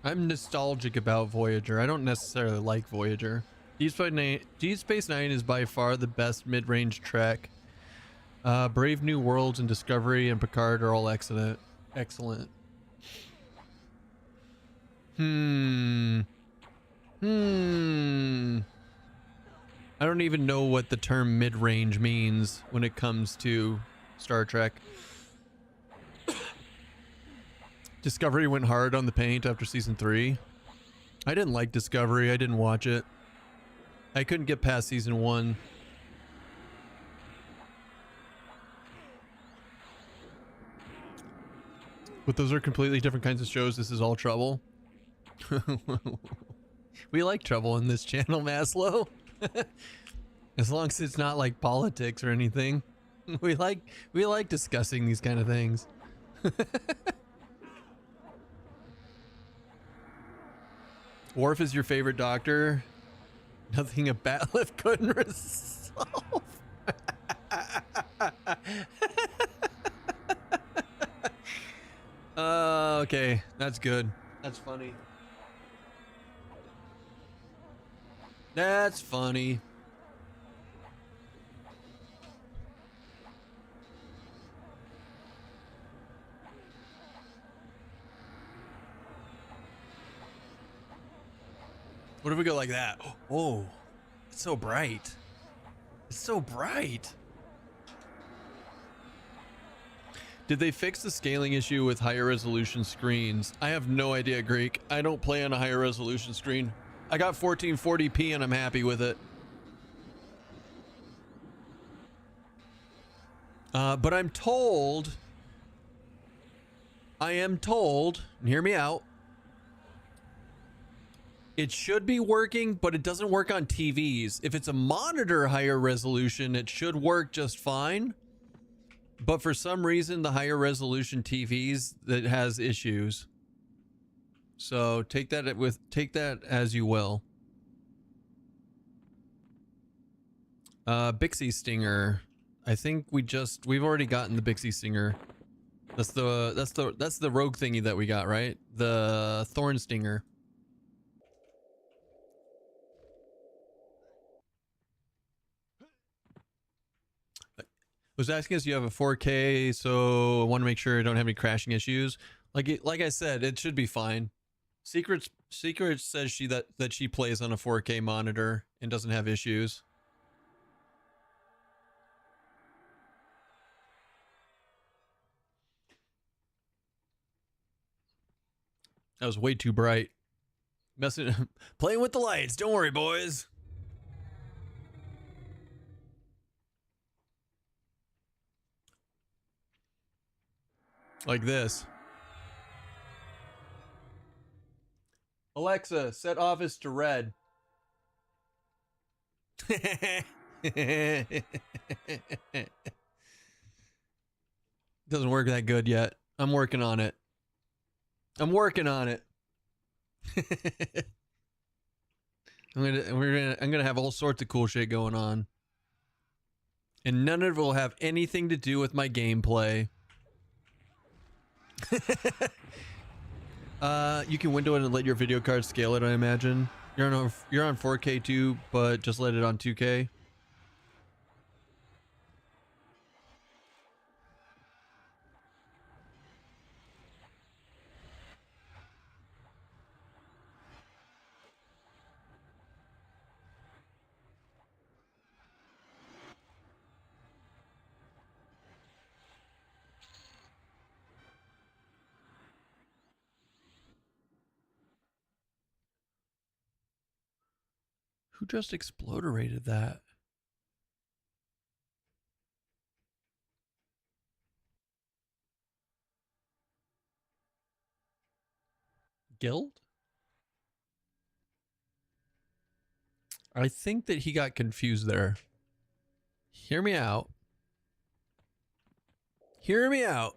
I'm nostalgic about Voyager. I don't necessarily like Voyager. Deep Space Nine is by far the best mid-range Trek. Brave New Worlds and Discovery and Picard are all excellent. Excellent. I don't even know what the term mid-range means when it comes to Star Trek. Discovery went hard on the paint after season 3. I didn't like Discovery. I didn't watch it. I couldn't get past season 1. But those are completely different kinds of shows. This is all trouble. We like trouble in this channel, Maslow. As long as it's not like politics or anything. We like discussing these kind of things. Worf is your favorite doctor? Nothing a bat lift couldn't resolve. Okay, that's good. That's funny. That's funny. What if we go like that? Oh, it's so bright. It's so bright. Did they fix the scaling issue with higher resolution screens? I have no idea, Greek. I don't play on a higher resolution screen. I got 1440p and I'm happy with it. But I'm told, and hear me out, it should be working, but it doesn't work on TVs. If it's a monitor higher resolution, it should work just fine. But for some reason, the higher resolution TVs, that has issues. So take that as you will. Bixie Stinger. I think we've already gotten the Bixie Stinger. That's the rogue thingy that we got, right? The Thorn Stinger. I was asking us, you have a 4K, so I want to make sure I don't have any crashing issues. Like I said, it should be fine. Secrets says that she plays on a 4K monitor and doesn't have issues. That was way too bright. Playing with the lights. Don't worry, boys. Like this. Alexa, set office to red. Doesn't work that good yet. I'm working on it. I'm working on it. I'm gonna have all sorts of cool shit going on. And none of it will have anything to do with my gameplay. You can window it and let your video card scale it, I imagine. You're on 4K too, but just let it on 2K. Who just exploderated that? Guild? I think that he got confused there. Hear me out. Hear me out.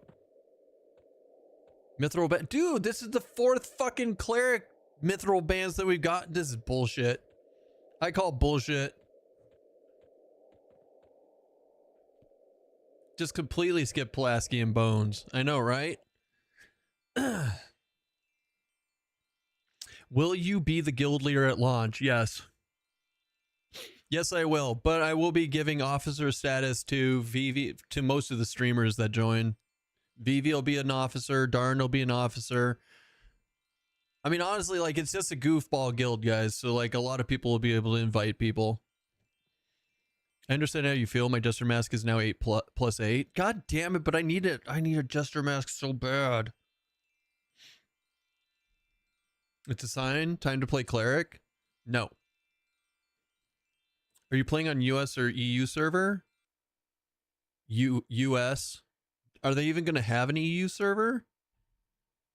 Mithril band. Dude, this is the 4th fucking cleric mithril bands that we've got. This is bullshit. I call bullshit. Just completely skip Pulaski and Bones. I know, right? Will you be the guild leader at launch? Yes. Yes, I will. But I will be giving officer status to VV, to most of the streamers that join. VV will be an officer. Darn will be an officer. I mean, honestly, like, it's just a goofball guild, guys. So, like, a lot of people will be able to invite people. I understand how you feel. My Jester Mask is now 8 plus 8. God damn it, but I need it. I need a Jester Mask so bad. It's a sign. Time to play Cleric? No. Are you playing on US or EU server? US? Are they even going to have an EU server?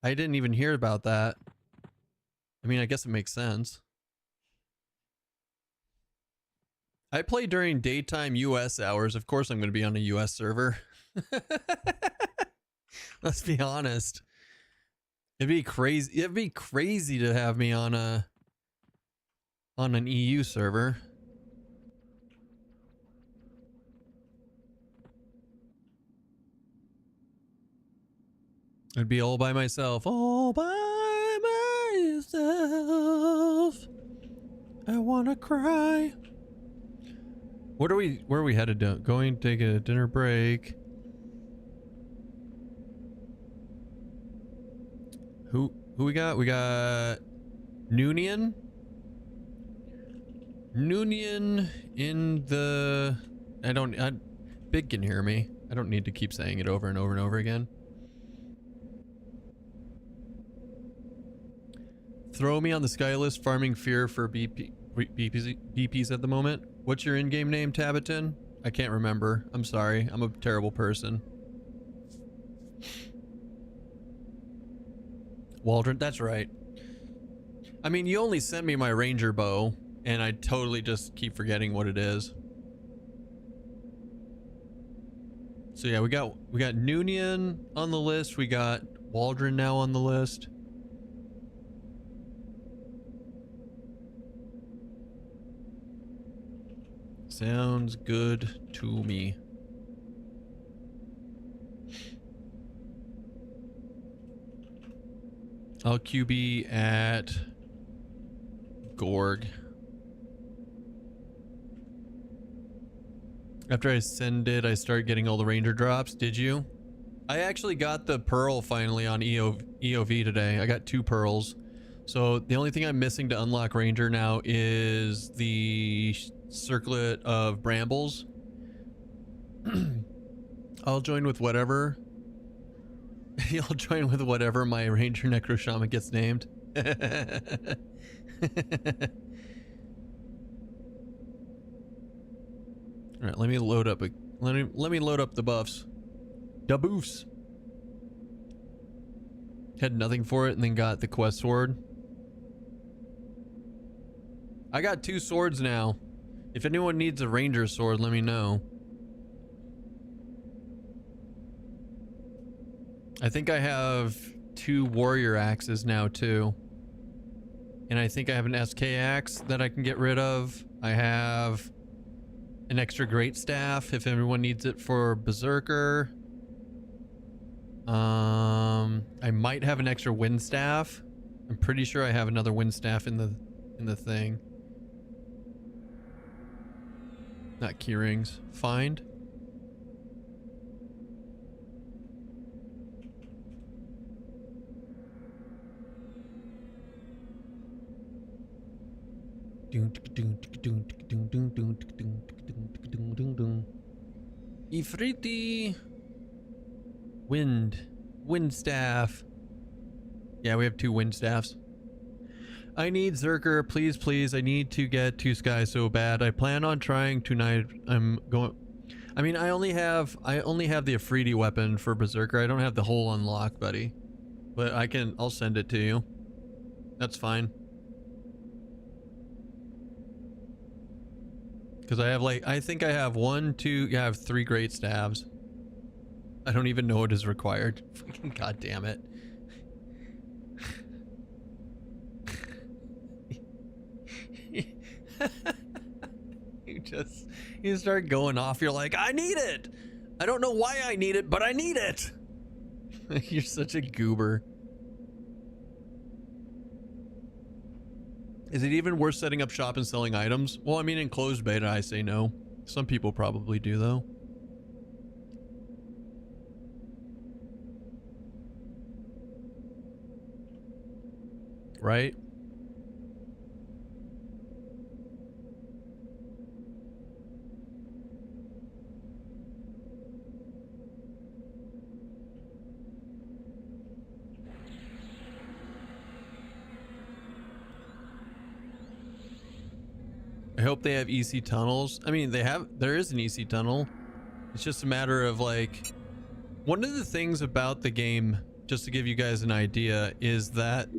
I didn't even hear about that. I mean, I guess it makes sense. I play during daytime US hours. Of course I'm going to be on a US server. Let's be honest. It'd be crazy to have me on a on an EU server. I'd be all by myself. All by myself. I wanna cry. Where are we headed to? Going to take a dinner break. Who we got? We got Noonian. Noonian in the Big can hear me. I don't need to keep saying it over and over and over again. Throw me on the sky list, farming fear for BPs at the moment. What's your in-game name, Tabbiton? I can't remember. I'm sorry. I'm a terrible person. Waldron, that's right. I mean, you only sent me my ranger bow, and I totally just keep forgetting what it is. So yeah, we got Noonian on the list. We got Waldron now on the list. Sounds good to me. I'll QB at Gorg. After I send it, I start getting all the ranger drops. Did you? I actually got the pearl finally on EOV today. I got 2 pearls. So the only thing I'm missing to unlock ranger now is the circlet of brambles. I'll join with whatever. You'll join with whatever my ranger necro shaman gets named. All right, let me load up let me load up the buffs. Da boofs. Had nothing for it and then got the quest sword. I got 2 swords now. If anyone needs a ranger sword, let me know. I think I have 2 warrior axes now too. And I think I have an SK axe that I can get rid of. I have an extra great staff if everyone needs it for berserker. I might have an extra wind staff. I'm pretty sure I have another wind staff in the thing. Not key rings. Find. Ifriti. Wind staff. Yeah, we have 2 wind staffs. I need Zerker, please, please. I need to get 2 skies so bad. I plan on trying tonight. I'm going. I mean, I only have the Afridi weapon for berserker. I don't have the whole unlock, buddy. But I'll send it to you. That's fine. Because I have I think I have 1, 2, yeah, I have 3 great stabs. I don't even know what is required. Fucking goddamn it. You start going off. You're like, I need it. I don't know why I need it, but I need it. You're such a goober. Is it even worth setting up shop and selling items? Well, I mean, in closed beta, I say no. Some people probably do, though. Right? I hope they have EC tunnels. I mean, there is an EC tunnel. It's just a matter of like, one of the things about the game, just to give you guys an idea, is that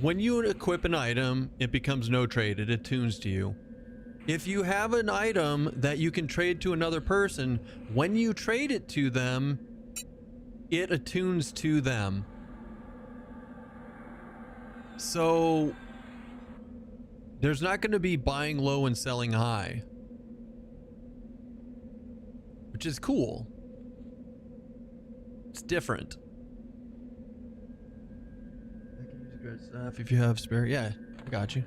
when you equip an item, it becomes no trade. It attunes to you. If you have an item that you can trade to another person, when you trade it to them, it attunes to them. So there's not going to be buying low and selling high, which is cool. It's different. I can use great stuff if you have spare. Yeah, I got you.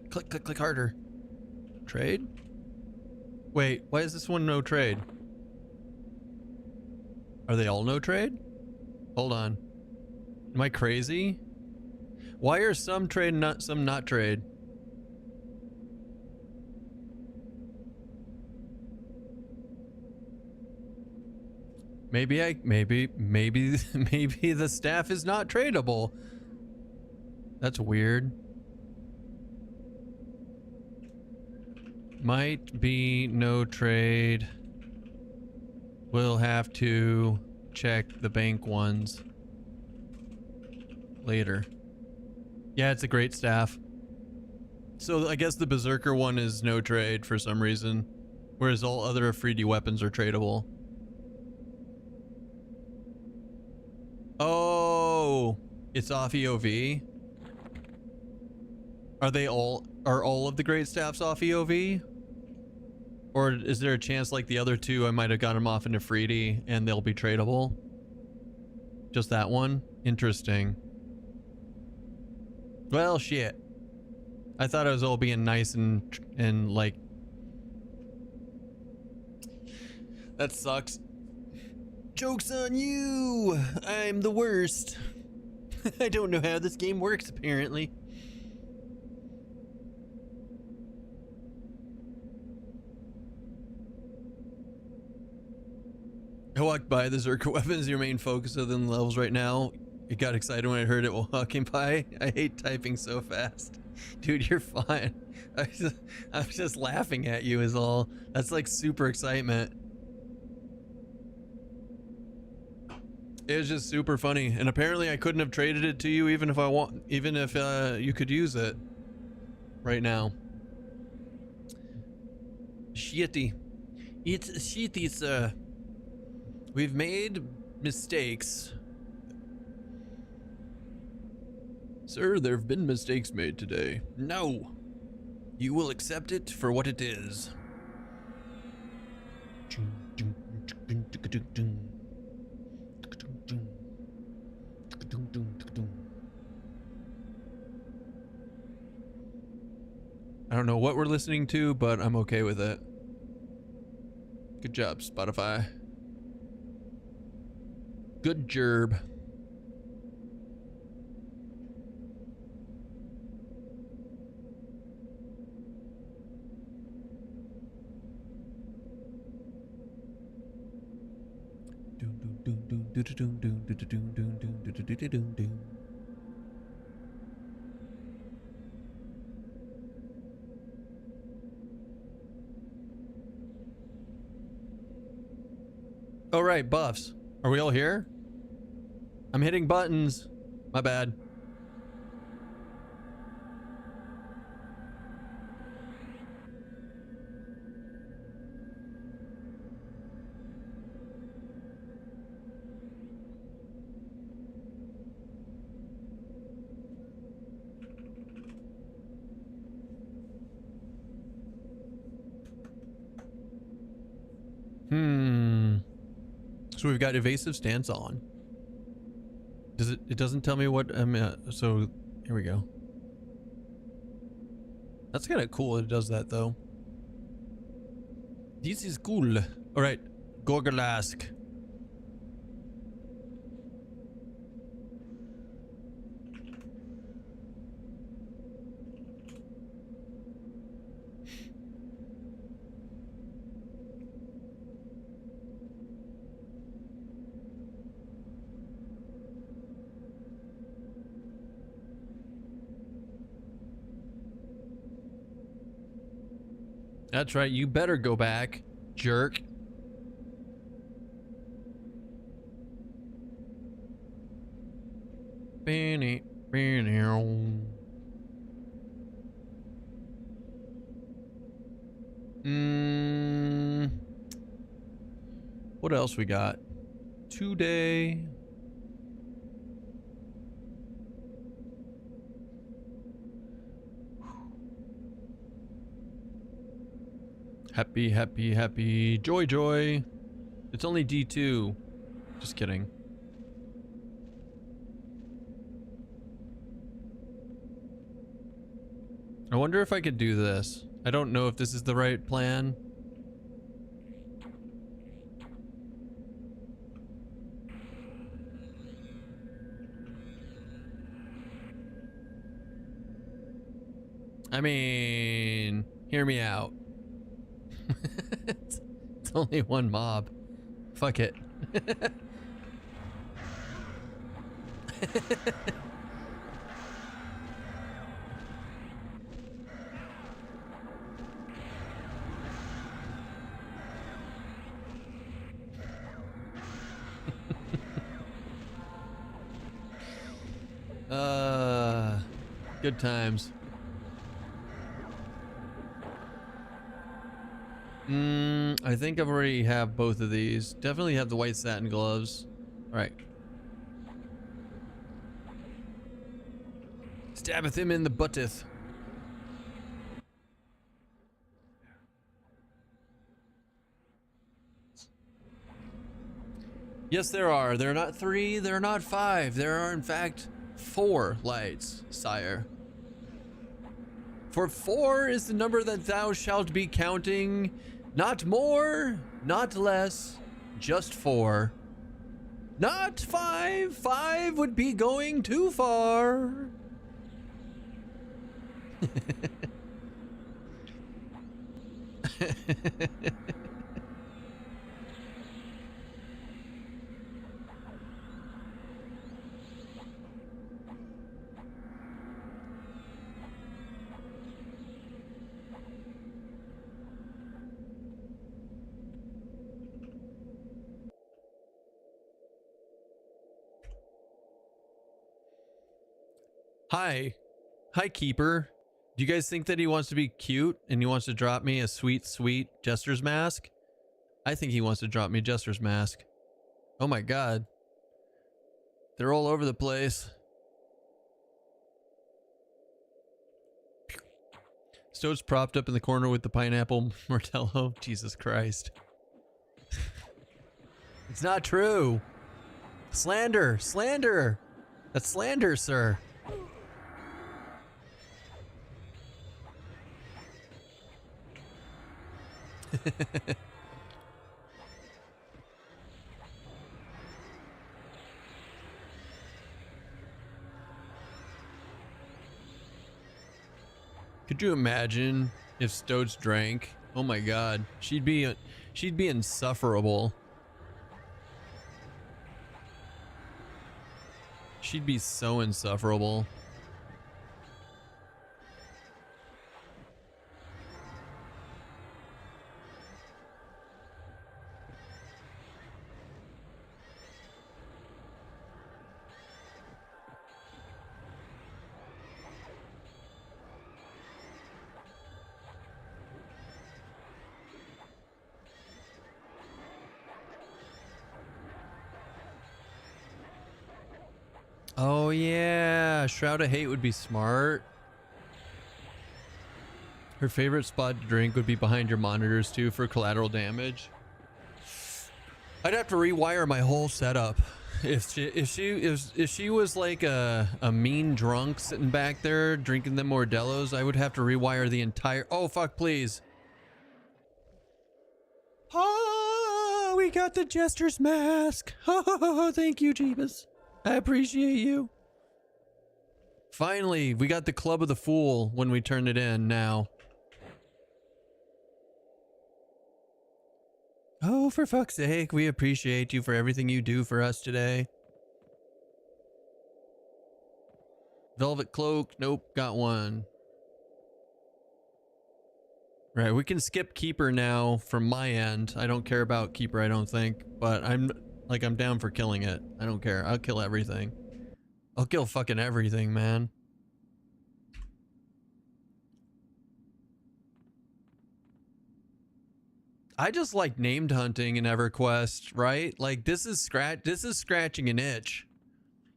Click, click, click harder. Trade? Wait, why is this one no trade? Are they all no trade? Hold on. Am I crazy? Why are some trade and some not trade? Maybe maybe the staff is not tradable. That's weird. Might be no trade. We'll have to check the bank ones later. Yeah, it's a great staff. So I guess the Berserker one is no trade for some reason, whereas all other Afridi weapons are tradable. Oh, it's off EOV. Are all of the great staffs off EOV? Or is there a chance like the other two I might have got them off into Afridi and they'll be tradable? Just that one? Interesting. Well, shit. I thought I was all being nice and like... That sucks. Joke's on you! I'm the worst. I don't know how this game works, apparently. I walked by the Zerker weapons, your main focus of the levels right now. It got excited when I heard it while walking by. I hate typing so fast. Dude, you're fine. I was just laughing at you is all. That's like super excitement. It was just super funny. And apparently I couldn't have traded it to you even if you could use it right now. Shitty. It's shitty, sir. We've made mistakes. Sir, there have been mistakes made today. No. You will accept it for what it is. I don't know what we're listening to, but I'm okay with it. Good job, Spotify. Good job. All right, buffs. Are we all here? I'm hitting buttons. My bad. So we've got evasive stance on. Does it doesn't tell me what so here we go. That's kind of cool it does that though. This is cool. All right, Gorgolask. That's right, you better go back, jerk. What else we got today? Happy, happy, happy. Joy, joy. It's only D2. Just kidding. I wonder if I could do this. I don't know if this is the right plan. I mean, hear me out. It's only one mob. Fuck it. Good times. I think I've already have both of these. Definitely have the white satin gloves. All right. Stabbeth him in the butteth. Yes, there are. There are not 3. There are not 5. There are, in fact, 4 lights, sire. For 4 is the number that thou shalt be counting. Not more, not less, just 4. Not 5. 5 would be going too far. Hi. Hi, Keeper. Do you guys think that he wants to be cute and he wants to drop me a sweet, sweet Jester's mask? I think he wants to drop me Jester's mask. Oh my god. They're all over the place. Stoat's propped up in the corner with the pineapple martello. Jesus Christ. It's not true. Slander. Slander. That's slander, sir. Could you imagine if Stoats drank? Oh my god, she'd be insufferable. She'd be so insufferable. Oh yeah, Shroud of Hate would be smart. Her favorite spot to drink would be behind your monitors too for collateral damage. I'd have to rewire my whole setup. If she was like a mean drunk sitting back there drinking them Mordellos, I would have to rewire the entire. Oh fuck, please. Oh, we got the Jester's mask. Oh, thank you, Jeebus. I appreciate you. Finally, we got the Club of the Fool when we turn it in now. Oh, for fuck's sake, we appreciate you for everything you do for us today. Velvet Cloak, nope, got one. Right, we can skip Keeper now from my end. I don't care about Keeper, I don't think, but I'm down for killing it. I don't care. I'll kill everything. I'll kill fucking everything, man. I just like named hunting in EverQuest, right? Like this is scratching an itch.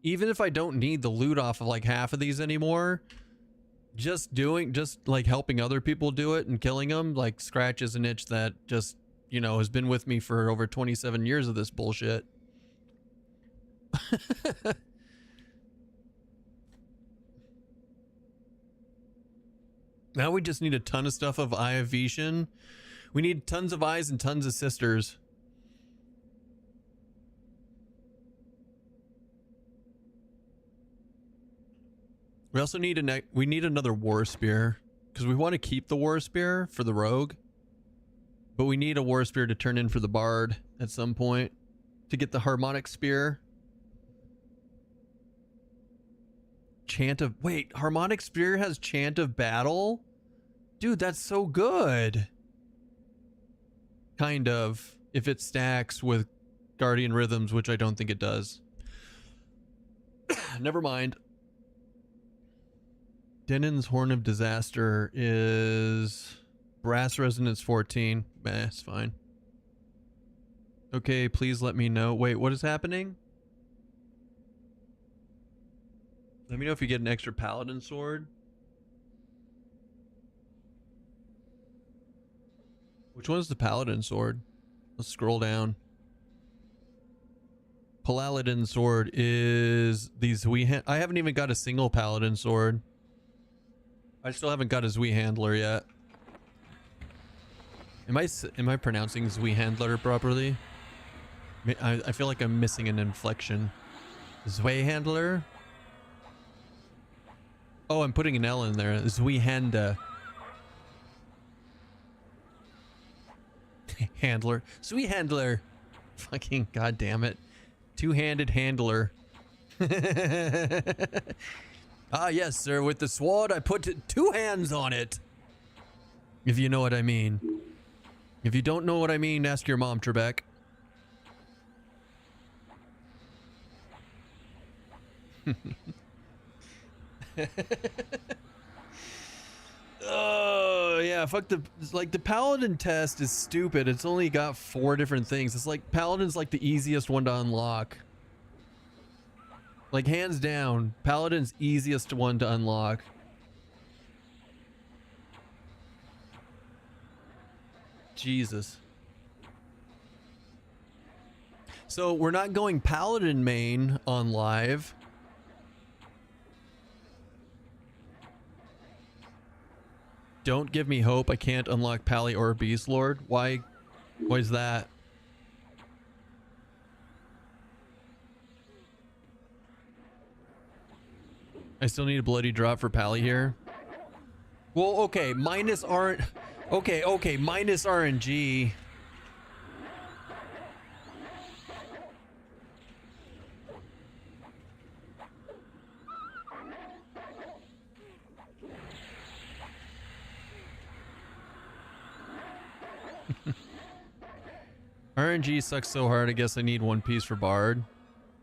Even if I don't need the loot off of like half of these anymore, just like helping other people do it and killing them like scratches an itch that just, you know, has been with me for over 27 years of this bullshit. Now we just need a ton of stuff of Eye of Vision. We need tons of eyes and tons of sisters. We also need we need another war spear because we want to keep the war spear for the rogue, but we need a war spear to turn in for the bard at some point to get the harmonic spear. Wait, harmonic spear has chant of battle? Dude, that's so good. Kind of, if it stacks with guardian rhythms, which I don't think it does. Never mind. Denon's Horn of Disaster is brass resonance 14. Meh, it's fine. Okay, please let me know. Wait, what is happening? Let me know if you get an extra paladin sword. Which one's the paladin sword? Let's scroll down. Paladin sword is these I haven't even got a single paladin sword. I still haven't got a Zui handler yet. Am I pronouncing Zui handler properly? I feel like I'm missing an inflection. Zui handler? Oh, I'm putting an L in there. Zui handa. Handler. Zui handler. Fucking goddamn it. Two-handed handler. Ah, yes, sir. With the sword, I put 2 hands on it. If you know what I mean. If you don't know what I mean, ask your mom, Trebek. Oh, yeah. Fuck the paladin test is stupid. It's only got 4 different things. It's like paladin's like the easiest one to unlock. Like, hands down, paladin's easiest one to unlock. Jesus. So we're not going paladin main on live. Don't give me hope. I can't unlock Pally or Beast Lord. Why is that? I still need a bloody drop for Pally here. Well, okay, minus R. Okay, minus RNG. RNG sucks so hard. I guess I need 1 piece for Bard.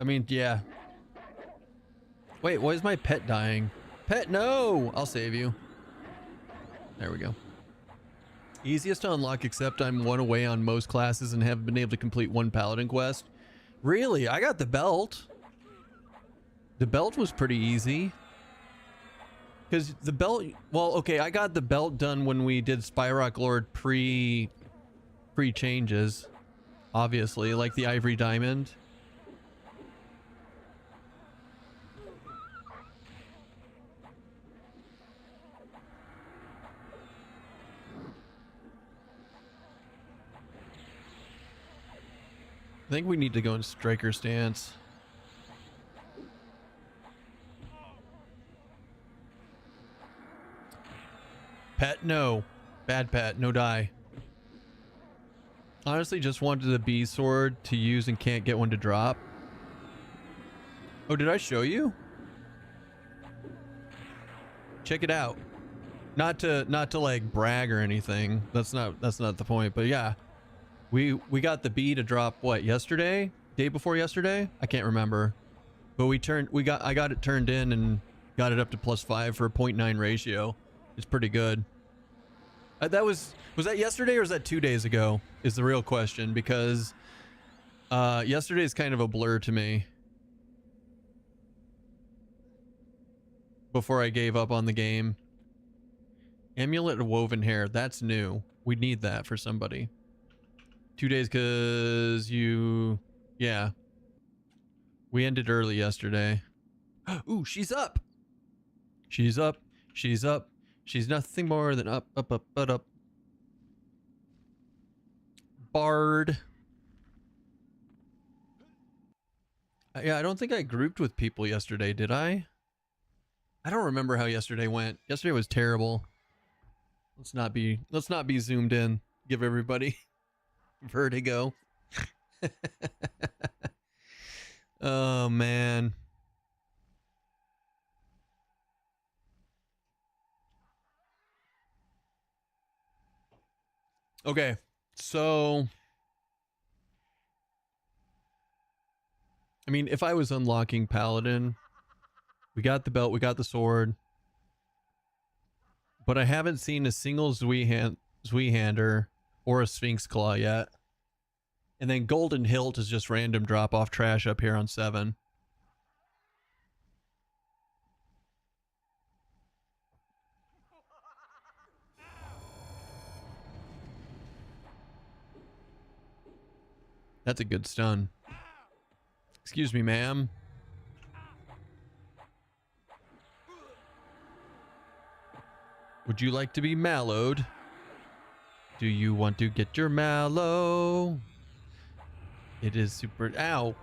I mean, yeah. Wait, why is my pet dying? Pet, no! I'll save you. There we go. Easiest to unlock, except I'm 1 away on most classes and haven't been able to complete 1 paladin quest. Really? I got the belt. The belt was pretty easy. Because the belt... Well, okay, I got the belt done when we did Spyrock Lord pre-changes. Obviously, like the Ivory Diamond. I think we need to go in striker stance. Pet, no. Bad pet, no die. Honestly, just wanted a bee sword to use and can't get one to drop. Oh, did I show you? Check it out. Not to like brag or anything. That's not the point, but yeah. We got the bee to drop what, yesterday? Day before yesterday? I can't remember. But I got it turned in and got it up to +5 for a 0.9 ratio. It's pretty good. Was that yesterday or was that 2 days ago? Is the real question, because yesterday is kind of a blur to me. Before I gave up on the game. Amulet of woven hair. That's new. We need that for somebody. 2 days because you... Yeah. We ended early yesterday. Ooh, she's up. She's up. She's up. She's nothing more than up, up, up, but up. Bard. Yeah, I don't think I grouped with people yesterday, did I? I don't remember how yesterday went. Yesterday was terrible. Let's not be zoomed in. Give everybody vertigo. Oh man. Okay. So I mean, if I was unlocking Paladin, we got the belt, we got the sword. But I haven't seen a single Zweihander or a Sphinx Claw yet. And then Golden Hilt is just random drop-off trash up here on 7. That's a good stun. Excuse me, ma'am. Would you like to be mallowed? Do you want to get your mallow? It is super... Ow!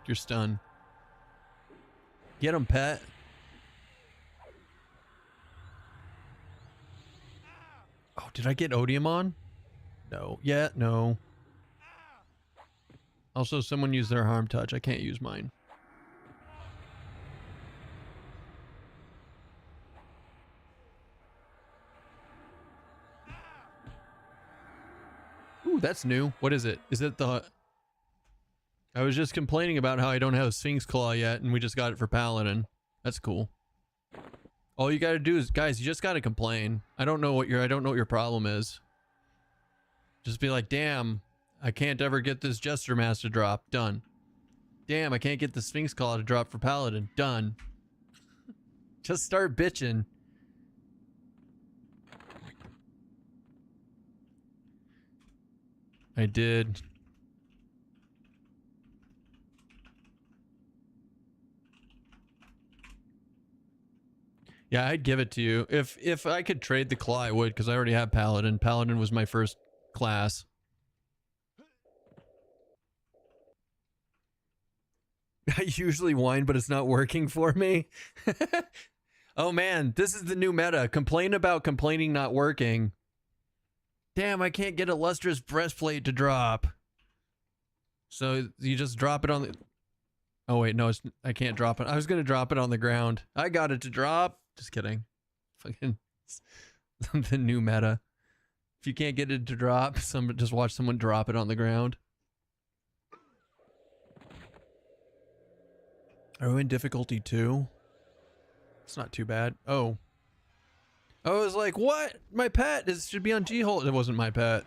You're stunned. Get him, pet. Oh, did I get Odium on? No. Yeah, no. Also, someone used their harm touch. I can't use mine. Ooh, that's new. What is it? Is it the... I was just complaining about how I don't have Sphinx Claw yet, and we just got it for Paladin. That's cool. All you gotta do is, guys, you just gotta complain. I don't know what your problem is. Just be like, damn, I can't ever get this Jester Mask to drop. Done. Damn, I can't get the Sphinx Claw to drop for Paladin. Done. Just start bitching. I did. Yeah, I'd give it to you. If I could trade the claw, I would, because I already have Paladin. Paladin was my first class. I usually whine, but it's not working for me. Oh man, this is the new meta. Complain about complaining not working. Damn, I can't get a lustrous breastplate to drop. So you just drop it on the... Oh wait, no, I can't drop it. I was gonna drop it on the ground. I got it to drop. Just kidding. Fucking the new meta. If you can't get it to drop, just watch someone drop it on the ground. Are we in difficulty 2? It's not too bad. Oh. I was like, what? My pet should be on G-Hold. It wasn't my pet.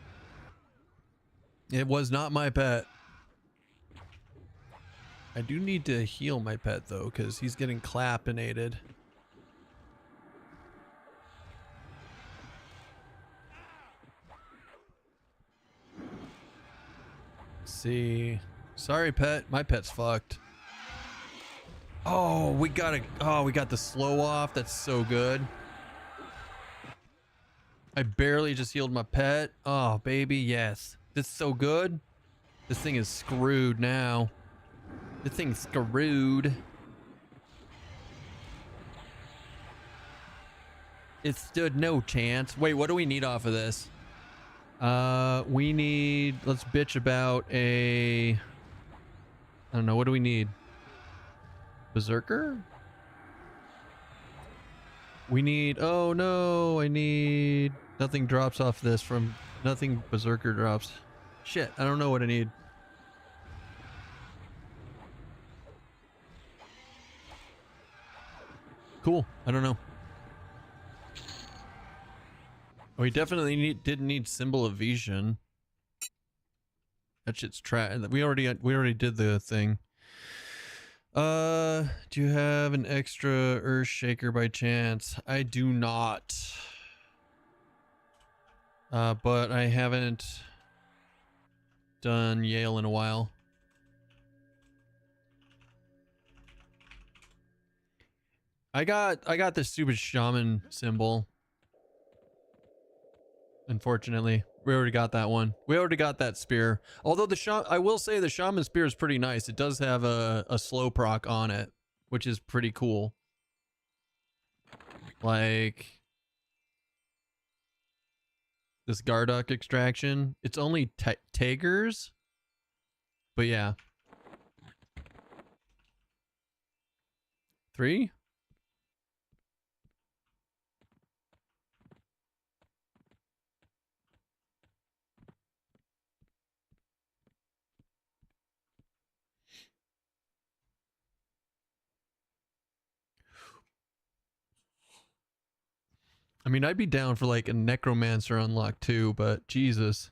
It was not my pet. I do need to heal my pet though, because he's getting clappinated. See. Sorry, pet. My pet's fucked. Oh, we got the slow off. That's so good. I barely just healed my pet. Oh, baby, yes. This is so good. This thing is screwed now. This thing's screwed. It stood no chance. Wait, what do we need off of this? We need... Let's bitch about a... I don't know. What do we need? Berserker? We need... Oh, no. I need... Nothing drops off this from... Nothing Berserker drops. Shit. I don't know what I need. Cool. I don't know. Oh, he definitely didn't need Symbol of Vision. That shit's we already did the thing. Do you have an extra Earth Shaker by chance? I do not. But I haven't done Yale in a while. I got the stupid shaman symbol. Unfortunately, we already got that one. We already got that spear. Although I will say the shaman spear is pretty nice. It does have a slow proc on it, which is pretty cool. Like this Gardock extraction. It's only Tigers, but yeah. 3. I mean, I'd be down for like a Necromancer unlock too, but Jesus.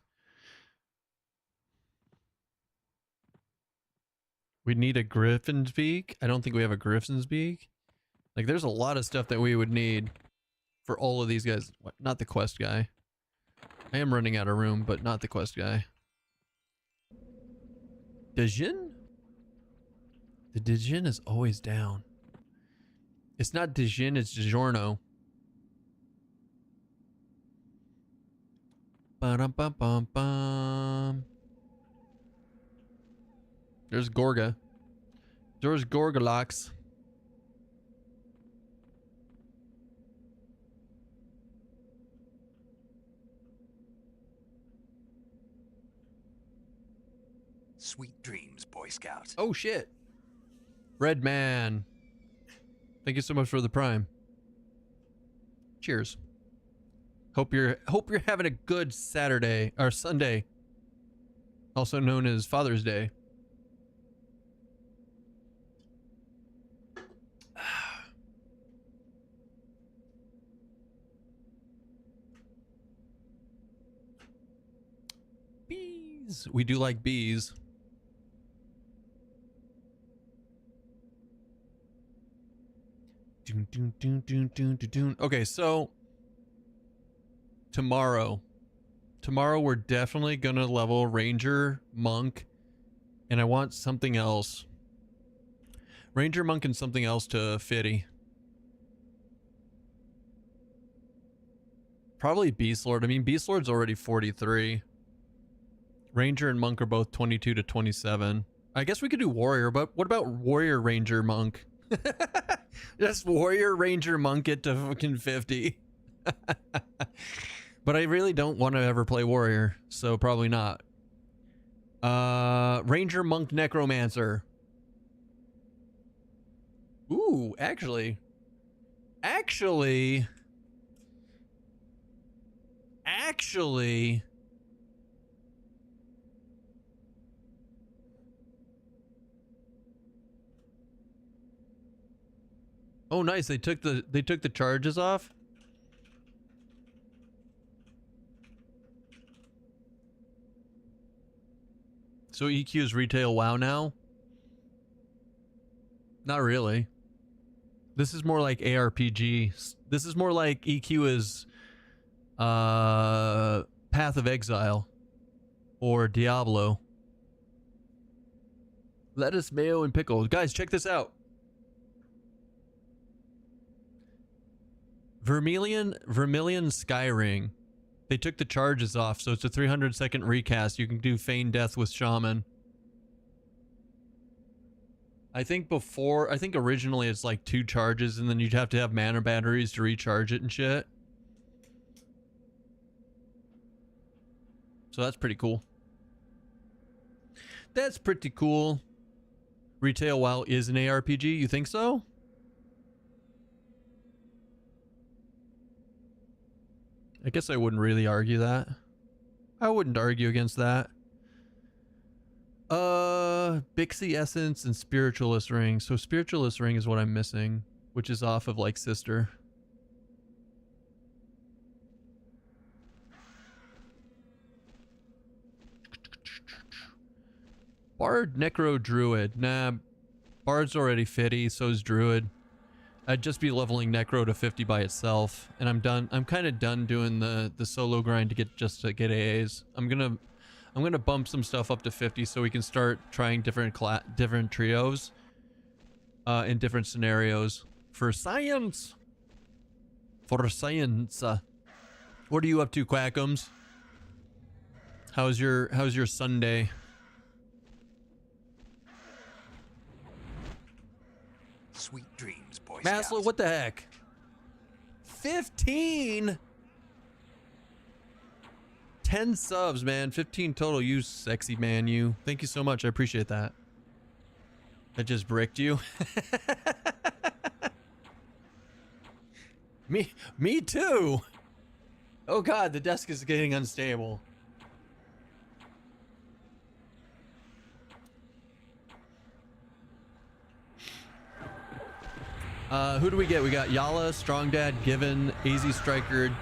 We need a Griffin's Beak. I don't think we have a Griffin's Beak. Like, there's a lot of stuff that we would need for all of these guys. What? Not the quest guy. I am running out of room, but not the quest guy. Dejin? The Dejin is always down. It's not Dejin, it's DiGiorno. Ba-dum-bum-bum-bum. There's Gorga. There's Gorgalox. Sweet dreams, Boy Scout. Oh shit. Red Man. Thank you so much for the prime. Cheers. Hope you're having a good Saturday or Sunday. Also known as Father's Day. Bees. We do like bees. Okay, so tomorrow we're definitely gonna level Ranger, Monk, and I want something else. Ranger, Monk, and something else to Fitty. Probably Beast Lord. I mean, Beast Lord's already 43. Ranger and Monk are both 22 to 27. I guess we could do Warrior, but what about Warrior, Ranger, Monk? Just Warrior, Ranger, Monk it to fucking 50. But I really don't want to ever play Warrior, so probably not. Ranger, Monk, Necromancer. Ooh, actually. Oh, nice. They took the charges off. So EQ is retail WoW now? Not really. This is more like ARPG. This is more like EQ is Path of Exile or Diablo. Lettuce, mayo, and pickle. Guys, check this out. Vermilion Skyring. They took the charges off, so it's a 300-second recast. You can do Feign Death with Shaman. I think originally it's like 2 charges, and then you'd have to have mana batteries to recharge it and shit. So that's pretty cool. That's pretty cool. Retail WoW is an ARPG, you think so? I guess I wouldn't really argue that. I wouldn't argue against that. Bixie Essence and Spiritualist Ring. So Spiritualist Ring is what I'm missing, which is off of like Sister. Bard, Necro, Druid. Nah, Bard's already 50, so is Druid. I'd just be leveling Necro to 50 by itself, and I'm done. I'm kind of done doing the solo grind to get AAs. I'm gonna bump some stuff up to 50 so we can start trying different trios in different scenarios for science. For science. What are you up to, Quackums? How's your Sunday? Sweet dreams, Boy Maslow, Scouts. what the heck? 15? 10 subs, man. 15 total. You sexy man, you. Thank you so much. I appreciate that. I just bricked you. Me too. Oh god, the desk is getting unstable. Who do we get? We got Yala, Strong Dad, Given, AZ Striker,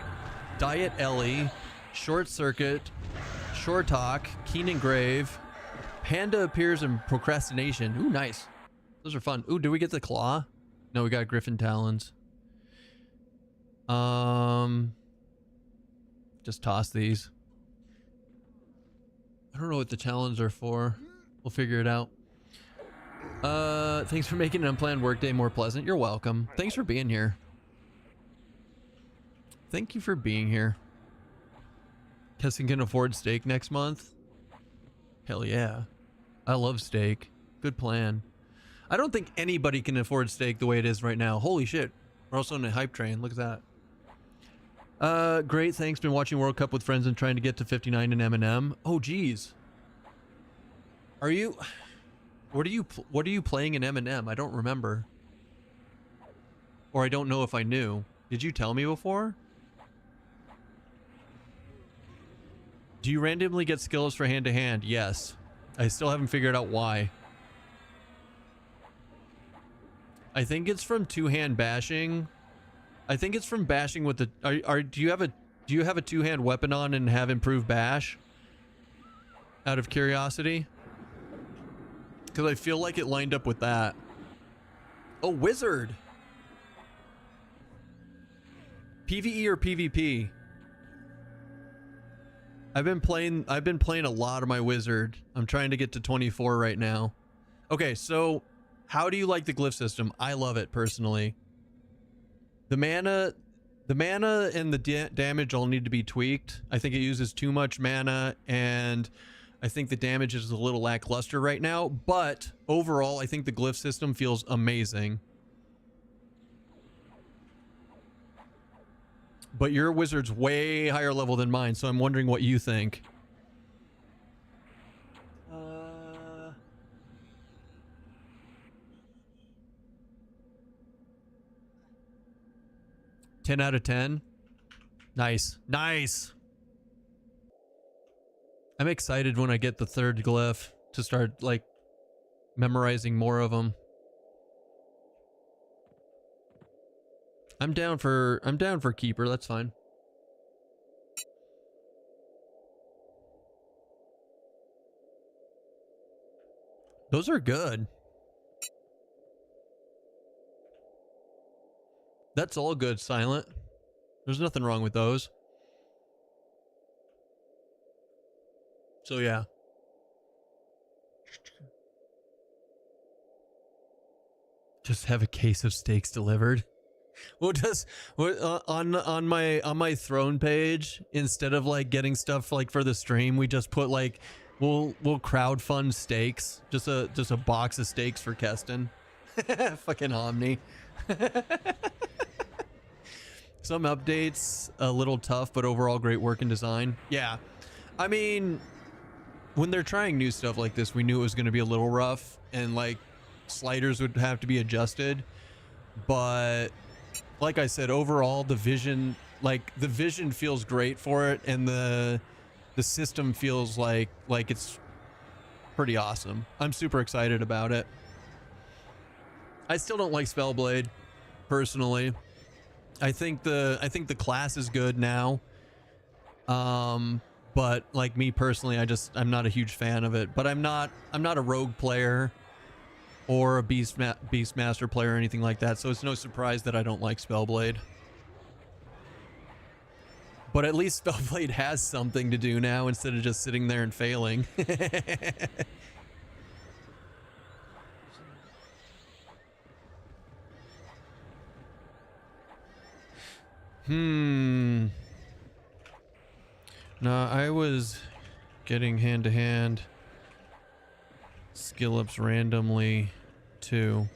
Diet Ellie, Short Circuit, Short Talk, Keen and Grave, Panda appears in Procrastination. Ooh, nice. Those are fun. Ooh, do we get the Claw? No, we got Griffin Talons. Just toss these. I don't know what the Talons are for. We'll figure it out. Thanks for making an unplanned workday more pleasant. You're welcome. Thanks for being here. Thank you for being here. Keston can afford steak next month. Hell yeah. I love steak. Good plan. I don't think anybody can afford steak the way it is right now. Holy shit. We're also on a hype train. Look at that. Great. Thanks. Been watching World Cup with friends and trying to get to 59 in M&M. Oh, geez. Are you... What are you playing in M&M? I don't remember. Or I don't know if I knew. Did you tell me before? Do you randomly get skills for hand-to-hand? Yes. I still haven't figured out why. I think it's from two-hand bashing. I think it's from bashing with the... Do you have a two-hand weapon on and have improved bash? Out of curiosity? Because I feel like it lined up with that. Oh, wizard. PvE or PvP? I've been playing a lot of my wizard. I'm trying to get to 24 right now. Okay, so how do you like the glyph system? I love it personally. The mana and the damage all need to be tweaked. I think it uses too much mana, and I think the damage is a little lackluster right now, but overall, I think the glyph system feels amazing. But your wizard's way higher level than mine, so I'm wondering what you think. 10 out of 10. Nice. Nice. I'm excited when I get the third glyph to start like memorizing more of them. I'm down for keeper, that's fine. Those are good. That's all good, Silent. There's nothing wrong with those. So yeah. Just have a case of steaks delivered. Well, just on my throne page, instead of like getting stuff like for the stream, we just put like we'll crowdfund steaks. Just a box of steaks for Keston. Fucking Omni. Some updates a little tough, but overall great work and design. Yeah, I mean, when they're trying new stuff like this, we knew it was going to be a little rough and like sliders would have to be adjusted. But like I said, overall the vision feels great for it, and the system feels like it's pretty awesome. I'm super excited about it. I still don't like Spellblade personally. I think the class is good now. But like me personally, I'm not a huge fan of it. But I'm not a rogue player or a beastmaster player or anything like that. So it's no surprise that I don't like Spellblade. But at least Spellblade has something to do now instead of just sitting there and failing. No, I was getting hand-to-hand skill ups randomly too.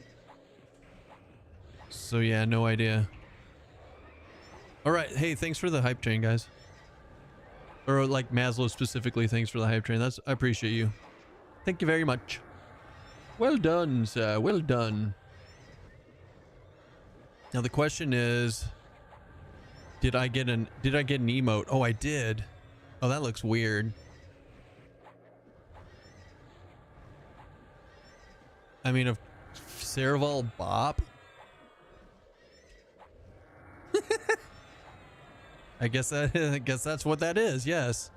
So yeah, no idea. All right, hey, thanks for the hype train, guys. Or like Maslow specifically, thanks for the hype train. I appreciate you. Thank you very much. Well done, sir. Well done. Now the question is, did I get an emote? Oh, I did. Oh, that looks weird. I mean, of Cereval Bop? I guess that's what that is. Yes.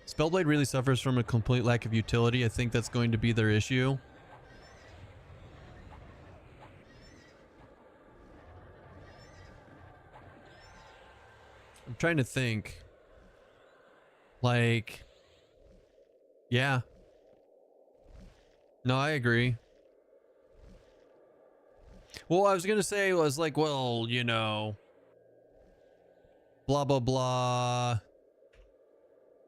Spellblade really suffers from a complete lack of utility. I think that's going to be their issue. I'm trying to think. Like, yeah. No, I agree. Well, I was gonna say was like, well, you know, blah blah blah.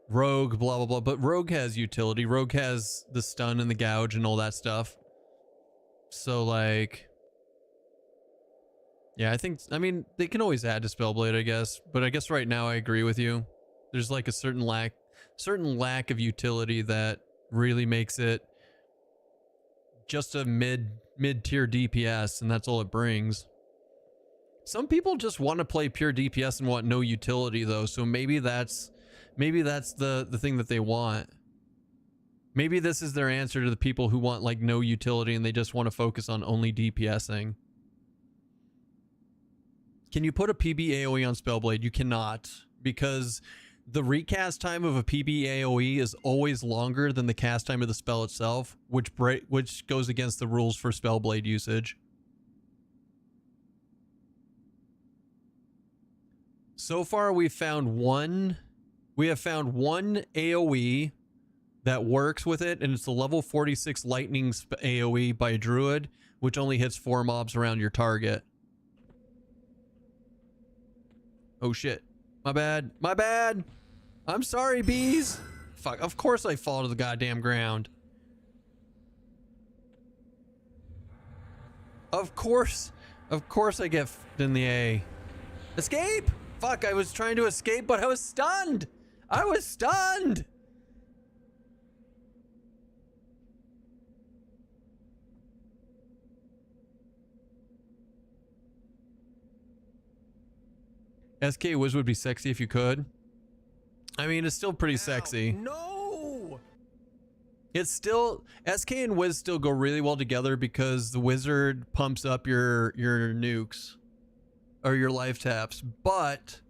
Rogue, blah blah blah. But Rogue has utility. Rogue has the stun and the gouge and all that stuff. So like, yeah, I mean, they can always add to Spellblade, I guess. But I guess right now I agree with you. There's like a certain lack of utility that really makes it just a mid-tier DPS, and that's all it brings. Some people just want to play pure DPS and want no utility though, so maybe that's the thing that they want. Maybe this is their answer to the people who want like no utility and they just want to focus on only DPSing. Can you put a PB AoE on Spellblade? You cannot, because the recast time of a PB AoE is always longer than the cast time of the spell itself, which goes against the rules for Spellblade usage. So far, we have found one AoE that works with it, and it's the level 46 lightning AoE by a druid, which only hits 4 mobs around your target. Oh shit. My bad. My bad. I'm sorry, bees. Fuck, of course I fall to the goddamn ground. Of course I get f***ed in the A. Escape! Fuck, I was trying to escape, but I was stunned! I was stunned! SK Wiz would be sexy if you could. I mean, it's still pretty sexy. No! It's still, SK and Wiz still go really well together because the wizard pumps up your nukes or your life taps, but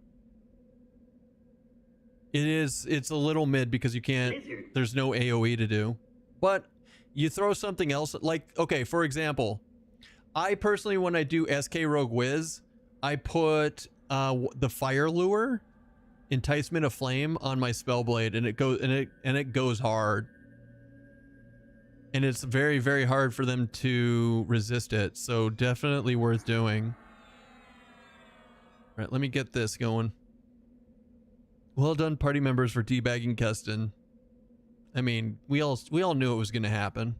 it's a little mid because you can't, there's no AoE to do. But you throw something else, like, okay, for example, I personally, when I do SK Rogue Wiz, I put the fire lure, enticement of flame, on my Spellblade, and it goes hard. And it's very, very hard for them to resist it, so definitely worth doing. All right, let me get this going. Well done, party members, for debagging Keston. I mean, we all knew it was going to happen.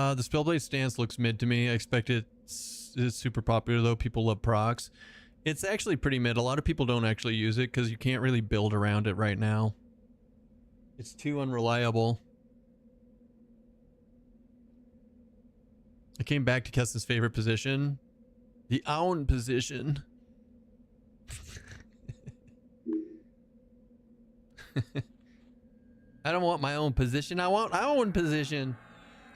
The Spellblade stance looks mid to me. I expect it's super popular though. People love procs. It's actually pretty mid. A lot of people don't actually use it because you can't really build around it right now. It's too unreliable. I came back to Keston's favorite position. The own position. I don't want my own position. I want our own position.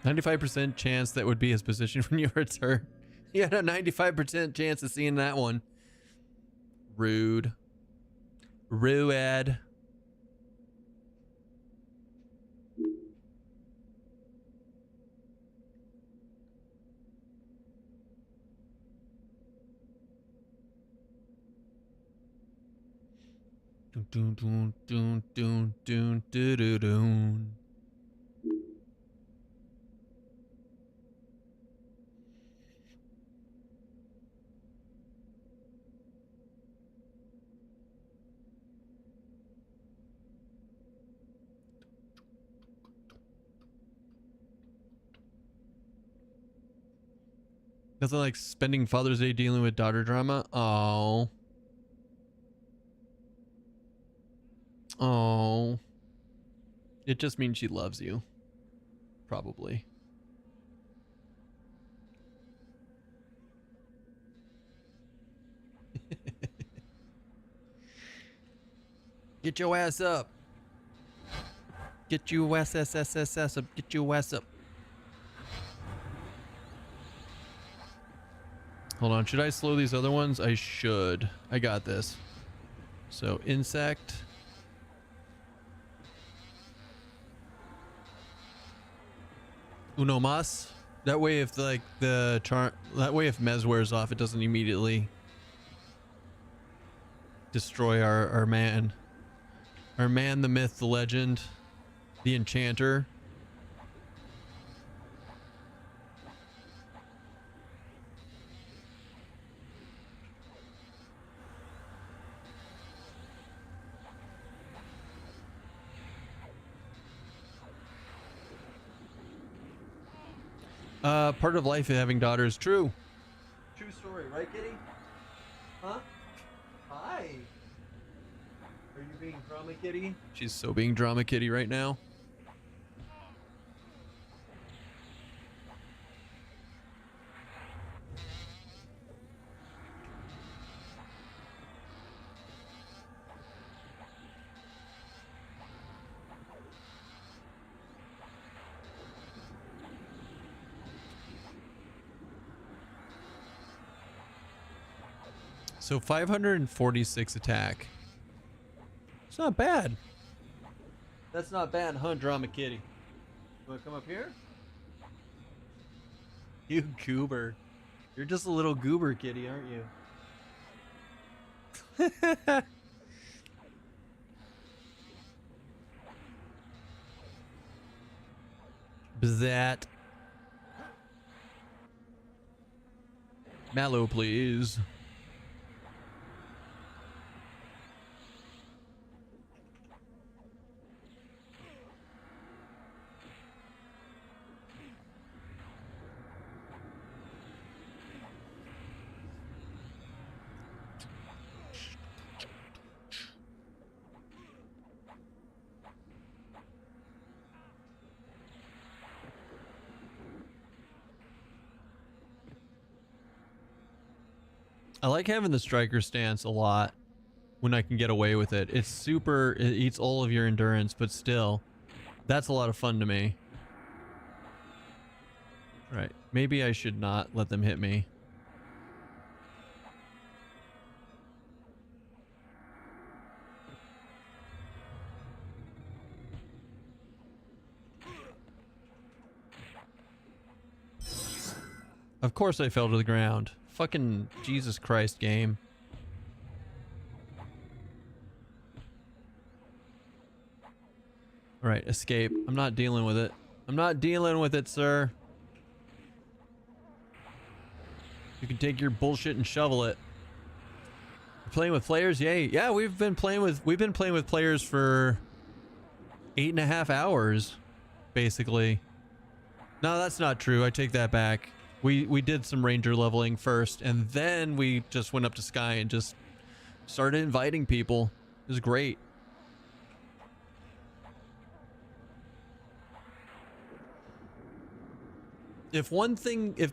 95% chance that would be his position when you return. You had a 95% chance of seeing that one. Rude. Rude. Dun, dun, dun, dun, dun, dun, dun, dun. Nothing like spending Father's Day dealing with daughter drama. Oh. Oh. It just means she loves you. Probably. Get your ass up. Get your ass up. Get your ass up. Hold on. Should I slow these other ones? I should. I got this. So insect. Uno mas. That way if like that way if Mez wears off, it doesn't immediately destroy our man. Our man, the myth, the legend, the enchanter. Part of life having daughters. True. True story, right, Kitty? Huh? Hi. Are you being drama kitty? She's so being drama kitty right now. So 546 attack. It's not bad. That's not bad, huh, drama kitty? You wanna come up here? You goober. You're just a little goober kitty, aren't you? Bzat. Mallow, please. I like having the striker stance a lot when I can get away with it. It's super, it eats all of your endurance, but still, that's a lot of fun to me. Right, maybe I should not let them hit me. Of course I fell to the ground. Fucking Jesus Christ game. Alright, escape. I'm not dealing with it. I'm not dealing with it, sir. You can take your bullshit and shovel it. You're playing with players? Yay. Yeah, we've been playing with players for 8.5 hours, basically. No, that's not true. I take that back. We did some ranger leveling first, and then we just went up to Sky and just started inviting people. It was great. If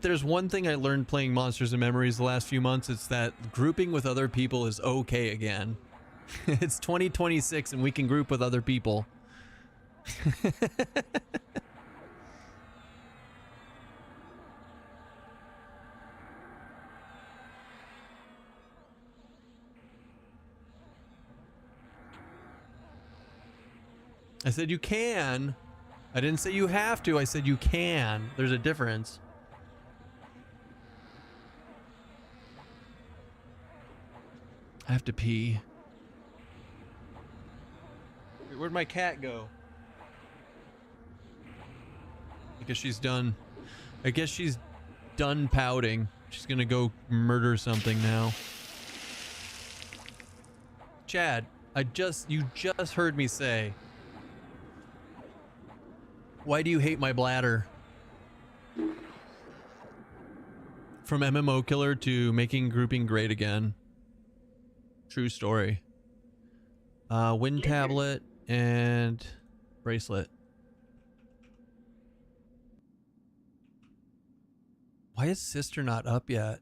there's one thing I learned playing Monsters and Memories the last few months, it's that grouping with other people is okay again. It's 2026 and we can group with other people. I said you can. I didn't say you have to. I said you can. There's a difference. I have to pee. Where'd my cat go? I guess she's done. I guess she's done pouting. She's gonna go murder something now. Chad, you just heard me say, why do you hate my bladder? From MMO killer to making grouping great again. True story. Wind tablet and bracelet. Why is sister not up yet?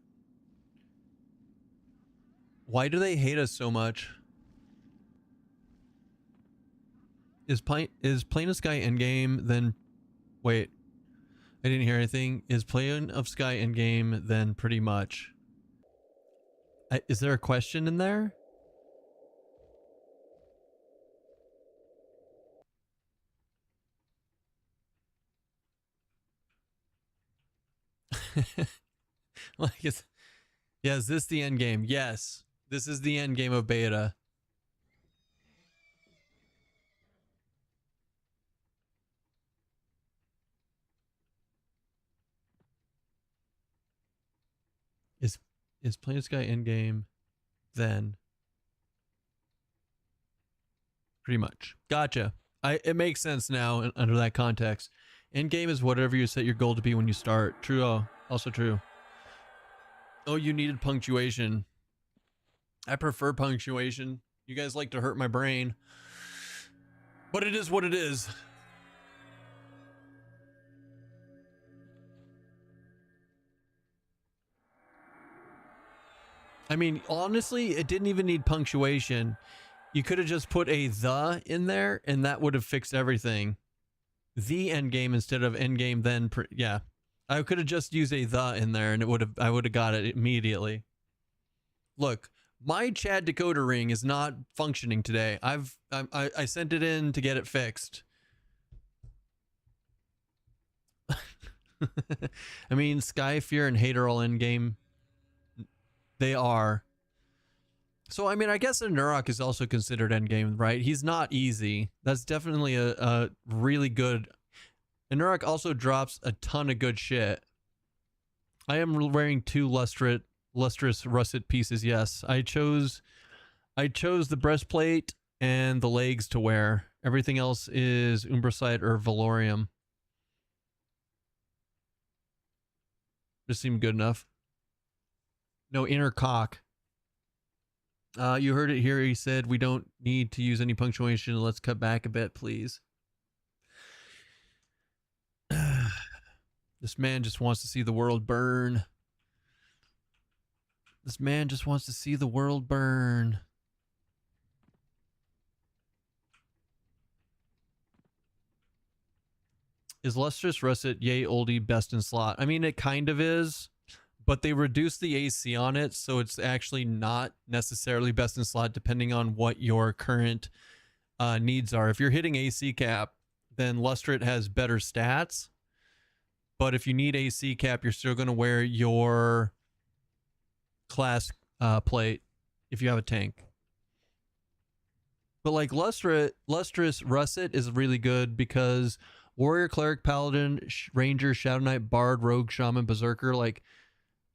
Why do they hate us so much? Is Plane of Sky endgame then? Wait, I didn't hear anything. Is Plane of Sky endgame then? Pretty much. Is there a question in there? Like, is this the end game? Yes, this is the end game of beta. Is Plane of Sky end game then? Pretty much. Gotcha. It makes sense now under that context. End game is whatever you set your goal to be when you start. True. Also true. Oh, you needed punctuation. I prefer punctuation. You guys like to hurt my brain. But it is what it is. I mean, honestly, it didn't even need punctuation. You could have just put a "the" in there and that would have fixed everything. The end game instead of end game then. Yeah. I could have just used a "the" in there and I would have got it immediately. Look, my Chad decoder ring is not functioning today. I sent it in to get it fixed. I mean, Sky, Fear, and Hate are all in game. They are. So, I mean, I guess a Norrath is also considered endgame, right? He's not easy. That's definitely a really good... And Norrath also drops a ton of good shit. I am wearing 2 lustrous russet pieces, yes. I chose the breastplate and the legs to wear. Everything else is Umbracite or Valorium. This seemed good enough. No inner cock. You heard it here. He said, we don't need to use any punctuation. Let's cut back a bit, please. This man just wants to see the world burn. This man just wants to see the world burn. Is Lustrous Russet yay oldie best in slot? I mean, it kind of is. But they reduced the AC on it, so it's actually not necessarily best in slot depending on what your current needs are. If you're hitting AC cap, then Lustrate has better stats. But if you need AC cap, you're still going to wear your class plate if you have a tank. But like Lustrous Russet is really good because Warrior, Cleric, Paladin, Ranger, Shadow Knight, Bard, Rogue, Shaman, Berserker, like...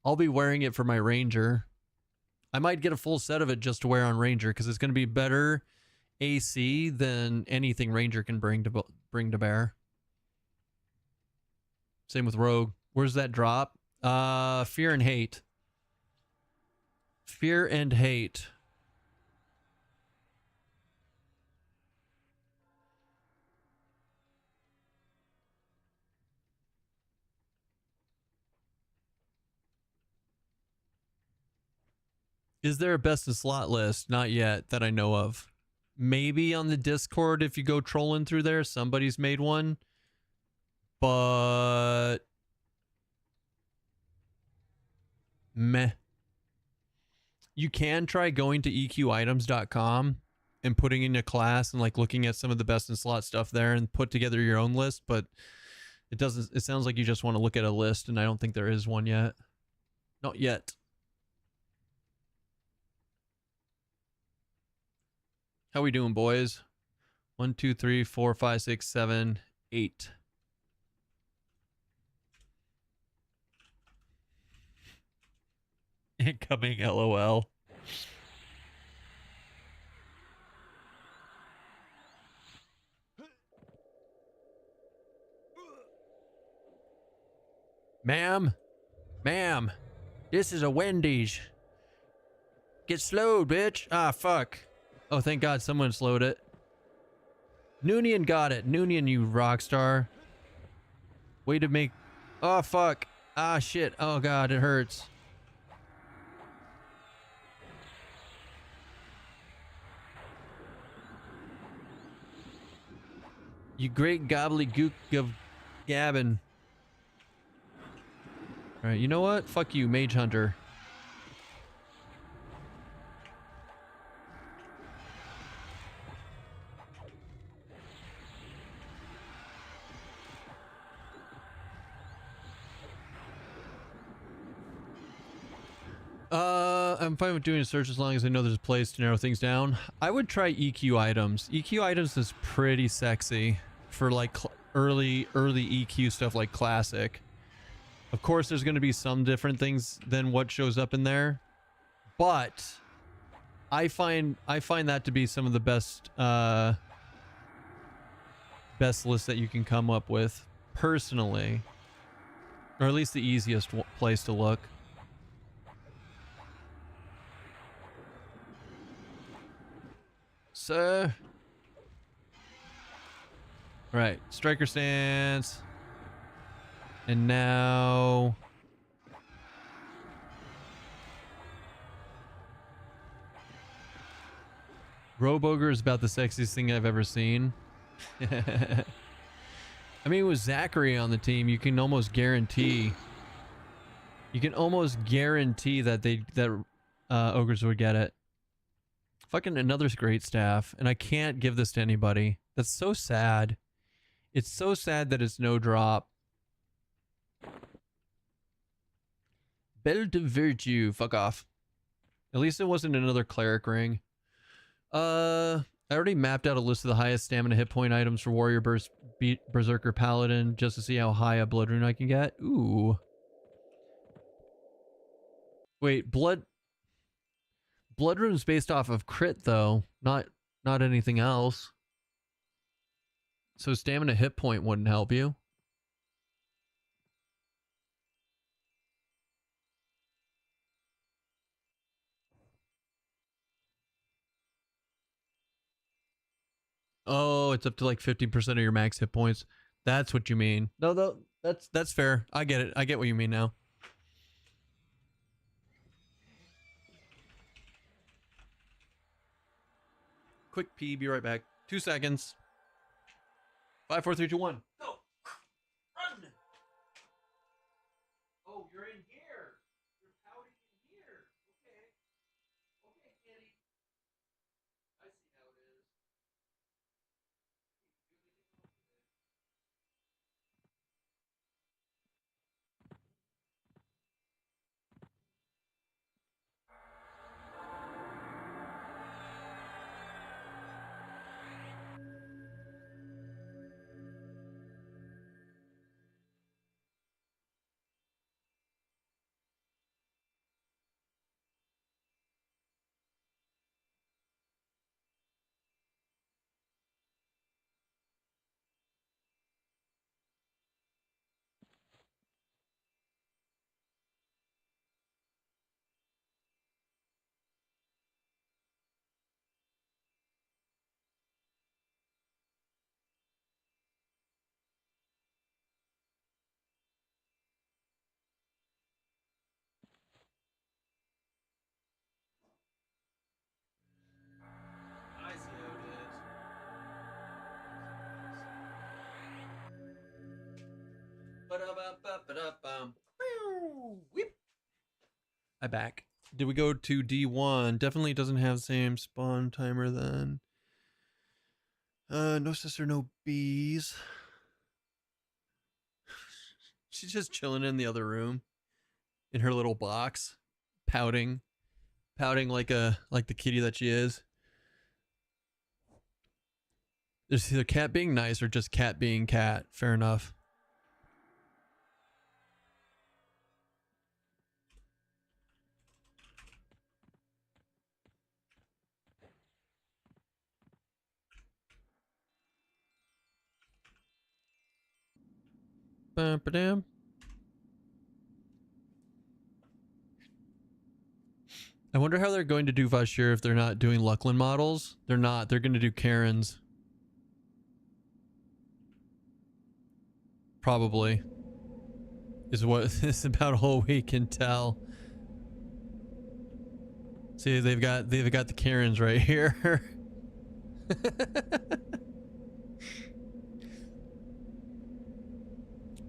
I'll be wearing it for my Ranger. I might get a full set of it just to wear on Ranger because it's going to be better AC than anything Ranger can bring to bear. Same with Rogue. Where's that drop? Fear and hate. Fear and hate. Is there a best in slot list? Not yet that I know of. Maybe on the Discord if you go trolling through there, somebody's made one. But meh. You can try going to eqitems.com and putting in a class and like looking at some of the best in slot stuff there and put together your own list, but it sounds like you just want to look at a list, and I don't think there is one yet. Not yet. How we doing, boys? 1, 2, 3, 4, 5, 6, 7, 8. Incoming LOL. Ma'am, this is a Wendy's. Get slowed, bitch. Ah, fuck. Oh, thank God someone slowed it. Noonian got it. Noonian, you rock star. Way to make... Oh, fuck. Ah, shit. Oh, God, it hurts. You great gobbledygook of gabbin'. Alright, you know what? Fuck you, Mage Hunter. I'm fine with doing a search as long as I know there's a place to narrow things down. I would try EQ items. EQ items is pretty sexy for like early EQ stuff like classic. Of course, there's going to be some different things than what shows up in there, but I find that to be some of the best best lists that you can come up with personally, or at least the easiest place to look. So, right, striker stance, and now Robe-Ogre is about the sexiest thing I've ever seen. I mean, with Zachary on the team, you can almost guarantee that ogres would get it. Fucking another great staff, and I can't give this to anybody. That's so sad. It's so sad that it's no drop. Belt of Virtue. Fuck off. At least it wasn't another cleric ring. I already mapped out a list of the highest stamina hit point items for Warrior Berserker Paladin just to see how high a blood rune I can get. Ooh. Wait, blood rune's based off of crit though, not anything else. So stamina hit point wouldn't help you. Oh, it's up to like 50% of your max hit points. That's what you mean. No, that's fair. I get it. I get what you mean now. Quick pee, be right back. 2 seconds. 5, 4, 3, 2, 1. Go! Run! Oh, you're in here! You're pouting in here! Okay. Okay, kitty. I see how it is. Whip. I back. Did we go to D1? Definitely doesn't have the same spawn timer then. No sister, no bees. She's just chilling in the other room in her little box, pouting like the kitty that she is. There's either cat being nice or just cat being cat. Fair enough. Ba-ba-dam. I wonder how they're going to do Vashir if they're not doing Luckland models. They're not. They're going to do Karens. Probably. Is what is about all we can tell. See, they've got the Karens right here.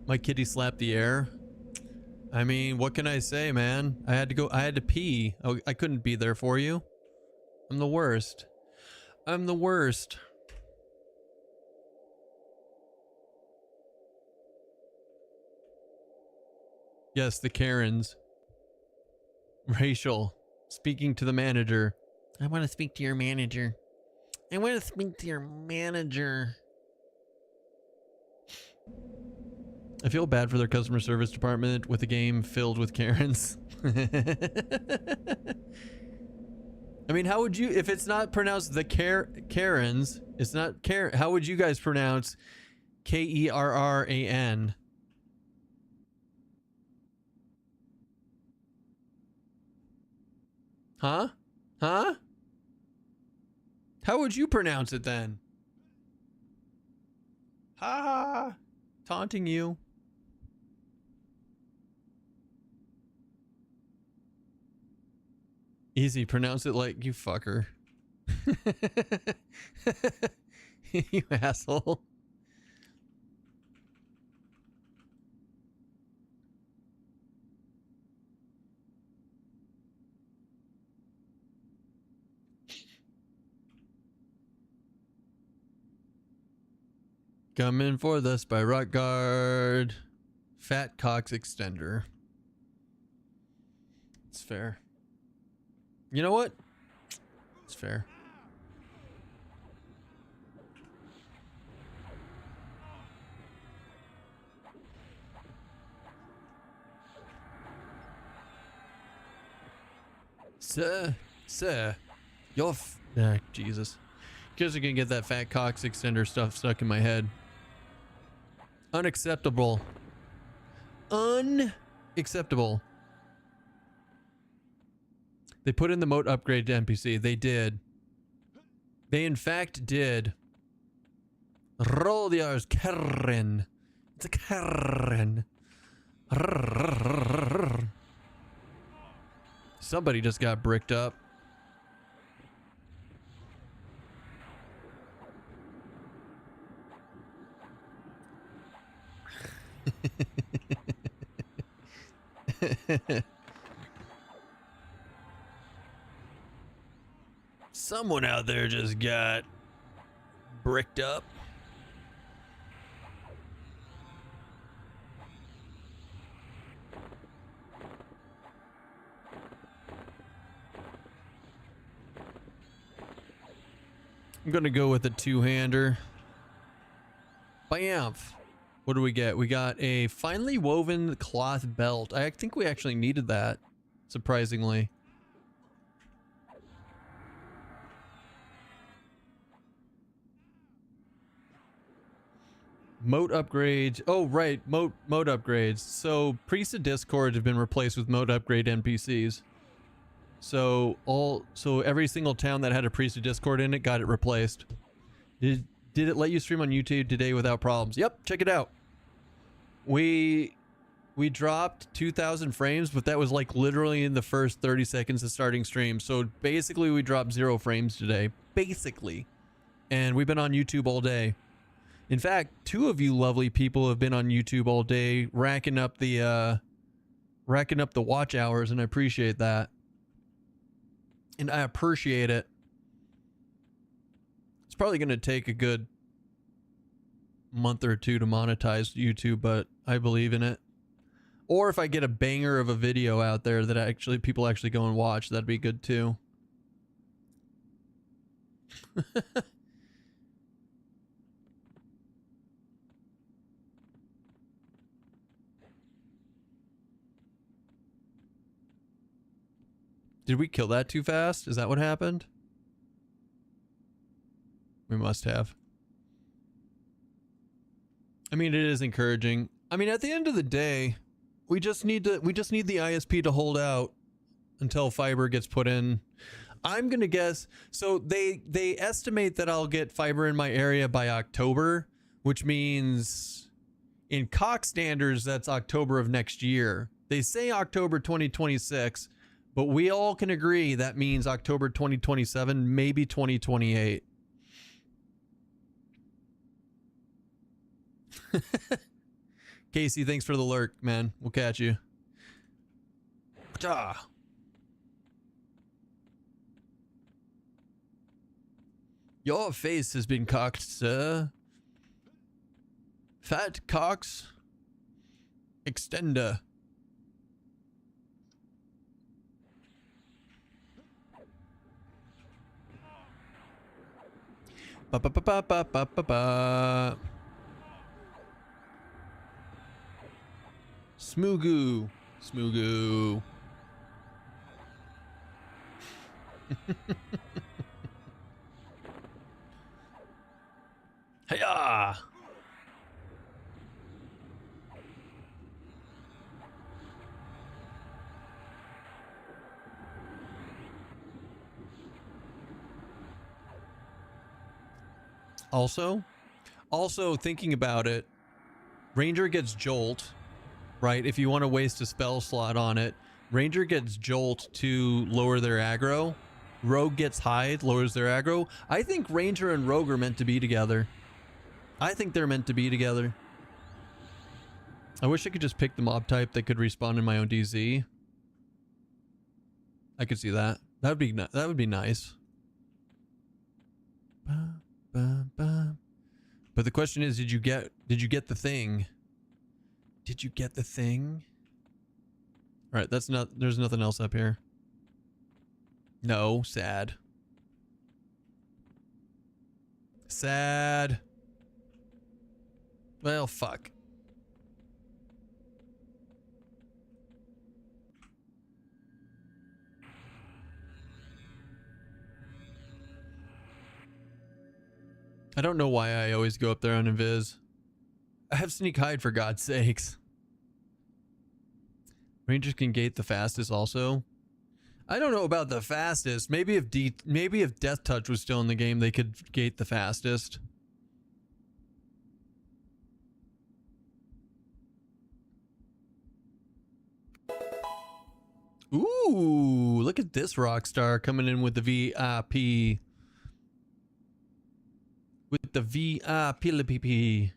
My kitty slapped the air. I mean, what can I say, man? I had to pee. I couldn't be there for you. I'm the worst. I'm the worst. Yes, the Karens. Rachel, speaking to the manager. I want to speak to your manager. I want to speak to your manager. I feel bad for their customer service department with a game filled with Karens. I mean, how would you, if it's not pronounced the Karens, it's not Karen, how would you guys pronounce Kerran? Huh? Huh? How would you pronounce it then? Ha ha. Taunting you. Easy, pronounce it like you fucker. You asshole. Coming for the Spy Rock Guard. Fat Cox Extender. It's fair. You know what? It's fair. Sir, you're Jesus. You guys are gonna get that Fat Cox Extender stuff stuck in my head. Unacceptable. Unacceptable. They put in the moat upgrade to NPC. They did. They in fact did. Roll the R's. Karen. It's a Karen. Somebody just got bricked up. Someone out there just got bricked up. I'm gonna go with a two-hander. Bamf. What do we get? We got a finely woven cloth belt. I think we actually needed that, surprisingly. Moat upgrades. Oh, right. Moat upgrades. So priests of Discord have been replaced with moat upgrade NPCs. So every single town that had a priest of Discord in it got it replaced. Did it let you stream on YouTube today without problems? Yep, check it out. We dropped 2,000 frames, but that was like literally in the first 30 seconds of starting stream. So basically we dropped 0 frames today. Basically. And we've been on YouTube all day. In fact, two of you lovely people have been on YouTube all day racking up the watch hours, and I appreciate that. And I appreciate it. It's probably going to take a good month or two to monetize YouTube, but I believe in it. Or if I get a banger of a video out there that actually people actually go and watch, that'd be good too. Did we kill that too fast? Is that what happened? We must have. I mean, it is encouraging. I mean, at the end of the day, we just need the ISP to hold out until fiber gets put in. I'm gonna guess. So they estimate that I'll get fiber in my area by October, which means in Cox standards that's October of next year. They say October 2026, but we all can agree that means October 2027, maybe 2028. Casey, thanks for the lurk, man. We'll catch you. Ah. Your face has been cocked, sir. Fat Cox Extender. Ba ba ba ba ba ba ba ba. Smoogoo. Smoogoo. Hiya! Also thinking about it, Ranger gets Jolt, right? If you want to waste a spell slot on it, Ranger gets Jolt to lower their aggro. Rogue gets Hide, lowers their aggro. I think Ranger and Rogue are meant to be together. I think they're meant to be together. I wish I could just pick the mob type that could respawn in my own DZ. I could see that. That would be nice. But the question is, did you get the thing? Did you get the thing? All right, there's nothing else up here. No, sad. Sad. Well, fuck. I don't know why I always go up there on invis. I have sneak hide, for God's sakes. Rangers can gate the fastest also. I don't know about the fastest. Maybe if Death Touch was still in the game, they could gate the fastest. Ooh, look at this rock star coming in with the VIP. With the VIP.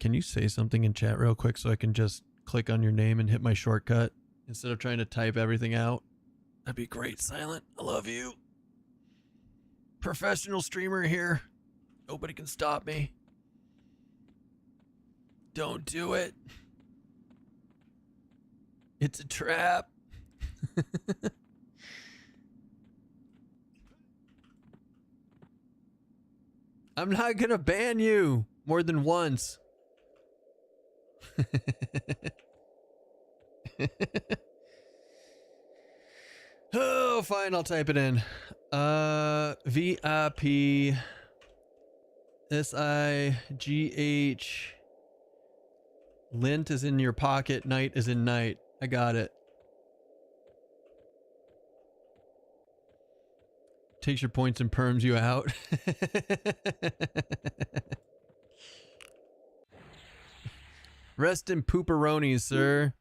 Can you say something in chat real quick so I can just click on your name and hit my shortcut instead of trying to type everything out? That'd be great, Silent. I love you. Professional streamer here. Nobody can stop me. Don't do it. It's a trap. I'm not gonna ban you more than once. Oh, fine, I'll type it in. VIP SIGH. Lint is in your pocket, night is in night. I got it. Takes your points and perms you out. Rest in pooperonis, sir.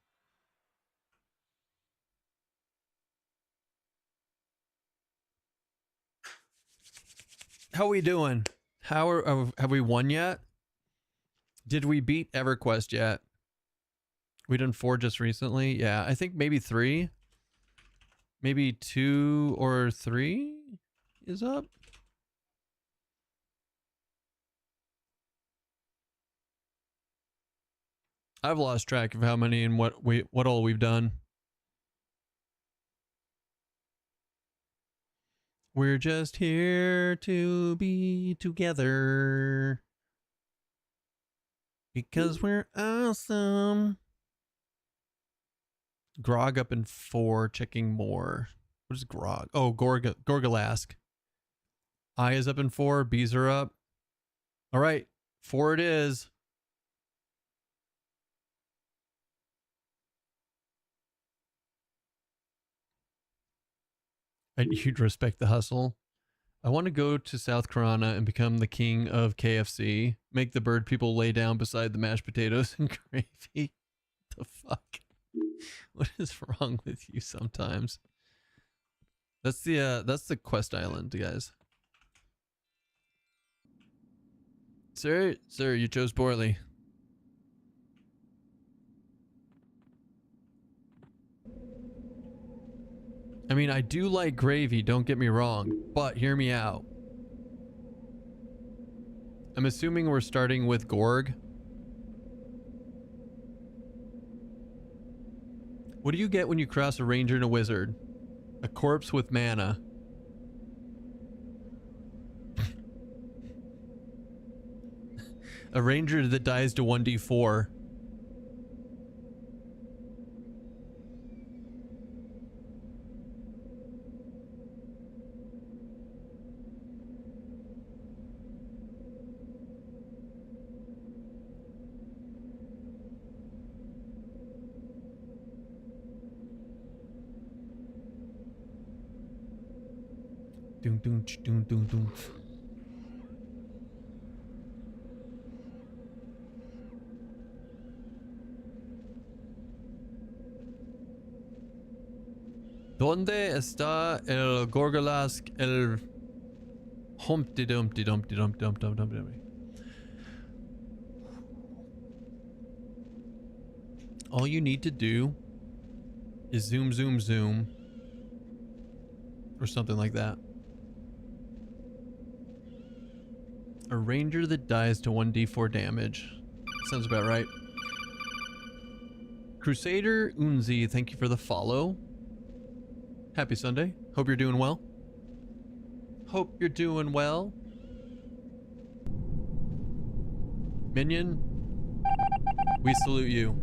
How we doing? Have we won yet? Did we beat EverQuest yet? We done 4 just recently. Yeah, I think maybe 3. Maybe 2 or 3 is up. I've lost track of how many and what all we've done. We're just here to be together because we're awesome. Grog up in 4, checking more. What is Grog? Oh, Gorgalask. I is up in 4, B's are up. All right, 4 it is. And you'd respect the hustle. I want to go to South Carolina and become the king of KFC. Make the bird people lay down beside the mashed potatoes and gravy. The fuck? What is wrong with you sometimes? That's the quest island, guys. Sir, you chose poorly. I mean, I do like gravy, don't get me wrong, but hear me out. I'm assuming we're starting with Gorg. What do you get when you cross a ranger and a wizard? A corpse with mana. A ranger that dies to 1d4. Doom, doom, doom, doom, doom. ¿Dónde está el Gorgalask, el Humpty Dumpty Dumpty Dumpty Dumpty Dumpty Dumpty? All you need to do is zoom, zoom, zoom. Or something like that. A ranger that dies to 1d4 damage. Sounds about right. Crusader Unzi, thank you for the follow. Happy Sunday. Hope you're doing well. Hope you're doing well. Minion, we salute you.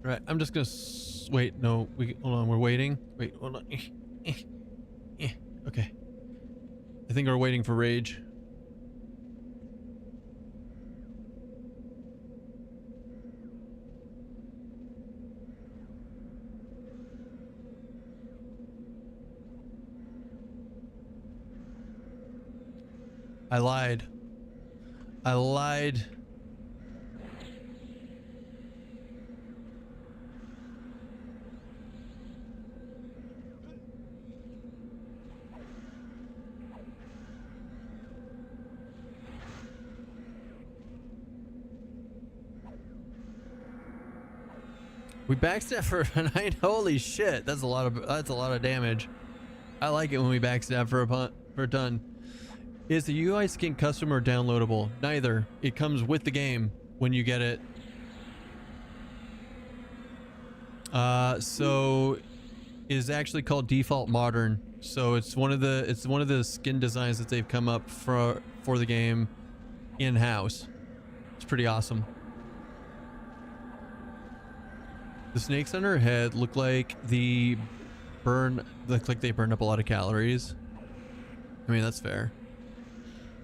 Right, I'm just gonna wait. No, hold on. We're waiting. Wait, hold on. Okay. I think we're waiting for rage. I lied. I lied. We backstab for a night. Holy shit, that's a lot of damage. I like it when we backstab for a ton. Is the UI skin custom or downloadable? Neither. It comes with the game when you get it. So it is actually called default modern. So it's one of the skin designs that they've come up for the game in-house. It's pretty awesome. The snakes on her head look like they burn up a lot of calories. I mean, that's fair.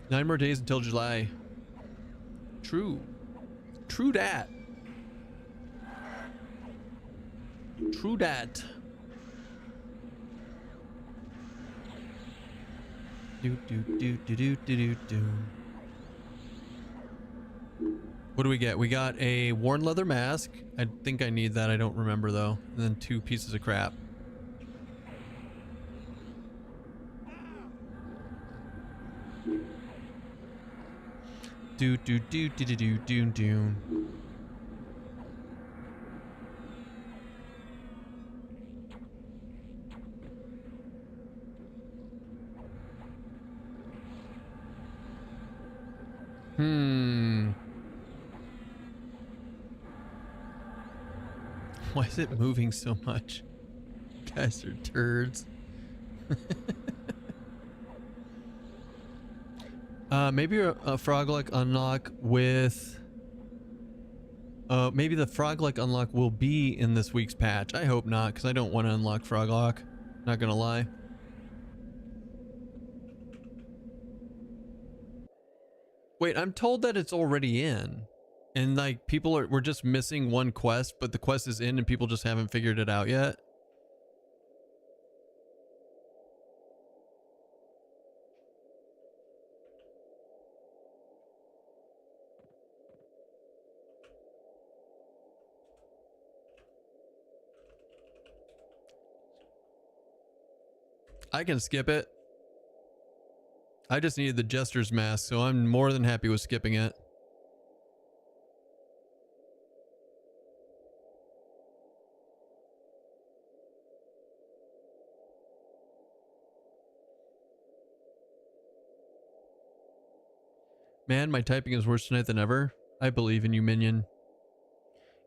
9 more days until July. True. True dat. True dat. Do do do do do do do do. What do we get? We got a worn leather mask. I think I need that. I don't remember though. And then 2 pieces of crap. Do do do do do do do do. Why is it moving so much? Guys are turds. Maybe a frog-like unlock with... maybe the frog-like unlock will be in this week's patch. I hope not, because I don't want to unlock frog-like. Not gonna lie. Wait, I'm told that it's already in. And like we're just missing one quest, but the quest is in and people just haven't figured it out yet. I can skip it. I just needed the Jester's mask, so I'm more than happy with skipping it. Man, my typing is worse tonight than ever. I believe in you, minion.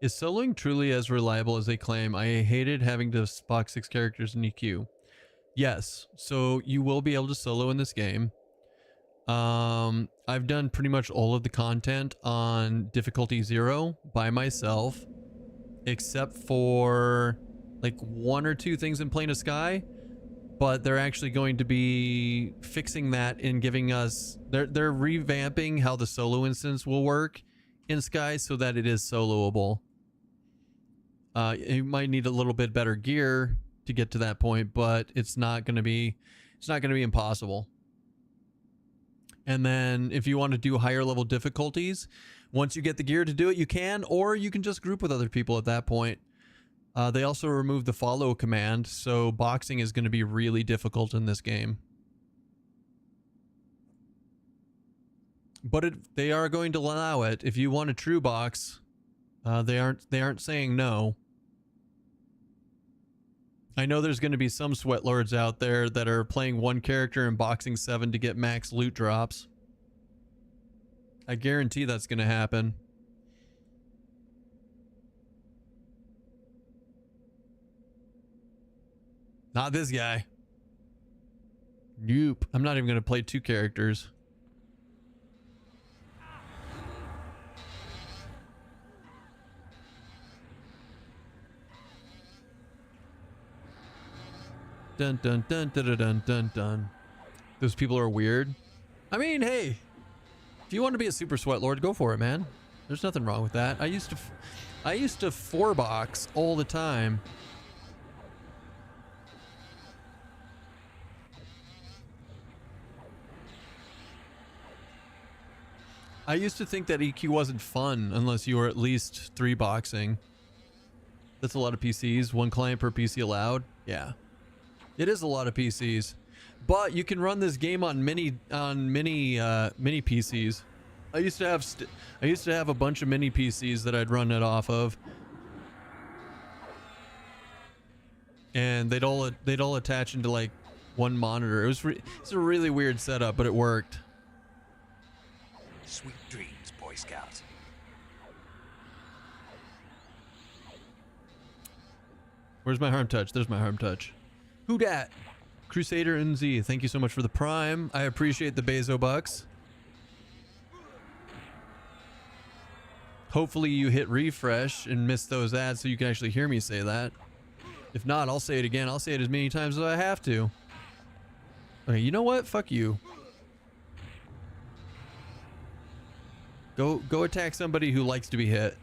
Is soloing truly as reliable as they claim? I hated having to box 6 characters in EQ. Yes, so you will be able to solo in this game. I've done pretty much all of the content on difficulty 0 by myself, except for like 1 or 2 things in Plane of Sky. But they're actually going to be fixing that and giving us... They're revamping how the solo instance will work in Sky so that it is soloable. You might need a little bit better gear to get to that point, but it's not going to be impossible. And then if you want to do higher level difficulties, once you get the gear to do it, you can, or you can just group with other people at that point. They also removed the follow command, so boxing is going to be really difficult in this game. But they are going to allow it. If you want a true box, they aren't saying no. I know there's going to be some sweat lords out there that are playing 1 character in boxing 7 to get max loot drops. I guarantee that's going to happen. Not this guy. Nope. I'm not even going to play 2 characters. Dun dun dun dun dun dun dun dun. Those people are weird. I mean, hey, if you want to be a super sweat lord, go for it, man. There's nothing wrong with that. I used to 4-box all the time. I used to think that EQ wasn't fun unless you were at least 3-boxing. That's a lot of PCs. 1 client per PC allowed. Yeah, it is a lot of PCs, but you can run this game on mini PCs. I used to have a bunch of mini PCs that I'd run it off of, and they'd all attach into like 1 monitor. It's a really weird setup, but it worked. Sweet dreams, Boy Scouts. Where's my harm touch? There's my harm touch. Who dat? Crusader NZ, thank you so much for the prime. I appreciate the Bezo bucks. Hopefully you hit refresh and miss those ads so you can actually hear me say that. If not, I'll say it again. I'll say it as many times as I have to. Okay, you know what? Fuck you. Go attack somebody who likes to be hit.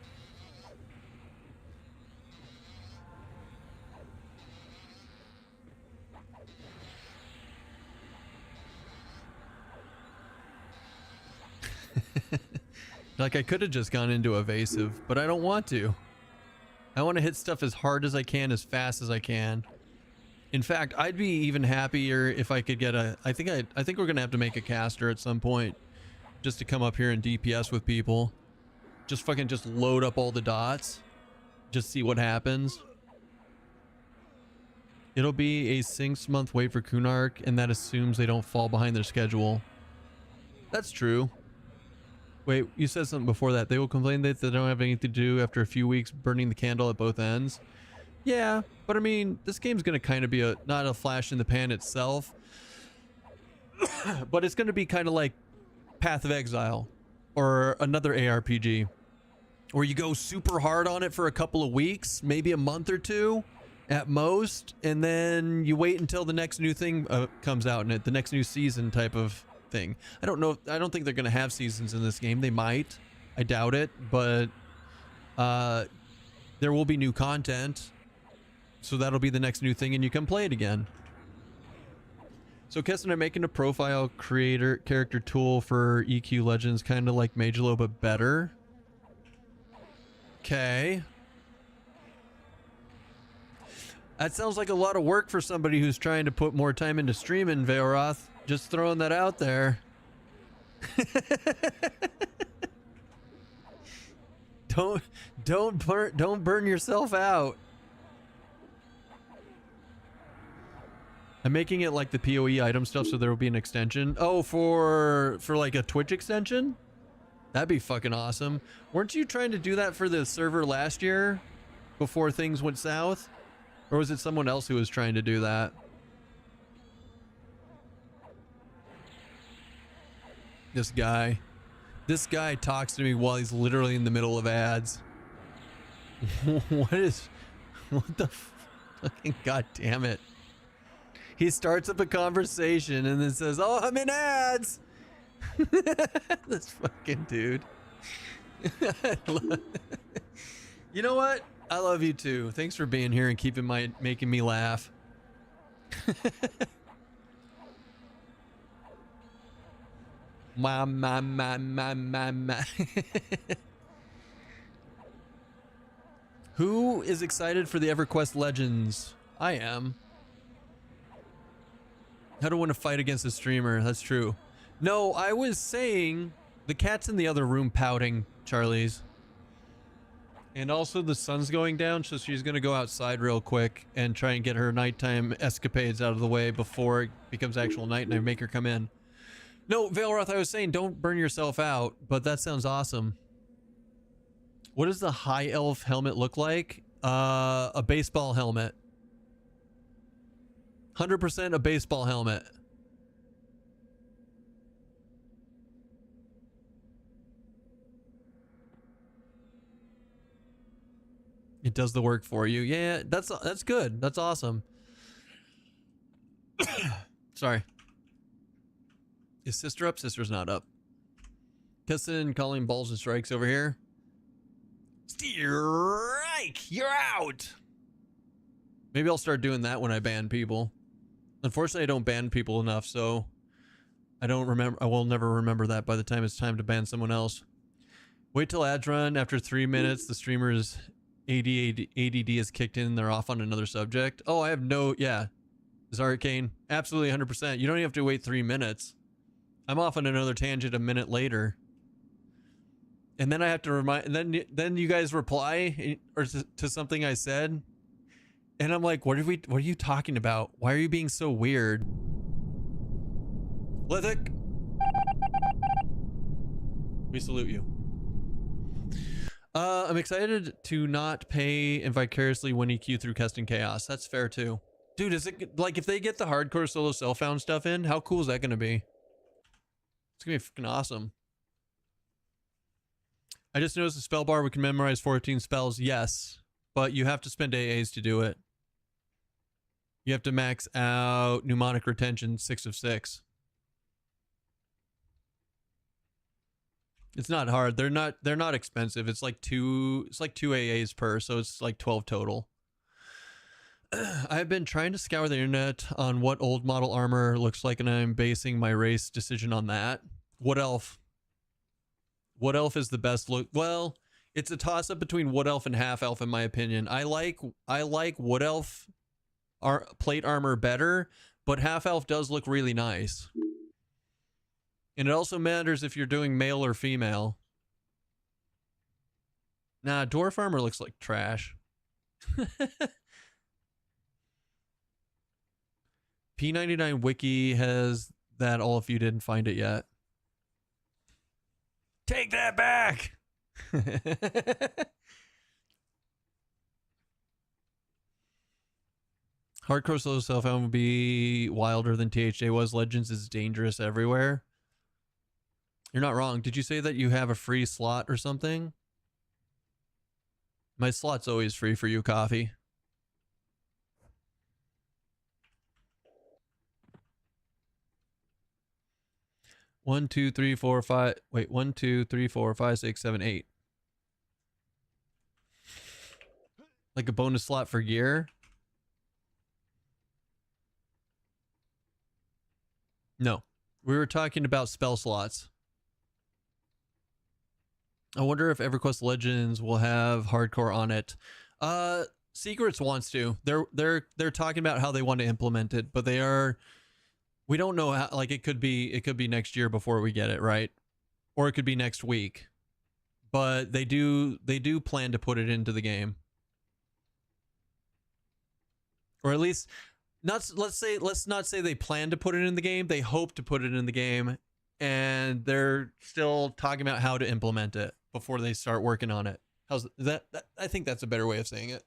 Like, I could have just gone into evasive, but I don't want to. I want to hit stuff as hard as I can, as fast as I can. In fact, I'd be even happier if I could get a... I think we're going to have to make a caster at some point. Just to come up here and DPS with people. Just fucking just load up all the dots. Just see what happens. It'll be a 6-month wait for Kunark, and that assumes they don't fall behind their schedule. That's true. Wait, you said something before that. They will complain that they don't have anything to do after a few weeks burning the candle at both ends. Yeah, but I mean, this game's going to kind of be not a flash in the pan itself. But it's going to be kind of like Path of Exile or another ARPG. Where you go super hard on it for a couple of weeks, maybe a month or two at most. And then you wait until the next new thing comes out in it. The next new season type of thing. I don't know. I don't think they're going to have seasons in this game. They might. I doubt it. But there will be new content. So that'll be the next new thing and you can play it again. So Keston, I'm making a profile character tool for EQ Legends, kind of like Magelo, but better. Okay. That sounds like a lot of work for somebody who's trying to put more time into streaming, Norrath. Just throwing that out there. Don't burn yourself out. I'm making it like the PoE item stuff, so there will be an extension. Oh, for like a Twitch extension? That'd be fucking awesome. Weren't you trying to do that for the server last year before things went south? Or was it someone else who was trying to do that? This guy talks to me while he's literally in the middle of ads. What the fucking god damn it. He starts up a conversation and then says, "Oh, I'm in ads." This fucking dude. You know what? I love you too. Thanks for being here and making me laugh. Ma. Who is excited for the EverQuest Legends? I am. I don't want to fight against a streamer. That's true. No, I was saying the cat's in the other room pouting, Charlie's. And also the sun's going down, so she's going to go outside real quick and try and get her nighttime escapades out of the way before it becomes actual night and I make her come in. No, Veilroth, I was saying don't burn yourself out, but that sounds awesome. What does the high elf helmet look like? A baseball helmet. 100% a baseball helmet. It does the work for you. Yeah, that's good. That's awesome. Sorry. Is sister up? Sister's not up. Keston calling balls and strikes over here. Strike! You're out! Maybe I'll start doing that when I ban people. Unfortunately, I don't ban people enough, so I will never remember that by the time it's time to ban someone else. Wait till ads run. After 3 minutes, the streamer's ADD is kicked in and they're off on another subject. Oh, I have no... Yeah. Is Arcane? Absolutely 100%. You don't even have to wait 3 minutes. I'm off on another tangent a minute later. And then I have to remind... And then you guys reply or to something I said. And I'm like, what are you talking about? Why are you being so weird? Lithic. We salute you. I'm excited to not pay and vicariously win EQ through Keston Chaos. That's fair too. Dude, is it like if they get the hardcore solo self-found stuff in, how cool is that going to be? It's going to be freaking awesome. I just noticed the spell bar, we can memorize 14 spells. Yes, but you have to spend AAs to do it. You have to max out mnemonic retention 6 of 6. It's not hard. They're not expensive. It's like two AAs per, so it's like 12 total. I've been trying to scour the internet on what old model armor looks like, and I'm basing my race decision on that. What elf? Wood Elf is the best look. Well, it's a toss up between Wood Elf and Half Elf in my opinion. I like Wood Elf plate armor better, but Half Elf does look really nice. And it also matters if you're doing male or female. Nah, Dwarf armor looks like trash. P99 Wiki has that all if you didn't find it yet. Take that back! Hardcore solo self-found would be wilder than THJ was. Legends is dangerous everywhere. You're not wrong. Did you say that you have a free slot or something? My slot's always free for you, Coffee. One, two, three, four, five. Wait, 1, 2, 3, 4, 5, 6, 7, 8. Like a bonus slot for gear? No. We were talking about spell slots. I wonder if EverQuest Legends will have hardcore on it. Secrets wants to. They're talking about how they want to implement it, but we don't know how. Like it could be next year before we get it, right? Or it could be next week. But they do plan to put it into the game. Or at least let's not say they plan to put it in the game. They hope to put it in the game, and they're still talking about how to implement it before they start working on it. How's that? I think that's a better way of saying it.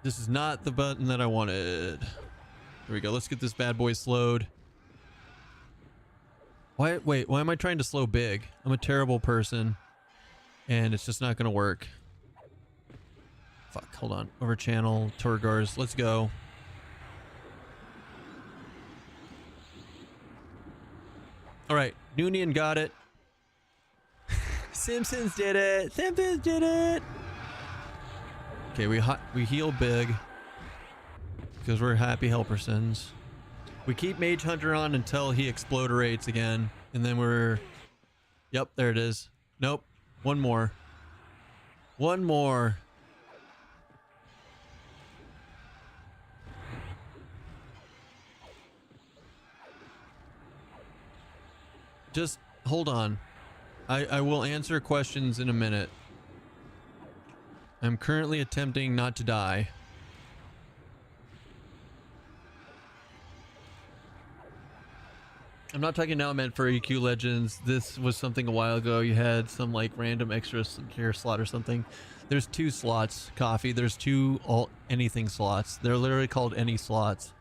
This is not the button that I wanted. There we go. Let's get this bad boy slowed. Wait, why am I trying to slow big? I'm a terrible person, and it's just not gonna work. Fuck, hold on. Over channel, Torgars, let's go. All right, Noonian got it. Simpsons did it. Simpsons did it. Okay, we heal big because we're happy helpersons. We keep Mage Hunter on until he exploderates again, and then we're... Yep, there it is. Nope. One more. One more. Just hold on. I will answer questions in a minute. I'm currently attempting not to die. I'm not talking now, I meant for EQ Legends. This was something a while ago. You had some like random extra gear slot or something. There's 2 slots, Coffee. There's 2 anything slots. They're literally called any slots.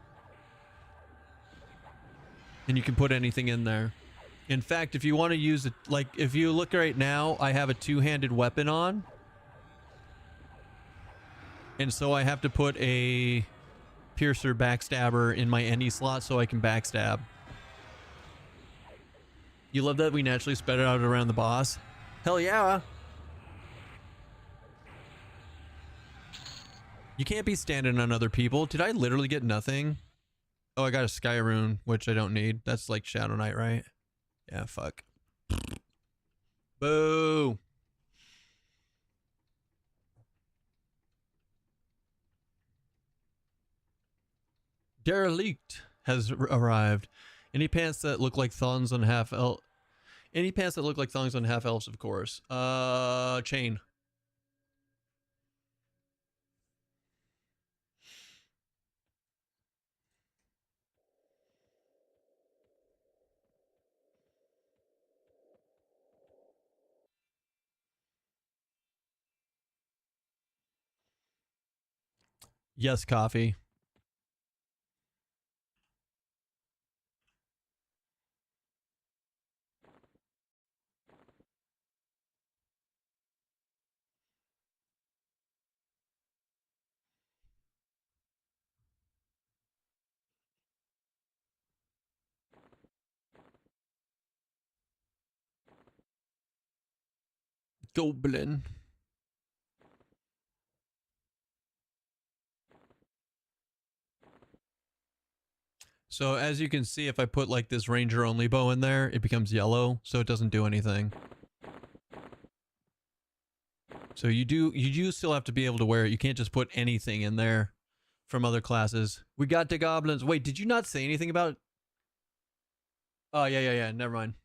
And you can put anything in there. In fact, if you want to use it, like if you look right now, I have a 2-handed weapon on. And so I have to put a piercer backstabber in my any slot so I can backstab. You love that we naturally spread it out around the boss? Hell yeah. You can't be standing on other people. Did I literally get nothing? Oh, I got a Sky Rune, which I don't need. That's like Shadow Knight, right? Yeah, fuck. Boo. Derelict has arrived. Any pants that look like thongs on half elf? Any pants that look like thongs on half elves, of course. Chain. Yes, Coffee. Goblin. So as you can see, if I put like this ranger only bow in there, it becomes yellow, so it doesn't do anything. So you do still have to be able to wear it. You can't just put anything in there from other classes. We got the goblins. Wait, did you not say anything about? Oh yeah. Never mind.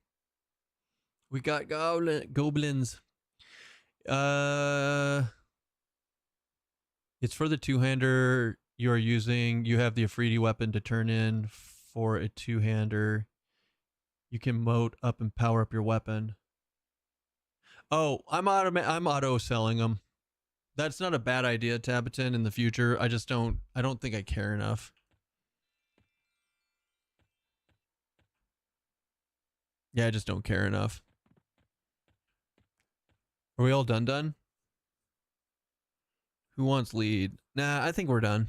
We got goblins. It's for the two-hander you are using. You have the Afridi weapon to turn in for a two-hander. You can moat up and power up your weapon. Oh, I'm auto selling them. That's not a bad idea, Tabatin, in the future. I don't think I care enough. Yeah, I just don't care enough. Are we all done? Who wants lead? Nah, I think we're done.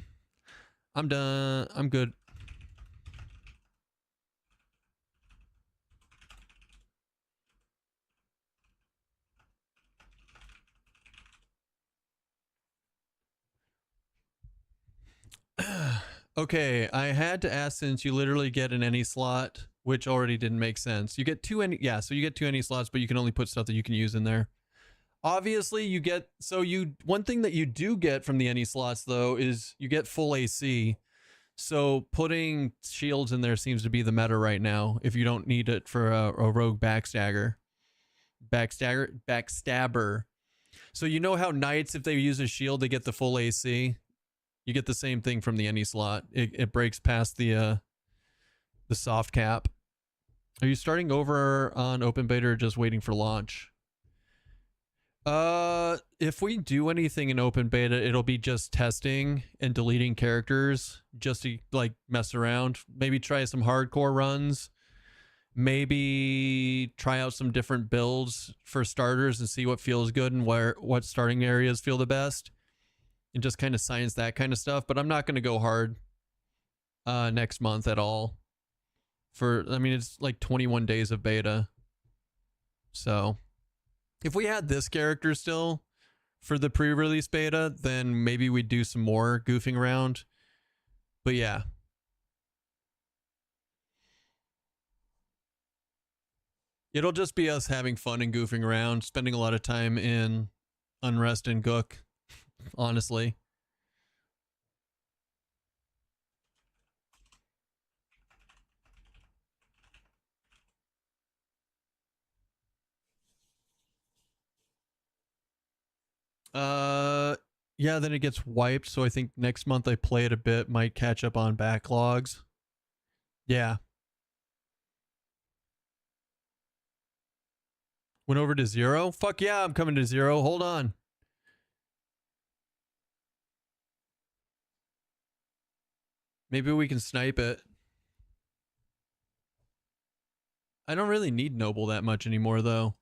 I'm done. I'm good. Okay, I had to ask since you literally get an any slot, which already didn't make sense. You get two any, yeah, so you get two any slots, but you can only put stuff that you can use in there. Obviously, you get, one thing that you do get from the any slots though is you get full AC. So putting shields in there seems to be the meta right now if you don't need it for a rogue backstabber. So you know how knights, if they use a shield, they get the full AC? You get the same thing from the any slot. It breaks past the soft cap. Are you starting over on open beta or just waiting for launch? If we do anything in open beta, it'll be just testing and deleting characters just to like mess around. Maybe try some hardcore runs. Maybe try out some different builds for starters and see what feels good and what starting areas feel the best. And just kind of science that kind of stuff. But I'm not going to go hard next month at all. I mean, it's like 21 days of beta. So if we had this character still for the pre-release beta, then maybe we'd do some more goofing around. But yeah. It'll just be us having fun and goofing around, spending a lot of time in Unrest and Gook, honestly. Yeah, then it gets wiped, so I think next month I play it a bit, might catch up on backlogs. Yeah. Went over to 0? Fuck yeah, I'm coming to 0. Hold on. Maybe we can snipe it. I don't really need Noble that much anymore, though.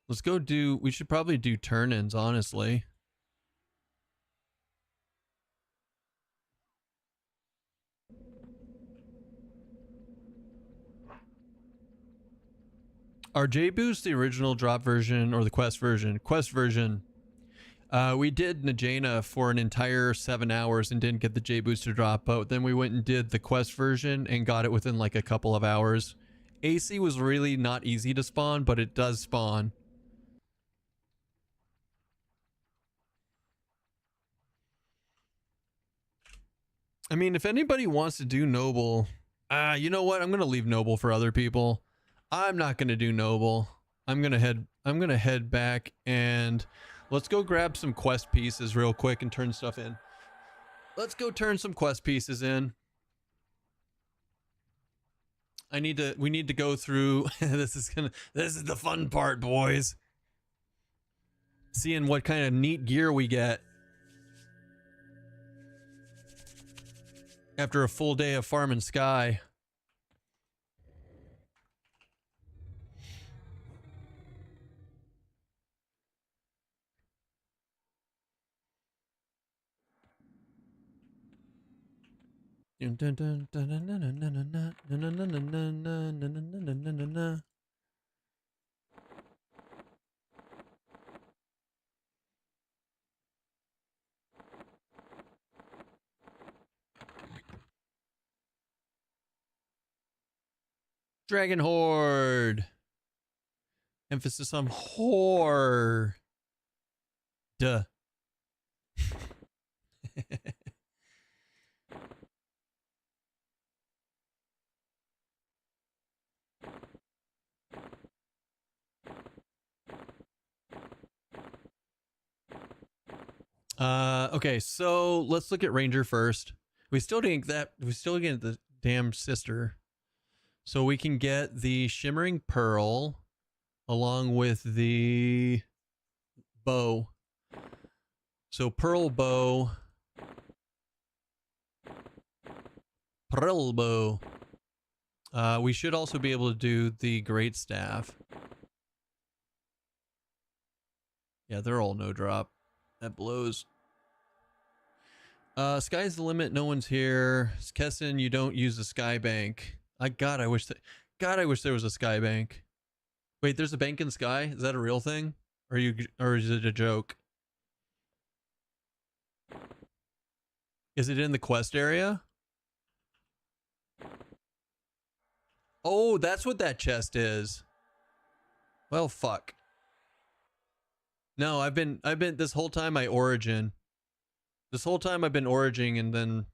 Let's go do... We should probably do turn-ins, honestly. Are J-Boost the original drop version or the quest version? Quest version. We did Najena for an entire 7 hours and didn't get the J-Boost to drop, but then we went and did the quest version and got it within like a couple of hours. AC was really not easy to spawn, but it does spawn. I mean, if anybody wants to do Noble, you know what? I'm gonna leave Noble for other people. I'm not gonna do Noble. I'm gonna head back and let's go grab some quest pieces real quick and turn stuff in. Let's go turn some quest pieces in. We need to go through this is the fun part, boys. Seeing what kind of neat gear we get after a full day of farming Sky. Dragon Horde. Emphasis on whore. Duh. Okay, so let's look at Ranger first. We still didn't get the damn sister. So we can get the Shimmering Pearl along with the bow. So Pearl bow. Pearl bow. We should also be able to do the Great Staff. Yeah, they're all no drop. That blows. Sky's the limit. No one's here. Keston, you don't use the sky bank. I wish there was a sky bank. Wait, there's a bank in sky? Is that a real thing? Or is it a joke? Is it in the quest area? Oh, that's what that chest is. Well, fuck. No, I've been this whole time I origin. This whole time I've been origing and then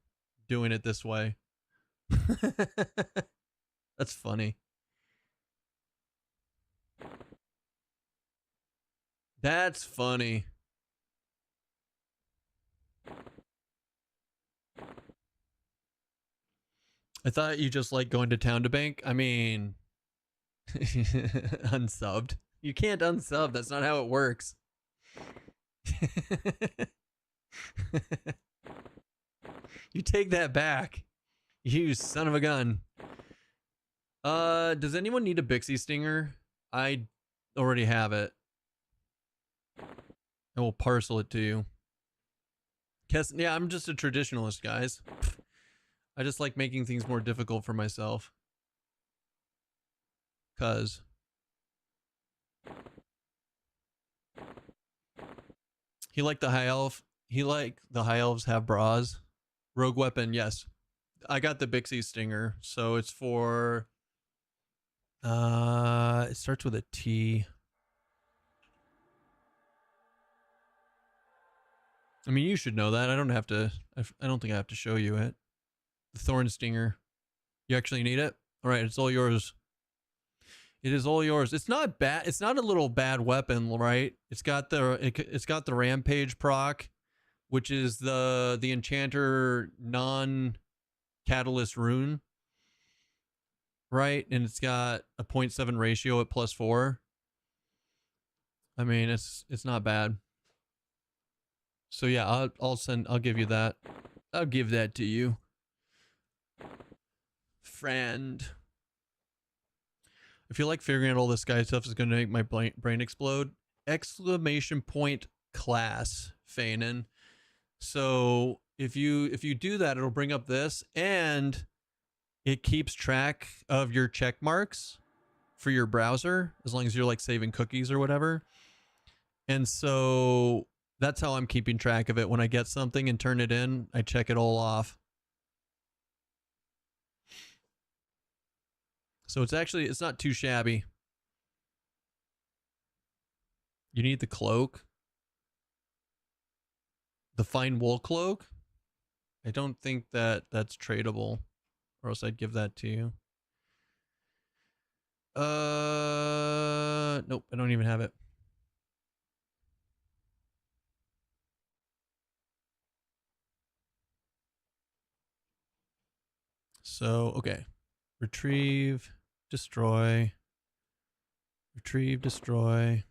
doing it this way. That's funny. That's funny. I thought you just like going to town to bank. I mean, unsubbed. You can't unsub. That's not how it works. You take that back. You son of a gun. Does anyone need a Bixie Stinger? I already have it. I will parcel it to you. Yeah, I'm just a traditionalist, guys. I just like making things more difficult for myself. Cause he liked the high elf. He liked the high elves have bras. Rogue weapon, yes. I got the Bixie Stinger, so it's for it starts with a T. I mean, you should know that. I don't have to. I don't think I have to show you it. The Thorn Stinger. You actually need it? All right, it's all yours. It is all yours. It's not bad. It's not a little bad weapon, right? It's got the Rampage proc, which is the enchanter non-catalyst rune, right? And it's got a 0.7 ratio at +4. I mean, it's not bad. So yeah, I'll give you that. I'll give that to you, friend. I feel like figuring out all this guy stuff is going to make my brain explode. Exclamation point class, Fanon. So if you do that, it'll bring up this, and it keeps track of your check marks for your browser, as long as you're like saving cookies or whatever. And so that's how I'm keeping track of it. When I get something and turn it in, I check it all off. So it's not too shabby. You need the cloak. The fine wool cloak? I don't think that's tradable, or else I'd give that to you. Nope, I don't even have it. So, okay. Retrieve, destroy. Retrieve, destroy.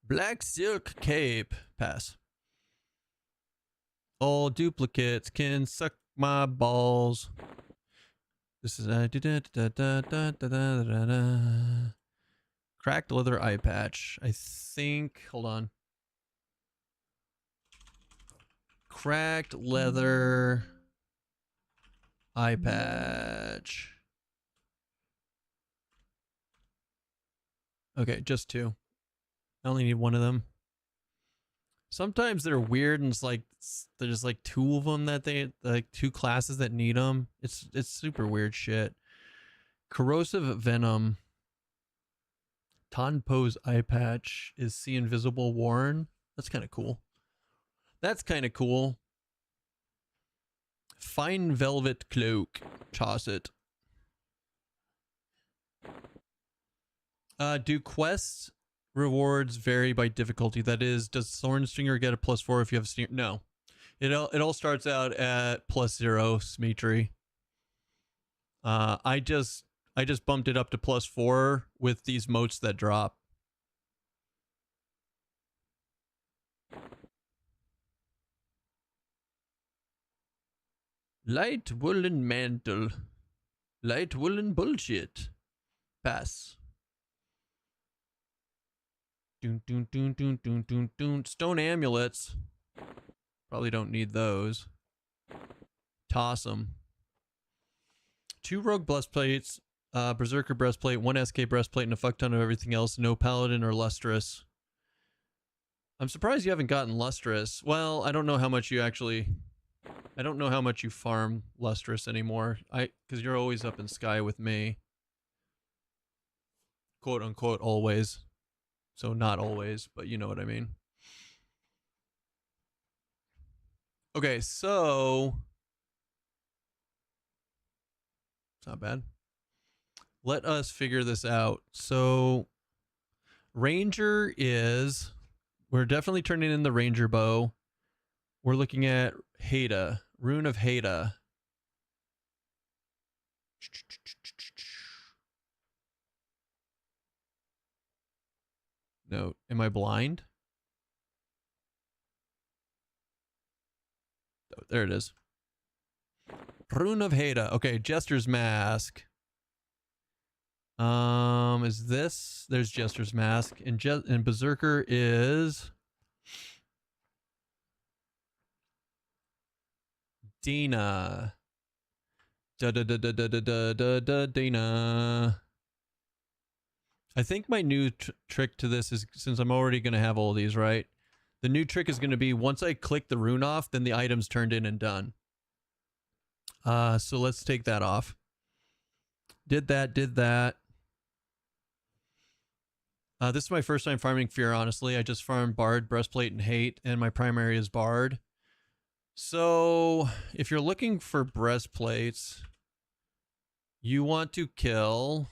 Black silk cape. Pass. All duplicates can suck my balls. This is cracked leather eye patch. I think. Hold on. Cracked leather eye patch. Okay, just 2. I only need 1 of them. Sometimes they're weird, and it's like there's like 2 of them that they like 2 classes that need them. It's super weird shit. Corrosive Venom. Tonpo's eye patch is See Invisible worn. That's kind of cool. That's kind of cool. Fine Velvet Cloak. Toss it. Do quests rewards vary by difficulty? That is, does Thornstringer get a +4 if you have Stinger? No. It all starts out at +0, Smitry. I just bumped it up to +4 with these motes that drop. Light woolen mantle. Light woolen bullshit. Pass. Doon, doon, doon, doon, doon, doon, doon. Stone amulets. Probably don't need those. Toss them. 2 rogue breastplates, berserker breastplate, 1 SK breastplate, and a fuck ton of everything else. No paladin or lustrous. I'm surprised you haven't gotten lustrous. Well, I don't know how much you actually... I don't know how much you farm lustrous anymore. Because you're always up in sky with me. Quote unquote always. So not always, but you know what I mean. Okay, so... It's not bad. Let us figure this out. So... Ranger is... We're definitely turning in the Ranger bow. We're looking at Hada. Rune of Hada. No, am I blind? Oh, there it is. Rune of Hada. Okay, Jester's Mask. Is this? There's Jester's Mask. And Berserker is... Dina. Dina. I think my new trick to this is, since I'm already going to have all these, right? The new trick is going to be, once I click the rune off, then the item's turned in and done. So let's take that off. Did that. This is my first time farming Fear, honestly. I just farmed Bard, Breastplate, and Hate, and my primary is Bard. So, if you're looking for breastplates, you want to kill...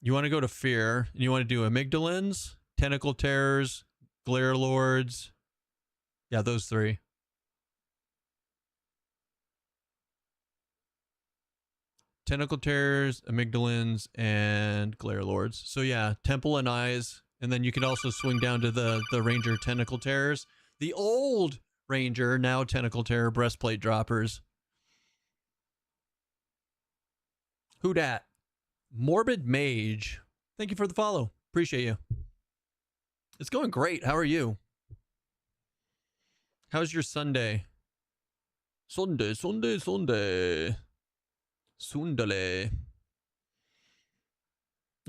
You want to go to Fear, and you want to do Amygdalins, Tentacle Terrors, Glare Lords. Yeah, those 3. Tentacle Terrors, Amygdalins, and Glare Lords. So yeah, Temple and Eyes. And then you can also swing down to the Ranger Tentacle Terrors. The old Ranger, now Tentacle Terror Breastplate Droppers. Who dat? Morbid Mage. Thank you for the follow. Appreciate you. It's going great. How are you? How's your Sunday? Sunday. Sundale.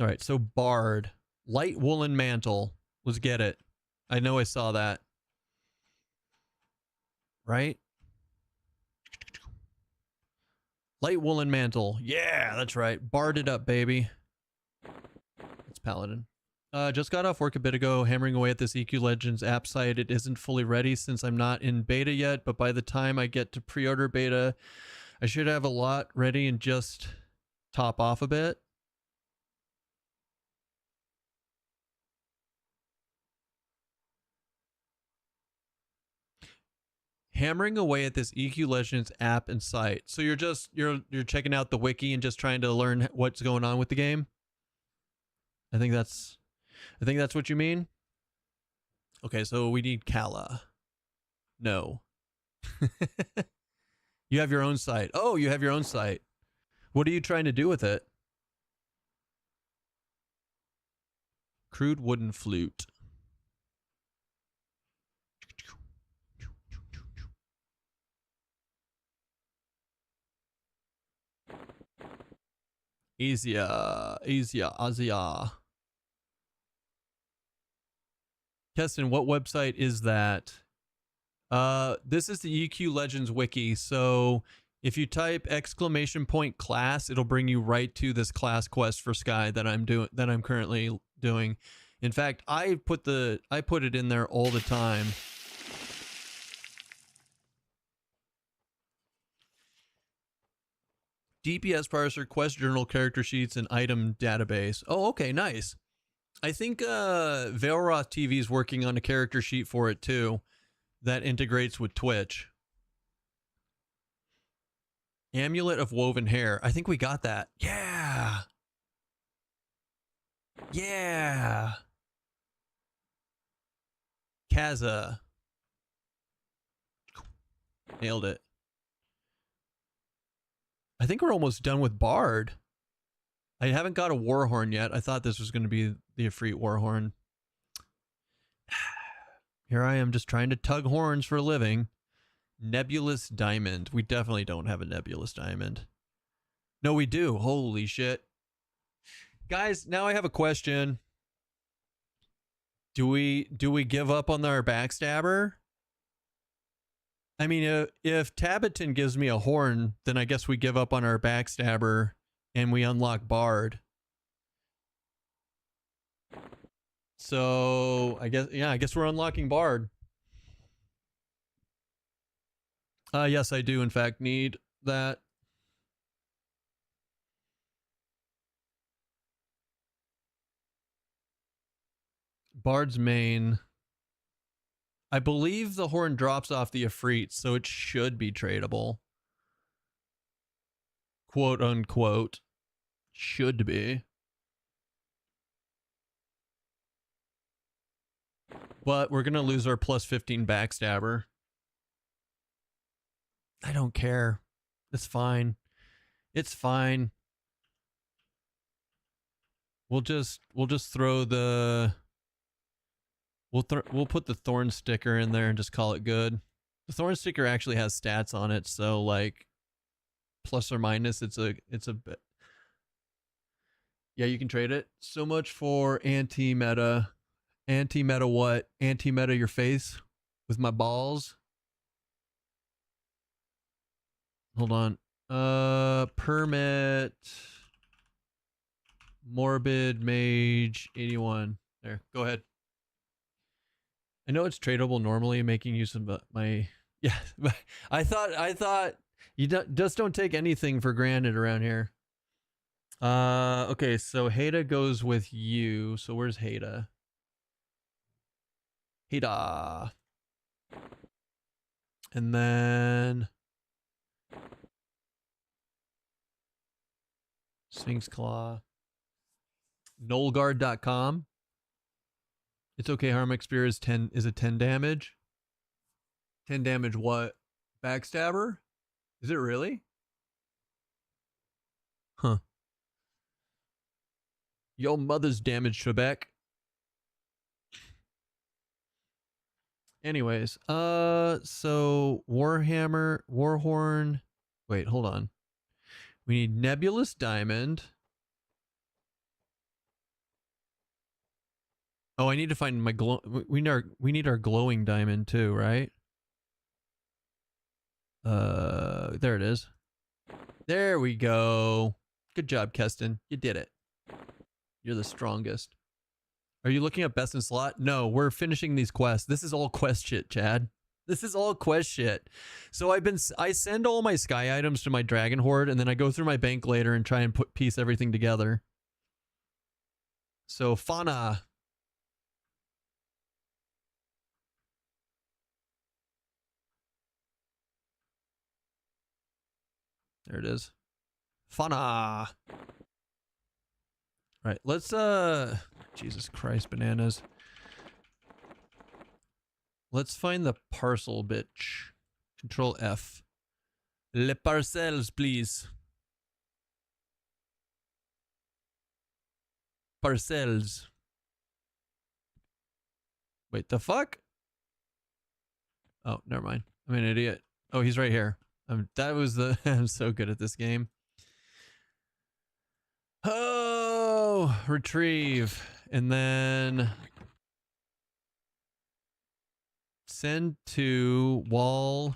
All right, so Bard. Light woolen mantle. Let's get it. I know I saw that. Right? Light woolen mantle. Yeah, that's right. Bard it up, baby. It's Paladin. Just got off work a bit ago, hammering away at this EQ Legends app site. It isn't fully ready since I'm not in beta yet, but by the time I get to pre-order beta, I should have a lot ready and just top off a bit. Hammering away at this EQ Legends app and site. So you're checking out the wiki and just trying to learn what's going on with the game. I think that's what you mean. Okay, so we need Kala. No. You have your own site. Oh, you have your own site. What are you trying to do with it? Crude wooden flute. Asia. Keston, what website is that? This is the EQ Legends wiki. So if you type !class, it'll bring you right to this class quest for Sky that I'm currently doing. In fact, I put it in there all the time. DPS parser, quest journal, character sheets, and item database. Oh, okay, nice. I think Norrath TV is working on a character sheet for it too that integrates with Twitch. Amulet of Woven Hair. I think we got that. Yeah. Yeah. Kaza. Nailed it. I think we're almost done with Bard. I haven't got a Warhorn yet. I thought this was going to be the Ifrit Warhorn. Here I am just trying to tug horns for a living. Nebulous Diamond. We definitely don't have a Nebulous Diamond. No, we do. Holy shit. Guys, now I have a question. Do we give up on our backstabber? I mean, if Tabbiton gives me a horn, then I guess we give up on our backstabber and we unlock Bard. So I guess we're unlocking Bard. Yes, I do in fact need that. Bard's main. I believe the horn drops off the Ifrit, so it should be tradable. Quote unquote. Should be. But we're going to lose our plus 15 backstabber. I don't care. It's fine. It's fine. We'll just throw the... We'll put the thorn sticker in there and just call it good. The thorn sticker actually has stats on it, so like plus or minus, it's a bit. Yeah, you can trade it. So much for anti-meta. Anti-meta what? Anti-meta your face with my balls. Hold on. Permit. Morbid Mage 81. There, go ahead. I know it's tradable normally, making use of my... Yeah, I thought you just don't take anything for granted around here. Okay, so Haida goes with you. So where's Haida? Haida. And then... Sphinx Claw. Nullguard.com. It's okay, Harmonic Spear is 10 damage. 10 damage what? Backstabber? Is it really? Huh. Your mother's damage, Trebek. Anyways, so Warhammer, Warhorn. Wait, hold on. We need Nebulous Diamond. Oh, I need to find my we need our glowing diamond too, right? There it is. There we go. Good job, Keston. You did it. You're the strongest. Are you looking at best in slot? No, we're finishing these quests. This is all quest shit, Chad. This is all quest shit. So I send all my sky items to my dragon horde, and then I go through my bank later and try and piece everything together. So Fauna. There it is. Fauna. Right, let's Jesus Christ, bananas. Let's find the parcel, bitch. Control F. Le parcels, please. Parcels. Wait, the fuck? Oh, never mind. I'm an idiot. Oh, he's right here. That was the... I'm so good at this game. Oh, retrieve. And then... Send to Waldren.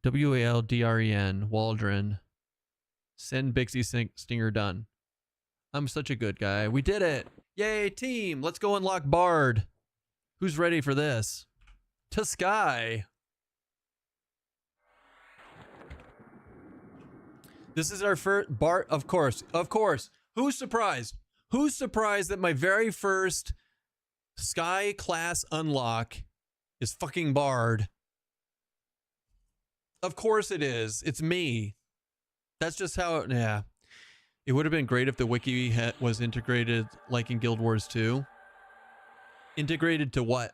Waldren. Waldren. Send Bixie Stinger done. I'm such a good guy. We did it. Yay, team. Let's go unlock Bard. Who's ready for this? To Sky. This is our first Bard. Of course. Of course. Who's surprised? Who's surprised that my very first Sky class unlock is fucking Bard? Of course it is. It's me. That's just how it, yeah. It would have been great if the wiki was integrated like in Guild Wars 2. Integrated to what?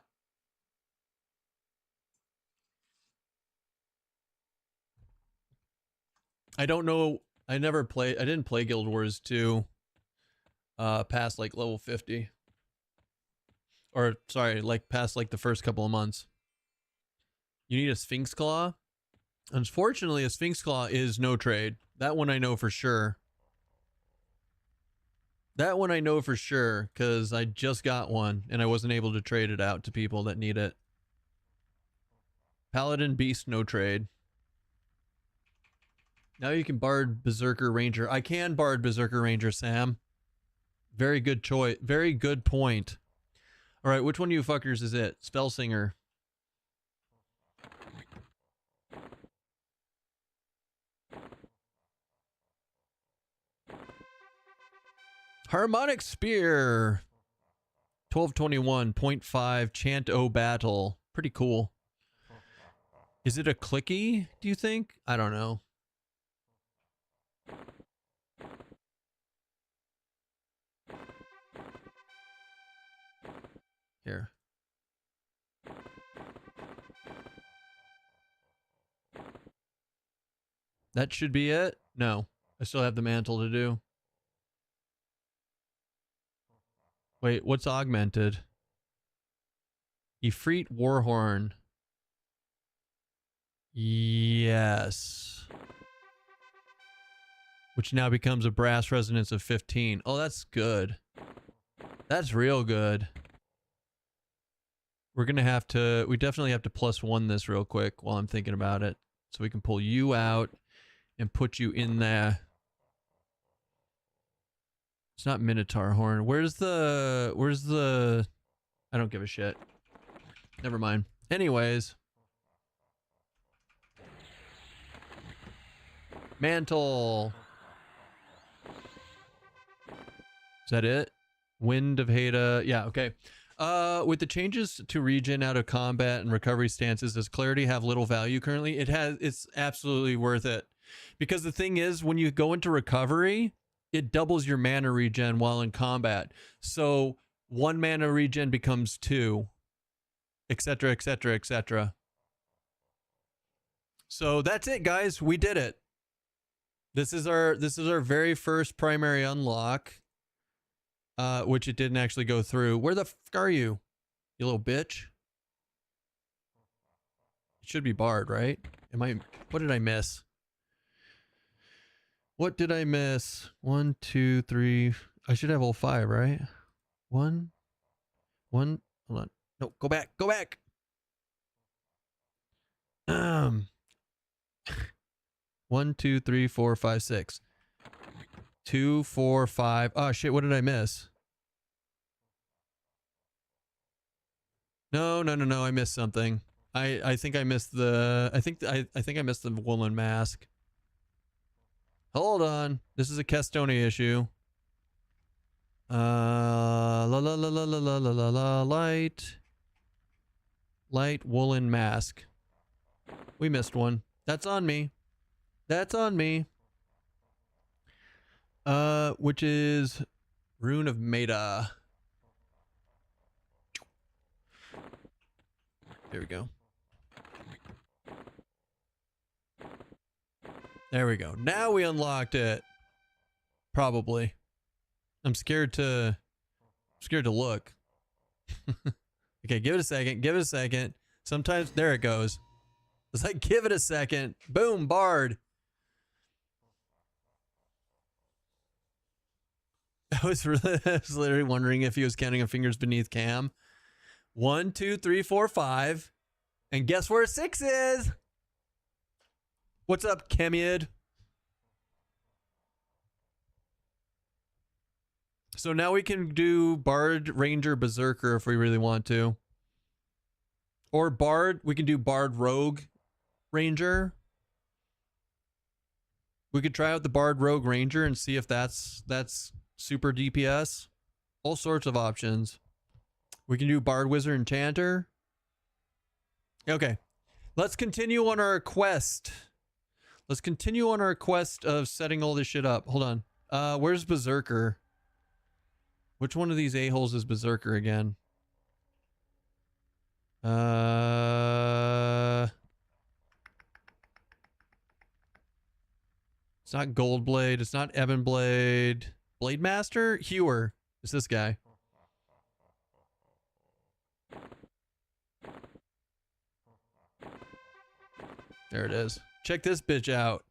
I don't know. I didn't play Guild Wars 2 past like level 50. Or sorry, like past like the first couple of months. You need a Sphinx Claw? Unfortunately, a Sphinx Claw is no trade. That one I know for sure. That one I know for sure, because I just got one, and I wasn't able to trade it out to people that need it. Paladin Beast, no trade. Now you can Bard Berserker Ranger. I can Bard Berserker Ranger, Sam. Very good choice. Very good point. All right, which one of you fuckers is it? Spellsinger. Harmonic Spear. 1221.5 Chant O Battle. Pretty cool. Is it a clicky, do you think? I don't know. Here. That should be it? No. I still have the mantle to do. Wait, what's augmented? Ifrit Warhorn. Yes. Which now becomes a brass resonance of 15. Oh, that's good. That's real good. We're going to have to... We definitely have to +1 this real quick while I'm thinking about it. So we can pull you out and put you in there. It's not Minotaur Horn. Where's the... I don't give a shit. Never mind. Anyways. Mantle. Is that it? Wind of Hada. Yeah, okay. With the changes to regen out of combat and recovery stances, does clarity have little value currently? It's absolutely worth it. Because the thing is, when you go into recovery, it doubles your mana regen while in combat. So 1 mana regen becomes 2, etc., etc., etc. So that's it, guys. We did it. This is our very first primary unlock, which it didn't actually go through. Where the fuck are you, you little bitch? It should be Bard, right? What did I miss? What did I miss? 1, 2, 3. I should have all 5, right? 1. Hold on. No, go back. Go back. 1, 2, 3, 4, 5, 6. 2, 4, 5. Oh shit! What did I miss? No. I missed something. I think I missed the. I think I missed the woolen mask. Hold on. This is a Kestonia issue. Light woolen mask. We missed one. That's on me. That's on me. Which is Rune of Meta. There we go. There we go. Now we unlocked it. Probably. I'm scared to look. Okay, give it a second. Give it a second. Sometimes there it goes. It's like, give it a second. Boom, Bard. I was literally wondering if he was counting on fingers beneath cam. 1, 2, 3, 4, 5. And guess where 6 is? What's up, Chemid? So now we can do Bard, Ranger, Berserker if we really want to. Or Bard, we can do Bard, Rogue, Ranger. We could try out the Bard, Rogue, Ranger and see if that's super DPS. All sorts of options. We can do Bard, Wizard, Enchanter. Okay. Let's continue on our quest. Let's continue on our quest of setting all this shit up. Hold on. Where's Berserker? Which one of these a-holes is Berserker again? It's not Goldblade. It's not Ebonblade. Blade Master? Hewer. It's this guy. There it is. Check this bitch out.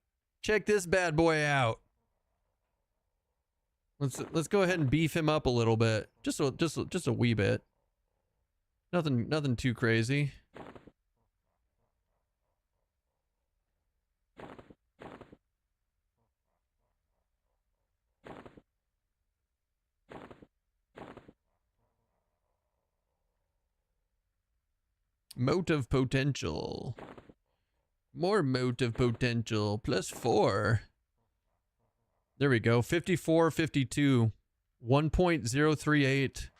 Check this bad boy out. Let's go ahead and beef him up a little bit. Just a wee bit. Nothing too crazy. Motive potential. More motive potential. +4. There we go. 54, 52. 1.038.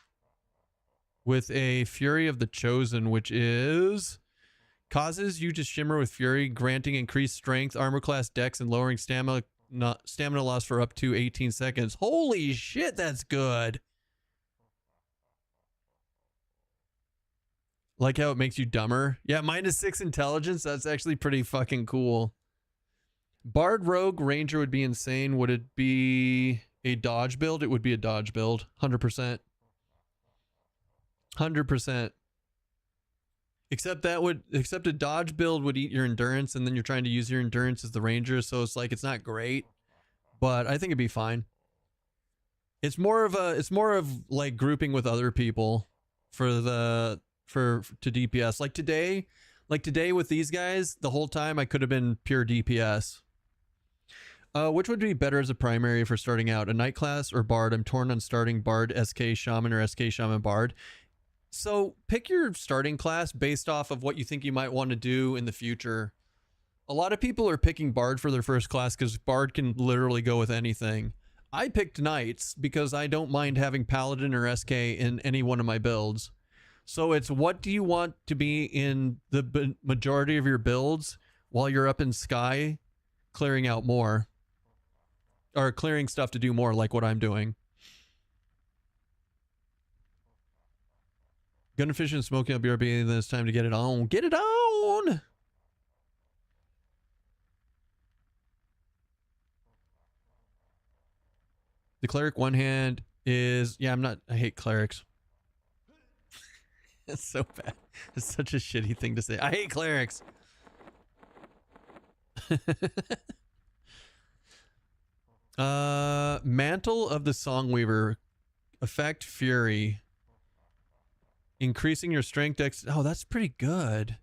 With a Fury of the Chosen, which is... Causes you to shimmer with Fury, granting increased strength, armor class, dex, and lowering stamina loss for up to 18 seconds. Holy shit, that's good. Like how it makes you dumber. Yeah, -6 intelligence. That's actually pretty fucking cool. Bard, Rogue, Ranger would be insane. Would it be a dodge build? It would be a dodge build. 100%. 100%. Except a dodge build would eat your endurance, and then you're trying to use your endurance as the Ranger, so it's like it's not great. But I think it'd be fine. It's more of like grouping with other people to DPS. Like today with these guys, the whole time I could have been pure DPS. Which would be better as a primary for starting out? A Knight class or Bard? I'm torn on starting Bard, SK Shaman, or SK Shaman Bard. So pick your starting class based off of what you think you might want to do in the future. A lot of people are picking Bard for their first class because Bard can literally go with anything. I picked Knights because I don't mind having Paladin or SK in any one of my builds. So it's what do you want to be in the majority of your builds while you're up in Sky clearing out more. Or clearing stuff to do more like what I'm doing. Gunfish and smoking up BRB, then it's time to get it on. Get it on! The cleric one hand is... Yeah, I hate clerics. It's so bad. It's such a shitty thing to say. I hate clerics. Mantle of the Songweaver. Effect Fury. Increasing your strength dex. Oh, that's pretty good.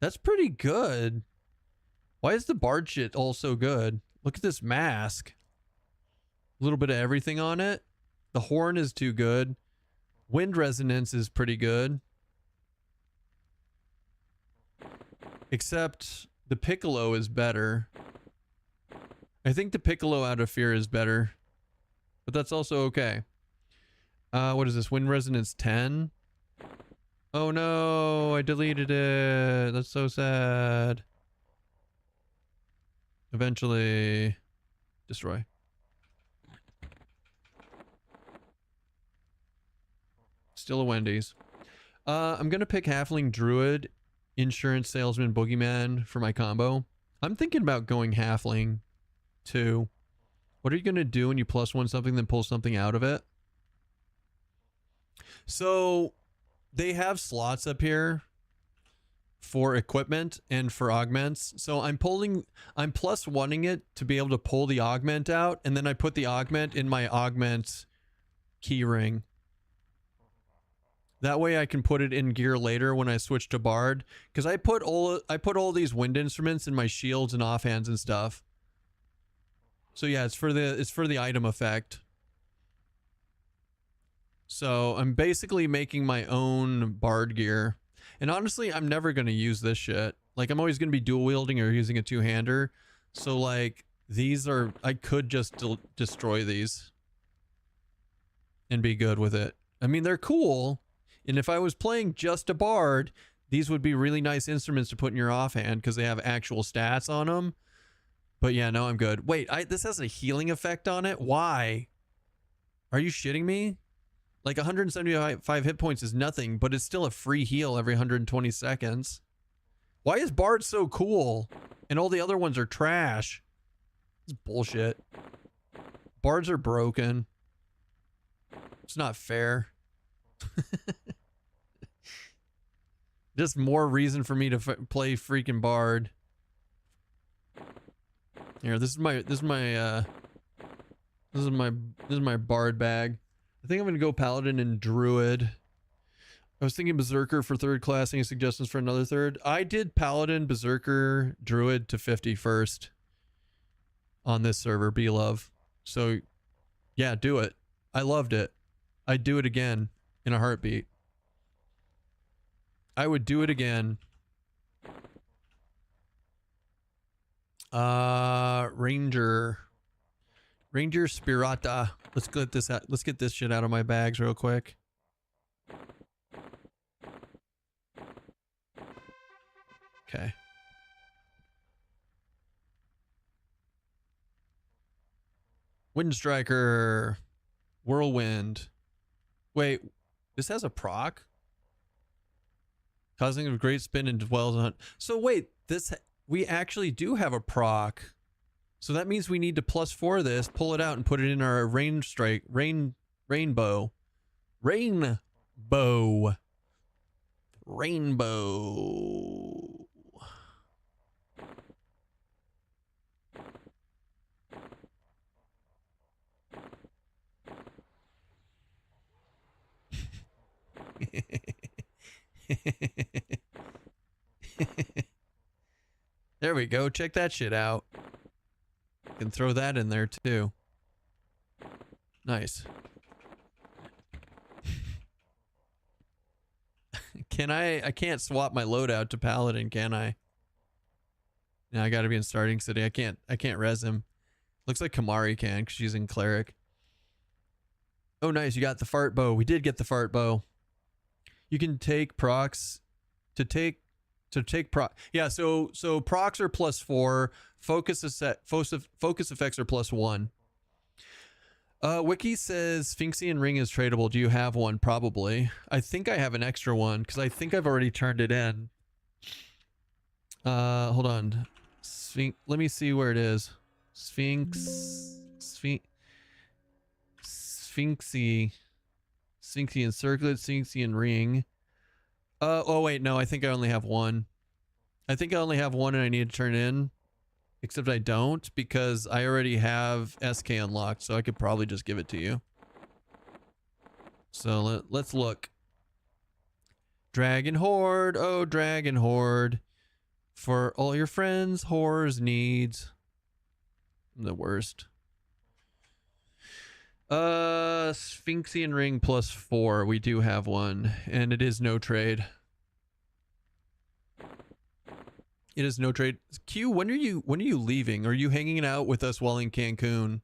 That's pretty good. Why is the Bard shit all so good? Look at this mask. A little bit of everything on it. The horn is too good. Wind resonance is pretty good. Except the Piccolo is better. I think the Piccolo out of Fear is better. But that's also okay. What is this? Wind resonance 10? Oh no, I deleted it. That's so sad. Eventually destroy. Still a Wendy's. I'm gonna pick Halfling Druid, Insurance Salesman, Boogeyman for my combo. I'm thinking about going Halfling too. What are you gonna do when you +1 something then pull something out of it? So they have slots up here for equipment and for augments. So I'm +1ing it to be able to pull the augment out, and then I put the augment in my augment keyring. That way I can put it in gear later when I switch to Bard. Because I put all these wind instruments in my shields and offhands and stuff. So yeah, it's for the item effect. So I'm basically making my own Bard gear. And honestly, I'm never going to use this shit. Like, I'm always going to be dual wielding or using a two-hander. So like, these are, I could just destroy these and be good with it. I mean, they're cool. And if I was playing just a Bard, these would be really nice instruments to put in your offhand because they have actual stats on them. But yeah, no, I'm good. Wait, this has a healing effect on it? Why? Are you shitting me? Like 175 hit points is nothing, but it's still a free heal every 120 seconds. Why is Bard so cool? And all the other ones are trash. It's bullshit. Bards are broken. It's not fair. Just more reason for me to play freaking Bard. Here, this is my Bard bag. I think I'm gonna go Paladin and Druid. I was thinking Berserker for third class. Any suggestions for another third? I did Paladin, Berserker, Druid to 50 first on this server, Belove. So yeah, do it. I loved it. I'd do it again in a heartbeat. I would do it again. Ranger Spirata. Let's get this out. Let's get this shit out of my bags real quick. Okay. Wind Striker. Whirlwind. Wait, this has a proc? Causing a great spin and dwells on. So wait, we actually do have a proc. So that means we need to +4 this, pull it out, and put it in our rainbow. There we go. Check that shit out. Can throw that in there too. Nice. Can I can't swap my loadout to Paladin, can I? Yeah, I gotta be in starting city. I can't res him. Looks like Kamari can because she's in cleric. Oh nice, you got the fart bow. We did get the fart bow. You can take procs to take proc. Yeah, so procs are +4. Focus effects are +1. Wiki says Sphinxian ring is tradable. Do you have one? Probably. I think I have an extra one because I think I've already turned it in. Hold on. Let me see where it is. Sphinxian circlet, Sphinxian ring. Oh wait, no, I think I only have one. I think I only have one and I need to turn it in. Except I don't because I already have SK unlocked, so I could probably just give it to you. So let's look. Dragon Horde, oh Dragon Horde. For all your friends, whores, needs. I'm the worst. Sphinxian ring +4. We do have one, and it is no trade. It is no trade. Q, when are you leaving? Are you hanging out with us while in Cancun?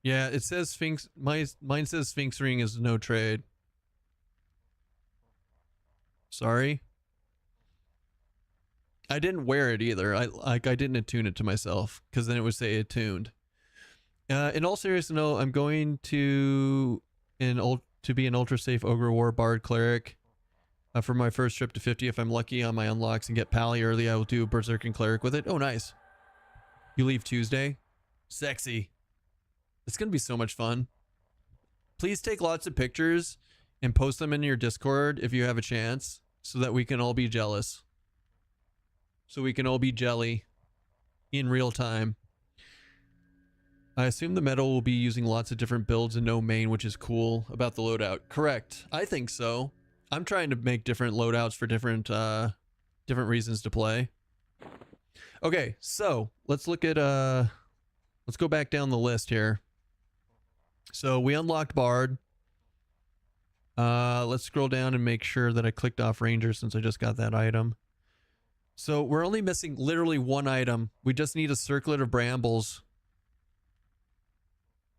Yeah, it says Sphinx. Mine says Sphinx ring is no trade. Sorry. I didn't wear it either. I didn't attune it to myself because then it would say attuned. In all seriousness, no, I'm going to be an ultra safe ogre war bard cleric. For my first trip to 50, if I'm lucky on my unlocks and get pally early, I will do berserking cleric with it. Oh, nice. You leave Tuesday? Sexy. It's going to be so much fun. Please take lots of pictures and post them in your Discord if you have a chance so that we can all be jealous. So we can all be jelly in real time. I assume the metal will be using lots of different builds and no main, which is cool about the loadout. Correct. I think so. I'm trying to make different loadouts for different reasons to play. Okay, so let's look at let's go back down the list here. So we unlocked Bard. Let's scroll down and make sure that I clicked off Ranger since I just got that item. So we're only missing literally one item. We just need a circlet of brambles.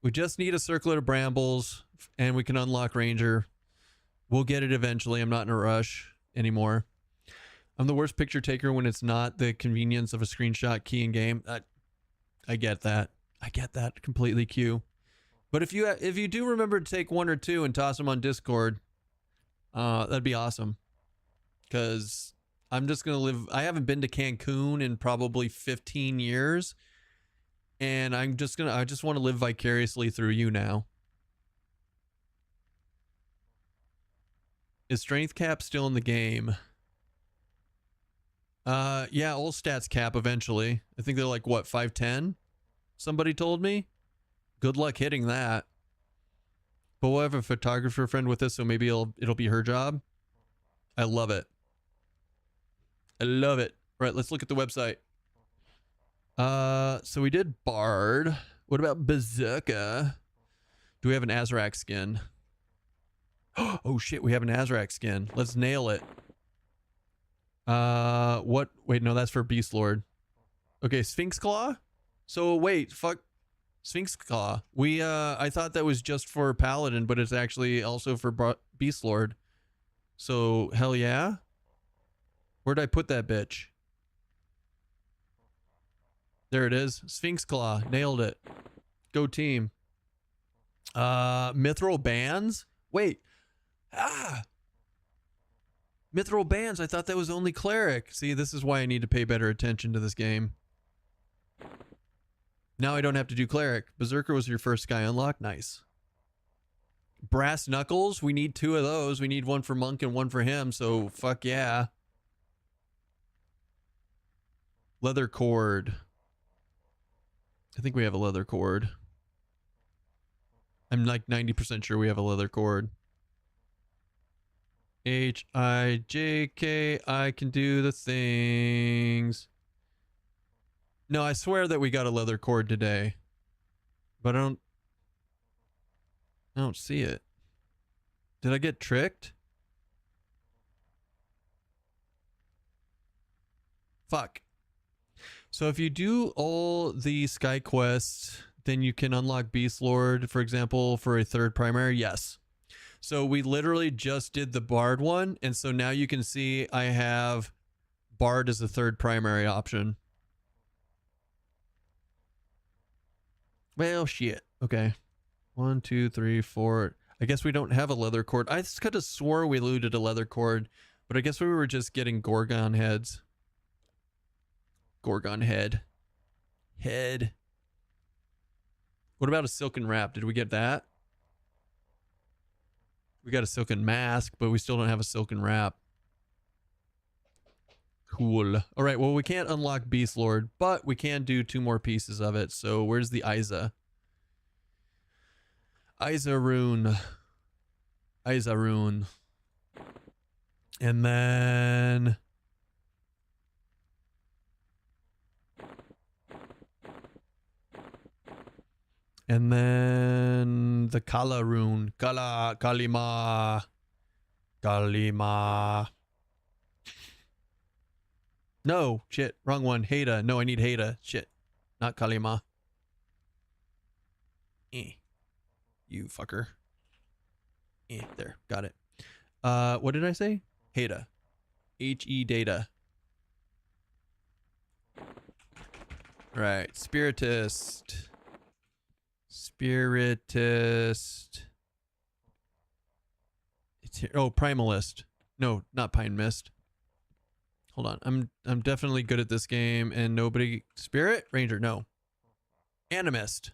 We just need a circlet of brambles and we can unlock Ranger. We'll get it eventually. I'm not in a rush anymore. I'm the worst picture taker when it's not the convenience of a screenshot key in game. I get that. I get that completely, Q. But if you do remember to take one or two and toss them on Discord, that'd be awesome. Because I'm just gonna live. I haven't been to Cancun in probably 15 years. And I just want to live vicariously through you now. Is strength cap still in the game? Yeah, all stats cap eventually. I think they're like, what, 5'10"? Somebody told me. Good luck hitting that. But we'll have a photographer friend with us, so maybe it'll be her job. I love it. I love it. All right, let's look at the website. So we did Bard. What about Berserker? Do we have an Azrak skin? Oh shit, we have an Azrak skin. Let's nail it. What? Wait, no, that's for Beast Lord. Okay, Sphinx Claw? So wait, fuck. Sphinx Claw. I thought that was just for Paladin, but it's actually also for Beast Lord. So, hell yeah? Where'd I put that bitch? There it is. Sphinx Claw. Nailed it. Go team. Mithril Bands? Wait. Mithril Bands. I thought that was only Cleric. See, this is why I need to pay better attention to this game. Now I don't have to do Cleric. Berserker was your first guy unlocked. Nice. Brass Knuckles. We need 2 of those. We need one for Monk and one for him. So, fuck yeah. Leather Cord. I think we have a leather cord. I'm like 90% sure we have a leather cord. H-I-J-K, I can do the things. No, I swear that we got a leather cord today. But I don't see it. Did I get tricked? Fuck. So if you do all the sky quests, then you can unlock Beast Lord, for example, for a 3rd primary. Yes. So we literally just did the Bard one. And so now you can see I have Bard as a 3rd primary option. Well, shit. Okay. 1, 2, 3, 4. I guess we don't have a leather cord. I could have swore we looted a leather cord, but I guess we were just getting Gorgon heads. Gorgon head. Head. What about a silken wrap? Did we get that? We got a silken mask, but we still don't have a silken wrap. Cool. All right, well, we can't unlock Beast Lord, but we can do 2 more pieces of it. So where's the Isa? Isa rune. Isa rune. And then... And then the Kala rune. Kala, Kalima. Kalima. No, shit, wrong one. Heda. No, I need Heda. Shit, not Kalima. You fucker. There, got it. What did I say? Heda. H-E data. Right, Spiritist. Spiritist. It's here. Oh, Primalist. No, not Pine Mist. Hold on. I'm definitely good at this game and nobody... Spirit? Ranger, no. Animist.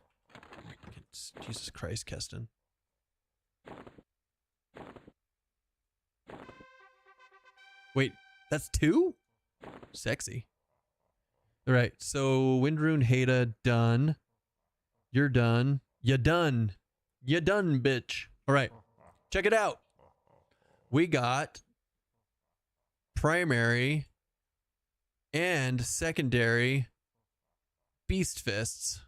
Jesus Christ, Keston. Wait, that's 2? Sexy. All right, so Windrune Heda done. You're done. You done. You done, bitch. All right. Check it out. We got primary and secondary beast fists.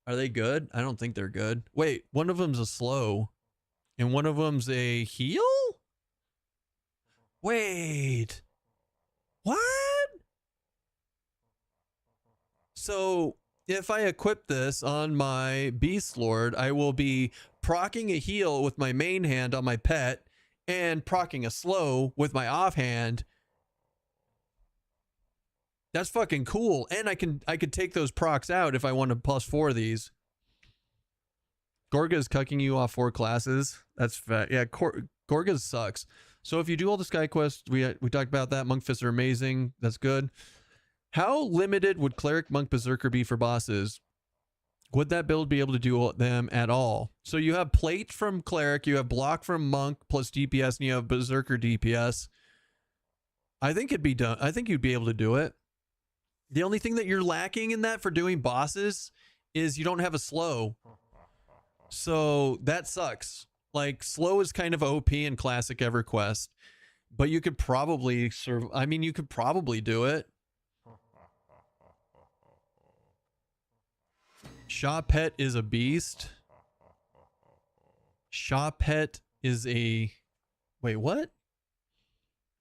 Are they good? I don't think they're good. Wait, one of them's a slow and one of them's a heal? Wait. What? So if I equip this on my Beast Lord, I will be proccing a heal with my main hand on my pet and proccing a slow with my offhand. That's fucking cool. And I could take those procs out if I want to +4 these. Gorga's cucking you off 4 classes. That's fat. Yeah, Gorga's sucks. So if you do all the Sky Quests, we talked about that. Monk Fists are amazing. That's good. How limited would Cleric, Monk, Berserker be for bosses? Would that build be able to do them at all? So you have Plate from Cleric, you have Block from Monk plus DPS, and you have Berserker DPS. I think it'd be done. I think you'd be able to do it. The only thing that you're lacking in that for doing bosses is you don't have a slow. So that sucks. Like, slow is kind of OP in classic EverQuest, but you could probably you could probably do it. Shaw Pet is a beast. Shaw Pet is a... Wait, what?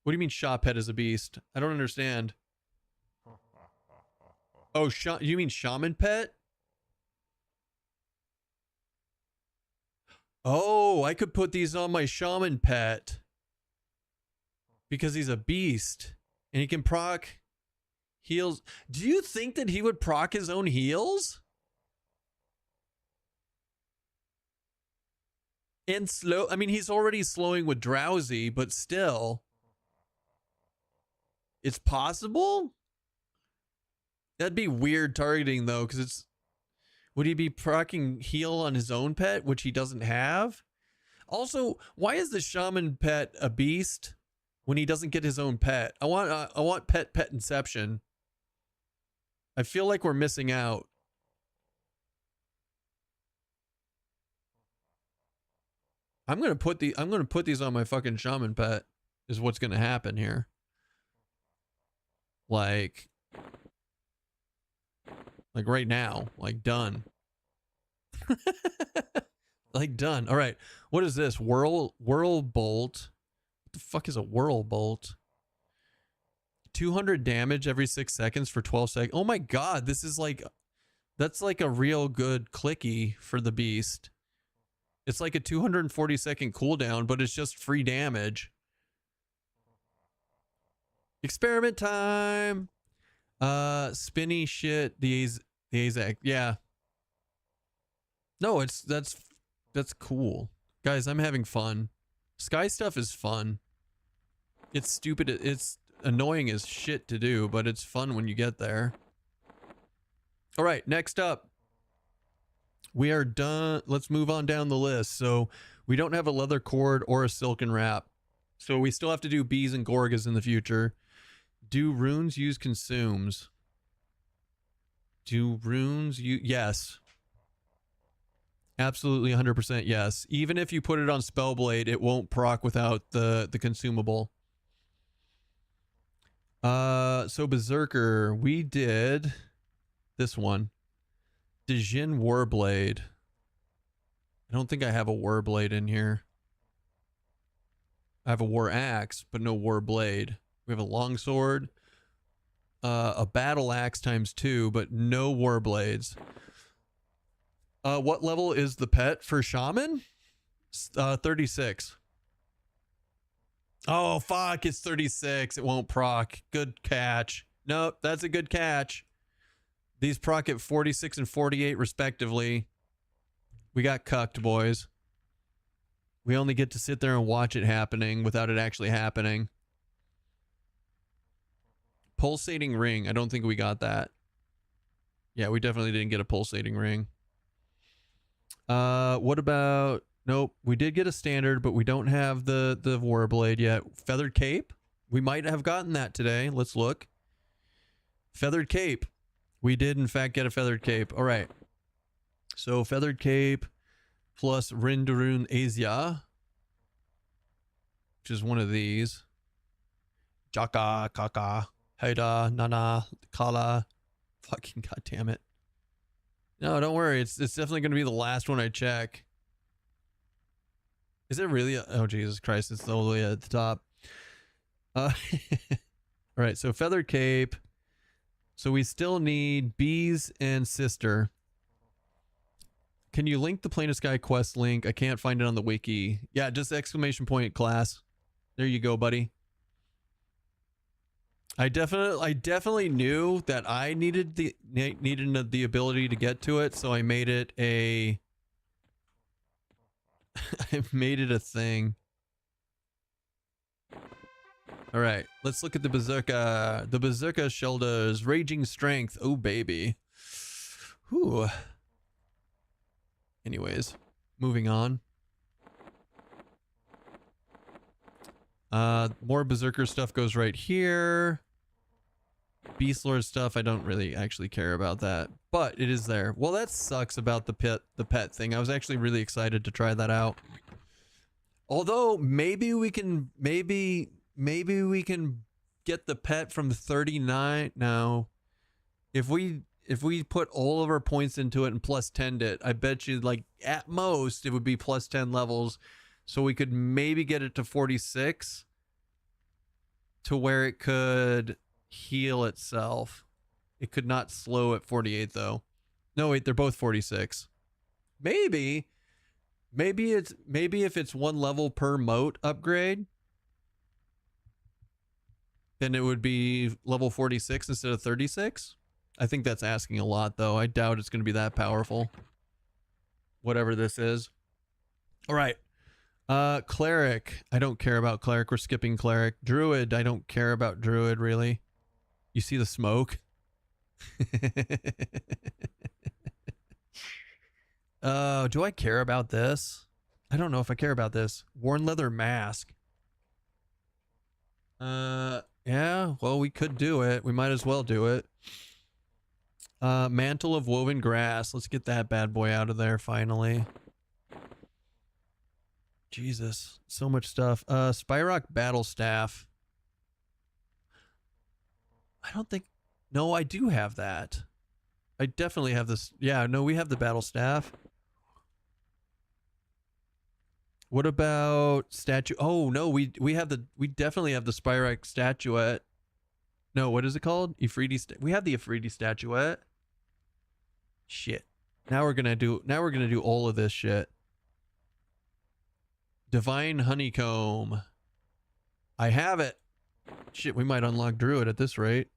What do you mean Shaw Pet is a beast? I don't understand. Oh, you mean Shaman Pet? Oh, I could put these on my Shaman Pet. Because he's a beast. And he can proc heals. Do you think that he would proc his own heals? And slow. I mean, he's already slowing with Drowsy, but still. It's possible? That'd be weird targeting, though, because it's... Would he be proccing heal on his own pet, which he doesn't have? Also, why is the Shaman Pet a beast when he doesn't get his own pet? I want pet inception. I feel like we're missing out. I'm gonna put these on my fucking Shaman Pet. Is what's gonna happen here. Like right now, like done. Like done. All right. What is this? Whirl bolt. What the fuck is a whirl bolt? 200 damage every 6 seconds for 12 seconds. Oh my god, this is like, that's like a real good clicky for the beast. It's like a 240-second cooldown, but it's just free damage. Experiment time. Spinny shit. The Azak. Yeah. No, that's cool. Guys, I'm having fun. Sky stuff is fun. It's stupid. It's annoying as shit to do, but it's fun when you get there. All right, next up. We are done. Let's move on down the list. So we don't have a leather cord or a silken wrap. So we still have to do bees and Gorgas in the future. Do runes use consumes? Do runes use... Yes. Absolutely 100% yes. Even if you put it on Spellblade, it won't proc without the consumable. So Berserker, we did this one. Dijin Warblade. I don't think I have a Warblade in here. I have a War Axe, but no Warblade. We have a Longsword, a Battle Axe ×2, but no Warblades. What level is the pet for Shaman? 36. Oh, fuck, it's 36. It won't proc. Good catch. Nope, that's a good catch. These proc at 46 and 48, respectively. We got cucked, boys. We only get to sit there and watch it happening without it actually happening. Pulsating ring. I don't think we got that. Yeah, we definitely didn't get a pulsating ring. What about... Nope, we did get a standard, but we don't have the Warblade yet. Feathered Cape? We might have gotten that today. Let's look. Feathered Cape. We did, in fact, get a feathered cape. All right. So, feathered cape plus Rindarun Asia, which is one of these. Jaka, Kaka, Haida, Nana, Kala. Fucking goddamn it. No, don't worry. It's definitely going to be the last one I check. Is it really? Oh, Jesus Christ. It's all the way at the top. All right. So, feathered cape. So, we still need bees and sister. Can you link the Plain of Sky quest link? I can't find it on the wiki. Yeah, just exclamation point class. There you go, buddy. I definitely knew that I needed the ability to get to it, so I made it a I made it a thing. All right, let's look at the Berserker. The Berserker shoulders, raging strength. Oh baby. Whew. Anyways, moving on. More Berserker stuff goes right here. Beast Lord stuff, I don't really actually care about that, but it is there. Well, that sucks about the pet thing. I was actually really excited to try that out. Although maybe we can maybe we can get the pet from 39 now. If we put all of our points into it and plus 10'd it, I bet you, like, at most it would be plus 10 levels. So we could maybe get it to 46 to where it could heal itself. It could not slow at 48 though. No, wait, they're both 46. Maybe if it's one level per moat upgrade, then it would be level 46 instead of 36. I think that's asking a lot though. I doubt it's going to be that powerful. Whatever this is. All right. Cleric. I don't care about cleric. We're skipping cleric. Druid. I don't care about druid really. You see the smoke? Do I care about this? I don't know if I care about this. Worn leather mask. Yeah, well, we could do it. We might as well do it. Mantle of woven grass. Let's get that bad boy out of there finally. Jesus, so much stuff. Spyrock battle staff. I don't think... No, I do have that. I definitely have this. Yeah, no, we have the battle staff. What about statue? Oh, no, we definitely have the Spyrock statuette. No, what is it called? We have the Ifriti statuette. Shit. Now we're gonna do all of this shit. Divine honeycomb. I have it. Shit, we might unlock Druid at this rate.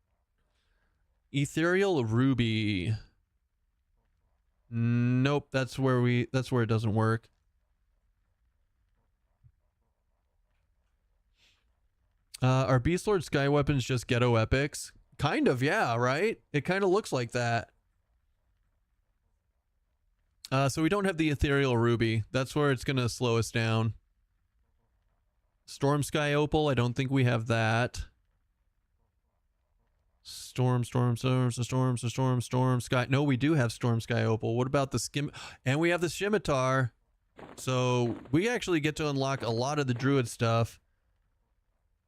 Ethereal ruby. Nope, that's where it doesn't work. Are Beast Lord Sky weapons just ghetto epics? Kind of, yeah, right? It kind of looks like that. So we don't have the Ethereal Ruby. That's where it's going to slow us down. Storm Sky Opal, I don't think we have that. Storm Sky. No, we do have Storm Sky Opal. What about the Skim? And we have the Scimitar. So we actually get to unlock a lot of the Druid stuff.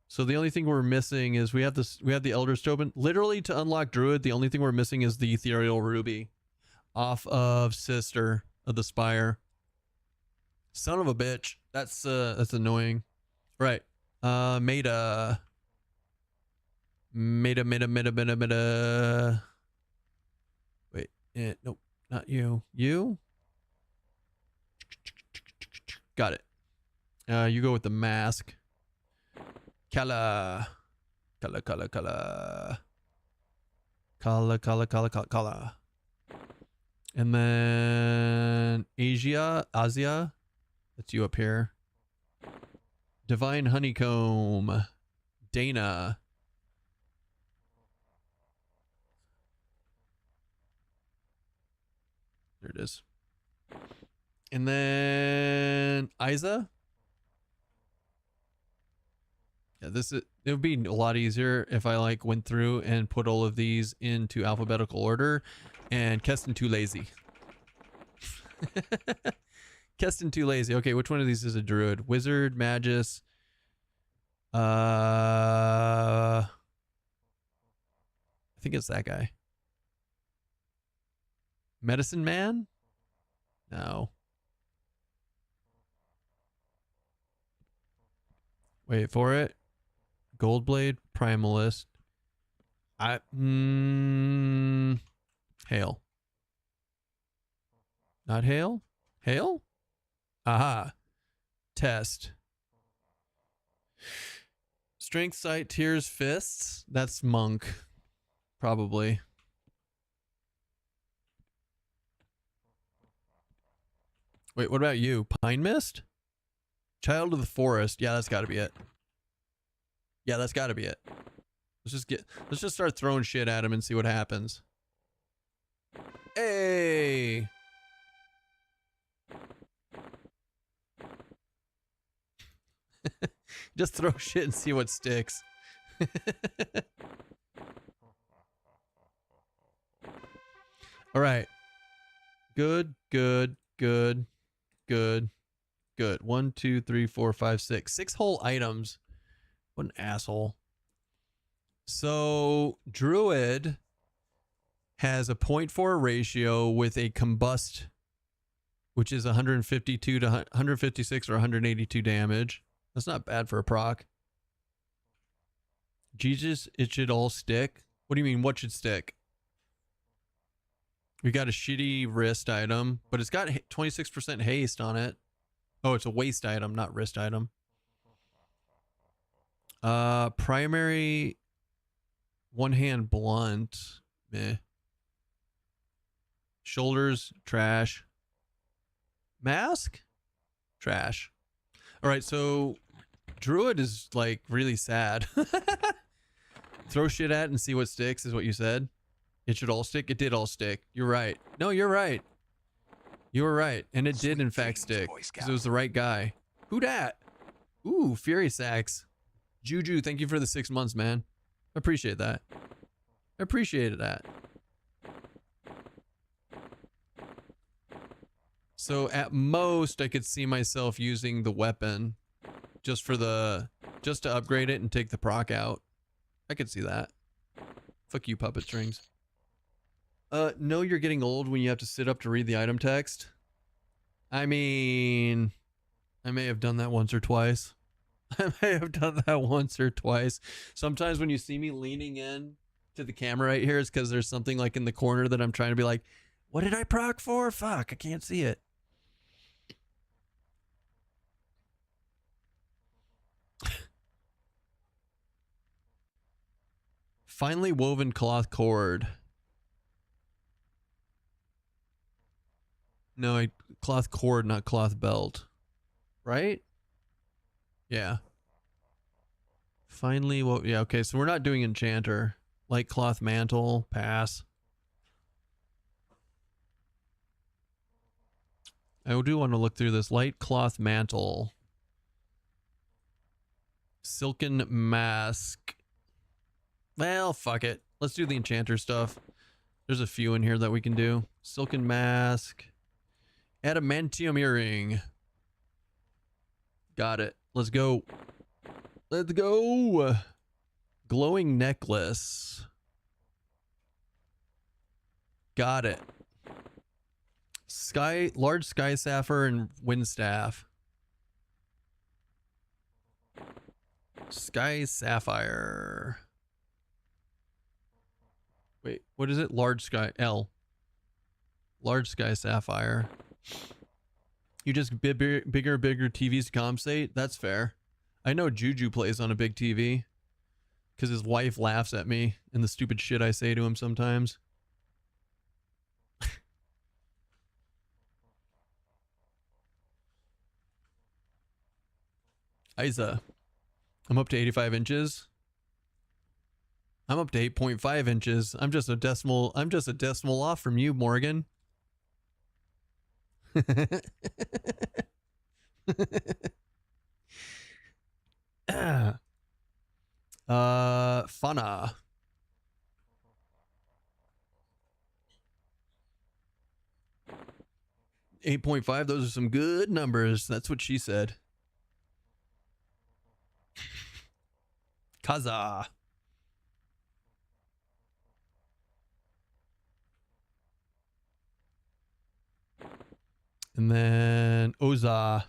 So the only thing we're missing is we have the Elder Stone. Literally, to unlock Druid, the only thing we're missing is the Ethereal Ruby off of Sister of the Spire. Son of a bitch. That's annoying. Right. Meta. Wait. Nope. Not you. You? Got it. You go with the mask. Kala. And then Asia. That's you up here. Divine honeycomb. Dana. There it is. And then Isa. Yeah, It would be a lot easier if I like went through and put all of these into alphabetical order, and Keston too lazy. Keston too lazy. Okay, which one of these is a druid? Wizard, magus. I think it's that guy. Medicine man? No. Wait for it. Goldblade, primalist. Hail. Not hail? Hail? Aha. Test. Strength, sight, tears, fists. That's monk. Probably. Wait, what about you? Pine mist? Child of the forest. Yeah, that's gotta be it. Yeah, that's gotta be it. Let's just start throwing shit at him and see what happens. Hey! Just throw shit and see what sticks. All right. Good, good, good, good, good. 1, 2, 3, 4, 5, 6. 6 whole items. What an asshole. So, Druid has a 0.4 ratio with a combust, which is 152 to 156 or 182 damage. That's not bad for a proc. Jesus, it should all stick. What do you mean, what should stick? We got a shitty wrist item, but it's got 26% haste on it. Oh, it's a waist item, not wrist item. Primary one-hand blunt. Meh. Shoulders, trash. Mask? Trash. All right, so Druid is like really sad. Throw shit at and see what sticks is what you said. It should all stick. It did all stick. You're right. No, you're right. You were right. And it did in fact stick because it was the right guy. Who dat? Ooh, Fury Sax. Juju, thank you for the 6 months, man. I appreciate that. I appreciated that. So at most, I could see myself using the weapon just to upgrade it and take the proc out. I could see that. Fuck you, puppet strings. No, you're getting old when you have to sit up to read the item text. I mean, I may have done that once or twice. I may have done that once or twice. Sometimes when you see me leaning in to the camera right here, it's because there's something like in the corner that I'm trying to be like, what did I proc for? Fuck, I can't see it. Finely woven cloth cord. No, cloth cord, not cloth belt. Right? Yeah. Finally, well, yeah, okay, so we're not doing enchanter. Light cloth mantle, pass. I do want to look through this. Light cloth mantle. Silken mask. Well, fuck it. Let's do the enchanter stuff. There's a few in here that we can do. Silken mask. Adamantium earring. Got it. Let's go. Let's go. Glowing necklace. Got it. Large sky sapphire and wind staff. Sky sapphire. Wait, what is it? Large sky L. Large sky sapphire. You just bigger TVs to compensate? That's fair. I know Juju plays on a big TV because his wife laughs at me and the stupid shit I say to him sometimes. Isa, I'm up to 85 inches. I'm up to 8.5 inches. I'm just a decimal off from you, Morgan. Fana. $8.5. Those are some good numbers. That's what she said. Kaza. And then Oza.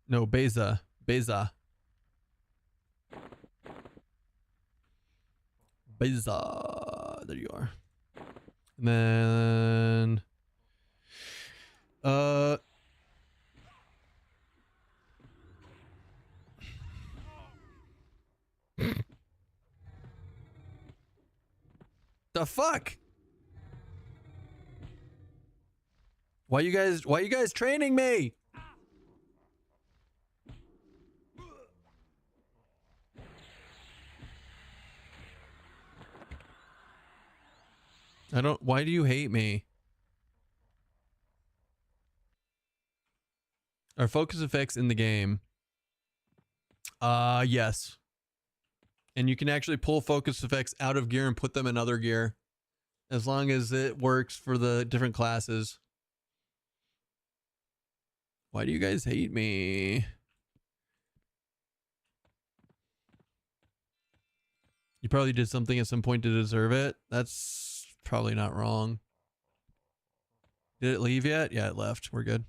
No, Beza. Beza. Beza. There you are. And then the fuck? Why you guys training me? Why do you hate me? Are focus effects in the game? Yes. And you can actually pull focus effects out of gear and put them in other gear, as long as it works for the different classes. Why do you guys hate me? You probably did something at some point to deserve it. That's probably not wrong. Did it leave yet? Yeah, it left. We're good.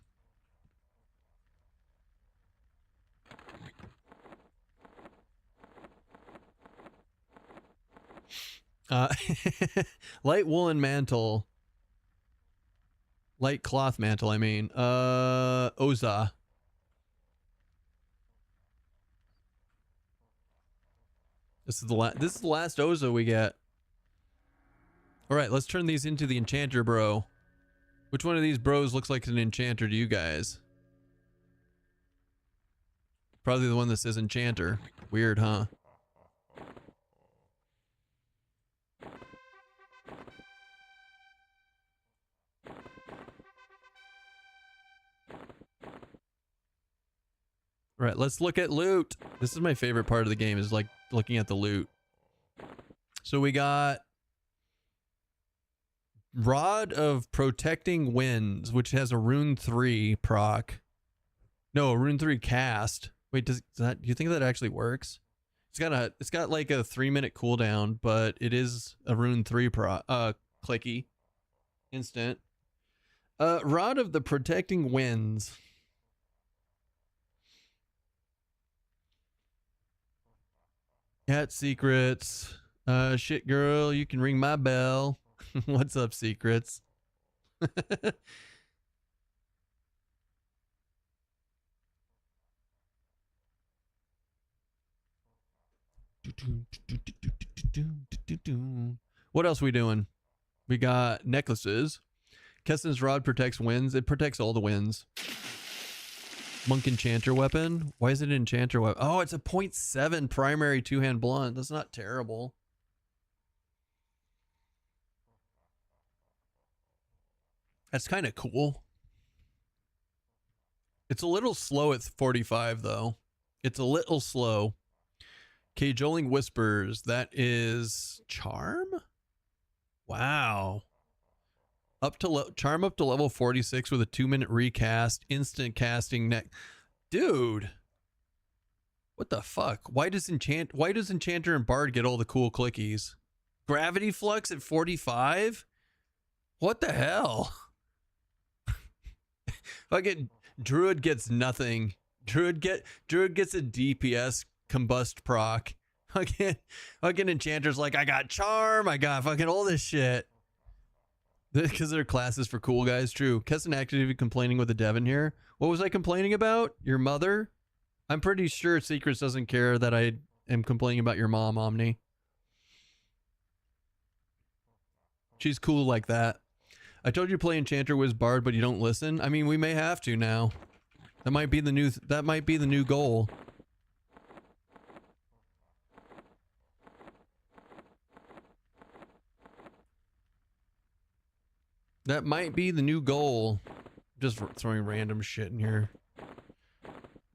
Light woolen mantle. Light cloth mantle, I mean. Oza. This is the last Oza we get. All right, let's turn these into the enchanter bro. Which one of these bros looks like an enchanter to you guys? Probably the one that says enchanter. Weird, huh? All right, let's look at loot. This is my favorite part of the game, is like looking at the loot. So we got Rod of Protecting Winds, which has a rune 3 proc. No, a rune 3 cast. Wait, do you think that actually works? It's got like a 3-minute cooldown, but it is a rune 3 clicky. Instant. Rod of the Protecting Winds. Cat secrets. Shit girl, you can ring my bell. What's up, secrets? What else we doing? We got necklaces. Keston's rod protects winds. It protects all the winds. Monk enchanter weapon. Why is it an enchanter weapon? Oh, it's a 0.7 primary two-hand blunt. That's not terrible. That's kind of cool. It's a little slow at 45 though. It's a little slow. Cajoling whispers. That is charm? Wow. Charm up to level 46 with a 2-minute recast, instant casting neck. Dude. What the fuck? Why does Enchanter and Bard get all the cool clickies? Gravity Flux at 45? What the hell? Fucking Druid gets nothing. Druid gets a DPS combust proc. Fucking Enchanter's like, I got charm, I got fucking all this shit. Because they're classes for cool guys. True. Keston actively complaining with the Devon here. What was I complaining about? Your mother? I'm pretty sure Secrets doesn't care that I am complaining about your mom, Omni. She's cool like that. I told you to play Enchanter Wiz Bard, but you don't listen. I mean, we may have to now. That might be the new goal. That might be the new goal. Just throwing random shit in here.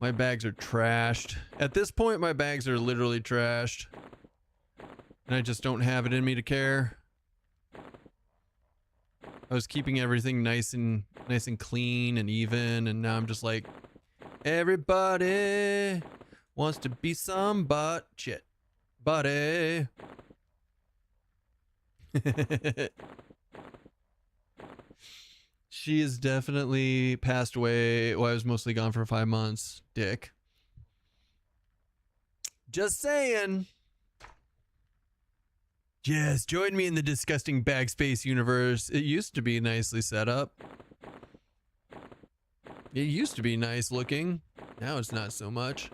My bags are trashed. At this point, my bags are literally trashed. And I just don't have it in me to care. I was keeping everything nice and clean and even, and now I'm just like, everybody wants to be somebody. Shit. Buddy. She has definitely passed away. Well, I was mostly gone for 5 months. Dick. Just saying. Yes, join me in the disgusting backspace universe. It used to be nicely set up. It used to be nice looking. Now it's not so much.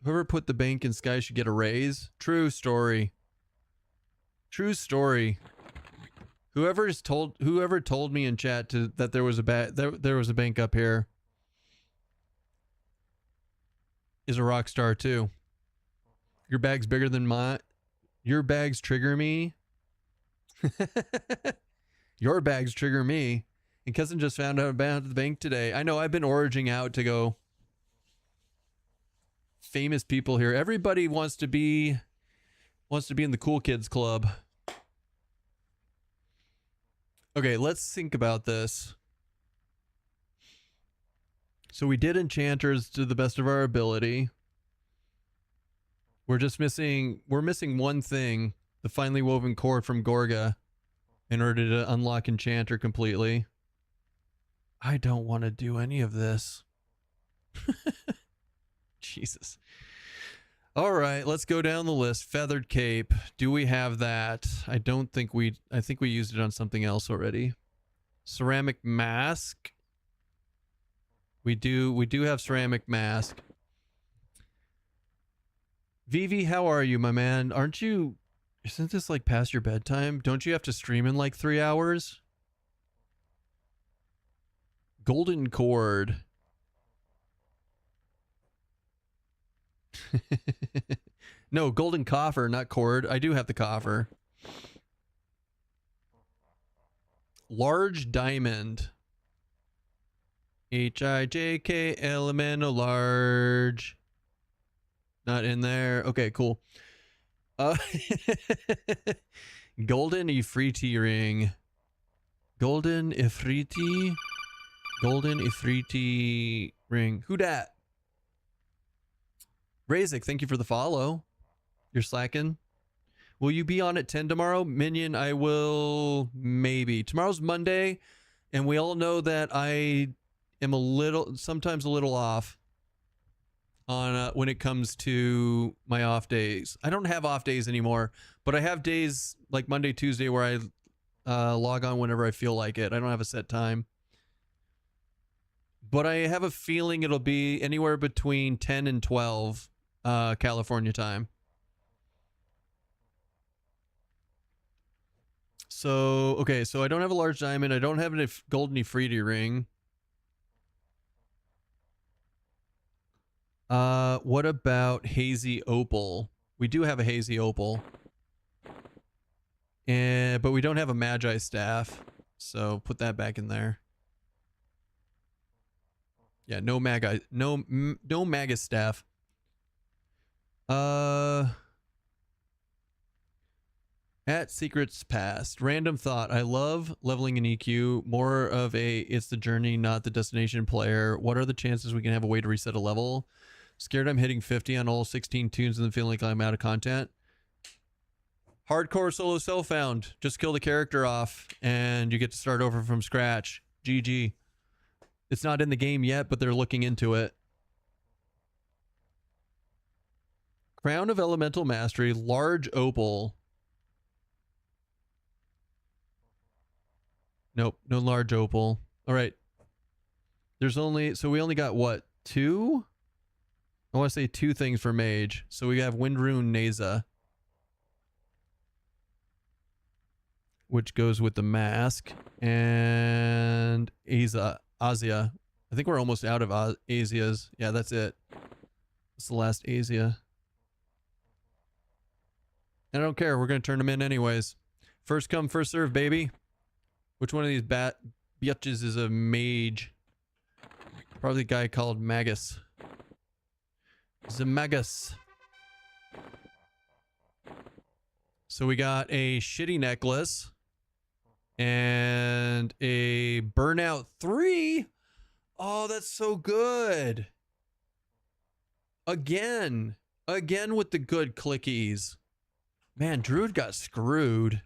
Whoever put the bank in Sky should get a raise. True story. True story. Whoever told me in chat that there was a bank up here is a rock star too. Your bag's bigger than mine. Your bags trigger me. Your bags trigger me. And Keston just found out about the bank today. I know, I've been oraging out to go. Famous people here. Everybody wants to be in the cool kids club. Okay, let's think about this. So we did enchanters to the best of our ability. We're missing one thing, the finely woven cord from Gorga, in order to unlock enchanter completely. I don't want to do any of this. Jesus. All right, let's go down the list. Feathered cape. Do we have that? I think we used it on something else already. Ceramic mask. We do have ceramic mask. Vivi, how are you, my man? Isn't this like past your bedtime? Don't you have to stream in like 3 hours? Golden cord. No, golden coffer, not cord. I do have the coffer. Large diamond. HIJKLMNO large. Not in there. Okay, cool. Golden Ifriti ring. Golden Ifriti. Golden Ifriti ring. Who dat? Razik, thank you for the follow. You're slacking. Will you be on at 10 tomorrow? Minion, I will maybe. Tomorrow's Monday, and we all know that I am sometimes a little off on when it comes to my off days. I don't have off days anymore, but I have days like Monday, Tuesday where I log on whenever I feel like it. I don't have a set time. But I have a feeling it'll be anywhere between 10 and 12 California time. So, okay, so I don't have a large diamond. I don't have a golden Ifriti ring. What about hazy opal? We do have a hazy opal. But we don't have a magi staff. So put that back in there. Yeah, no magus staff. At Secrets Past. Random thought. I love leveling in EQ. More of a it's the journey, not the destination player. What are the chances we can have a way to reset a level? Scared I'm hitting 50 on all 16 tunes and then feeling like I'm out of content. Hardcore solo self found. Just kill the character off and you get to start over from scratch. GG. It's not in the game yet, but they're looking into it. Crown of Elemental Mastery. Large opal. Nope, no large opal. All right. So we only got what? 2? I want to say 2 things for mage. So we have Windrune Neza, which goes with the mask, and Azia. I think we're almost out of Azias. Yeah, that's it. It's the last Azia. And I don't care. We're going to turn them in anyways. First come, first serve, baby. Which one of these bitches is a mage? Probably a guy called Magus. Zamagus. So we got a shitty necklace and a Burnout 3. Oh, that's so good. Again with the good clickies. Man, Druid got screwed.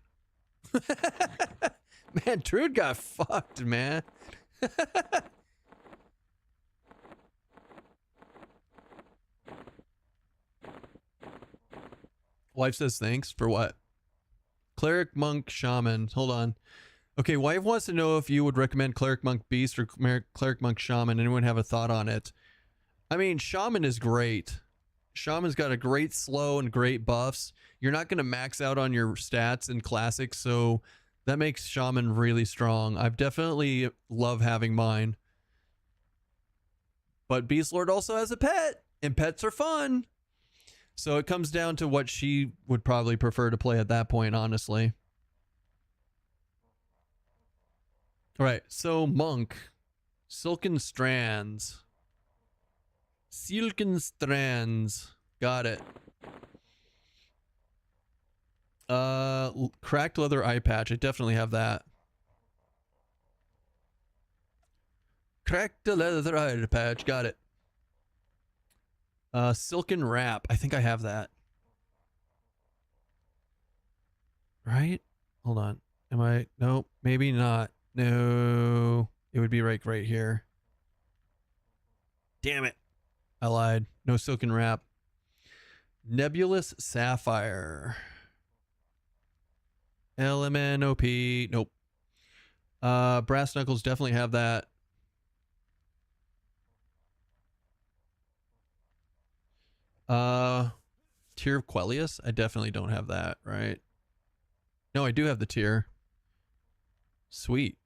Man, Druid got fucked, man. Wife says thanks for what? Cleric, Monk, Shaman. Hold on. Okay, wife wants to know if you would recommend Cleric, Monk, Beast or Cleric, Monk, Shaman. Anyone have a thought on it? I mean, Shaman is great. Shaman's got a great slow and great buffs. You're not going to max out on your stats in Classic, so that makes Shaman really strong. I've definitely love having mine. But Beast Lord also has a pet, and pets are fun. So it comes down to what she would probably prefer to play at that point, honestly. All right, so Monk. Silken Strands. Silken Strands. Got it. Cracked leather eye patch. I definitely have that. Cracked leather eye patch. Got it. Silken wrap. I think I have that. Right? Hold on. Am I? Nope. Maybe not. No. It would be right here. Damn it. I lied. No silken wrap. Nebulous sapphire. LMNOP. Nope. Brass knuckles definitely have that. Tear of Quellius? I definitely don't have that, right? No, I do have the tear. Sweet.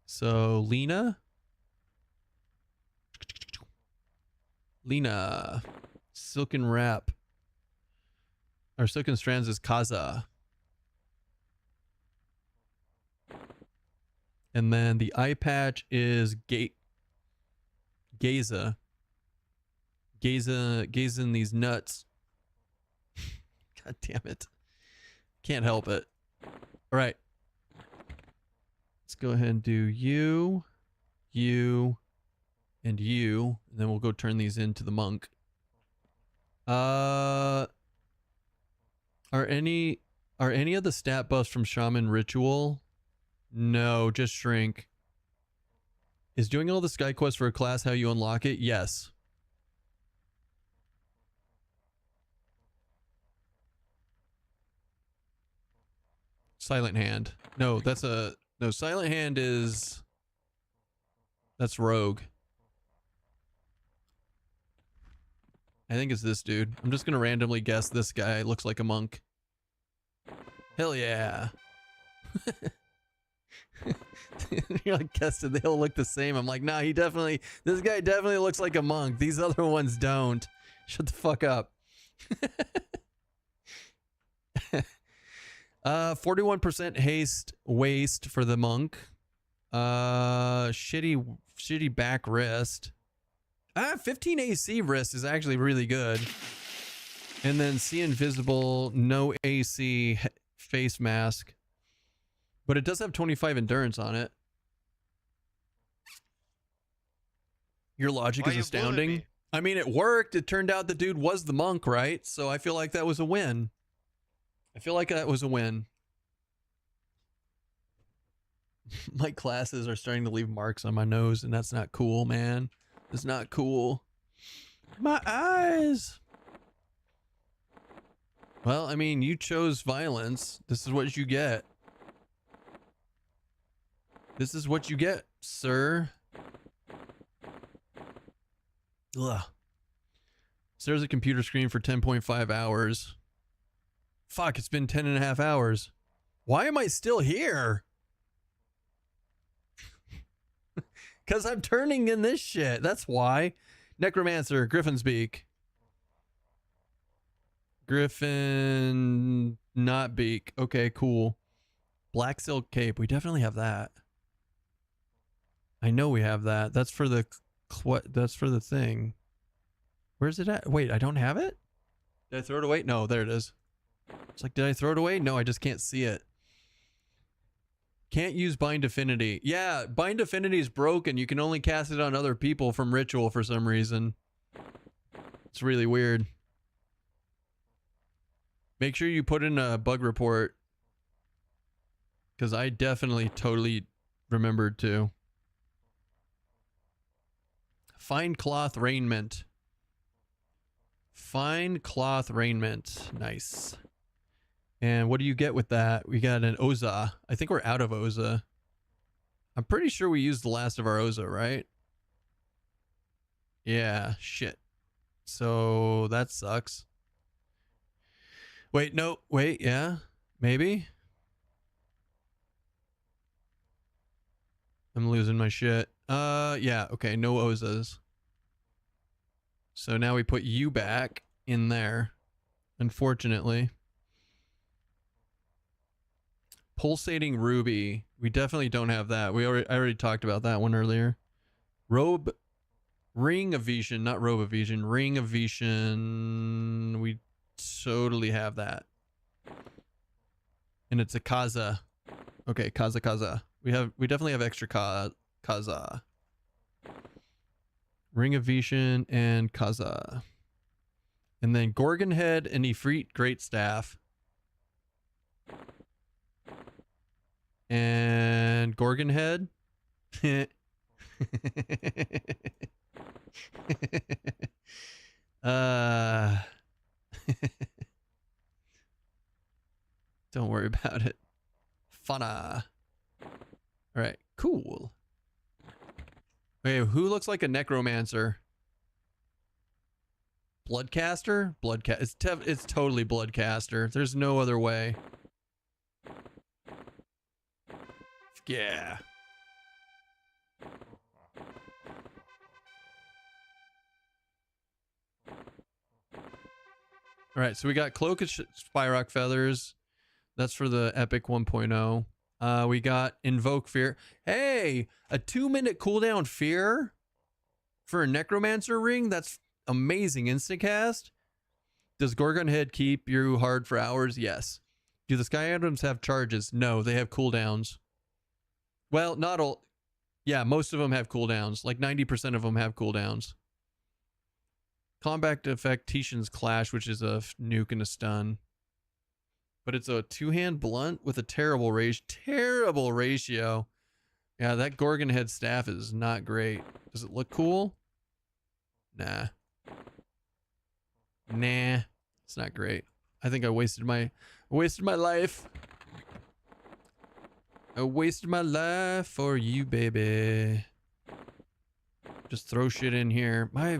So, Lena? Silken wrap. Or Silken Strands is Kaza. And then the eye patch is Gaza. Gazing these nuts. God damn it. Can't help it. All right. Let's go ahead and do you, and you. And then we'll go turn these into the monk. Are any of the stat buffs from Shaman Ritual? No, just shrink. Is doing all the sky quests for a class how you unlock it? Yes. Silent Hand. No, no, Silent Hand is... That's Rogue. I think it's this dude. I'm just gonna randomly guess this guy looks like a monk. Hell yeah. You're like, Keston, they all look the same. I'm like, nah, this guy definitely looks like a monk. These other ones don't. Shut the fuck up. 41% haste waste for the monk. Shitty back wrist. 15 AC wrist is actually really good. And then see invisible, no AC face mask. But it does have 25 endurance on it. Your logic is astounding. I mean, it worked. It turned out the dude was the monk, right? So I feel like that was a win. My glasses are starting to leave marks on my nose, and that's not cool, man. It's not cool. My eyes. Well, I mean, you chose violence. This is what you get. This is what you get, sir. Ugh. Stares at computer screen for 10.5 hours. Fuck, it's been 10.5 hours. Why am I still here? Because I'm turning in this shit. That's why. Necromancer, Griffin's Beak. Griffin, not beak. Okay, cool. Black Silk Cape. We definitely have that. I know we have that. That's for the What? That's for the thing. Where's it at? Wait, I don't have it? Did I throw it away? No, there it is. It's like, did I throw it away? No, I just can't see it. Can't use Bind Affinity. Yeah, Bind Affinity is broken. You can only cast it on other people from Ritual for some reason. It's really weird. Make sure you put in a bug report. Because I definitely totally remembered to. Fine cloth raiment. Fine cloth raiment. Nice. And what do you get with that? We got an Oza. I think we're out of Oza. I'm pretty sure we used the last of our Oza, right? Yeah, shit. So that sucks. Wait, no, wait, yeah, maybe. I'm losing my shit. Yeah, okay, no Ozas. So now we put you back in there, unfortunately. Pulsating Ruby. We definitely don't have that. I already talked about that one earlier. Ring of Vision, not Robe of Vision. Ring of Vision. We totally have that. And it's a Kaza. Okay, Kaza. We definitely have extra Kaza. Ring of Vision and Kaza. And then Gorgon Head and Ifrit Great Staff. And Gorgon Head. Don't worry about it. Funna. All right, cool. Wait, who looks like a necromancer? Bloodcaster? It's totally Bloodcaster. There's no other way. Yeah. All right, so we got Cloak of Spyrock Feathers. That's for the Epic 1.0. We got Invoke Fear. Hey, a 2-minute cooldown Fear for a Necromancer ring? That's amazing. Instacast. Does Gorgon Head keep you hard for hours? Yes. Do the Sky Items have charges? No, they have cooldowns. Well, not all. Yeah, most of them have cooldowns. Like 90% of them have cooldowns. Combat effect Tishan's Clash, which is a nuke and a stun. But it's a 2-hand blunt with a terrible ratio. Yeah, that Gorgon Head staff is not great. Does it look cool? Nah. It's not great. I think I wasted my life. I wasted my life for you, baby. Just throw shit in here. My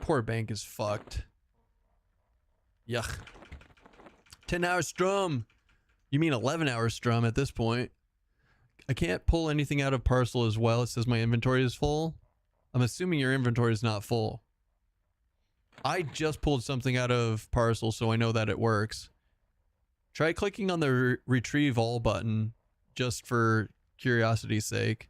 poor bank is fucked. Yuck. 10-hour strum. You mean 11-hour strum at this point. I can't pull anything out of parcel as well. It says my inventory is full. I'm assuming your inventory is not full. I just pulled something out of parcel, so I know that it works. Try clicking on the retrieve all button just for curiosity's sake.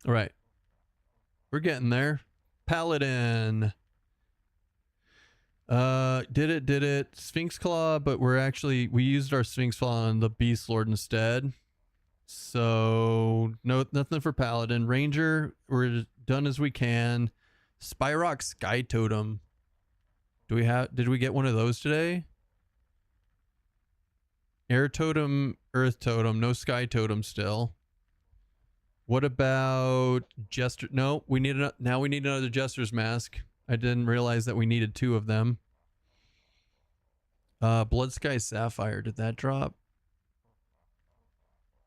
All right. We're getting there. Paladin. Did it. Sphinx Claw, but we used our Sphinx Claw on the Beast Lord instead. So nothing for Paladin. Ranger, we're done as we can. Spyrock Sky Totem. Did we get one of those today? Air Totem, Earth Totem, no Sky Totem still. What about Jester? No, now we need another Jester's Mask. I didn't realize that we needed 2 of them. Blood Sky Sapphire, did that drop?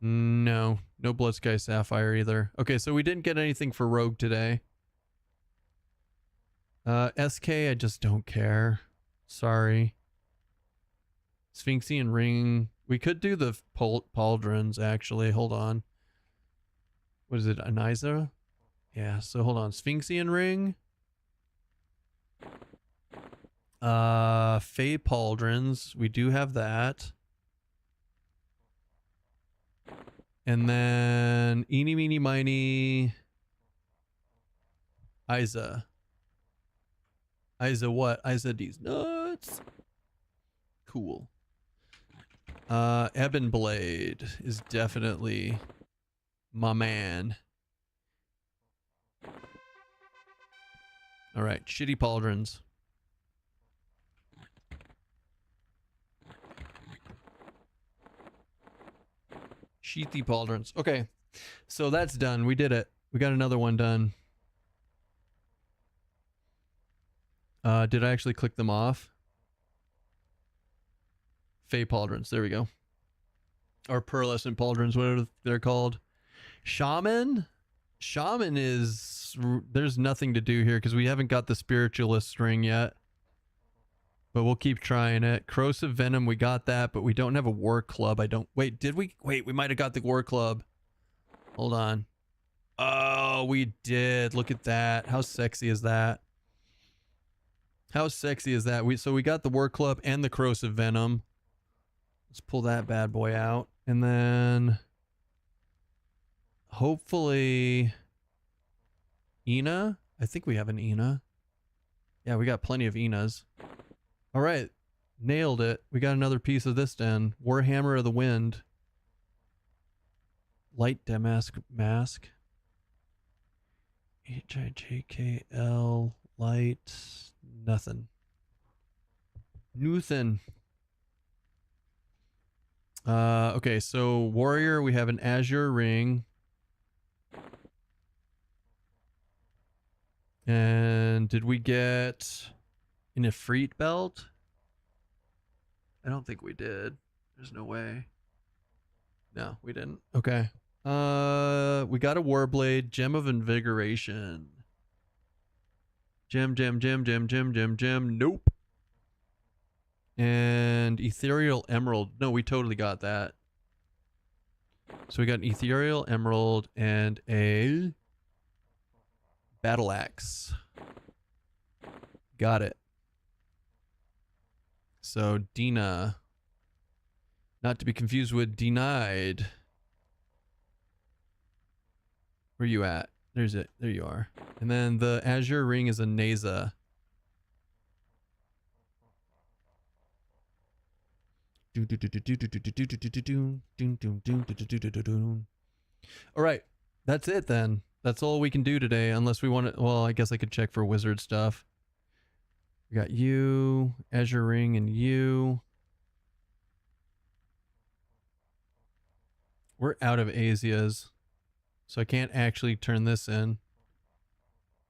No Blood Sky Sapphire either. Okay, so we didn't get anything for Rogue today. SK, I just don't care. Sorry. Sphinxian Ring. We could do the Pauldrons, actually. Hold on. What is it? Aniza? Yeah, so hold on. Sphinxian Ring. Fey Pauldrons. We do have that. And then eeny, meeny, miny. Isa. Isa what? Isa these nuts. Cool. Ebon Blade is definitely my man. All right, shitty pauldrons. Sheathy pauldrons. Okay, so that's done. We did it. We got another one done. Did I actually click them off? Fey pauldrons. There we go. Or pearlescent pauldrons, whatever they're called. Shaman? Shaman is... There's nothing to do here because we haven't got the spiritualist ring yet. But we'll keep trying it. Corrosive Venom, we got that, but we don't have a war club. I don't... Wait, did we? Wait, we might have got the war club. Hold on. Oh, we did. Look at that. How sexy is that? How sexy is that? So we got the war club and the corrosive venom. Let's pull that bad boy out. And then... hopefully... Ina? I think we have an Ina. Yeah, we got plenty of Inas. All right, nailed it. We got another piece of this then. Warhammer of the Wind. Light Damask Mask. HIJKL. Light. Nothing. Nuthin. Okay, so Warrior, we have an Azure Ring. And did we get... an Ifrit belt? I don't think we did. There's no way. No, we didn't. Okay. We got a Warblade, Gem of Invigoration. Gem. Nope. And Ethereal Emerald. No, we totally got that. So we got an Ethereal Emerald and a Battle Axe. Got it. So Dina, not to be confused with Denied. Where you at? There's it. There you are. And then the Azure Ring is a Neza. All right, that's it then. That's all we can do today, unless we want to. Well, I guess I could check for wizard stuff. We got you, Azure Ring, and you. We're out of Asias, so I can't actually turn this in.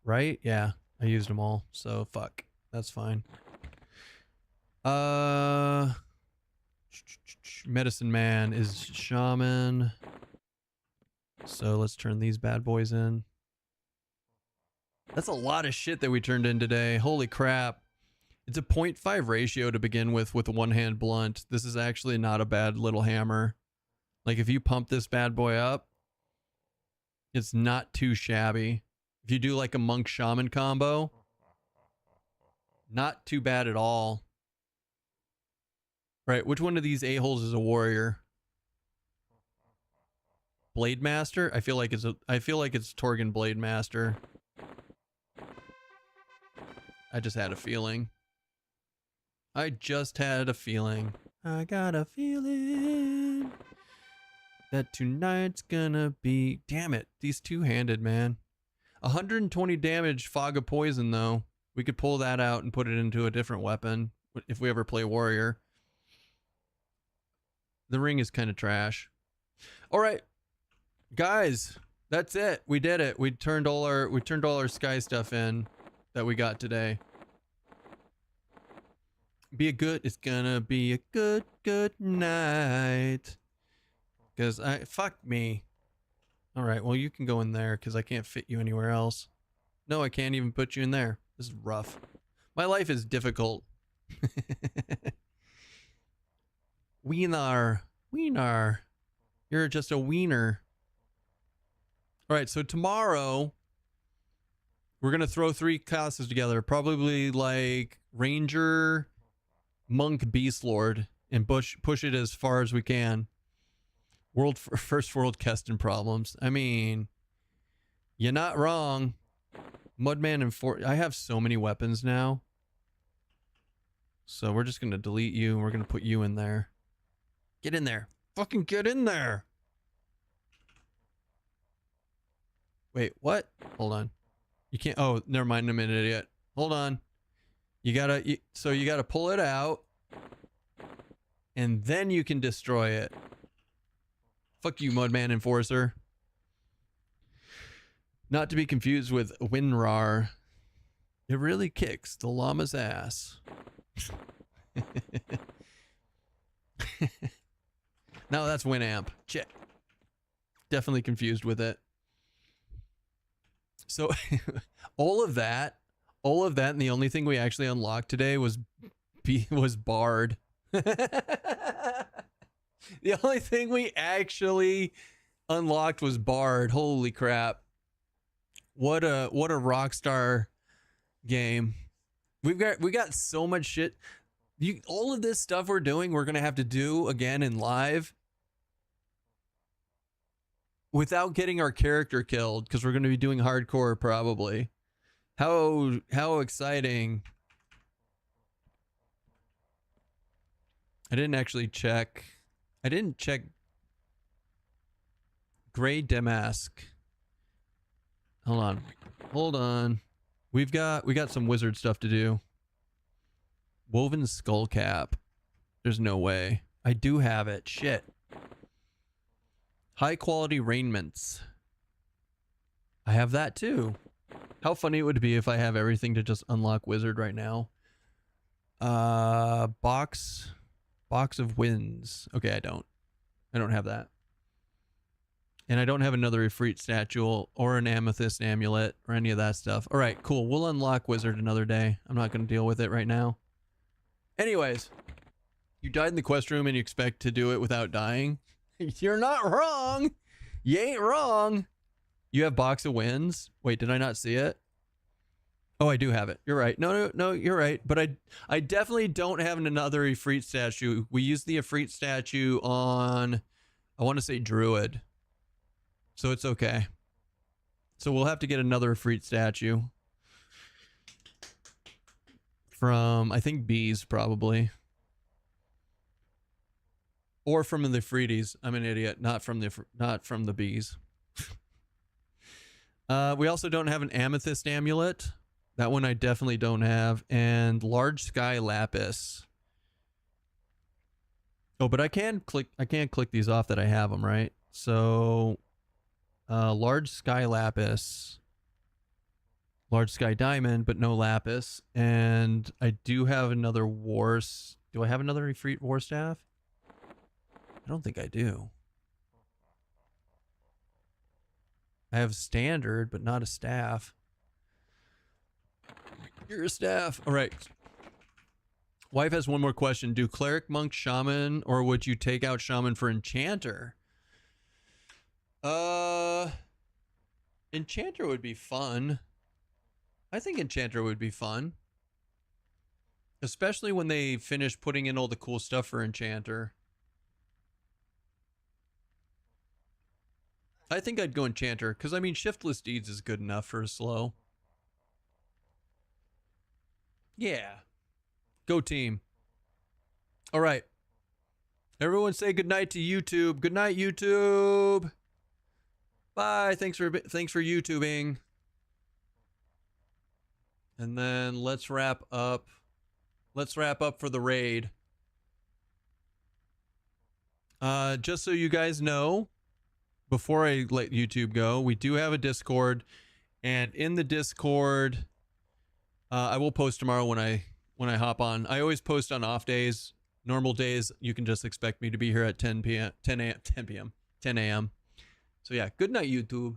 Right? Yeah, I used them all, so fuck. That's fine. Medicine Man is Shaman. So let's turn these bad boys in. That's a lot of shit that we turned in today. Holy crap. It's a 0.5 ratio to begin with a one-hand blunt. This is actually not a bad little hammer. Like, if you pump this bad boy up, it's not too shabby. If you do like a monk shaman combo, not too bad at all. Right, which one of these a-holes is a warrior? Blade Master? I feel like it's Torgan Blade Master. I just had a feeling. I just had a feeling. I got a feeling that tonight's gonna be... Damn it, these two-handed, man. 120 damage Fog of Poison, though. We could pull that out and put it into a different weapon if we ever play Warrior. The ring is kind of trash. All right, guys, that's it. We did it. We turned all our sky stuff in that we got today. It's gonna be a good night. Cause fuck me. All right, well you can go in there because I can't fit you anywhere else. No, I can't even put you in there. This is rough. My life is difficult. Wiener. You're just a wiener. All right, so tomorrow we're gonna throw 3 classes together, probably like Ranger, Monk, Beast Lord, and push it as far as we can. First world Keston problems. I mean, you're not wrong. Mudman and I have so many weapons now. So we're just going to delete you and we're going to put you in there. Get in there. Fucking get in there. Wait, what? Hold on. You can't. Oh, never mind. I'm an idiot. Hold on. You gotta pull it out. And then you can destroy it. Fuck you, Mudman Enforcer. Not to be confused with WinRAR. It really kicks the llama's ass. No, that's Winamp. Check. Definitely confused with it. So all of that, and the only thing we actually unlocked today was Bard. The only thing we actually unlocked was Bard. Holy crap. What a Rockstar game. We got so much shit. All of this stuff we're doing, we're gonna have to do again in live without getting our character killed, because we're gonna be doing hardcore probably. How exciting. I didn't actually check. I didn't check Grey Damask. Hold on. We got some wizard stuff to do. Woven skull cap. There's no way. I do have it. Shit. High quality raiments. I have that too. How funny it would be if I have everything to just unlock wizard right now. Box of winds. Okay, I don't have that. And I don't have another Ifrit statue or an amethyst amulet or any of that stuff. All right, cool. We'll unlock wizard another day. I'm not going to deal with it right now. Anyways, you died in the quest room and you expect to do it without dying? You're not wrong. You ain't wrong. You have box of winds. Wait, did I not see it? Oh, I do have it. You're right. No, you're right. But I definitely don't have another Ifrit statue. We used the Ifrit statue on, I want to say Druid. So it's okay. So we'll have to get another Ifrit statue. From, I think, bees, probably. Or from the Ifritis. I'm an idiot. Not from the bees. We also don't have an amethyst amulet. That one I definitely don't have. And large sky lapis. Oh, but I can't click these off that I have them, right? So large sky lapis, large sky diamond, but no lapis. And I do have another wars. Do I have another Ifrit war staff? I don't think I do. I have standard, but not a staff. You're a staff. All right. Wife has one more question. Do cleric, monk, shaman, or would you take out shaman for enchanter? Enchanter would be fun. I think enchanter would be fun. Especially when they finish putting in all the cool stuff for enchanter. I think I'd go enchanter, because I mean shiftless deeds is good enough for a slow. Yeah. Go team. All right. Everyone say goodnight to YouTube. Good night, YouTube. Bye. Thanks for YouTubing. And then let's wrap up. Let's wrap up for the raid. Just so you guys know, before I let YouTube go, we do have a Discord, and in the Discord, I will post tomorrow when I hop on. I always post on off days. Normal days, you can just expect me to be here at 10 a.m. So yeah, good night, YouTube.